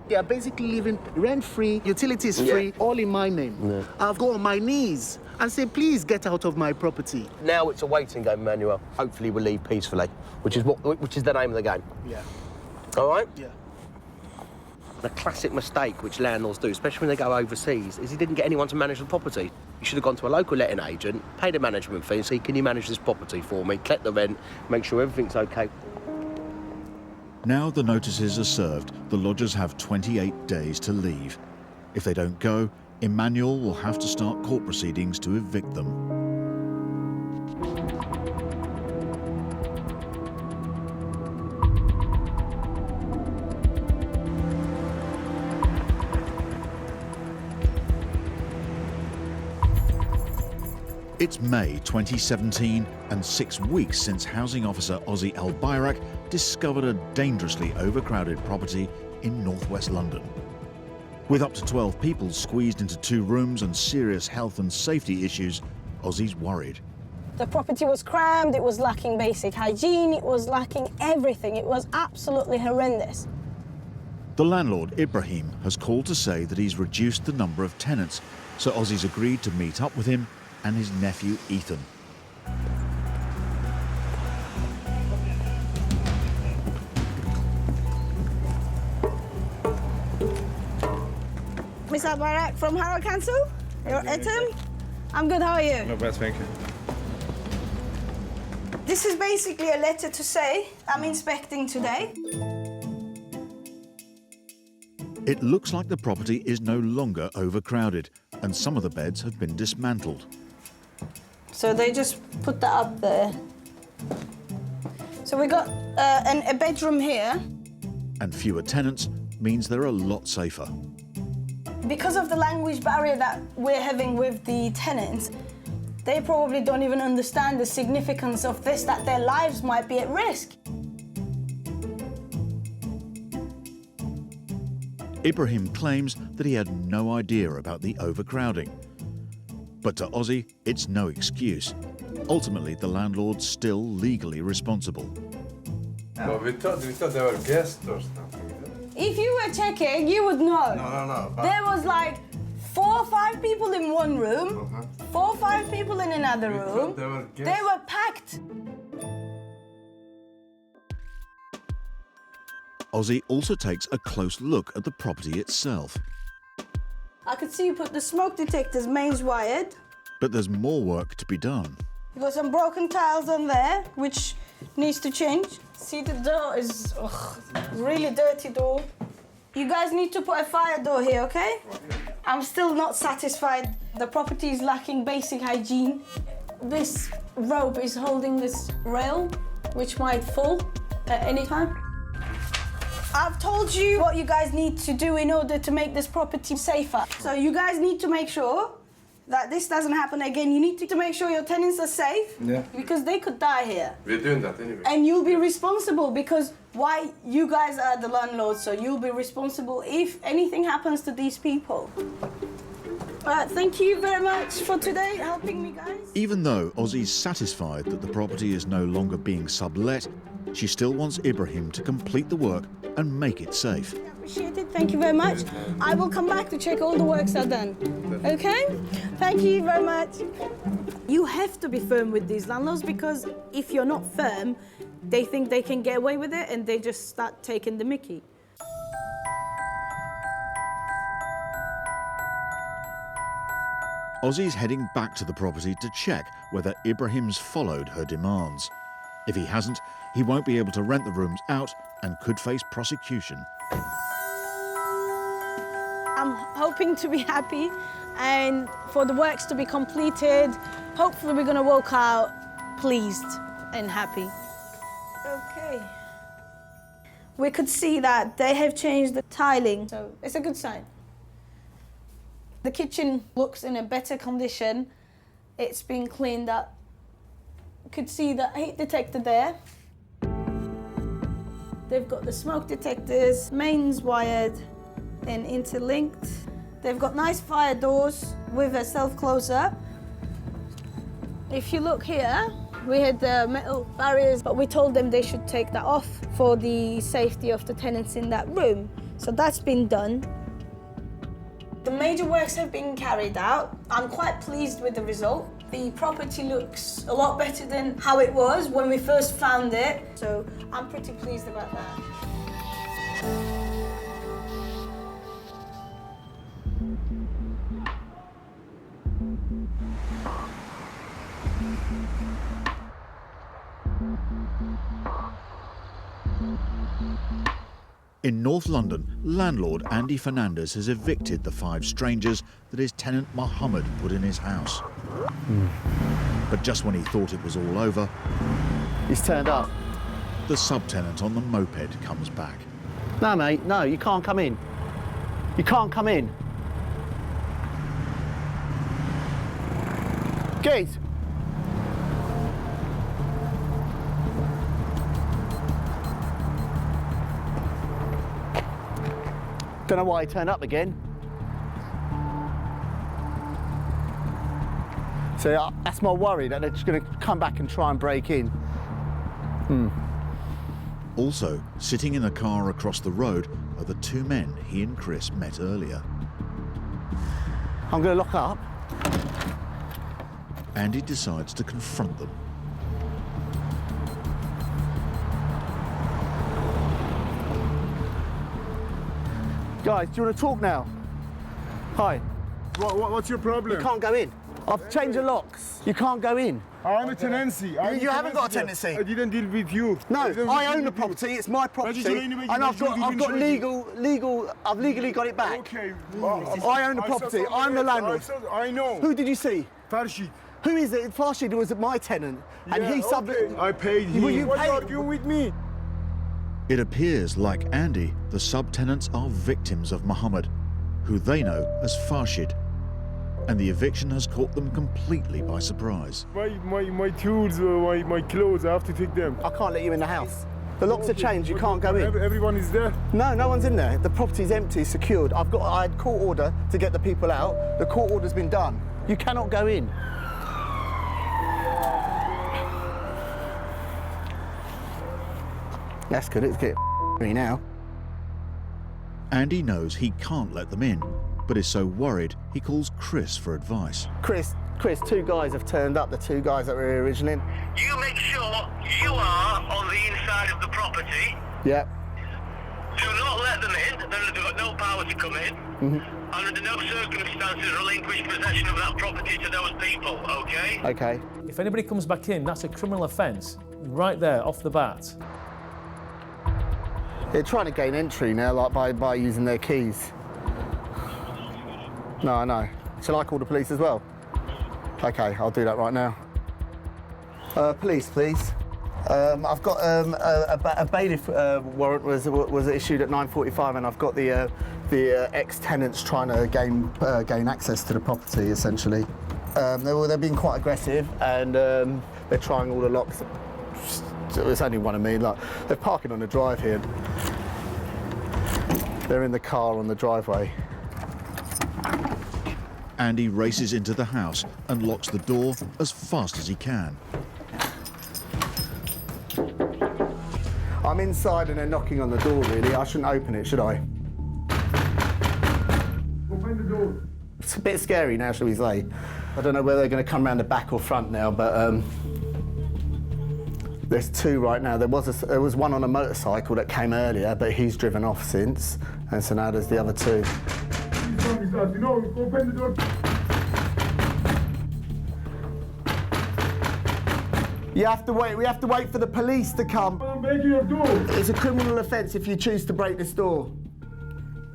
They are basically living rent-free, utilities free, all in my name. Yeah. I've gone on my knees and say, please get out of my property. Now it's a waiting game, Emmanuel. Hopefully we'll leave peacefully, which is the name of the game. Yeah. All right? Yeah. The classic mistake which landlords do, especially when they go overseas, is he didn't get anyone to manage the property. You should have gone to a local letting agent, paid a management fee and said, can you manage this property for me, collect the rent, make sure everything's OK. Now the notices are served, the lodgers have 28 days to leave. If they don't go, Emmanuel will have to start court proceedings to evict them. It's May 2017 and 6 weeks since housing officer Ozzy Al-Bayrak discovered a dangerously overcrowded property in northwest London. With up to 12 people squeezed into 2 rooms and serious health and safety issues, Ozzy's worried. The property was crammed, it was lacking basic hygiene, it was lacking everything. It was absolutely horrendous. The landlord, Ibrahim, has called to say that he's reduced the number of tenants, so Ozzy's agreed to meet up with him and his nephew, Ethan. Mr. Barak from Harrow Council, you're Etam. I'm good, how are you? Not bad, thank you. This is basically a letter to say I'm inspecting today. It looks like the property is no longer overcrowded, and some of the beds have been dismantled. So they just put that up there. So we got a bedroom here. And fewer tenants means they're a lot safer. Because of the language barrier that we're having with the tenants, they probably don't even understand the significance of this, that their lives might be at risk. Ibrahim claims that he had no idea about the overcrowding. But to Ozzy, it's no excuse. Ultimately, the landlord's still legally responsible. Well, we thought they were guests or something. If you were checking, you would know. No. There was like 4 or 5 people in one room, 4 or 5 people in another room. They were packed. Ozzy also takes a close look at the property itself. I could see you put the smoke detectors mains wired. But there's more work to be done. You got some broken tiles on there, which needs to change. See, the door is really dirty door. You guys need to put a fire door here, okay? I'm still not satisfied. The property is lacking basic hygiene. This rope is holding this rail, which might fall at any time. I've told you what you guys need to do in order to make this property safer. So you guys need to make sure that this doesn't happen again. You need to make sure your tenants are safe. Yeah. Because they could die here. We're doing that anyway. And you'll be responsible because why you guys are the landlords, so you'll be responsible if anything happens to these people. All right, thank you very much for today, helping me, guys. Even though Ozzy's satisfied that the property is no longer being sublet, she still wants Ibrahim to complete the work and make it safe. Appreciate it, thank you very much. I will come back to check all the works are done. Okay? Thank you very much. You have to be firm with these landlords because if you're not firm, they think they can get away with it and they just start taking the mickey. Ozzy's heading back to the property to check whether Ibrahim's followed her demands. If he hasn't, he won't be able to rent the rooms out and could face prosecution. I'm hoping to be happy and for the works to be completed. Hopefully we're going to walk out pleased and happy. Okay. We could see that they have changed the tiling, so it's a good sign. The kitchen looks in a better condition. It's been cleaned up. You could see the heat detector there. They've got the smoke detectors, mains wired and interlinked. They've got nice fire doors with a self-closer. If you look here, we had the metal barriers, but we told them they should take that off for the safety of the tenants in that room. So that's been done. The major works have been carried out. I'm quite pleased with the result. The property looks a lot better than how it was when we first found it. So I'm pretty pleased about that. In North London, landlord Andy Fernandez has evicted the 5 strangers that his tenant Mohammed put in his house. But just when he thought it was all over, he's turned up. The subtenant on the moped comes back. No, mate, no, you can't come in. You can't come in. Gate. Don't know why he turned up again. So that's my worry, that they're just going to come back and try and break in. Also, sitting in a car across the road are the 2 men he and Chris met earlier. I'm going to lock up. Andy decides to confront them. Guys, do you want to talk now? Hi. What's your problem? You can't go in. I've changed the locks. You can't go in. I'm a tenancy. You haven't got a tenancy. I didn't deal with you. No, I own the property. It's my property, and I've legally got it back. Okay. I own the property. I'm the landlord. I know. Who did you see? Farshid. Who is it? Farshid was my tenant, and he subbed. I paid him. Will you Why pay? arguing with me? It appears, like Andy, the subtenants are victims of Mohammed, who they know as Farshid, and the eviction has caught them completely by surprise. My tools, my clothes, I have to take them. I can't let you in the house. The locks are changed, you can't go in. Everyone is there? No, no one's in there. The property's empty, secured. I had court order to get the people out. The court order's been done. You cannot go in. That's good, it's getting me now. Andy knows he can't let them in, but is so worried he calls Chris for advice. Chris, 2 guys have turned up, the 2 guys that were here originally. You make sure you are on the inside of the property. Yep. Do not let them in. They've got no power to come in. Under no circumstances relinquish possession of that property to those people, okay? Okay. If anybody comes back in, that's a criminal offence, right there, off the bat. They're trying to gain entry now, like by using their keys. No, I know. Shall I call the police as well? Okay, I'll do that right now. Police, please. I've got a bailiff warrant was issued at 9:45, and I've got the ex-tenants trying to gain access to the property, essentially. They're being quite aggressive, and they're trying all the locks. It's only one of me. Like, they're parking on the drive here. They're in the car on the driveway. Andy races into the house and locks the door as fast as he can. I'm inside and they're knocking on the door, really. I shouldn't open it, should I? Open the door. It's a bit scary now, shall we say. I don't know whether they're going to come around the back or front now, but there's 2 right now. There was one on a motorcycle that came earlier, but he's driven off since, and so now there's the other 2. Open the door. You have to wait. We have to wait for the police to come. I'm breaking your door. It's a criminal offence if you choose to break this door.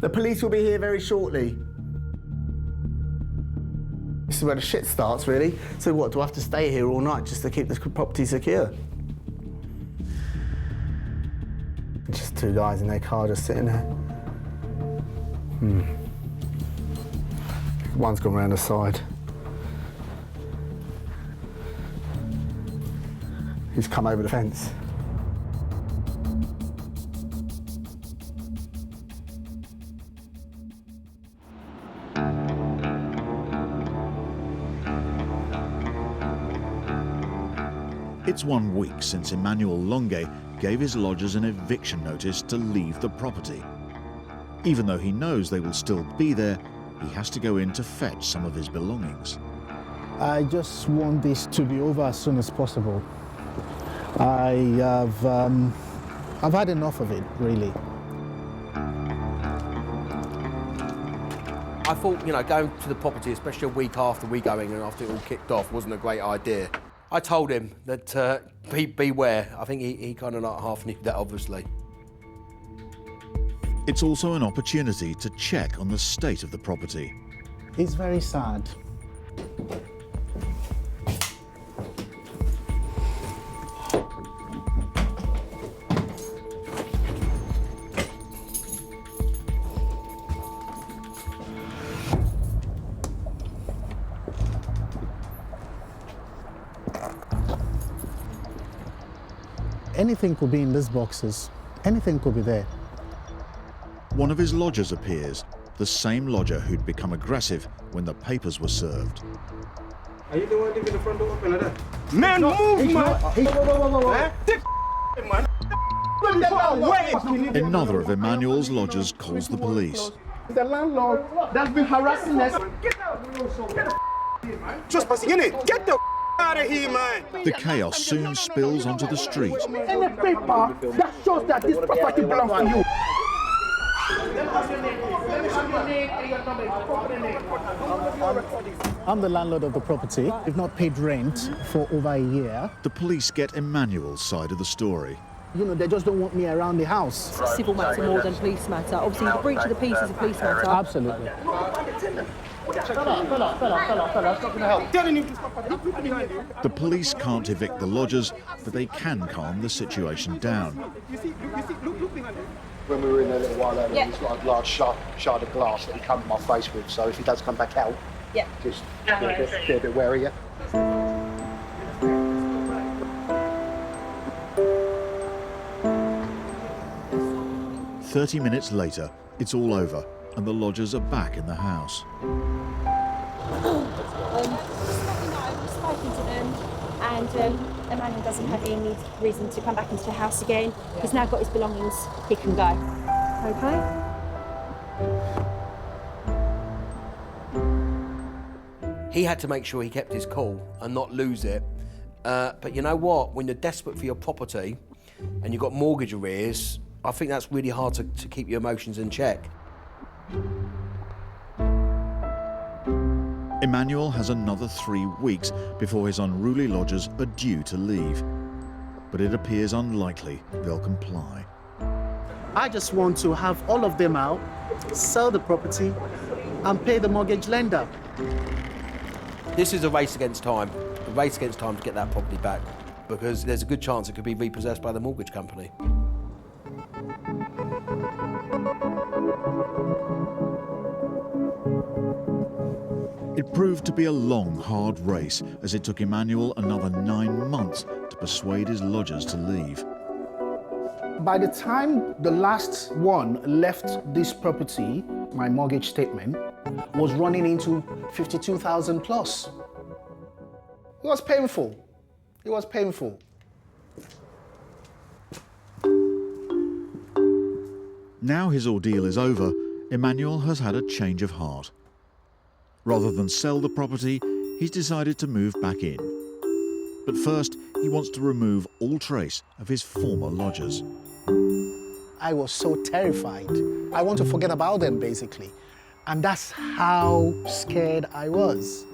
The police will be here very shortly. This is where the shit starts, really. So what, do I have to stay here all night just to keep this property secure? Just 2 guys in their car just sitting there. One's gone round the side. He's come over the fence. It's 1 week since Emmanuel Longue gave his lodgers an eviction notice to leave the property. Even though he knows they will still be there, he has to go in to fetch some of his belongings. I just want this to be over as soon as possible. I've had enough of it, really. I thought, going to the property, especially a week after we going and after it all kicked off, wasn't a great idea. I told him that beware. I think he kind of half knew that, obviously. It's also an opportunity to check on the state of the property. It's very sad. Anything could be in these boxes. Anything could be there. One of his lodgers appears, the same lodger who'd become aggressive when the papers were served. Are you the one leaving the front door open like that? Man, move, man! Another of Emmanuel's lodgers calls the police. The landlord that's been harassing us. Get out! Trespassing, innit? Get the out of here, man! The chaos soon spills onto the street. In the paper that shows that this property belongs to you. I'm the landlord of the property. We've not paid rent for over a year. The police get Emmanuel's side of the story. You know, they just don't want me around the house. Civil matter more than police matter. Obviously, the breach of the peace is a police matter. Absolutely. The police can't evict the lodgers, but they can calm the situation down. When we were in there a little while earlier, he's got a large shard of glass that he covered my face with, so if he does come back out, just be a bit wary, yeah? 30 minutes later, it's all over, and the lodgers are back in the house. Spoken to them, and Emmanuel doesn't have any reason to come back into the house again. He's now got his belongings, he can go. Okay? He had to make sure he kept his cool and not lose it. But you know what? When you're desperate for your property and you've got mortgage arrears, I think that's really hard to keep your emotions in check. Emmanuel has another 3 weeks before his unruly lodgers are due to leave. But it appears unlikely they'll comply. I just want to have all of them out, sell the property, and pay the mortgage lender. This is a race against time. A race against time to get that property back, because there's a good chance it could be repossessed by the mortgage company. It proved to be a long, hard race, as it took Emmanuel another 9 months to persuade his lodgers to leave. By the time the last one left this property, my mortgage statement was running into 52,000 plus. It was painful. It was painful. Now his ordeal is over, Emmanuel has had a change of heart. Rather than sell the property, he's decided to move back in. But first, he wants to remove all trace of his former lodgers. I was so terrified. I want to forget about them, basically. And that's how scared I was.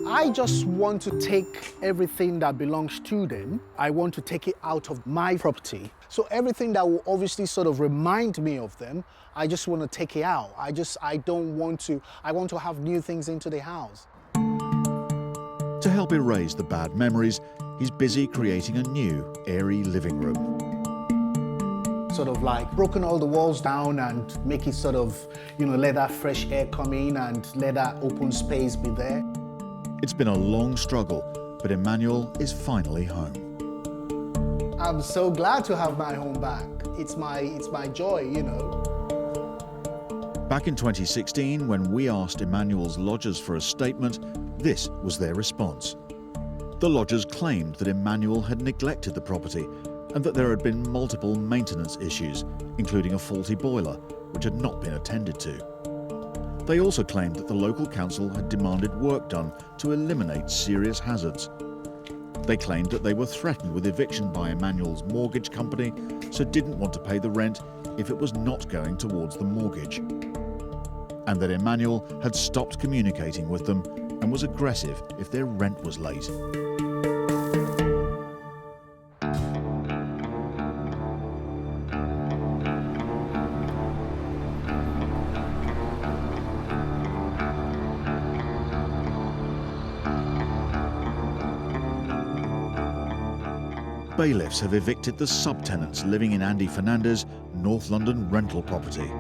I just want to take everything that belongs to them. I want to take it out of my property. So everything that will obviously sort of remind me of them, I just want to take it out. I don't want to, I want to have new things into the house. To help erase the bad memories, he's busy creating a new, airy living room. Sort of like broken all the walls down and make it sort of, you know, let that fresh air come in and let that open space be there. It's been a long struggle, but Emmanuel is finally home. I'm so glad to have my home back. It's my joy, you know. Back in 2016, when we asked Emmanuel's lodgers for a statement, this was their response. The lodgers claimed that Emmanuel had neglected the property and that there had been multiple maintenance issues, including a faulty boiler, which had not been attended to. They also claimed that the local council had demanded work done to eliminate serious hazards. They claimed that they were threatened with eviction by Emmanuel's mortgage company, so didn't want to pay the rent if it was not going towards the mortgage. And that Emmanuel had stopped communicating with them and was aggressive if their rent was late. Bailiffs have evicted the subtenants living in Andy Fernandez's North London rental property.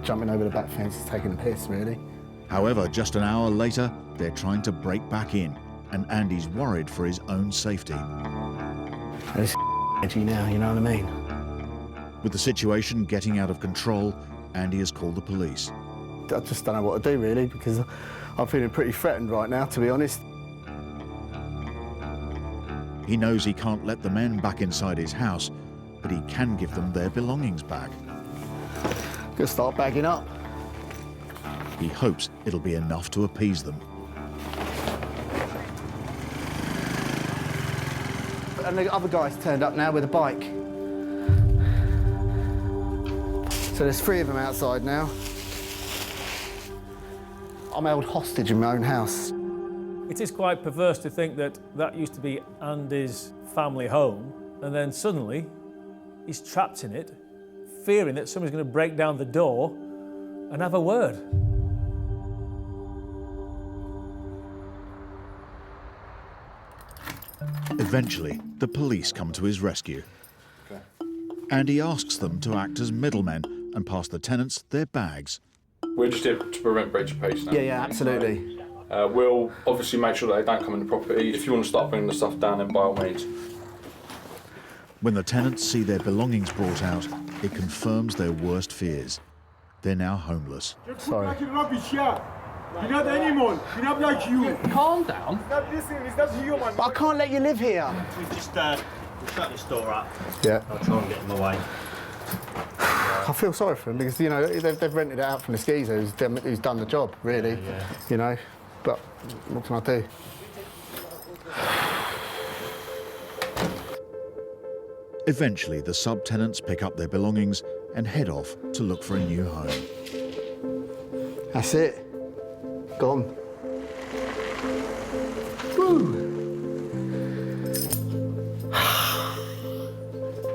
Jumping over the back fence is taking a piss, really. However, just an hour later, they're trying to break back in, and Andy's worried for his own safety. It's edgy now, you know what I mean? With the situation getting out of control, Andy has called the police. I just don't know what to do, really, because I'm feeling pretty threatened right now, to be honest. He knows he can't let the men back inside his house, but he can give them their belongings back. Gonna start bagging up. He hopes it'll be enough to appease them. And the other guy's turned up now with a bike. So there's 3 of them outside now. I'm held hostage in my own house. It is quite perverse to think that that used to be Andy's family home, and then suddenly he's trapped in it, fearing that somebody's going to break down the door and have a word. Eventually, the police come to his rescue. Andy asks them to act as middlemen and pass the tenants their bags. We're just here to prevent breach of peace now. Yeah, absolutely. We'll obviously make sure that they don't come in the property. If you want to start bringing the stuff down, then by all means. When the tenants see their belongings brought out, it confirms their worst fears. They're now homeless. Sorry. Rubbish, yeah. You're not anyone. You're not like you. Calm down. He's not listening. He's not human. But I can't let you live here. We've just shut this door up. Yeah. I'll try and get them away. I feel sorry for them because, you know, they've rented it out from the skeezer who's done the job, really. Yeah. You know, but what can I do? Eventually, the subtenants pick up their belongings and head off to look for a new home. That's it. Gone. Woo!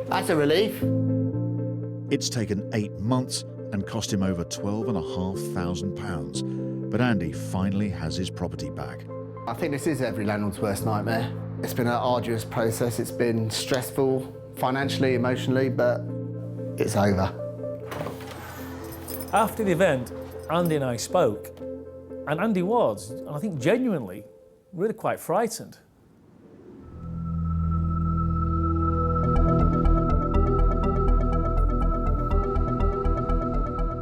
That's a relief. It's taken 8 months and cost him over £12,500, but Andy finally has his property back. I think this is every landlord's worst nightmare. It's been an arduous process. It's been stressful, financially, emotionally, but it's over. After the event, Andy and I spoke, and Andy was, I think genuinely, really quite frightened.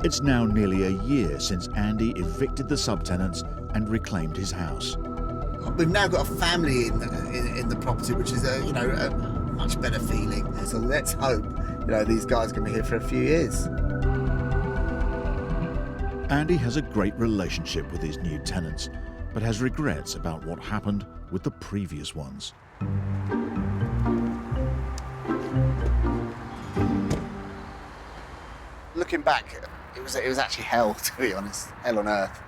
It's now nearly a year since Andy evicted the subtenants and reclaimed his house. We've now got a family in the property, which is a much better feeling. So let's hope these guys can be here for a few years. Andy has a great relationship with his new tenants, but has regrets about what happened with the previous ones. Looking back, it was actually hell, to be honest. Hell on earth.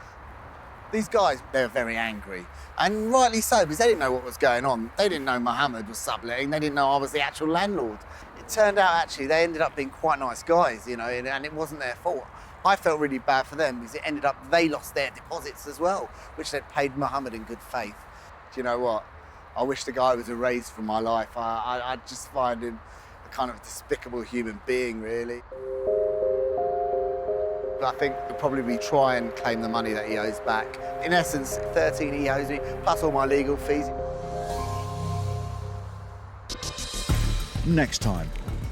These guys, they were very angry. And rightly so, because they didn't know what was going on. They didn't know Mohammed was subletting. They didn't know I was the actual landlord. It turned out, actually, they ended up being quite nice guys, and it wasn't their fault. I felt really bad for them because it ended up they lost their deposits as well, which they'd paid Mohammed in good faith. Do you know what? I wish the guy was erased from my life. I just find him a kind of despicable human being, really. I think we'll probably try and claim the money that he owes back. In essence, 13 he owes me, plus all my legal fees. Next time,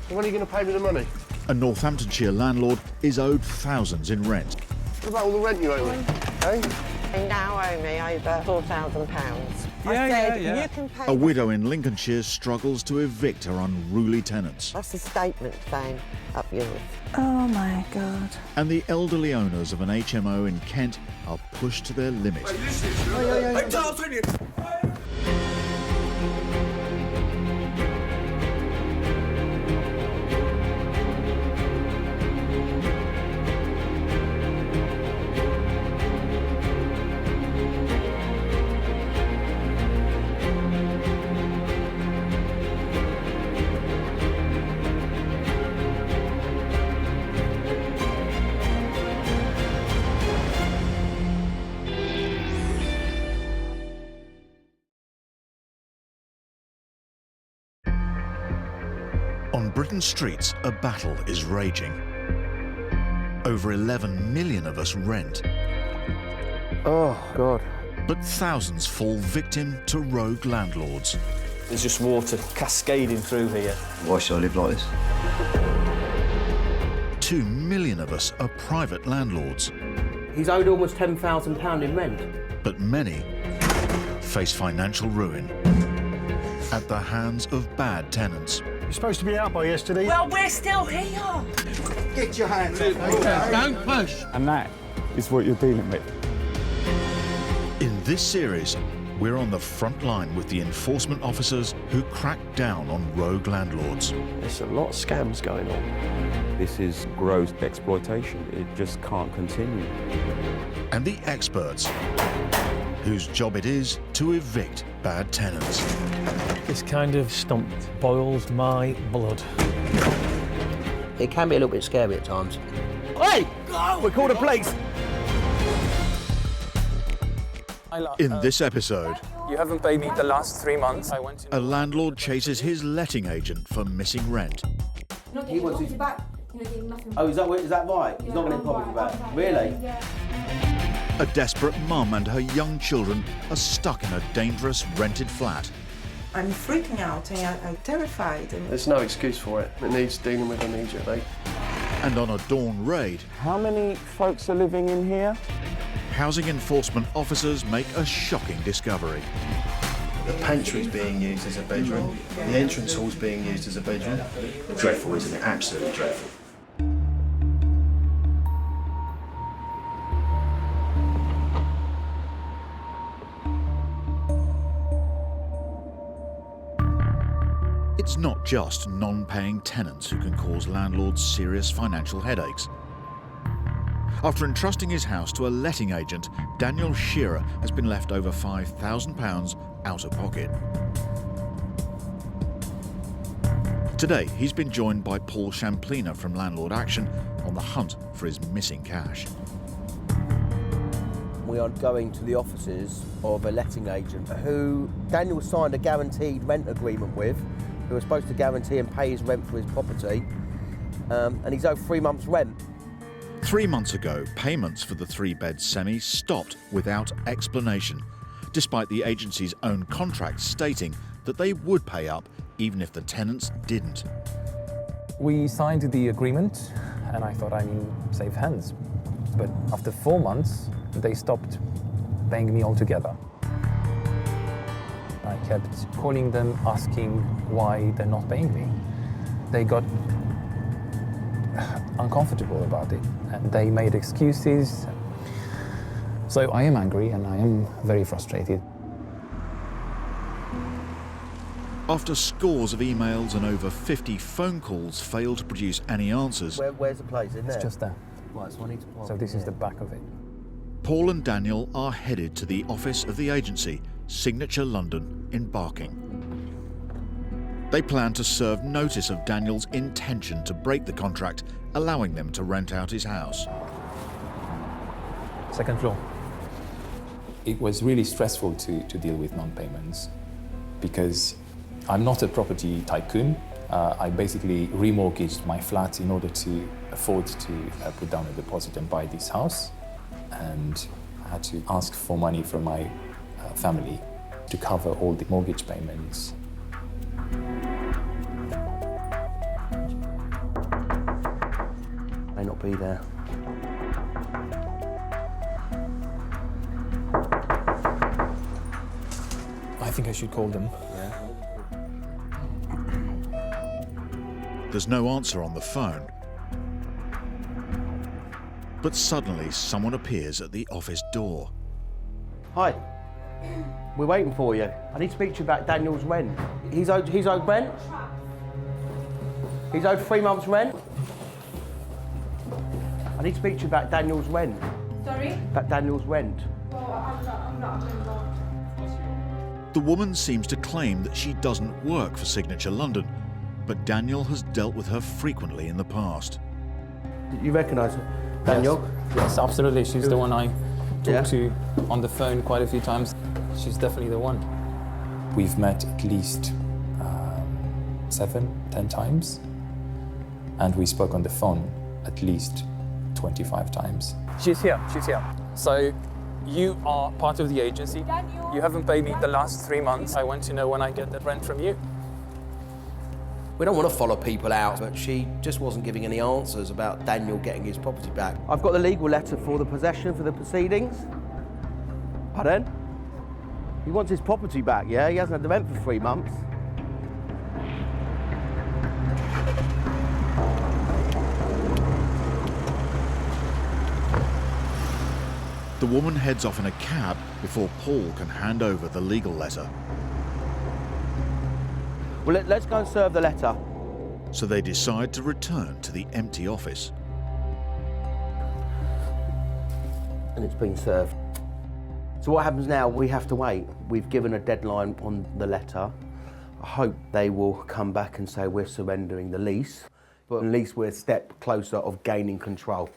When are you going to pay me the money? a Northamptonshire landlord is owed thousands in rent. What about all the rent you owe me? Hey? They now owe me over £4,000. You can pay. A widow in Lincolnshire struggles to evict her unruly tenants. That's a statement saying, up yours. Oh my God. And the elderly owners of an HMO in Kent are pushed to their limit. Britain streets, a battle is raging. Over 11 million of us rent. Oh, God. But thousands fall victim to rogue landlords. There's just water cascading through here. Why should I live like this? 2 million of us are private landlords. He's owed almost £10,000 in rent. But many face financial ruin at the hands of bad tenants. You're supposed to be out by yesterday. Well, we're still here. Get your hands up. Don't push. And that is what you're dealing with. In this series, we're on the front line with the enforcement officers who crack down on rogue landlords. There's a lot of scams going on. This is gross exploitation. It just can't continue. And the experts whose job it is to evict bad tenants. This kind of stump boils my blood. It can be a little bit scary at times. Hey! We're called the police! In this episode, you haven't paid me the last 3 months. a landlord chases his letting agent for missing rent. He wants his back. Oh, is that right? He's not going to property back. Really? A desperate mum and her young children are stuck in a dangerous rented flat. I'm freaking out and I'm terrified. There's no excuse for it. It needs dealing with immediately. And on a dawn raid, How many folks are living in here? housing enforcement officers make a shocking discovery. The pantry's being used as a bedroom. The entrance hall's being used as a bedroom. Dreadful, isn't it? Absolutely dreadful. It's not just non-paying tenants who can cause landlords serious financial headaches. After entrusting his house to a letting agent, Daniel Shearer has been left over £5,000 out of pocket. Today, he's been joined by Paul Champlina from Landlord Action on the hunt for his missing cash. We are going to the offices of a letting agent who Daniel signed a guaranteed rent agreement with, who was supposed to guarantee and pay his rent for his property, and he's owed 3 months' rent. 3 months ago, payments for the 3-bed semi stopped without explanation, despite the agency's own contract stating that they would pay up even if the tenants didn't. We signed the agreement and I thought I'm in safe hands. But after 4 months, they stopped paying me altogether. I kept calling them, asking why they're not paying me. They got uncomfortable about it and they made excuses. So I am angry and I am very frustrated. After scores of emails and over 50 phone calls failed to produce any answers, Where's the place? In there? It's just there. Right, so I need to park So this in is the there. back of it. Paul and Daniel are headed to the office of the agency, Signature London, in Barking. They plan to serve notice of Daniel's intention to break the contract, allowing them to rent out his house. Second floor. It was really stressful to deal with non-payments because I'm not a property tycoon. I basically remortgaged my flat in order to afford to put down a deposit and buy this house. And I had to ask for money from my family to cover all the mortgage payments. May not be there. I think I should call them. There's no answer on the phone. But suddenly someone appears at the office door. Hi. We're waiting for you. I need to speak to you about Daniel's rent. He's owed rent? He's owed 3 months' rent? I need to speak to you about Daniel's rent. Sorry? About Daniel's rent. Well, I'm not involved. The woman seems to claim that she doesn't work for Signature London, but Daniel has dealt with her frequently in the past. You recognise her? Daniel? Yes, absolutely. She's the one I talked to on the phone quite a few times. She's definitely the one. We've met at least 7, 10 times. and we spoke on the phone at least 25 times. She's here. So you are part of the agency. You haven't paid me the last 3 months. I want to know when I get the rent from you. We don't want to follow people out, but she just wasn't giving any answers about Daniel getting his property back. I've got the legal letter for the possession for the proceedings. Pardon? He wants his property back, yeah? He hasn't had the rent for 3 months. The woman heads off in a cab before Paul can hand over the legal letter. Well, let's go and serve the letter. So they decide to return to the empty office. And it's been served. So what happens now? We have to wait. We've given a deadline on the letter. I hope they will come back and say we're surrendering the lease, but at least we're a step closer of gaining control.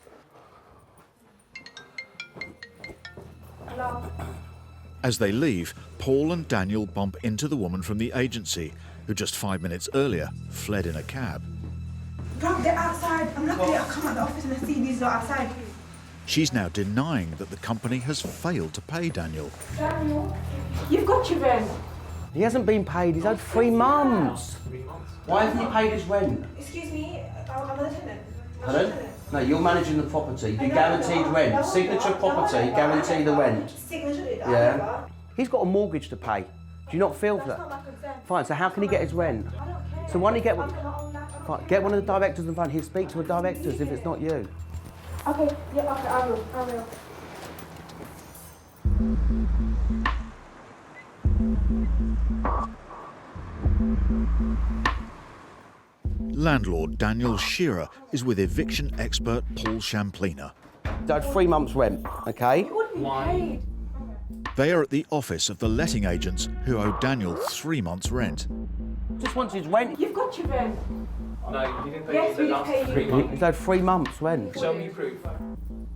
As they leave, Paul and Daniel bump into the woman from the agency, who just 5 minutes earlier fled in a cab. Rob, they're outside. I'm not going to come out the office and I see these are outside. She's now denying that the company has failed to pay Daniel. Daniel, you've got your rent. He hasn't been paid. He's owed 3 months. Why hasn't he paid his rent? Excuse me, I'm a tenant. Pardon? No, you're managing the property. You guaranteed rent. Signature property, guarantee the rent. Yeah. He's got a mortgage to pay. Do you not feel for that? Fine, so how can he get his rent? So why don't you get one? Fine, get one of the directors and fine. He'll speak to the directors if it's not you. Okay, yeah, okay, I will. Landlord Daniel Shearer is with eviction expert Paul Champliner. He's owed 3 months' rent, okay? Why? They are at the office of the letting agents who owe Daniel 3 months' rent. Just wants his rent. You've got your rent. No, you didn't pay Yes, me we the last pay you. 3 months. He's owed 3 months' rent. Show me proof.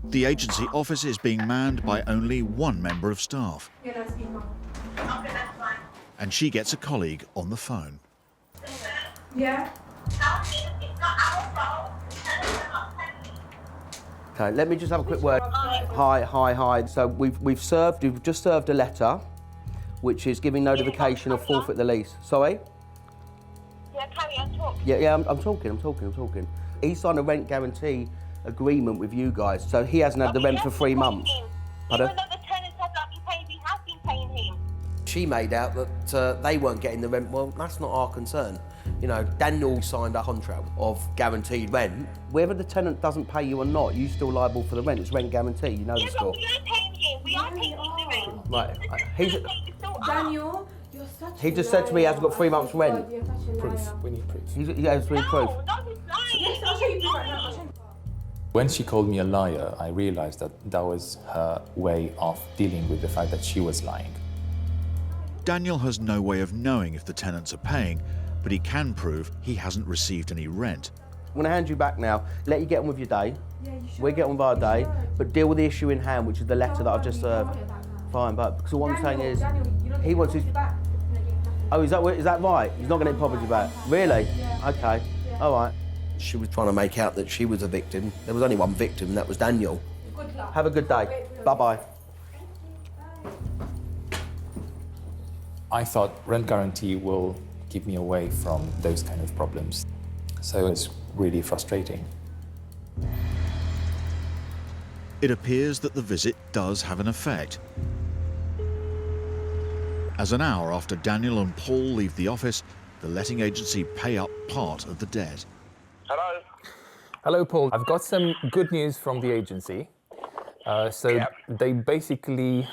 The agency office is being manned by only one member of staff. Yeah, that's email. Okay, that's fine. And she gets a colleague on the phone. Yeah? Okay, let me just have a quick word. Hi. So we've just served a letter, which is giving notification of forfeit the lease. Sorry? Yeah, carry on, talk. Yeah, I'm talking. He signed a rent guarantee agreement with you guys, so he hasn't had the rent for 3 months. Pardon? Even though the tenants have not been paid, we have been paying him. She made out that they weren't getting the rent. Well, that's not our concern. You know, Daniel signed a contract of guaranteed rent. Whether the tenant doesn't pay you or not, you're still liable for the rent. It's rent guarantee, you know the score. We are paying him. We are paying him the rent. Right. Daniel, you're such He just said to me he hasn't got 3 months' rent. Proof. We need proof. He has proof. Yes, I'll show you proof right now. When she called me a liar, I realized that was her way of dealing with the fact that she was lying. Daniel has no way of knowing if the tenants are paying, but he can prove he hasn't received any rent. I'm going to hand you back now, let you get on with your day. We'll get on with our day, but deal with the issue in hand, which is the letter that I've just served. Fine, but because what I'm saying is, he wants his... Oh, is that right? He's not going to get property back? Really? Okay, all right. She was trying to make out that she was a victim. There was only one victim, and that was Daniel. Have a good day. Bye-bye. I thought rent guarantee will keep me away from those kind of problems. So it's really frustrating. It appears that the visit does have an effect. As an hour after Daniel and Paul leave the office, the letting agency pay up part of the debt. Hello? Hello, Paul. I've got some good news from the agency. They basically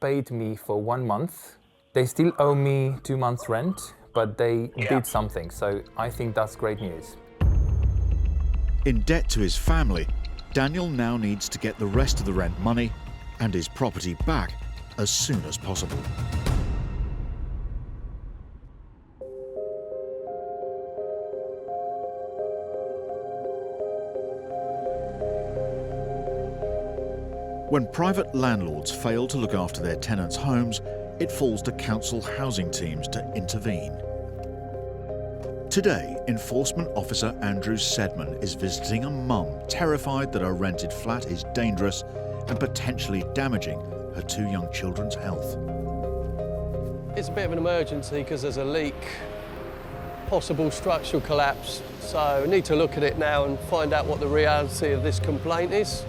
paid me for 1 month. They still owe me 2 months' rent, but they did something, so I think that's great news. In debt to his family, Daniel now needs to get the rest of the rent money and his property back as soon as possible. When private landlords fail to look after their tenants' homes, it falls to council housing teams to intervene. Today, Enforcement Officer Andrew Sedman is visiting a mum terrified that her rented flat is dangerous and potentially damaging her 2 young children's health. It's a bit of an emergency because there's a leak, possible structural collapse, so we need to look at it now and find out what the reality of this complaint is.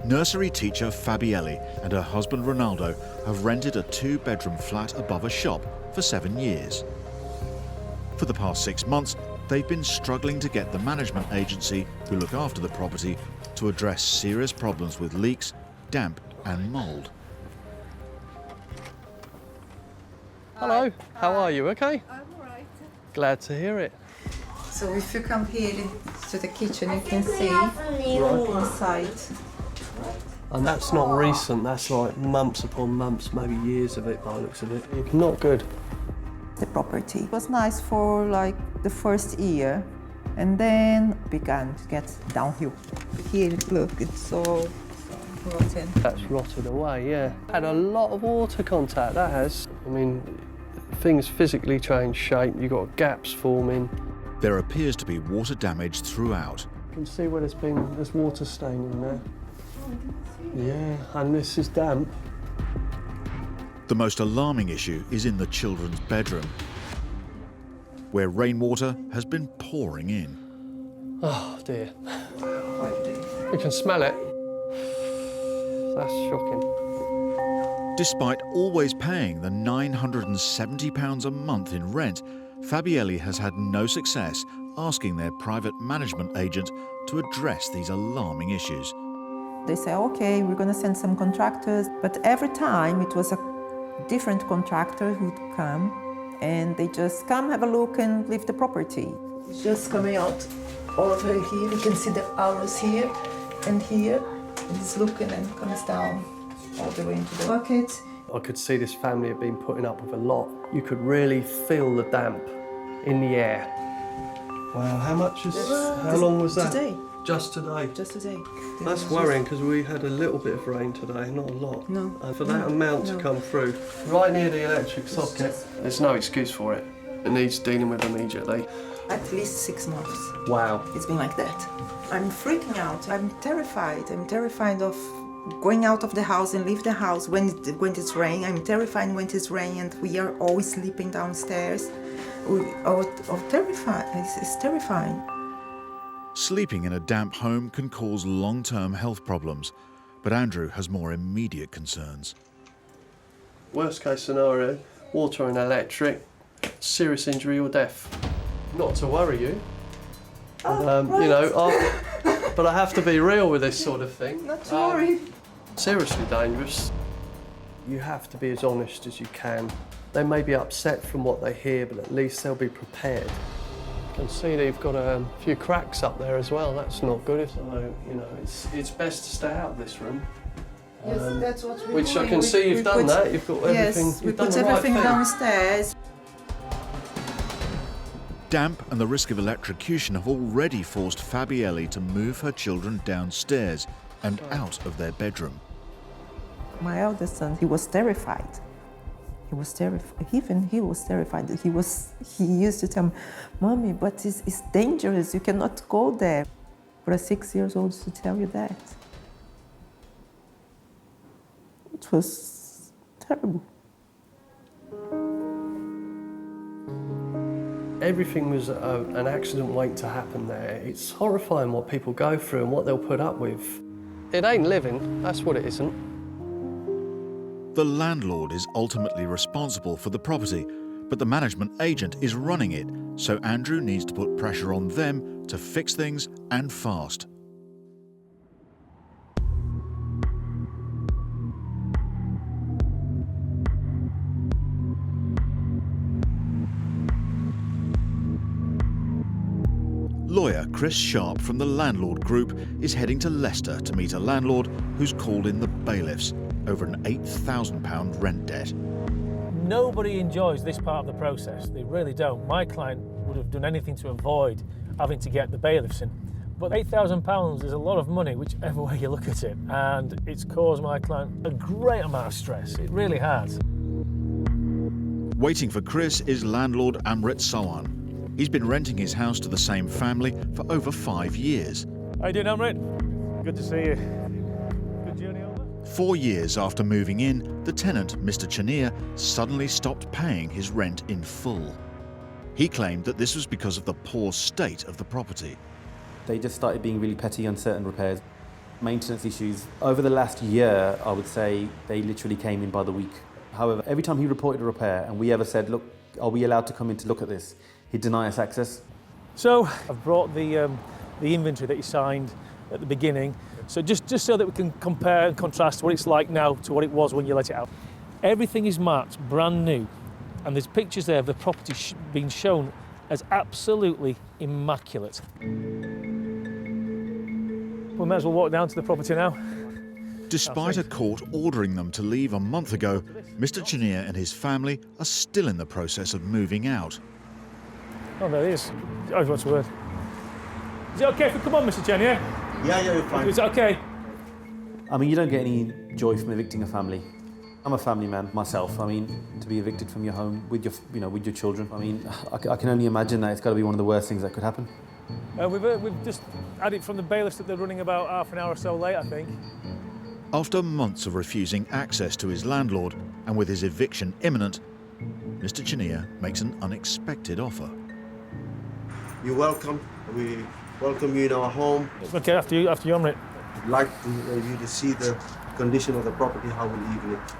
Nursery teacher Fabielli and her husband Ronaldo have rented a 2-bedroom flat above a shop for 7 years. For the past 6 months, they've been struggling to get the management agency who look after the property to address serious problems with leaks, damp and mould. Hello, how are you? Okay? I'm all right. Glad to hear it. So if you come here to the kitchen, you can see inside. And that's not recent, that's like months upon months, maybe years of it by the looks of it. Not good. The property was nice for like the first year, and then began to get downhill. Here, look, it's all rotten. That's rotted away, yeah. Had a lot of water contact, that has. I mean, things physically change shape, you've got gaps forming. There appears to be water damage throughout. You can see where there's water staining there. Yeah, and this is damp. The most alarming issue is in the children's bedroom, where rainwater has been pouring in. Oh dear. You can smell it. That's shocking. Despite always paying the £970 a month in rent, Fabielli has had no success asking their private management agent to address these alarming issues. They say, okay, we're going to send some contractors, but every time it was a different contractor who'd come, and they just come, have a look, and leave the property. It's just coming out over here. You can see the arrows here and here. And it's looking and comes down all the way into the bucket. I could see this family had been putting up with a lot. You could really feel the damp in the air. Wow, how long was that? Today. Just today? Just today. That's worrying because we had a little bit of rain today, not a lot. No. And for that amount to come through, right near the electric socket, there's no excuse for it. It needs dealing with immediately. At least 6 months. Wow. It's been like that. I'm freaking out. I'm terrified. I'm terrified of going out of the house and leave the house when it's raining. I'm terrified when it's raining and we are always sleeping downstairs. Terrified. It's terrifying. Sleeping in a damp home can cause long-term health problems, but Andrew has more immediate concerns. Worst case scenario, water and electric, serious injury or death. Not to worry you. Right. You know, but I have to be real with this sort of thing. Not to worry. Seriously dangerous. You have to be as honest as you can. They may be upset from what they hear, but at least they'll be prepared. You can see they've got a few cracks up there as well. That's not good. So, you know, it's best to stay out of this room. Yes, that's what we're Which doing. I can see you've done that. You've got everything. Yes, we you've done put the right everything thing. downstairs. Damp and the risk of electrocution have already forced Fabielli to move her children downstairs and out of their bedroom. My eldest son, he was terrified. He was terrified. Even he was terrified. He used to tell me, "Mommy, but it's dangerous. You cannot go there." For a 6-year-old to tell you that, it was terrible. Everything was an accident waiting to happen there. It's horrifying what people go through and what they'll put up with. It ain't living, that's what it isn't. The landlord is ultimately responsible for the property, but the management agent is running it, so Andrew needs to put pressure on them to fix things and fast. Lawyer Chris Sharp from the Landlord Group is heading to Leicester to meet a landlord who's called in the bailiffs over an £8,000 rent debt. Nobody enjoys this part of the process. They really don't. My client would have done anything to avoid having to get the bailiffs in. But £8,000 is a lot of money, whichever way you look at it. And it's caused my client a great amount of stress. It really has. Waiting for Chris is landlord Amrit Sawan. He's been renting his house to the same family for over 5 years. How you doing, Amrit? Good to see you. Good journey over? 4 years after moving in, the tenant, Mr. Chenier, suddenly stopped paying his rent in full. He claimed that this was because of the poor state of the property. They just started being really petty on certain repairs. Maintenance issues. Over the last year, I would say they literally came in by the week. However, every time he reported a repair and we ever said, look, are we allowed to come in to look at this? He'd deny us access. So I've brought the inventory that you signed at the beginning. So just so that we can compare and contrast what it's like now to what it was when you let it out. Everything is marked brand new. And there's pictures there of the property being shown as absolutely immaculate. We might as well walk down to the property now. Despite a court ordering them to leave a month ago, Mr. Chenier and his family are still in the process of moving out. Oh, there he is. Oh, what's the word? Is it okay if we come on, Mr. Chenier? Yeah, you're fine. Is it okay? I mean, you don't get any joy from evicting a family. I'm a family man myself. I mean, to be evicted from your home with your, with your children. I mean, I can only imagine that it's got to be one of the worst things that could happen. We've just had it from the bailiffs that they're running about half an hour or so late, I think. After months of refusing access to his landlord and with his eviction imminent, Mr. Chenier makes an unexpected offer. You're welcome. We welcome you in our home. Okay, after you, Amrit. I'd like you to see the condition of the property, how we're leaving it.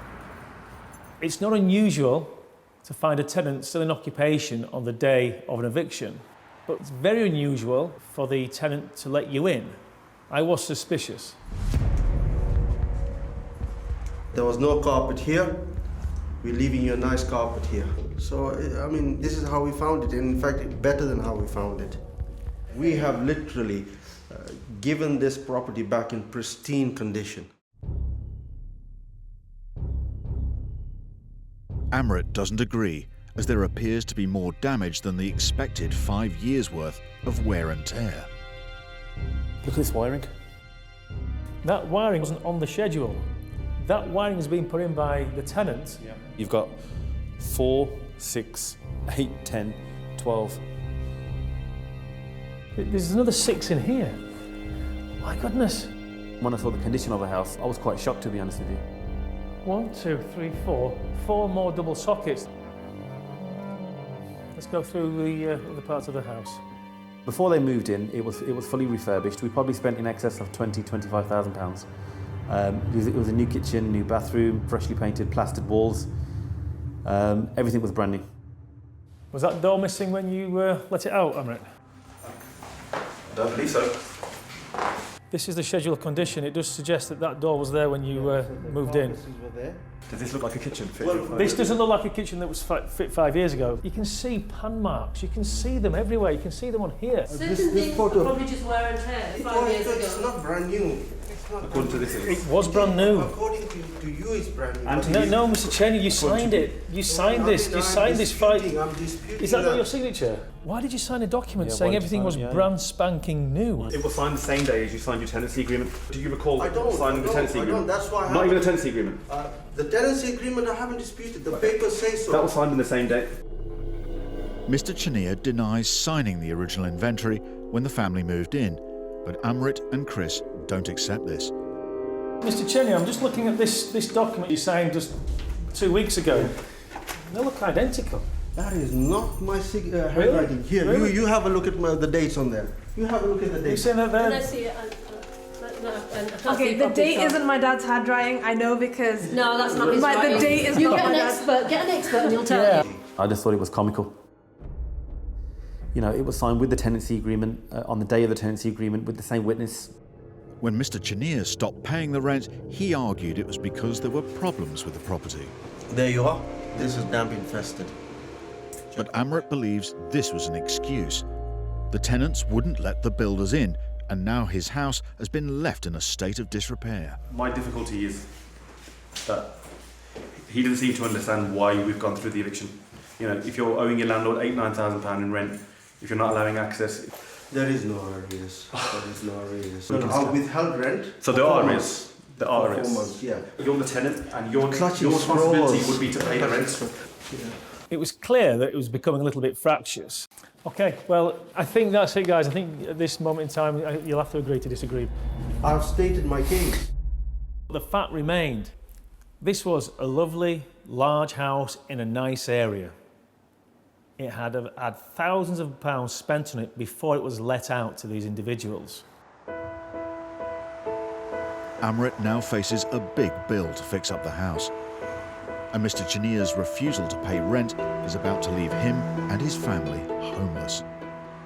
It's not unusual to find a tenant still in occupation on the day of an eviction, but it's very unusual for the tenant to let you in. I was suspicious. There was no carpet here. We're leaving you a nice carpet here. So, I mean, this is how we found it. In fact, better than how we found it. We have literally given this property back in pristine condition. Amrit doesn't agree, as there appears to be more damage than the expected 5 years' worth of wear and tear. Look at this wiring. That wiring wasn't on the schedule. That wiring has been put in by the tenant. Yeah. You've got 4, 6, 8, 10, 12. There's another 6 in here. My goodness. When I saw the condition of the house, I was quite shocked, to be honest with you. 1, 2, 3, 4. 4 more double sockets. Let's go through the other parts of the house. Before they moved in, it was fully refurbished. We probably spent in excess of £25,000. It was a new kitchen, new bathroom, freshly painted, plastered walls. Everything was brand new. Was that door missing when you let it out, Amrit? I don't believe so. This is the schedule of condition. It does suggest that that door was there when you moved in. Does this look like a kitchen? This doesn't look like a kitchen that was fit 5 years ago. You can see pan marks. You can see them everywhere. You can see them on here. Certain things are probably just wear and tear 5 years ago. It's not brand new. According to this, it was brand new. According to you, it's brand new. And no, Mr. Cheney, you signed it. You signed this. You signed this fight. Is that not your signature? Why did you sign a document saying everything was brand spanking new? It was signed the same day as you signed your tenancy agreement. Do you recall signing the tenancy agreement? That's why. Not even a tenancy agreement. The tenancy agreement I haven't disputed. The papers say so. That was signed on the same day. Mr. Chenier denies signing the original inventory when the family moved in, but Amrit and Chris don't accept this. Mr. Cheney, I'm just looking at this document you signed just 2 weeks ago. They look identical. That is not my handwriting. Here, Really? you have a look at the dates on there. You have a look at the dates. You saying that there? Can I see it? Okay, the date isn't my dad's handwriting. I know because No, that's not his the writing. date is You not get my an dad's. expert. Get an expert, and he'll tell you. I just thought it was comical. You know, it was signed with the tenancy agreement, on the day of the tenancy agreement, with the same witness. When Mr. Chenier stopped paying the rent, he argued it was because there were problems with the property. There you are. This is damp infested. But Amrit believes this was an excuse. The tenants wouldn't let the builders in, and now his house has been left in a state of disrepair. My difficulty is that he doesn't seem to understand why we've gone through the eviction. You know, if you're owing your landlord £8,000–9,000 in rent, if you're not allowing access... There is no arrears. There is no arrears. No, withheld rent. So there are arrears. There are arrears. 4 months, yeah. You're the tenant, and your Clutching responsibility straws. would be to pay the rent. Yeah. It was clear that it was becoming a little bit fractious. Okay, well, I think that's it, guys. I think at this moment in time, you'll have to agree to disagree. I've stated my case. The fact remained, this was a lovely, large house in a nice area. It had thousands of pounds spent on it before it was let out to these individuals. Amrit now faces a big bill to fix up the house. And Mr. Chenia's refusal to pay rent is about to leave him and his family homeless.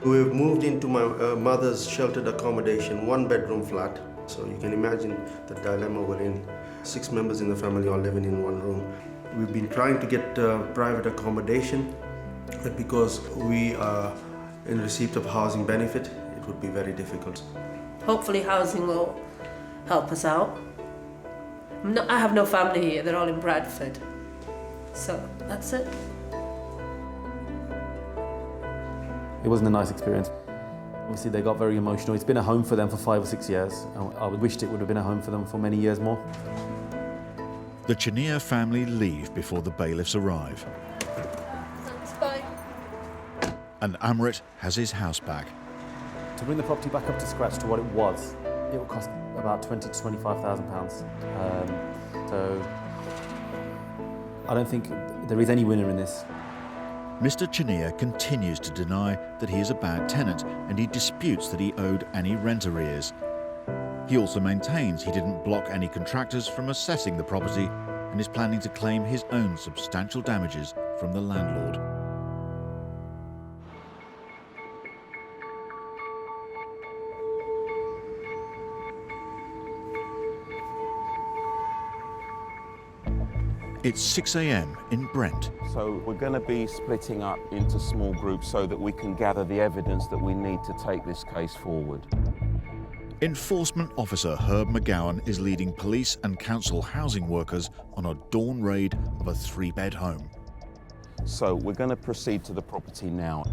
We've moved into my mother's sheltered accommodation, 1-bedroom flat. So you can imagine the dilemma we're in. 6 members in the family all living in one room. We've been trying to get private accommodation, but because we are in receipt of housing benefit, it would be very difficult. Hopefully housing will help us out. I have no family here, they're all in Bradford. So that's it. It wasn't a nice experience. Obviously they got very emotional. It's been a home for them for 5 or 6 years. I wished it would have been a home for them for many years more. The Chenia family leave before the bailiffs arrive. Thanks, bye. And Amrit has his house back. To bring the property back up to scratch to what it was, it will cost about £20,000 to £25,000. So I don't think there is any winner in this. Mr. Chenia continues to deny that he is a bad tenant, and he disputes that he owed any rent arrears. He also maintains he didn't block any contractors from assessing the property and is planning to claim his own substantial damages from the landlord. It's 6 a.m. in Brent. So we're going to be splitting up into small groups so that we can gather the evidence that we need to take this case forward. Enforcement officer Herb McGowan is leading police and council housing workers on a dawn raid of a 3-bed home. So we're going to proceed to the property now.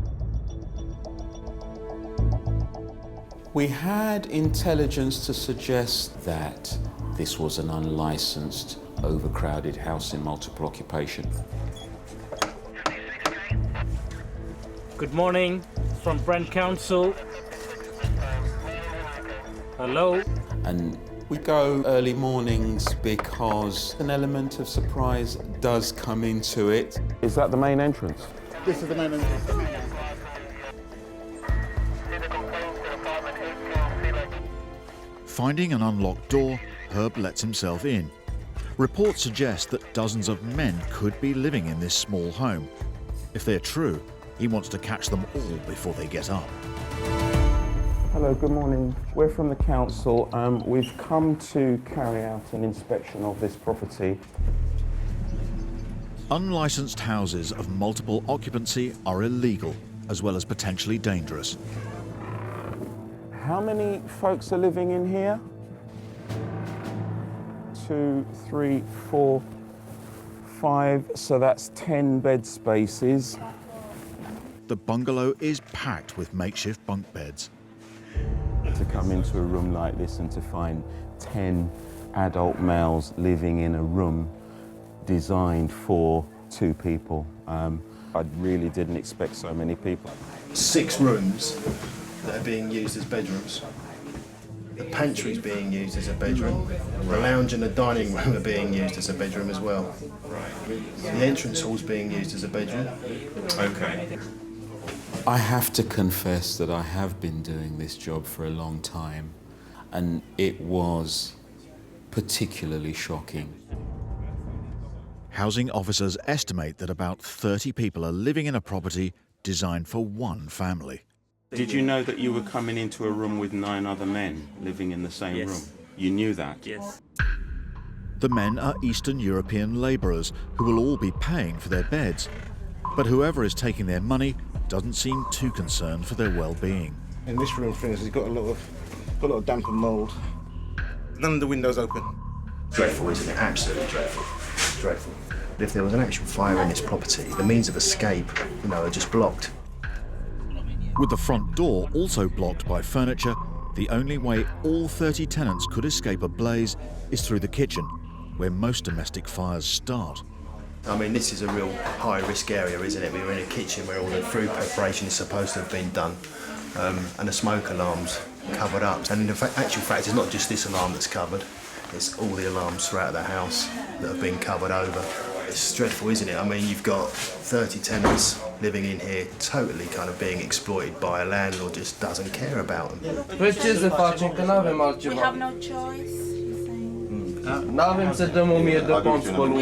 We had intelligence to suggest that this was an unlicensed, overcrowded house in multiple occupation. Good morning, from Brent Council. Hello? And we go early mornings because an element of surprise does come into it. Is that the main entrance? This is the main entrance. Finding an unlocked door, Herb lets himself in. Reports suggest that dozens of men could be living in this small home. If they're true, he wants to catch them all before they get up. Hello, good morning. We're from the council. We've come to carry out an inspection of this property. Unlicensed houses of multiple occupancy are illegal, as well as potentially dangerous. How many folks are living in here? 2, 3, 4, 5, so that's 10 bed spaces. The bungalow is packed with makeshift bunk beds. To come into a room like this and to find 10 adult males living in a room designed for 2 people. I really didn't expect so many people. 6 rooms that are being used as bedrooms. The pantry is being used as a bedroom. The lounge and the dining room are being used as a bedroom as well. The entrance hall is being used as a bedroom. Okay. I have to confess that I have been doing this job for a long time, and it was particularly shocking. Housing officers estimate that about 30 people are living in a property designed for one family. Did you know that you were coming into a room with 9 other men living in the same room? You knew that? Yes. The men are Eastern European labourers who will all be paying for their beds. But whoever is taking their money doesn't seem too concerned for their well-being. In this room, for instance, it's got a lot of damp and mould. None of the windows open. Dreadful, isn't it? Absolutely dreadful. Dreadful. But if there was an actual fire in this property, the means of escape, are just blocked. With the front door also blocked by furniture, the only way all 30 tenants could escape a blaze is through the kitchen, where most domestic fires start. I mean, this is a real high-risk area, isn't it? We're in a kitchen where all the food preparation is supposed to have been done, and the smoke alarm's covered up. And in actual fact, it's not just this alarm that's covered, it's all the alarms throughout the house that have been covered over. It's dreadful, isn't it? I mean, you've got 30 tenants living in here, totally kind of being exploited by a landlord who just doesn't care about them. We have no choice. We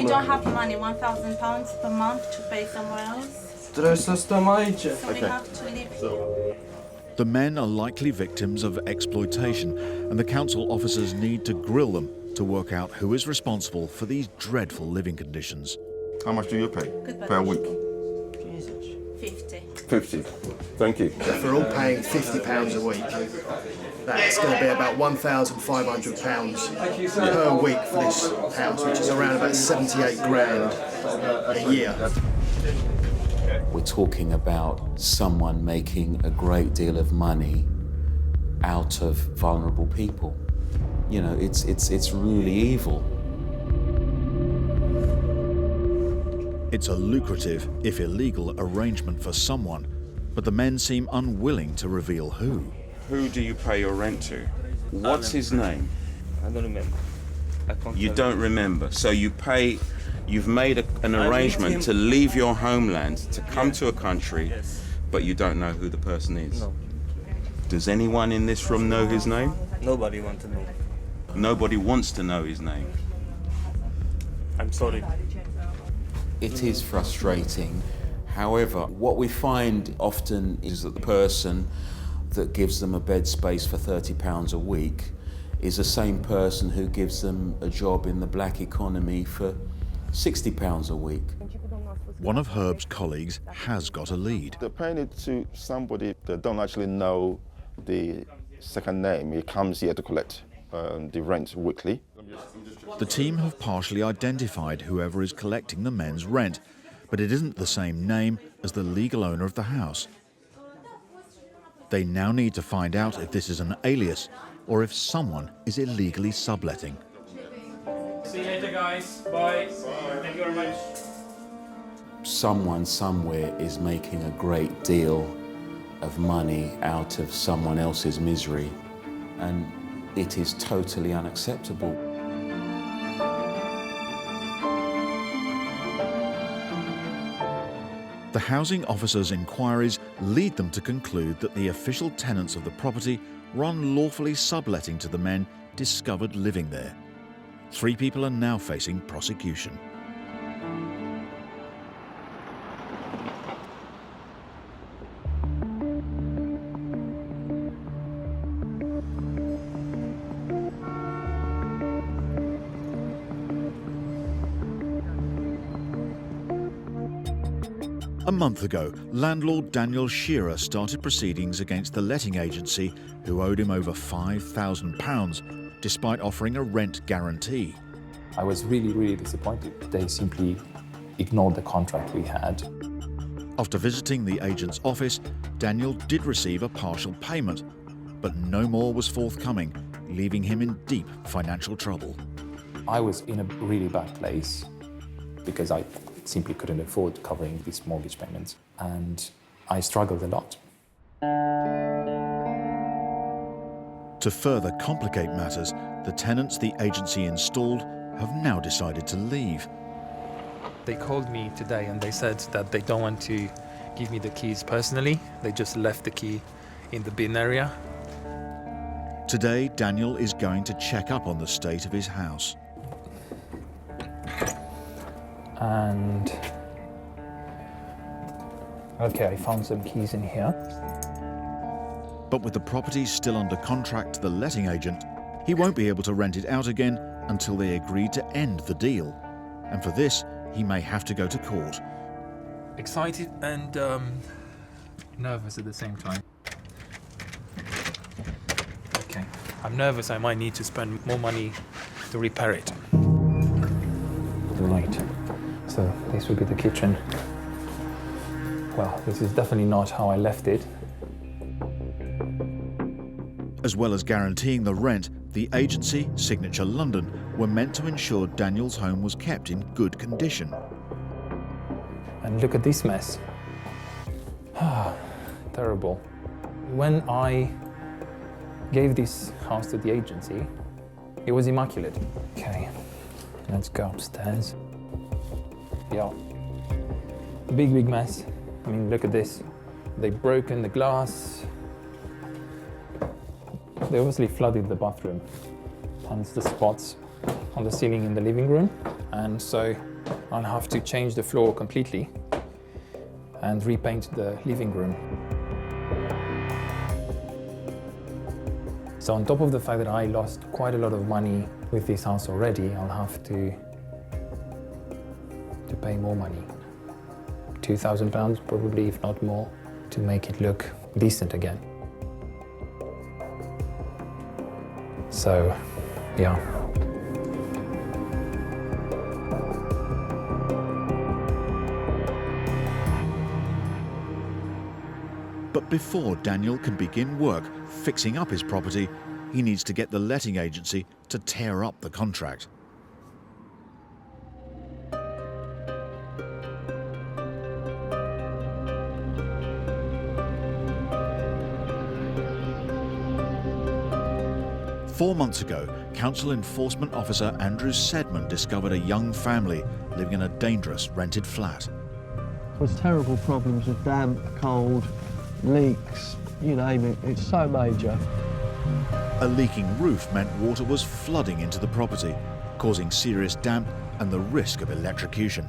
don't have money, £1,000 per month to pay somewhere else. So we have to live here. The men are likely victims of exploitation, and the council officers need to grill them to work out who is responsible for these dreadful living conditions. How much do you pay per week? 50. 50. Thank you. If we're all paying £50 a week, that's going to be about £1,500 per week for this house, which is around about 78 grand a year. We're talking about someone making a great deal of money out of vulnerable people. You know, it's really evil. It's a lucrative, if illegal, arrangement for someone, but the men seem unwilling to reveal who. Who do you pay your rent to? What's his name? I don't remember. You don't remember. So you've made an arrangement to leave your homeland, to come to a country, but you don't know who the person is. No. Does anyone in this room know his name? Nobody wants to know. Nobody wants to know his name. I'm sorry. It is frustrating. However, what we find often is that the person that gives them a bed space for £30 a week is the same person who gives them a job in the black economy for £60 a week. One of Herb's colleagues has got a lead. They're paying it to somebody that don't actually know the second name. He comes here to collect the rent weekly. The team have partially identified whoever is collecting the men's rent, but it isn't the same name as the legal owner of the house. They now need to find out if this is an alias or if someone is illegally subletting. See you later, guys. Bye. Thank you very much. Someone somewhere is making a great deal of money out of someone else's misery, and it is totally unacceptable. The housing officers' inquiries lead them to conclude that the official tenants of the property were unlawfully subletting to the men discovered living there. 3 people are now facing prosecution. A month ago, landlord Daniel Shearer started proceedings against the letting agency who owed him over £5,000 despite offering a rent guarantee. I was really, really disappointed. They simply ignored the contract we had. After visiting the agent's office, Daniel did receive a partial payment, but no more was forthcoming, leaving him in deep financial trouble. I was in a really bad place because I simply couldn't afford covering these mortgage payments, and I struggled a lot. To further complicate matters, the tenants the agency installed have now decided to leave. They called me today and they said that they don't want to give me the keys personally. They just left the key in the bin area. Today, Daniel is going to check up on the state of his house. And okay, I found some keys in here. But with the property still under contract to the letting agent, he won't be able to rent it out again until they agree to end the deal. And for this, he may have to go to court. Excited and nervous at the same time. Okay, I'm nervous. I might need to spend more money to repair it. Right. So this will be the kitchen. Well, this is definitely not how I left it. As well as guaranteeing the rent, the agency, Signature London, were meant to ensure Daniel's home was kept in good condition. And look at this mess. Terrible. When I gave this house to the agency, it was immaculate. Okay, let's go upstairs. Yeah, big mess. I mean, look at this. They've broken the glass. They obviously flooded the bathroom. Hence the spots on the ceiling in the living room. And so I'll have to change the floor completely and repaint the living room. So on top of the fact that I lost quite a lot of money with this house already, I'll have to pay more money. £2,000 probably, if not more, to make it look decent again. So, yeah. But before Daniel can begin work fixing up his property, he needs to get the letting agency to tear up the contract. Four months ago, Council Enforcement Officer Andrew Sedman discovered a young family living in a dangerous rented flat. There's terrible problems with damp, cold, leaks, you name it. It's so major. A leaking roof meant water was flooding into the property, causing serious damp and the risk of electrocution.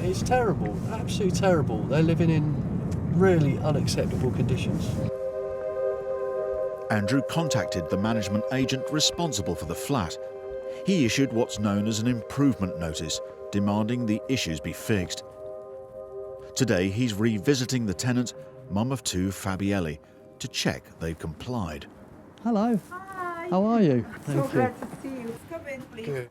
It's terrible, absolutely terrible. They're living in really unacceptable conditions. Andrew contacted the management agent responsible for the flat. He issued what's known as an improvement notice, demanding the issues be fixed. Today, he's revisiting the tenant, mum of two, Fabielli, to check they've complied. Hello. Hi. How are you? So glad to see you. Come in, please. Good.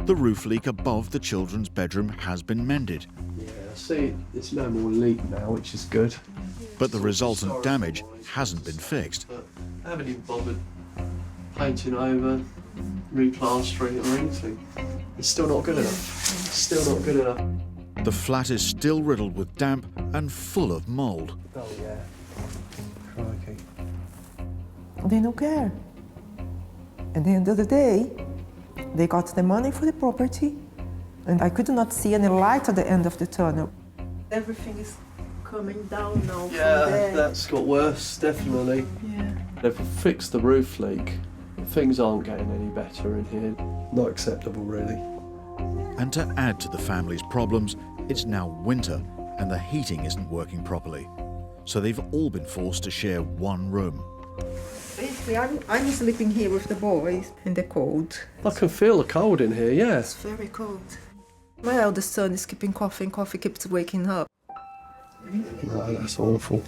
The roof leak above the children's bedroom has been mended. Yeah, I see it's no more leak now, which is good. But the resultant damage hasn't been fixed. I haven't even bothered painting over, replastering or anything. It's still not good enough. Still not good enough. The flat is still riddled with damp and full of mould. Oh yeah. Crikey. They don't care. At the end of the day, they got the money for the property, and I could not see any light at the end of the tunnel. Everything is coming down now. Yeah, from there. that's got worse, definitely. Yeah. They've fixed the roof leak. Things aren't getting any better in here. Not acceptable, really. And to add to the family's problems, it's now winter and the heating isn't working properly. So they've all been forced to share one room. Basically, I'm sleeping here with the boys in the cold. I can feel the cold in here, yeah. It's very cold. My eldest son is keeping coughing, keeps waking up. No, that's awful.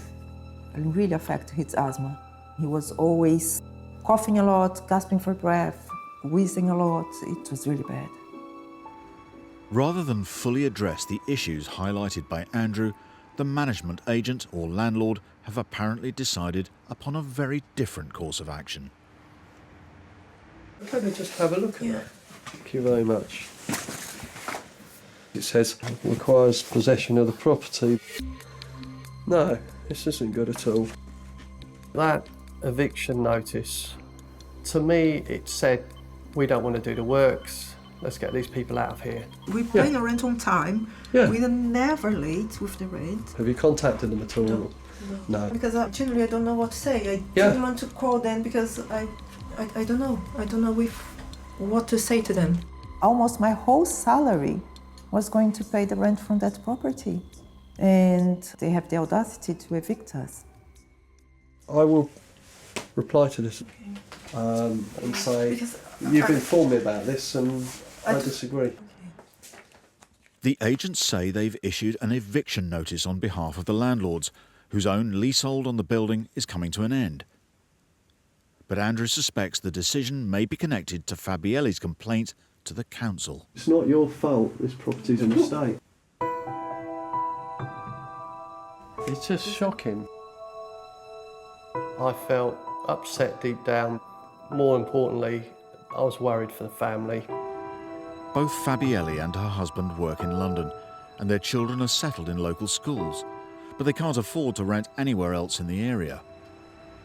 It really affected his asthma. He was always coughing a lot, gasping for breath, wheezing a lot. It was really bad. Rather than fully address the issues highlighted by Andrew, the management agent or landlord have apparently decided upon a very different course of action. Can I just have a look at that? Thank you very much. It says, requires possession of the property. No, this isn't good at all. That eviction notice, to me it said, we don't want to do the works, let's get these people out of here. We pay the rent on time. Yeah. We're never late with the rent. Have you contacted them at all? No. Because generally I don't know what to say. I Yeah. didn't want to call them because I don't know. I don't know what to say to them. Almost my whole salary was going to pay the rent from that property. And they have the audacity to evict us. I will reply to this and say, Because you've informed me about this and I disagree. The agents say they've issued an eviction notice on behalf of the landlords, whose own leasehold on the building is coming to an end. But Andrew suspects the decision may be connected to Fabielli's complaint to the council. It's not your fault, this property's a mistake. It's just shocking. I felt upset deep down. More importantly, I was worried for the family. Both Fabielli and her husband work in London, and their children are settled in local schools, but they can't afford to rent anywhere else in the area.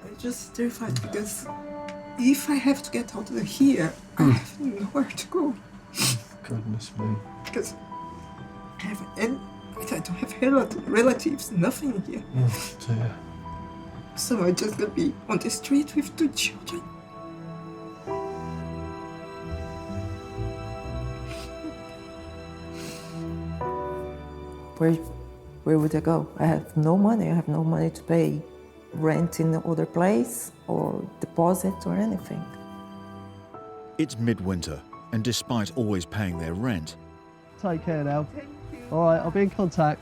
I'm just terrified because if I have to get out of here, I have nowhere to go. Goodness me. Because I don't have relatives, nothing here. Oh dear. So I'm just gonna be on the street with 2 children. Where would I go? I have no money. I have no money to pay rent in other place or deposit or anything. It's midwinter, and despite always paying their rent, Take care now. All right, I'll be in contact.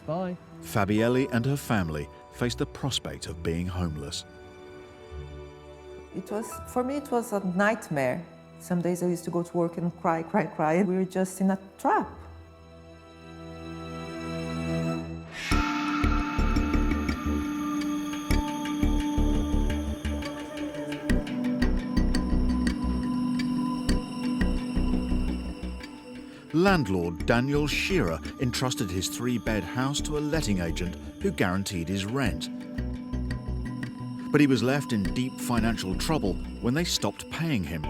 Bye. Fabielli and her family face the prospect of being homeless. For me, it was a nightmare. Some days I used to go to work and cry. We were just in a trap. Landlord Daniel Shearer entrusted his 3-bed house to a letting agent who guaranteed his rent. But he was left in deep financial trouble when they stopped paying him.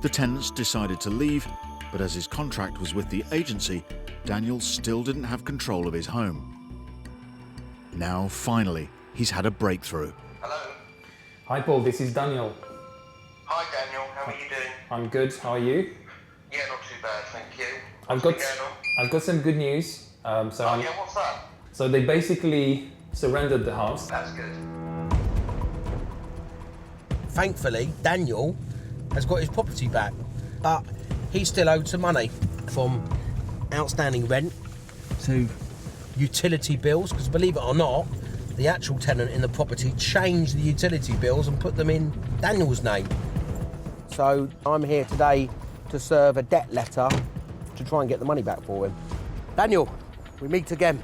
The tenants decided to leave, but as his contract was with the agency, Daniel still didn't have control of his home. Now, finally, he's had a breakthrough. Hello. Hi Paul, this is Daniel. Hi Daniel, how are you doing? I'm good, how are you? Yeah, not too bad, thank you. I've got some good news. Yeah, what's that? So they basically surrendered the house. That's good. Thankfully, Daniel has got his property back, but he's still owed some money from outstanding rent to utility bills, because believe it or not, the actual tenant in the property changed the utility bills and put them in Daniel's name. So I'm here today to serve a debt letter to try and get the money back for him. Daniel, we meet again.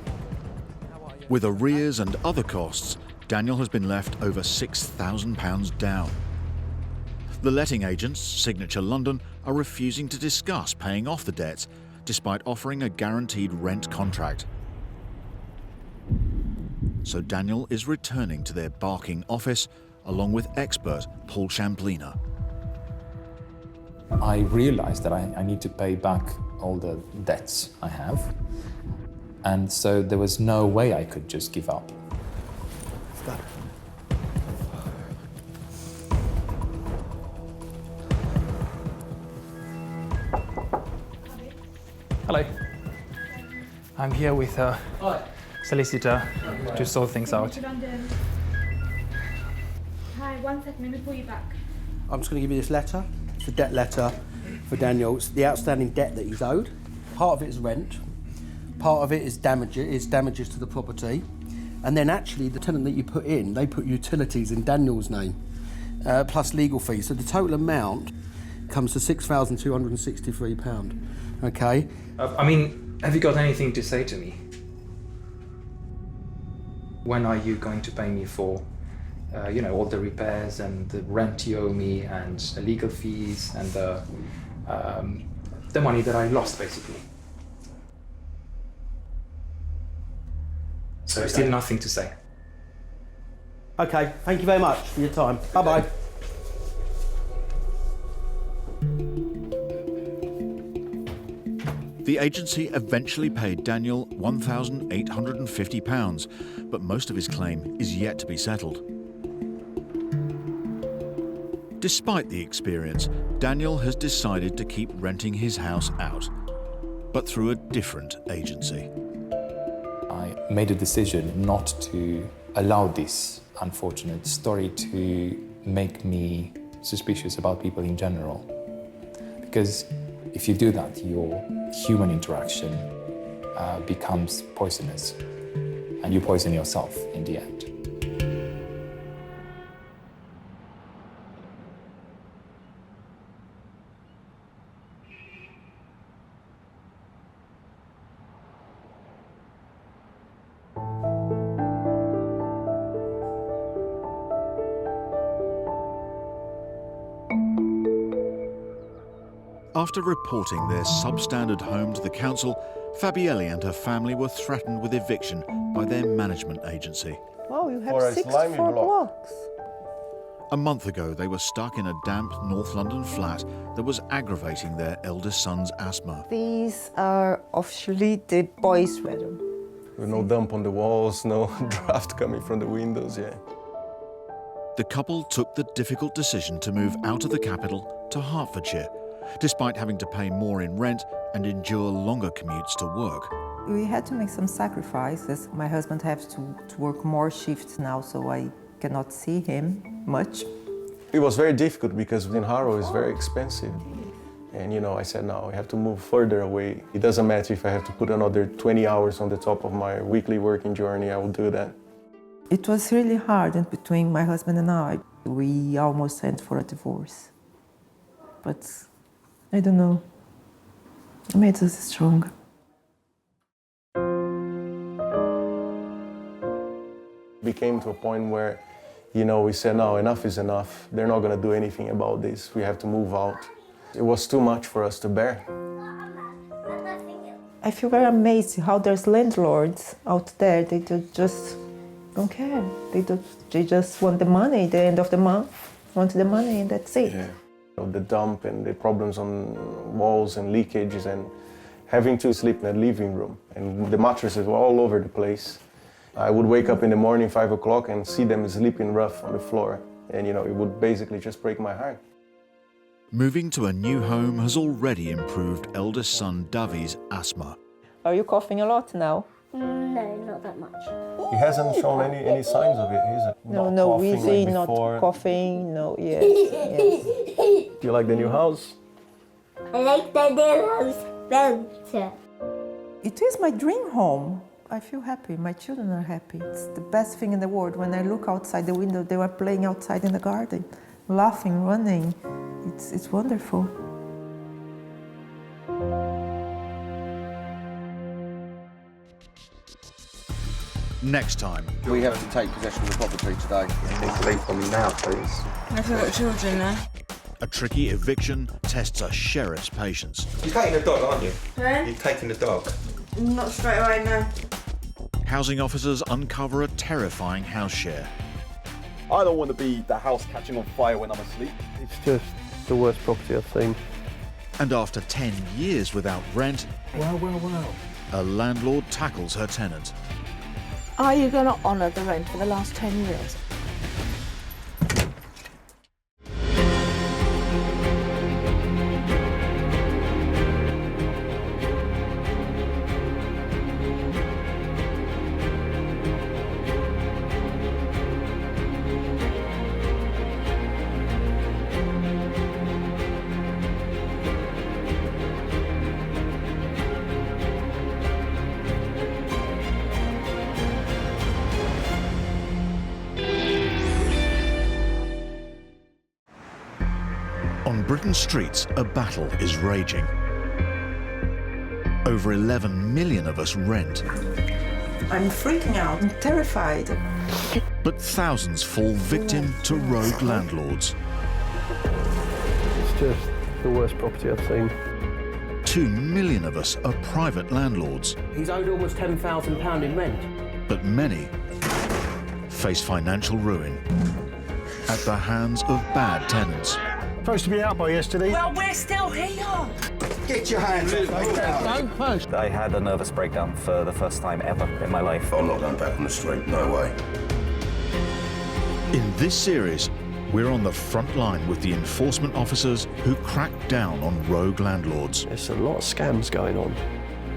With arrears and other costs, Daniel has been left over £6,000 down. The letting agents, Signature London, are refusing to discuss paying off the debts, despite offering a guaranteed rent contract. So Daniel is returning to their Barking office, along with expert Paul Champlina. I realized that I need to pay back all the debts I have, and so there was no way I could just give up. Hello. I'm here with a solicitor to sort things out. Hi, 1 second, let me pull you back. I'm just going to give you this letter. It's a debt letter for Daniel. It's the outstanding debt that he's owed. Part of it is rent. Part of it is damages to the property. And then actually the tenant that you put in, they put utilities in Daniel's name, plus legal fees. So the total amount comes to £6,263. Okay? I mean, have you got anything to say to me? When are you going to pay me for all the repairs and the rent you owe me and legal fees and the money that I lost, basically? So still nothing to say. Okay, thank you very much for your time. Bye-bye. The agency eventually paid Daniel £1,850, but most of his claim is yet to be settled. Despite the experience, Daniel has decided to keep renting his house out, but through a different agency. I made a decision not to allow this unfortunate story to make me suspicious about people in general. Because if you do that, your human interaction becomes poisonous, and you poison yourself in the end. After reporting their substandard home to the council, Fabielli and her family were threatened with eviction by their management agency. Wow, you have 64 blocks. A month ago, they were stuck in a damp North London flat that was aggravating their eldest son's asthma. These are officially the boys' bedroom. With no dump on the walls, no draft coming from the windows, yeah. The couple took the difficult decision to move out of the capital to Hertfordshire, despite having to pay more in rent and endure longer commutes to work. We had to make some sacrifices. My husband has to work more shifts now, so I cannot see him much. It was very difficult because in Harrow it's very expensive. And you know, I said, no, I have to move further away. It doesn't matter if I have to put another 20 hours on the top of my weekly working journey, I will do that. It was really hard in between my husband and I. We almost went for a divorce. But I don't know, it made us stronger. We came to a point where, you know, we said, no, enough is enough. They're not going to do anything about this. We have to move out. It was too much for us to bear. I feel very amazed how there's landlords out there. They just don't care. They just want the money. At the end of the month, want the money, and that's it. Yeah. The dump and the problems on walls and leakages and having to sleep in a living room. And the mattresses were all over the place. I would wake up in the morning, 5 o'clock, and see them sleeping rough on the floor. And, you know, it would basically just break my heart. Moving to a new home has already improved eldest son Davi's asthma. Are you coughing a lot now? No, not that much. He hasn't shown any signs of it. He's No, wheezy, like not coughing, no, yes, yes. Do you like the new house? I like the new house better. It is my dream home. I feel happy, my children are happy. It's the best thing in the world. When I look outside the window, they were playing outside in the garden, laughing, running. It's wonderful. Next time. We have to take possession of the property today. You need to leave for me now, please. I've got children there. A tricky eviction tests a sheriff's patience. You're taking the dog, aren't you? Huh? You're taking the dog. Not straight away, no. Housing officers uncover a terrifying house share. I don't want to be the house catching on fire when I'm asleep. It's just the worst property I've seen. And after 10 years without rent, Well. a landlord tackles her tenant. Are you going to honour the rent for the last 10 years? On Britain's streets, a battle is raging. Over 11 million of us rent. I'm freaking out, I'm terrified. But thousands fall victim to rogue landlords. It's just the worst property I've seen. 2 million of us are private landlords, He's owed almost £10,000 in rent. but many face financial ruin at the hands of bad tenants. Supposed to be out by yesterday. Well, we're still here. Get your hands off me. Don't push. I had a nervous breakdown for the first time ever in my life. I'm not going back on the street, no way. In this series, we're on the front line with the enforcement officers who crack down on rogue landlords. There's a lot of scams going on.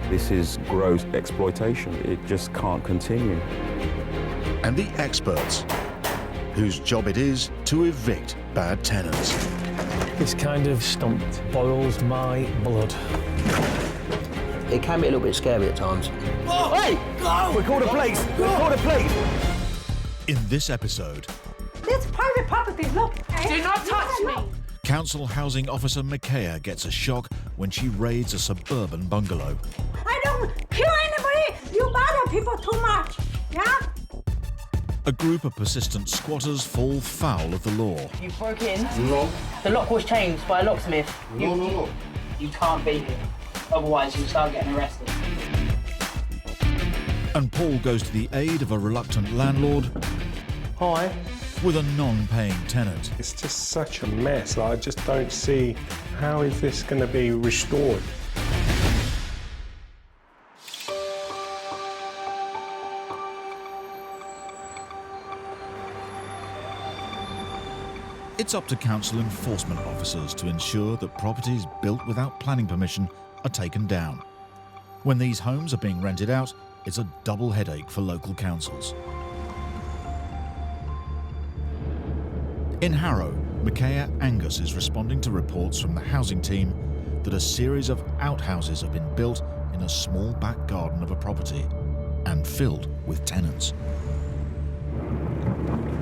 This is gross exploitation. It just can't continue. And the experts, whose job it is to evict bad tenants. This kind of stump boils my blood. It can be a little bit scary at times. Oh, Hey! Go! We called the police! We called the police! In this episode, It's private property, look. Do not touch me. Council Housing Officer Mikaya gets a shock when she raids a suburban bungalow. I don't kill anybody. You bother people too much. Yeah? A group of persistent squatters fall foul of the law. You broke in. No. The lock was changed by a locksmith. No. You can't be here. Otherwise, you'll start getting arrested. And Paul goes to the aid of a reluctant landlord. Hi. With a non-paying tenant. It's just such a mess. I just don't see how is this going to be restored. It's up to council enforcement officers to ensure that properties built without planning permission are taken down. When these homes are being rented out, it's a double headache for local councils. In Harrow, Micaiah Angus is responding to reports from the housing team that a series of outhouses have been built in a small back garden of a property and filled with tenants.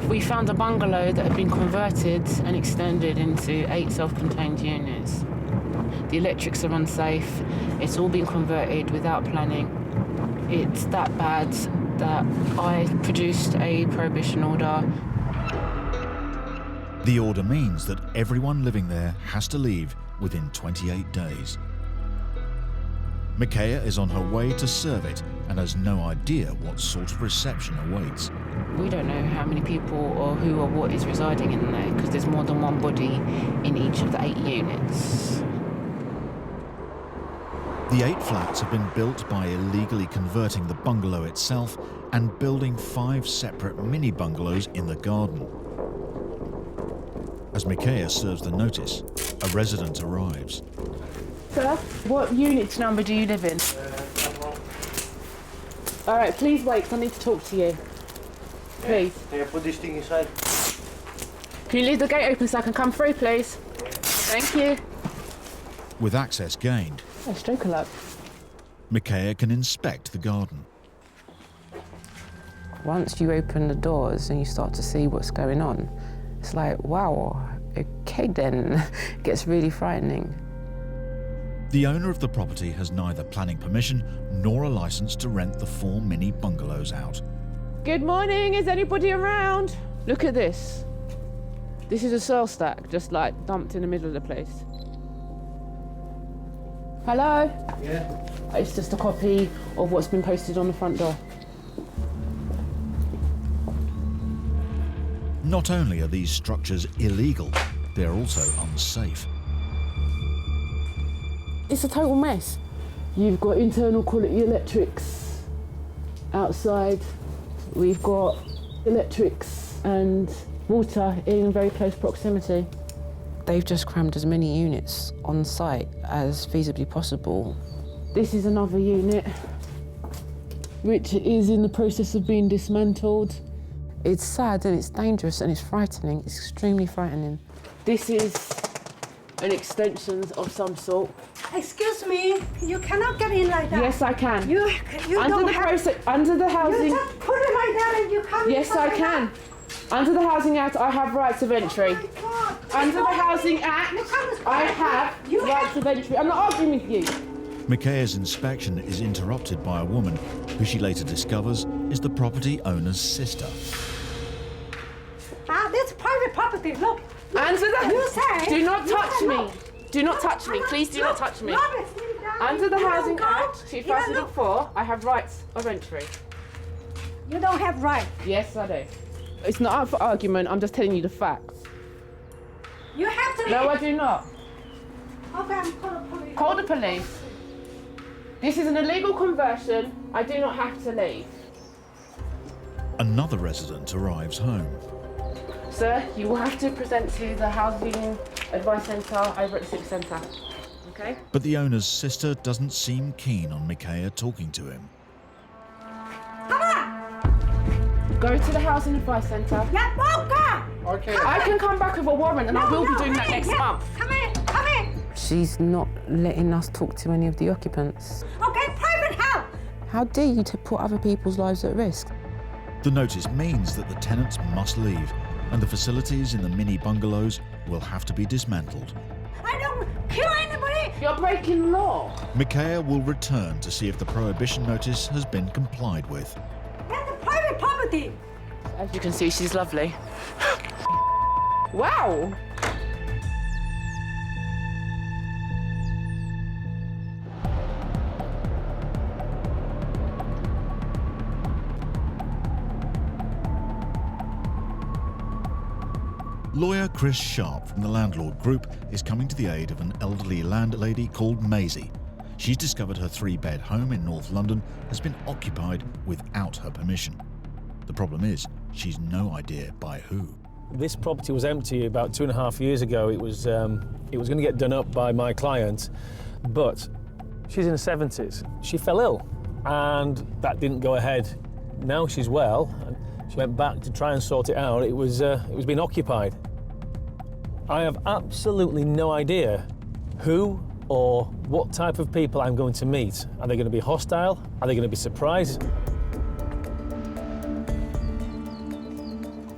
We found a bungalow that had been converted and extended into 8 self-contained units. The electrics are unsafe. It's all been converted without planning. It's that bad that I produced a prohibition order. The order means that everyone living there has to leave within 28 days. Micaiah is on her way to serve it and has no idea what sort of reception awaits. We don't know how many people or who or what is residing in there because there's more than one body in each of the 8 units. The 8 flats have been built by illegally converting the bungalow itself and building 5 separate mini bungalows in the garden. As Micaiah serves the notice, a resident arrives. Sir, what unit number do you live in? All right, please wait, 'cause I need to talk to you. Please. Yeah, put this thing inside. Can you leave the gate open so I can come through, please? Thank you. With access gained, Oh, stroke alert. Micaiah can inspect the garden. Once you open the doors and you start to see what's going on, it's like, wow, okay then. It gets really frightening. The owner of the property has neither planning permission nor a license to rent the 4 mini bungalows out. Good morning, is anybody around? Look at this. This is a soil stack, just like dumped in the middle of the place. Hello? Yeah. It's just a copy of what's been posted on the front door. Not only are these structures illegal, they're also unsafe. It's a total mess. You've got internal quality electrics outside. We've got electrics and water in very close proximity. They've just crammed as many units on site as feasibly possible. This is another unit which is in the process of being dismantled. It's sad and it's dangerous and it's frightening. It's extremely frightening. This is an extension of some sort. Excuse me, you cannot get in like that. Yes, I can. You under don't the have... process, under the housing. You just put it like that and you come. Yes, I can. Under the Housing Act, I have rights of entry. Under the Housing Act, I have rights of entry. I'm not arguing with you. Micaiah's inspection is interrupted by a woman who she later discovers is the property owner's sister. This is private property. Look. Under the. You say. Do not you touch me. cannot. Do not touch me. Please do not touch me. Under the Housing Act 2004, I have rights of entry. You don't have right. Yes, I do. It's not up for argument. I'm just telling you the facts. You have to. No, I do not. Okay, I'm calling the police. Call the police. This is an illegal conversion. I do not have to leave. Another resident arrives home. Sir, you will have to present to the Housing Advice Centre over at the Civic Centre. Okay? But the owner's sister doesn't seem keen on Micaiah talking to him. Come on. Go to the Housing Advice Centre. Yeah, Okay. I can come back with a warrant and I will be doing that next month. Come in, come in. She's not letting us talk to any of the occupants. Okay, private help. How dare you to put other people's lives at risk? The notice means that the tenants must leave and the facilities in the mini bungalows will have to be dismantled. I don't kill anybody. You're breaking law. Micaiah will return to see if the prohibition notice has been complied with. That's a private property. As you can see, she's lovely. Wow! Lawyer Chris Sharp from the Landlord Group is coming to the aid of an elderly landlady called Maisie. She's discovered her 3-bed home in North London has been occupied without her permission. The problem is, she's no idea by who. This property was empty about 2.5 years ago. It was going to get done up by my client, but she's in her 70s. She fell ill, and that didn't go ahead. Now she's well, and she went back to try and sort it out. It was being occupied. I have absolutely no idea who or what type of people I'm going to meet. Are they going to be hostile? Are they going to be surprised?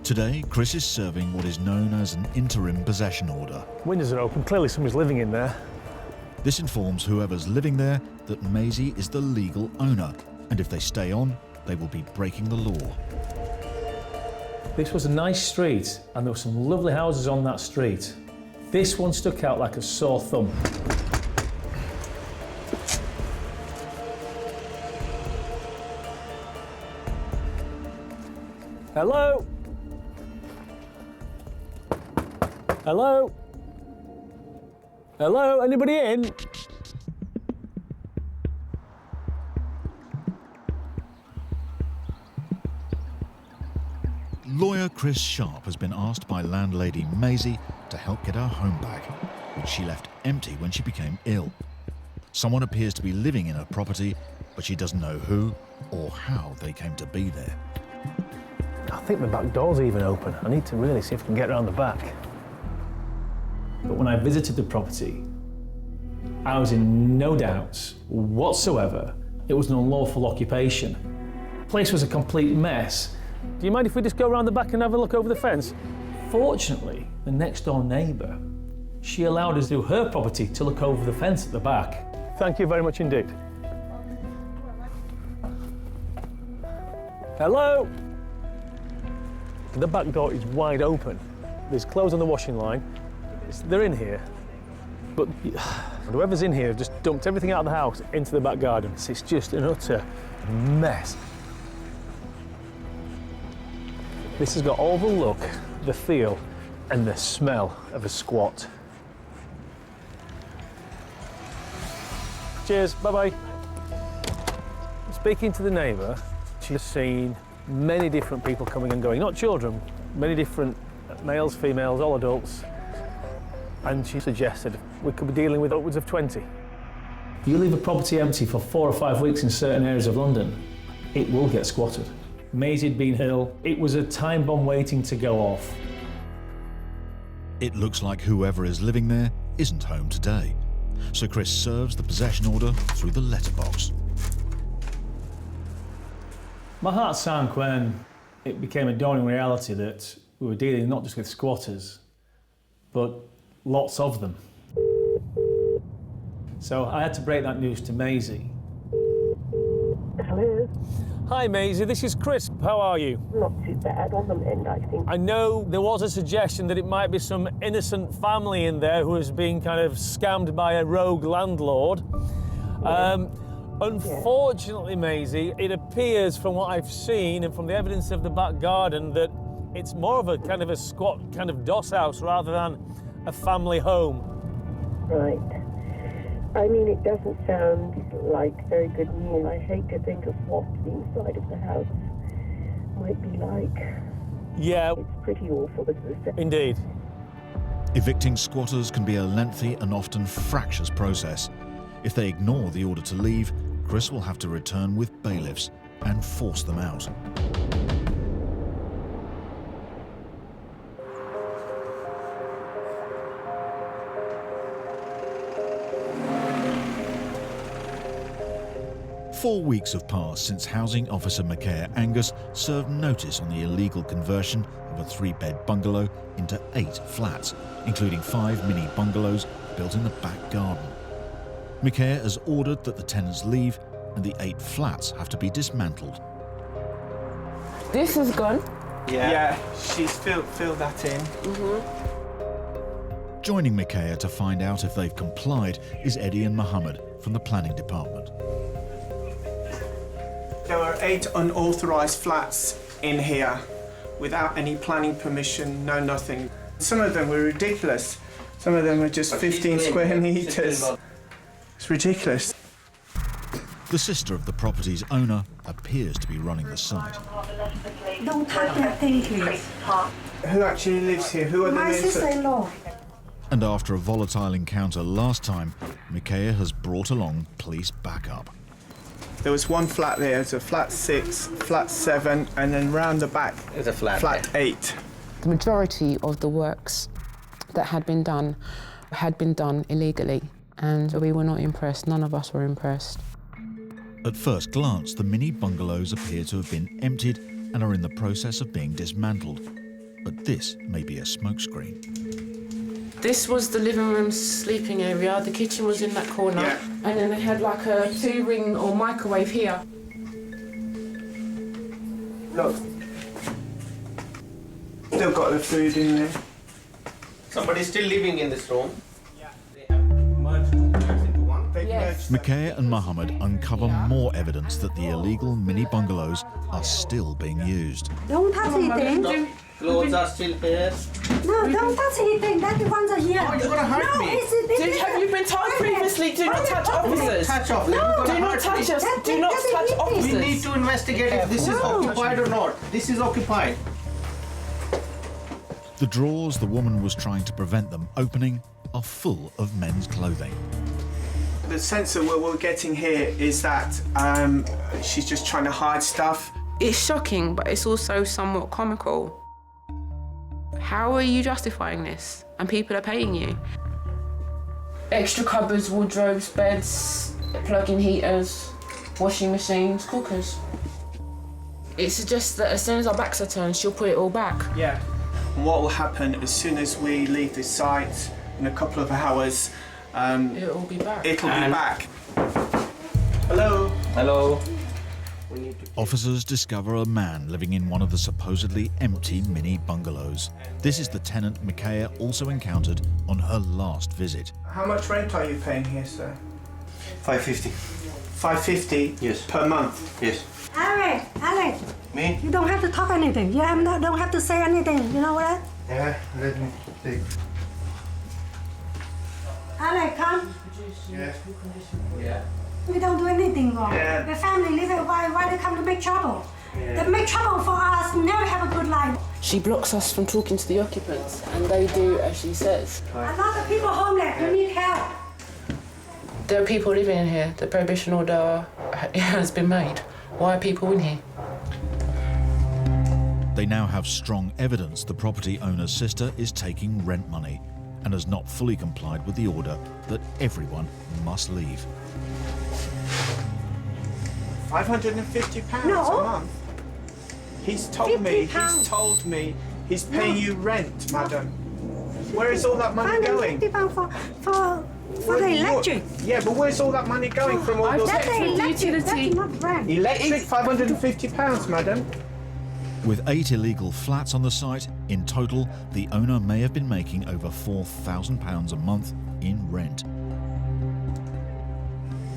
Today, Chris is serving what is known as an interim possession order. Windows are open. Clearly somebody's living in there. This informs whoever's living there that Maisie is the legal owner, and if they stay on, they will be breaking the law. This was a nice street, and there were some lovely houses on that street. This one stuck out like a sore thumb. Hello? Hello? Hello? Anybody in? Lawyer Chris Sharp has been asked by landlady Maisie to help get her home back, which she left empty when she became ill. Someone appears to be living in her property, but she doesn't know who or how they came to be there. I think the back door's even open. I need to really see if I can get around the back. But when I visited the property, I was in no doubts whatsoever it was an unlawful occupation. The place was a complete mess. Do you mind if we just go around the back and have a look over the fence? Fortunately, the next door neighbour, she allowed us to her property to look over the fence at the back. Thank you very much indeed. Hello? The back door is wide open. There's clothes on the washing line. They're in here. But whoever's in here just dumped everything out of the house into the back garden. It's just an utter mess. This has got all the look, the feel, and the smell of a squat. Cheers, bye-bye. Speaking to the neighbour, she's seen many different people coming and going, not children, many different males, females, all adults. And she suggested we could be dealing with upwards of 20. You leave a property empty for 4 or 5 weeks in certain areas of London, it will get squatted. Maisie had been ill. It was a time bomb waiting to go off. It looks like whoever is living there isn't home today. So Chris serves the possession order through the letterbox. My heart sank when it became a dawning reality that we were dealing not just with squatters, but lots of them. So I had to break that news to Maisie. Hello? Hi Maisie, this is Chris. How are you? Not too bad on the mend, I think. I know there was a suggestion that it might be some innocent family in there who has been kind of scammed by a rogue landlord. Yeah. Unfortunately, Maisie, it appears from what I've seen and from the evidence of the back garden that it's more of a kind of a squat kind of doss house rather than a family home. Right. I mean, it doesn't sound like very good news. I hate to think of what the inside of the house might be like. Yeah. It's pretty awful, isn't it? Indeed. Evicting squatters can be a lengthy and often fractious process. If they ignore the order to leave, Chris will have to return with bailiffs and force them out. Four weeks have passed since Housing Officer Micaiah Angus served notice on the illegal conversion of a 3-bed bungalow into 8 flats, including 5 mini bungalows built in the back garden. Micaiah has ordered that the tenants leave and the 8 flats have to be dismantled. This is gone? Yeah, she's filled that in. Joining Micaiah to find out if they've complied is Eddie and Mohammed from the planning department. There are 8 unauthorised flats in here without any planning permission, no nothing. Some of them were ridiculous. Some of them were just 15 square metres. It's ridiculous. The sister of the property's owner appears to be running the site. Don't touch that thing, please. Who actually lives here? Who are the My names? sister-in-law. And after a volatile encounter last time, Micaiah has brought along police backup. There was one flat there, it's a flat 6, flat 7, and then round the back, there's a flat 8. The majority of the works that had been done illegally, and we were not impressed. None of us were impressed. At first glance, the mini bungalows appear to have been emptied and are in the process of being dismantled. But this may be a smokescreen. This was the living room sleeping area. The kitchen was in that corner. Yeah. And then they had like a 2-ring or microwave here. Look. Still got the food in there. Somebody's still living in this room. Yes. Micaiah and Mohammed uncover more evidence that the illegal mini bungalows are still being used. Don't touch anything. Clothes are still here. No, don't touch anything. That the ones are here. Oh, you're gonna hurt me. Have you been told previously, do not touch officers? Touch off. No, do not touch us. Do not touch officers. We need to investigate if this is occupied or not. This is occupied. The drawers the woman was trying to prevent them opening are full of men's clothing. The sense of what we're getting here is that she's just trying to hide stuff. It's shocking, but it's also somewhat comical. How are you justifying this? And people are paying you. Extra cupboards, wardrobes, beds, plug-in heaters, washing machines, cookers. It suggests that as soon as our backs are turned, she'll put it all back. Yeah. And what will happen as soon as we leave this site in a couple of hours, it'll be back. It'll be back. Hello. Hello. Officers discover a man living in one of the supposedly empty mini bungalows. This is the tenant Micaiah also encountered on her last visit. How much rent are you paying here, sir? $550. $550? Yes. Per month? Yes. Alex. Me? You don't have to talk anything. You don't have to say anything. You know what? Yeah, let me take. Alex, come. Yeah. We don't do anything wrong. Yeah. The family live it. Why they come to make trouble? They make trouble for us. Never have a good life. She blocks us from talking to the occupants, and they do as she says. A lot of people homeless. You need help. There are people living in here. The prohibition order has been made. Why are people in here? They now have strong evidence the property owner's sister is taking rent money and has not fully complied with the order that everyone must leave. £550 No. a month? He's told me he's paying you rent, madam. Where is all that money going? £550 for the electric. Yeah, but where's all that money going from all those That's the electric. That's not rent. Electric, £550, madam. With 8 illegal flats on the site, in total, the owner may have been making over £4,000 a month in rent.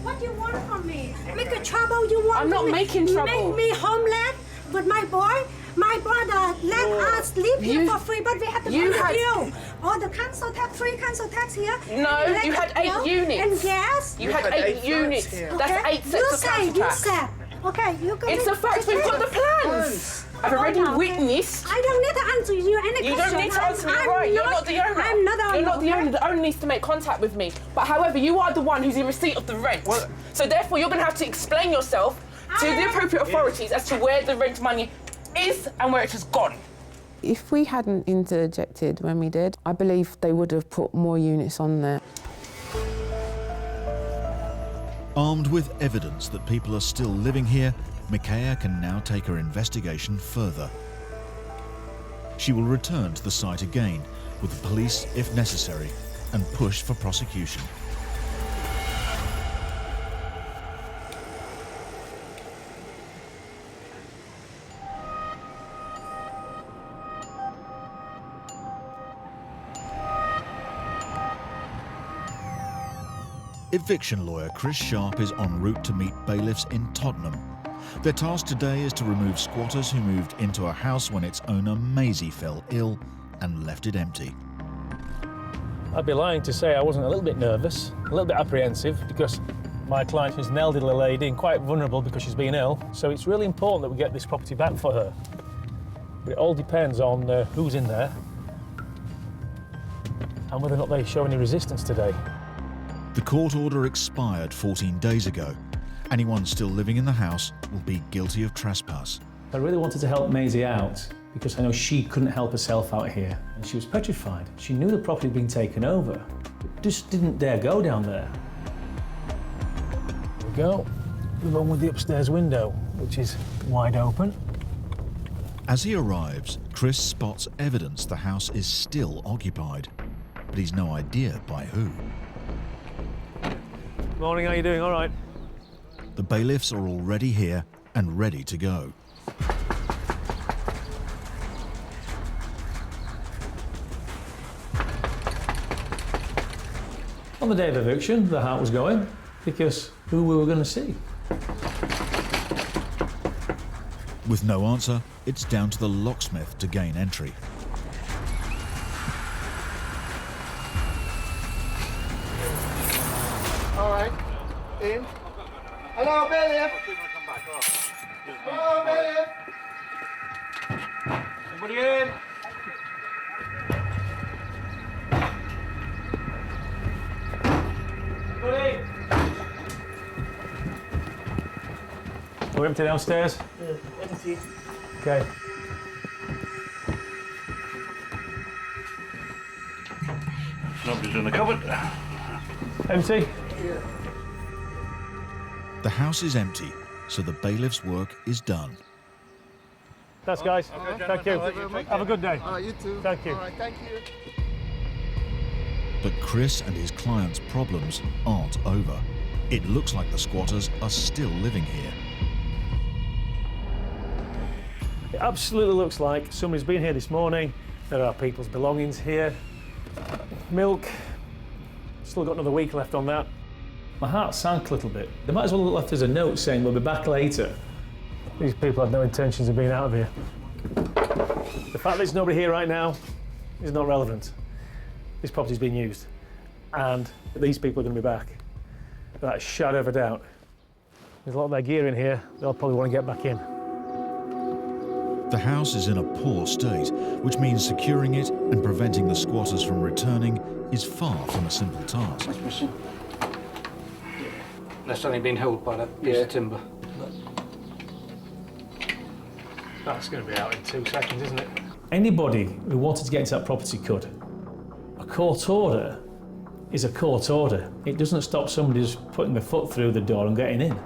What do you want from me? Make a trouble you want? I'm not making trouble. Make me homeless with my boy. My brother let us live here for free, but we have to pay you. Oh, the council tax, free council tax here. No, you had 8 units. And gas. You had 8 units. That's 8 sets of council tax. You said. Okay, you go. It's a fact. We've got the plans. I've already witnessed. I don't need to answer you any question. You don't need to answer me, right? You're not the owner. I'm not the owner. You're not the owner. The owner needs to make contact with me. But however, you are the one who's in receipt of the rent. What? So therefore, you're going to have to explain yourself to the appropriate authorities as to where the rent money is and where it has gone. If we hadn't interjected when we did, I believe they would have put more units on there. Armed with evidence that people are still living here, Micaiah can now take her investigation further. She will return to the site again with the police if necessary and push for prosecution. Eviction lawyer Chris Sharp is en route to meet bailiffs in Tottenham. Their task today is to remove squatters who moved into a house when its owner Maisie fell ill and left it empty. I'd be lying to say I wasn't a little bit nervous, a little bit apprehensive, because my client is an elderly lady and quite vulnerable because she's been ill. So it's really important that we get this property back for her. But it all depends on who's in there and whether or not they show any resistance today. The court order expired 14 days ago. Anyone still living in the house will be guilty of trespass. I really wanted to help Maisie out because I know she couldn't help herself out here. And she was petrified. She knew the property had been taken over, but just didn't dare go down there. There we go. The one with the upstairs window, which is wide open. As he arrives, Chris spots evidence the house is still occupied, but he's no idea by who. Morning, how you doing? All right. The bailiffs are already here and ready to go. On the day of eviction, the heart was going because who we were going to see. With no answer, it's down to the locksmith to gain entry. All right, in. Hello, bailiff. Hello, bailiff. Anybody in? Anybody? We're empty downstairs? Empty. Okay. Nobody's in the cupboard. Empty? The house is empty, so the bailiff's work is done. Thanks, guys. Thank you. Have a good day. All right, you too. Thank you. All right, thank you. But Chris and his client's problems aren't over. It looks like the squatters are still living here. It absolutely looks like somebody's been here this morning. There are people's belongings here. Milk. Still got another week left on that. My heart sank a little bit. They might as well have left us a note saying we'll be back later. These people had no intentions of being out of here. The fact that there's nobody here right now is not relevant. This property's been used, and these people are going to be back. Without a shadow of a doubt. There's a lot of their gear in here. They'll probably want to get back in. The house is in a poor state, which means securing it and preventing the squatters from returning is far from a simple task. What's missing? That's only been held by that piece of timber. That's going to be out in 2 seconds, isn't it? Anybody who wanted to get into that property could. A court order is a court order. It doesn't stop somebody just putting their foot through the door and getting in.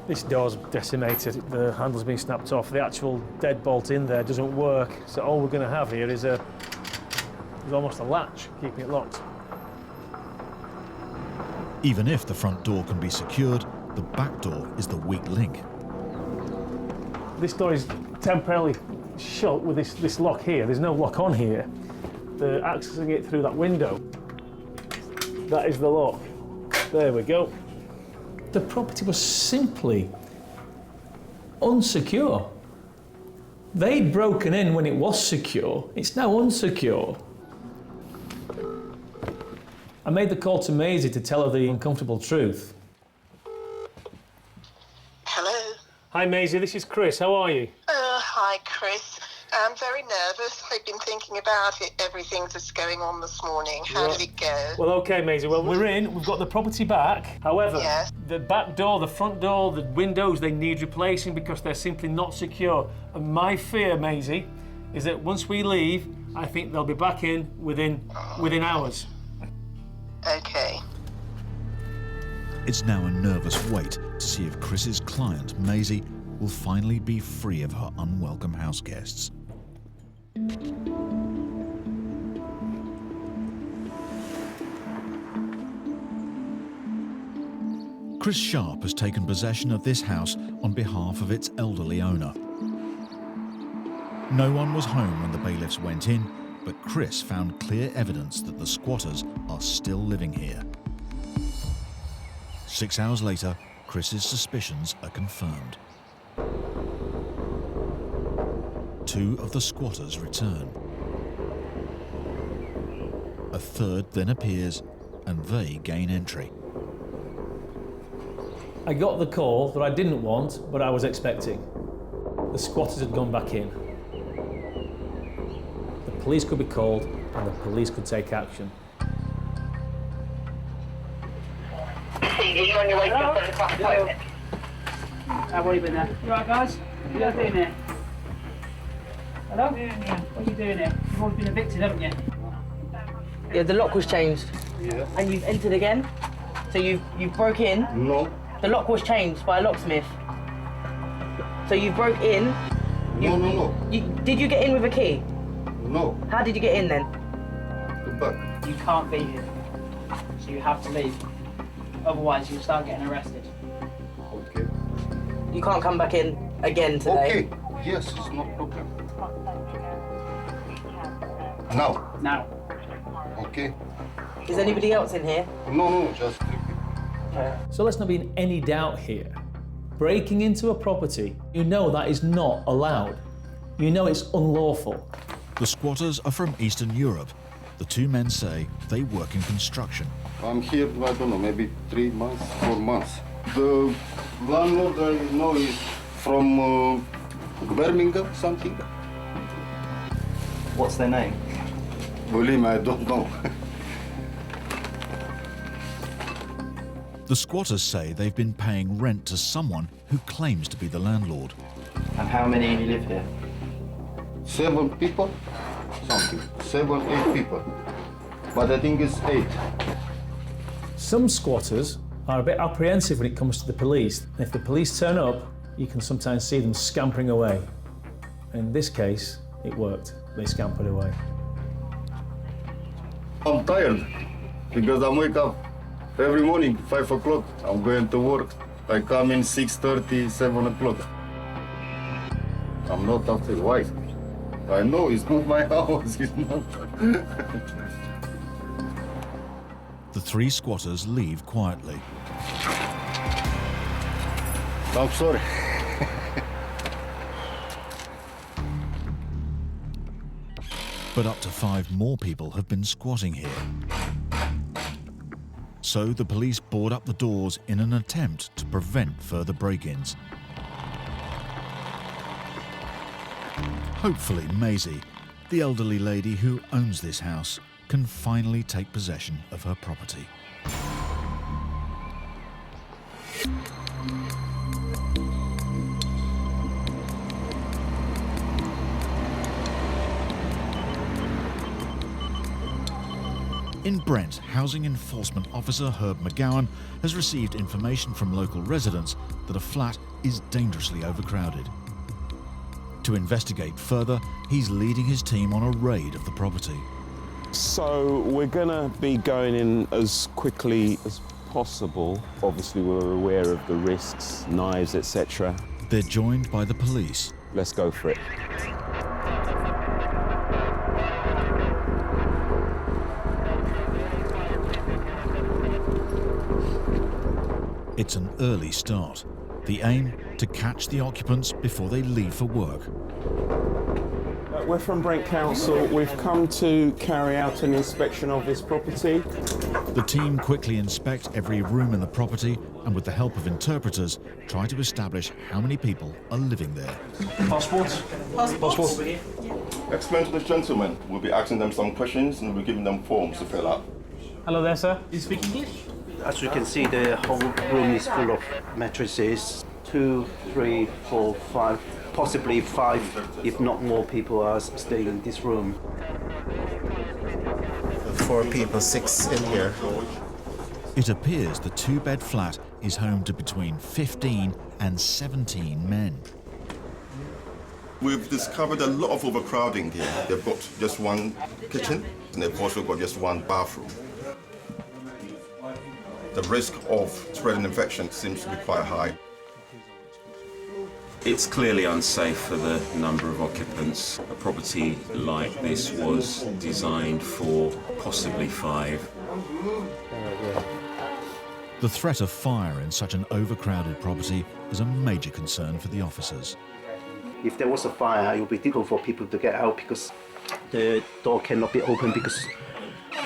This door's decimated, the handle's been snapped off, the actual deadbolt in there doesn't work, so all we're going to have here is almost a latch keeping it locked. Even if the front door can be secured, the back door is the weak link. This door is temporarily shut with this lock here. There's no lock on here. They're accessing it through that window. That is the lock. There we go. The property was simply unsecure. They'd broken in when it was secure. It's now unsecure. I made the call to Maisie to tell her the uncomfortable truth. Hello. Hi Maisie, this is Chris. How are you? Hi, Chris. I'm very nervous. I've been thinking about it, everything that's going on this morning. How did it go? Well, okay, Maisie. Well, we're in. We've got the property back. However, the back door, the front door, the windows, they need replacing because they're simply not secure. And my fear, Maisie, is that once we leave, I think they'll be back in within hours. Okay. It's now a nervous wait to see if Chris's client, Maisie, will finally be free of her unwelcome house guests. Chris Sharp has taken possession of this house on behalf of its elderly owner. No one was home when the bailiffs went in, but Chris found clear evidence that the squatters are still living here. 6 hours later, Chris's suspicions are confirmed. 2 of the squatters return. third then appears and they gain entry. I got the call that I didn't want, but I was expecting. The squatters had gone back in. The police could be called and the police could take action. You're on your way to the back. I've already been there. You alright, guys? What are you doing here? Hello? What are you doing here? You've already been evicted, haven't you? Yeah, the lock was changed. Yeah. And you've entered again? So you broke in? No. The lock was changed by a locksmith. So you broke in? No. Did you get in with a key? No. How did you get in then? The back. You can't be here. So you have to leave. Otherwise you'll start getting arrested. Okay. You can't come back in again today? Okay. Yes, it's no problem. Now. Now. Okay. Is anybody else in here? No, just... So let's not be in any doubt here. Breaking into a property, you know that is not allowed. You know it's unlawful. The squatters are from Eastern Europe. The two men say they work in construction. I'm here, I don't know, maybe 3 months, 4 months. The landlord I know is from Birmingham, something. What's their name? Believe me, I don't know. The squatters say they've been paying rent to someone who claims to be the landlord. And how many live here? 7 people, something. 7, 8 people. But I think it's 8. Some squatters are a bit apprehensive when it comes to the police. And if the police turn up, you can sometimes see them scampering away. In this case, it worked. They scampered away. I'm tired because I wake up every morning, 5 o'clock. I'm going to work. I come in 6:30, 7 o'clock. I'm not after wife. I know it's not my house. It's not. The 3 squatters leave quietly. I'm sorry. But up to 5 more people have been squatting here. So the police board up the doors in an attempt to prevent further break-ins. Hopefully Maisie, the elderly lady who owns this house, can finally take possession of her property. In Brent, Housing Enforcement Officer Herb McGowan has received information from local residents that a flat is dangerously overcrowded. To investigate further, he's leading his team on a raid of the property. So we're going to be going in as quickly as possible. Obviously, we're aware of the risks, knives, etc. They're joined by the police. Let's go for it. It's an early start. The aim, to catch the occupants before they leave for work. We're from Brent Council. We've come to carry out an inspection of this property. The team quickly inspect every room in the property and with the help of interpreters, try to establish how many people are living there. Passports? Passports. Explain to the gentlemen. We'll be asking them some questions and we'll be giving them forms to fill out. Hello there, sir. Do you speak English? As you can see, the whole room is full of mattresses. 2, 3, 4, 5, possibly 5, if not more people are staying in this room. 4 people, 6 in here. It appears the 2-bed flat is home to between 15 and 17 men. We've discovered a lot of overcrowding here. They've got just 1 kitchen and they've also got just 1 bathroom. The risk of spreading infection seems to be quite high. It's clearly unsafe for the number of occupants. A property like this was designed for possibly 5. The threat of fire in such an overcrowded property is a major concern for the officers. If there was a fire, it would be difficult for people to get out because the door cannot be opened because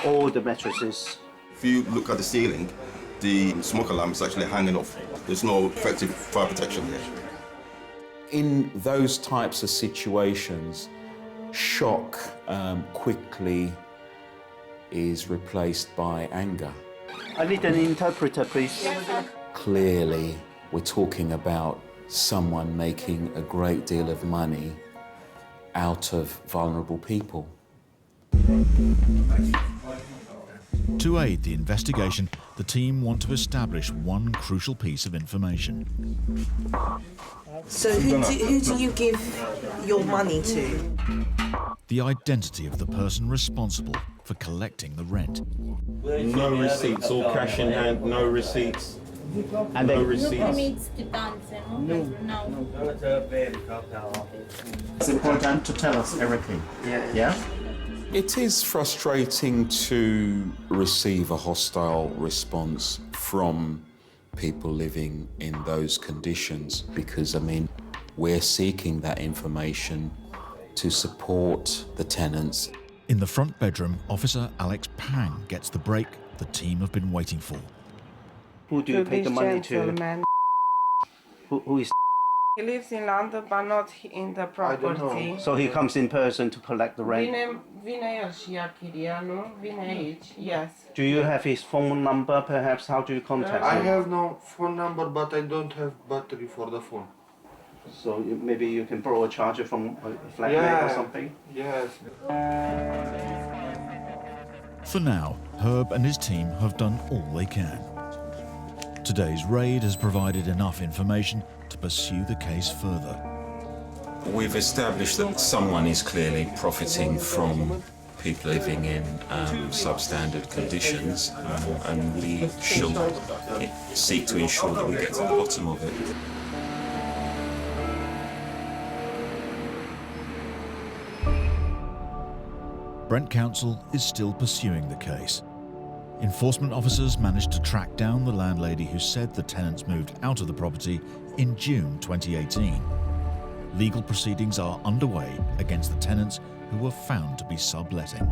all the mattresses. If you look at the ceiling, the smoke alarm is actually hanging off. There's no effective fire protection here. In those types of situations, shock quickly is replaced by anger. I need an interpreter, please. Clearly, we're talking about someone making a great deal of money out of vulnerable people. To aid the investigation, the team want to establish one crucial piece of information. So who do you give your money to? The identity of the person responsible for collecting the rent. No receipts, all cash in hand, no receipts. And no receipts. It's important to tell us everything. Yeah? It is frustrating to receive a hostile response from people living in those conditions because, I mean, we're seeking that information to support the tenants. In the front bedroom, Officer Alex Pang gets the break the team have been waiting for. Who do you pay the money to? Who is? He lives in London, but not in the property. So he comes in person to collect the rent. Yes. Do you have his phone number, perhaps? How do you contact I him? have no phone number, but I don't have battery for the phone. So maybe you can borrow a charger from a flatmate or something? Yes. For now, Herb and his team have done all they can. Today's raid has provided enough information to pursue the case further. We've established that someone is clearly profiting from people living in substandard conditions, and we shall seek to ensure that we get to the bottom of it. Brent Council is still pursuing the case. Enforcement officers managed to track down the landlady who said the tenants moved out of the property in June 2018. Legal proceedings are underway against the tenants who were found to be subletting.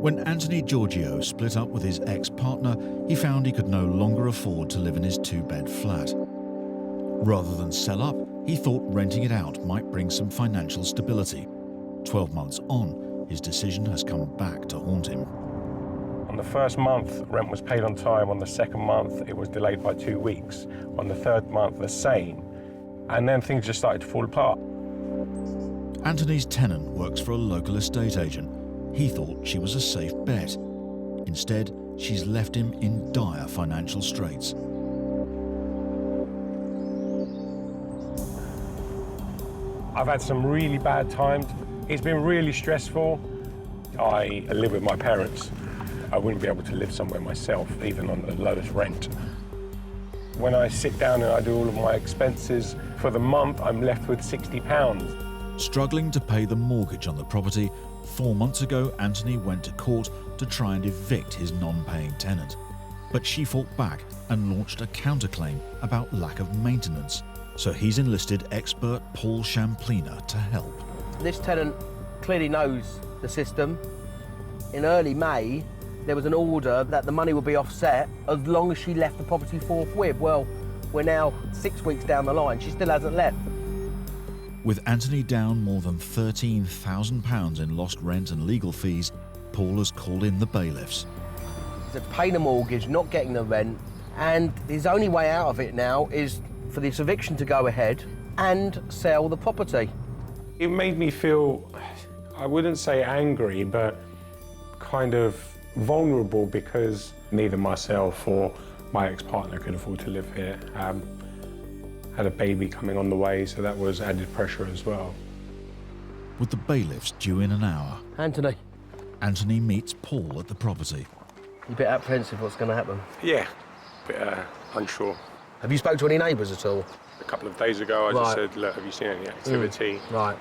When Anthony Giorgio split up with his ex-partner, he found he could no longer afford to live in his two-bed flat. Rather than sell up, he thought renting it out might bring some financial stability. 12 months on, his decision has come back to haunt him. On the first month, rent was paid on time. On the second month, it was delayed by 2 weeks. On the third month, the same. And then things just started to fall apart. Anthony's tenant works for a local estate agent. He thought she was a safe bet. Instead, she's left him in dire financial straits. I've had some really bad times. It's been really stressful. I live with my parents. I wouldn't be able to live somewhere myself, even on the lowest rent. When I sit down and I do all of my expenses, for the month, I'm left with £60. Struggling to pay the mortgage on the property, 4 months ago, Anthony went to court to try and evict his non-paying tenant. But she fought back and launched a counterclaim about lack of maintenance. So he's enlisted expert Paul Champlina to help. This tenant clearly knows the system. In early May, there was an order that the money would be offset as long as she left the property forthwith. Well, we're now 6 weeks down the line. She still hasn't left. With Anthony down more than £13,000 in lost rent and legal fees, Paul has called in the bailiffs. He's paying the mortgage, not getting the rent, and his only way out of it now is for this eviction to go ahead and sell the property. It made me feel, I wouldn't say angry, but kind of vulnerable because neither myself or my ex-partner could afford to live here. Had a baby coming on the way, so that was added pressure as well. With the bailiffs due in an hour, Anthony meets Paul at the property. You a bit apprehensive what's going to happen? Yeah, a bit unsure. Have you spoke to any neighbours at all? A couple of days ago, I just said, look, have you seen any activity? Right.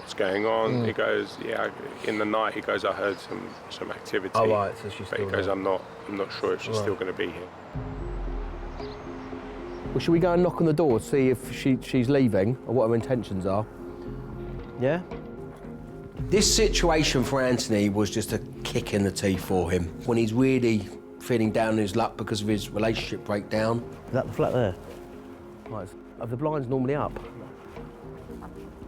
what's going on. He goes, yeah, in the night, he goes, I heard some activity. Oh, right, so she's but still he goes, there. I'm not sure if she's Right. still going to be here. Well, should we go and knock on the door, see if she's leaving or what her intentions are? Yeah? This situation for Anthony was just a kick in the teeth for him. When he's really feeling down on his luck because of his relationship breakdown. Is that the flat there? Right, are the blinds normally up?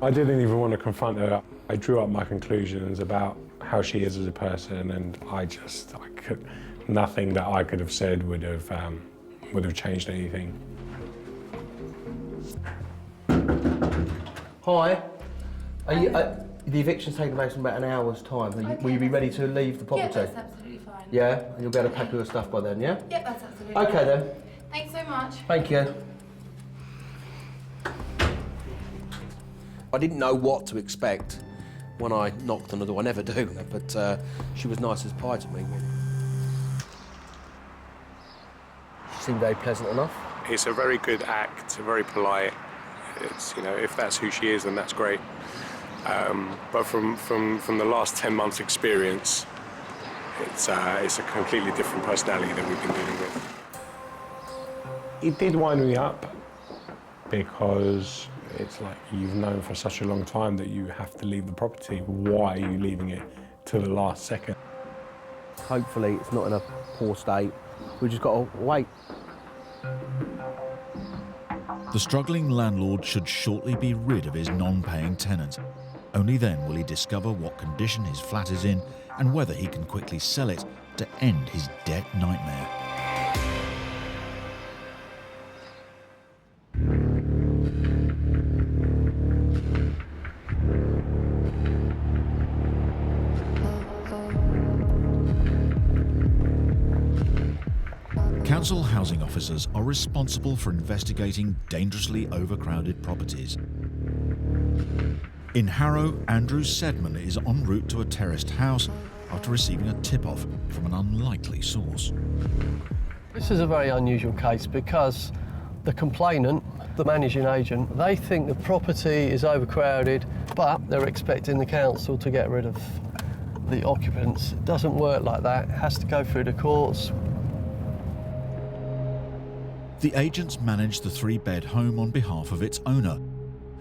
I didn't even want to confront her. I drew up my conclusions about how she is as a person, and nothing that I could have said would have changed anything. Hi. The eviction's taking place in about an hour's time. Will you be ready to leave the property? Yeah, that's absolutely fine. Yeah? And you'll be able to pack all your stuff by then, yeah? Yep, that's absolutely Okay fine. then. Thanks so much. Thank you. I didn't know what to expect when I knocked on the door. I never do, but she was nice as pie to me, really. She seemed very pleasant enough. It's a very good act, very polite. It's, you know, if that's who she is, then that's great. But from the last 10 months' experience, it's a completely different personality that we've been dealing with. It did wind me up because it's like you've known for such a long time that you have to leave the property. Why are you leaving it to the last second? Hopefully it's not in a poor state. We've just got to wait. The struggling landlord should shortly be rid of his non-paying tenant. Only then will he discover what condition his flat is in and whether he can quickly sell it to end his debt nightmare. Council housing officers are responsible for investigating dangerously overcrowded properties. In Harrow, Andrew Sedman is en route to a terraced house after receiving a tip-off from an unlikely source. This is a very unusual case because the complainant, the managing agent, they think the property is overcrowded, but they're expecting the council to get rid of the occupants. It doesn't work like that. It has to go through the courts. The agents manage the three-bed home on behalf of its owner.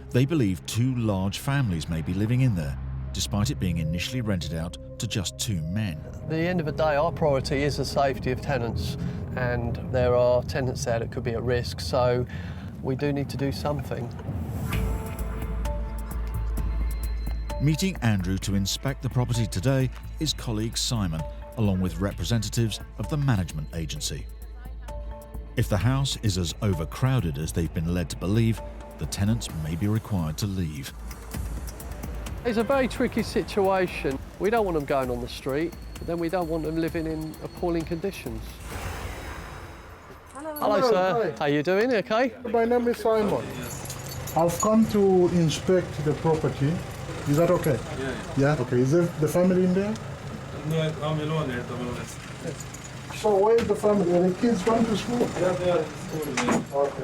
They believe two large families may be living in there, despite it being initially rented out to just two men. At the end of the day, our priority is the safety of tenants, and there are tenants there that could be at risk, so we do need to do something. Meeting Andrew to inspect the property today is colleague Simon, along with representatives of the management agency. If the house is as overcrowded as they've been led to believe, the tenants may be required to leave. It's a very tricky situation. We don't want them going on the street, but then we don't want them living in appalling conditions. Hello, sir. Hi. How you doing? Okay? My name is Simon. I've come to inspect the property. Is that okay? Yeah. Okay. Is there the family in there? No, I'm alone here at the moment. So where is the family? Are the kids going to school? Yeah, they are at school. Okay.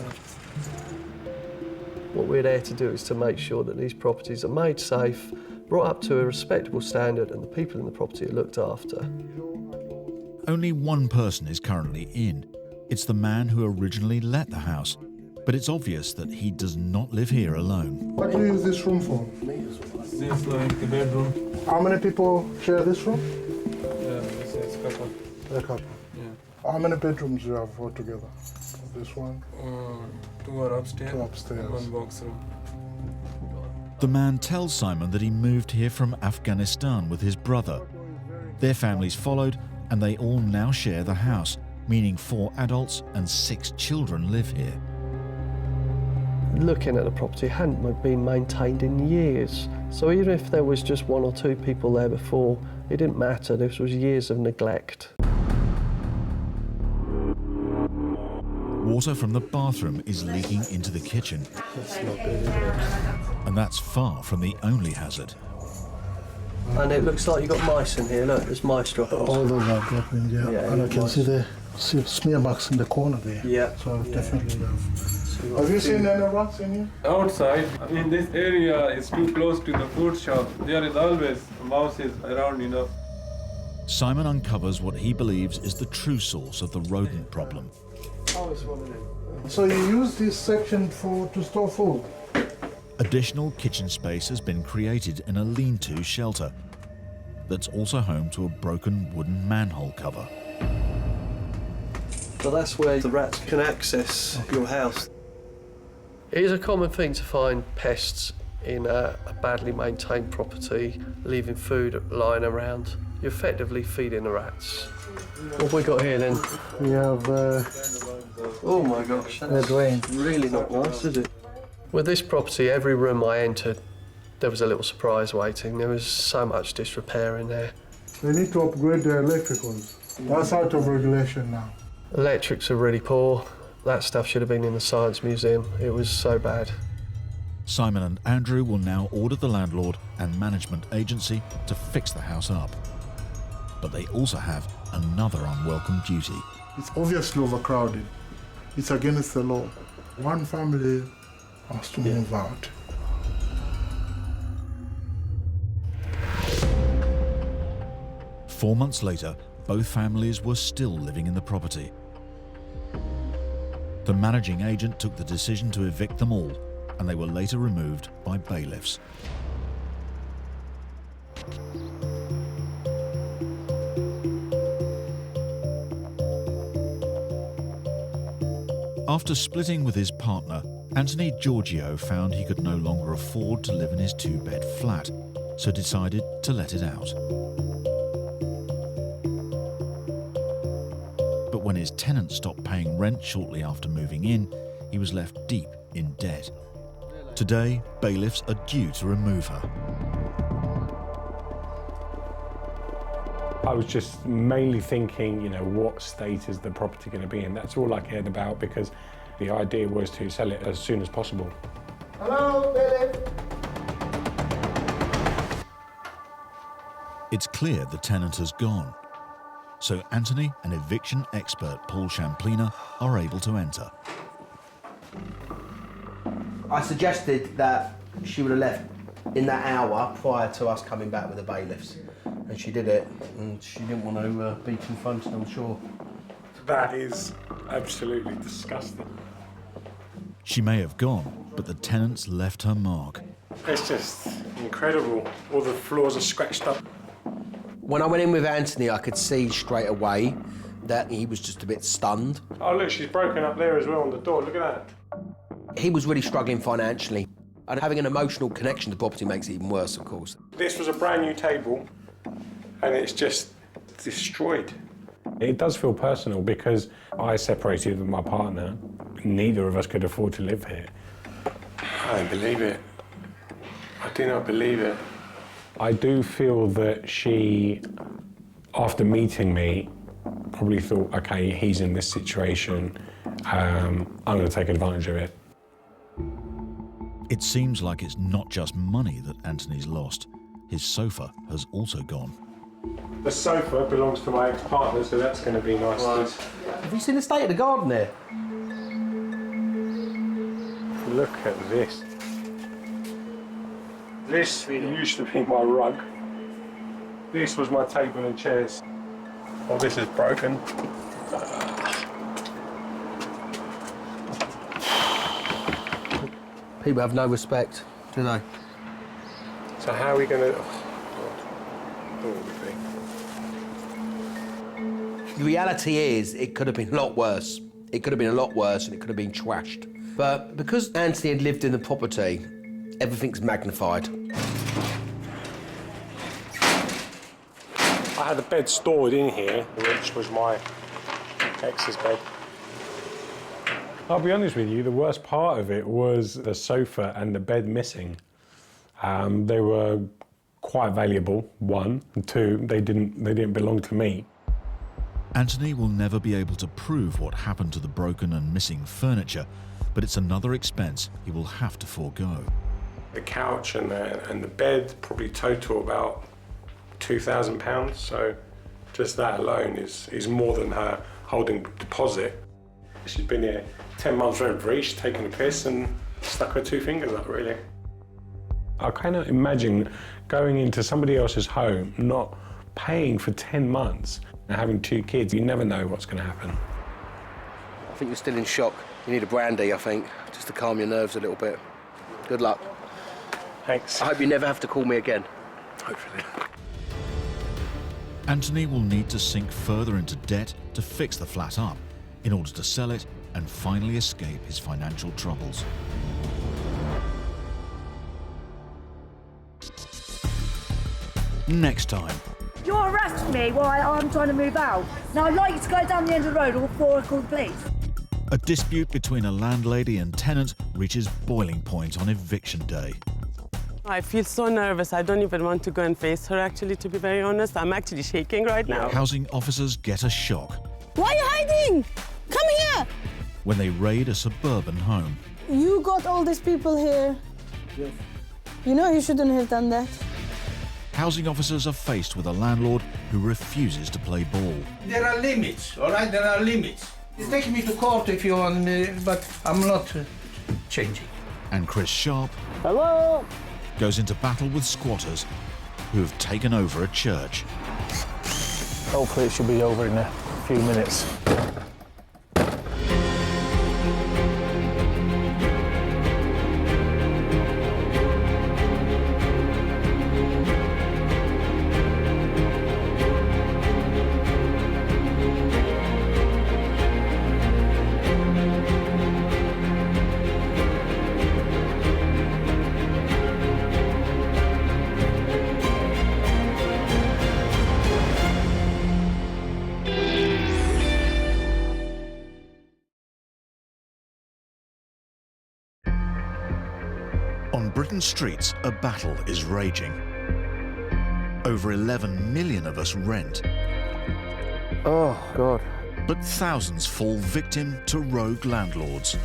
What we're there to do is to make sure that these properties are made safe, brought up to a respectable standard, and the people in the property are looked after. Only one person is currently in. It's the man who originally let the house, but it's obvious that he does not live here alone. What do you use this room for? This is like the bedroom. How many people share this room? Yeah, this is couple. A couple. Yeah. How many bedrooms do you have altogether? This one? Two are upstairs. Two upstairs. One box room. The man tells Simon that he moved here from Afghanistan with his brother. Their families followed, and they all now share the house, meaning 4 adults and 6 children live here. Looking at the property, it hadn't been maintained in years. So even if there was just 1 or 2 people there before, it didn't matter. This was years of neglect. Water from the bathroom is leaking into the kitchen. That's not good, is it? And that's far from the only hazard. And it looks like you've got mice in here. Look, there's mice dropping. All those are dropping, yeah. And I can see the smear marks in the corner there. Yeah. So definitely have. Have you seen any rats in here? Outside, in this area, it's too close to the food shop. There is always mouses around, you know. Simon uncovers what he believes is the true source of the rodent problem. So you use this section to store food? Additional kitchen space has been created in a lean-to shelter that's also home to a broken wooden manhole cover. So that's where the rats can access your house. It is a common thing to find pests in a badly maintained property, leaving food lying around. You're effectively feeding the rats. What have we got here then? We have... oh my gosh, that's really not nice, is it? With this property, every room I entered, there was a little surprise waiting. There was so much disrepair in there. They need to upgrade their electricals. That's out of regulation now. Electrics are really poor. That stuff should have been in the Science Museum. It was so bad. Simon and Andrew will now order the landlord and management agency to fix the house up. But they also have another unwelcome duty. It's obviously overcrowded. It's against the law. One family has to move out. Four months later, both families were still living in the property. The managing agent took the decision to evict them all, and they were later removed by bailiffs. After splitting with his partner, Anthony Giorgio found he could no longer afford to live in his two-bed flat, so decided to let it out. But when his tenant stopped paying rent shortly after moving in, he was left deep in debt. Today, bailiffs are due to remove her. I was just mainly thinking, you know, what state is the property going to be in? That's all I cared about, because the idea was to sell it as soon as possible. Hello, bailiff. It's clear the tenant has gone. So Anthony and eviction expert Paul Champlina are able to enter. I suggested that she would have left in that hour prior to us coming back with the bailiffs. And she did it, and she didn't want to be confronted, I'm sure. That is absolutely disgusting. She may have gone, but the tenants left her mark. It's just incredible. All the floors are scratched up. When I went in with Anthony, I could see straight away that he was just a bit stunned. Oh, look, she's broken up there as well on the door. Look at that. He was really struggling financially, and having an emotional connection to property makes it even worse, of course. This was a brand new table, and it's just destroyed. It does feel personal because I separated with my partner. Neither of us could afford to live here. I don't believe it. I do not believe it. I do feel that she, after meeting me, probably thought, okay, he's in this situation, I'm going to take advantage of it. It seems like it's not just money that Anthony's lost. His sofa has also gone. The sofa belongs to my ex-partner, so that's going to be nice. Right. Have you seen the state of the garden there? Look at this. This used to be my rug. This was my table and chairs. Oh, this is broken. People have no respect, do they? So how are we going to... The reality is, it could have been a lot worse. It could have been a lot worse, and it could have been trashed. But because Anthony had lived in the property, everything's magnified. I had a bed stored in here, which was my ex's bed. I'll be honest with you, the worst part of it was the sofa and the bed missing. They were quite valuable, one, and two, they didn't belong to me. Anthony will never be able to prove what happened to the broken and missing furniture, but it's another expense he will have to forego. The couch and the bed probably total about £2,000, so just that alone is more than her holding deposit. She's been here 10 months rent free, she's taken a piss and stuck her 2 fingers up, really. I cannot imagine going into somebody else's home, not paying for 10 months and having 2 kids. You never know what's going to happen. I think you're still in shock. You need a brandy, I think, just to calm your nerves a little bit. Good luck. Thanks. I hope you never have to call me again. Hopefully. Anthony will need to sink further into debt to fix the flat up in order to sell it and finally escape his financial troubles. Next time. You arrest me while I'm trying to move out. Now I'd like you to go down the end of the road before I call the police. A dispute between a landlady and tenant reaches boiling point on eviction day. I feel so nervous. I don't even want to go and face her, actually, to be very honest. I'm actually shaking right now. Housing officers get a shock Why are you hiding? Come here! when they raid a suburban home. You got all these people here. Yes. You know you shouldn't have done that. Housing officers are faced with a landlord who refuses to play ball. There are limits, all right? There are limits. You take me to court if you want me, but I'm not changing. And Chris Sharp Hello? goes into battle with squatters who have taken over a church. Hopefully it should be over in a few minutes. On Britain's streets, a battle is raging. Over 11 million of us rent. Oh, God. But thousands fall victim to rogue landlords.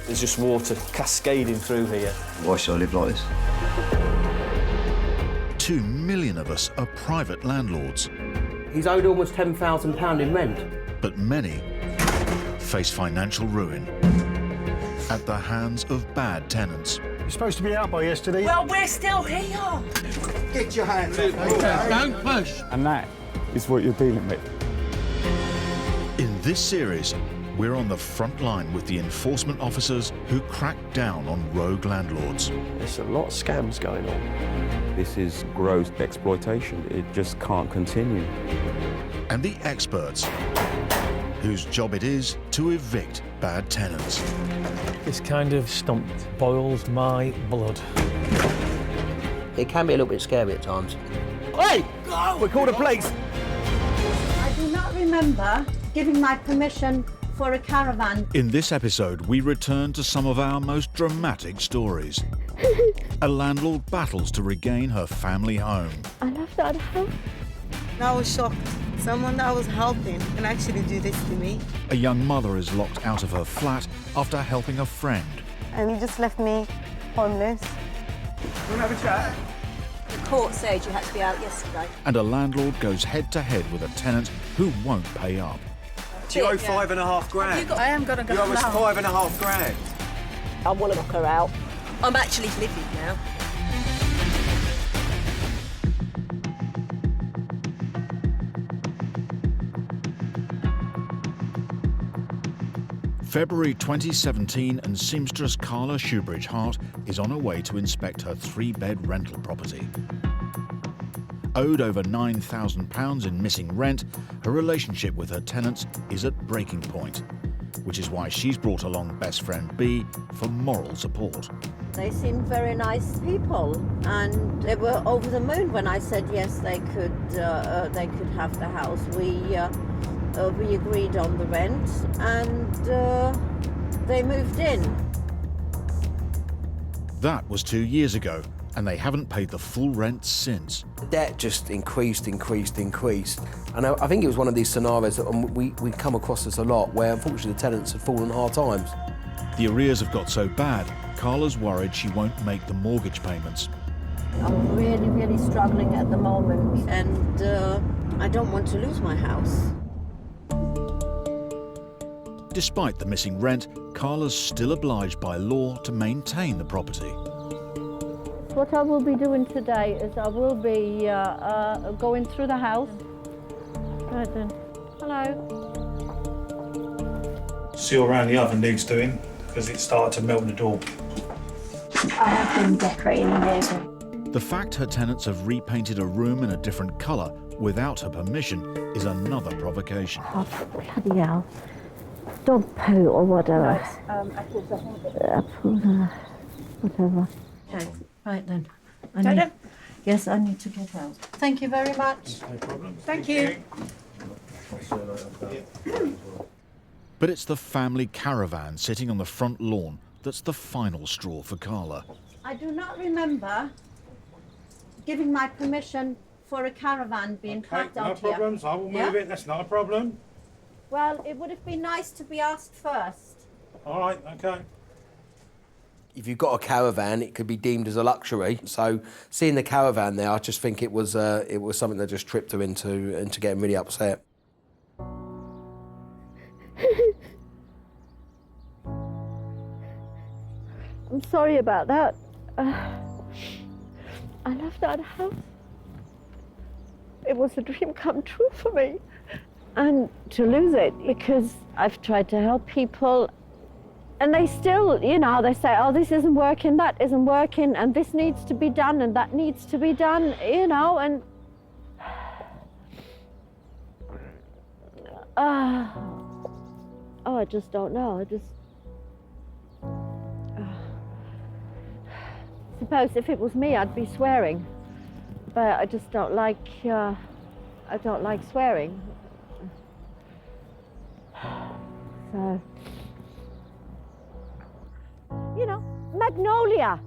There's just water cascading through here. Why should I live like this? 2 million of us are private landlords. He's owed almost £10,000 in rent. But many face financial ruin at the hands of bad tenants. You're supposed to be out by yesterday. Well, we're still here. Get your hands up. Don't push. And that is what you're dealing with. In this series, we're on the front line with the enforcement officers who crack down on rogue landlords. There's a lot of scams going on. This is gross exploitation. It just can't continue. And the experts whose job it is to evict bad tenants. This kind of stump boils my blood. It can be a little bit scary at times. Hey! Go! We call the police! I do not remember giving my permission for a caravan. In this episode, we return to some of our most dramatic stories. A landlord battles to regain her family home. I love that house. I was shocked. Someone that I was helping can actually do this to me. A young mother is locked out of her flat after helping a friend. And he just left me homeless. We'll have a chat. The court said you had to be out yesterday. And a landlord goes head-to-head with a tenant who won't pay up. Do you owe £5.5 grand? I am going to go You owe us now. £5.5 grand. I want to knock her out. I'm actually living now. February 2017 and seamstress Carla Shoebridge-Hart is on her way to inspect her 3-bed rental property. Owed over £9,000 in missing rent, her relationship with her tenants is at breaking point, which is why she's brought along best friend B for moral support. They seemed very nice people, and they were over the moon when I said yes, they could have the house. We agreed on the rent, and they moved in. That was 2 years ago, and they haven't paid the full rent since. The debt just increased. And I think it was one of these scenarios that we come across this a lot, where unfortunately the tenants have fallen hard times. The arrears have got so bad, Carla's worried she won't make the mortgage payments. I'm really, really struggling at the moment, and I don't want to lose my house. Despite the missing rent, Carla's still obliged by law to maintain the property. What I will be doing today is I will be going through the house. Right then. Hello. See all around the oven needs doing because it started to melt the door. I have been decorating in here. The fact her tenants have repainted a room in a different colour without her permission is another provocation. Oh, bloody hell. Dog poo or whatever. Whatever. Okay, right then. Yes, I need to get out. Thank you very much. No problem. Thank you. But it's the family caravan sitting on the front lawn that's the final straw for Carla. I do not remember giving my permission for a caravan being parked out here. No problems, I will move it, that's not a problem. Well, it would have been nice to be asked first. All right, okay. If you've got a caravan, it could be deemed as a luxury. So seeing the caravan there, I just think it was something that just tripped her into getting really upset. I'm sorry about that. I love that house. It was a dream come true for me. And to lose it, because I've tried to help people and they still, you know, they say, oh, this isn't working, that isn't working, and this needs to be done and that needs to be done, you know, and I just don't know. Suppose if it was me, I'd be swearing, but I just don't like. I don't like swearing. So, you know, Magnolia.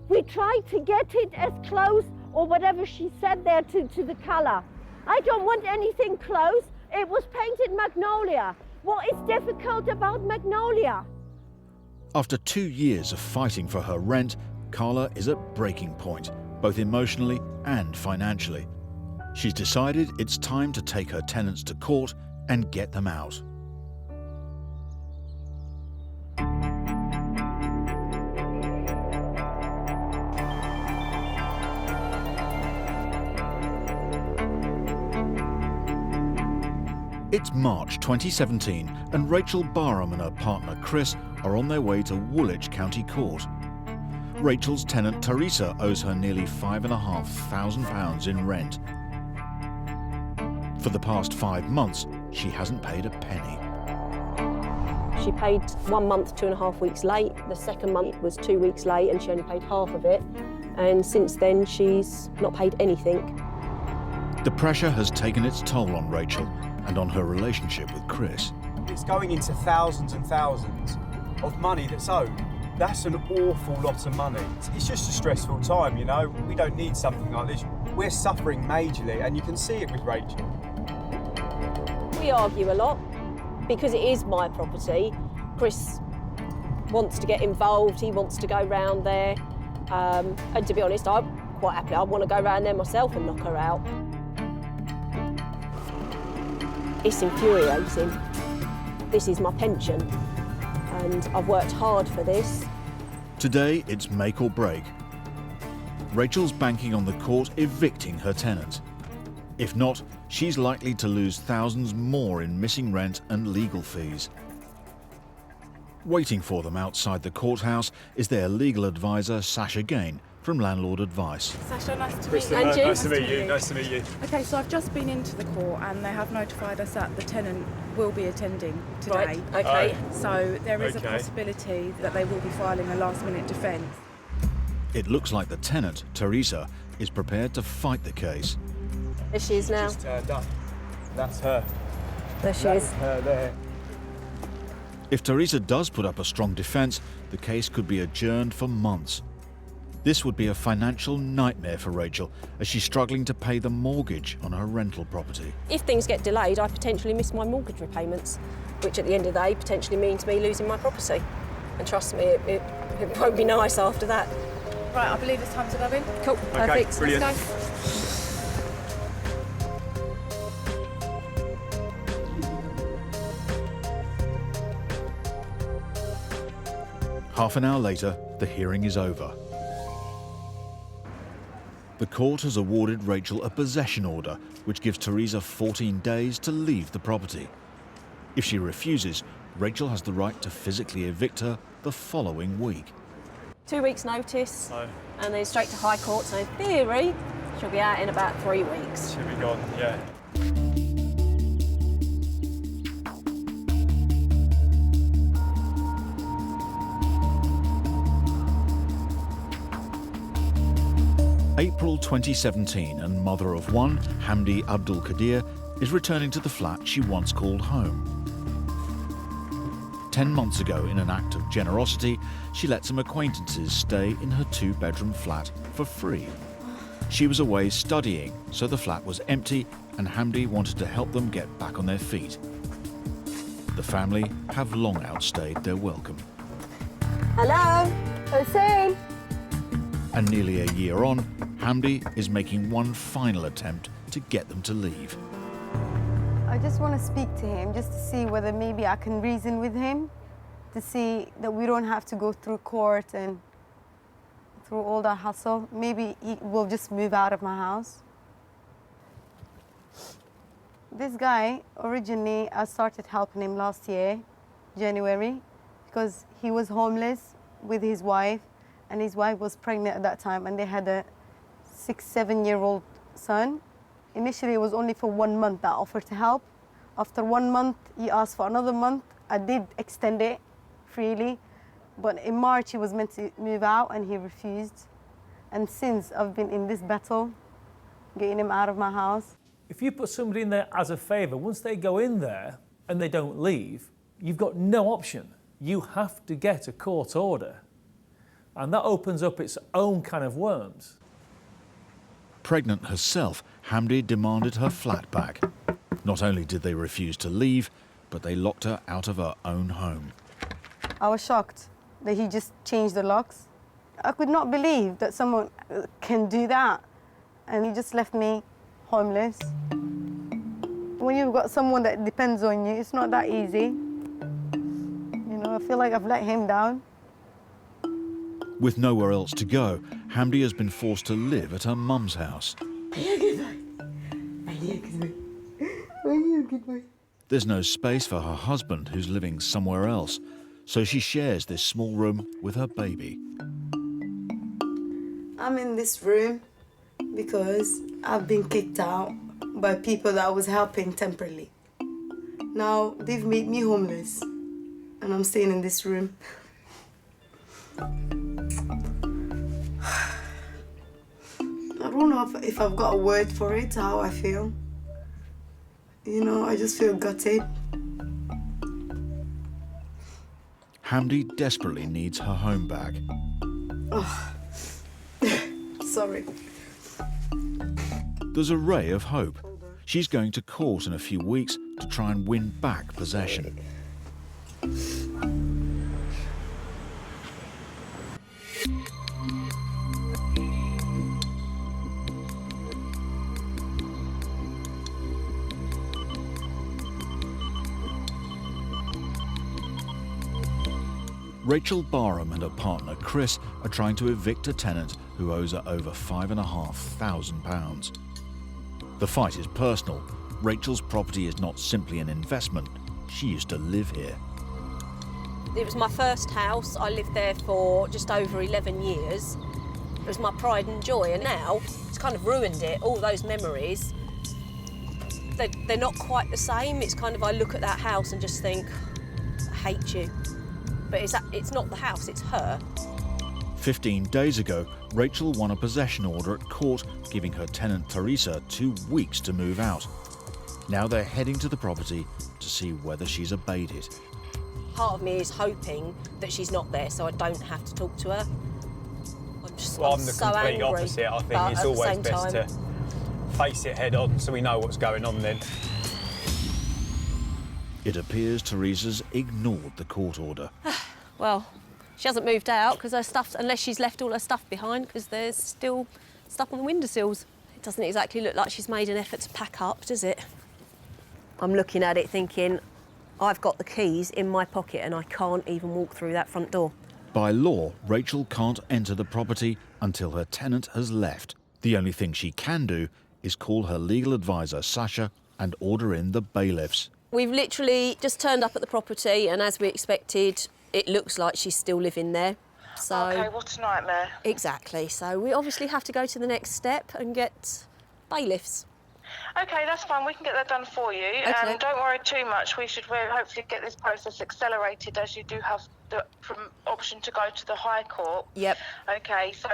We tried to get it as close, or whatever she said there, to the colour. I don't want anything close. It was painted Magnolia. What is difficult about Magnolia? After 2 years of fighting for her rent, Carla is at breaking point, both emotionally and financially. She's decided it's time to take her tenants to court and get them out. It's March 2017 and Rachel Barham and her partner Chris are on their way to Woolwich County Court. Rachel's tenant Teresa owes her nearly £5,500 in rent. For the past 5 months, she hasn't paid a penny. She paid 1 month, 2.5 weeks late. The second month was 2 weeks late and she only paid half of it. And since then, she's not paid anything. The pressure has taken its toll on Rachel and on her relationship with Chris. It's going into thousands and thousands of money that's owed. That's an awful lot of money. It's just a stressful time, you know. We don't need something like this. We're suffering majorly, and you can see it with Rachel. We argue a lot because it is my property. Chris wants to get involved, he wants to go round there. And to be honest, I'm quite happy. I want to go round there myself and knock her out. It's infuriating. This is my pension, and I've worked hard for this. Today, it's make or break. Rachel's banking on the court evicting her tenant. If not, she's likely to lose thousands more in missing rent and legal fees. Waiting for them outside the courthouse is their legal advisor, Sasha Gain, from Landlord Advice. Sasha, nice to meet you. Nice to meet you. Nice to meet you. Okay, so I've just been into the court and they have notified us that the tenant will be attending today. Right, okay. So there is a possibility that they will be filing a last-minute defence. It looks like the tenant, Teresa, is prepared to fight the case. There she is now. Just turned up. That's her. There she is. Her there. If Teresa does put up a strong defence, the case could be adjourned for months. This would be a financial nightmare for Rachel, as she's struggling to pay the mortgage on her rental property. If things get delayed, I potentially miss my mortgage repayments, which at the end of the day potentially means me losing my property. And trust me, it won't be nice after that. Right, I believe it's time to go in. Cool, perfect. Brilliant. Let's go. Half an hour later, the hearing is over. The court has awarded Rachel a possession order, which gives Teresa 14 days to leave the property. If she refuses, Rachel has the right to physically evict her the following week. 2 weeks' notice, and then straight to High Court, so in theory, she'll be out in about 3 weeks. She'll be gone, yeah. April 2017, and mother of one, Hamdi Abdul Qadir, is returning to the flat she once called home. 10 months ago, in an act of generosity, she let some acquaintances stay in her 2-bedroom flat for free. She was away studying, so the flat was empty, and Hamdi wanted to help them get back on their feet. The family have long outstayed their welcome. Hello, Hussein. And nearly a year on, Hamdi is making one final attempt to get them to leave. I just want to speak to him, just to see whether maybe I can reason with him, to see that we don't have to go through court and through all that hassle. Maybe he will just move out of my house. This guy, originally, I started helping him last year, January, because he was homeless with his wife, and his wife was pregnant at that time, and they had a 6-7-year-old son. Initially, it was only for 1 month that I offered to help. After 1 month, he asked for another month. I did extend it freely, but in March, he was meant to move out, and he refused. And since, I've been in this battle, getting him out of my house. If you put somebody in there as a favour, once they go in there and they don't leave, you've got no option. You have to get a court order. And that opens up its own can of worms. Pregnant herself, Hamdi demanded her flat back. Not only did they refuse to leave, but they locked her out of her own home. I was shocked that he just changed the locks. I could not believe that someone can do that. And he just left me homeless. When you've got someone that depends on you, it's not that easy. You know, I feel like I've let him down. With nowhere else to go, Hamdi has been forced to live at her mum's house. There's no space for her husband, who's living somewhere else, so she shares this small room with her baby. I'm in this room because I've been kicked out by people that I was helping temporarily. Now they've made me homeless, and I'm staying in this room. I don't know if I've got a word for it, how I feel. You know, I just feel gutted. Hamdi desperately needs her home back. Oh. Sorry. There's a ray of hope. She's going to court in a few weeks to try and win back possession. Rachel Barham and her partner Chris are trying to evict a tenant who owes her over £5,500. The fight is personal. Rachel's property is not simply an investment. She used to live here. It was my first house. I lived there for just over 11 years. It was my pride and joy, and now it's kind of ruined it. All those memories, they're not quite the same. It's kind of, I look at that house and just think, I hate you. But it's not the house, it's her. 15 days ago, Rachel won a possession order at court, giving her tenant Teresa 2 weeks to move out. Now they're heading to the property to see whether she's obeyed it. Part of me is hoping that she's not there, so I don't have to talk to her. I'm the so complete angry, opposite. I think it's always best to face it head on so we know what's going on then. It appears Teresa's ignored the court order. Well, she hasn't moved out because her stuff, unless she's left all her stuff behind, because there's still stuff on the windowsills. It doesn't exactly look like she's made an effort to pack up, does it? I'm looking at it thinking, I've got the keys in my pocket and I can't even walk through that front door. By law, Rachel can't enter the property until her tenant has left. The only thing she can do is call her legal advisor, Sasha, and order in the bailiffs. We've literally just turned up at the property, and as we expected, it looks like she's still living there. So, OK, what a nightmare. Exactly. So we obviously have to go to the next step and get bailiffs. OK, that's fine. We can get that done for you. Okay. Don't worry too much. We'll hopefully get this process accelerated, as you do have the option to go to the High Court. Yep. OK, so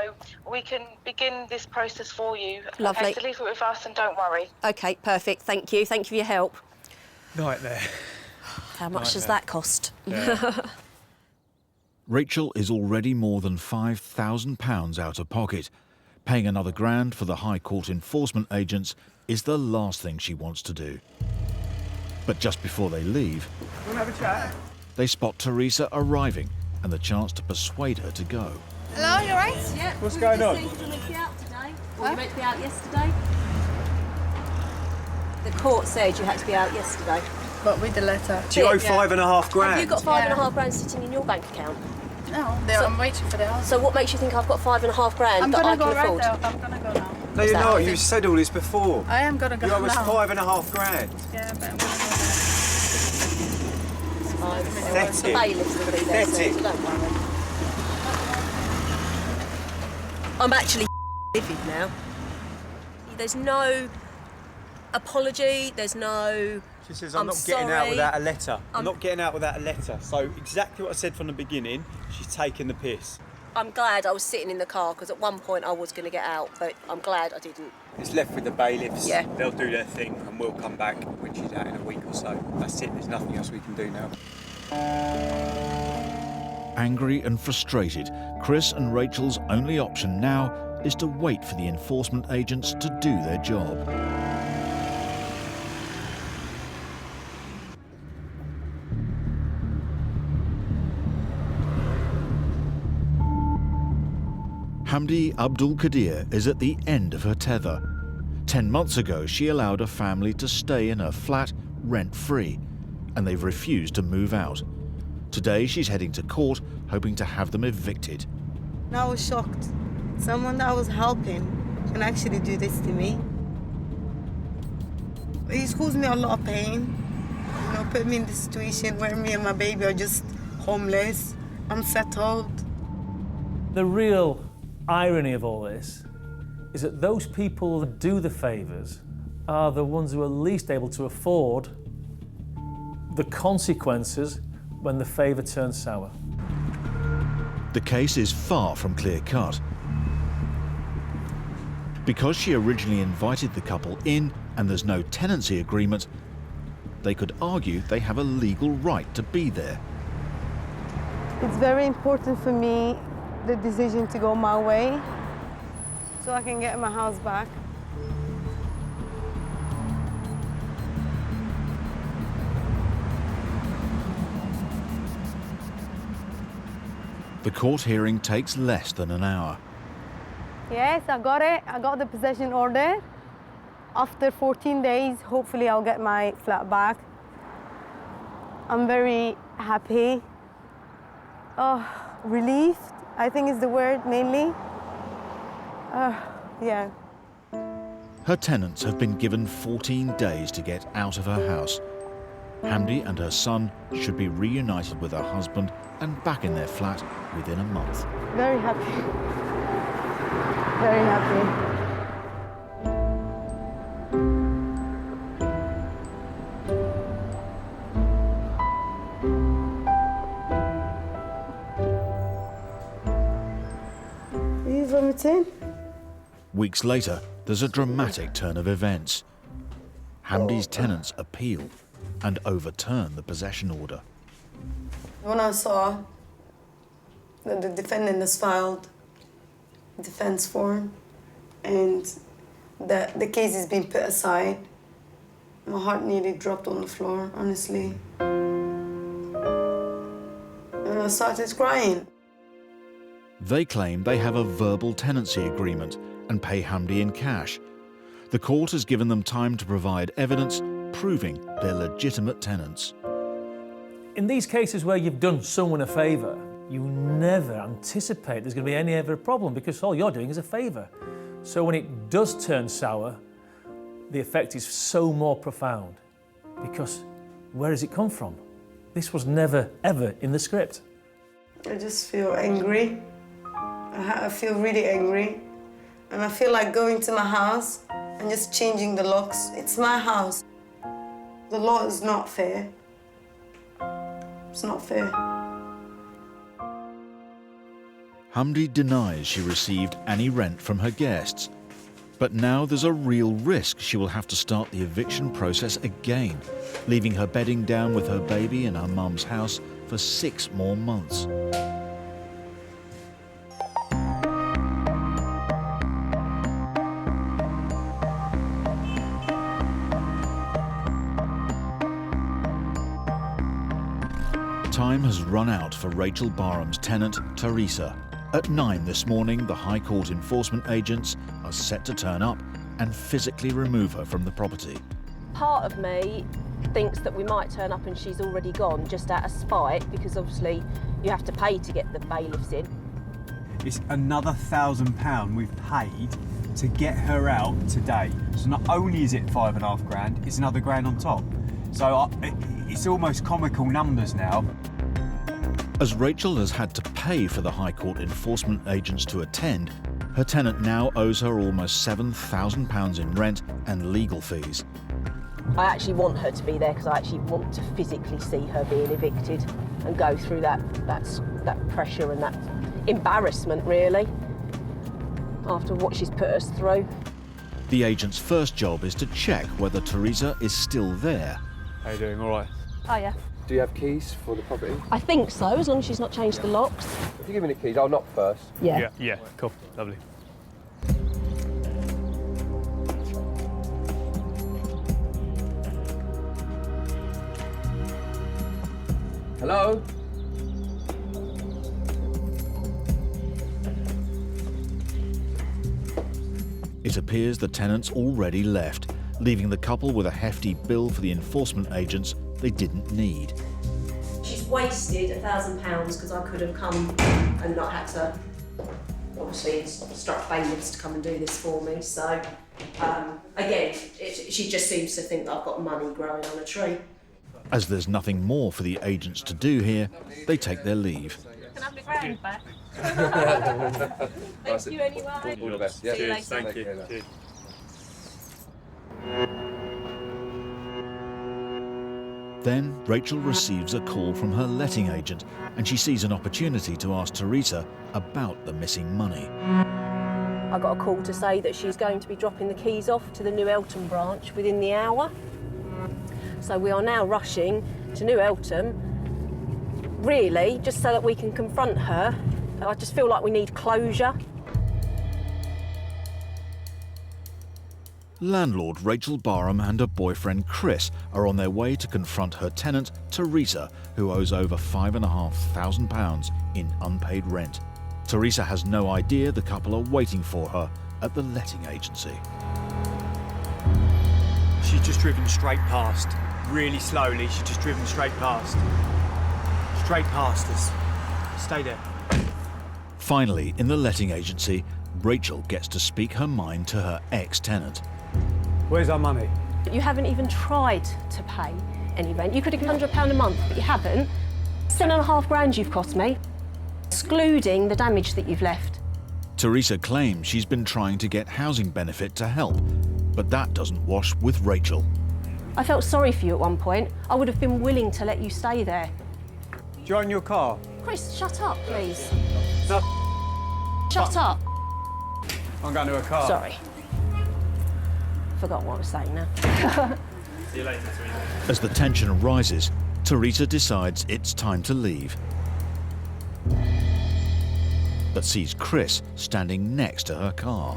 we can begin this process for you. Lovely. OK, so leave it with us and don't worry. OK, perfect. Thank you. Thank you for your help. Nightmare. How much does Nightmare. that cost? Yeah. Rachel is already more than £5,000 out of pocket. Paying another £1,000 for the High Court enforcement agents is the last thing she wants to do. But just before they leave, Want to have a chat? they spot Teresa arriving and the chance to persuade her to go. Hello, you alright? Yeah. What's going on? You're meant to be out today. Or you meant to be out yesterday. The court said you had to be out yesterday. But with the letter. Do you owe £5.5 grand? Have you got £5.5 grand sitting in your bank account? No, I'm waiting for the house. So what makes you think I've got £5.5 grand I'm that I gonna can go afford? right now. I'm gonna go now. No, you're not. You said all this before. I am gonna go You owe us now. £5.5 grand. Yeah, but I'm gonna go It's fine. Pathetic. The bailiffs will be there soon, Pathetic. so don't worry. I'm actually livid now. There's no apology, there's no... She says, I'm not sorry. getting out without a letter. I'm I'm- not getting out without a letter. So exactly what I said from the beginning, she's taking the piss. I'm glad I was sitting in the car, because at one point I was going to get out, but I'm glad I didn't. It's left with the bailiffs. Yeah. They'll do their thing and we'll come back when she's out in a week or so. That's it. There's nothing else we can do now. Angry and frustrated, Chris and Rachel's only option now is to wait for the enforcement agents to do their job. Hamdi Abdul Qadir is at the end of her tether. 10 months ago, she allowed a family to stay in her flat rent-free, and they've refused to move out. Today, she's heading to court, hoping to have them evicted. I was shocked. Someone that I was helping can actually do this to me. It's caused me a lot of pain. You know, put me in this situation where me and my baby are just homeless, unsettled. The real irony of all this is that those people that do the favours are the ones who are least able to afford the consequences when the favour turns sour. The case is far from clear-cut. Because she originally invited the couple in and there's no tenancy agreement, they could argue they have a legal right to be there. It's very important for me, the decision to go my way, so I can get my house back. The court hearing takes less than an hour. Yes, I got it. I got the possession order. After 14 days, hopefully I'll get my flat back. I'm very happy. Oh, relieved, I think is the word, mainly. Yeah. Her tenants have been given 14 days to get out of her house. Hamdi and her son should be reunited with her husband and back in their flat within a month. Very happy. Very happy. Are you vomiting? Weeks later, there's a dramatic turn of events. Hamdi's tenants appeal and overturn the possession order. When I saw that the defendant has filed defense form and that the case is being put aside, my heart nearly dropped on the floor, honestly. And I started crying. They claim they have a verbal tenancy agreement and pay Hamdi in cash. The court has given them time to provide evidence proving they're legitimate tenants. In these cases where you've done someone a favour, you never anticipate there's going to be any ever problem because all you're doing is a favour. So when it does turn sour, the effect is so more profound because where does it come from? This was never, ever in the script. I just feel angry. I feel really angry. And I feel like going to my house and just changing the locks. It's my house. The law is not fair. It's not fair. Hamdi denies she received any rent from her guests. But now there's a real risk she will have to start the eviction process again, leaving her bedding down with her baby in her mum's house for 6 more months. Time has run out for Rachel Barham's tenant, Teresa. At 9 this morning, the High Court enforcement agents are set to turn up and physically remove her from the property. Part of me thinks that we might turn up and she's already gone, just out of spite, because obviously you have to pay to get the bailiffs in. It's another £1,000 we've paid to get her out today. So not only is it 5.5 grand, it's another grand on top. So it's almost comical numbers now. As Rachel has had to pay for the High Court enforcement agents to attend, her tenant now owes her almost £7,000 in rent and legal fees. I actually want her to be there because I actually want to physically see her being evicted and go through that pressure and that embarrassment, really, after what she's put us through. The agent's first job is to check whether Teresa is still there. How you doing? All right? Oh, yeah. Do you have keys for the property? I think so, as long as she's not changed the locks. If you give me the keys, I'll knock first. Yeah. Yeah, cool. Lovely. Hello? It appears the tenant's already left, leaving the couple with a hefty bill for the enforcement agents they didn't need. She's wasted £1,000 because I could have come and not had to, obviously, instruct bailiffs to come and do this for me. So, again, she just seems to think that I've got money growing on a tree. As there's nothing more for the agents to do here, they take their leave. Can I have the grand back? Thank you anyway. All the best. Yeah. See you later. Thank you. Cheers. Then Rachel receives a call from her letting agent and she sees an opportunity to ask Teresa about the missing money. I got a call to say that she's going to be dropping the keys off to the New Eltham branch within the hour. So we are now rushing to New Eltham, really, just so that we can confront her. I just feel like we need closure. Landlord Rachel Barham and her boyfriend Chris are on their way to confront her tenant Teresa, who owes over £5,500 in unpaid rent. Teresa has no idea the couple are waiting for her at the letting agency. She's just driven straight past, really slowly. She's just driven straight past. Straight past us. Stay there. Finally, in the letting agency, Rachel gets to speak her mind to her ex-tenant. Where's our money? You haven't even tried to pay any rent. You could have given £100 a month, but you haven't. £7.5 grand you've cost me, excluding the damage that you've left. Teresa claims she's been trying to get housing benefit to help, but that doesn't wash with Rachel. I felt sorry for you at one point. I would have been willing to let you stay there. Do you own your car? Chris, shut up, please. No. Shut up. I'm going to a car. Sorry. Forgot what I was saying now. See you later, Teresa. As the tension rises, Teresa decides it's time to leave, but sees Chris standing next to her car.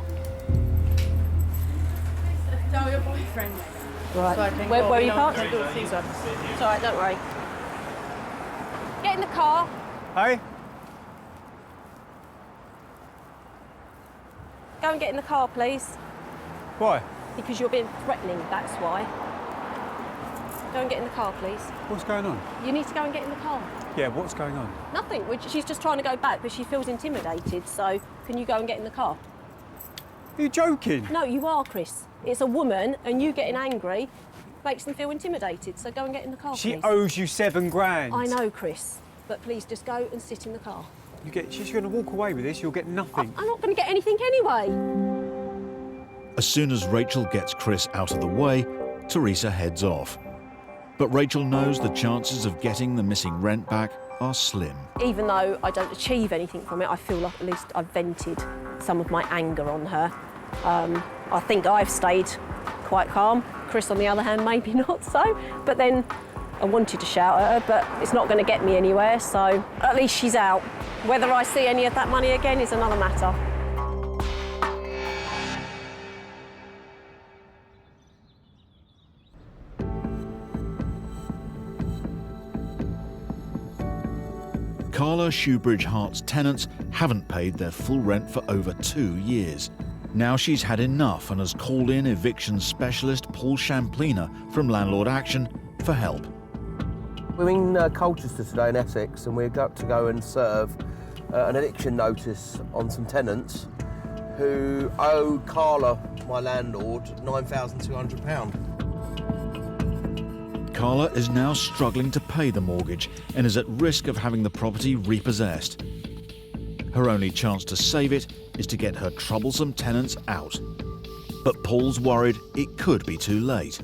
Tell your boyfriend. Right. So I can Where go, are you know, parked? and do things up. It's all right, don't worry. Get in the car. Hey? Go and get in the car, please. Why? Because you're being threatening, that's why. Go and get in the car, please. What's going on? You need to go and get in the car. Yeah, what's going on? Nothing. She's just trying to go back, but she feels intimidated, so can you go and get in the car? Are you joking? No, you are, Chris. It's a woman, and you getting angry makes them feel intimidated, so go and get in the car, She please. owes you £7,000. I know, Chris, but please just go and sit in the car. She's going to walk away with this, you'll get nothing. I'm not going to get anything anyway. As soon as Rachel gets Chris out of the way, Teresa heads off. But Rachel knows the chances of getting the missing rent back are slim. Even though I don't achieve anything from it, I feel like at least I've vented some of my anger on her. I think I've stayed quite calm. Chris, on the other hand, maybe not so. But then I wanted to shout at her, but it's not going to get me anywhere, so at least she's out. Whether I see any of that money again is another matter. Carla Shoebridge-Hart's tenants haven't paid their full rent for over 2 years. Now she's had enough and has called in eviction specialist Paul Champlina from Landlord Action for help. We're in Colchester today in Essex, and we're got to go and serve an eviction notice on some tenants who owe Carla, my landlord, £9,200. Carla is now struggling to pay the mortgage and is at risk of having the property repossessed. Her only chance to save it is to get her troublesome tenants out. But Paul's worried it could be too late.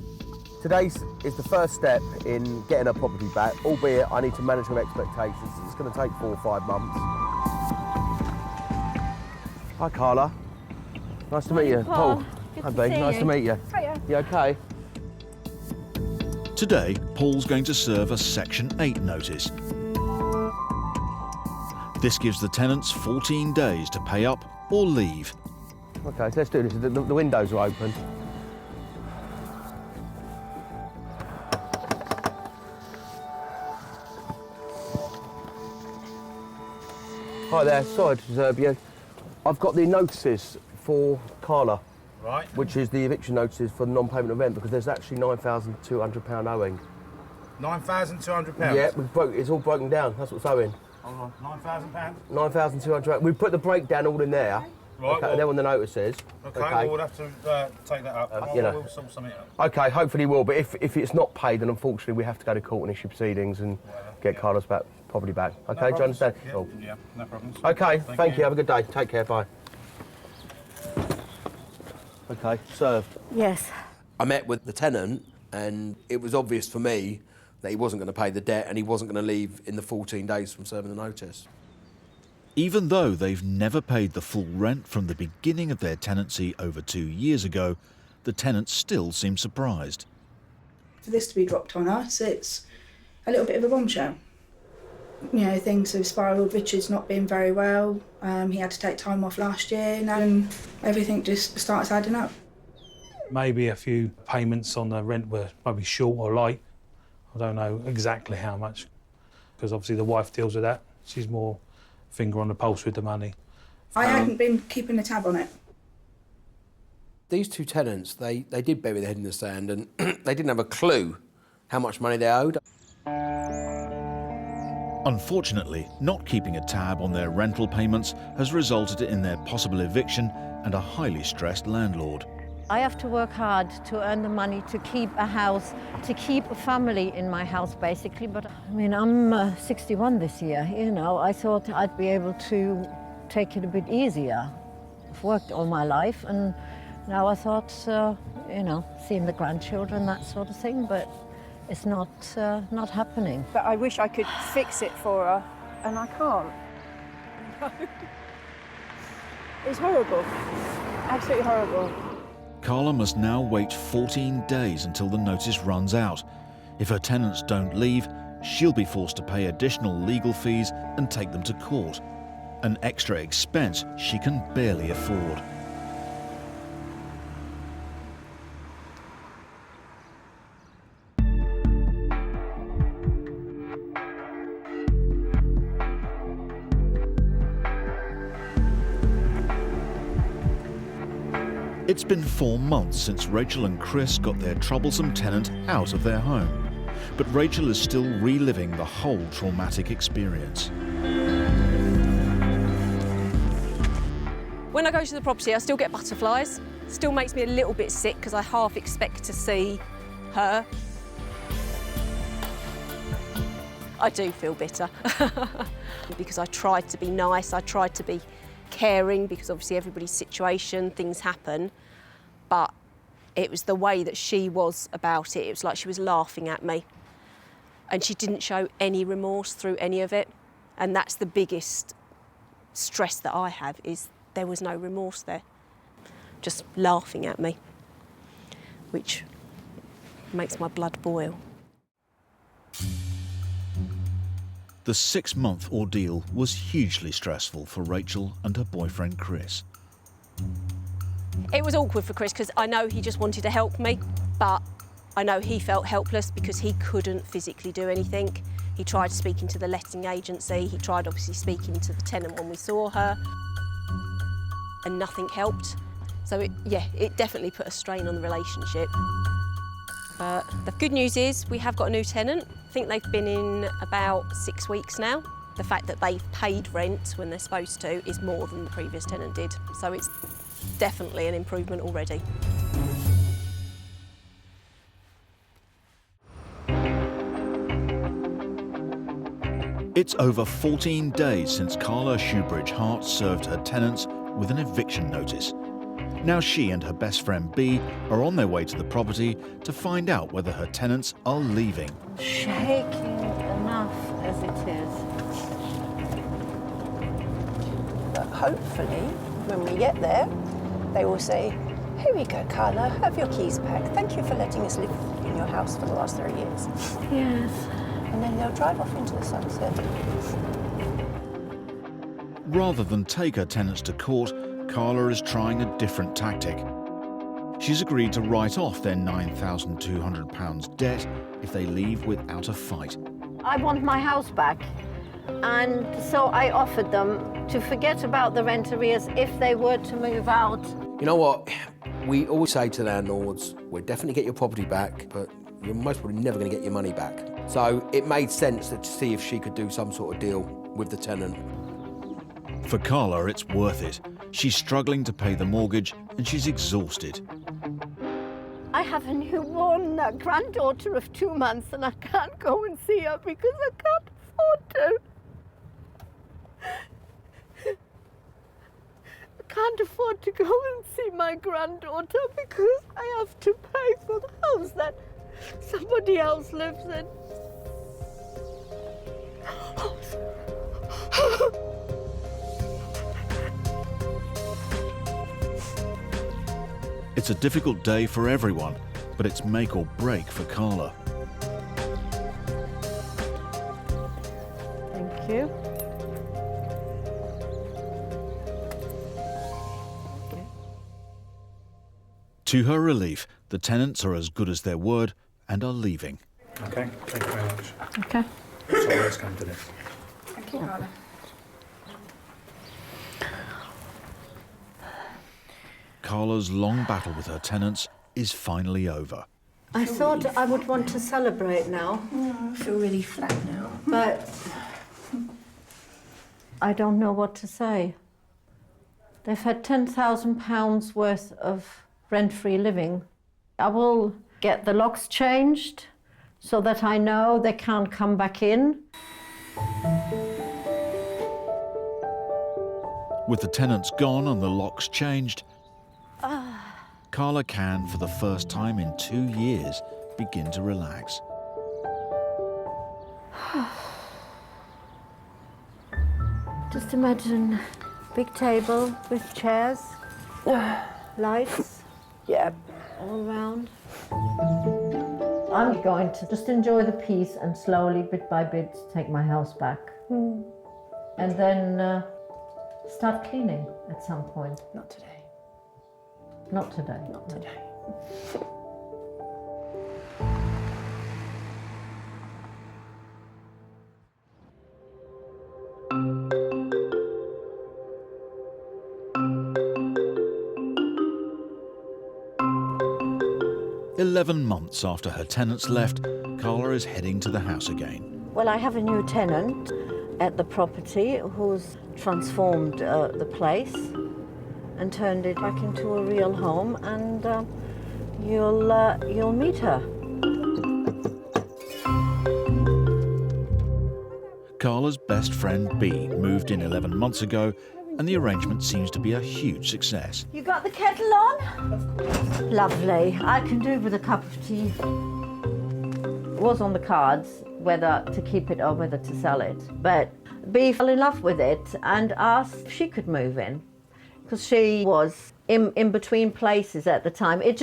Today is the first step in getting her property back, albeit I need to manage her expectations. It's going to take 4 or 5 months. Hi, Carla. Nice to meet you. Paul. Hi, B. Nice to meet you. Hiya. You okay? Today, Paul's going to serve a Section 8 notice. This gives the tenants 14 days to pay up or leave. Okay, so let's do this. The windows are open. Hi there, sorry to disturb you. I've got the notices for Carla. Right. Which is the eviction notices for the non-payment of rent, because there's actually £9,200 owing. £9,200? Yeah, it's all broken down. That's what's owing. Hold on, £9,000? £9,200. We put the breakdown all in there. Right, okay, well, they're on the notices. Okay, well, we'll have to take that up. You know. We'll sort something out. Okay, hopefully we'll, but if it's not paid, then unfortunately we have to go to court and issue proceedings and get Carlos property back. Okay, do you understand? Yeah, Cool. yeah, no problems. Okay, thank you. Have a good day. Take care. Bye. Okay, served. Yes. I met with the tenant, and it was obvious for me that he wasn't going to pay the debt and he wasn't going to leave in the 14 days from serving the notice. Even though they've never paid the full rent from the beginning of their tenancy over 2 years ago, the tenants still seem surprised. For this to be dropped on us, it's a little bit of a bombshell. You know, things have spiralled. Richard's not been very well. He had to take time off last year, and everything just starts adding up. Maybe a few payments on the rent were maybe short or light. I don't know exactly how much, because obviously the wife deals with that. She's more finger on the pulse with the money. I hadn't been keeping a tab on it. These two tenants, they did bury their head in the sand, and they didn't have a clue how much money they owed. Unfortunately, not keeping a tab on their rental payments has resulted in their possible eviction and a highly stressed landlord. I have to work hard to earn the money to keep a house, to keep a family in my house, basically. But I mean, I'm 61 this year, you know. I thought I'd be able to take it a bit easier. I've worked all my life, and now I thought, you know, seeing the grandchildren, that sort of thing, but it's not happening. But I wish I could fix it for her, and I can't. It's horrible. Absolutely horrible. Carla must now wait 14 days until the notice runs out. If her tenants don't leave, she'll be forced to pay additional legal fees and take them to court. An extra expense she can barely afford. It's been 4 months since Rachel and Chris got their troublesome tenant out of their home. But Rachel is still reliving the whole traumatic experience. When I go to the property, I still get butterflies. Still makes me a little bit sick because I half expect to see her. I do feel bitter because I tried to be nice, I tried to be caring because obviously everybody's situation, things happen, but it was the way that she was about it. It was like she was laughing at me and she didn't show any remorse through any of it. And that's the biggest stress that I have, is there was no remorse there, just laughing at me, which makes my blood boil. The 6-month ordeal was hugely stressful for Rachel and her boyfriend Chris. It was awkward for Chris because I know he just wanted to help me, but I know he felt helpless because he couldn't physically do anything. He tried speaking to the letting agency, he tried obviously speaking to the tenant when we saw her, and nothing helped. So it definitely put a strain on the relationship. But the good news is we have got a new tenant. I think they've been in about 6 weeks now. The fact that they've paid rent when they're supposed to is more than the previous tenant did. So it's definitely an improvement already. It's over 14 days since Carla Shoebridge-Hart served her tenants with an eviction notice. Now she and her best friend B are on their way to the property to find out whether her tenants are leaving. Shaking enough as it is. But hopefully, when we get there, they will say, "Here we go, Carla, have your keys back. Thank you for letting us live in your house for the last 3 years." Yes. And then they'll drive off into the sunset. Rather than take her tenants to court, Carla is trying a different tactic. She's agreed to write off their £9,200 debt if they leave without a fight. I want my house back. And so I offered them to forget about the rent arrears if they were to move out. You know what? We always say to landlords, we'll definitely get your property back, but you're most probably never going to get your money back. So it made sense to see if she could do some sort of deal with the tenant. For Carla, it's worth it. She's struggling to pay the mortgage and she's exhausted. I have a newborn granddaughter of 2 months and I can't go and see her because I can't afford to. I can't afford to go and see my granddaughter because I have to pay for the house that somebody else lives in. It's a difficult day for everyone, but it's make or break for Carla. Thank you. To her relief, the tenants are as good as their word and are leaving. Okay, thank you very much. Okay. Sorry, let's come to this. Thank you, Carla. Carla's long battle with her tenants is finally over. I thought I would want to celebrate now. I feel really flat now. But I don't know what to say. They've had £10,000 worth of rent-free living. I will get the locks changed so that I know they can't come back in. With the tenants gone and the locks changed, Carla can, for the first time in 2 years, begin to relax. Just imagine big table with chairs, lights, all around. I'm going to just enjoy the peace and slowly, bit by bit, take my house back. And then start cleaning at some point. Not today. Not today. Not today. 11 months after her tenants left, Carla is heading to the house again. Well, I have a new tenant at the property who's transformed the place and turned it back into a real home, and you'll meet her. Carla's best friend B moved in 11 months ago, and the arrangement seems to be a huge success. You got the kettle on? Lovely. I can do with a cup of tea. It was on the cards whether to keep it or whether to sell it, but B fell in love with it and asked if she could move in, because she was in between places at the time. It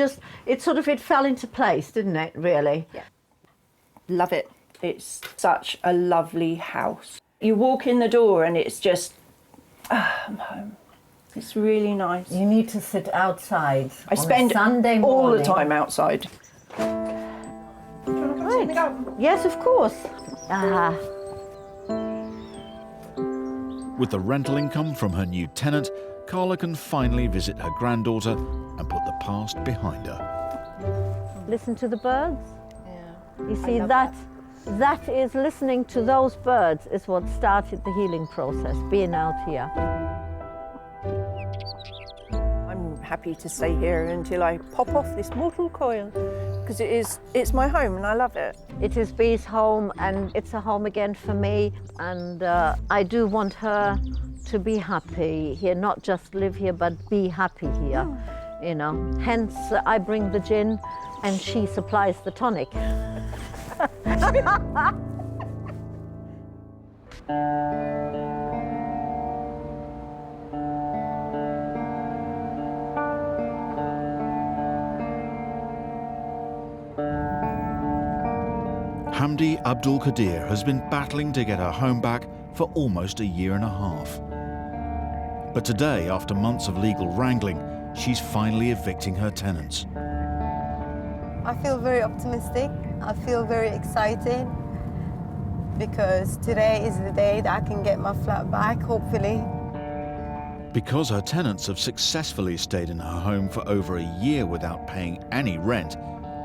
fell into place, didn't it, really? Yeah. Love it. It's such a lovely house. You walk in the door and it's just, I'm home. It's really nice. You need to sit outside. I spend Sunday morning all the time outside. Right. Yes, of course. With the rental income from her new tenant, Carla can finally visit her granddaughter and put the past behind her. Listen to the birds. Yeah. You see, that is listening to those birds is what started the healing process, being out here. I'm happy to stay here until I pop off this mortal coil, because it's my home and I love it. It is Bee's home, and it's a home again for me, and I do want her to be happy here, not just live here, but be happy here, you know. Hence, I bring the gin and she supplies the tonic. Hamdi Abdul Qadir has been battling to get her home back for almost a year and a half. But today, after months of legal wrangling, she's finally evicting her tenants. I feel very optimistic. I feel very excited because today is the day that I can get my flat back, hopefully. Because her tenants have successfully stayed in her home for over a year without paying any rent,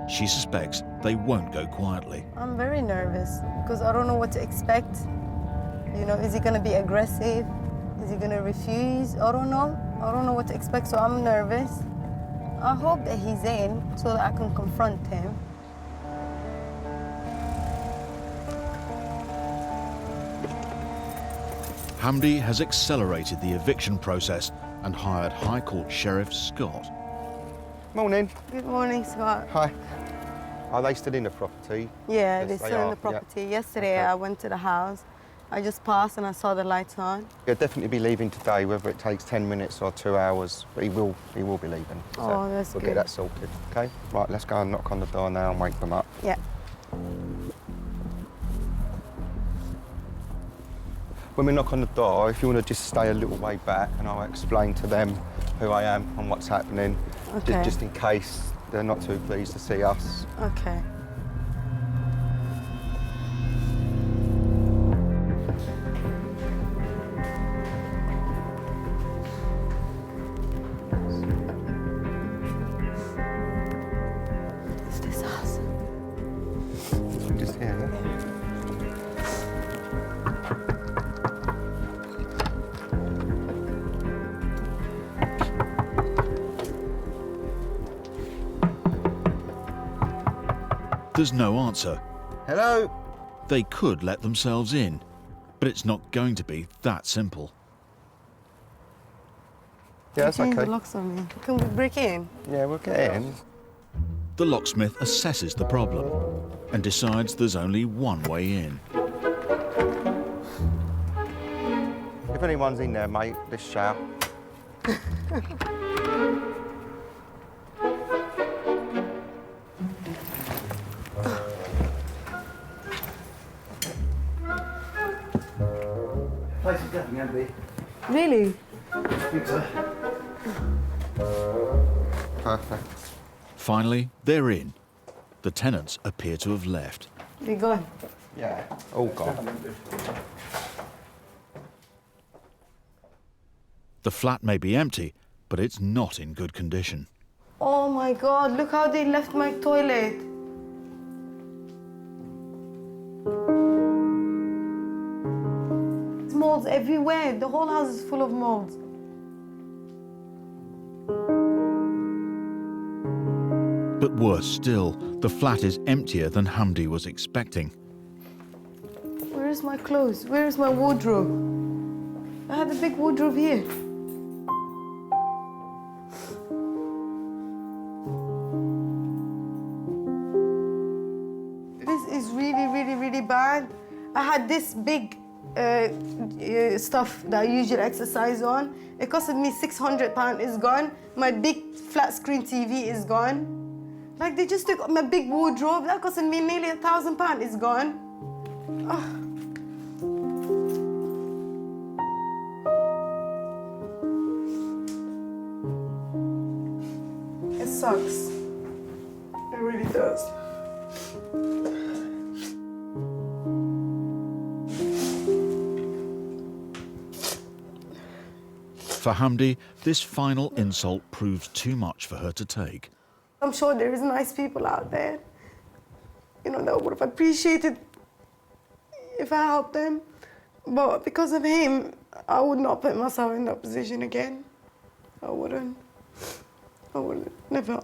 she suspects they won't go quietly. I'm very nervous because I don't know what to expect. You know, is he going to be aggressive? Is he going to refuse? I don't know. I don't know what to expect, so I'm nervous. I hope that he's in so that I can confront him. Hamdi has accelerated the eviction process and hired High Court Sheriff Scott. Morning. Good morning, Scott. Hi. Are they still in the property? Yeah, Yes, they're still in the property. Yeah. Yesterday, I went to the house. I just passed and I saw the lights on. He'll definitely be leaving today, whether it takes 10 minutes or 2 hours, but he will be leaving. So Oh, that's we'll good. get that sorted, okay? Right, let's go and knock on the door now and wake them up. Yeah. When we knock on the door, if you want to just stay a little way back and I'll explain to them who I am and what's happening, Okay. just in case they're not too pleased to see us. Okay. Is this us? Just here, yeah? There's no answer. Hello? They could let themselves in, but it's not going to be that simple. Yeah, that's Change okay. the locks on me. Can we break in? Yeah, we'll get in. The locksmith assesses the problem and decides there's only one way in. If anyone's in there, mate, just shout. Place is definitely empty. Really? I think so. Perfect. Finally, they're in. The tenants appear to have left. We gone? Yeah, all gone. The flat may be empty, but it's not in good condition. Oh my my God, look how they left my toilet. There's molds everywhere. The whole house is full of molds. But worse still, the flat is emptier than Hamdi was expecting. Where is my clothes? Where is my wardrobe? I had a big wardrobe here. This is really, really, really bad. I had this big stuff that I usually exercise on. It costed me £600, it's gone. My big flat screen TV is gone. Like, they just took my big wardrobe. That costed me nearly £1,000, it's gone. Oh. It sucks. It really does. For Hamdi, this final insult proves too much for her to take. I'm sure there is nice people out there, you know, that would have appreciated if I helped them. But because of him, I would not put myself in that position again. I wouldn't. I wouldn't. Never.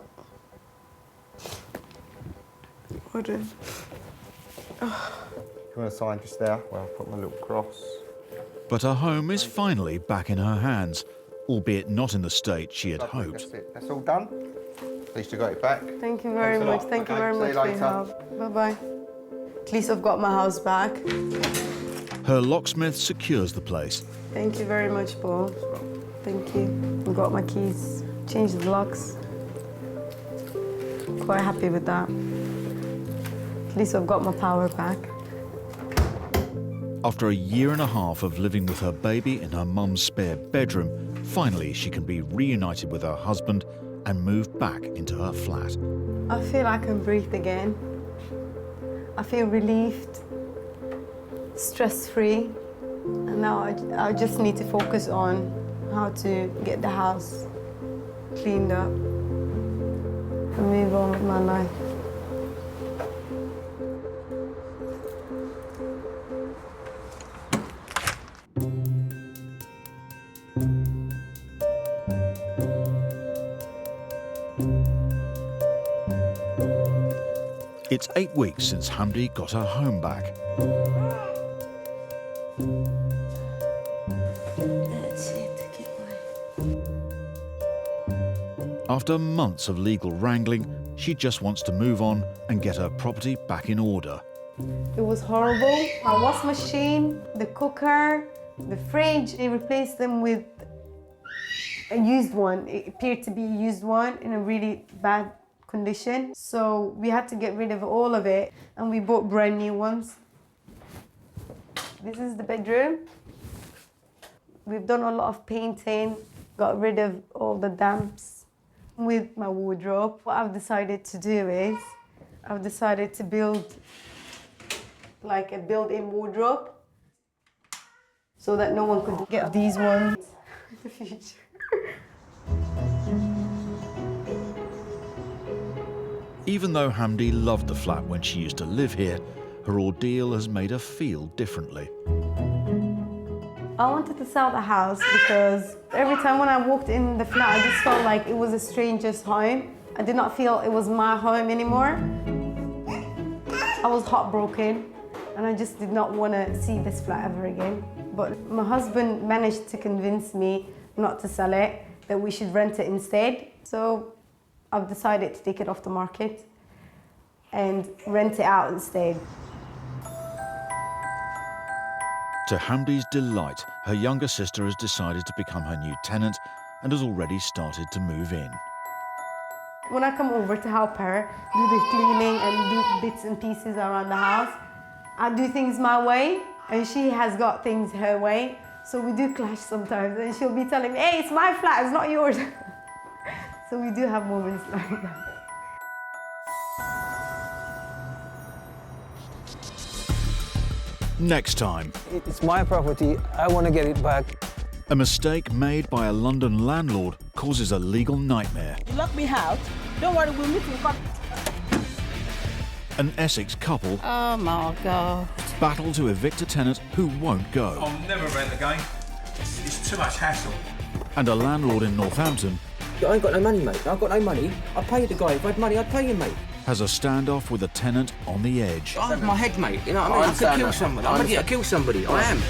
Wouldn't. You want to sign just there? Well, I'll put my little cross. But her home is finally back in her hands, albeit not in the state she had hoped. That's it. That's all done. At least you got it back. Thank you very much. Thank you very much for your help. Bye-bye. At least I've got my house back. Her locksmith secures the place. Thank you very much, Paul. Thank you. I've got my keys. Changed the locks. Quite happy with that. At least I've got my power back. After a year and a half of living with her baby in her mum's spare bedroom, finally she can be reunited with her husband and move back into her flat. I feel I can breathe again. I feel relieved, stress-free, and now I just need to focus on how to get the house cleaned up and move on with my life. It's 8 weeks since Hamdi got her home back. That's it, keep going. After months of legal wrangling, she just wants to move on and get her property back in order. It was horrible. My wash machine, the cooker, the fridge, they replaced them with a used one. It appeared to be a used one in a really bad condition. So we had to get rid of all of it and we bought brand new ones. This is the bedroom. We've done a lot of painting, got rid of all the damps. With my wardrobe, what I've decided to do is I've decided to build like a built-in wardrobe so that no one could get these ones in the future. Even though Hamdi loved the flat when she used to live here, her ordeal has made her feel differently. I wanted to sell the house because every time when I walked in the flat, I just felt like it was a stranger's home. I did not feel it was my home anymore. I was heartbroken and I just did not want to see this flat ever again. But my husband managed to convince me not to sell it, that we should rent it instead. So I've decided to take it off the market and rent it out instead. To Hamdi's delight, her younger sister has decided to become her new tenant and has already started to move in. When I come over to help her do the cleaning and do bits and pieces around the house, I do things my way and she has got things her way. So we do clash sometimes and she'll be telling me, hey, it's my flat, it's not yours. So we do have moments like that. Next time. It's my property, I want to get it back. A mistake made by a London landlord causes a legal nightmare. You locked me out. Don't worry, we'll meet in front. An Essex couple Oh my God. battle to evict a tenant who won't go. I'll never rent again. It's too much hassle. And a landlord in Northampton I ain't got no money, mate. I've got no money. I'd pay the guy. If I had money, I'd pay him, mate. has a standoff with a tenant on the edge. I have my head, mate. You know what I mean? I could kill somebody. I'm ready to kill somebody. I am.